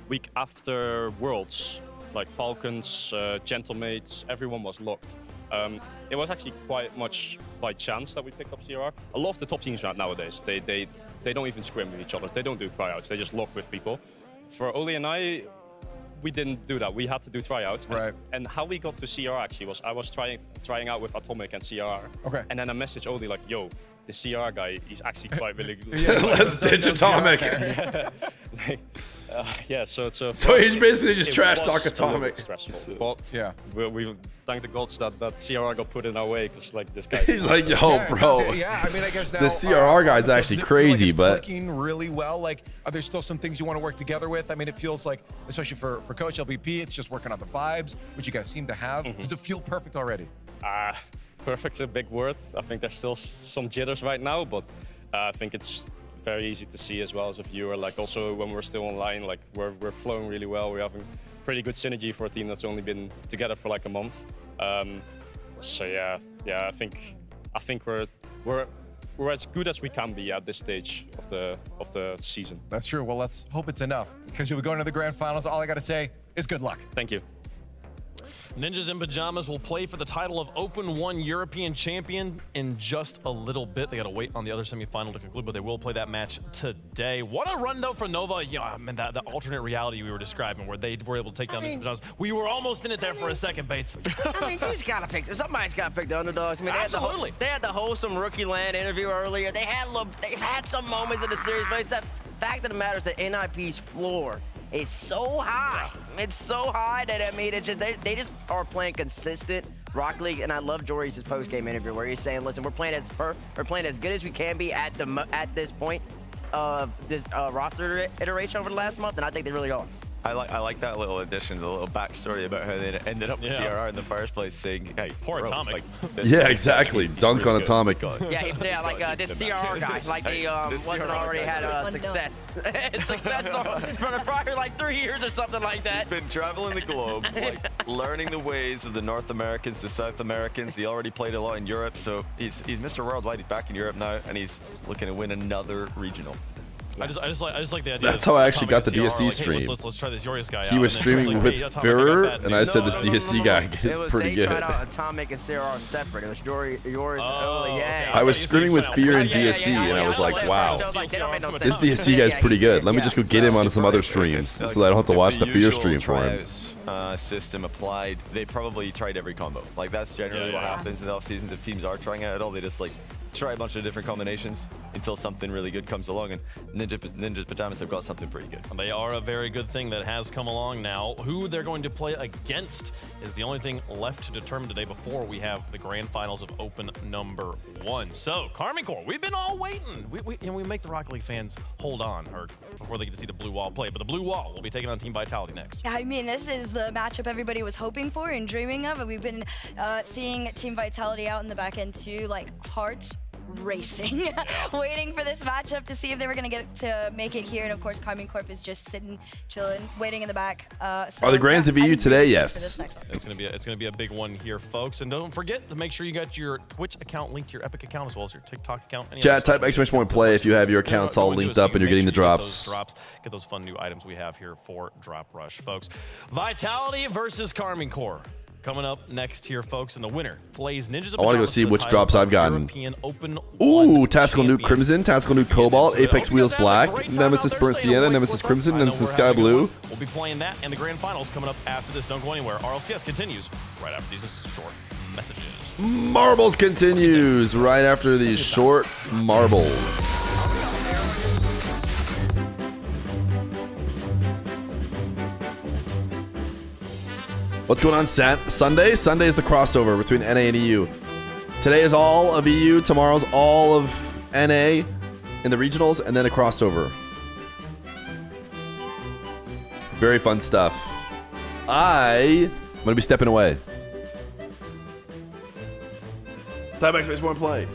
week after Worlds, Falcons, Gentlemates, everyone was locked. It was actually quite much by chance that we picked up CRR. A lot of the top teams nowadays, they don't even scrim with each other. They don't do tryouts. They just lock with people. For Oli and I, we didn't do that. We had to do tryouts. Right. And how we got to CR actually was I was trying out with Atomic and CR. Okay. And then a message only like, yo, the CR guy, he's actually quite really good. Let's ditch Atomic. Yeah, so he's basically just trash talk Atomic. Stressful, but yeah, we thank the gods that CR got put in our way because like this guy. He's like, yo, bro. Yeah, I mean, I guess now, the CRR guy's actually crazy, but clicking really well. Like, are there still some things you want to work together with? I mean, it feels like, especially for Coach LBP, it's just working on the vibes, which you guys seem to have. Does it feel perfect already? Perfect's a big word. I think there's still some jitters right now, but I think it's very easy to see as well as a viewer. Like also when we're still online, like we're flowing really well. We're having pretty good synergy for a team that's only been together for like a month. So yeah, I think we're as good as we can be at this stage of the season. That's true. Well, let's hope it's enough because you'll be going to the grand finals. All I got to say is good luck. Thank you. Ninjas in Pajamas will play for the title of Open 1 European Champion in just a little bit. They got to wait on the other semifinal to conclude, but they will play that match today. What a run, though, for Nova. Yeah, I mean, the alternate reality we were describing where they were able to take down Ninjas in Pajamas. We were almost in it there for a second, Bates. I mean, you just got to pick. Somebody's got to pick the underdogs. I mean, Absolutely. They had the wholesome Rookie Land interview earlier. They've had some moments in the series, but it's the fact of the matter is that NIP's floor is so high. It's so high that, I mean, they just are playing consistent Rocket League. And I love Jory's post-game interview where he's saying, listen, we're playing as good as we can be at this point of this roster iteration over the last month, and I think they really are. I like that little addition, the little backstory about how they ended up with CRR in the first place, saying, "Hey, poor Atomic." Like, yeah, exactly. Dunk on Atomic. Yeah, like this CRR guy, like he wasn't already had success. Success from the prior like 3 years or something like that. He's been traveling the globe, like learning the ways of the North Americans, the South Americans. He already played a lot in Europe, so he's Mr. Worldwide. He's back in Europe now, and he's looking to win another regional. I just like the idea. That's how I actually got the DSC stream. Hey, let's try this Yorius guy out. He was streaming with Feer, and I said this DSC guy is pretty good. They tried out Atomic and CRR separate. It was Yorius. I was streaming with Feer and DSC, and I was like, wow, this DSC guy's pretty good. Let me just go get him on some other streams so that I don't have to watch the Feer stream for him. System applied, they probably tried every combo. Like that's generally what happens in the off seasons. If teams are trying out at all, they just like try a bunch of different combinations until something really good comes along, and Ninjas Pajamas have got something pretty good. They are a very good thing that has come along now. Who they're going to play against is the only thing left to determine today before we have the grand finals of Open number 1. So, Karmine Corp, we've been all waiting. We make the Rocket League fans hold on, before they get to see the Blue Wall play. But the Blue Wall will be taking on Team Vitality next. I mean, this is the matchup everybody was hoping for and dreaming of, and we've been seeing Team Vitality out in the back end too, like hearts racing, waiting for this matchup to see if they were going to get to make it here. And of course, Karmine Corp is just sitting, chilling, waiting in the back. So are the grands of EU today? Yes. It's gonna be a big one here, folks. And don't forget to make sure you got your Twitch account linked to your Epic account as well as your TikTok account. Chat, type !play if you have your accounts all linked up and you're getting the drops. Get those fun new items we have here for Drop Rush, folks. Vitality versus Karmine Corp. Coming up next here, folks, and the winner plays Ninjas. I want to go see which drops I've gotten. Ooh, Tactical Nuke Crimson, Tactical Nuke Cobalt, Apex Wheels Black, Nemesis Burnt Sienna, Nemesis Crimson, Nemesis Sky Blue. We'll be playing that and the grand finals coming up after this. Don't go anywhere. RLCS continues right after these short messages. Marbles continues right after these short marbles. What's going on, Sunday? Sunday is the crossover between NA and EU. Today is all of EU, tomorrow's all of NA in the regionals, and then a crossover. Very fun stuff. I'm going to be stepping away. Type !play.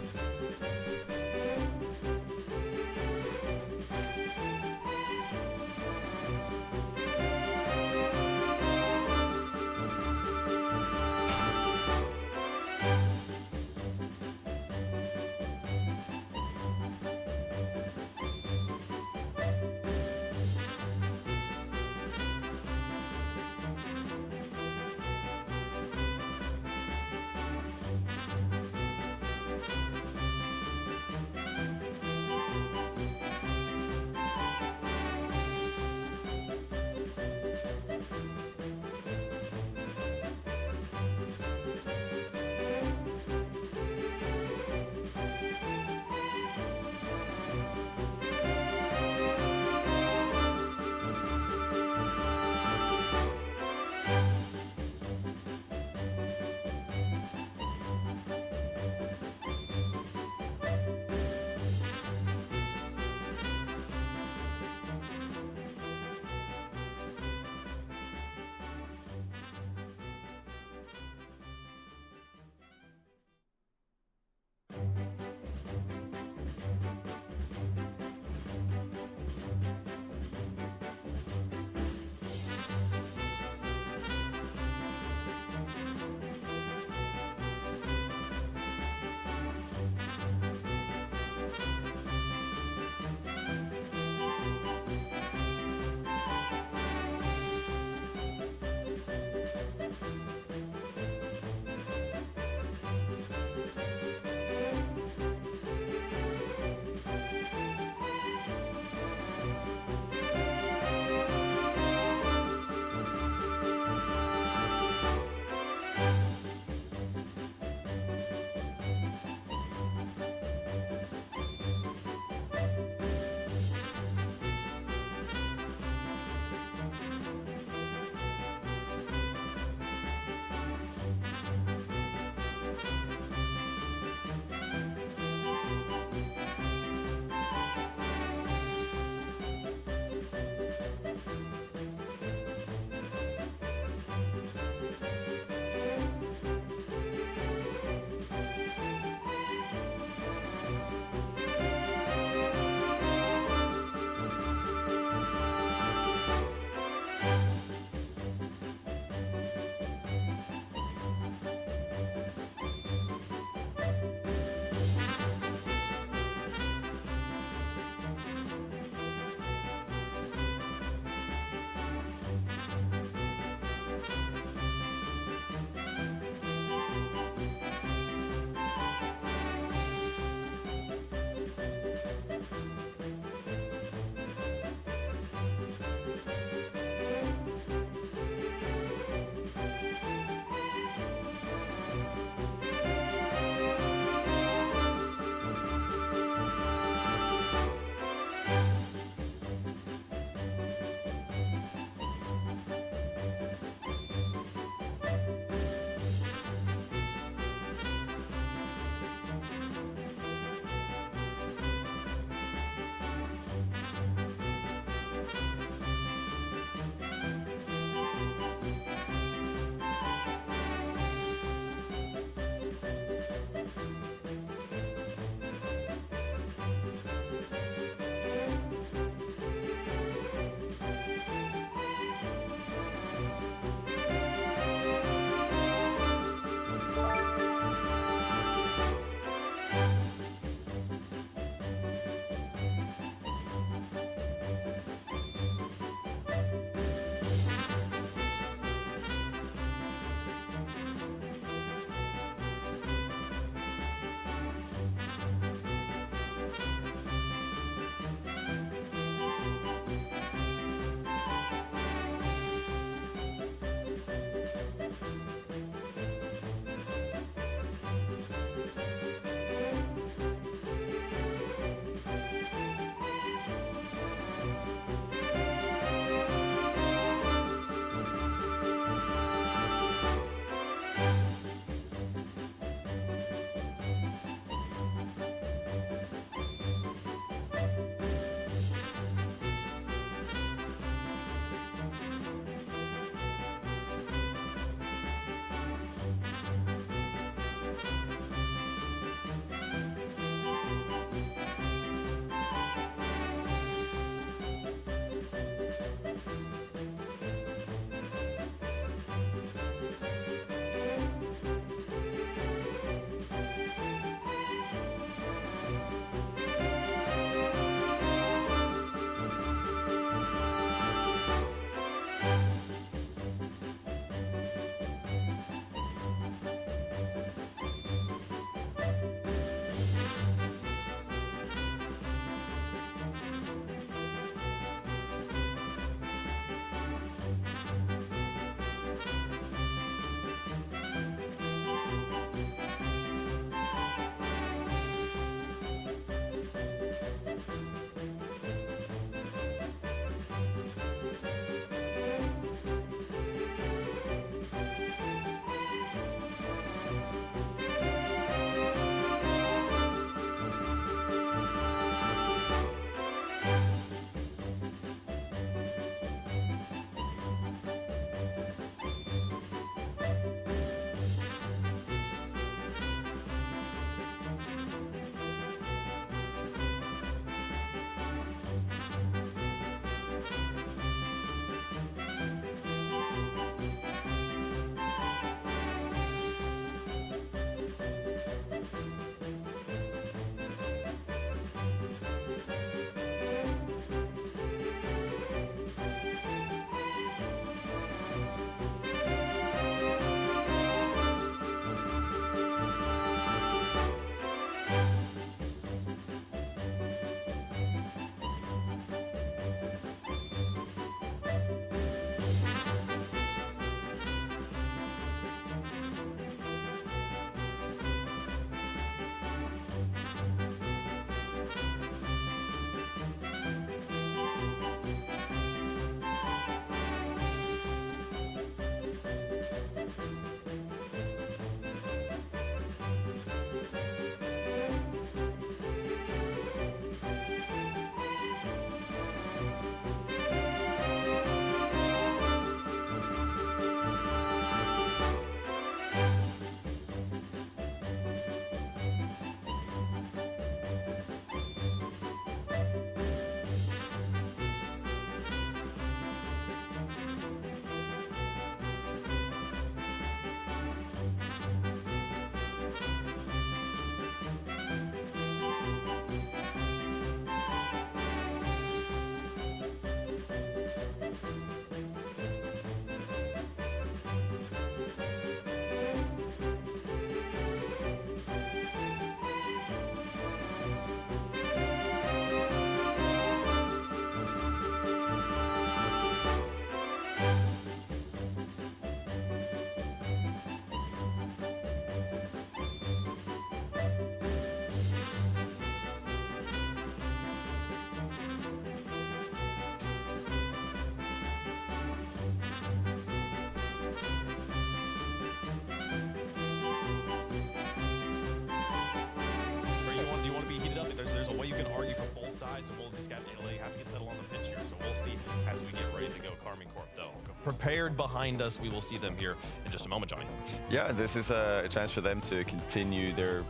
Karmine Corp, though. Prepared behind us. We will see them here in just a moment, Johnny. Yeah, this is a chance for them to continue their,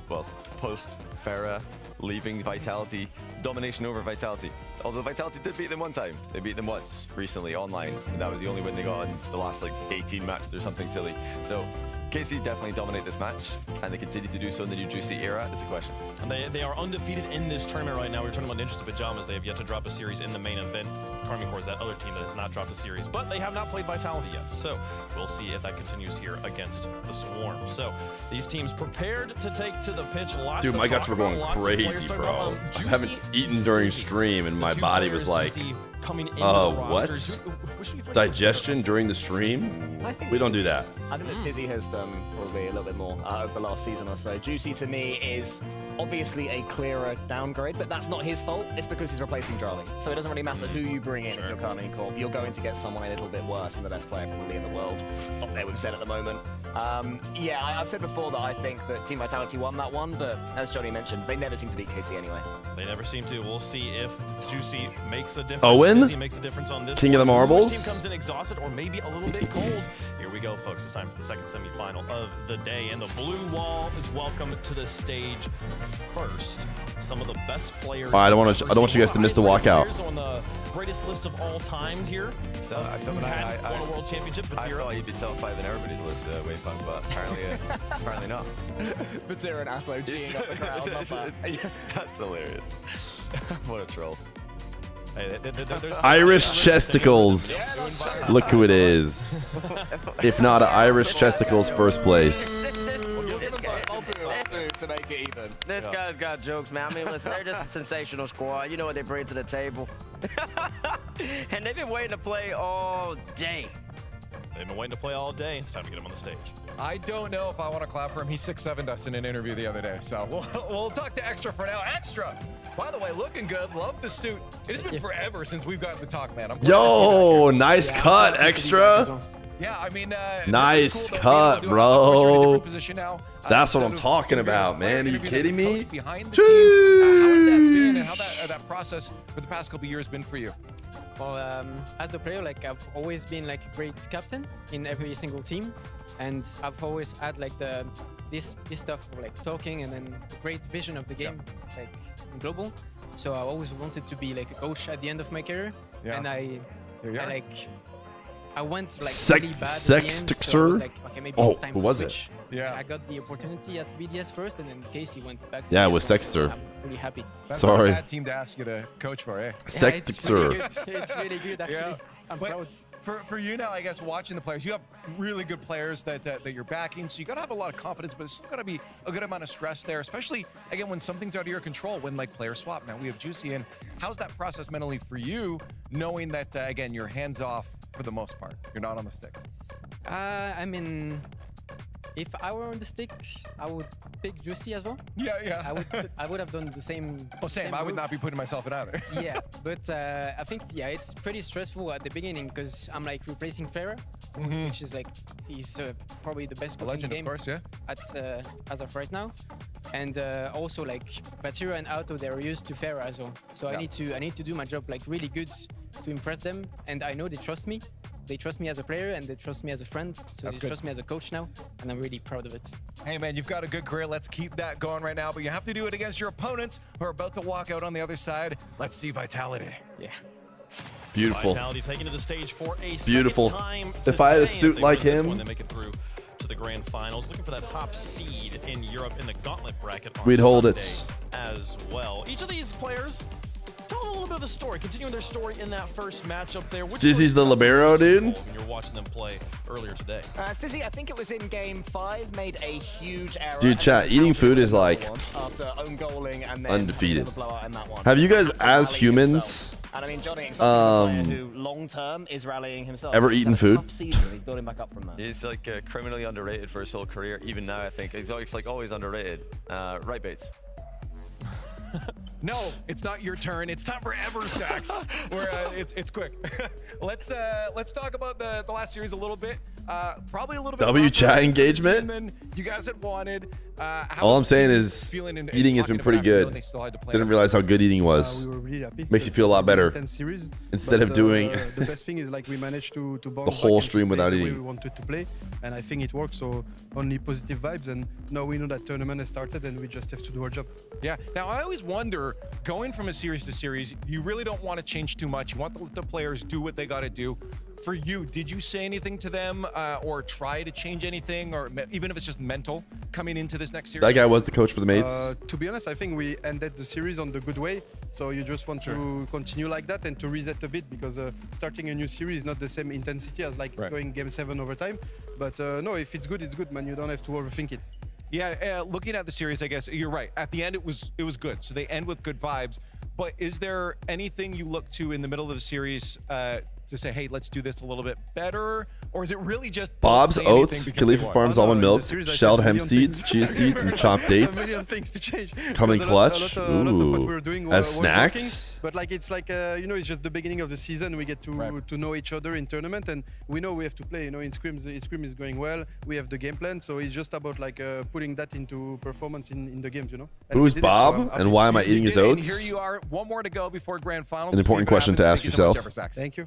well, post-Feer leaving Vitality, domination over Vitality. Although Vitality did beat them one time. They beat them once recently online, and that was the only win they got in the last like 18 matches or something silly. So KC definitely dominate this match, and they continue to do so in the new Juicy era is the question. And they are undefeated in this tournament right now. We're talking about Ninjas to Pajamas. They have yet to drop a series in the main event. Karmine Corp is that other team that has not dropped a series, but they have not played Vitality yet. So we'll see if that continues here against the Swarm. So these teams prepared to take to the pitch. Dude, my guts were going crazy, bro. I haven't eaten during stream, and my body was like, what? Digestion during the stream? We don't do that. I think that Stizzy has done probably a little bit more over the last season or so. Juicy to me is obviously a clearer downgrade, but that's not his fault. It's because he's replacing Darling. So it doesn't really matter who you bring in if you're Karmine Corp. You're going to get someone a little bit worse than the best player probably in the world. Up there we've said at the moment. Yeah, I've said before that I think that Team Vitality won that one, but as Johnny mentioned, they never seem to beat KC anyway. They never seem to. We'll see if Juicy makes a difference. Owen? Stizzy makes a difference on this King of the one. Marbles? Which team comes in exhausted or maybe a little bit cold. Here we go, folks. It's time for the second semifinal of the day, and the blue wall is welcome to the stage first. Some of the best players. I don't want you guys to miss the walkout. On the greatest list of all time here. So won a world championship. I thought he'd be top 5 in everybody's list, Wayfang, but apparently not. Vatira and Athon G'ing up the crowd. Love that. That's hilarious. What a troll. Hey, Irish chesticles. Look who it is. If not Irish chesticles, first place. To make it even. This guy's got jokes, man. I mean, listen, they're just a sensational squad. You know what they bring to the table. And they've been waiting to play all day. They've been waiting to play all day. It's time to get him on the stage. I don't know if I want to clap for him. He 6'7"'d us in an interview the other day, so we'll talk to Extra for now. Extra, by the way, looking good. Love the suit. It has been forever since we've gotten to talk, man. Yo, nice cut, Extra. Yeah, I mean, nice cut, bro. That's what I'm talking about, man. Are you kidding me? How has that been, and how that process for the past couple years been for you? Well, as a player, like I've always been like a great captain in every single team, and I've always had like this stuff of like talking and then great vision of the game, like in global. So I always wanted to be like a coach at the end of my career, and I went like really bad at the end, so I was like, okay, maybe it's time to switch. Yeah, I got the opportunity at BDS first, and then Casey went back to BDS with Sexter. So I'm really happy. That's Sorry. not a bad team to ask you to coach for, eh? Sexter. It's really good, actually. Yeah. I'm proud. For you now, I guess, watching the players, you have really good players that you're backing, so you got to have a lot of confidence, but there's still got to be a good amount of stress there, especially, again, when something's out of your control, when, like, players swap. Now, we have Juicy in. How's that process mentally for you, knowing that, again, you're hands-off for the most part? You're not on the sticks. I mean, if I were on the sticks, I would pick Juicy as well. Yeah. I would have done the same. Well, same. I would not be putting myself in either. Yeah, but I think it's pretty stressful at the beginning because I'm like replacing Feer, which is like he's probably the best coach in the game, of course, yeah. As of right now, and also like Vatira and Auto, they're used to Feer as well. So I need to do my job like really good to impress them, and I know they trust me. They trust me as a player, and they trust me as a friend, so they trust me as a coach now, and I'm really proud of it. Hey, man, you've got a good career. Let's keep that going right now, but you have to do it against your opponents who are about to walk out on the other side. Let's see Vitality. Yeah. Beautiful. Vitality taken to the stage for a Beautiful. time If I had a suit like him, they make it through to the grand finals. Looking for that top seed in Europe in the gauntlet bracket on we'd hold Sunday it as well. Each of these players tell a little bit of the story, continuing their story in that first matchup there. Stizzy's the libero, dude. You're watching them play earlier today. Stizzy, I think it was in game 5, made a huge error. Dude, chat, eating food is like after own goaling and then undefeated. blowout in that one. Have you guys, as humans, and I mean, Johnny is a player who long term is rallying himself. ever eaten food? He's building back up from that. He's like criminally underrated for his whole career. Even now, I think he's like always underrated. Right, Bates. No, it's not your turn. It's time for Eversax, where it's quick. Let's talk about the last series a little bit. Probably a little bit. W chat engagement than you guys had wanted. All I'm saying is eating has been pretty good. Didn't realize how good eating was. We were really happy. Makes you feel a lot better. Series, Instead of doing the best thing is like we managed to the whole stream without the way eating. we wanted to play, and I think it worked. So only positive vibes, and now we know that tournament has started, and we just have to do our job. Yeah. Now I always wonder, going from a series to series, you really don't want to change too much. You want the players do what they got to do. For you, did you say anything to them or try to change anything, or even if it's just mental, coming into this next series? That guy was the coach for the mates. To be honest, I think we ended the series on the good way. So you just want to continue like that and to reset a bit, because starting a new series is not the same intensity as like going game 7 overtime. But no, if it's good, man. You don't have to overthink it. Yeah, looking at the series, I guess you're right. At the end, it was good. So they end with good vibes. But is there anything you look to in the middle of the series to say, hey, let's do this a little bit better? Or is it really just Bob's Oats, Khalifa Farms almond milk, shelled hemp seeds, chia seeds, and chopped dates. A million things to change. Coming clutch. A lot of what we were doing as was snacks. Working, but like it's like it's just the beginning of the season. We get to know each other in tournament, and we know we have to play. In scrims, scrim is going well. We have the game plan, so it's just about like putting that into performance in the games. And who's Bob, and why am I eating his oats? And here you are. One more to go before grand finals. An important question to ask yourself. Thank you.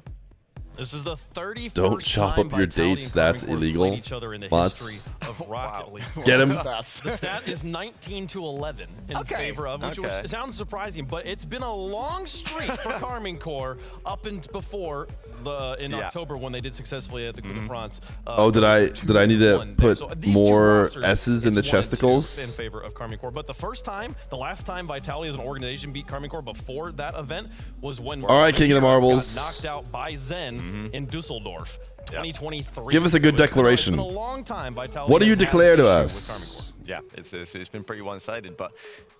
This is the 31st Don't chop time up your Vitality dates. and That's Carmine Corp illegal. played each other in the Lots. history of Rocket League. Get him. The stat is 19-11 in favor of, which sounds surprising, but it's been a long streak for Carmine Corp up and before in October when they did successfully at the Coupe de France. Did I need to put more S's in the chesticles? In favor of Carmine Corp, but the last time Vitality as an organization beat Carmine Corp before that event was when All right, King of the Marbles. got knocked out by Zen in Dusseldorf, 2023. Give us a good declaration. It's been a long time. Vitality What do you has had declare an to issue us? with Carmine Corp. Yeah, it's been pretty one-sided, but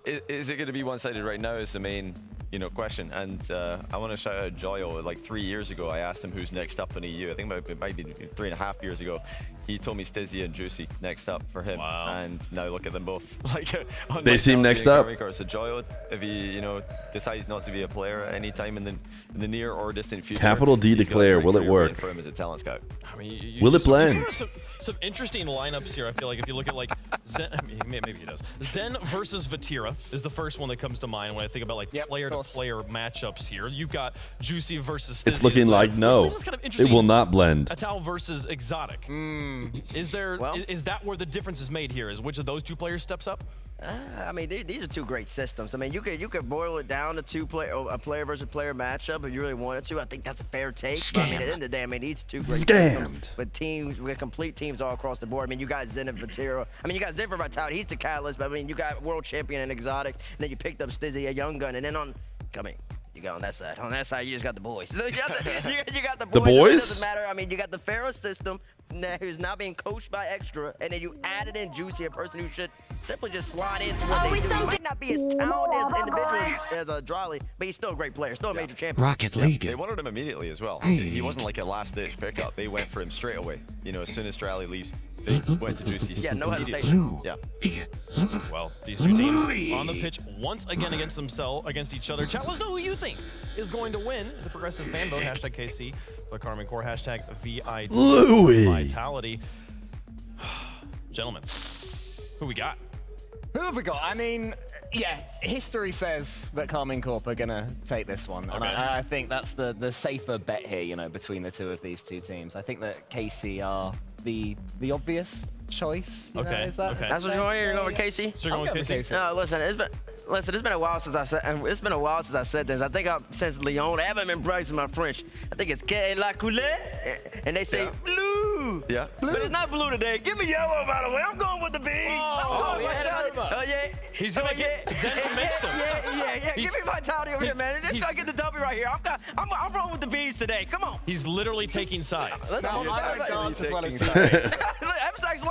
is it going to be one-sided right now is the main question. And I want to shout out Joyo. Like 3 years ago, I asked him who's next up in EU. I think it might be 3.5 years ago. He told me Stizzy and Juicy next up for him. Wow. And now look at them both. On They seem next up. So Joyo, if he decides not to be a player at any time in the near or distant future, Capital D declare. Will it work? For him as a talent scout. I mean, Will it blend? Some interesting lineups here. I feel like if you look at like Zen, maybe he does. Zen versus Vatira is the first one that comes to mind when I think about like player-to-player matchups here. You've got Juicy versus Stizzy. It's looking like no. It will not blend. Atal versus Exotic. Is that where the difference is made here? Is which of those two players steps up? I mean, these are two great systems. I mean, you could boil it down to a player versus player matchup if you really wanted to. I think that's a fair take. But, I mean, at the end of the day, I mean, these two great systems with teams, with complete teams all across the board. I mean, you got Zen and Vatira. I mean, you got Zen for Vitality. He's the catalyst. But I mean, you got world champion and Exotic. And then you picked up Stizzy, a young gun. And then you got on that side. On that side, you just got the boys. You got the boys. The boys? It doesn't matter. I mean, you got the Pharaoh system who's now being coached by Extra, and then you added in Juicy, a person who should simply just slide into what they do. He might not be as talented as individually as Drolly, but he's still a great player, still a major champion. Rocket League. They wanted him immediately as well. He wasn't like a last-ditch pickup. They went for him straight away. As soon as Drolly leaves, they went to Juicy. Yeah, no hesitation. Yeah. Well, these two teams on the pitch once again against each other. Chat, let us know who you think is going to win the progressive fan vote. Hashtag KC, the Carmine Corp, hashtag VIT Vitality. Gentlemen, who we got? Who have we got? I mean, yeah, history says that Carmine Corp are going to take this one. And I think that's the safer bet here, between the two of these two teams. I think that KC are the obvious choice. Is that That's what you're going with KC? So you're going with KC? No, listen, it's been a while since I said this. I think since Lyon, I haven't been practicing my French. I think it's Quelle la couleur, and they say blue. Yeah. But it's not blue today. Give me yellow, by the way. I'm going with the bees. He's gonna get Zen convinced him. Yeah. Give me Vitality over here, man. If I get the W right here, I'm rolling with the bees today. Come on. He's literally taking sides. I don't dance as well as Eversax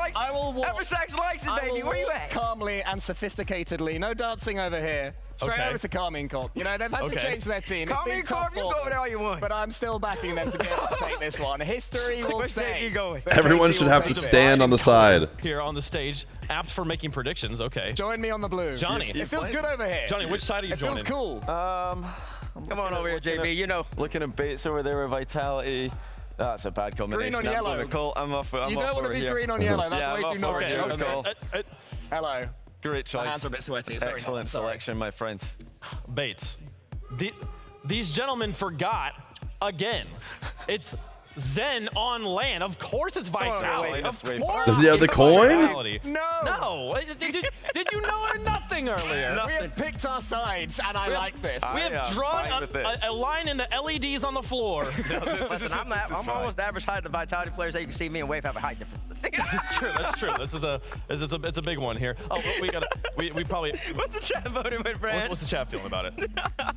likes it, baby. Where you at? Calmly and sophisticatedly. No dancing over here. Straight over to Carmine Corp. They've had to change their team. Carmine Corp, you go over there all you want. But I'm still backing them to be able to take this one. History will say. Everyone should have to stand on the side. Here on the stage, apt for making predictions. Okay. Join me on the blue. Johnny. It feels good over here. Johnny, which side are you joining? It feels cool. Come on over here, JB. Looking at Bates over there with Vitality. That's a bad combination. Green on yellow. Cool. I'm off. You don't want to be green on yellow. That's way too Norwich. Hello. Great choice. My hands are a bit sweaty. It's Excellent selection, my friend. Bates. These gentlemen forgot again. It's Zen on land. Of course it's Vitality. Of course. Does he have the coin? No. Did you know or nothing earlier? We have picked our sides, and I like this. We have drawn a line in the LEDs on the floor. Listen, I'm almost the average height of the Vitality players that you can see. Me and Wave have a height difference. That's true. That's true. It's a big one here. Oh, we probably. What's the chat voting with, Brand? What's the chat feeling about it?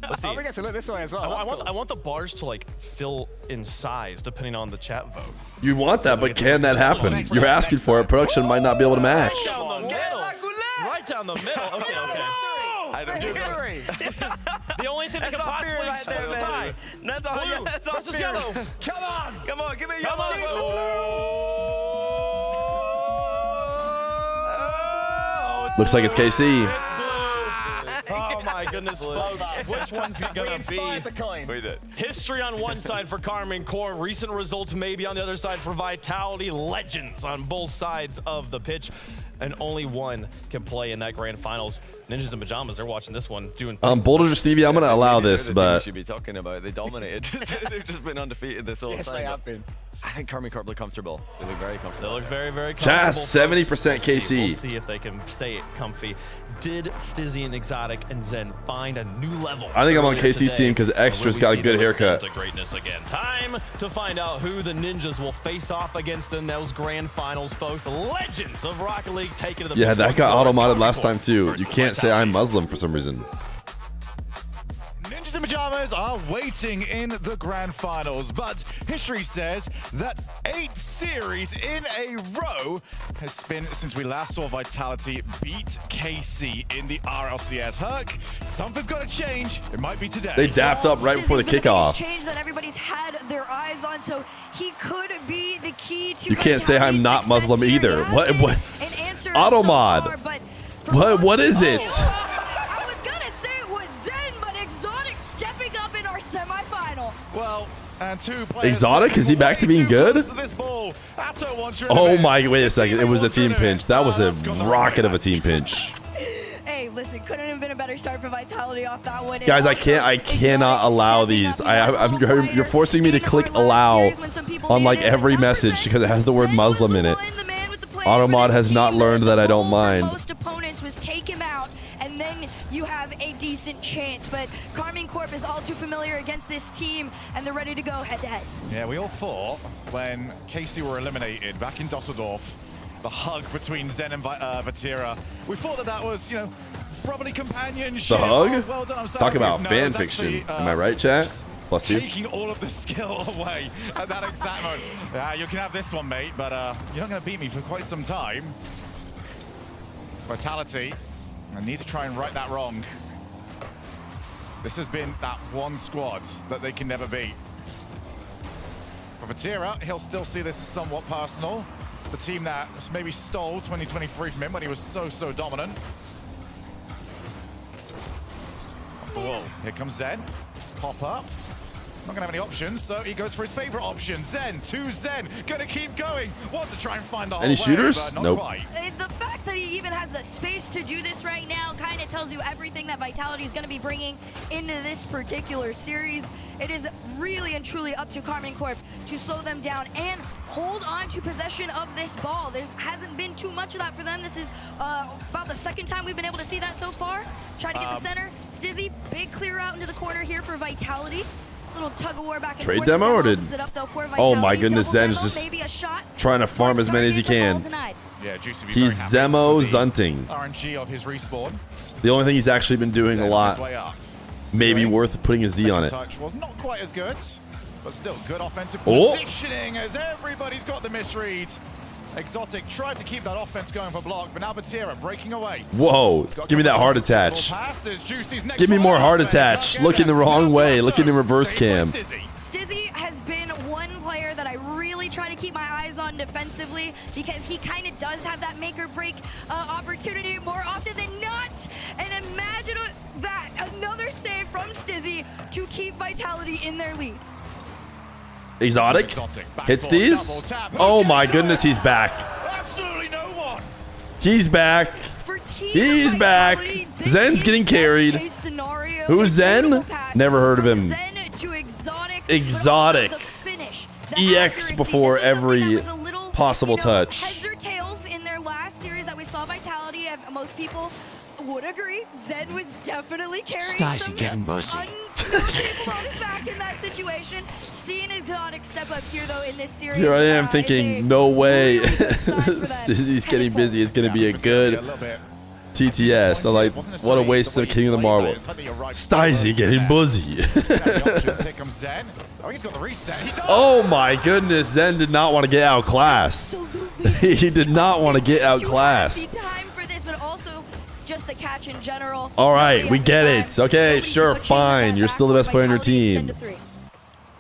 Let's see. Oh, we get to look this way as well. I want the bars to like fill in size depending on the chat vote. You want that, but can that happen? You're asking for it. Production might not be able to match. Right down the middle. Okay. The only thing that can possibly split the tie. That's all. Blue versus yellow. Come on, give me yellow. Looks like it's KC. Oh my goodness, folks. Which one's it gonna be? We did. History on one side for Karmine Corp. Recent results maybe on the other side for Vitality. Legends on both sides of the pitch. And only one can play in that grand finals. Ninjas in Pajamas, they're watching this one. Bulldozer or Stevie, I'm going to allow this, but... You should be talking about. They dominated. They've just been undefeated this whole time. Yes, they have been. I think Karmine Corp look comfortable. They look very comfortable. They look very, very comfortable. Just 70% KC. We'll see if they can stay comfy. Did Stizzy and Exotic and Zen find a new level? I think I'm on KC's team because Extra's got a good haircut. To greatness again. Time to find out who the Ninjas will face off against in those grand finals, folks. The legends of Rocket League taking to the Yeah, that got auto-modded last time too. You can't say I'm Muslim for some reason. Ninjas in Pajamas are waiting in the grand finals, but history says that 8 series in a row has been since we last saw Vitality beat KC in the RLCS. Herc, something's got to change. It might be today. They dapped up right before the kickoff. Change that everybody's had their eyes on, so he could be the key to. You can't say I'm not Muslim either. What? Auto mod. What is it? I was gonna say it was Zen, but Exotic stepping up in our semifinal. Well, and 2 players. Exotic? Is he back to being good? Oh my, wait a second. It was a team pinch. That was a rocket of a team pinch. Hey, listen, couldn't have been a better start for Vitality off that one. Guys, I cannot allow these. You're forcing me to click allow on like every message because it has the word Muslim in it. Automod has not learned that I don't mind. Most opponents was take him out, and then you have a decent chance. But Karmine Corp is all too familiar against this team, and they're ready to go head-to-head. Yeah, we all thought when KC were eliminated back in Dusseldorf, the hug between Zen and Vatira, we thought that was, you know, probably companionship. The hug? Oh, well done, Talk about fan fiction. Am I right, chat? +2. Taking all of the skill away at that exact moment. You can have this one, mate, but you're not going to beat me for quite some time. Vitality, I need to try and right that wrong. This has been that one squad that they can never beat. For Vatira, he'll still see this as somewhat personal. The team that maybe stole 2023 from him when he was so dominant. Whoa, here comes Zen. Pop up. Not gonna have any options, so he goes for his favorite option. Zen, 2 Zen, gonna keep going. Wants to try and find the whole Any shooters? way, but not Nope. quite. The fact that he even has the space to do this right now kind of tells you everything that Vitality is going to be bringing into this particular series. It is really and truly up to Karmine Corp to slow them down and hold on to possession of this ball. There hasn't been too much of that for them. This is about the second time we've been able to see that so far. Try to get the center. Stizzy, big clear out into the corner here for Vitality. Little tug of war back and Trade forth. demo or did? Oh my goodness, Double Zen is demo, just maybe a shot. trying to farm as many as he can. Yeah, Juicy be He's very happy Zemo with the Zunting. RNG of his respawn. The only thing he's actually been doing a lot. Maybe worth putting a Z on it. Touch was not quite as good, but still good offensive Oh. positioning as everybody's got the misread. Exotic tried to keep that offense going for block, but now Batira breaking away. Whoa, give me that heart attach. Give me more heart attach. Looking the wrong way, looking in reverse cam. Stizzy has been one player that I really try to keep my eyes on defensively because he kind of does have that make or break opportunity more often than not. And imagine that, another save from Stizzy to keep Vitality in their lead. Exotic hits these. Oh my goodness, he's back. Absolutely no one. He's back. He's back. Zen's getting carried. Who's Zen? Never heard of him. Exotic. EX before every possible touch. Heads or tails in their last series that we saw Vitality, most people would agree. Zen was definitely carrying Stacy getting bussy. people on his back in that situation. Seeing Exotic step up here though in this series. Here I am thinking, no way. He's getting busy. It's going to be a good TTS. So like, what a waste of King of the Marble. Stacy getting buzzy. Oh my goodness, Zen did not want to get outclassed. He did not want to get outclassed. Just the catch in general. All right, we get it. Okay, sure, fine. You're still the best player on your team.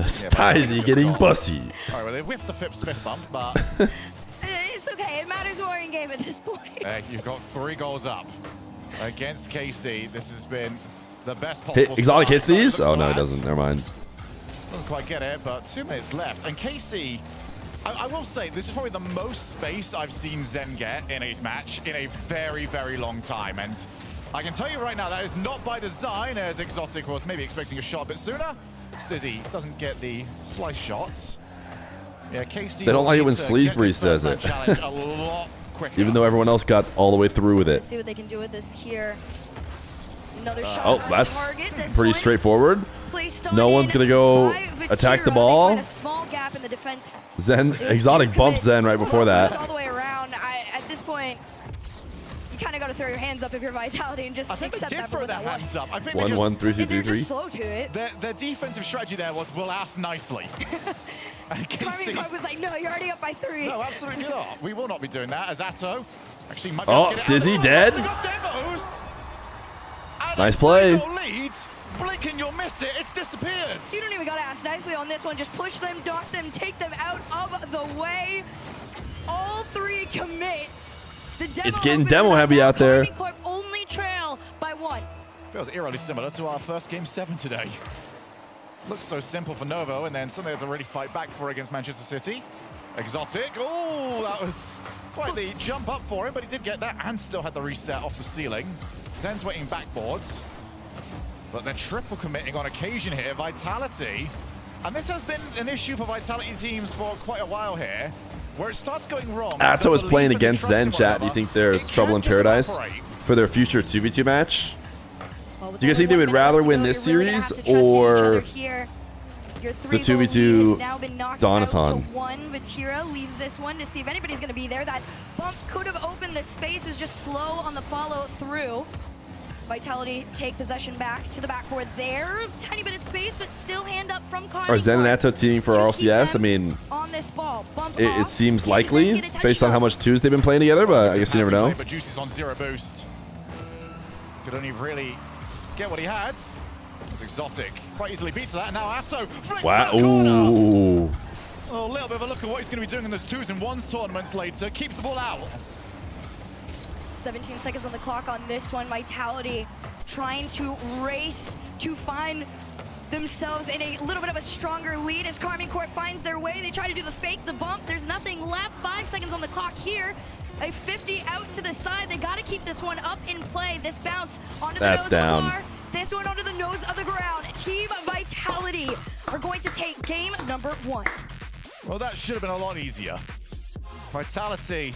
Stacy getting bussy. All right, well, they whiffed the fifth Smith bump, but it's okay. It matters more in game at this point. You've got 3 goals up against KC. This has been the best possible. Exotic hits these? Oh no, it doesn't. Never mind. Doesn't quite get it, but 2 minutes left, and KC. I will say, this is probably the most space I've seen Zen get in a match in a very, very long time. And I can tell you right now, that is not by design, as Exotic was maybe expecting a shot a bit sooner. Stizzy doesn't get the slice shots. Yeah, KC. They don't like it when Sleesbury says it. Even though everyone else got all the way through with it. Let's see what they can do with this here. Another shot. Oh, that's pretty straightforward. No one's going to go attack the ball. Zen, Exotic bumps Zen right before that. All the way around. At this point, you kind of got to throw your hands up if you're Vitality and just accept that. They did throw their hands up. I think 1-1, 3-2, 3-3. Slow to it. Their defensive strategy there was, we'll ask nicely. Carmine was like, no, you're already up by 3. No, absolutely not. We will not be doing that as Atto. Actually, might be Stizzy dead. Nice play. Blink and you'll miss it. It's disappeared. You don't even got to ask nicely on this one. Just push them, dock them, take them out of the way. All 3 commit. It's getting demo heavy out there. Only trail by 1. Feels eerily similar to our first game 7 today. Looks so simple for Novo, and then something they have to really fight back for against Manchester City. Exotic. Oh, that was quite the jump up for him, but he did get that and still had the reset off the ceiling. Zen's waiting backboards. But they're triple committing on occasion here. Vitality. And this has been an issue for Vitality teams for quite a while here, where it starts going wrong. Atto is playing against Zen, chat. Do you think there's trouble in paradise for their future 2v2 match? Do you guys think they would rather win this series or the 2v2 Donathon? Vatira leaves this one to see if anybody's going to be there. That bump could have opened the space. It was just slow on the follow through. Vitality take possession back to the backboard there. Tiny bit of space, but still hand up from Carmine. Are Zen and Atto teaming for RLCS? I mean, on this ball, it seems likely based on how much twos they've been playing together, but I guess you never know. But Juice is on 0 boost. Could only really get what he had. It's Exotic. Quite easily beats that. Now Atto. Wow. Ooh. Oh, a little bit of a look at what he's going to be doing in those 2s and 1s tournaments later. Keeps the ball out. 17 seconds on the clock on this one. Vitality trying to race to find themselves in a little bit of a stronger lead as Carmine Corp finds their way. They try to do the fake, the bump. There's nothing left. 5 seconds on the clock here. A 50 out to the side. They got to keep this one up in play. This bounce onto the nose of the bar. This one onto the nose of the ground. Team Vitality are going to take game number 1. Well, that should have been a lot easier. Vitality.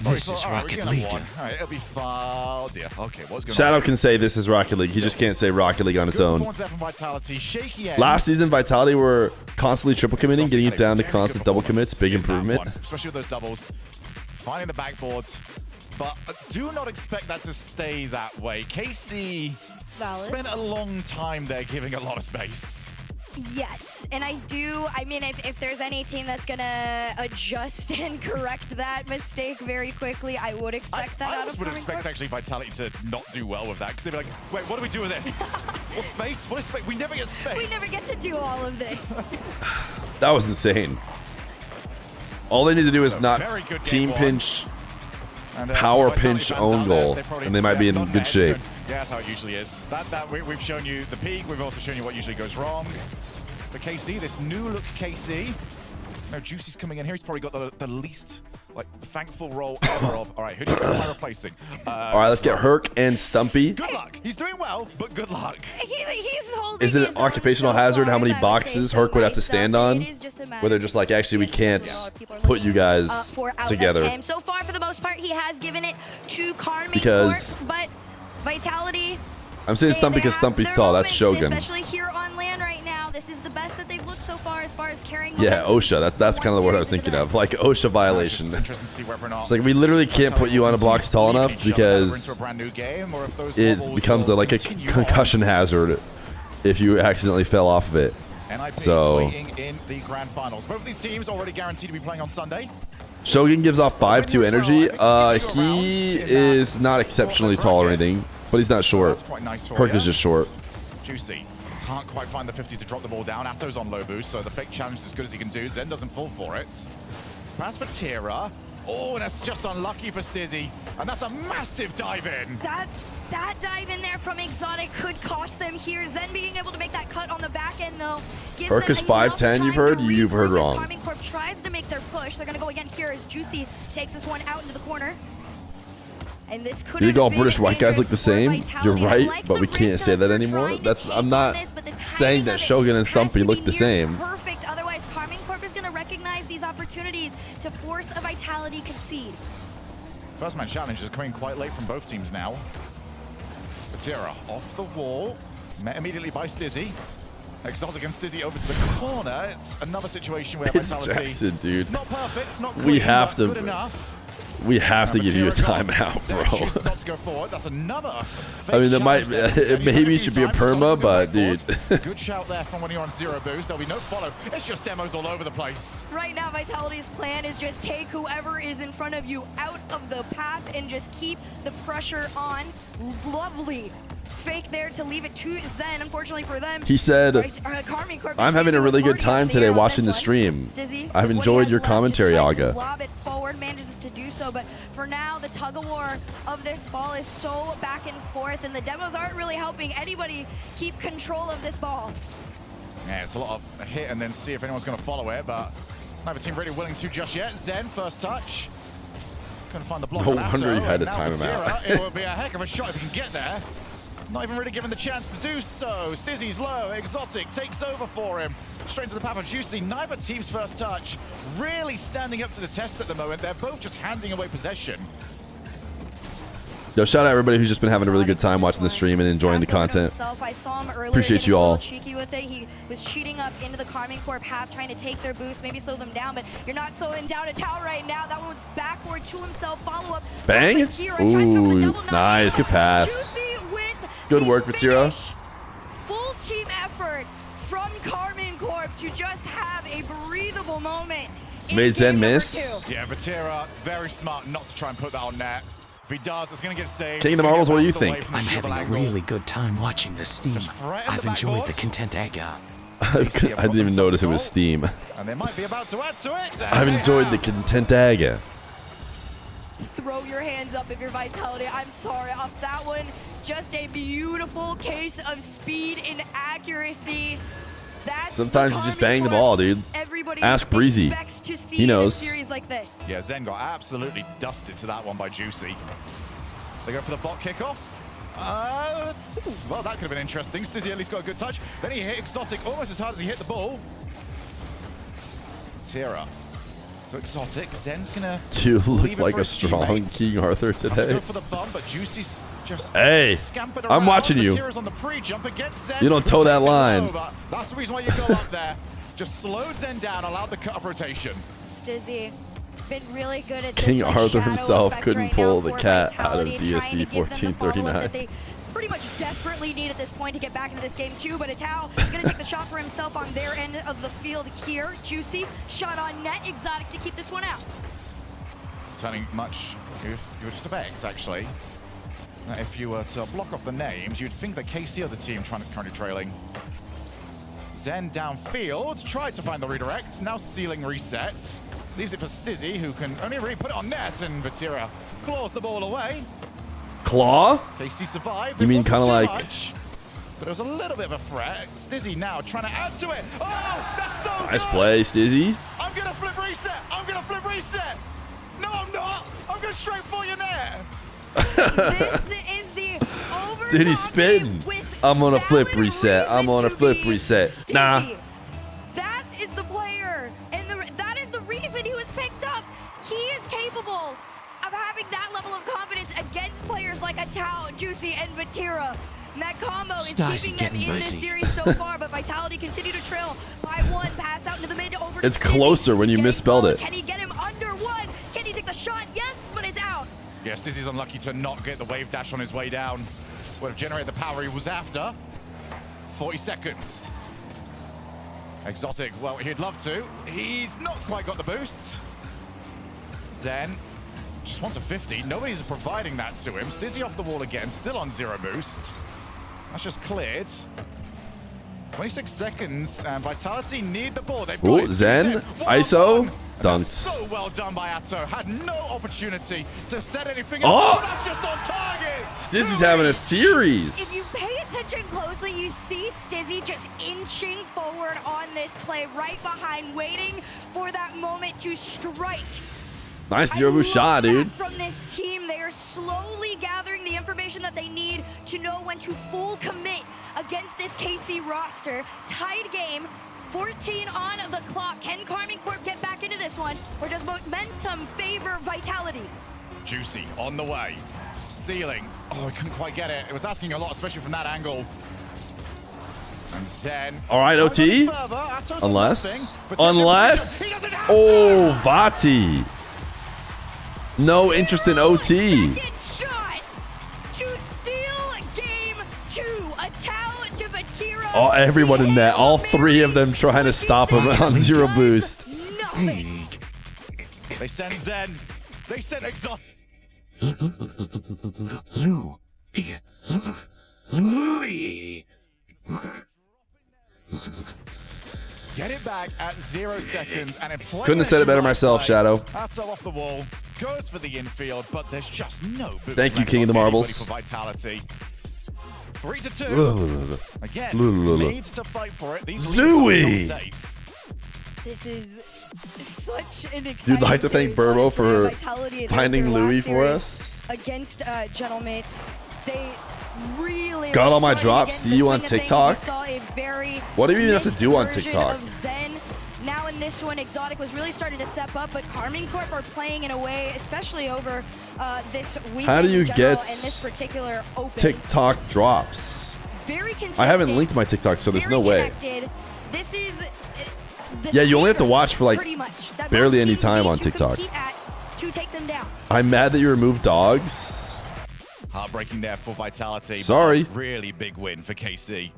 This is Rocket League. All right, it'll be fine. Oh dear. Okay, what's going Shadow on? can say this is Rocket League. He just can't say Rocket League on its own. Vitality. Shaky end. Last season, Vitality were constantly triple committing, getting it down to constant double commits. Big improvement. Especially with those doubles. Finding the backboards. But do not expect that to stay that way. KC spent a long time there giving a lot of space. Yes, and I mean, if there's any team that's gonna adjust and correct that mistake very quickly, I would expect that. I would expect actually Vitality to not do well with that, because they'd be like, wait, what do we do with this? What space? What is space? We never get space. We never get to do all of this. That was insane. All they need to do is not team pinch, power pinch own goal, and they might be in good shape. Yeah, that's how it usually is. We've shown you the peak. We've also shown you what usually goes wrong. for KC, this new look KC. No, Juicy's coming in here. He's probably got the least thankful role ever of. All right, who do you am I replacing? All right, let's get Herc and Stumpy. Good luck. He's doing well, but good luck. He's holding. Is it an occupational hazard how many boxes Herc would have to stand on? Where they're just like, actually, we can't put you guys together. So far, for the most part, he has given it to Carmine Because but Vitality. I'm saying Stumpy because Stumpy's tall. That's Shogun. Especially here on land right now, this is the best that they've looked so far as carrying. Yeah, OSHA. That's kind of the word I was thinking of. Like OSHA violation. It's like we literally can't put you on a blocks tall enough because it becomes like a concussion hazard if you accidentally fell off of it. So in the grand finals. Both of these teams already guaranteed to be playing on Sunday. Shogun gives off 5-2 energy. He is not exceptionally tall or anything, but he's not short. Herc is just short. Juicy can't quite find the 50 to drop the ball down. Atto's on low boost, so the fake challenge is as good as he can do. Zen doesn't fall for it. Pass for Tira. Oh, and that's just unlucky for Stizzy. And that's a massive dive in. That dive in there from Exotic could cost them here. Zen being able to make that cut on the back end, though. Herc is 5'10", you've heard wrong. Carmine Corp tries to make their push. They're going to go again here as Juicy takes this one out into the corner. And this could You think all British white guys look the same? You're right, but we can't say that anymore. I'm not saying that Shogun and Stumpy look the same. Perfect. Otherwise, Carmine Corp is going to recognize these opportunities to force a Vitality concede. First man challenge is coming quite late from both teams now. Batira off the wall, met immediately by Stizzy. Exotic and Stizzy over to the corner. It's another situation where It's Vitality Jackson, dude. not perfect, it's not clean, We have but good to. enough. We have to give you a timeout, Chooses bro. not to go forward. That's another I mean, it maybe should be a perma, but dude. Good shout there from when you're on zero boost. There'll be no follow. It's just demos all over the place. Right now, Vitality's plan is just take whoever is in front of you out of the path and just keep the pressure on. Lovely fake there to leave it to Zen. Unfortunately for them, He said, I'm having a really good time today watching the stream. I've enjoyed your commentary, Aga. Lob it forward, manages to do so, but for now, the tug-of-war of this ball is so back and forth, and the demos aren't really helping anybody keep control of this ball. Yeah, it's a lot of hit and then see if anyone's going to follow it, but neither team really willing to just yet. Zen, first touch. Couldn't find the block. No wonder you had to time him out. It would be a heck of a shot if he can get there. Not even really given the chance to do so. Stizzy's low. Exotic takes over for him. Straight to the path of Juicy. Neither team's first touch really standing up to the test at the moment. They're both just handing away possession. Yo, shout out everybody who's just been having a really good time watching the stream and enjoying the content. I saw him earlier Appreciate you all. Cheeky with it. He was cheating up into the Carmine Corp half, trying to take their boost, maybe slow them down, but you're not slowing down a tower right now. That one's backward to himself. Follow up. Bang! Ooh, nice. Good pass. Good work, Vatira. Full team effort from Carmine Corp to just have a breathable moment. Made Zen miss. Yeah, Vatira, very smart not to try and put that on net. If he does, it's going to get saved. King of the Marbles, what do you think? I'm having a really good time watching the Steam. I've enjoyed the content I got. I didn't even notice it was Steam. And they might be about to add to it. I've enjoyed the content aga. Throw your hands up if you're Vitality. I'm sorry. Off that one, just a beautiful case of speed and accuracy. That's Sometimes you just bang the ball, dude. Ask Breezy. He knows. Series like this. Yeah, Zen got absolutely dusted to that one by Juicy. They go for the bot kickoff. Well, that could have been interesting. Stizzy at least got a good touch. Then he hit Exotic almost as hard as he hit the ball. Tira. So Exotic, Zen's gonna. You look like a strong King Arthur today. Go for the bump, but Juicy's just hey, scampered I'm around. watching you. Tira's on the pre-jump against Zen. You don't toe that line. That's the reason why you go up there. Just slowed Zen down, allowed the cut of rotation. Stizzy been really good at King this, Arthur himself couldn't right pull now the for cat out of Vitality, trying to DSC give them the follow-up 1439. that they pretty much desperately need at this point to get back into this game too, but Athon gonna take the shot for himself on their end of the field here. Juicy, shot on net, Exotic to keep this one out. Turning much, you would suspect, actually. That if you were to block off the names, you'd think that KC are the team currently trailing. Zen downfield, tried to find the redirect, now ceiling reset. Leaves it for Stizzy, who can only really put it on net, and Vatira claws the ball away. Claw? KC survived. You mean kind of like But it was a little bit of a threat. Stizzy now trying to add to it. Oh, that's so Nice good. play, Stizzy. I'm going to flip reset. I'm going to flip reset. No, I'm not. I'm going straight for you there. This is the Dude, he's spitting. I'm on a flip reset. I'm on a flip reset. Nah. That is the player, and that is the reason he was picked up. He is capable of having that level of confidence against players like Athon, Juicy, and Vatira. And that combo is keeping them in this series so far, but Vitality continue to trail by 1. Pass out into the mid over to It's closer when you misspelled it. Can he get him under 1? Can he take the shot? Yes, but it's out. Yes, Stizzy's unlucky to not get the wave dash on his way down. Would have generated the power he was after. 40 seconds. Exotic, well, he'd love to. He's not quite got the boost. Zen just wants a 50. Nobody's providing that to him. Stizzy off the wall again, still on 0 boost. That's just cleared. 26 seconds, and Vitality need the ball. They've got Ooh, it. Zen, ISO, dunked. So well done by Athon. Had no opportunity to set anything Oh! up. That's just on target. Stizzy's having a series. If you pay attention closely, you see Stizzy just inching forward on this play, right behind, waiting for that moment to strike. Nice 0 boost shot, dude. From this team, they are slowly gathering the information that they need to know when to full commit against this KC roster. Tied game, 14 on the clock. Can Carmine Corp get back into this one, or does momentum favor Vitality? Juicy on the way. Ceiling. Oh, he couldn't quite get it. It was asking a lot, especially from that angle. And Zen. All right, OT. Unless. Oh, Vati. No interest in OT. Second shot to steal game 2. Athon to Vatira. Oh, everyone in net. All 3 of them trying to stop him on 0 boost. They send Zen. They send Exotic. Get it back at 0 seconds. And Couldn't have said it better myself, Shadow. Athon off the wall. Goes for the infield, but there's just no boost. Thank you, King of the Marbles. For Vitality. 3-2. Again, need to fight for it. These Zooey! This is such an exciting You'd like to thank series Burbo for Vitality. finding Their Louis last for series us. Against Gentlemates. They really Got all my starting drops. again See you the on swing of things. TikTok. We saw a very What do you even have to do on missed version TikTok? of Zen. Now in this one, Exotic was really starting to step up, but Carmine Corp are playing in a way, especially over this weekend How do you in general, get and this particular open. TikTok drops? Very consistent. I haven't linked my TikTok, so there's very no way. connected. This is the Yeah, you only have to standard, watch for like pretty much, that barely most any teams time need on to TikTok. compete at to take them down. I'm mad that you removed dogs. Heartbreaking there for Vitality. Sorry. Really big win for KC.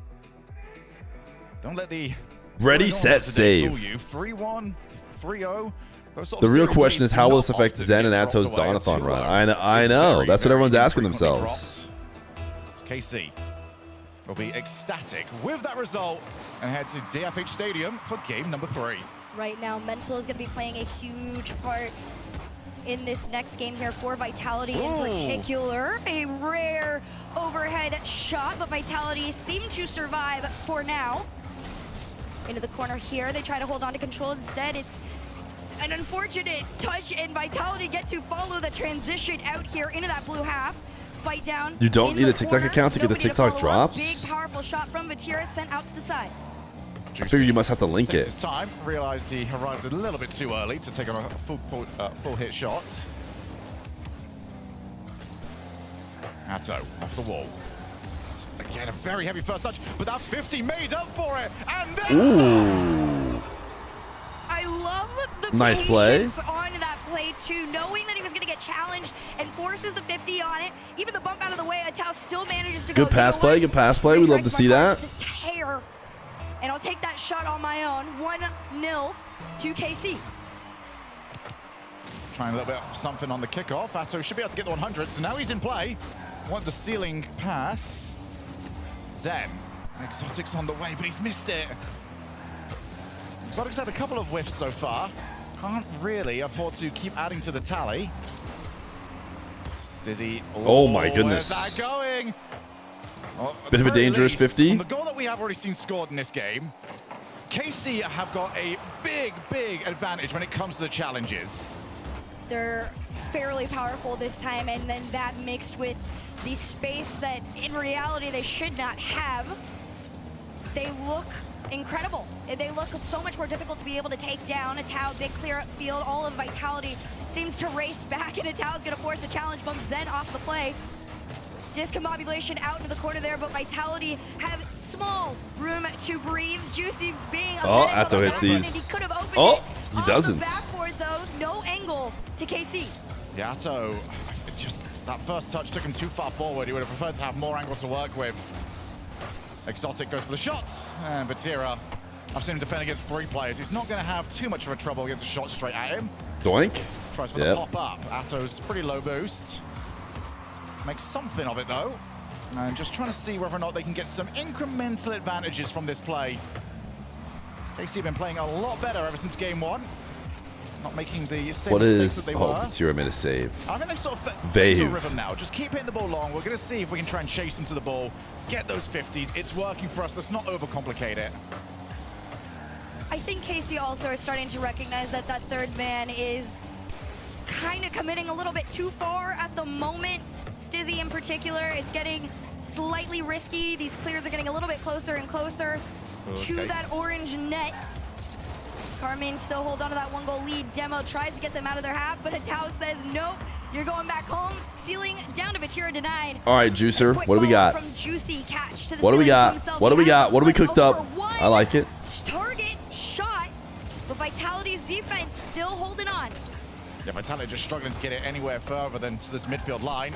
Don't let the Ready, set, save. 3-1, 3-0. The real question is how will this affect Zen and Atto's Donathon run? I know. That's what everyone's asking themselves. KC will be ecstatic with that result and head to DFH Stadium for game number 3. Right now, mental is going to be playing a huge part in this next game here for Vitality in particular. A rare overhead shot, but Vitality seem to survive for now. Into the corner here, they try to hold on to control. Instead, it's an unfortunate touch, and Vitality get to follow the transition out here into that blue half. Fight down. You don't in need the a TikTok corner. account to get the Nobody TikTok follow up. drops? Big, powerful shot from Vatira sent out to the side. I figured you must have to link Takes it. his time, realized he arrived a little bit too early to take on a full hit shot. Atto off the wall. Again, a very heavy first touch, but that 50 made up for it. And then Ooh. I love the Nice play. patience on that play too, knowing that he was going to get challenged and forces the 50 on it. Even the bump out of the way, Athon still manages to go. Good pass play. Good pass play. We love to see that. Just tear. And I'll take that shot on my own. 1-0 to KC. trying a little bit of something on the kickoff. Atto should be able to get the 100, so now he's in play. Want the ceiling pass. Zen. Exotic's on the way, but he's missed it. Exotic's had a couple of whiffs so far. Can't really afford to keep adding to the tally. Stizzy. Oh my goodness. Where's that going? Bit of a dangerous 50. From the goal that we have already seen scored in this game, KC have got a big advantage when it comes to the challenges. They're fairly powerful this time, and then that mixed with the space that in reality they should not have. They look incredible. They look so much more difficult to be able to take down. Athon, big clear up field. All of Vitality seems to race back, and Athon's gonna force the challenge, bump Zen off the play. Discombobulation out into the corner there, but Vitality have small room to breathe. Juicy being a Athon hits these. He doesn't. Backboard though, no angle to KC. Yeah, Athon, just that first touch took him too far forward. He would have preferred to have more angle to work with. Exotic goes for the shots, and Vatira, I've seen him defend against 3 players. He's not going to have too much of a trouble against a shot straight at him. Doink. Tries for the pop-up. Atto's pretty low boost. Makes something of it, though. And just trying to see whether or not they can get some incremental advantages from this play. KC have been playing a lot better ever since game 1. Not making the same mistakes that they were. Vatira made a save. I mean, they've sort of fit into a rhythm now. Just keep hitting the ball long. We're going to see if we can try and chase them to the ball, get those 50s. It's working for us. Let's not overcomplicate it. I think KC also are starting to recognize that that third man is kind of committing a little bit too far at the moment. Stizzy in particular, it's getting slightly risky. These clears are getting a little bit closer and closer to that orange net. Carmine still hold on to that 1-goal lead. Demo tries to get them out of their half, but Athon says, nope, you're going back home. Ceiling down to Vatira denied. All right, Juicer, what do we got? From Juicy, catch to the what do we got? What do we got? What do we cooked up? One. I like it. Target shot, but Vitality's defense still holding on. Yeah, Vitality just struggling to get it anywhere further than to this midfield line.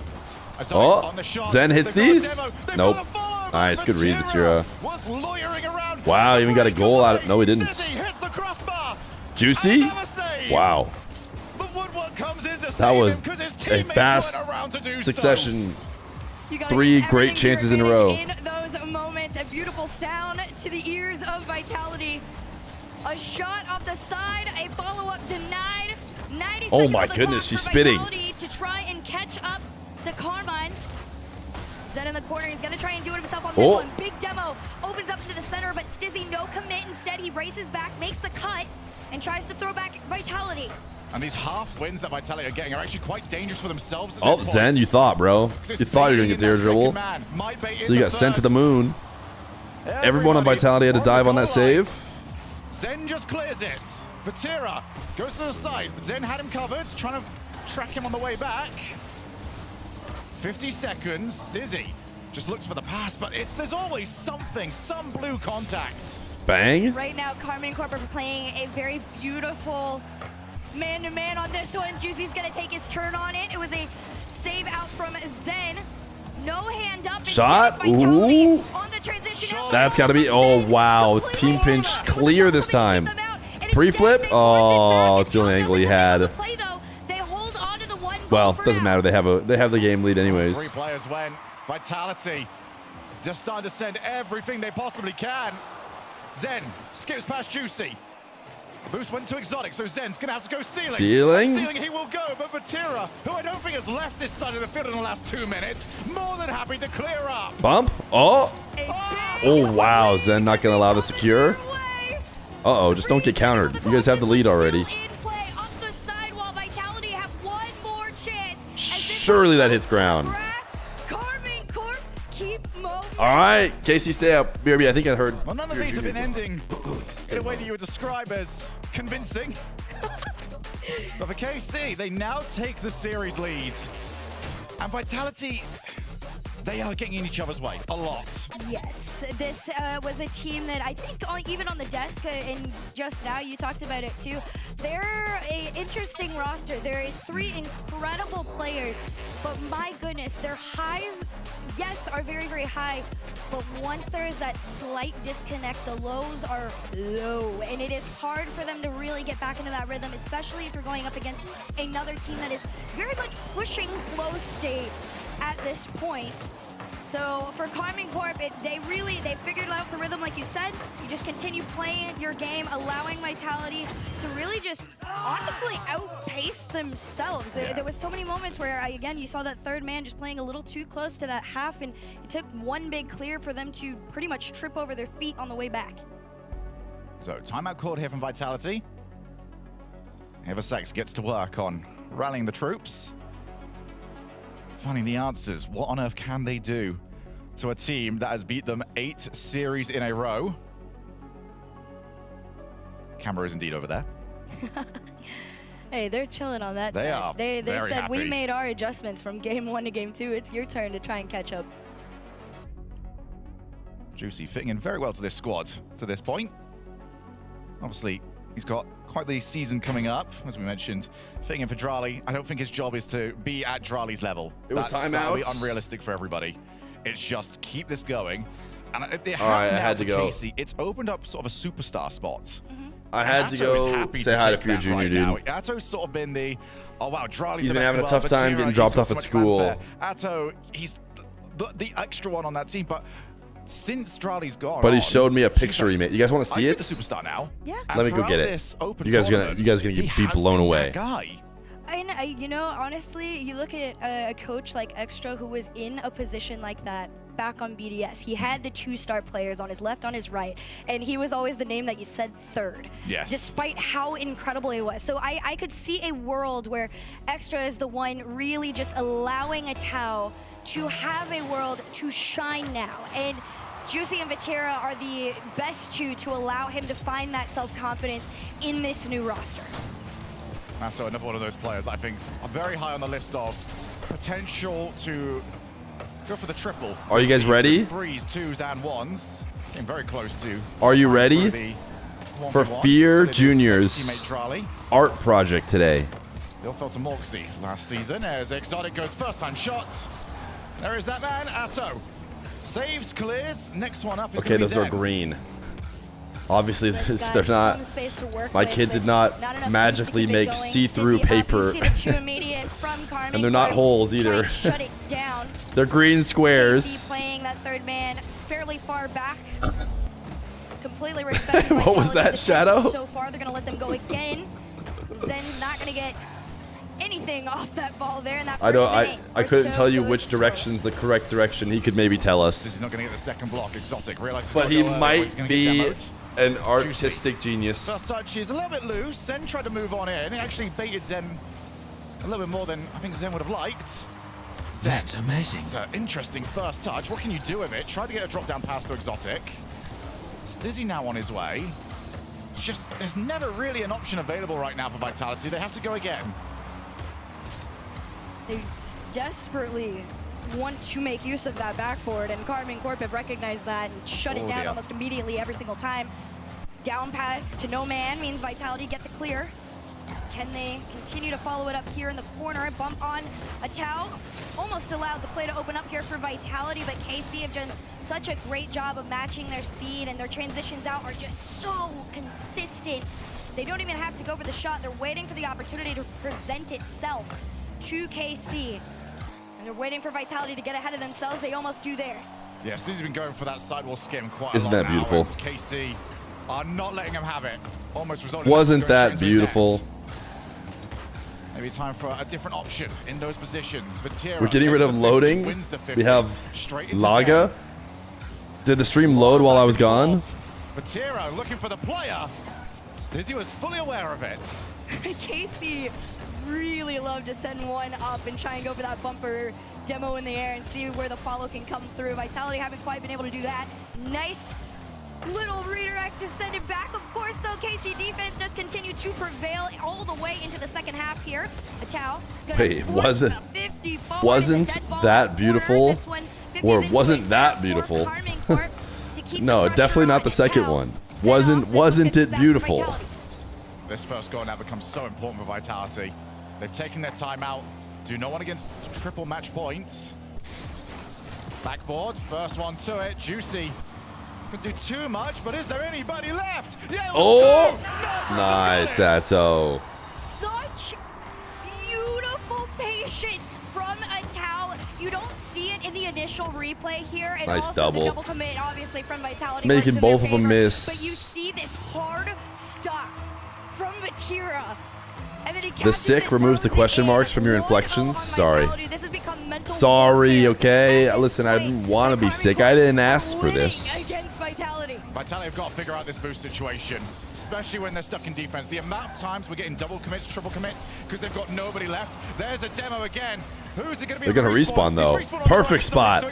On the shot. Zen hits these? Nope. Nice, good read, Vatira. Wow, even got a goal out of no, he didn't. Juicy? Wow. That was a fast succession. 3 great chances in a row. In those moments, a beautiful sound to the ears of Vitality. A shot off the side, a follow-up denied. 90 oh my goodness, she's spitting. To try and catch up to Carmine. Zen in the corner, he's gonna try and do it himself on this one. Big demo, opens up into the center, but Stizzy no commit. Instead, he races back, makes the cut, and tries to throw back Vitality. And these half wins that Vitality are getting are actually quite dangerous for themselves. Oh, Zen, you thought, bro. You thought you were gonna get the air dribble. So you got sent to the moon. Everyone on Vitality had to dive on that save. Zen just clears it. Vatira goes to the side. Zen had him covered, trying to track him on the way back. 50 seconds. Stizzy just looks for the pass, but there's always something, some blue contact. Bang. Right now, Carmine Corp are playing a very beautiful man-to-man on this one. Juicy's gonna take his turn on it. It was a save out from Zen. No hand up. Shot. Ooh. That's got to be. Oh, wow. Team pinch clear this time. Pre-flip. Oh, it's the only angle he had. Well, doesn't matter. They have the game lead anyways. 3 players went. Vitality just starting to send everything they possibly can. Zen skips past Juicy. Boost went to Exotic, so Zen's going to have to go ceiling. Ceiling he will go, but Vatira, who I don't think has left this side of the field in the last 2 minutes, more than happy to clear up. Bump. Oh. Oh, wow. Zen not going to allow the secure. Uh-oh, just don't get countered. You guys have the lead already. Surely that hits ground. All right, KC, stay up. BRB, I think I heard. Well, none of these have been ending in a way that you would describe as convincing. But for KC, they now take the series lead. And Vitality, they are getting in each other's way a lot. Yes, this was a team that I think even on the desk, and just now you talked about it too, they're an interesting roster. There are 3 incredible players, but my goodness, their highs, yes, are very, very high, but once there is that slight disconnect, the lows are low, and it is hard for them to really get back into that rhythm, especially if you're going up against another team that is very much pushing flow state at this point. So for Karming Corp, they figured out the rhythm, like you said. You just continue playing your game, allowing Vitality to really just honestly outpace themselves. There was so many moments where, again, you saw that third man just playing a little too close to that half, and it took one big clear for them to pretty much trip over their feet on the way back. So timeout called here from Vitality. Eversex gets to work on rallying the troops, finding the answers. What on earth can they do to a team that has beat them 8 series in a row? Camera is indeed over there. Hey, they're chilling on that They side. are They very said, we happy. made our adjustments from game 1 to game 2. It's your turn to try and catch up. Juicy fitting in very well to this squad to this point. Obviously, he's got quite the season coming up, as we mentioned. Fitting in for Drali. I don't think his job is to be at Drali's level. It was That would be timeouts. unrealistic for everybody. It's just keep this going. And it has All right, I now had for to go. Casey. It's opened up sort of a superstar spot. I had to Atto is go happy say hi to take Feer that Jr., right dude. now. Atto's sort of been the, oh wow, Drali's He's the been best having in a the world, tough but time Tira, getting he's dropped got off so at much school. fanfare. Atto, he's the extra one on that team, but since Drali's gone, But he showed me a picture he made. You guys want to see I it? the superstar now. Yeah. Let me go get it. You guys are gonna be blown away. You know, honestly, you look at a coach like Extra who was in a position like that back on BDS. He had the 2-star players on his left, on his right, and he was always the name that you said third. Yes. Despite how incredible he was. So I could see a world where Extra is the one really just allowing a Tau to have a world to shine now. And Juicy and Vatira are the best two to allow him to find that self-confidence in this new roster. Atto, another one of those players I think's very high on the list of potential to go for the triple. Are you guys ready? 3s, 2s, and 1s. Getting very close to. Are you ready the for 1v1. Feer Still it is Jr.'s teammate Drali. art project today? Bill fell to Morksy last season as Exotic goes first time shot. There is that man, Atto. Saves, clears. Next one up is Okay, gonna be those are Zen. green. Obviously, they're not. Some space to work My with, kid but did not enough magically room to keep it make going. see-through Stizzy up. paper. You see the 2 immediate from Karming And they're not Corp. holes Try either. and shut it down. They're green KC squares. playing that third man fairly far back. Completely respecting What was that, Vitality's Shadow? attempts so far. They're going to let them go again. Zen's not going to get anything off that ball there in that I first don't. minute. I Or couldn't so tell you goes which the direction's the correct direction. He could maybe tell This us. is not going to get the second block. Exotic realizes. But he he's might gonna be get demoed. an artistic genius. First touch is a little bit loose. Zen tried to move on in. It actually baited Zen a little bit more than I think Zen would have liked. Zen, That's amazing. it's an interesting first touch. What can you do with it? Try to get a drop down pass to Exotic. Stizzy now on his way. Just, there's never really an option available right now for Vitality. They have to go again. They desperately want to make use of that backboard, and Karming Corp have recognized that and shut it Oh, down dear. almost immediately every single time. Down pass to no man means Vitality get the clear. Can they continue to follow it up here in the corner? Bump on a Tau. Almost allowed the play to open up here for Vitality, but KC have done such a great job of matching their speed, and their transitions out are just so consistent. They don't even have to go for the shot. They're waiting for the opportunity to present itself to KC. And they're waiting for Vitality to get ahead of themselves. They almost do there. Yes, this has been going for that sidewall skim quite Isn't a lot that beautiful? now, and KC are not letting him have it. Almost resulting Wasn't in going that straight into his beautiful? net. Maybe time for a different option in those positions. Vatira We're getting rid takes of the 50, loading. wins the 50, We have straight into Laga. Did the stream load while I was gone? Vatira looking for the player. Stizzy was fully aware of it. KC really love to send one up and try and go for that bumper demo in the air and see where the follow can come through. Vitality haven't quite been able to do that. Nice little redirect to send it back. Of course, though, KC defense does continue to prevail all the way into the second half here. Atau Wait, wasn't that beautiful? Or wasn't that beautiful? No, definitely not the second one. Wasn't it beautiful? This first goal now becomes so important for Vitality. They've taken their time out. Do not want against triple match points. Backboard, first one to it. Juicy could do too much, but is there anybody left? Yeah, Oh! two. Nice, Atto. Such beautiful patience from Atau. You don't see it in the initial initial replay here, and Nice also double. the double commit, obviously, from Vitality. Making works in their both of them favor. miss. But you see this hard stop from Vatira. And then he The sick catches it, removes the throws it question in. marks from your inflections. Sorry. This has become mental Sorry, okay? Listen, I didn't want to be sick. I didn't ask for this. against Vitality. Vitality have got to figure out this boost situation, especially when they're stuck in defense. The amount of times we're getting double commits, triple commits, because they've got nobody left. There's a demo again. Who's it going to be? They're going to respawn, though. Perfect spot.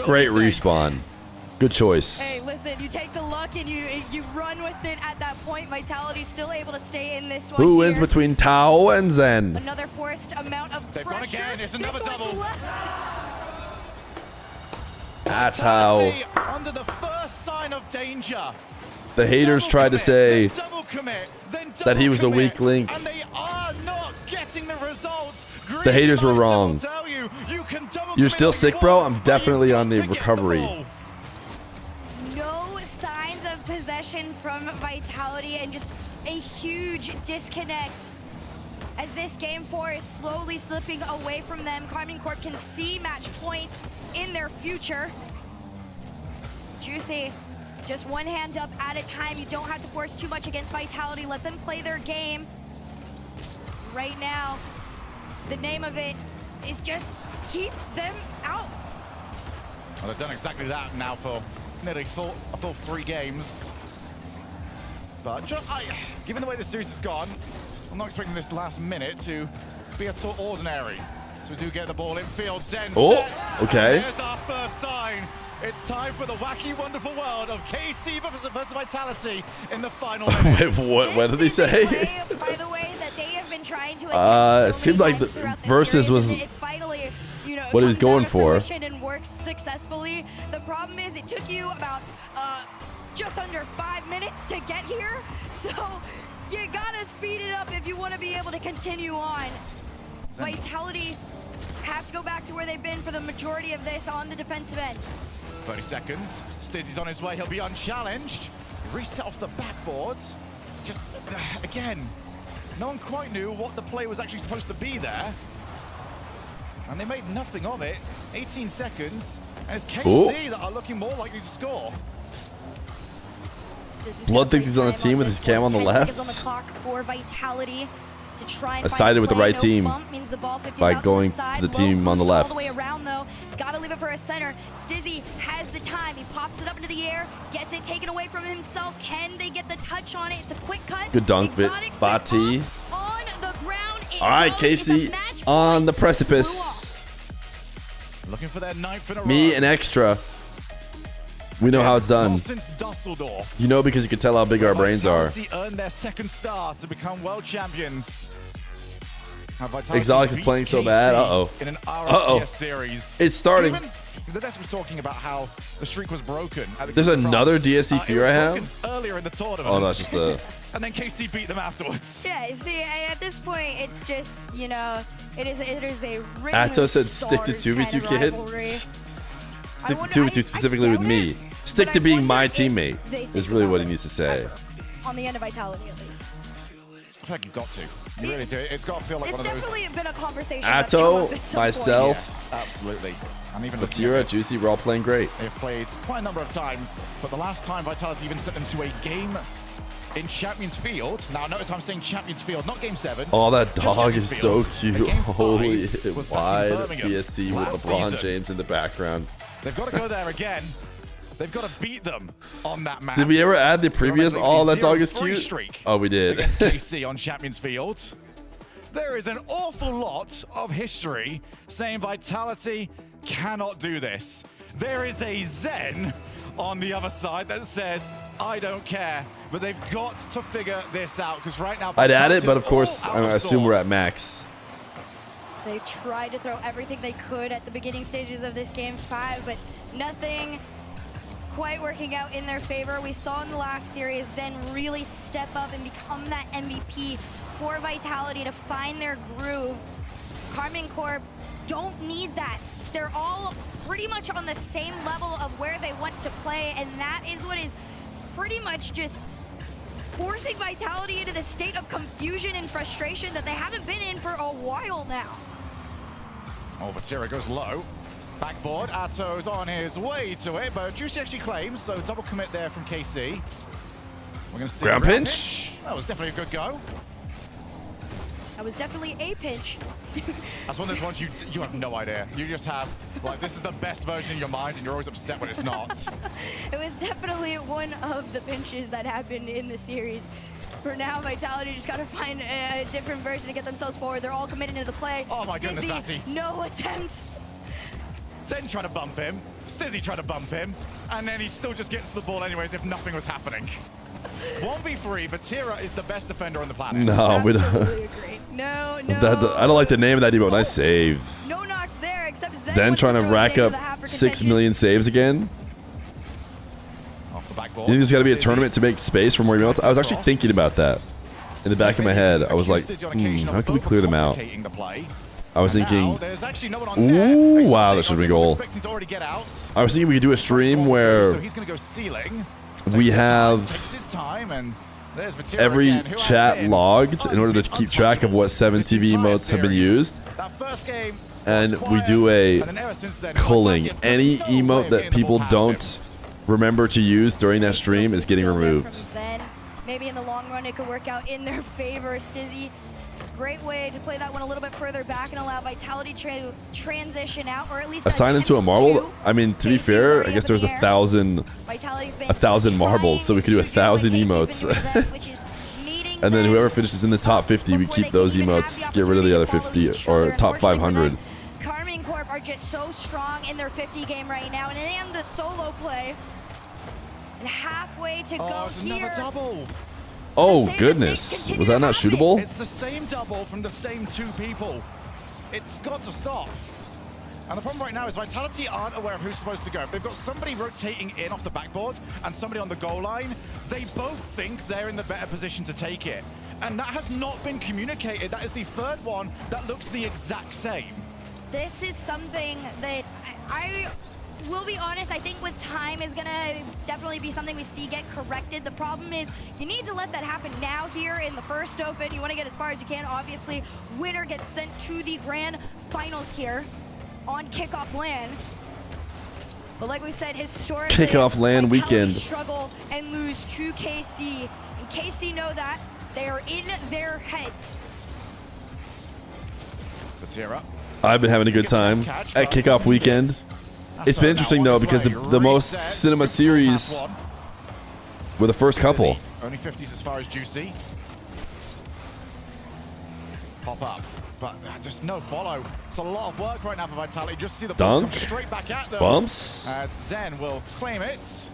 Great respawn. Good choice. Hey, listen, you take the luck and you run with it at that point. Vitality's still able to stay in this one. Who wins here. between Tao and Zen? Another forced amount of They've gone pressure. again. It's another double. Tao. Under the first sign of danger. The haters tried to say Double commit, then that he was a weak link. and they are not getting the results. The haters were wrong. Tell you, you can double You're still sick, bro? I'm definitely on the recovery. No signs of possession from Vitality and just a huge disconnect. As this game 4 is slowly slipping away from them, Karmine Corp can see match point in their future. Juicy, just one hand up at a time. You don't have to force too much against Vitality. Let them play their game. Right now, the name of it is just keep them out. Well, they've done exactly that now for nearly a full 3 games. But given the way the series has gone, I'm not expecting this last minute to be at all ordinary. So we do get the ball in field. Zen set. Okay. And there's our first sign. It's time for the wacky, wonderful world of KC versus Vitality in the final minutes. Wait, what did he say? By the way, that they have been trying to It seemed like the versus was finally, what he was going for. And works successfully. The problem is it took you about just under 5 minutes to get here, so you gotta speed it up if you want to be able to continue on. Vitality have to go back to where they've been for the majority of this on the defensive end. 30 seconds. Stizzy's on his way. He'll be unchallenged. Reset off the backboards. Just, again, no one quite knew what the play was actually supposed to be there. And they made nothing of it. 18 seconds. And it's KC that are looking more likely to score. Blood thinks he's on the team with his cam on the 10 left. seconds on the clock for Vitality to try and I sided with the right team means the ball 50s by out going to to the the team on the left. All the way around though. He's got to leave it for a center. Stizzy has the time. He pops it up into the air, gets it taken away from himself. Can they get the touch on it? It's a quick cut. Good dunk, bit. Bati. On the ground. All right, Casey on the precipice. Looking for their 9th in a row. Me and Extra. We know how it's done. Since Dusseldorf. You know because you can tell how big our brains are. Vitality earned their 2nd star to become world champions. Exotic is playing so bad. Uh-oh. In an RLCS series. It's starting. Even the desk was talking about how the streak was broken. There's another DSC Fear I have? Earlier in the tournament. Oh, no, it's just the... And then KC beat them afterwards. Yeah, see, at this point, it's just, it is a written Athon said stick to 2v2 kid. Stick to 2v2 specifically with me. Stick to being my teammate is really what he needs to say. On the end of Vitality, at least. I feel like you've got to. You really do. It's got to feel like It's one of those. definitely been a conversation. that's come Atto, up at some myself, Yes, absolutely. And even Vatira, Juicy, we're all playing great. They've played quite a number of times, but the last time Vitality even sent them to a game in Champions Field. Now, notice how I'm saying Champions Field, not Game 7. Oh, that just dog Champions is so Field. cute. Game 5 Holy was back in wide Birmingham DSC with last LeBron season. James in the background. They've got to go there again. They've got to beat them on that map. Did we ever add the previous "Oh, that dog is 0-3 cute"? streak Oh, we did. against KC on Champions Field. There is an awful lot of history saying Vitality cannot do this. There is a Zen on the other side that says, I don't care, but they've got to figure this out because right now I'd add it, Vitality but of are course, all I out of assume we're at sorts. max. They tried to throw everything they could at the beginning stages of this Game 5, but nothing quite working out in their favor. We saw in the last series Zen really step up and become that MVP for Vitality to find their groove. Karmine Corp don't need that. They're all pretty much on the same level of where they want to play, and that is what is pretty much just forcing Vitality into the state of confusion and frustration that they haven't been in for a while now. Oh, Vatira goes low. Backboard, Atto's on his way to it, but Juicy actually claims, so double commit there from KC. We're going to see ground pinch. That was definitely a good go. That was definitely a pinch. That's one of those ones you have no idea. You just have, like, this is the best version in your mind, and you're always upset when it's not. It was definitely one of the pinches that happened in the series. For now, Vitality just got to find a different version to get themselves forward. They're all committed into the play. Oh my goodness, Matty. No attempt. Zen tried to bump him, Stizzy tried to bump him, and then he still just gets to the ball anyways if nothing was happening. 1v3, Vatira is the best defender on the planet. No, we don't. No. I don't like the name of that emote. Nice save. No knocks there, except Zen trying to rack up 6 million saves again. Off the backboard. You think there's got to be a tournament to make space for more emotes? I was actually thinking about that in the back of my head. I was like, how can we clear them out? I was thinking, ooh, wow, that should be a goal. I was thinking we could do a stream where we have every chat logged in order to keep track of what 7 TV emotes have been used. And we do a culling. Any emote that people don't remember to use during that stream is getting removed. Maybe in the long run it could work out in their favor. Stizzy, great way to play that one a little bit further back and allow Vitality to transition out, or at least assign into a marble. I mean, to be fair, I guess there's 1,000 marbles, so we could do 1,000 emotes. And then whoever finishes in the top 50, we keep those emotes, get rid of the other 50, or top 500. Carmine Corp are just so strong in their 50 game right now, and the solo play. And halfway to go here. Another double. Oh, goodness. Was that not shootable? It's the same double from the same 2 people. It's got to stop. And the problem right now is Vitality aren't aware of who's supposed to go. If they've got somebody rotating in off the backboard and somebody on the goal line, they both think they're in the better position to take it. And that has not been communicated. That is the 3rd one that looks the exact same. This is something that I will be honest, I think with time is gonna definitely be something we see get corrected. The problem is you need to let that happen now here in the first open. You want to get as far as you can. Obviously, winner gets sent to the grand finals here on Kickoff LAN. But like we said, historically, Kickoff LAN weekend. Struggle and lose to KC. And KC know that. They are in their heads. Vatira. I've been having a good time at Kickoff weekend. It's been interesting though because the most cinema series were the first couple. Only 50s as far as Juicy. Pop up, but just no follow. It's a lot of work right now for Vitality. Just see the ball come straight back at them. Bumps. As Zen will claim it.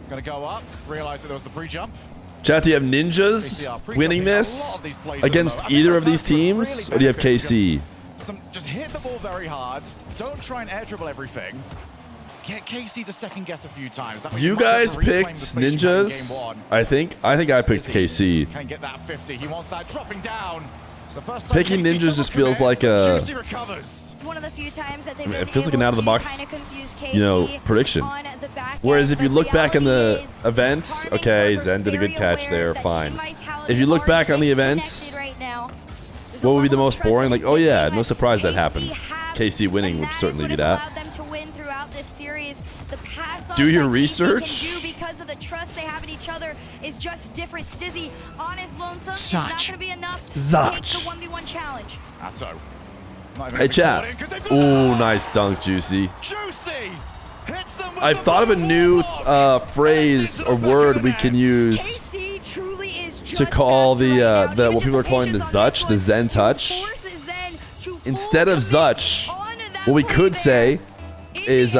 Gonna go up. Realize that there was the pre-jump. Chat, do you have ninjas winning this against either of these teams, or do you have KC? Just hit the ball very hard. Don't try and air dribble everything. Get KC to second guess a few times. You guys picked ninjas. I think I picked KC. Can get that 50. He wants that dropping down. The first time Picking ninjas just feels like a. It's one of the few times that they've been It feels like an out of the box, you know, prediction. Whereas if you look back on the events, okay, Zen did a good catch there, fine. If you look back on the events, what would be the most boring? Like, oh yeah, no surprise that happened. KC winning would certainly be that. Do your research. Because of the trust they have in each other is just different. Stizzy on his lonesome is not going to be enough to take the 1v1 challenge. Hey chat. Ooh, nice dunk, Juicy. I've thought of a new phrase or word we can use to call the what people are calling the Zutch, the Zen touch. Instead of Zutch, what we could say is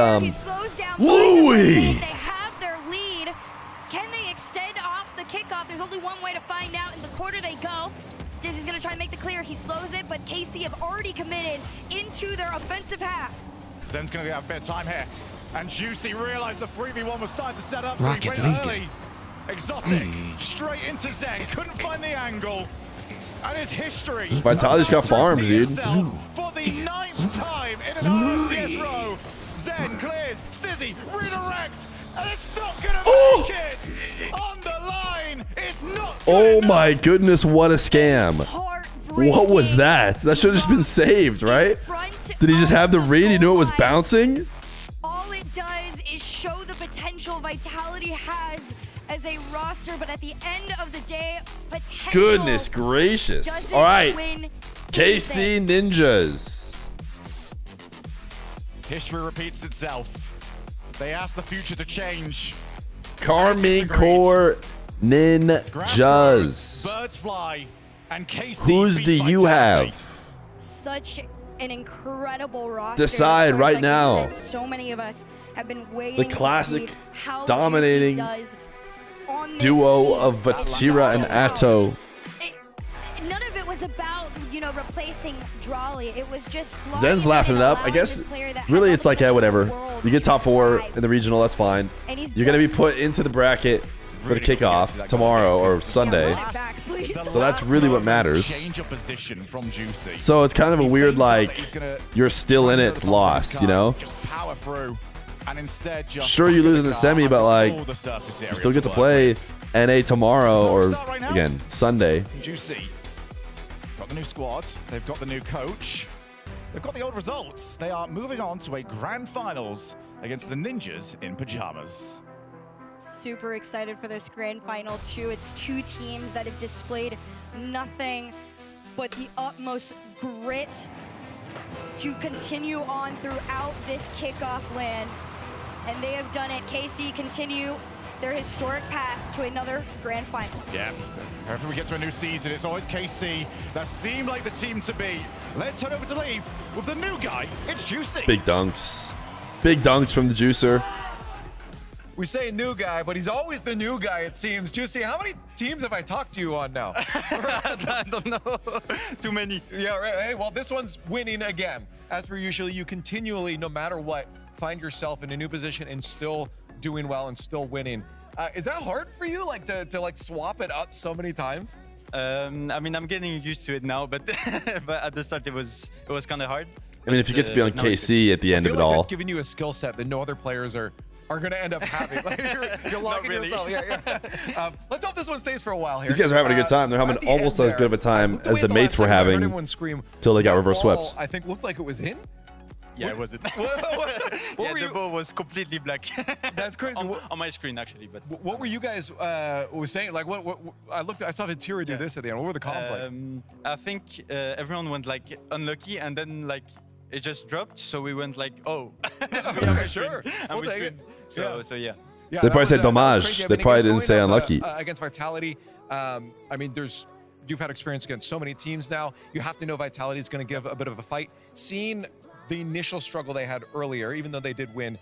Louis. They have their lead. Can they extend off the kickoff? There's only one way to find out. In the quarter they go. Stizzy's gonna try and make the clear. He slows it, but KC have already committed into their offensive half. Zen's gonna have a bit of time here. And Juicy realized the 3v1 was starting to set up, so he went early. Exotic, straight into Zen, couldn't find the angle. And his history. Vitality's got farmed, dude. For the 9th time in an RLCS row. Zen clears, Stizzy, redirect, and it's not gonna make it! On the line, it's not Oh my goodness, what a scam. What was that? That should have just been saved, right? Front Did he just have the read? He knew it was bouncing? All it does is show the potential Vitality has as a roster, but at the end of the day, potential. Goodness gracious. All right. KC Ninjas. History repeats itself. They ask the future to change. Karmine Core Ninjas. Birds fly, and KC Whose do you have? Such an incredible roster. Decide Of course, right like you now. said, so many of us have been waiting The to classic see how dominating Juicy does on this duo team. of Vatira and Atto. None of it was about, you know, replacing Drawley. It was just slotting Zen's in laughing and it up. I allowing guess this player that really has it's like, yeah, whatever. You get top 4 in the regional, that's fine. And he's You're going to be put into the bracket for the kickoff tomorrow or Sunday. So that's really what matters. Change of position from Juicy. So it's kind of a weird, like, you're still in it loss, you know? Just power through, and instead just Sure, you lose in the semi, but, like, all the surface you area still get to work play NA tomorrow or, again, Sunday. Juicy got the new squad. They've got the new coach. They've got the old results. They are moving on to a grand finals against the Ninjas in pajamas. super excited for this grand final too. It's two teams that have displayed nothing but the utmost grit to continue on throughout this kickoff land. And they have done it. KC continue their historic path to another grand final. Yeah, whenever we get to a new season, it's always KC that seem like the team to beat. Let's head over to Leaf with the new guy. It's Juicy. Big dunks. Big dunks from the juicer. We say new guy, but he's always the new guy, it seems. Juicy, how many teams have I talked to you on now? I don't know. Too many. Yeah, right. Hey, well, this one's winning again. As per usual, you continually, no matter what, find yourself in a new position and still doing well and still winning. Is that hard for you, like to like swap it up so many times? I mean, I'm getting used to it now, but but at the start it was kind of hard. I mean, if you get to be on KC at the end of it I feel like all. that's giving you a skill set that no other players are going to end up having. Like you're locking really. yourself. Yeah. Let's hope this one stays for a while here. These guys are having a good time. They're having At the almost end as good of a time there, as the mates were last time I heard having everyone scream, till they got "That reverse ball," swept. I think looked like it was in. Yeah, it wasn't. What were the ball was completely black. That's crazy. on my screen, actually. But what were you guys was saying? Like what I saw Vatira do this at the end. What were the comments like? I think everyone went like unlucky, and then like it just dropped. So we went like, oh, Sure. and We'll we take screamed. it. So yeah. Yeah, They that probably said that dommage. crazy. I They mean, probably against didn't say going up, unlucky. Against Vitality, I mean, you've had experience against so many teams now. You have to know Vitality is going to give a bit of a fight. Seeing the initial struggle they had earlier, even though they did win,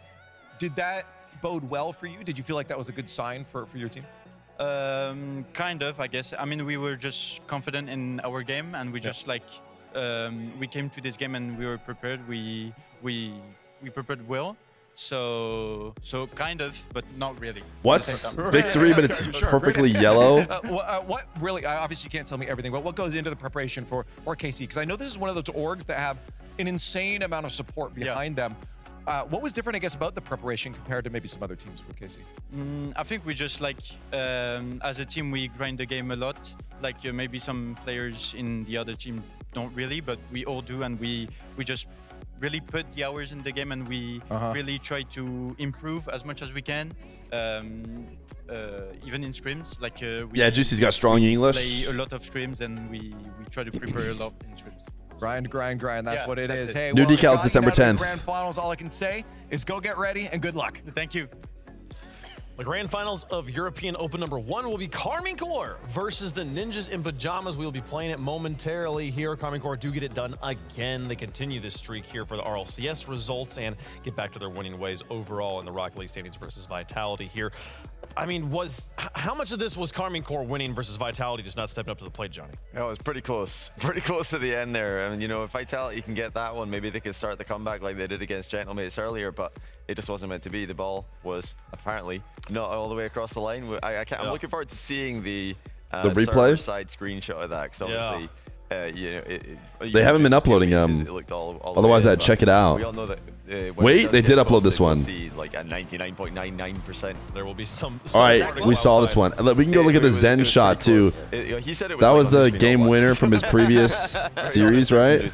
did that bode well for you? Did you feel like that was a good sign for your team? Kind of, I guess. I mean, we were just confident in our game, and we just like we came to this game and we were prepared. We prepared well. So kind of, but not really. What? Victory, but it's perfectly yellow? What really, obviously you can't tell me everything, but what goes into the preparation for KC? Because I know this is one of those orgs that have an insane amount of support behind them. What was different, I guess, about the preparation compared to maybe some other teams with KC? I think we just like, as a team, we grind the game a lot. Like maybe some players in the other team don't really, but we all do, and we just really put the hours in the game, and we really try to improve as much as we can, even in scrims. Like Yeah, Juicy's got strong English. Play a lot of scrims, and we try to prepare a lot in scrims. Grind. That's what it is. Hey, New well, decals you got December out of the 10th. Grand finals. All I can say is go get ready and good luck. Thank you. The grand finals of European Open number 1 will be Karmine Core versus the Ninjas in Pajamas. We will be playing it momentarily here. Karmine Core do get it done again. They continue this streak here for the RLCS results and get back to their winning ways overall in the Rocket League standings versus Vitality here. I mean, how much of this was Karmine Core winning versus Vitality just not stepping up to the plate, Johnny? Yeah, it was pretty close. Pretty close to the end there. I mean, you know, if Vitality can get that one, maybe they could start the comeback like they did against Gentlemates earlier, but it just wasn't meant to be. The ball was apparently not all the way across the line. I'm looking forward to seeing the replay server side screenshot of that, because obviously, you know, they haven't been uploading it looked all otherwise the way I'd check it out. We all know that. Wait, they did upload this one. See like at 99.99%. There will be some. All right, we saw this one. We can go look at the Zen shot too. He said it was that like was the game winner from his previous series, right?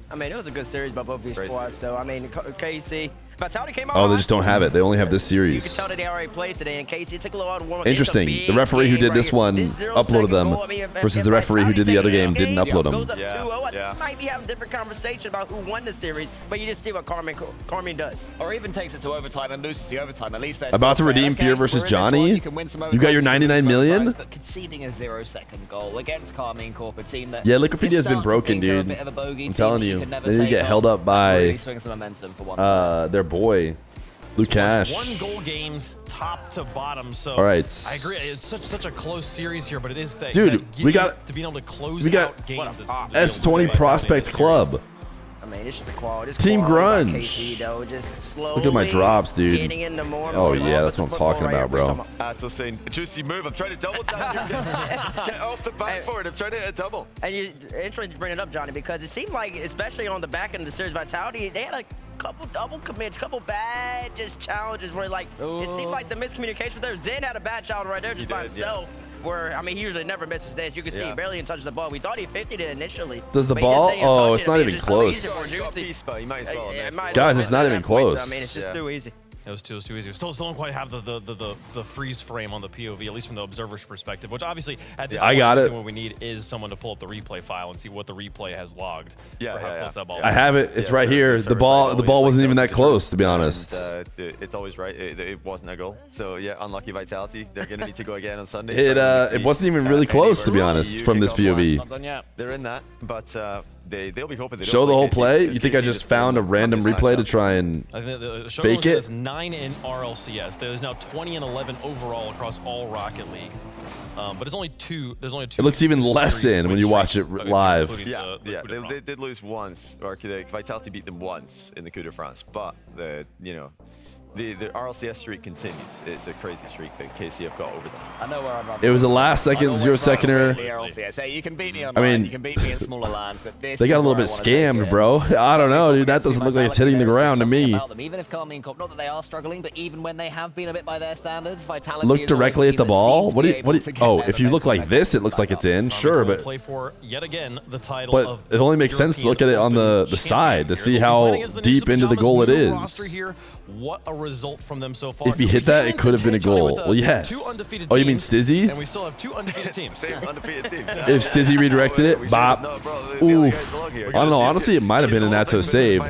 I mean, it was a good series by both of these squads. So, I mean, KC, Vitality came out. Oh, they just don't have it. They only have this You series. can tell that they already played today, and KC took a little while to warm up. Interesting. The referee who did this one uploaded them versus the referee who did the other game didn't upload them. Goes up 2-0. You might be having a different conversation about who won the series, but you just see what Carmen does. Or even takes it to overtime and loses the overtime. At least they're About to still saying, redeem okay, Feer versus we're in this one, Johnny? You can win some You got your overtimes, 99 lose million? overtimes, but conceding a 0-second goal against Carmine Corp, a team that Yeah, Wikipedia's been you start to broken, think are a dude. bit of a bogey I'm team telling that you. can never They didn't take get on. held up Really by swings the momentum for one side. their boy, Lukash. 1 goal games, top to bottom. So All right. I agree. It's such a close series here, but it is that. Dude, that we got to being able to close we got out games. S20 Prospect Club. I mean, it's just a quality. Team Grunge. KC, though, just slowly Look at my drops, dude. getting into more and Oh more yeah, that's what I'm talking about, bro. Athon saying, juicy move. I'm trying to double tap. Get off the backboard. I'm trying to hit a double. And interesting to bring it up, Johnny, because it seemed like, especially on the back end of the series, Vitality, they had a couple double commits, couple bad just challenges where, like, it seemed like the miscommunication there. Zen had a bad challenge right there just by himself. Where, I mean, he usually never misses this. You can see he barely even touched the ball. We thought he 50'd it initially. Does the ball? Oh, it's not even close. Guys, Guys, it's not even close. I mean, it's just too easy. It was too easy. We still don't quite have the freeze frame on the POV, at least from the observer's perspective, which obviously at this point, I got it. what we need is someone to pull up the replay file and see what the replay has logged. For how close that ball I have it. It's right here. The ball wasn't even that close, to be honest. It's always right. It wasn't a goal. So yeah, unlucky Vitality. They're gonna need to go again on Sunday. It wasn't even really close, to be honest, from this POV. They're in that, but they'll be hoping they don't Show the whole KC, play? You because think I KC just found a random replay to try and fake it? There's 9 in RLCS. There's now 20 and 11 overall across all Rocket League. But it's only 2. There's only 2. It looks even less in when you watch it live. They did lose once, or Vitality beat them once in the Coup de France, but the RLCS streak continues. It's a crazy streak that KC have got over them. I know where I'd rather. It was a last second 0-seconder. Hey, you can beat me I online, mean, you can beat me in smaller lands, but this they got a is little where bit I wanna take scammed, it. bro. I don't know, dude. That doesn't look like it's hitting the ground to me. Even if Carmine Corp, not that they are struggling, but even when they have been a bit by their standards, Vitality Look is directly always at the a team that ball. seems to What do be you? able to get Oh, their if you look momentum like this, it looks like it's in. Sure, but play for yet again the title but it only makes sense to look at it on the side to see how deep into the goal it is. What a result from them so far. If he hit that, it could have been a goal. Well, yes. Oh, you mean Stizzy? And we still have 2 undefeated teams. Same undefeated team. If Stizzy redirected it, bop. Oof. I don't know. Honestly, it might have been an Athon save.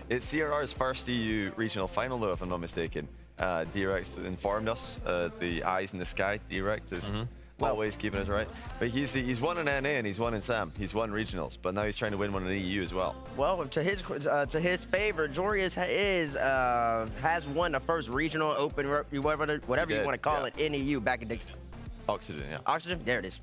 It's CRR's first EU regional final, though, if I'm not mistaken. D-Rex informed us. The eyes in the sky. D-Rex is always keeping us right. But he's won in NA and he's won in SAM. He's won regionals, but now he's trying to win one in EU as well. Well, to his favor, Jorius has won the first regional open, whatever you want to call it, in EU back in Dixon. Oxygen, yeah. Oxygen? There it is.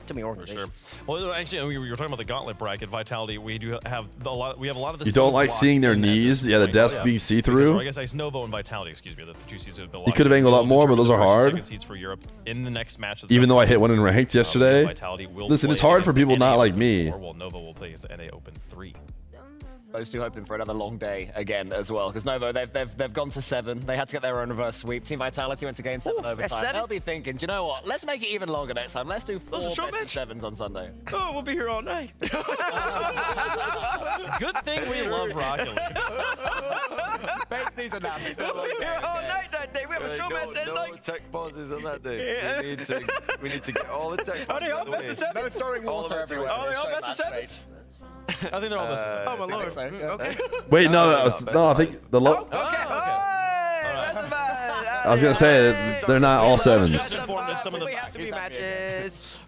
Too many organizations. Well, actually, we were talking about the gauntlet bracket. Vitality, we do have a lot. We have a lot of the. You don't like seeing their knees? Yeah, the desk being see-through. I guess Ice Novo and Vitality, excuse me, the 2 seeds have been. You could have angled up more, but those are hard. Seeds for Europe in the next match. Even though I hit one in ranked yesterday. Listen, it's hard for people not like me. Well, Novo will play against the NA Open 3. Those two hoping for another long day again as well, because Novo, they've gone to 7. They had to get their own reverse sweep. Team Vitality went to game 7 overtime. They'll be thinking, do you know what? Let's make it even longer next time. Let's do 4 best of 7s on Sunday. Oh, we'll be here all night. Good thing we love Rocket League. Make these announcements. We'll be here all night that day. We have a show match that night. No tech pauses on that day. We need to get all the tech pauses. Are they all best of 7s? No, it's throwing water everywhere. Are they all best of 7s? I think they're all best of 7s. Oh, my lord. Okay. Wait, no, I think the low. Okay. I was gonna say they're not all 7s. We have to be matches.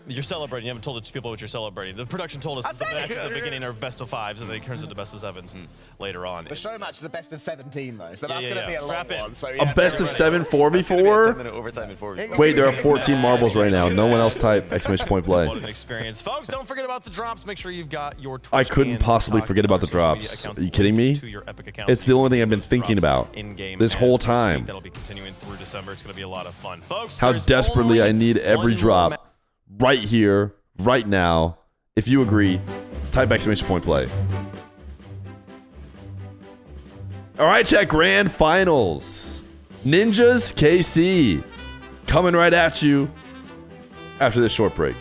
You're celebrating. You haven't told the people what you're celebrating. The production told us the match at the beginning are best of 5s, and then it turns into best of 7s later on. The show match is the best of 17, though, so that's going to be a long one. So, A best of 7 4v4? Wait, there are 14 marbles right now. No one else type exclamation point play. What an experience. Folks, don't forget about the drops. Make sure you've got your Twitch I couldn't and possibly TikTok forget about the and social media drops. accounts Are you kidding me? to your Epic accounts. It's the only thing I've been thinking about in-game this as whole we speak. time. That'll be continuing through December. It's going to be a lot of fun. Folks, How there's desperately only I need every one drop right here, right now. If you agree, type exclamation point play. All right, chat, grand finals. Ninjas KC coming right at you after this short break.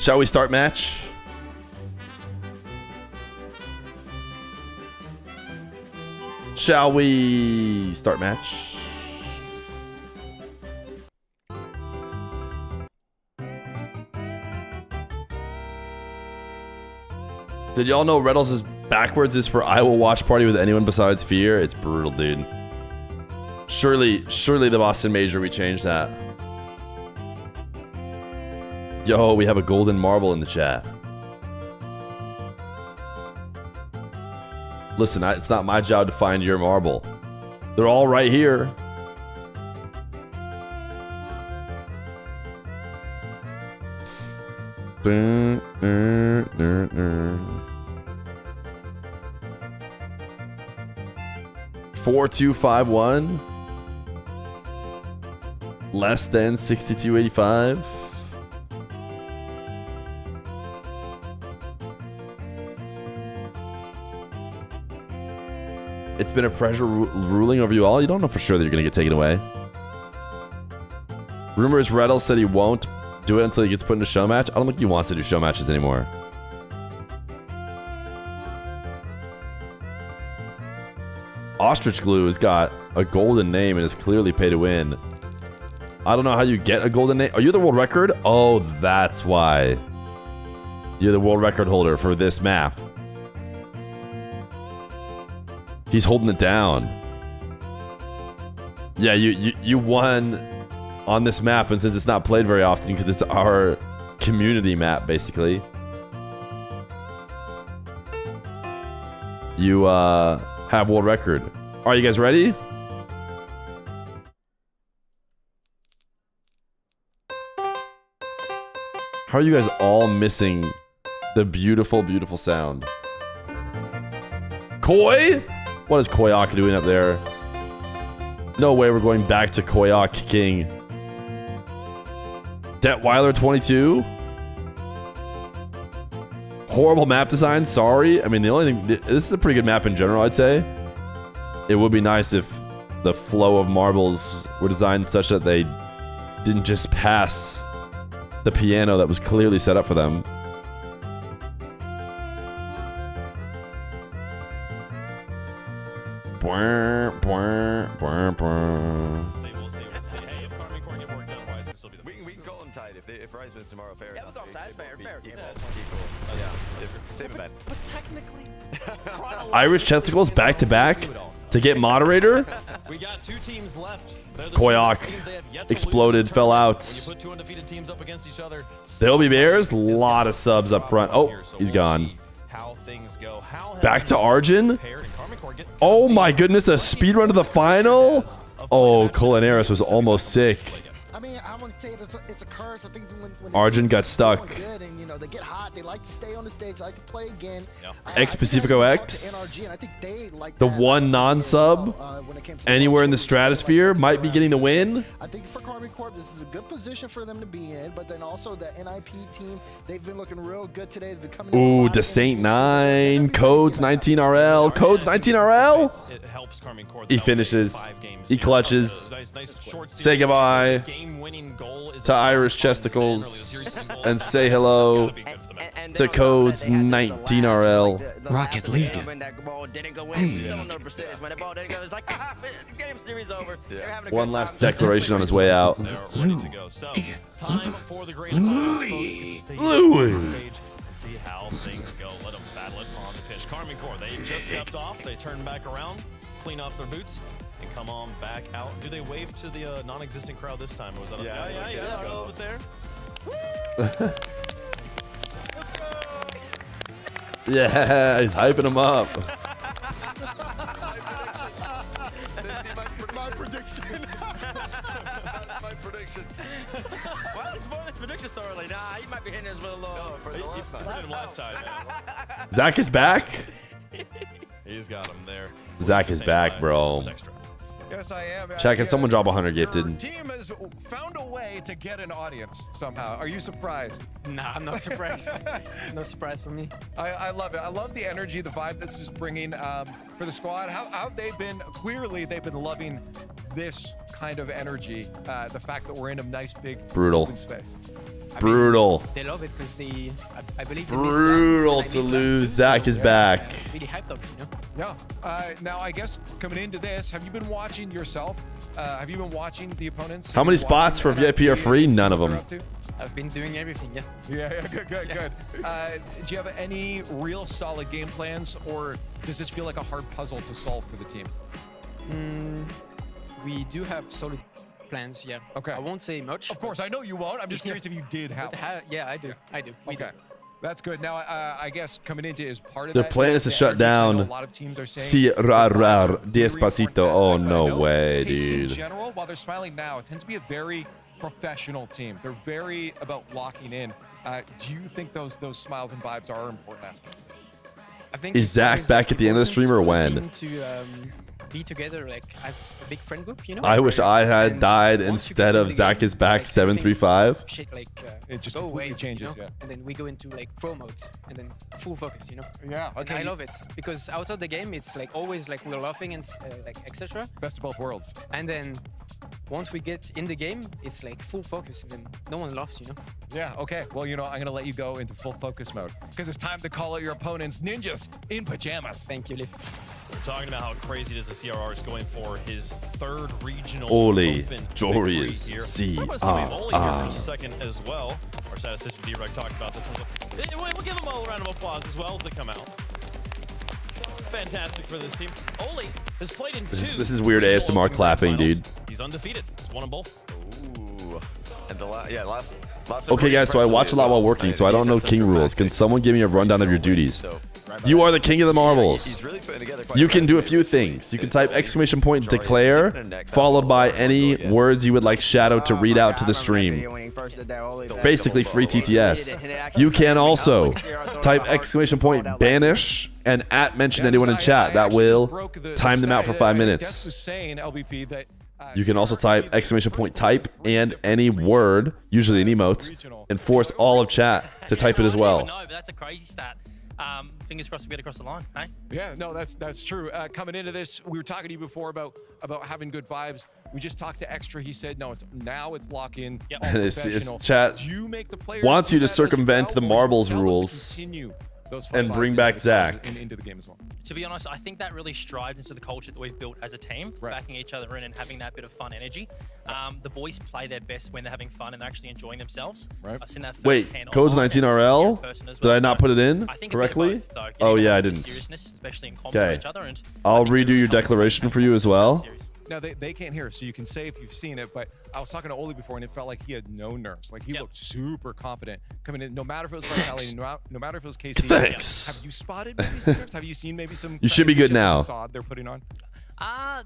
Shall we start match? Shall we start match? Did y'all know Rlcs' backwards is for I will watch party with anyone besides Feer? It's brutal, dude. Surely the Boston Major, we changed that. Yo, we have a golden marble in the chat. Listen, it's not my job to find your marble. They're all right here. Dun, dun, dun, dun. 4251. Less than 6285. It's been a pressure ruling over you all. You don't know for sure that you're going to get taken away. Rumors Rlcs said he won't do it until he gets put in a show match. I don't think he wants to do show matches anymore. Ostrich Glue has got a golden name and is clearly pay to win. I don't know how you get a golden name. Are you the world record? Oh, that's why. You're the world record holder for this map. He's holding it down. Yeah, you won on this map, and since it's not played very often because it's our community map, basically. You have world record. Are you guys ready? How are you guys all missing the beautiful, beautiful sound? Koi? What is Koyak doing up there? No way we're going back to Koyak King. Detweiler 22? Horrible map design, sorry. I mean, the only thing... This is a pretty good map in general, I'd say. It would be nice if the flow of marbles were designed such that they didn't just pass the piano that was clearly set up for them. We can call them tight if Rise wins tomorrow. Fair enough. Yeah, fair. Same event. But technically, Irish Chesticles back to back to get moderator. we got 2 teams left. Koyak exploded, fell out. When you put 2 undefeated teams up against each other, There'll be Bears. A lot of subs up front. Oh, he's gone. how things go. Back to Arjun. Oh my goodness, a speed run to the final. Oh, Culinaris was almost sick. I mean, I wouldn't say it's a curse. I think when Arjun got stuck. good and you know they get hot, they like to stay on the stage, they like to play again. X Pacifico X, the one non-sub anywhere in the stratosphere, might be getting the win. I think for Karmine Corp, this is a good position for them to be in, but then also the NIP team, they've been looking real good today. They've been coming Ooh, Desaint 9, Codes 19RL, Codes 19RL. It helps Karmine Corp. He finishes, he clutches. Say goodbye to Irish Chesticles and say hello to Codes 19RL. Rocket League. One last declaration on his way out. Time for the grand finals, folks. Louis. See how things go. Let them battle it on the pitch. Karmine Corp, they just stepped off. They turn back around, clean off their boots, and come on back out. Do they wave to the non-existent crowd this time? Or was that yeah, over there? Yeah, he's hyping him up. My prediction. That's my prediction. Why is Spoiler's prediction so early? Nah, he might be hitting us with a little. No, for the last time. Hit him last time. Zach is back. He's got him there. Zach is back, bro. Yes, I am. Chat, can someone drop 100 gifted? Your team has found a way to get an audience somehow. Are you surprised? Nah, I'm not surprised. No surprise for me. I love it. I love the energy, the vibe this is bringing for the squad. How they've been, clearly they've been loving this kind of energy. The fact that we're in a nice big Brutal. open space. Brutal. They love it because I believe Brutal to lose. Zach is back. Really hyped up, you know. Yeah. Now, I guess coming into this, have you been watching yourself? Have you been watching the opponents? How many spots for VIP are free? None of them. I've been doing everything, yeah. Yeah, good. Do you have any real solid game plans, or does this feel like a hard puzzle to solve for the team? We do have solid plans, yeah. Okay. I won't say much. Of course, I know you won't. I'm just curious if you did have them. Yeah, I do. We do. That's good. Now, I guess coming into is part of The that. plan is to shut down. A lot of teams are saying Despacito. Oh, no way, Casey, dude. In general, while they're smiling now, it tends to be a very professional team. They're very about locking in. Do you think those smiles and vibes are important aspects? I think Is Zach back at the end of the stream or when? To be together like as a big friend group, you know. I wish I had died instead of Zach is back 735. Shit like it just go away, changes, you know? yeah. And then we go into like pro mode and then full focus, you know. Yeah, okay. And I love it because outside the game, it's like always like we're laughing and like etc. Best of both worlds. And then once we get in the game, it's like full focus and then no one laughs, you know. Yeah, okay. Well, you know, I'm going to let you go into full focus mode because it's time to call out your opponents, Ninjas in Pajamas. Thank you, Liv. We're talking about how crazy it is the CRR is going for his third regional Oli, open Joris, victory here. C, Talk about Oli here for a second as well. Our statistician D-Reg talked about this one. We'll give them a round of applause as well as they come out. Fantastic for this team. Oli has played in This is weird ASMR clapping, dude. He's undefeated. He's won them both. Ooh. And the last Okay, guys, so I watch a lot while working, so I don't know king rules. Can someone give me a rundown of your duties? You are the king of the marbles. You can do a few things. You can type exclamation point declare, followed by any words you would like Shadow to read out to the stream. Basically free TTS. You can also type exclamation point banish and mention anyone in chat. That will time them out for 5 minutes. You can also type exclamation point type and any word, usually an emote, and force all of chat to type it as well. No, but that's a crazy stat. Fingers crossed we get across the line, hey? Yeah, no, that's true. Coming into this, we were talking to you before about having good vibes. We just talked to Extra. He said, no, it's lock in. Yep. And his chat wants you to circumvent the marbles rules and bring back Zach. Into the game as well. To be honest, I think that really strides into the culture that we've built as a team, backing each other in and having that bit of fun energy. The boys play their best when they're having fun and they're actually enjoying themselves. I've seen that firsthand. Wait, code's 19RL? Did I not put it in correctly? Oh yeah, I didn't. Okay, I'll redo your declaration for you as well. Now, they can't hear, so you can say if you've seen it, but I was talking to Oli before, and it felt like he had no nerves. Like, he looked super confident coming in, no matter if it was Vitality, no matter if it was KC. Thanks. Have you spotted maybe some nerves? Have you seen maybe some... You should be good now. ...facade they're putting on?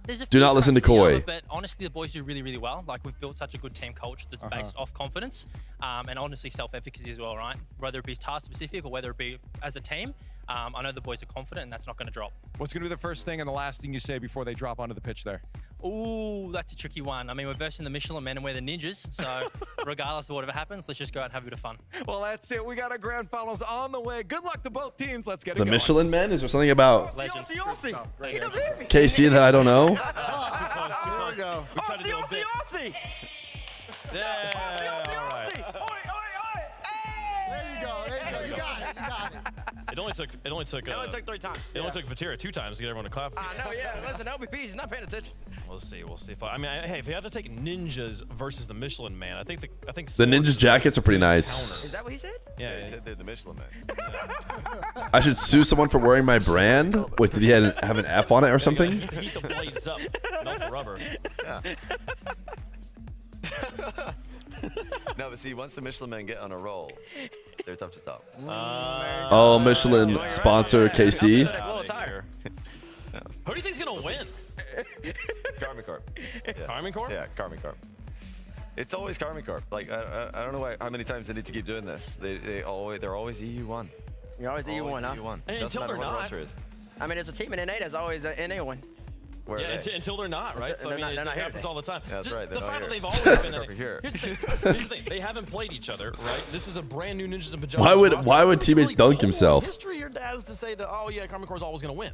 There's a Do not listen to Koi. But honestly, the boys do really, really well. Like, we've built such a good team culture that's based off confidence and honestly self-efficacy as well, right? Whether it be task-specific or whether it be as a team, I know the boys are confident and that's not going to drop. What's going to be the first thing and the last thing you say before they drop onto the pitch there? Ooh, that's a tricky one. I mean, we're versing the Michelin men and we're the Ninjas, so regardless of whatever happens, let's just go out and have a bit of fun. Well, that's it. We got our grand finals on the way. Good luck to both teams. Let's get it The going. Michelin men? Is there something about Legend. KC that I don't know? There we go. Aussie! Yeah, all right. There you go. You got it. It only took 3 times. It only took Vatira 2 times to get everyone to clap. No, yeah. Listen, LBP, he's not paying attention. We'll see. I mean, hey, if you have to take ninjas versus the Michelin man, I think the ninjas jackets are pretty nice. Is that what he said? Yeah, he said they're the Michelin man. I should sue someone for wearing my brand. Wait, did he have an F on it or something? Heat the blades up, not the rubber. Yeah. No, but see, once the Michelin men get on a roll, they're tough to stop. Oh, Michelin sponsor KC. Who do you think's gonna win? Carmine Corp. Yeah. Carmine Corp? Yeah, Carmine Corp. It's always Carmine Corp. Like I don't know how many times they need to keep doing this. They're always EU1. You're always EU1, huh? EU1. And until they're not. I mean, there's a team in NA that's always an NA1. Until they're not, right? So I mean, it happens all the time. Yeah, that's right. The fact that they've always been in here. Here's the thing. They haven't played each other, right? This is a brand new Ninjas in Pajamas. Why would teammates dunk himself? History your dad's to say that, oh yeah, Carmine Corp's always gonna win.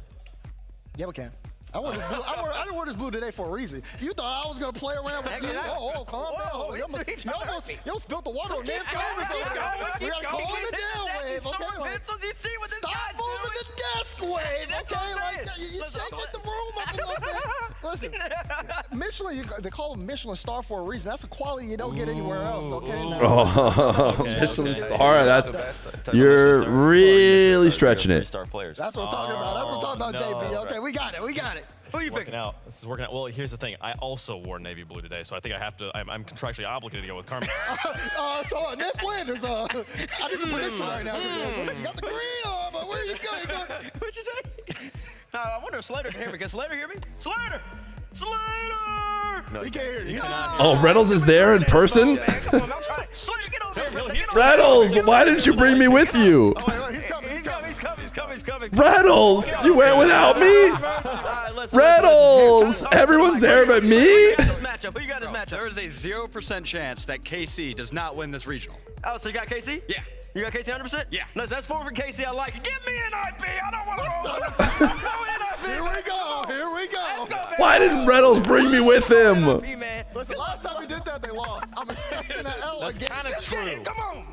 Yeah, we can. I wore this blue. I wore this blue today for a reason. You thought I was gonna play around with you? Oh, calm down. You almost spilled the water on Ned Flanders over there. We gotta calm it down, Wave. Okay, like, stop moving the desk, Wave. Okay, like you shaking the room up a little bit. Listen, Michelin. They call them Michelin star for a reason. That's a quality you don't get anywhere else. Okay. Michelin star. That's you're really stretching it. That's what I'm talking about. That's what I'm talking about, JB. Okay, we got it. We got it. Who are you picking out? This is working out. Well, here's the thing. I also wore navy blue today, so I think I have to. I'm contractually obligated to go with Carmen. So Ned Flanders. I need the prediction right now. You got the green on, but where are you going? What'd you say? I wonder if Slater can hear me. Can Slater hear me? Slater! No, he can't hear you. Oh, Reynolds is there in person? Reynolds, why didn't you bring me with you? He's coming. Reynolds, you went without me? Reynolds, everyone's there but me? Who you got this matchup? There is a 0% chance that KC does not win this regional. Oh, so you got KC? Yeah. You got KC 100%? Yeah. Listen, that's 4 for KC. I like it. Give me an IP. I don't want to roll. Here we go. Here we go. Why didn't Reynolds bring me with him? Listen, last time we did that, they lost. I'm expecting an L That's again. kind of true. Come on,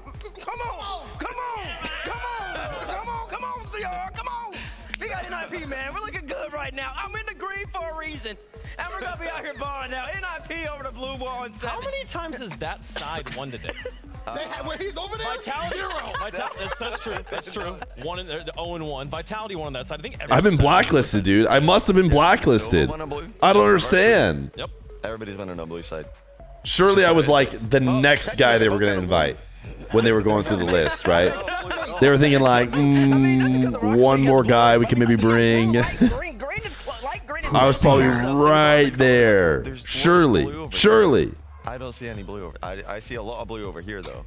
CR. Come on. We got NIP, man. We're looking good right now. I'm in the green for a reason. And we're going to be out here balling now. NIP over the blue ball and 7. How many times has that side won today? He's over there? Vitality, 0. That's true. That's true. 0-1. Vitality won on that side. I think I've been blacklisted, dude. I must have been blacklisted. I don't understand. Yep. Everybody's winning on blue side. Surely I was like the next guy they were going to invite when they were going through the list, right? They were thinking like, one more guy we can maybe bring. I was probably right there. Surely. I don't see any blue over. I see a lot of blue over here though.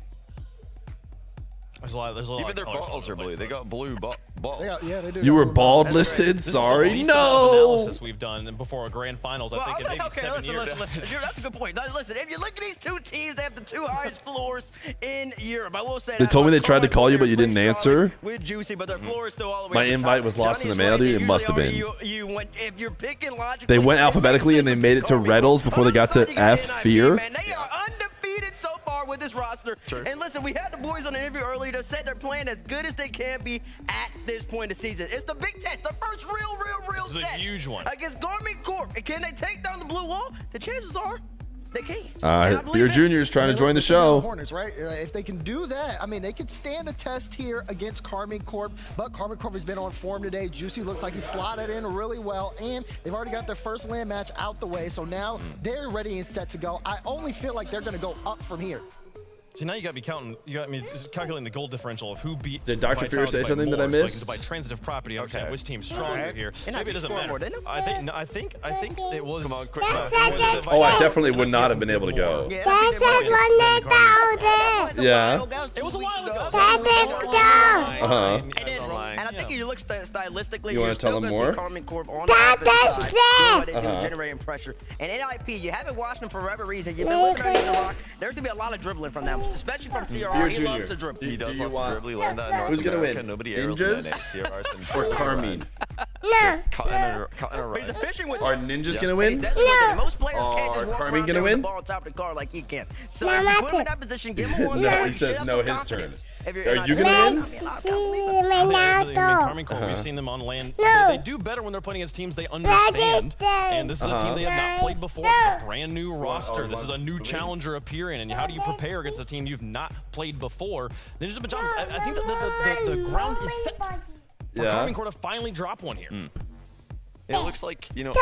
There's a lot Even their bottles are blue. They got blue bottles. Yeah, they do. You were bald listed? Sorry. This is No. the analysis we've done before a grand finals, I think, in maybe 7 years. Listen. That's a good point. Now, listen, if you look at these two teams, they have the 2 highest floors in Europe. I will say They told me they tried to call you, but you didn't answer. with Juicy, but their floor is still all the way My to the invite top. was lost in the Johnny's mail, right. dude. It must have been. If you're picking logically, They went alphabetically and they made it to Reynolds before they got to F Feer. Man, they are undefeated so far with this roster. And listen, we had the boys on the interview earlier that said they're playing as good as they can be at this point of the season. It's the big test, the first real This is a test. huge one. Against Garmin Corp. And can they take down the blue wall? The chances are they can. Fear Jr. is trying to join the show. Hornets, right? If they can do that, I mean, they could stand the test here against Carmine Corp, but Carmine Corp has been on form today. Juicy looks like he slotted in really well, and they've already got their first land match out the way, so now they're ready and set to go. I only feel like they're going to go up from here. See, now you got me counting. You got me calculating the goal differential of who beat. Did Dr. Fear say Vitality by something that I more, missed? So by transitive property, understand which team's stronger here. And Maybe it doesn't matter. I think it was. Come on, quick. Oh, I definitely would not have been able to go. Yeah. Yeah. It was a while ago. And I think if you look stylistically, You wanna tell them more? Carmine Corp on the offensive side, doing what they do, generating pressure. And NIP, you haven't watched them for whatever reason. You've been looking at the rock. There's gonna be a lot of dribbling from them, especially from CRR. He loves to dribble. He does love to dribble. He learned that in North Who's gonna America. win? Nobody arrows him in it. Ninjas CRR's been or Carmine? cutting a He's efficient with Are it. Ninjas He's gonna win? definitely with it. Most players can't Are just walk Carmine around gonna there with the win? ball on top of the car like he can. So if you put him in that position, give him one. No, he says no his turn. Are you gonna win? Carmine Corp, we've seen them on land. They do better when they're playing against teams they understand. And this is a team they have not played before. It's a brand new roster. This is a new challenger appearing. And how do you prepare against a team you've not played before? Ninjas and Pajamas, I think that the ground is set for Carmine Corp to finally drop one here. It looks like, you know,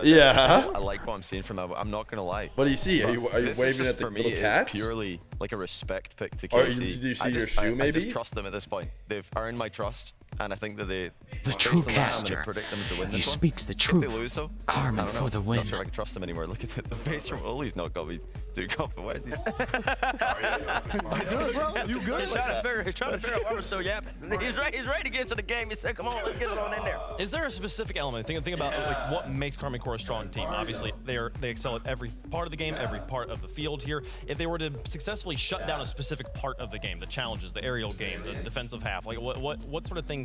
Yeah. I like what I'm seeing from that. I'm not gonna lie. What do you see? Are you This is waving just, at the for me, little it's cats? purely like a respect pick to Or KC. do you see I your just- shoe, I maybe? just trust them at this point. They've earned my trust, and I think that they. The based true on that, I'm caster. gonna predict them to win He this one. speaks the If truth. they lose, though, Carmine I don't know. for the win. Not sure if I can trust them anymore. Look at the face from Ollie's not got me too confident. Where is he? You good, bro? You good? He's trying to figure out why we're still yapping. He's ready to get into the game. He said, come on, let's get it on in there. Is there a specific element? Think about like what makes Carmine Corp a strong team. Obviously, they excel at every part of the game, every part of the field here. If they were to successfully shut down a specific part of the game, the challenges, the aerial game, the defensive half, like what sort of things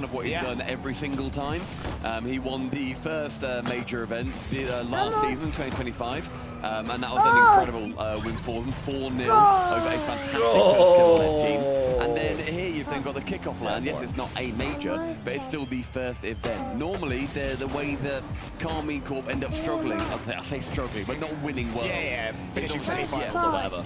kind of what he's done every single time. He won the first major event last season in 2025, and that was an incredible win for them, 4-0 over a fantastic first kill on their team. And then here you've then got the Kickoff LAN. Yes, it's not a major, but it's still the first event. Normally, the way that Karmine Corp end up struggling, I say struggling, but not winning worlds. Finishing semi-finals or whatever.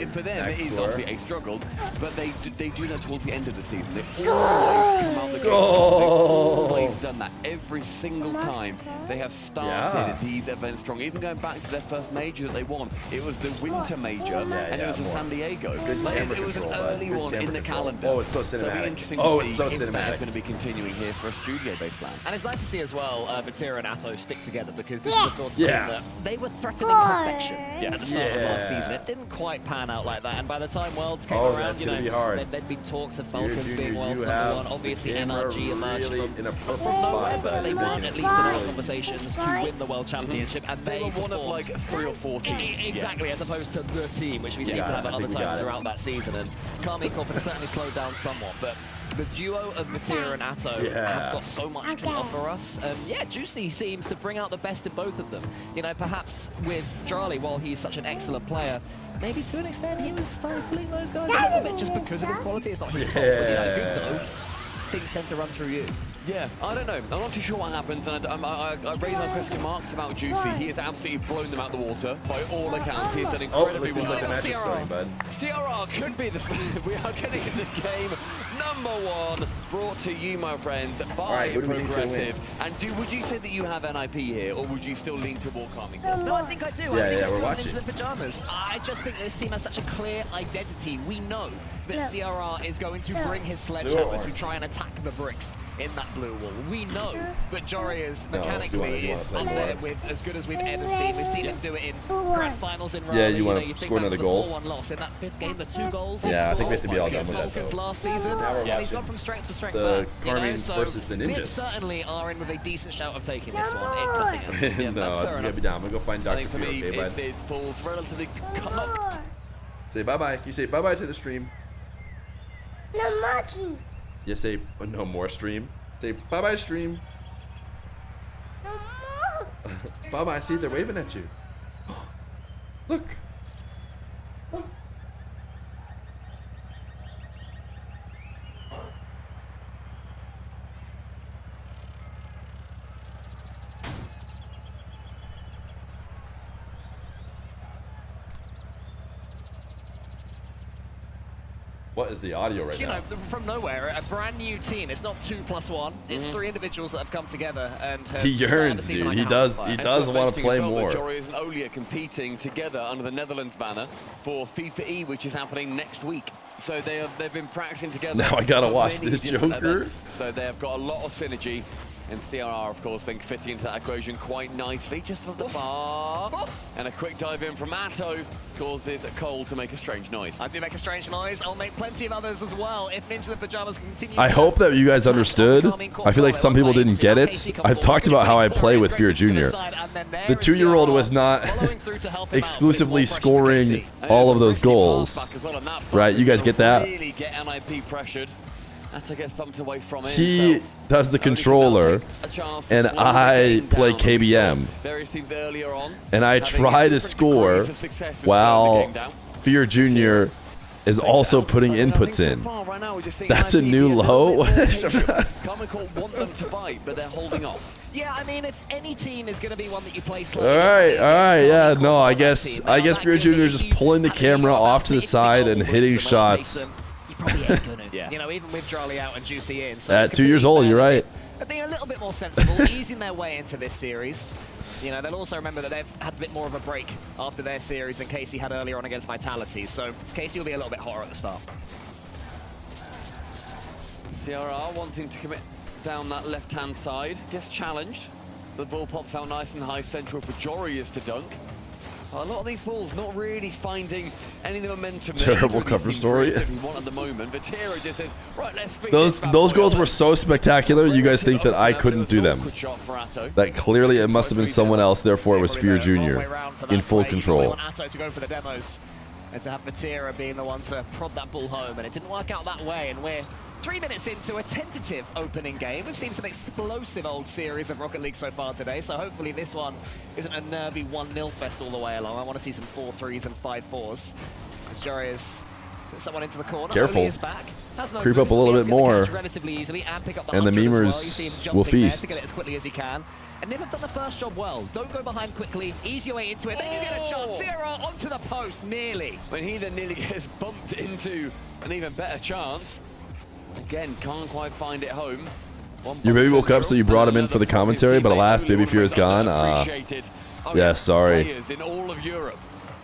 For them, it is obviously a struggle, but they do that towards the end of the season. They always come out the gates strong. They've always done that. Every single time they have started these events strong. Even going back to their first major that they won, it was the Winter Major, and it was the San Diego. It was an early one in the calendar. Oh, it's so cinematic. So it'll be interesting to see if that is going to be continuing here for a studio-based LAN. And it's nice to see as well Vatira and Atto stick together, because this is of course a team that they were threatening perfection at the start of last season. It didn't quite pan out like that, and by the time Worlds came around, you know, there'd been talks of Falcons being Worlds #1. Obviously NRG emerged from nowhere, but they weren't at least in our conversations to win the World Championship, and they were one of like 3 or 4 teams. Exactly, as opposed to the team, which we seem to have at other times throughout that season. And Karmine Corp has certainly slowed down somewhat, but the duo of Vatira and Atto have got so much to offer us. Juicy seems to bring out the best in both of them. You know, perhaps with Drali, while he's such an excellent player, maybe to an extent he was stifling those guys a little bit just because of his quality. It's not his fault, but you know, good though. Things tend to run through you. Yeah, I don't know. I'm not too sure what happens, and I raise my question marks about Juicy. He has absolutely blown them out the water by all accounts. He's done incredibly well. CRR could be the. We are getting into game #1, brought to you, my friends, by Progressive. And would you say that you have NIP here, or would you still lean toward Karmine Corp? No, I think I do. I think we're watching into the pajamas. I just think this team has such a clear identity. We know that CRR is going to bring his sledgehammer to try and attack the bricks in that blue wall. We know that Joria's mechanically is up there with as good as we've ever seen. We've seen him do it in grand finals in Raleigh. Yeah, you want to score another goal. 4-1 loss in that 5th game, the 2 goals. Yeah, I think we have to be all done with that. Falcons last season, and he's gone from strength to strength. The Karmine versus the Ninjas. We certainly are in with a decent shout of taking this one, if nothing else. Yeah, that's fair enough. Be down. We'll go find Dr. I think for me, Feer, okay, it falls relatively. Say bye-bye. Can you say bye-bye to the stream? No more. You say no more stream. Say bye-bye stream. No more. Bye-bye. See, they're waving at you. Look. What is the audio right now? You know, from nowhere, a brand new team. It's not 2+1. It's 3 individuals that have come together and have he yearns, dude. He does want to play more. Joris and Oli are competing together under the Netherlands banner for FIFA E, which is happening next week. So they've been practicing together. Now I gotta watch this Joker. So they've got a lot of synergy. And CRR, of course, then fitting into that equation quite nicely, just above the bar. And a quick dive in from Atto causes Cole to make a strange noise. I do make a strange noise. I'll make plenty of others as well if Ninja the Pajamas continue. I hope that you guys understood. I feel like some people didn't get it. I've talked about how I play with Feer Jr. The 2-year-old was not exclusively scoring all of those goals. Right? You guys get that? Really get NIP pressured. Atto gets bumped away from it. He does the controller, and I play KBM. Various teams earlier on, and I try to score while Feer Jr. is also putting inputs in. That's a new low. Karmine Corp want them to bite, but they're holding off. Yeah, I mean, if any team is going to be one that you play slowly. All right, yeah, no, I guess Feer Jr. is just pulling the camera off to the side and hitting shots. You know, even with Drali out and Juicy in. So at 2 years old, you're right. They're being a little bit more sensible, easing their way into this series. You know, they'll also remember that they've had a bit more of a break after their series than Casey had earlier on against Vitality. So Casey will be a little bit hotter at the start. CRR wanting to commit down that left-hand side. Gets challenged. The ball pops out nice and high central for Jorius to dunk. A lot of these balls not really finding any of the momentum. Terrible cover story. At the moment, but Tiro just says, right, let's speed those goals were so spectacular. You guys think that I couldn't do them? That clearly it must have been someone else. Therefore, it was Feer Jr. in full control. Atto to go for the demos. and to have Vatira being the one to prod that ball home, and it didn't work out that way, and we're 3 minutes into a tentative opening game. We've seen some explosive old series of Rocket League so far today, so hopefully this one isn't a nervy 1-0 fest all the way along. I want to see some 4-3s and 5-4s. As Joreuz puts someone into the corner. Careful. Oli is back. Has no Creep up boost, a little but bit he's gonna more. catch relatively easily and pick up the And the 100 as well. memers You see him will jumping there feast. to get it as quickly as he can. And Nib have done the first job well. Don't go behind quickly. Ease your way into it. Then you get a chance. Zero onto the post, nearly. When he then nearly gets bumped into an even better chance. Again, can't quite find it home. Your baby woke up, so you brought him in for the commentary, but alas, baby Fear is gone. Yeah, sorry. Players in all of Europe.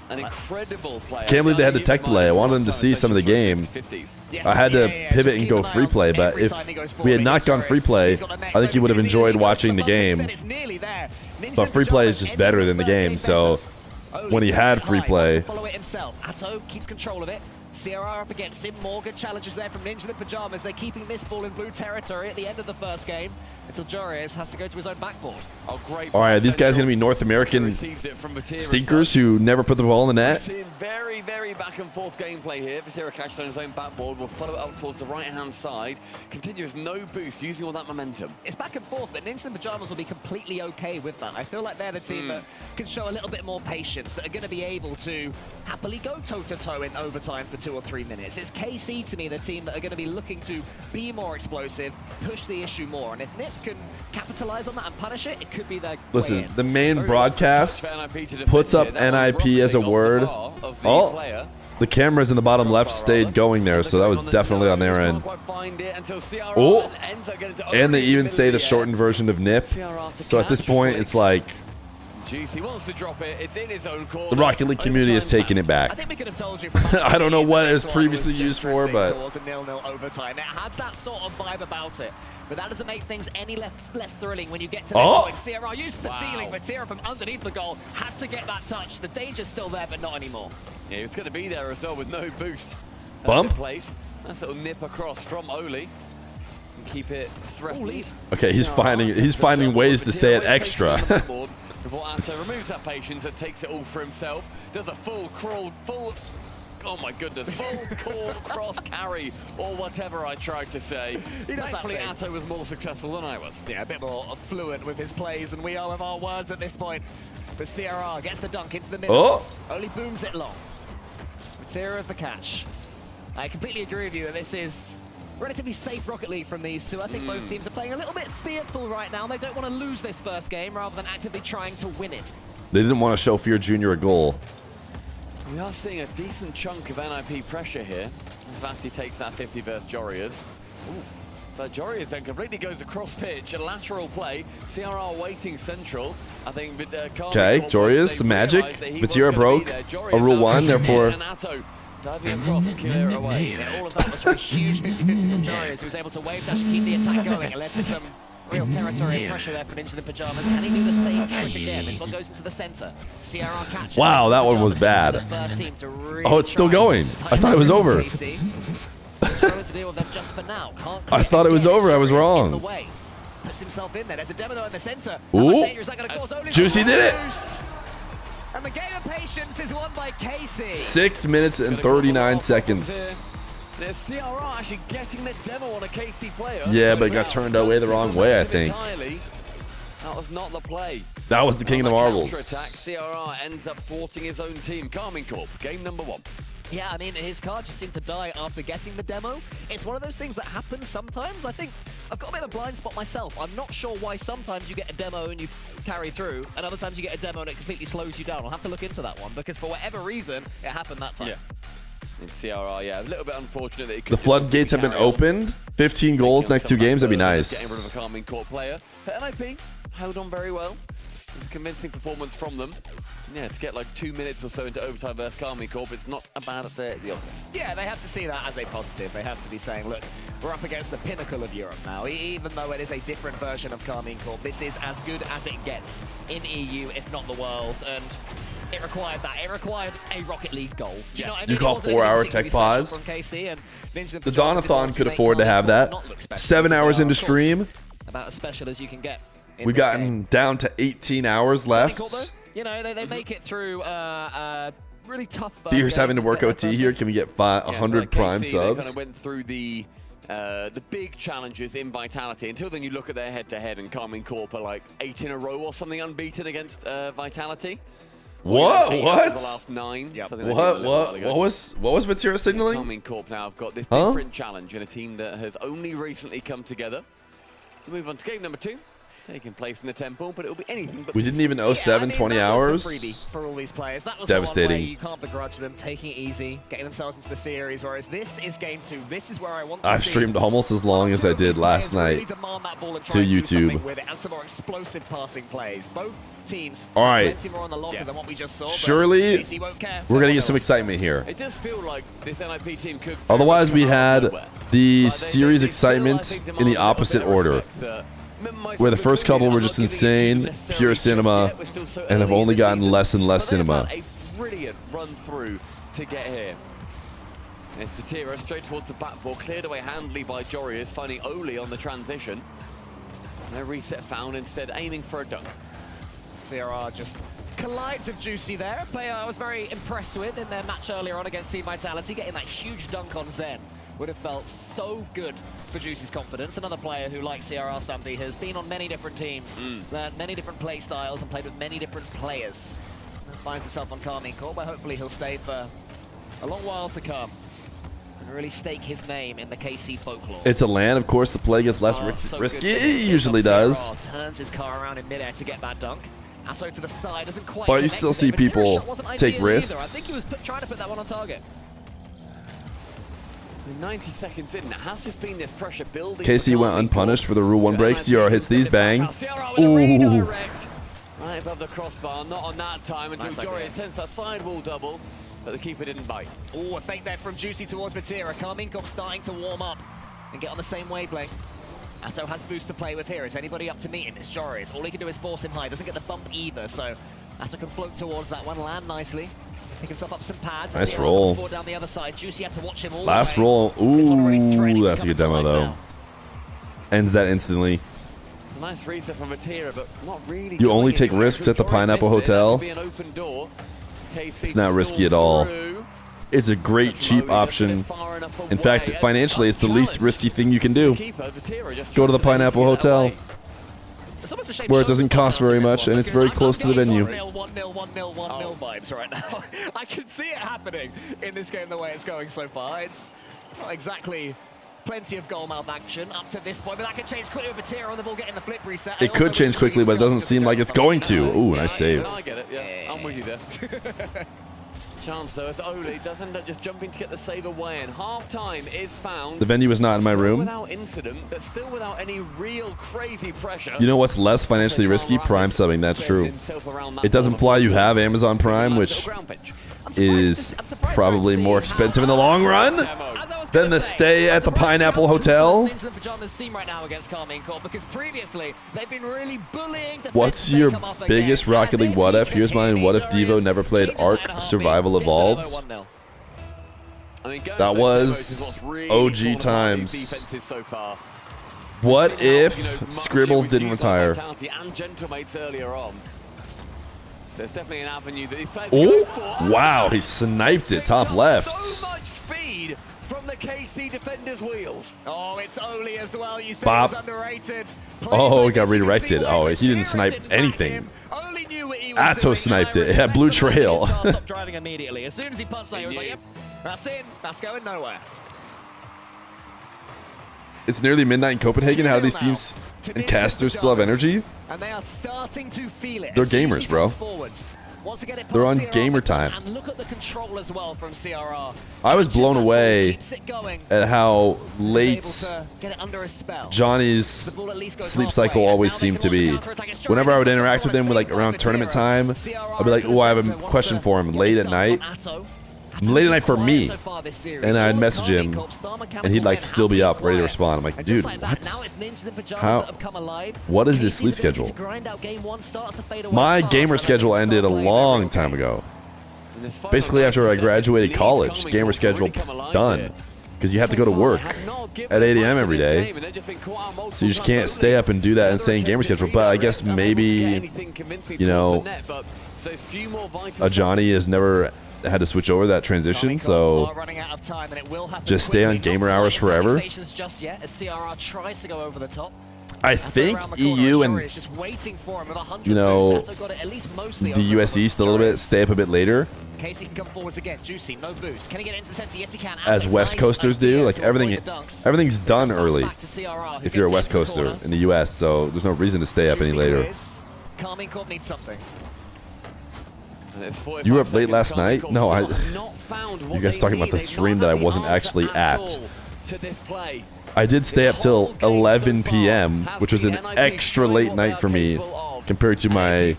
An incredible player. Can't believe they had the tech delay. I wanted them to see some of the game. I had to pivot and go free play, but if we had not gone free play, I think he would have enjoyed watching the game. But free play is just better than the game, so when he had free play. Follow it himself. Atto keeps control of it. CRR up against him. More good challenges there from Ninja the Pajamas. They're keeping this ball in blue territory at the end of the first game until Joreuz has to go to his own backboard. Oh, great. All right, these guys going to be North American stinkers who never put the ball in the net. Seeing very, very back and forth gameplay here. Vatira catches on his own backboard. Will follow it up towards the right-hand side. Continues no boost, using all that momentum. It's back and forth, but Ninja the Pajamas will be completely okay with that. I feel like they're the team that can show a little bit more patience, that are going to be able to happily go toe-to-toe in overtime for 2 or 3 minutes. It's KC, to me, the team that are going to be looking to be more explosive, push the issue more, and if Nip can capitalize on that and punish it, it could be their Listen, the main broadcast puts up NIP as a word. Oh, the cameras in the bottom left stayed going there, so that was definitely on their end. Oh, and they even say the shortened version of NIP. So at this point, it's like Juicy wants to drop it. It's in his own corner. the Rocket League community is taking it back. I think we could have told you. I don't know what it was previously used for, but towards a 0-0 overtime. It had that sort of vibe about it, but that doesn't make things any less thrilling when you get to this point. CRR used the ceiling, but Vatira from underneath the goal had to get that touch. The danger's still there, but not anymore. Yeah, he was going to be there as well with no boost. Bump. Place. Nice little nip across from Oli. And keep it threatened. Okay, he's finding ways to say it extra. Before Atto removes that patience and takes it all for himself. Does a full crawl, oh my goodness, full core cross carry, or whatever I tried to say. Thankfully, Atto was more successful than I was. Yeah, a bit more fluent with his plays than we are with our words at this point. But CRR gets the dunk into the middle. Only booms it long. Vatira with the catch. I completely agree with you that this is relatively safe Rocket League from these two. I think both teams are playing a little bit fearful right now. They don't want to lose this first game rather than actively trying to win it. They didn't want to show Fear Jr. a goal. We are seeing a decent chunk of NIP pressure here. As Vati takes that 50 versus Joreuz. But Joreuz then completely goes across pitch, a lateral play. CRR waiting central. I think. Okay, Joreuz, magic. Vatira broke a rule 1, therefore. Diving across, clear away. Yeah, all of that was from a huge 50-50 from Joreuz, who was able to wave dash and keep the attack going. It led to some real territory and pressure there from Ninja the Pajamas. Can he do the same trick again? This one goes into the center. CRR catches. Wow, that one was bad. Oh, it's still going. I thought it was over. To deal with them just for now. I thought it was over. I was wrong. Puts himself in there. There's a demo in the center. Ooh, Juicy did it. And the game of patience is won by Casey. 6 minutes and 39 seconds. There's CRR actually getting the demo on a KC player. Yeah, but it got turned away the wrong way, I think. That was not the play. That was the king of the marbles. Attack. CRR ends up thwarting his own team. Carmine Corp, game number 1. Yeah, I mean, his card just seemed to die after getting the demo. It's one of those things that happens sometimes. I think I've got a bit of a blind spot myself. I'm not sure why sometimes you get a demo and you carry through, and other times you get a demo and it completely slows you down. I'll have to look into that one, because for whatever reason, it happened that time. Yeah. In CRR, yeah, a little bit unfortunate that he could. The floodgates have been opened. 15 goals next 2 games, that'd be nice. Getting rid of a Carmine Court player. But NIP held on very well. It was a convincing performance from them. Yeah, to get like 2 minutes or so into overtime versus Carmine Corp, it's not a bad day at the office. Yeah, they have to see that as a positive. They have to be saying, look, we're up against the pinnacle of Europe now. Even though it is a different version of Carmine Corp, this is as good as it gets in EU, if not the world. And it required that. It required a Rocket League goal. Do you know what I mean? You call 4-hour tech pause? The Donathon could afford to have that. 7 hours into stream. About as special as you can get. We've gotten down to 18 hours left. You know, they make it through really tough. Feer's having to work OT here. Can we get 100 prime KC, subs? They kind of went through the big challenges in Vitality. Until then, you look at their head-to-head, and Carmine Corp are like 8 in a row or something unbeaten against Vitality. What? The last 9. What was Vatira signaling? Carmine Corp now have got this different challenge in a team that has only recently come together. We move on to game number 2. Taking place in the temple, but it'll be anything but. We didn't even owe 20 hours. For all these players, that was devastating. The one way you can't begrudge them taking it easy, getting themselves into the series. Whereas this is game 2. This is where I want to I've streamed almost as long as I did last night to YouTube. With it and some more explosive passing plays. Both teams. All right. Plenty more on the locker than what we just saw. Surely, we're gonna get some excitement here. It does feel like this NIP team could. Otherwise, we had the series excitement in the opposite order, where the first couple were just insane, pure cinema, and have only gotten less and less cinema. A brilliant run through to get here. And it's Vatira straight towards the backboard, cleared away handily by Jorius, finding Oli on the transition. No reset found, instead aiming for a dunk. CRR just collides with Juicy there, a player I was very impressed with in their match earlier on against Team Vitality, getting that huge dunk on Zen. Would have felt so good for Juicy's confidence. Another player who, like CRR Stampy, has been on many different teams, learned many different play styles, and played with many different players. And finds himself on Carmine Corp, where hopefully he'll stay for a long while to come and really stake his name in the KC folklore. It's a LAN, of course. The play gets less risky. It usually does. Turns his car around in midair to get that dunk. Athon to the side, doesn't quite. But you still see people take risks. I think he was trying to put that one on target. 90 seconds in, it has just been this pressure building. KC went unpunished for the Rule 1 break. CR hits these, bang. Ooh. Right above the crossbar, not on that time until Jorius tends that sidewall double, but the keeper didn't bite. Oh, a fake there from Juicy towards Vatira. Carmine Corp starting to warm up and get on the same wavelength. Athon has boost to play with here. Is anybody up to meet him? It's Jorius. All he can do is force him high. Doesn't get the bump either, so Athon can float towards that one, land nicely. Pick himself up some pads. Nice roll. Down the other side. Juicy had to watch him all Last roll. Ooh, that's a good demo, though. Ends that instantly. Nice reset from Vatira, but not really. You only take risks at the Pineapple Hotel. It's not risky at all. It's a great, cheap option. In fact, financially, it's the least risky thing you can do. Go to the Pineapple Hotel, where it doesn't cost very much, and it's very close to the venue. 1-0 vibes right now. I can see it happening in this game the way it's going so far. It's not exactly plenty of goal mouth action up to this point, but that could change quickly with Vatira on the ball getting the flip reset. It could change quickly, but it doesn't seem like it's going to. Ooh, nice save. I get it, yeah. I'm with you there. Chance though, as Oli does end up just jumping to get the save away, and half-time is found. The venue is not in my room. Without incident, but still without any real crazy pressure. You know what's less financially risky? Prime subbing, that's true. It does imply you have Amazon Prime, which is probably more expensive in the long run than the stay at the Pineapple Hotel. What's your biggest Rocket League what if? Here's mine. What if Devo never played Ark Survival Evolved? That was OG times. What if Scribbles didn't retire? There's definitely an avenue that these players are going for. Wow, he sniped it top left. So much speed from the KC defenders' wheels. Oh, it's Oli as well. You said Bop. he was underrated. Oh, it got redirected. Oh, he didn't snipe anything. Athon sniped it. It had blue trail. Stop driving immediately. As soon as he punched that, he was like, yep, that's in. That's going nowhere. It's nearly midnight in Copenhagen. How do these teams and casters still have energy? And they are starting to feel it. They're gamers, bro. They're on gamer time. And look at the control as well from CRR. I was blown away at how late Johnny's sleep cycle always seemed to be. Whenever I would interact with him with like around tournament time, I'd be like, oh, I have a question for him late at night. Late at night for me, and I'd message him, and he'd like still be up, ready to respond. I'm like, dude, what? How? What is this sleep schedule? My gamer schedule ended a long time ago. Basically, after I graduated college, gamer schedule done, because you have to go to work at 8 a.m. every day, so you just can't stay up and do that insane gamer schedule. But I guess maybe, you know, a Johnny has never had to switch over that transition, so just stay on gamer hours forever. I think EU and, you know, the US East a little bit, stay up a bit later. Casey can come forwards again. Juicy, no boost. Can he get into the center? Yes, he can. As West Coasters do, like everything's done early if you're a West Coaster in the US, so there's no reason to stay up any later. Calming Corp needs something. You were up late last night? No, you guys talking about the stream that I wasn't actually at. I did stay up till 11 p.m., which was an extra late night for me compared to my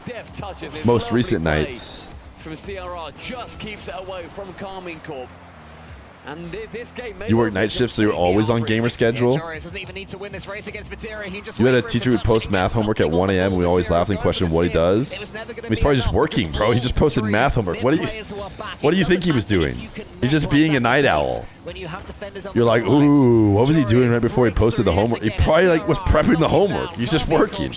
most recent nights. From CRR just keeps it away from Calming Corp. And this game you work night shifts, so you're always on gamer schedule. You had a teacher who would post math homework at 1 a.m. and we always laughed and questioned what he does. He's probably just working, bro. He just posted math homework. What do you think he was doing? He's just being a night owl. You're like, ooh, what was he doing right before he posted the homework? He probably like was prepping the homework. He's just working.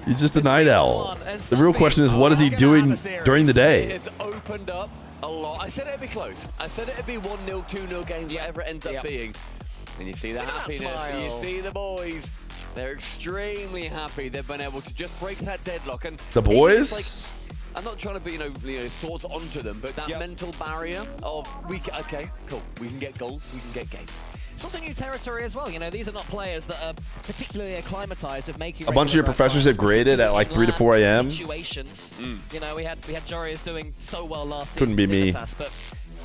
He's just a night owl. The real question is, what is he doing during the day? It's opened up a lot. I said it'd be close. I said it'd be 1-0, 2-0 games, whatever it ends up being. And you see the happiness. You see the boys. They're extremely happy. They've been able to just break that deadlock. And the boys? I'm not trying to be, thoughts onto them, but that mental barrier of, okay, cool, we can get goals, we can get games. It's also new territory as well. You know, these are not players that are particularly acclimatized with making. A bunch of your professors have graded at like 3 to 4 a.m. Situations. You know, we had Jorius doing so well last season. Couldn't be me. But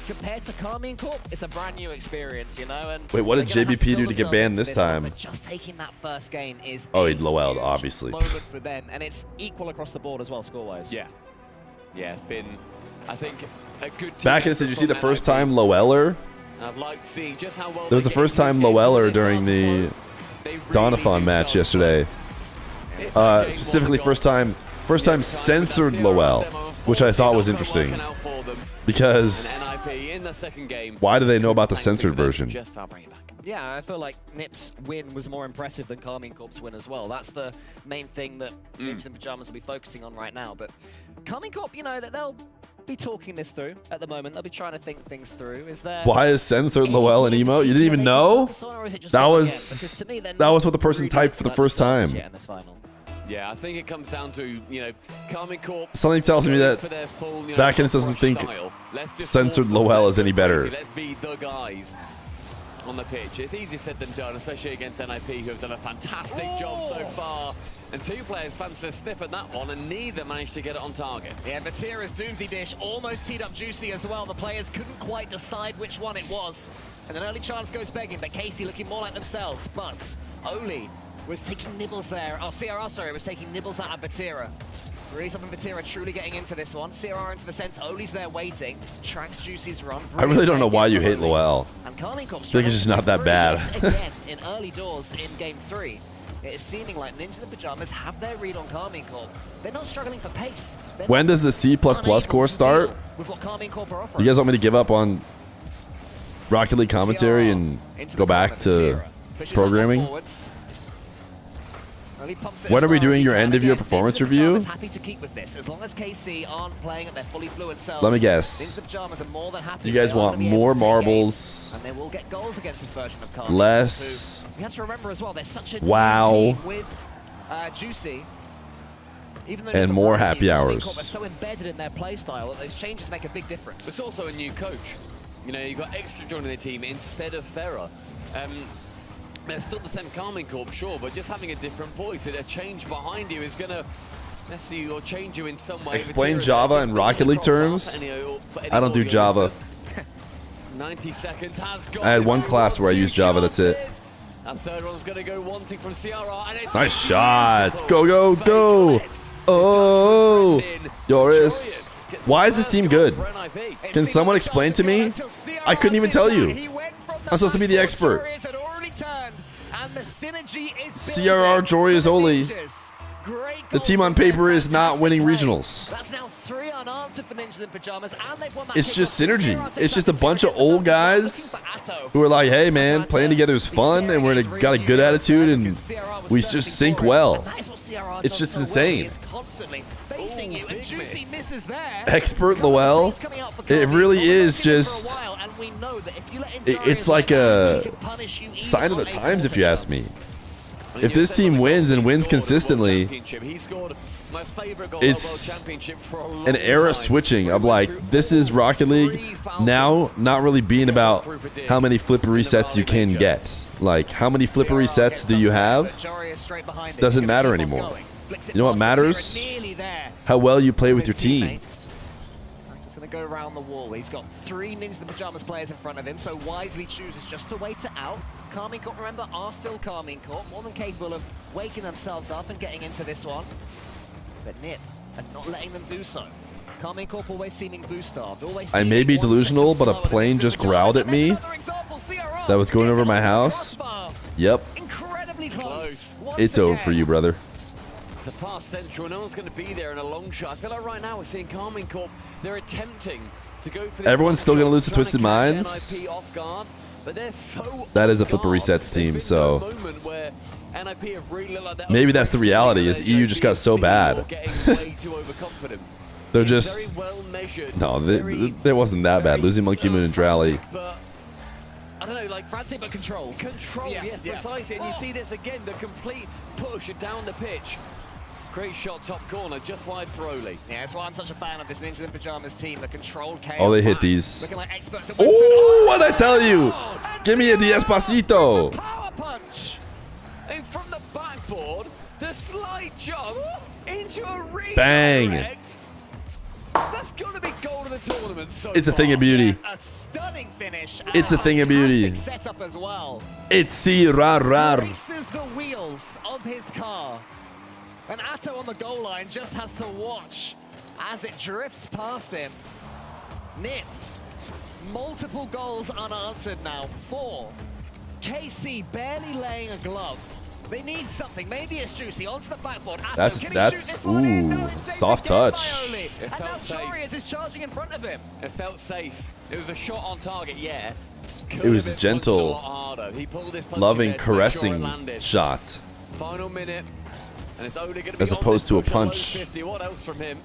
compared to Calming Corp, it's a brand new experience, you know. And wait, what did JBP do to get banned this time? Just taking that first game is he Lowelled, obviously. Moment for them, and it's equal across the board as well, score-wise. Yeah, it's been, I think, a good. Back in, did you see the first time Loweller? I've liked seeing just how well there was the first time Loweller during the D.O.N match yesterday. Specifically, first time censored Lowell, which I thought was interesting. Because why do they know about the censored version? Yeah, I feel like Nip's win was more impressive than Calming Corp's win as well. That's the main thing that Ninjas in Pajamas will be focusing on right now. But Calming Corp, you know, that they'll be talking this through at the moment. They'll be trying to think things through. Is there? Why is censored Lowell an emote? You didn't even know? That was what the person typed for the first time. Yeah, I think it comes down to, Calming Corp. Something tells me that Backends doesn't think censored Lowell is any better. Let's be the guys on the pitch. It's easier said than done, especially against NIP, who have done a fantastic job so far. And two players fancied a sniff at that one, and neither managed to get it on target. Yeah, Vatira's Doomsy Dish almost teed up Juicy as well. The players couldn't quite decide which one it was. And an early chance goes begging, but Casey looking more like themselves. But Oli was taking nibbles there. Oh, CRR, sorry, was taking nibbles out of Vatira. Really something Vatira truly getting into this one. CRR into the center. Oli's there waiting. Tracks Juicy's run. I really don't know why you hate Lowell. And Calming Corp I think it's just not that bad. Again, in early doors in Game 3. It is seeming like Ninjas in the Pajamas have their read on Calming Corp. They're not struggling for pace. When does the C++ course start? You guys want me to give up on Rocket League commentary and go back to programming? When are we doing your end of year performance review? Happy to keep with this as long as KC aren't playing at their fully fluent selves. Let me guess. You guys want more marbles, and they will get goals against this version of Calming. less. We have to remember as well, there's such a Wow. with Juicy. Even though And more happy hours. Are so embedded in their play style that those changes make a big difference. It's also a new coach. You've got Extra joining the team instead of Feer. They're still the same Calming Corp, sure, but just having a different voice, a change behind you is going to mess you or change you in some way. Explain Java in Rocket League terms. I don't do Java. 90 seconds has gone. I had one class where I used Java, that's it. That third one's going to go wanting from CRR. And it's Nice shot. Go, go, go. Oh, Joris. Why is this team good? Can someone explain to me? I couldn't even tell you. I'm supposed to be the expert. CRR Jory is Oli. The team on paper is not winning regionals. That's now 3 unanswered for Ninjas in Pajamas, and they've won that. It's just synergy. It's just a bunch of old guys who are like, hey man, playing together is fun, and we're got a good attitude, and we just sync well. It's just insane. chasing you, and Juicy misses there. Expert Lowell. It really is just. It's like a sign of the times, if you ask me. If this team wins and wins consistently, it's an era switching of like, this is Rocket League now, not really being about how many flipper resets you can get. Like, how many flipper resets do you have? Doesn't matter anymore. You know what matters? How well you play with your team. Just going to go around the wall. He's got 3 Ninja the Pajamas players in front of him, so wisely chooses just to wait it out. Carmine Corp, remember, are still Carmine Corp, more than capable of waking themselves up and getting into this one. But Nip are not letting them do so. Carmine Corp always seeming boost-starved. I may be delusional, but a plane just growled at me that was going over my house. Yep. Incredibly close. It's over for you, brother. It's a pass central. No one's going to be there in a long shot. I feel like right now we're seeing Carmine Corp. They're attempting to go for. Everyone's still going to lose to Twisted Minds. That is a flipper resets team, so maybe that's the reality. Is EU just got so bad. They're just no. It wasn't that bad. Losing Monkey Moon and Drally. I don't know, like Frantic, but control. Control, yes, precisely. And you see this again, the complete push down the pitch. Great shot, top corner, just wide for Oli. Yeah, that's why I'm such a fan of this Ninja in Pajamas team, the controlled chaos. Oh, they hit these. Looking like experts at oh, what'd I tell you? Give me a Despacito. Power punch. And from the backboard, the slide jump into a redirect. Bang. That's got to be goal of the tournament so It's a thing of beauty. A stunning finish. It's a thing of beauty. Setup as well. It's C-rar-rar. Races the wheels of his car. And Atto on the goal line just has to watch as it drifts past him. Nip, multiple goals unanswered now. 4. KC barely laying a glove. They need something. Maybe it's Juicy onto the backboard. Atto, That's ooh, soft touch. It felt safe. Is charging in front of him. It felt safe. It was a shot on target, yeah. It was gentle, loving, caressing shot. Final minute. And it's only going to be as opposed to a punch. 50. What else from him?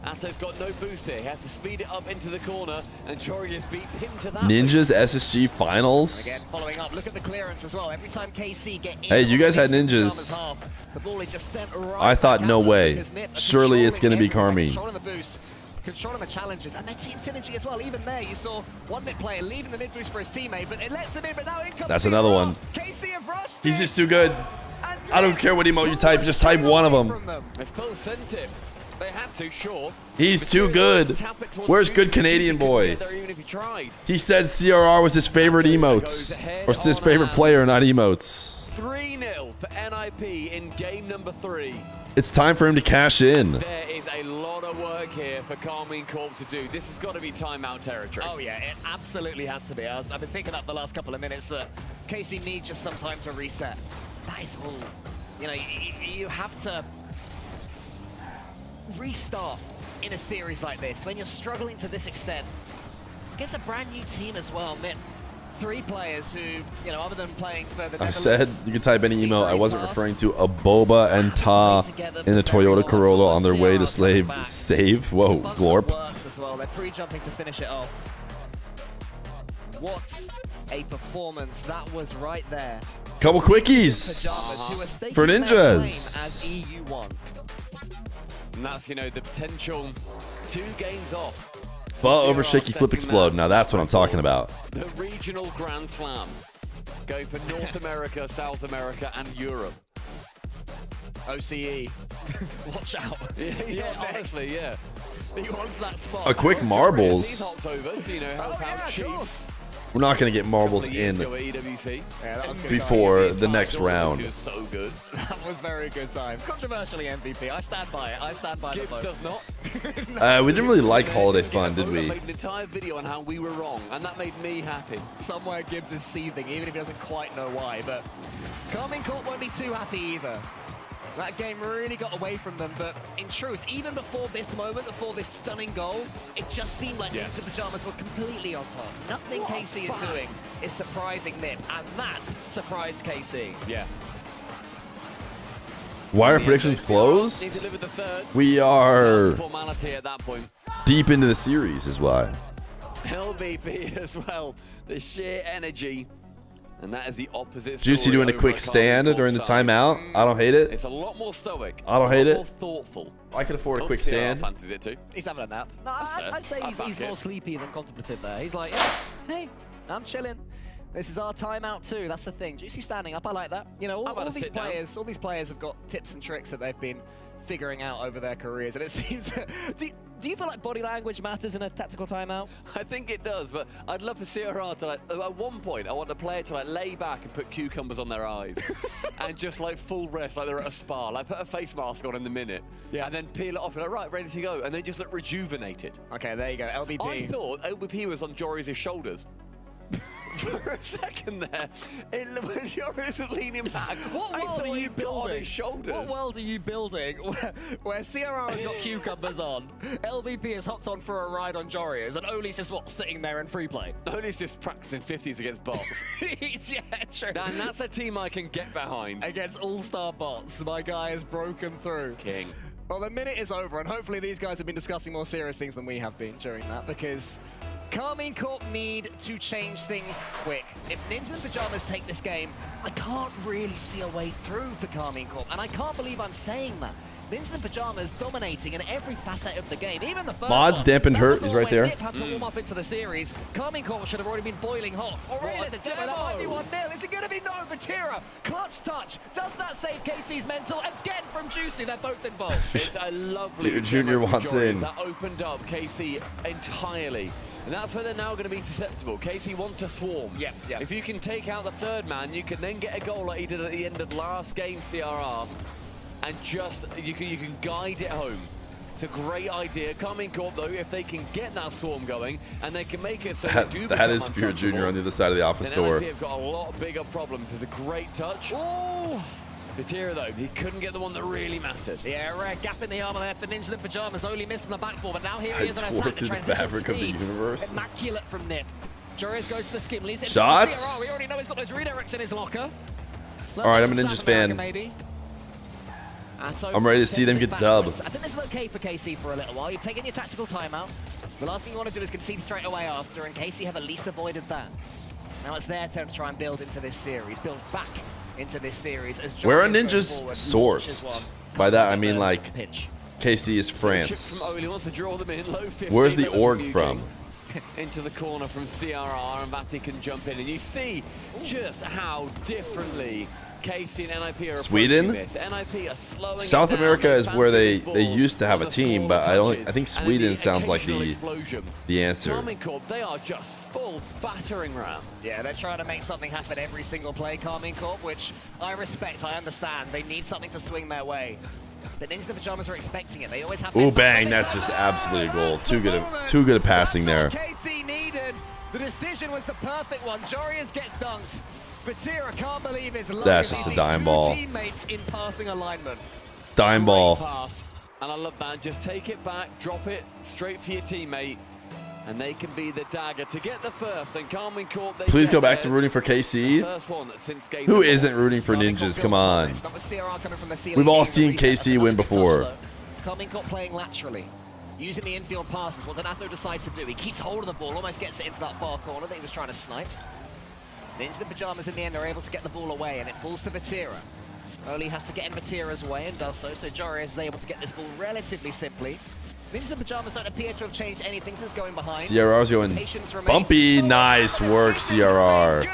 Atto's got no boost here. He has to speed it up into the corner, and Chorius beats him to that. Ninjas SSG finals. Again, following up. Look at the clearance as well. Every time KC get in, hey, you guys had ninjas. The ball is just sent right I thought, no way. Surely it's going to be Carmine. Controlling the boost, controlling the challenges, and their team synergy as well. Even there, you saw one mid player leaving the mid boost for his teammate, but it lets him in. But now in comes. That's another one. KC have rushed. He's just too good. I don't care what emote you type, just type one of them. They full sent him. They had to, sure. He's too good. Where's good Canadian boy? He said CRR was his favorite emotes. Or his favorite player, not emotes. 3-0 for NIP in game number 3. It's time for him to cash in. There is a lot of work here for Carmine Corp to do. This has got to be timeout territory. Oh yeah, it absolutely has to be. I've been thinking up the last couple of minutes that KC needs just some time to reset. That is all. You know, you have to restart in a series like this when you're struggling to this extent. Against a brand new team as well. 3 players who, you know, other than playing for the I said you can type any email. I wasn't referring to Aboba and Ta in a Toyota Corolla on their way to save. Whoa, Glorp. Works as well. They're pre-jumping to finish it off. What a performance that was right there. Couple quickies for ninjas. As EU1. And that's, you know, the potential 2 games off. Ball over shaky flip explode. Now that's what I'm talking about. The regional Grand Slam. Going for North America, South America, and Europe. OCE. Watch out. Yeah, honestly, yeah. He wants that spot. A quick marbles. He's hopped over to, you know, help out Chiefs. We're not going to get marbles in before the next round. Was so good. That was very good times. Controversially MVP. I stand by it. I stand by Gibbs the does not. We didn't really like Holiday Fun, did we? I made an entire video on how we were wrong, and that made me happy. Somewhere Gibbs is seething, even if he doesn't quite know why. But Carmine Corp won't be too happy either. That game really got away from them, but in truth, even before this moment, before this stunning goal, it just seemed like Ninja Pajamas were completely on top. Nothing KC is doing is surprising Nip, and that surprised KC. Yeah. Why are predictions closed? We are deep into the series is why. LVP as well. The sheer energy. And that is the opposite. Juicy doing a quick stand during the timeout. I don't hate it. It's a lot more stoic. I don't hate it. More thoughtful. I could afford a quick stand. Fancies it too. He's having a nap. No, I'd say he's more sleepy than contemplative there. He's like, hey, I'm chilling. This is our timeout too. That's the thing. Juicy standing up. I like that. You know, all these players have got tips and tricks that they've been figuring out over their careers, and it seems that, do you feel like body language matters in a tactical timeout? I think it does, but I'd love for CRR to, like, at one point, I want the player to like lay back and put cucumbers on their eyes and just like full rest like they're at a spa, like put a face mask on in the minute, and then peel it off and like, right, ready to go, and they just look rejuvenated. Okay, there you go, LVP. I thought LVP was on Jory's shoulders. For a second there, when Joris was leaning back, what world are you building? On his shoulders. What world are you building where CRR has got cucumbers on, LVP has hopped on for a ride on Joris, and Oli's just sitting there in free play? Oli's just practicing 50s against bots. Yeah, true. And that's a team I can get behind. Against all-star bots, my guy has broken through. King. Well, the minute is over, and hopefully these guys have been discussing more serious things than we have been during that, because Karmine Corp need to change things quick. If Ninja and Pajamas take this game, I can't really see a way through for Karmine Corp, and I can't believe I'm saying that. Ninja and Pajamas dominating in every facet of the game, even the first Mods dampened hurt. He's right there. Nip had to warm up into the series. Karmine Corp should have already been boiling hot. Already at the demo. That might be 1-0. Is it going to be no? Vatira, clutch touch. Does that save KC's mental? Again from Juicy. They're both involved. It's a lovely Feer Jr. wants in. That opened up KC entirely. And that's where they're now going to be susceptible. KC want to swarm. Yeah. If you can take out the third man, you can then get a goal like he did at the end of last game, CRR. And just, you can guide it home. It's a great idea. Karmine Corp, though, if they can get that swarm going, and they can make it so they do that is Feer Jr. on the other side of the office door. They've got a lot bigger problems. It's a great touch. Oh! Vatira, though, he couldn't get the one that really mattered. Yeah, rare gap in the armor there for Ninja and Pajamas, only missing the back four, but now here he is on attack. The fabric of the universe. Immaculate from Nip. Joris goes for the skim, leaves it Shots. into CRR. We already know he's got those redirects in his locker. All right, I'm a Ninjas fan. Maybe. I'm ready to see them get the dub. I think this is okay for KC for a little while. You've taken your tactical timeout. The last thing you want to do is concede straight away after, and KC have at least avoided that. Now it's their turn to try and build into this series, build back into this series. As where are Ninjas sourced? By that I mean like KC is France. Where's the org from? Into the corner from CRR, and Vati can jump in, and you see just how differently KC and NIP are Sweden? this. NIP are slowing South America is where they used to have a on team, but I think Sweden sounds like the answer. Karmine Corp, they are just full battering ram. Yeah, they're trying to make something happen every single play, Karmine Corp, which I respect, I understand. They need something to swing their way. The Ninja and Pajamas are expecting it. They always have. Ooh, bang! That's just absolutely a goal. Too good at passing there. KC needed. The decision was the perfect one. Jorius gets dunked. Vatira can't believe his luck. That's just a dime ball. Teammates in passing alignment. Dime ball. Pass. And I love that. Just take it back, drop it straight for your teammate, and they can be the dagger to get the first. And Karmine Corp, please go back to rooting for KC. Who isn't rooting for Ninjas? Come on. We've all seen KC win before. Karmine Corp playing laterally, using the infield passes. What did Athon decide to do? He keeps hold of the ball, almost gets it into that far corner that he was trying to snipe. Ninja and Pajamas in the end are able to get the ball away, and it falls to Vatira. Oli has to get in Vatira's way and does so Joris is able to get this ball relatively simply. Ninja and Pajamas don't appear to have changed anything since going behind. CRR's going bumpy. Nice work, CRR.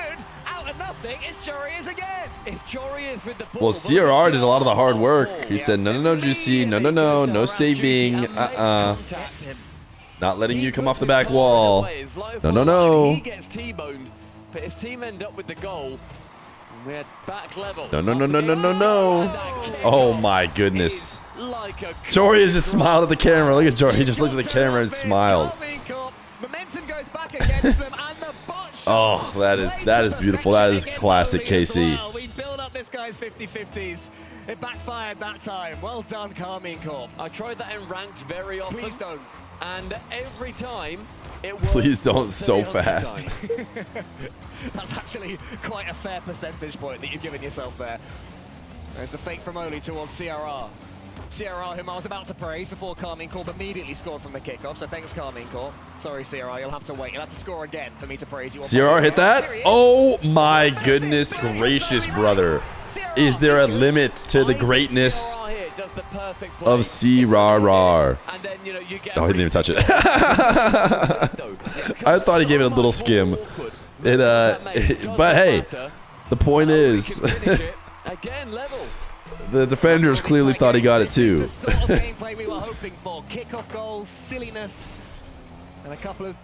Out of nothing, it's Joris again. It's Joris with the ball. Well, CRR did a lot of the hard work. He said, no, Juicy, no saving, not letting you come off the back wall. No. He gets T-boned, but his team end up with the goal. We're back level. No. Oh my goodness. Jory just smiled at the camera. Look at Jory. He just looked at the camera and smiled. Momentum goes back against them, and the botch. Oh, that is beautiful. That is classic KC. Well. We build up this guy's 50-50s. It backfired that time. Well done, Karmine Corp. I tried that in ranked very often. Please don't. And every time it works. Please don't so fast. That's actually quite a fair percentage point that you've given yourself there. There's the fake from Oli towards CRR. CRR, whom I was about to praise before Carmine Corp immediately scored from the kickoff, so thanks Carmine Corp. Sorry CRR, you'll have to wait. You'll have to score again for me to praise you. CRR hit that? Oh my goodness gracious, brother. Is there a limit to the greatness of CRR? Oh, he didn't even touch it. I thought he gave it a little skim. But hey, the point is, the defenders clearly thought he got it too. This is the sort of gameplay we were hoping for. Kickoff goals, silliness, and a couple of,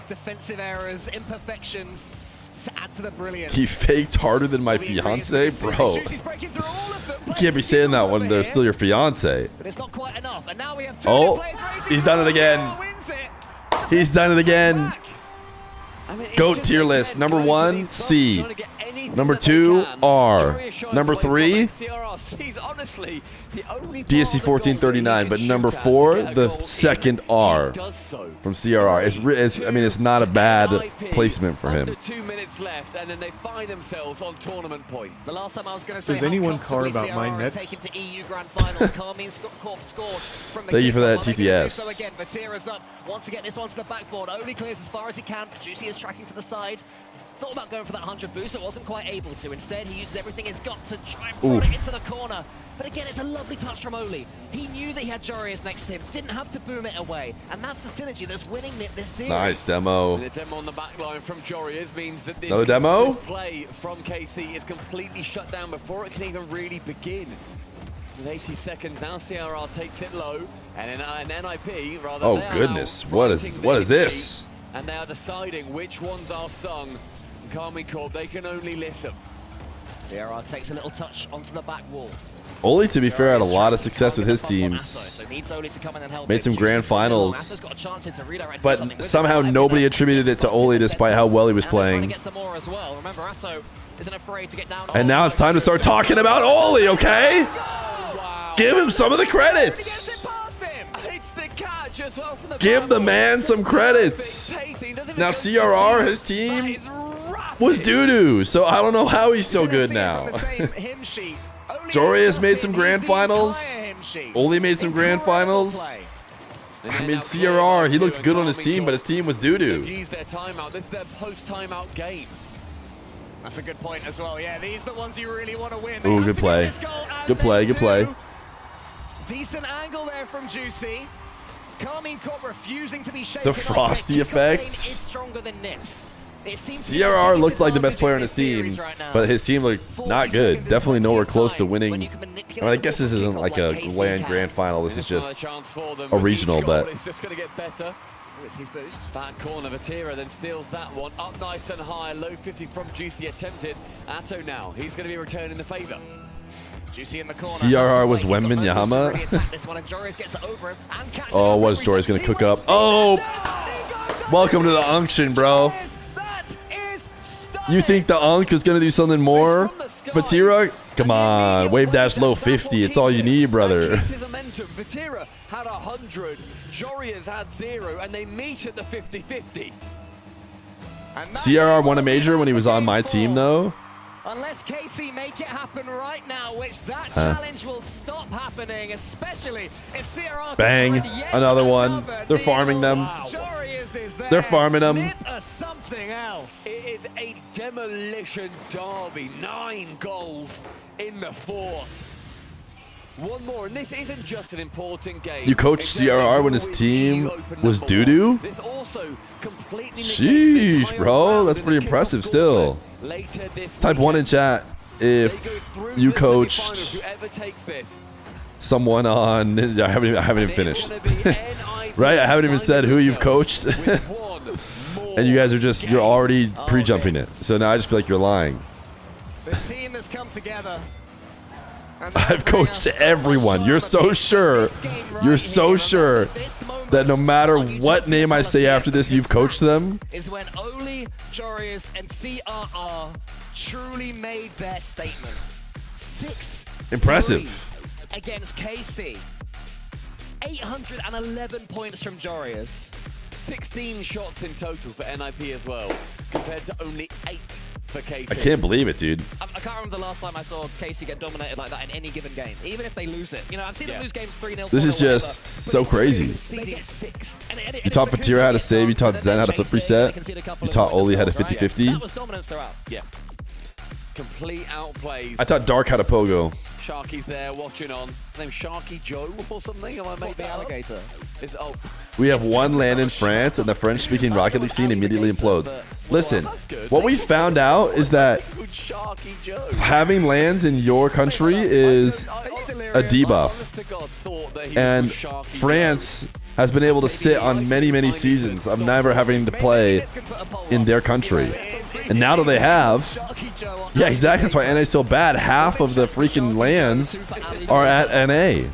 defensive errors, imperfections to add to the brilliance. He faked harder than my fiance, bro. You can't be saying that when they're still your fiance. But it's not quite enough. And now we have two he's done it again. He's done it again. GOAT tier list. Number 1, C. Number 2, R. Number 3, DSC 1439. But number 4, the second R from CRR. It's not a bad placement for him. 2 minutes left, and then they find themselves on tournament point. The last time I was going to say, does anyone care about my nets? Taken to EU Grand Finals. Carmine Corp scored from the Thank you for that, kickoff. TTS. So again, Vatira's up. Wants to get this one to the backboard. Only clears as far as he can, but Juicy is tracking to the side. Thought about going for that 100 boost, but wasn't quite able to. Instead, he uses everything he's got to try and throw it into the corner. But again, it's a lovely touch from Oli. He knew that he had Jorius next to him, didn't have to boom it away. And that's the synergy that's winning this series. Nice demo. And the demo on the back line from Jorius means that this, another demo? this play from KC is completely shut down before it can even really begin. With 80 seconds now, CRR takes it low, and an NIP rather. Oh goodness, what is this? And they are deciding which ones are sung. Carmine Corp, they can only listen. CRR takes a little touch onto the back wall. Oli, to be fair, had a lot of success with his teams. Made some grand finals. But somehow nobody attributed it to Oli despite how well he was playing. And now it's time to start talking about Oli, okay? Give him some of the credits. Give the man some credits. Now CRR, his team was doo-doo, so I don't know how he's so good now. Jorius made some grand finals. Oli made some grand finals. I mean, CRR, he looked good on his team, but his team was doo-doo. Use their timeout. This is their post-timeout game. That's a good point as well. Yeah, these are the ones you really want to win. Ooh, good play. Good play, good play. Decent angle there from Juicy. Carmine Corp refusing to be shaken. The Frosty effect. CRR looked like the best player on his team, but his team looked not good. Definitely nowhere close to winning. I mean, I guess this isn't like a grand final. This is just a regional, but it's just going to get better. His boost. Back corner, Vatira then steals that one. Up nice and high, low 50 from Juicy attempted. Atto now, he's going to be returning the favor. Juicy in the corner. CRR was Wembanyama. Oh, what is Jorius going to cook up? Oh, welcome to the unction, bro. You think the Unk is going to do something more? Vatira, come on. Wave dash low 50. It's all you need, brother. Vatira had 100. Jorius had 0, and they meet at the 50-50. CRR won a major when he was on my team, though. Unless KC make it happen right now, which that challenge will stop happening, especially if CRR bang, another one. They're farming them. Wow. They're farming them. Something else. It is a demolition derby. 9 goals in the 4th. One more, and this isn't just an important game. You coached CRR when his team was doo-doo? Sheesh, bro. That's pretty impressive still. Type 1 in chat if you coached someone on... I haven't even finished. Right? I haven't even said who you've coached. And you guys are just... You're already pre-jumping it. So now I just feel like you're lying. The team has come together. I've coached everyone. You're so sure. You're so sure that no matter what name I say after this, you've coached them. Is when Oli, Jorius, and CRR truly made their statement. 6 impressive against KC. 811 points from Jorius. 16 shots in total for NIP as well, compared to only 8 for KC. I can't believe it, dude. I can't remember the last time I saw KC get dominated like that in any given game, even if they lose it. You know, I've seen them lose games 3-0. This is just so crazy. You taught Vatira how to save, you taught Zen how to flip reset, you taught Oli how to 50-50. That was dominance throughout. Yeah. Complete outplays. I taught Dark how to pogo. Sharky's there watching on. His name's Sharky Joe or something? Am I making the alligator? We have one LAN in France, and the French-speaking Rocket League scene immediately implodes. Listen, what we found out is that having LANs in your country is a debuff. And France has been able to sit on many, many seasons of never having to play in their country. And now that they have, yeah, exactly. That's why NA is so bad. Half of the freaking LANs are at NA.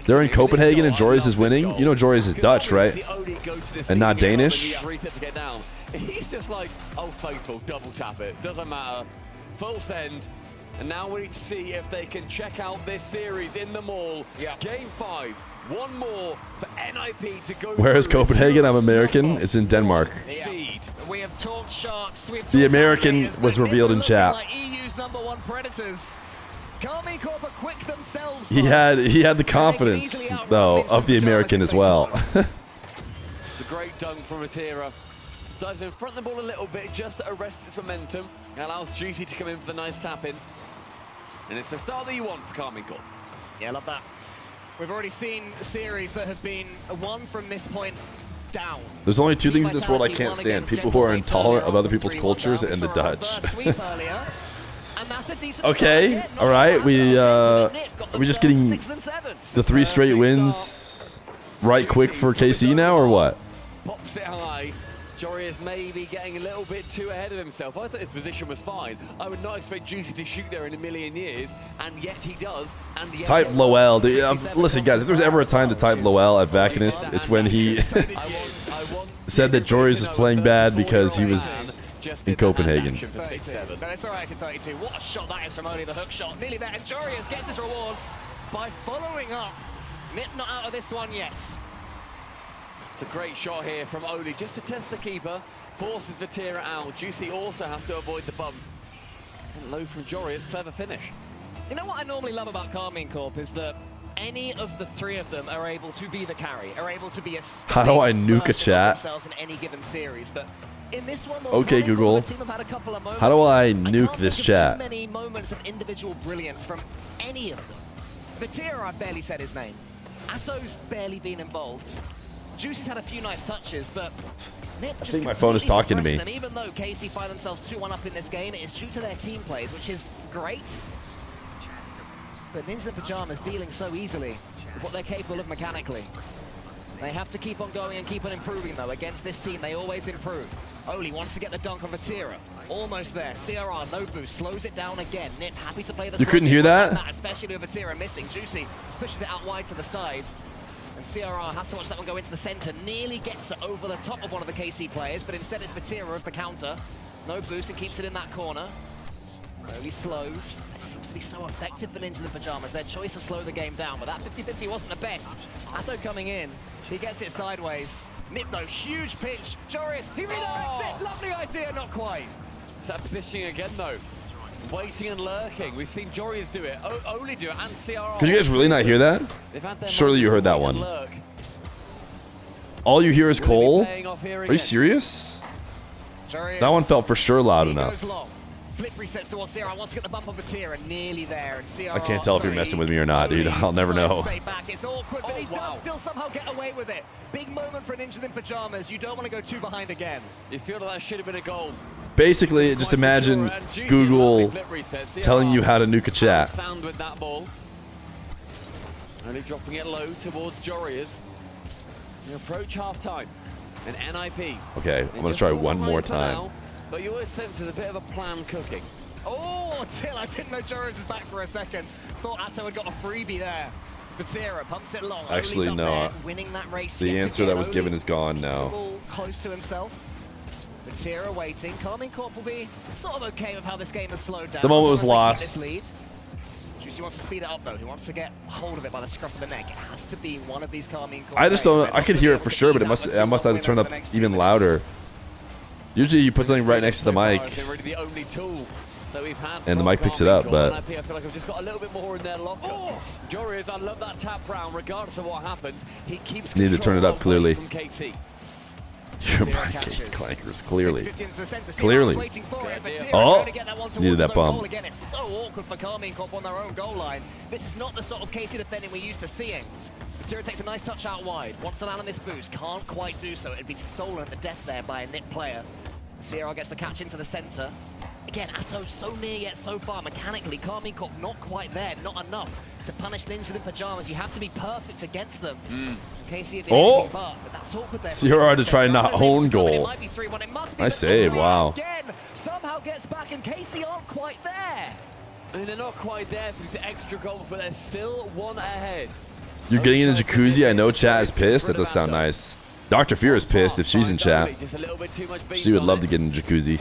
They're in Copenhagen and Joris is winning. You know Joris is Dutch, right? And not Danish. He's just like, oh, faithful, double tap it. Doesn't matter. Full send. And now we need to see if they can check out this series in the mall. Game 5. One more for NIP to go. Where is Copenhagen? I'm American. It's in Denmark. We have talked Sharks. The American was revealed in chat. Like EU's #1 predators. Karmine Corp are quick themselves. He had the confidence though of the American as well. It's a great dunk from Vatira. Dives in front of the ball a little bit just to arrest its momentum. Allows Juicy to come in for the nice tap in. And it's the start that you want for Karmine Corp. Yeah, I love that. We've already seen series that have been won from this point down. There's only two things in this world I can't stand: people who are intolerant of other people's cultures and the Dutch. Okay, all right. Are we just getting the 3 straight wins right quick for KC now, or what? Pops it high. Jory is maybe getting a little bit too ahead of himself. I thought his position was fine. I would not expect Juicy to shoot there in a million years, and yet he does. And yet Type Lowell. Listen, guys, if there's ever a time to type Lowell at Vacanus, it's when he said that Joris was playing bad because he was in Copenhagen. But it's all right, 32. What a shot that is from Oli, the hook shot. Nearly there, and Joris gets his rewards by following up. Nip not out of this one yet. It's a great shot here from Oli, just to test the keeper, forces Vatira out. Juicy also has to avoid the bump. Sent low from Joris, clever finish. You know what I normally love about Karmine Corp is that any of the 3 of them are able to be the carry, are able to be a How do I nuke a chat? themselves in any given series, but in this one, Okay, Google. How do I nuke this chat? Many moments of individual brilliance from any of them. Vatira, I've barely said his name. Atto's barely been involved. Juicy's had a few nice touches, but Nip just think my phone is talking to me. them. Even though KC find themselves 2-1 up in this game, it is due to their team plays, which is great. But Ninja the Pajamas dealing so easily with what they're capable of mechanically. They have to keep on going and keep on improving, though. Against this team, they always improve. Oli wants to get the dunk on Vatira. Almost there. CRR, no boost. Slows it down again. Nip happy to play the You couldn't hear that? especially with Vatira missing. Juicy pushes it out wide to the side. And CRR has to watch that one go into the center. Nearly gets it over the top of one of the KC players, but instead it's Vatira of the counter. No boost and keeps it in that corner. Oli slows. It seems to be so effective for Ninja the Pajamas. Their choice to slow the game down, but that 50-50 wasn't the best. Atto coming in. He gets it sideways. Nip though, huge pitch. Joris, he redirects it. Lovely idea, not quite. It's that positioning again though. Waiting and lurking. We've seen Joris do it, Oli do it, and CRR. Could you guys really not hear that? Surely you heard that one. All you hear is Cole? Are you serious? That one felt for sure loud enough. Flip resets towards CRR, wants to get the bump on Vatira, nearly there, and CRR, I can't tell if you're messing with me or not, dude. I'll never know. Stay back. It's awkward, but he does still somehow get away with it. Big moment for Ninja in Pajamas. You don't want to go 2 behind again. You feel that should have been a goal. Basically, just imagine Google telling you how to nuke a chat. Sound with that ball. Only dropping it low towards Joris. You approach half-time, and NIP. Okay, I'm going to try one more time. Now, but you always sense there's a bit of a plan cooking. Oh, Till, I didn't know Joris is back for a second. Thought Atto had got a freebie there. Vatira pumps it long. Actually, no. There, winning that race The answer that was given is gone now. Close to himself. Vatira waiting. Karmine Corp will be sort of okay with how this game has slowed down. The moment was lost. Juicy wants to speed it up though. He wants to get hold of it by the scruff of the neck. It has to be one of these Karmine Corp. I just don't. I could hear it for sure, but I must have to turn up even louder. Usually you put something right next to the mic, Really the only tool that we've had and the mic picks it up, but I feel like I've just got a little bit more in their locker. Joris, I love that tap round, regardless of what happens. He keeps need to turn it up clearly. from KC. Your Gates clankers, clearly. Clearly. Oh, needed that bump. Again, it's so awkward for Karmine Corp on their own goal line. This is not the sort of KC defending we're used to seeing. Feer takes a nice touch out wide. Wants to land on this boost. Can't quite do so. It'd be stolen at the death there by a Nip player. Feer gets the catch into the center. Again, Athon so near yet so far. Mechanically, Karmine Corp not quite there. Not enough to punish Ninjas in Pajamas. You have to be perfect against them. KC Oh! but that's awkward there. CRR to try not own goal. Nice save, wow. Again, somehow gets back and KC aren't quite there. I mean, they're not quite there for these extra goals, but they're still one ahead. You're getting in a jacuzzi. I know chat is pissed. That does sound nice. Dr. Feer is pissed if she's in chat. She would love to get in a jacuzzi.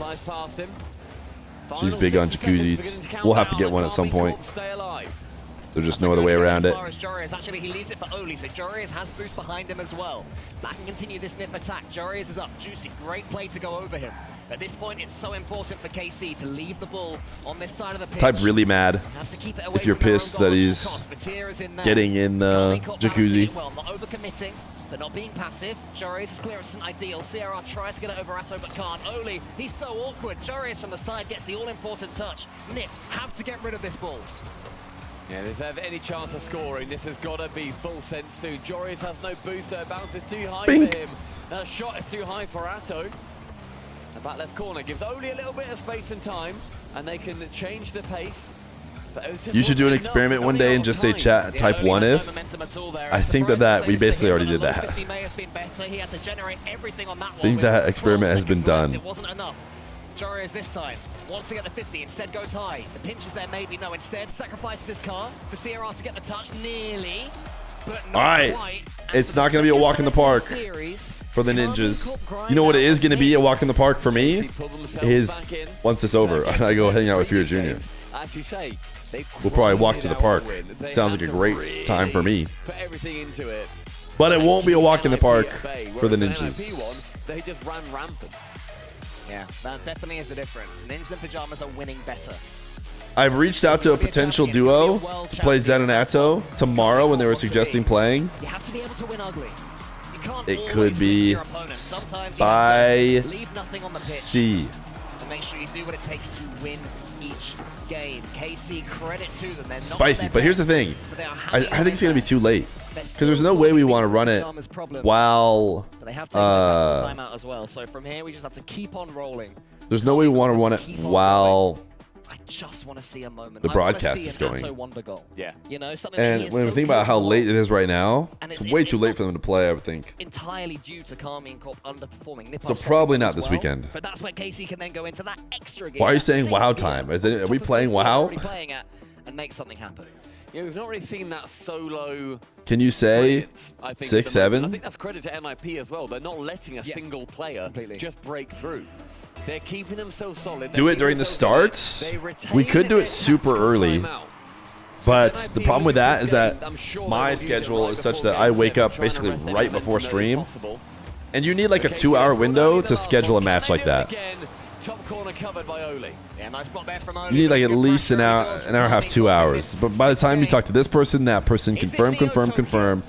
She's big on jacuzzis. We'll have to get one at some point. There's just no other way around it. Actually, he leaves it for Oli, so Joris has boost behind him as well. Back and continue this Nip attack. Joris is up. Juicy, great play to go over him. At this point, it's so important for KC to leave the ball on this side of the pitch. Type really mad if you're pissed that he's getting in the jacuzzi. Well, not overcommitting, but not being passive. Joris' clearance isn't ideal. CRR tries to get it over Athon, but can't. Oli, he's so awkward. Joris from the side gets the all-important touch. Nip have to get rid of this ball. Yeah, if they have any chance of scoring, this has got to be full send soon. Joris has no boost there. Bounce is too high Bink. for him. That shot is too high for Athon. The back left corner gives Oli a little bit of space and time, and they can change the pace. You should do an experiment one day and just say chat type 1 if. I think that we basically already did that. I think that experiment has been done. It wasn't enough. Joris this time wants to get the 50, instead goes high. The pinch is there, maybe no. Instead sacrifices his car for CRR to get the touch, nearly, but not quite. It's not going to be a walk in the park for the Ninjas. You know what it is going to be a walk in the park for me? Is once it's over, I go hang out with Feer Jr. We'll probably walk to the park. Sounds like a great time for me. But it won't be a walk in the park for the Ninjas. They just ran rampant. Yeah, that definitely is the difference. Ninjas in Pajamas are winning better. I've reached out to a potential duo to play Zen and Atto tomorrow when they were suggesting playing. You have to be able to win ugly. You can't It could be Spy C. And make sure you do what it takes to win each game. KC, credit to them. They're not Spicy, but here's the thing. I think it's going to be too late. Because there's no way we want to run it while... But they have taken a tactical timeout as well. So from here, we just have to keep on rolling. There's no way we want to run it while... I just want to see a moment. The broadcast is going. Yeah. You know, something and when we think about how late it is right now, it's way too late for them to play, I would think. Entirely due to Karmine Corp underperforming. So probably not this weekend. But that's where KC can then go into that extra game. Why are you saying WoW time? Are we playing WoW? Playing at and make something happen. Yeah, we've not really seen that solo. Can you say 6, 7? I think that's credit to NIP as well. They're not letting a single player just break through. They're keeping themselves solid. Do it during the starts. We could do it super early. But the problem with that is that my schedule is such that I wake up basically right before stream. And you need like a 2-hour window to schedule a match like that. Top corner covered by Oli. Yeah, nice spot there from Oli. You need like at least an hour and a half, 2 hours. But by the time you talk to this person, that person, confirm.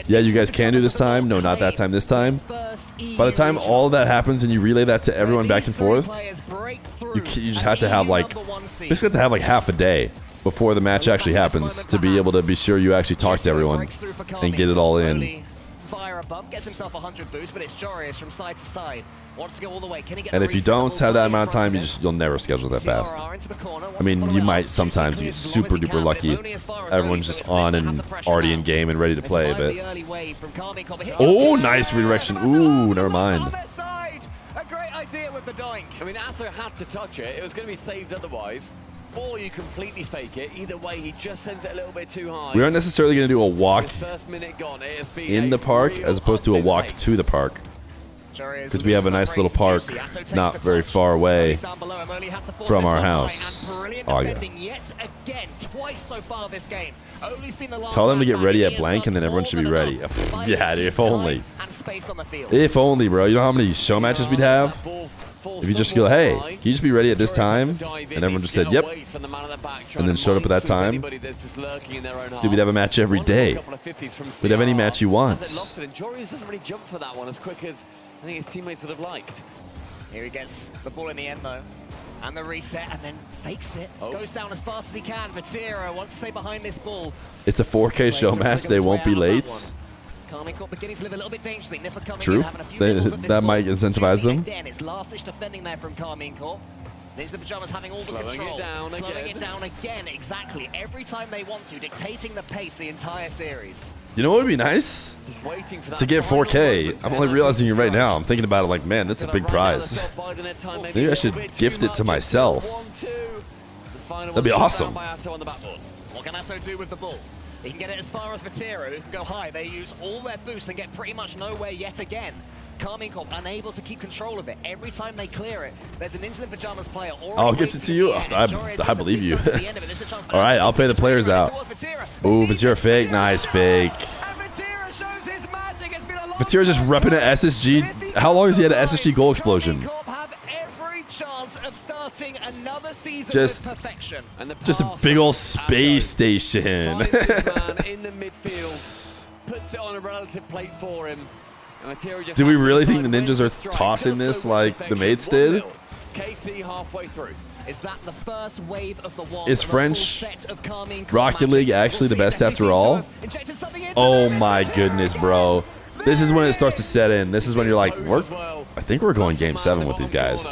Yeah, you guys can do this time. No, not that time, this time. By the time all that happens and you relay that to everyone back and forth, you just have to have like, basically have to have like half a day before the match actually happens to be able to be sure you actually talk to everyone and get it all in. Fire a bump, gets himself 100 boost, but it's Joris from side to side. Wants to go all the way. Can he get and if you don't have that amount of time, you'll never schedule that fast. I mean, you might sometimes get super duper lucky. Everyone's just on and already in game and ready to play, but... Oh, nice redirection. Ooh, never mind. A great idea with the doink. I mean, Athon had to touch it. It was going to be saved otherwise. Or you completely fake it. Either way, he just sends it a little bit too high. We aren't necessarily going to do a walk first minute gone. in the park as opposed to a walk to the park. because we have a nice little park not very far away from our house. Oh, yeah. Tell them to get ready at blank, and then everyone should be ready. Yeah, dude, if only. If only, bro. You know how many show matches we'd have? If you just go, hey, can you just be ready at this time? And everyone just said, yep. And then showed up at that time. Dude, we'd have a match every day. We'd have any match you want. Jorius doesn't really jump for that one as quick as I think his teammates would have liked. Here he gets the ball in the end, though. And the reset, and then fakes it. Goes down as fast as he can. Vatira wants to stay behind this ball. It's a 4K show match. They won't be late. Beginning to live a little bit dangerously. Nipper coming True. in, having a few That might incentivize them. Again, it's last-ditch defending there from Carmine Corp. There's the Pajamas having all the control. Slowing it down again, exactly. Every time they want to, dictating the pace the entire series. You know what would be nice? To get 4K. I'm only realizing it right now. I'm thinking about it like, man, that's a big prize. Maybe I should gift it to myself. That'd be awesome. What can Athon do with the ball? He can get it as far as Vatira, who can go high. They use all their boosts and get pretty much nowhere yet again. Carmine Corp unable to keep control of it. Every time they clear it, there's an Incident Pajamas player already. I'll gift it to you. I believe you. All right, I'll pay the players out. Ooh, Vatira fake. Nice fake. Vatira just repping an SSG. How long has he had an SSG goal explosion? Of starting another season just a big old space station. In the midfield, puts it on a relative plate for him. Do we really think the Ninjas are tossing this like the mates did? KC halfway through. Is that the first wave of the one? Is French Rocket League actually the best after all? Oh my goodness, bro. This is when it starts to set in. This is when you're like, I think we're going game 7 with these guys.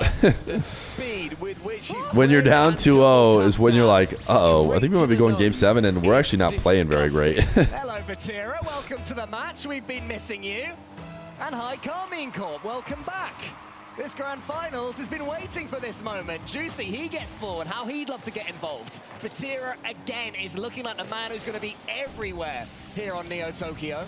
When you're down 2-0 is when you're like, uh-oh, I think we might be going game 7, and we're actually not playing very great. Hello, Vatira. Welcome to the match. We've been missing you. And hi, Carmine Corp. Welcome back. This grand finals has been waiting for this moment. Juicy, he gets forward. How he'd love to get involved. Vatira, again, is looking like the man who's going to be everywhere here on Neo Tokyo.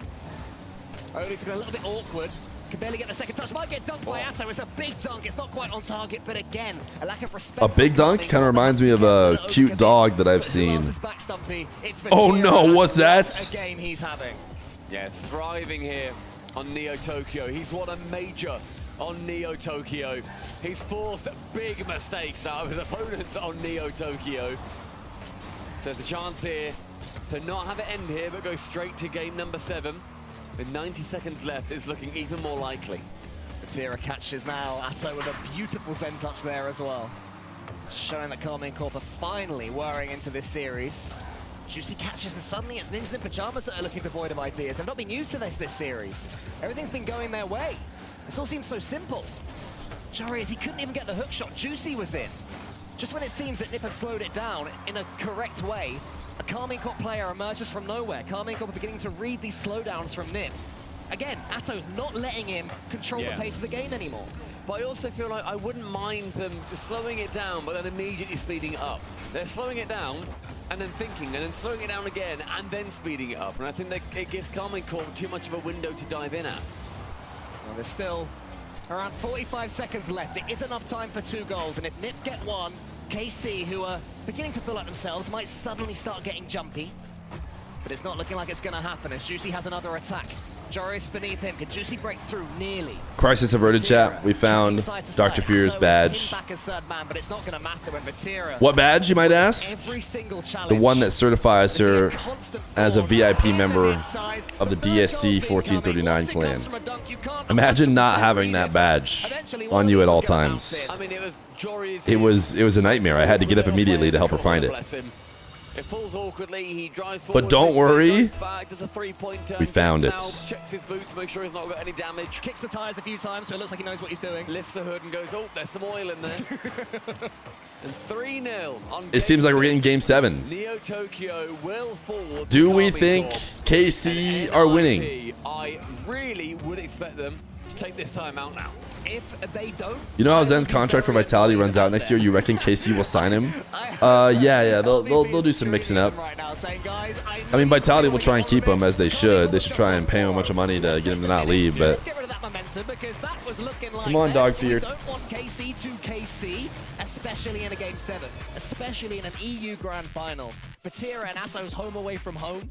Oli's been a little bit awkward. Can barely get the second touch. Might get dunked by Athon. It's a big dunk. It's not quite on target, but again, a lack of respect. A big dunk kind of reminds me of a cute dog that I've seen. Oh no, what's that? A game he's having. Yeah, thriving here on Neo Tokyo. He's won a major on Neo Tokyo. He's forced big mistakes out of his opponents on Neo Tokyo. So there's a chance here to not have it end here, but go straight to game number 7. With 90 seconds left, it's looking even more likely. Vatira catches now. Athon with a beautiful Zen touch there as well. Showing that Carmine Corp are finally whirring into this series. Juicy catches, and suddenly it's Ninjas in Pajamas that are looking devoid of ideas. They've not been used to this series. Everything's been going their way. This all seems so simple. Jorius, he couldn't even get the hook shot. Juicy was in. Just when it seems that Nip have slowed it down in a correct way, a Carmine Corp player emerges from nowhere. Carmine Corp are beginning to read these slowdowns from Nip. Again, Athon's not letting him control the pace of the game anymore. But I also feel like I wouldn't mind them slowing it down, but then immediately speeding it up. They're slowing it down, and then thinking, and then slowing it down again, and then speeding it up. And I think that it gives Carmine Corp too much of a window to dive in at. Well, there's still around 45 seconds left. It is enough time for 2 goals, and if Nip get one, KC, who are beginning to feel like themselves, might suddenly start getting jumpy. But it's not looking like it's going to happen as Juicy has another attack. Joris beneath him. Can Juicy break through? Nearly. Crisis averted, chat. We found Dr. Feer's badge. What badge, you might ask? The one that certifies her as a VIP member of the DSC 1439 clan. Imagine not having that badge on you at all times. It was a nightmare. I had to get up immediately to help her find it. It falls awkwardly. He drives But don't worry, we found it. Checks his boot to make sure he's not got any damage. Kicks the tires a few times, so it looks like he knows what he's doing. Lifts the hood and goes, oh, there's some oil in there. And 3-0 on It seems like we're getting game 7. Neo Tokyo will fall. Do we think KC are winning? I really would expect them to take this time out now. If they don't, you know how Zen's contract for Vitality runs out next year? You reckon KC will sign him? Yeah, they'll do some mixing up. I mean, Vitality will try and keep him as they should. They should try and pay him a bunch of money to get him to not leave, but answer, because that was looking like Come on, dog we Feer. don't want KC to KC, especially in a Game 7, especially in an EU Grand Final. Feer and Atto's home away from home,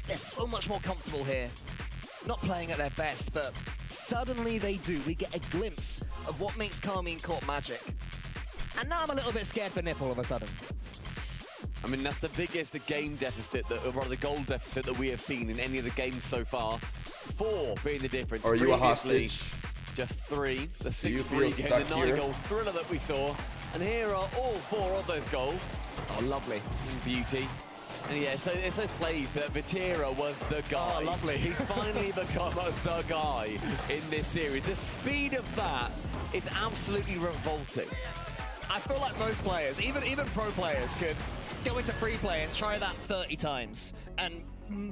they're so much more comfortable here. Not playing at their best, but suddenly they do. We get a glimpse of what makes Carmine Corp magic. And now I'm a little bit scared for Nip all of a sudden. I mean, that's the biggest game deficit, or rather the goal deficit that we have seen in any of the games so far. 4 being the difference. Are you a Previously, hostage? Just 3. The Do you 6-3 feel game, stuck the here? 9-goal thriller that we saw. And here are all 4 of those goals. Oh, lovely. In beauty. And yeah, so it's those plays that Vatira was the guy. Oh, lovely. He's finally become the guy in this series. The speed of that is absolutely revolting. I feel like most players, even pro players, could go into free play and try that 30 times, and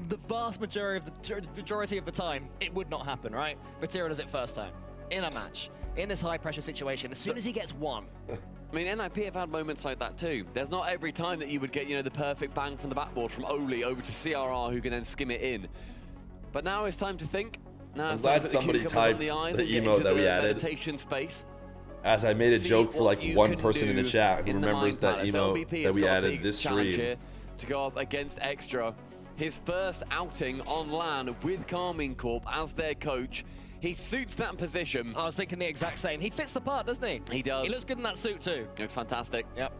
the vast majority of the time, it would not happen, right? Vatira does it first time, in a match, in this high-pressure situation. As soon as he gets one. I mean, NIP have had moments like that too. There's not every time that you would get, you know, the perfect bang from the backboard from Oli over to CRR, who can then skim it in. But now it's time to think. Now I'm it's time glad to put somebody cucumbers on typed the eyes the and get emote into that we the added. meditation space. As I made a See joke for what like you one can person in the do chat who in the remembers Mind that Palace. emote LBP that has we got a added big this challenge stream. here to go up against Extra. His first outing on LAN with Carmine Corp as their coach. He suits that position. I was thinking the exact same. He fits the part, doesn't he? He does. He looks good in that suit too. Looks fantastic. Yep.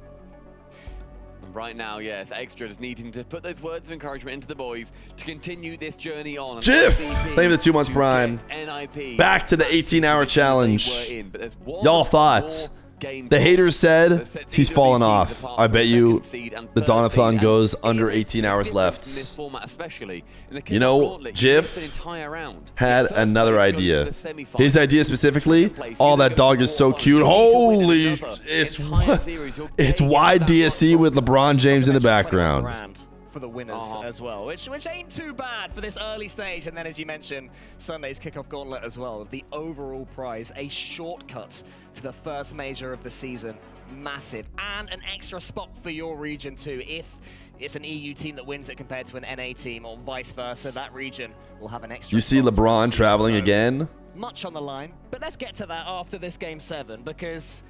And right now, yes, Extra is needing to put those words of encouragement into the boys to continue this journey on. And Jiff! LBP Thank you for the 2 months prime. NIP Back to the 18-hour challenge. in, but there's one Y'all thoughts? more game The haters said that sets he's either of fallen these off. teams apart I from bet the you second seed and the third seed, Donathon and goes it under is a 18 big hours difference left. in this format, especially in the You know, Kickoff Gauntlet. Jiff It's an entire round. had First another place goes to idea. the semi-final. His idea specifically, Place, oh, you're that gonna dog go is so for cute. it. You need to win Holy, another it's entire series. You're it's getting that YDSC with LeBron James in the background. Grand for the winners as well, which ain't too bad for this early stage. And then, as you mentioned, Sunday's Kickoff Gauntlet as well, with the overall prize, a shortcut to the first major of the season. Massive, and an extra spot for your region too. If it's an EU team that wins it compared to an NA team, or vice versa, that region will have an extra You see spot LeBron season. traveling So, again. much on the line, but let's get to that after this Game 7, because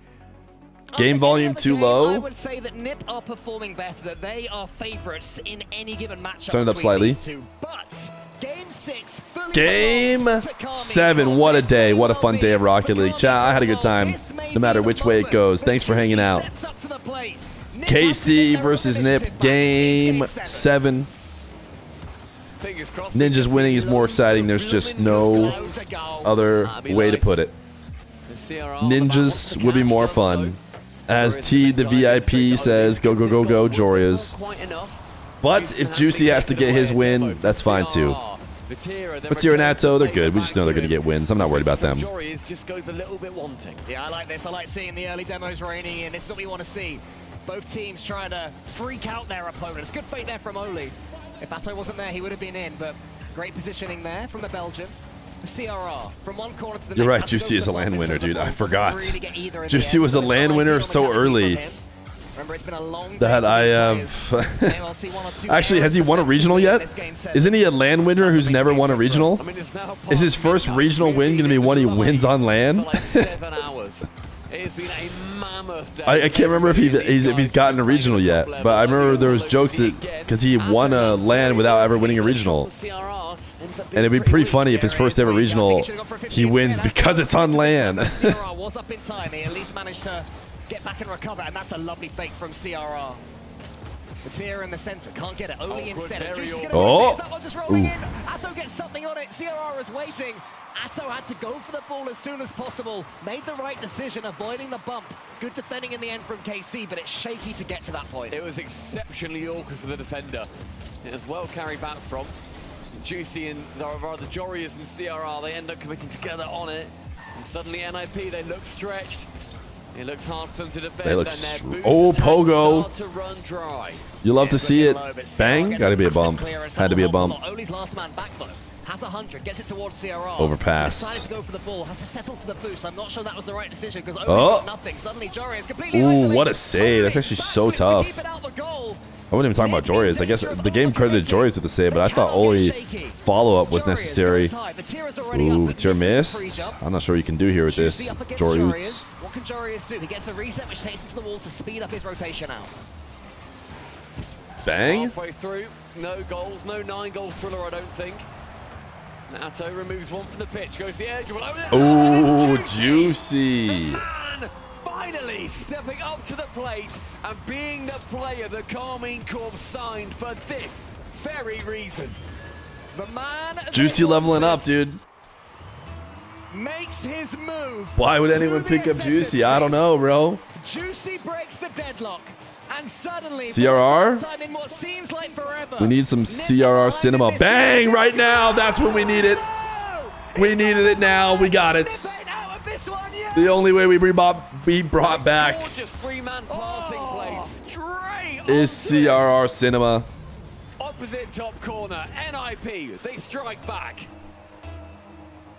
Game volume too I low. would say that NIP are performing better, that they are favorites in any given matchup. Turn it up between slightly. these two. But Game 6 fully Game belongs to Carmine 7. Corp. What a This day. may What a well fun be day of Rocket the League. Chat, I had a good time, This may no matter be which the way it moment goes. when Thanks for hanging Juicy out. steps up to the plate. NIP have to get KC their versus initiative NIP. back. It's Game Game 7. Fingers crossed. Ninja's winning is more exciting. There's just no other way to put it. Ninjas would be more fun. As T, the VIP, says, go, go, go, go, Jorias. But if Juicy has to get his win, that's fine too. Vatira and Atto, they're good. We just know they're going to get wins. I'm not worried about them. Jorias just goes a little bit wanting. Yeah, I like this. I like seeing the early demos raining in. This is what we want to see. Both teams trying to freak out their opponents. Good fate there from Oli. If Atto wasn't there, he would have been in, but great positioning there from the Belgian. The CRR from one corner to the You're next. right, Juicy is a land winner, dude. I forgot. Juicy was a land winner so early that I have... Actually, has he won a regional yet? Isn't he a land winner who's never won a regional? Is his first regional win going to be one he wins on land? It's been a mammoth day. I can't remember if he's gotten a regional yet, but I remember there was jokes that because he won a LAN without ever winning a regional, and it'd be pretty funny if his first ever regional he wins because it's on LAN. CRR was up in time. He at least managed to get back and recover, and that's a lovely fake from CRR. Vatira in the center, can't get it. Only instead. Juicy's gonna miss it. Is that one just rolling in? Atto gets something on it. CRR is waiting. Atto had to go for the ball as soon as possible. Made the right decision, avoiding the bump. Good defending in the end from KC, but it's shaky to get to that point. It was exceptionally awkward for the defender. It was well carried back from Juicy and rather Jorias and CRR. They end up committing together on it. And suddenly NIP, they look stretched. It looks hard for them to defend. They look and their boost oh, attacks Pogo. start to run dry. You love to see it. Bang, gotta be a bump. Had to be a bump. Oli's last man back though. Has 100, gets it towards CRR. Overpassed. Decided to go for the ball, has to settle for the boost. I'm not sure that was the right decision because Oli's Oh. got nothing. Suddenly Jory is completely Ooh, isolated. what a save. That's actually so tough. I wasn't even talking about Jorias. I guess the game credited Jorias with the save, but I thought Oli follow-up was necessary. Ooh, Feer missed. I'm not sure what you can do here with this. Joroots. What can Jorius do? He gets a reset, which takes him to the wall to speed up his rotation out. Bang. Halfway through, no goals, no 9-goal thriller, I don't think. Athon removes one from the pitch, goes the edge. Ooh, juicy. Finally stepping up to the plate and being the player the Carmine Corp signed for this very reason. The man Juicy leveling up, dude. Makes his move. Why would anyone pick up Juicy? I don't know, bro. Juicy breaks the deadlock. And suddenly, CRR? in what seems like forever, We need some CRR cinema. Bang! Right now. That's when we need it. We needed it now. We got it. The only way we brought back is CRR cinema. Opposite top corner, NIP, they strike back.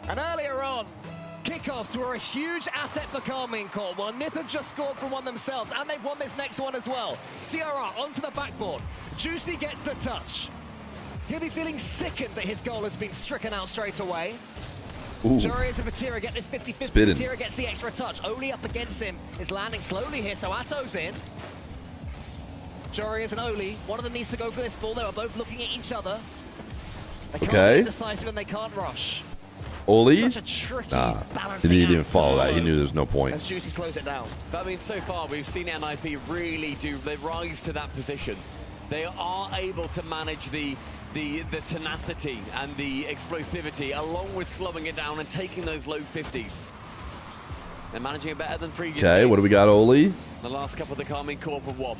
And earlier on, kickoffs were a huge asset for Carmine Corp. Well, Nip have just scored from one themselves, and they've won this next one as well. CRR onto the backboard. Juicy gets the touch. He'll be feeling sickened that his goal has been stricken out straight away. Jorius and Vatira get this 50-50. Vatira gets the extra touch. Oli up against him is landing slowly here, so Atto's in. Jorius and Oli, one of them needs to go for this ball. They were both looking at each other. They can't be indecisive and they can't rush. Oli? Such a tricky, balancing He didn't even act. follow that. He knew there was no point. As Juicy slows it down. But I mean, so far we've seen NIP really they rise to that position. They are able to manage the tenacity and the explosivity along with slowing it down and taking those low 50s. They're managing it better than previous Okay, what do we got, Oli? The last couple of the Carmine Corp have won.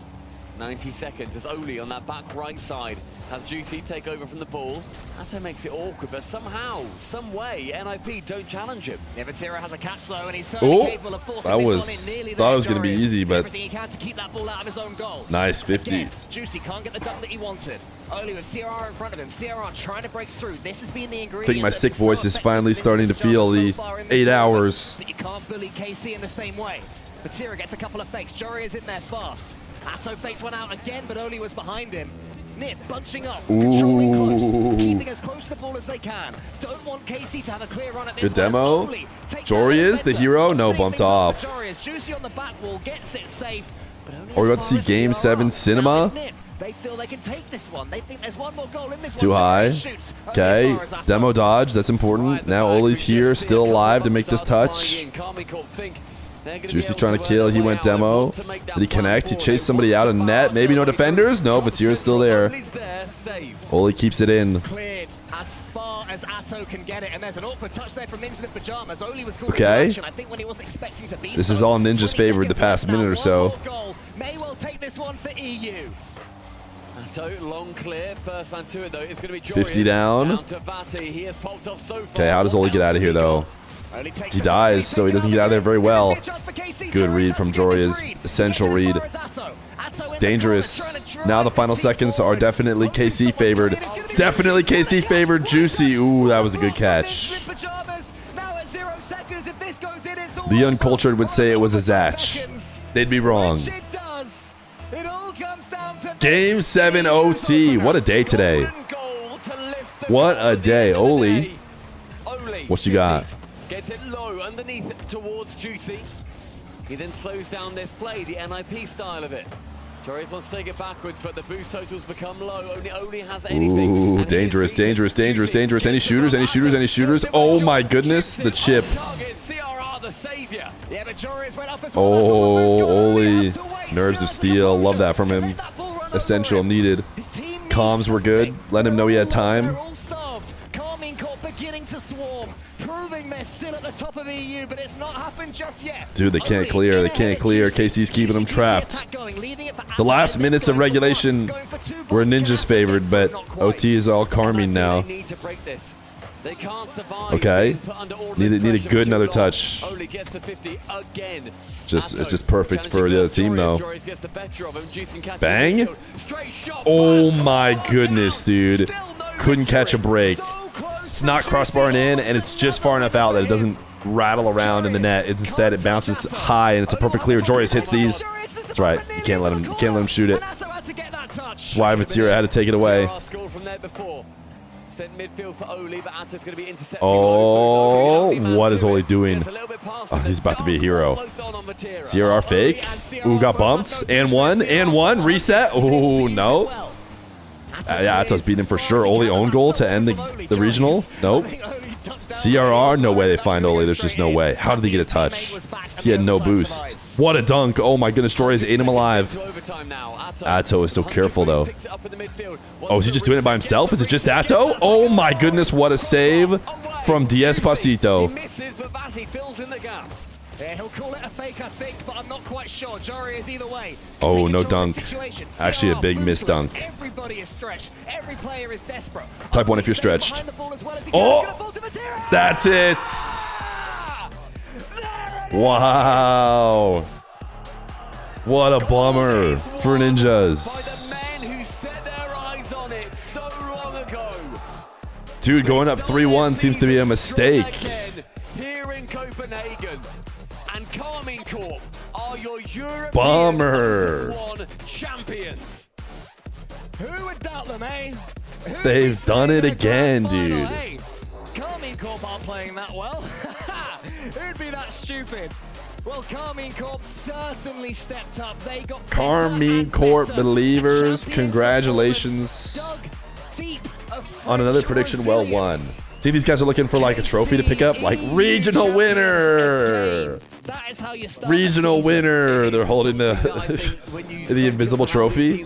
90 seconds as Oli on that back right side has Juicy take over from the ball. Athon makes it awkward, but somehow, some way, NIP don't challenge him. Vatira has a catch though, and he's certainly capable of forcing this on in nearly thought it was going to be easy, but everything he can to keep that ball out of his own goal. Nice 50. Again, Juicy can't get the dunk that he wanted. Oli with CRR in front of him. CRR trying to break through. This has been the ingredient. I think my sick voice is finally starting to feel the 8 hours. But you can't bully KC in the same way. Vatira gets a couple of fakes. Jory is in there fast. Atto fakes one out again, but Oli was behind him. Nip bunching up, controlling close, keeping as close to the ball as they can. Don't want KC to have a clear run at this. Good demo. Jory is the hero? No, bumped off. Juicy on the back wall, gets it safe. Are we about to see Game 7 cinema? They feel they can take this one. They think there's one more goal in this Too high. Okay, demo dodge, that's important. Now Oli's here, still alive to make this touch. Juicy trying to kill, he went demo. Did he connect? He chased somebody out of net. Maybe no defenders? No, but Vatira's still there. Oli keeps it in. Cleared as far as Atto can get it, and there's an awkward touch there from Incident Pajamas. Oli was called okay. into action, I think, when he wasn't expecting to be. This is all Ninja's favored the past minute or so. May well take this one for EU. Atto, long clear. First man to it though. It's going to be 50 down. To Vati. He has popped off so far. Okay, how does Oli get out of here though? He dies, so he doesn't get out of there very well. Good read from Joria's essential read. Dangerous. Now the final seconds are definitely KC favored. Definitely KC favored. Juicy. Ooh, that was a good catch. The uncultured would say it was a Zatch. They'd be wrong. Game 7 OT. What a day today. What a day. Oli, what you got? Gets it low underneath towards Juicy. He then slows down this play, the NIP style of it. Jorius wants to take it backwards, but the boost totals become low. Only has anything. Ooh, dangerous, dangerous, dangerous, dangerous. Any shooters, any shooters, any shooters. Oh my goodness, the chip. Oh, Oli. Nerves of steel. Love that from him. Essential, needed. Comms were good. Let him know he had time. Beginning to swarm, proving they're still at the top of EU, but it's not happened just yet. Dude, they can't clear. They can't clear. KC's keeping them trapped. The last minutes of regulation were Ninja's favored, but OT is all Carmine now. Okay. Need a good another touch. It's just perfect for the other team though. Bang! Oh my goodness, dude. Couldn't catch a break. It's not crossbarring in, and it's just far enough out that it doesn't rattle around in the net. Instead, it bounces high, and it's a perfect clear. Jorius hits these. That's right. You can't let him shoot it. That's why Vatira had to take it away. Sent midfield for Oli, but Atto's going to be intercepting. Oh, what is Oli doing? Oh, he's about to be a hero. CRR fake. Ooh, got bumped. And one. Reset. Oh, no. Yeah, Atto's beating him for sure. Oli own goal to end the regional. Nope. CRR, no way they find Oli. There's just no way. How did he get a touch? He had no boost. What a dunk. Oh my goodness, Jore's ate him alive. Atto is so careful though. Oh, is he just doing it by himself? Is it just Atto? Oh my goodness, what a save from Despacito. Yeah, he'll call it a fake, I think, but I'm not quite sure. Jory is either way. Oh, no dunk. Actually, a big missed dunk. Everybody is stretched. Every player is desperate. Type 1 if you're stretched. Oh, that's it. Wow. What a bummer for Ninjas. The men who set their eyes on it so long ago. Dude, going up 3-1 seems to be a mistake. Here in Copenhagen. And Carmine Corp are your European Bummer. #1 champions. Who would doubt them, eh? They've done it again, dude. Hey, Carmine Corp aren't playing that well. Who'd be that stupid? Well, Carmine Corp certainly stepped up. They got Carmine Corp believers, congratulations on another prediction well won. See, these guys are looking for like a trophy to pick up, like regional winner. That is how you start Regional winner. They're holding the the invisible trophy.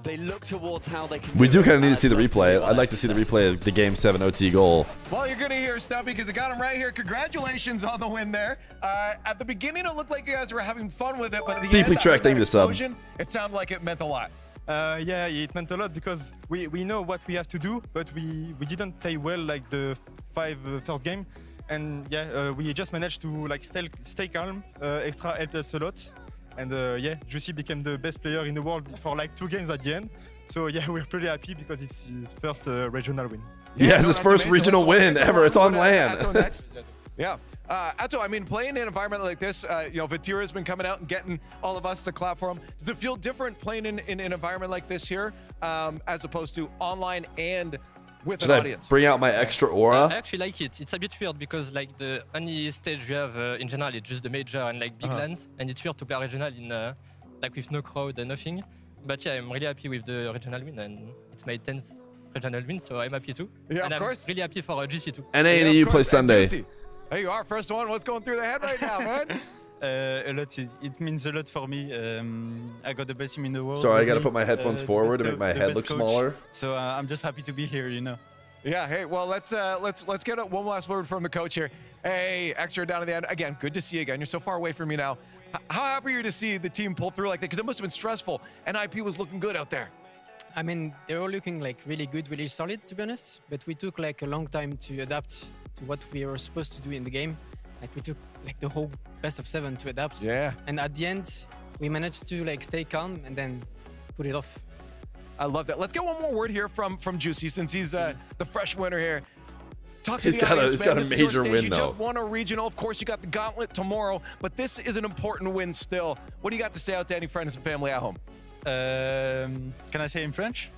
They look towards how they can. We do kind of need to see the replay. I'd like to see the replay of the Game 7 OT goal. Well, you're going to hear stuff because I got him right here. Congratulations on the win there. At the beginning, it looked like you guys were having fun with it, but at the Deeply end, tracked, thank you to sub. It sounded like it meant a lot. Yeah, it meant a lot because we know what we have to do, but we didn't play well like the first game. And yeah, we just managed to like stay calm. Extra helped us a lot. And yeah, Juicy became the best player in the world for like 2 games at the end. So yeah, we're pretty happy because it's his first regional win. Yeah, it's his first regional win ever. It's on land. Yeah. Atto, I mean, playing in an environment like this, you know, Vatira has been coming out and getting all of us to clap for him. Does it feel different playing in an environment like this here as opposed to online and with an audience? Bring out my extra aura? I actually like it. It's a bit weird because like the only stage we have in general is just the major and like big lands, and it's weird to play regional in like with no crowd and nothing. But yeah, I'm really happy with the regional win, and it's my 10th regional win, so I'm happy too. Yeah, and of course. I'm really happy for GC too. NA and EU play Sunday. There you are, first one. What's going through the head right now, man? A lot. It means a lot for me. I got the best team in the world. Sorry, I got to put my headphones forward to make my head look smaller. So I'm just happy to be here, you know. Yeah. Hey, well, let's get one last word from the coach here. Hey, extra down at the end. Again, good to see you again. You're so far away from me now. How happy are you to see the team pull through like that? Because it must have been stressful, and IP was looking good out there. I mean, they're all looking like really good, really solid, to be honest. But we took like a long time to adapt to what we were supposed to do in the game. Like we took like the whole best of 7 to adapt. Yeah. And at the end, we managed to like stay calm and then put it off. I love that. Let's get one more word here from Juicy since he's the fresh winner here. Talk to He's the audience, got a man. This is your major stage. win, You though. just won a regional. Of course, you got the gauntlet tomorrow, but this is an important win still. What do you got to say out to any friends and family at home? Can I say in French?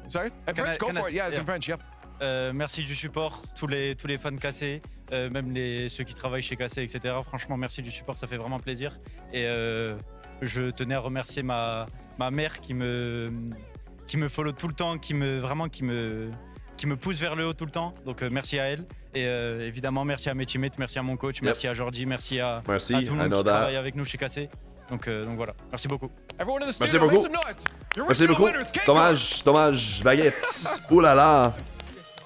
Sorry? In French? Go for it. Yeah, it's in French. Yep. Merci du support, tous les fans KC, même ceux qui travaillent chez KC, etc. Franchement, merci du support, ça fait vraiment plaisir. Et je tenais à remercier ma mère qui me follow tout le temps, qui me pousse vers le haut tout le temps. Donc merci à elle. Et évidemment, merci à mes teammates, merci à mon coach, merci à Jordi, merci à tout le monde qui travaille avec nous chez KC. Donc voilà, merci beaucoup. Merci beaucoup. Merci beaucoup. Dommage, baguette. Ouh là là.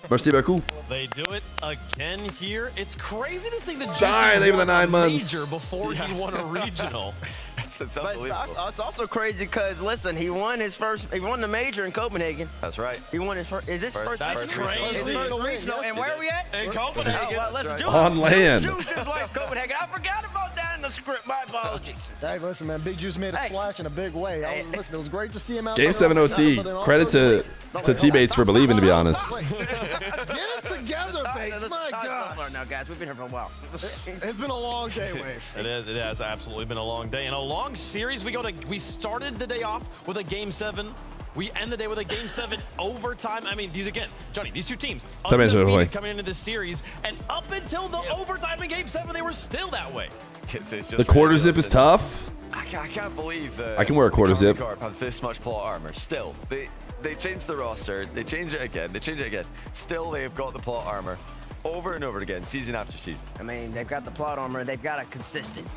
Merci beaucoup. They do it again here. It's crazy to think that Sorry, they were the 9 months. major before he won a regional. But it's also crazy because listen, he won the major in Copenhagen. That's right. He won his first. Is this first? That's crazy. His first regional. And where are we at? In Copenhagen. Oh, well, let's do it. On land. Juice just likes Copenhagen. I forgot about that in the script. My apologies. Hey, listen, man. Big Juice made a splash in a big way. Listen, it was great to see him out Game there 7 on the OT. field, but then Credit to T-Bates for believing, to be honest. Get it together, Bates. My God. Now, guys, we've been here for a while. It's been a long day, Wave. It has absolutely been a long day and a long series. We started the day off with a Game 7 We end the day with a Game 7 overtime. I mean, these again, Johnny, these two teams That man's undefeated coming into this series, and up until the overtime in Game 7, they were still that way. It's just The quarter zip is tough. I can't believe I can wear a quarter zip. Have this much plot armor. Still, they changed the roster. They change it again. They change it again. Still, they've got the plot armor over and over again, season after season. I mean, they've got the plot armor. They've got a consistent.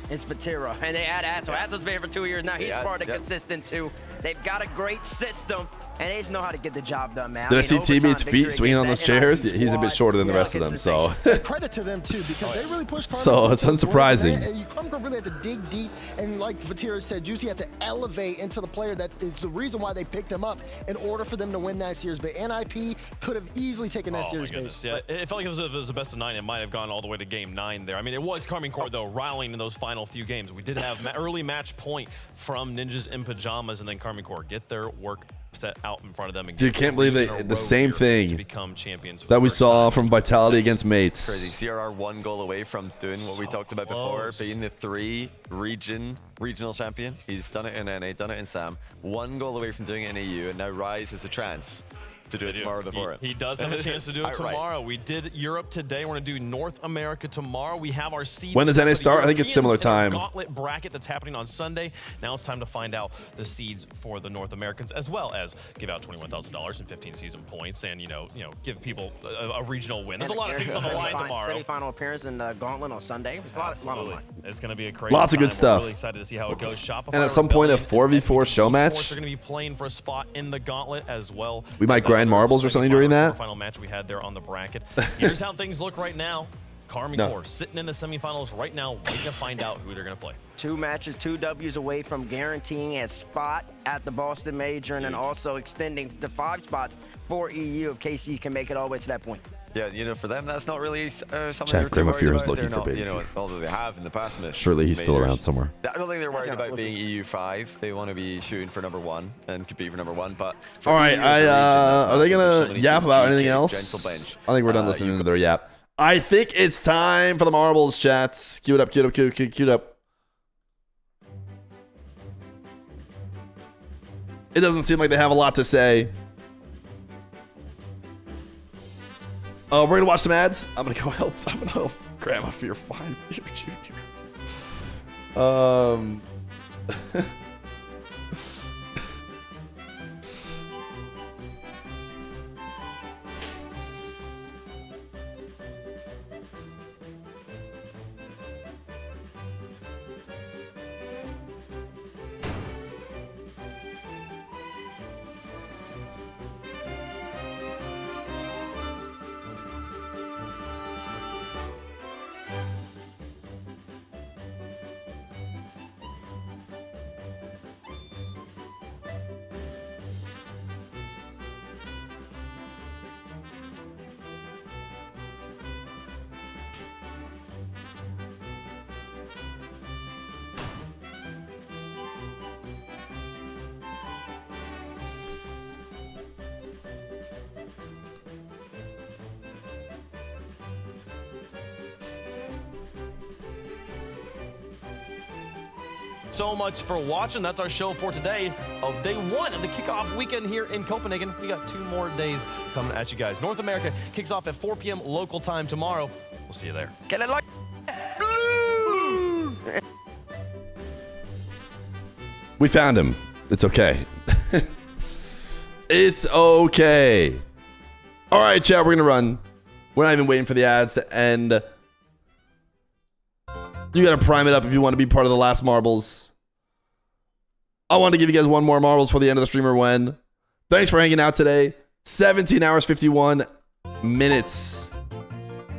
It's Vatira, and they add Athon. Athon's been here for 2 years now. He's part of the consistent too. They've got a great system, and they just know how to get the job done, man. Did I see teammates' feet swinging on those chairs? He's a bit shorter than the rest of them, so. Credit to them too, because they really pushed. So it's unsurprising. Karmiko really had to dig deep, and like Vatira said, Juicy had to elevate into the player that is the reason why they picked him up in order for them to win that series. But NIP could have easily taken that series base. Yeah, it felt like if it was a best of 9, it might have gone all the way to Game 9 there. I mean, it was Karmine Corp though rallying in those final few games. We did have early match point from Ninjas in Pajamas, and then Karmine Corp get their work set out in front of them. And Dude, can't believe the same thing become champions that we saw from Vitality against Mates. Crazy. CRR 1 goal away from doing what we talked about before, being the 3 regional champion. He's done it in NA, done it in SAM. 1 goal away from doing it in EU, and now Rise has a chance to do it tomorrow before it. He does have a chance to do it tomorrow. We did Europe today. We're going to do North America tomorrow. We have our seeds. When does NA start? I think it's similar time. Gauntlet bracket that's happening on Sunday. Now it's time to find out the seeds for the North Americans, as well as give out $21,000 and 15 season points, and you know, give people a regional win. There's a lot of things on the line tomorrow. Semi-final appearance in the Gauntlet on Sunday. Absolutely. It's going to be a crazy Lots of good time. stuff. We're really excited to see how it goes. Shopify And at some point, a 4v4 show match. They're going to be playing for a spot in the Gauntlet as well. We might grind marbles or something during that. Final match we had there on the bracket. Here's how things look right now. Karmine Corp sitting in the semifinals right now, waiting to find out who they're going to play. 2 matches, 2 W's away from guaranteeing a spot at the Boston Major, and then also extending to 5 spots for EU if KC can make it all the way to that point. Yeah, you know, for them, that's not really something Chat, they're Feer is about. looking They're for baby. You know, although they have in the past missed. Surely he's still around somewhere. I don't think they're worried about being EU5. They want to be shooting for #1 and compete for #1. But all right, are they gonna yap about anything else? Gentle bench. I think we're done listening to their yap. I think it's time for the marbles, chats. Cue it up, cue it up, cue it up. It doesn't seem like they have a lot to say. Oh, we're gonna watch some ads. I'm gonna go help. I'm gonna help Grandma Feer find Feer Jr. So much for watching. That's our show for today of day 1 of the kickoff weekend here in Copenhagen. We got 2 more days coming at you guys. North America kicks off at 4 p.m. local time tomorrow. We'll see you there. Get it like We found him. It's okay. It's okay. All right, chat, we're gonna run. We're not even waiting for the ads to end. You gotta prime it up if you want to be part of the last marbles. I want to give you guys 1 more marbles for the end of the streamer when. Thanks for hanging out today. 17 hours, 51 minutes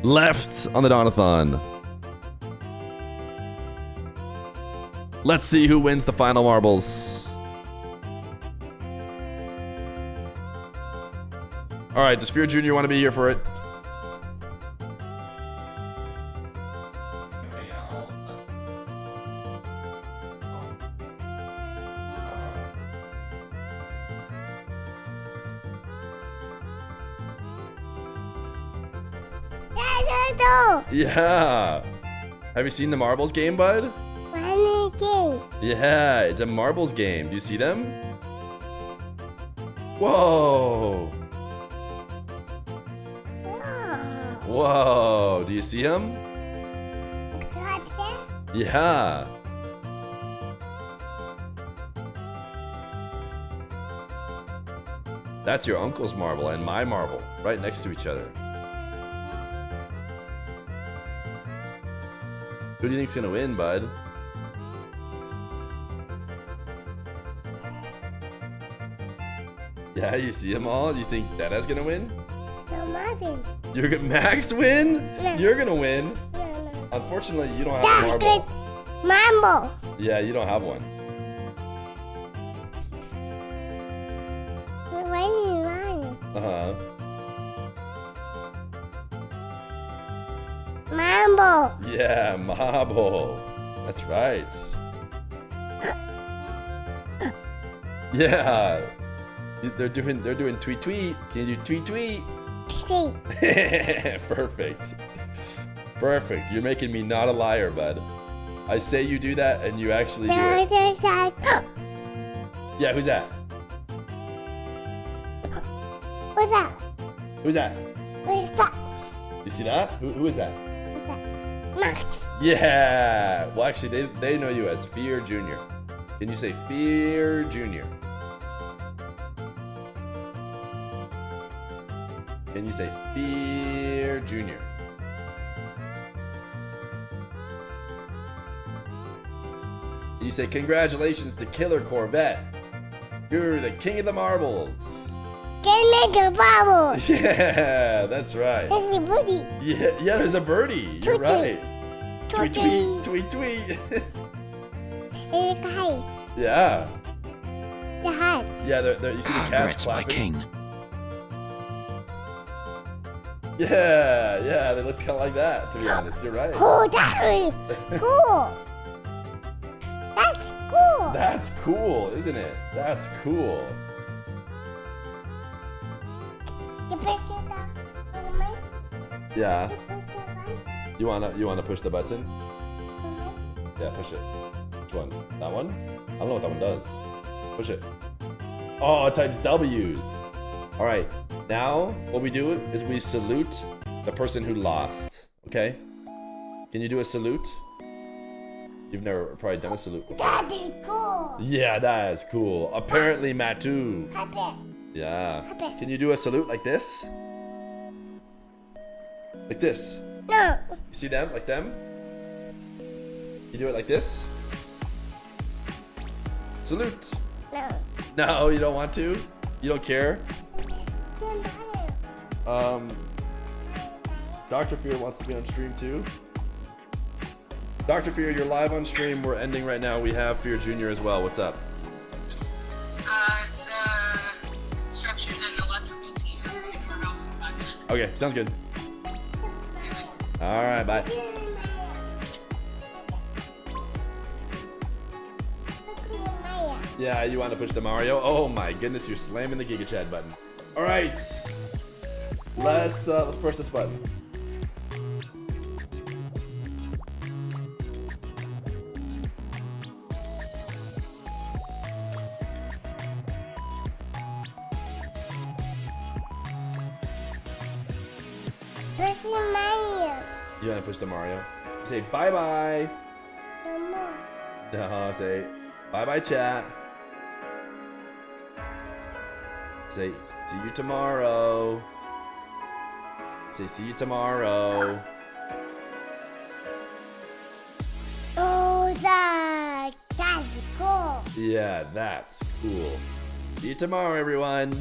left on the Athon. Let's see who wins the final marbles. All right, does Feer Jr. want to be here for it? Yeah. Have you seen the marbles game, bud? Game. Yeah, it's a marbles game. Do you see them? Whoa. Whoa. Do you see him? Yeah. That's your uncle's marble and my marble, right next to each other. Who do you think's gonna win, bud? Yeah, you see them all? You think Dada's gonna win? No, Marvin. You're gonna Max win? No. You're gonna win. No. Unfortunately, you don't have a marble. Mambo. Yeah, you don't have one. Why are you lying? Uh-huh. Mambo. Yeah, marble. That's right. Yeah. They're doing tweet tweet. Can you do tweet tweet? See. Perfect. Perfect. You're making me not a liar, bud. I say you do that and you actually do it. Yeah, who's that? What's that? Who's that? What's that? You see that? Who is that? Max. Yeah. Well, actually, they know you as Feer Jr. Can you say Feer Jr.? Can you say Feer Jr.? You say congratulations to Killer Corvette. You're the king of the marbles. King of the marbles. Yeah, that's right. There's a birdie. Yeah, there's a birdie. You're right. Tweet, tweet, tweet, tweet. It's a kite. Yeah. The hat. Yeah, you see the cats my clapping? king. Yeah, they look kind of like that, to be honest. You're right. Oh, that's really cool. That's cool. That's cool, isn't it? That's cool. You push it up on the mic? Yeah. You wanna push the button? Yeah, push it. Which one? That one? I don't know what that one does. Push it. Oh, it types W's. All right. Now, what we do is we salute the person who lost. Okay? Can you do a salute? You've never probably done a salute before. That is cool. Yeah, that is cool. Apparently, Matu. Happy. Yeah. Happy. Can you do a salute like this? Like this? No. You see them? Like them? You do it like this? Salute. No. No, you don't want to? You don't care? Dr. Feer wants to be on stream too. Dr. Feer, you're live on stream. We're ending right now. We have Feer Jr. as well. What's up? The construction and electrical team are moving to our house in 5 minutes. Okay, sounds good. All right, bye. Yeah, you want to push the Mario? Oh my goodness, you're slamming the Giga Chad button. All right, let's push this button. Pushing Mario. You want to push the Mario? Say bye bye. No more. No, say bye bye, chat. Say see you tomorrow. Say see you tomorrow. Oh, that's cool. Yeah, that's cool. See you tomorrow, everyone.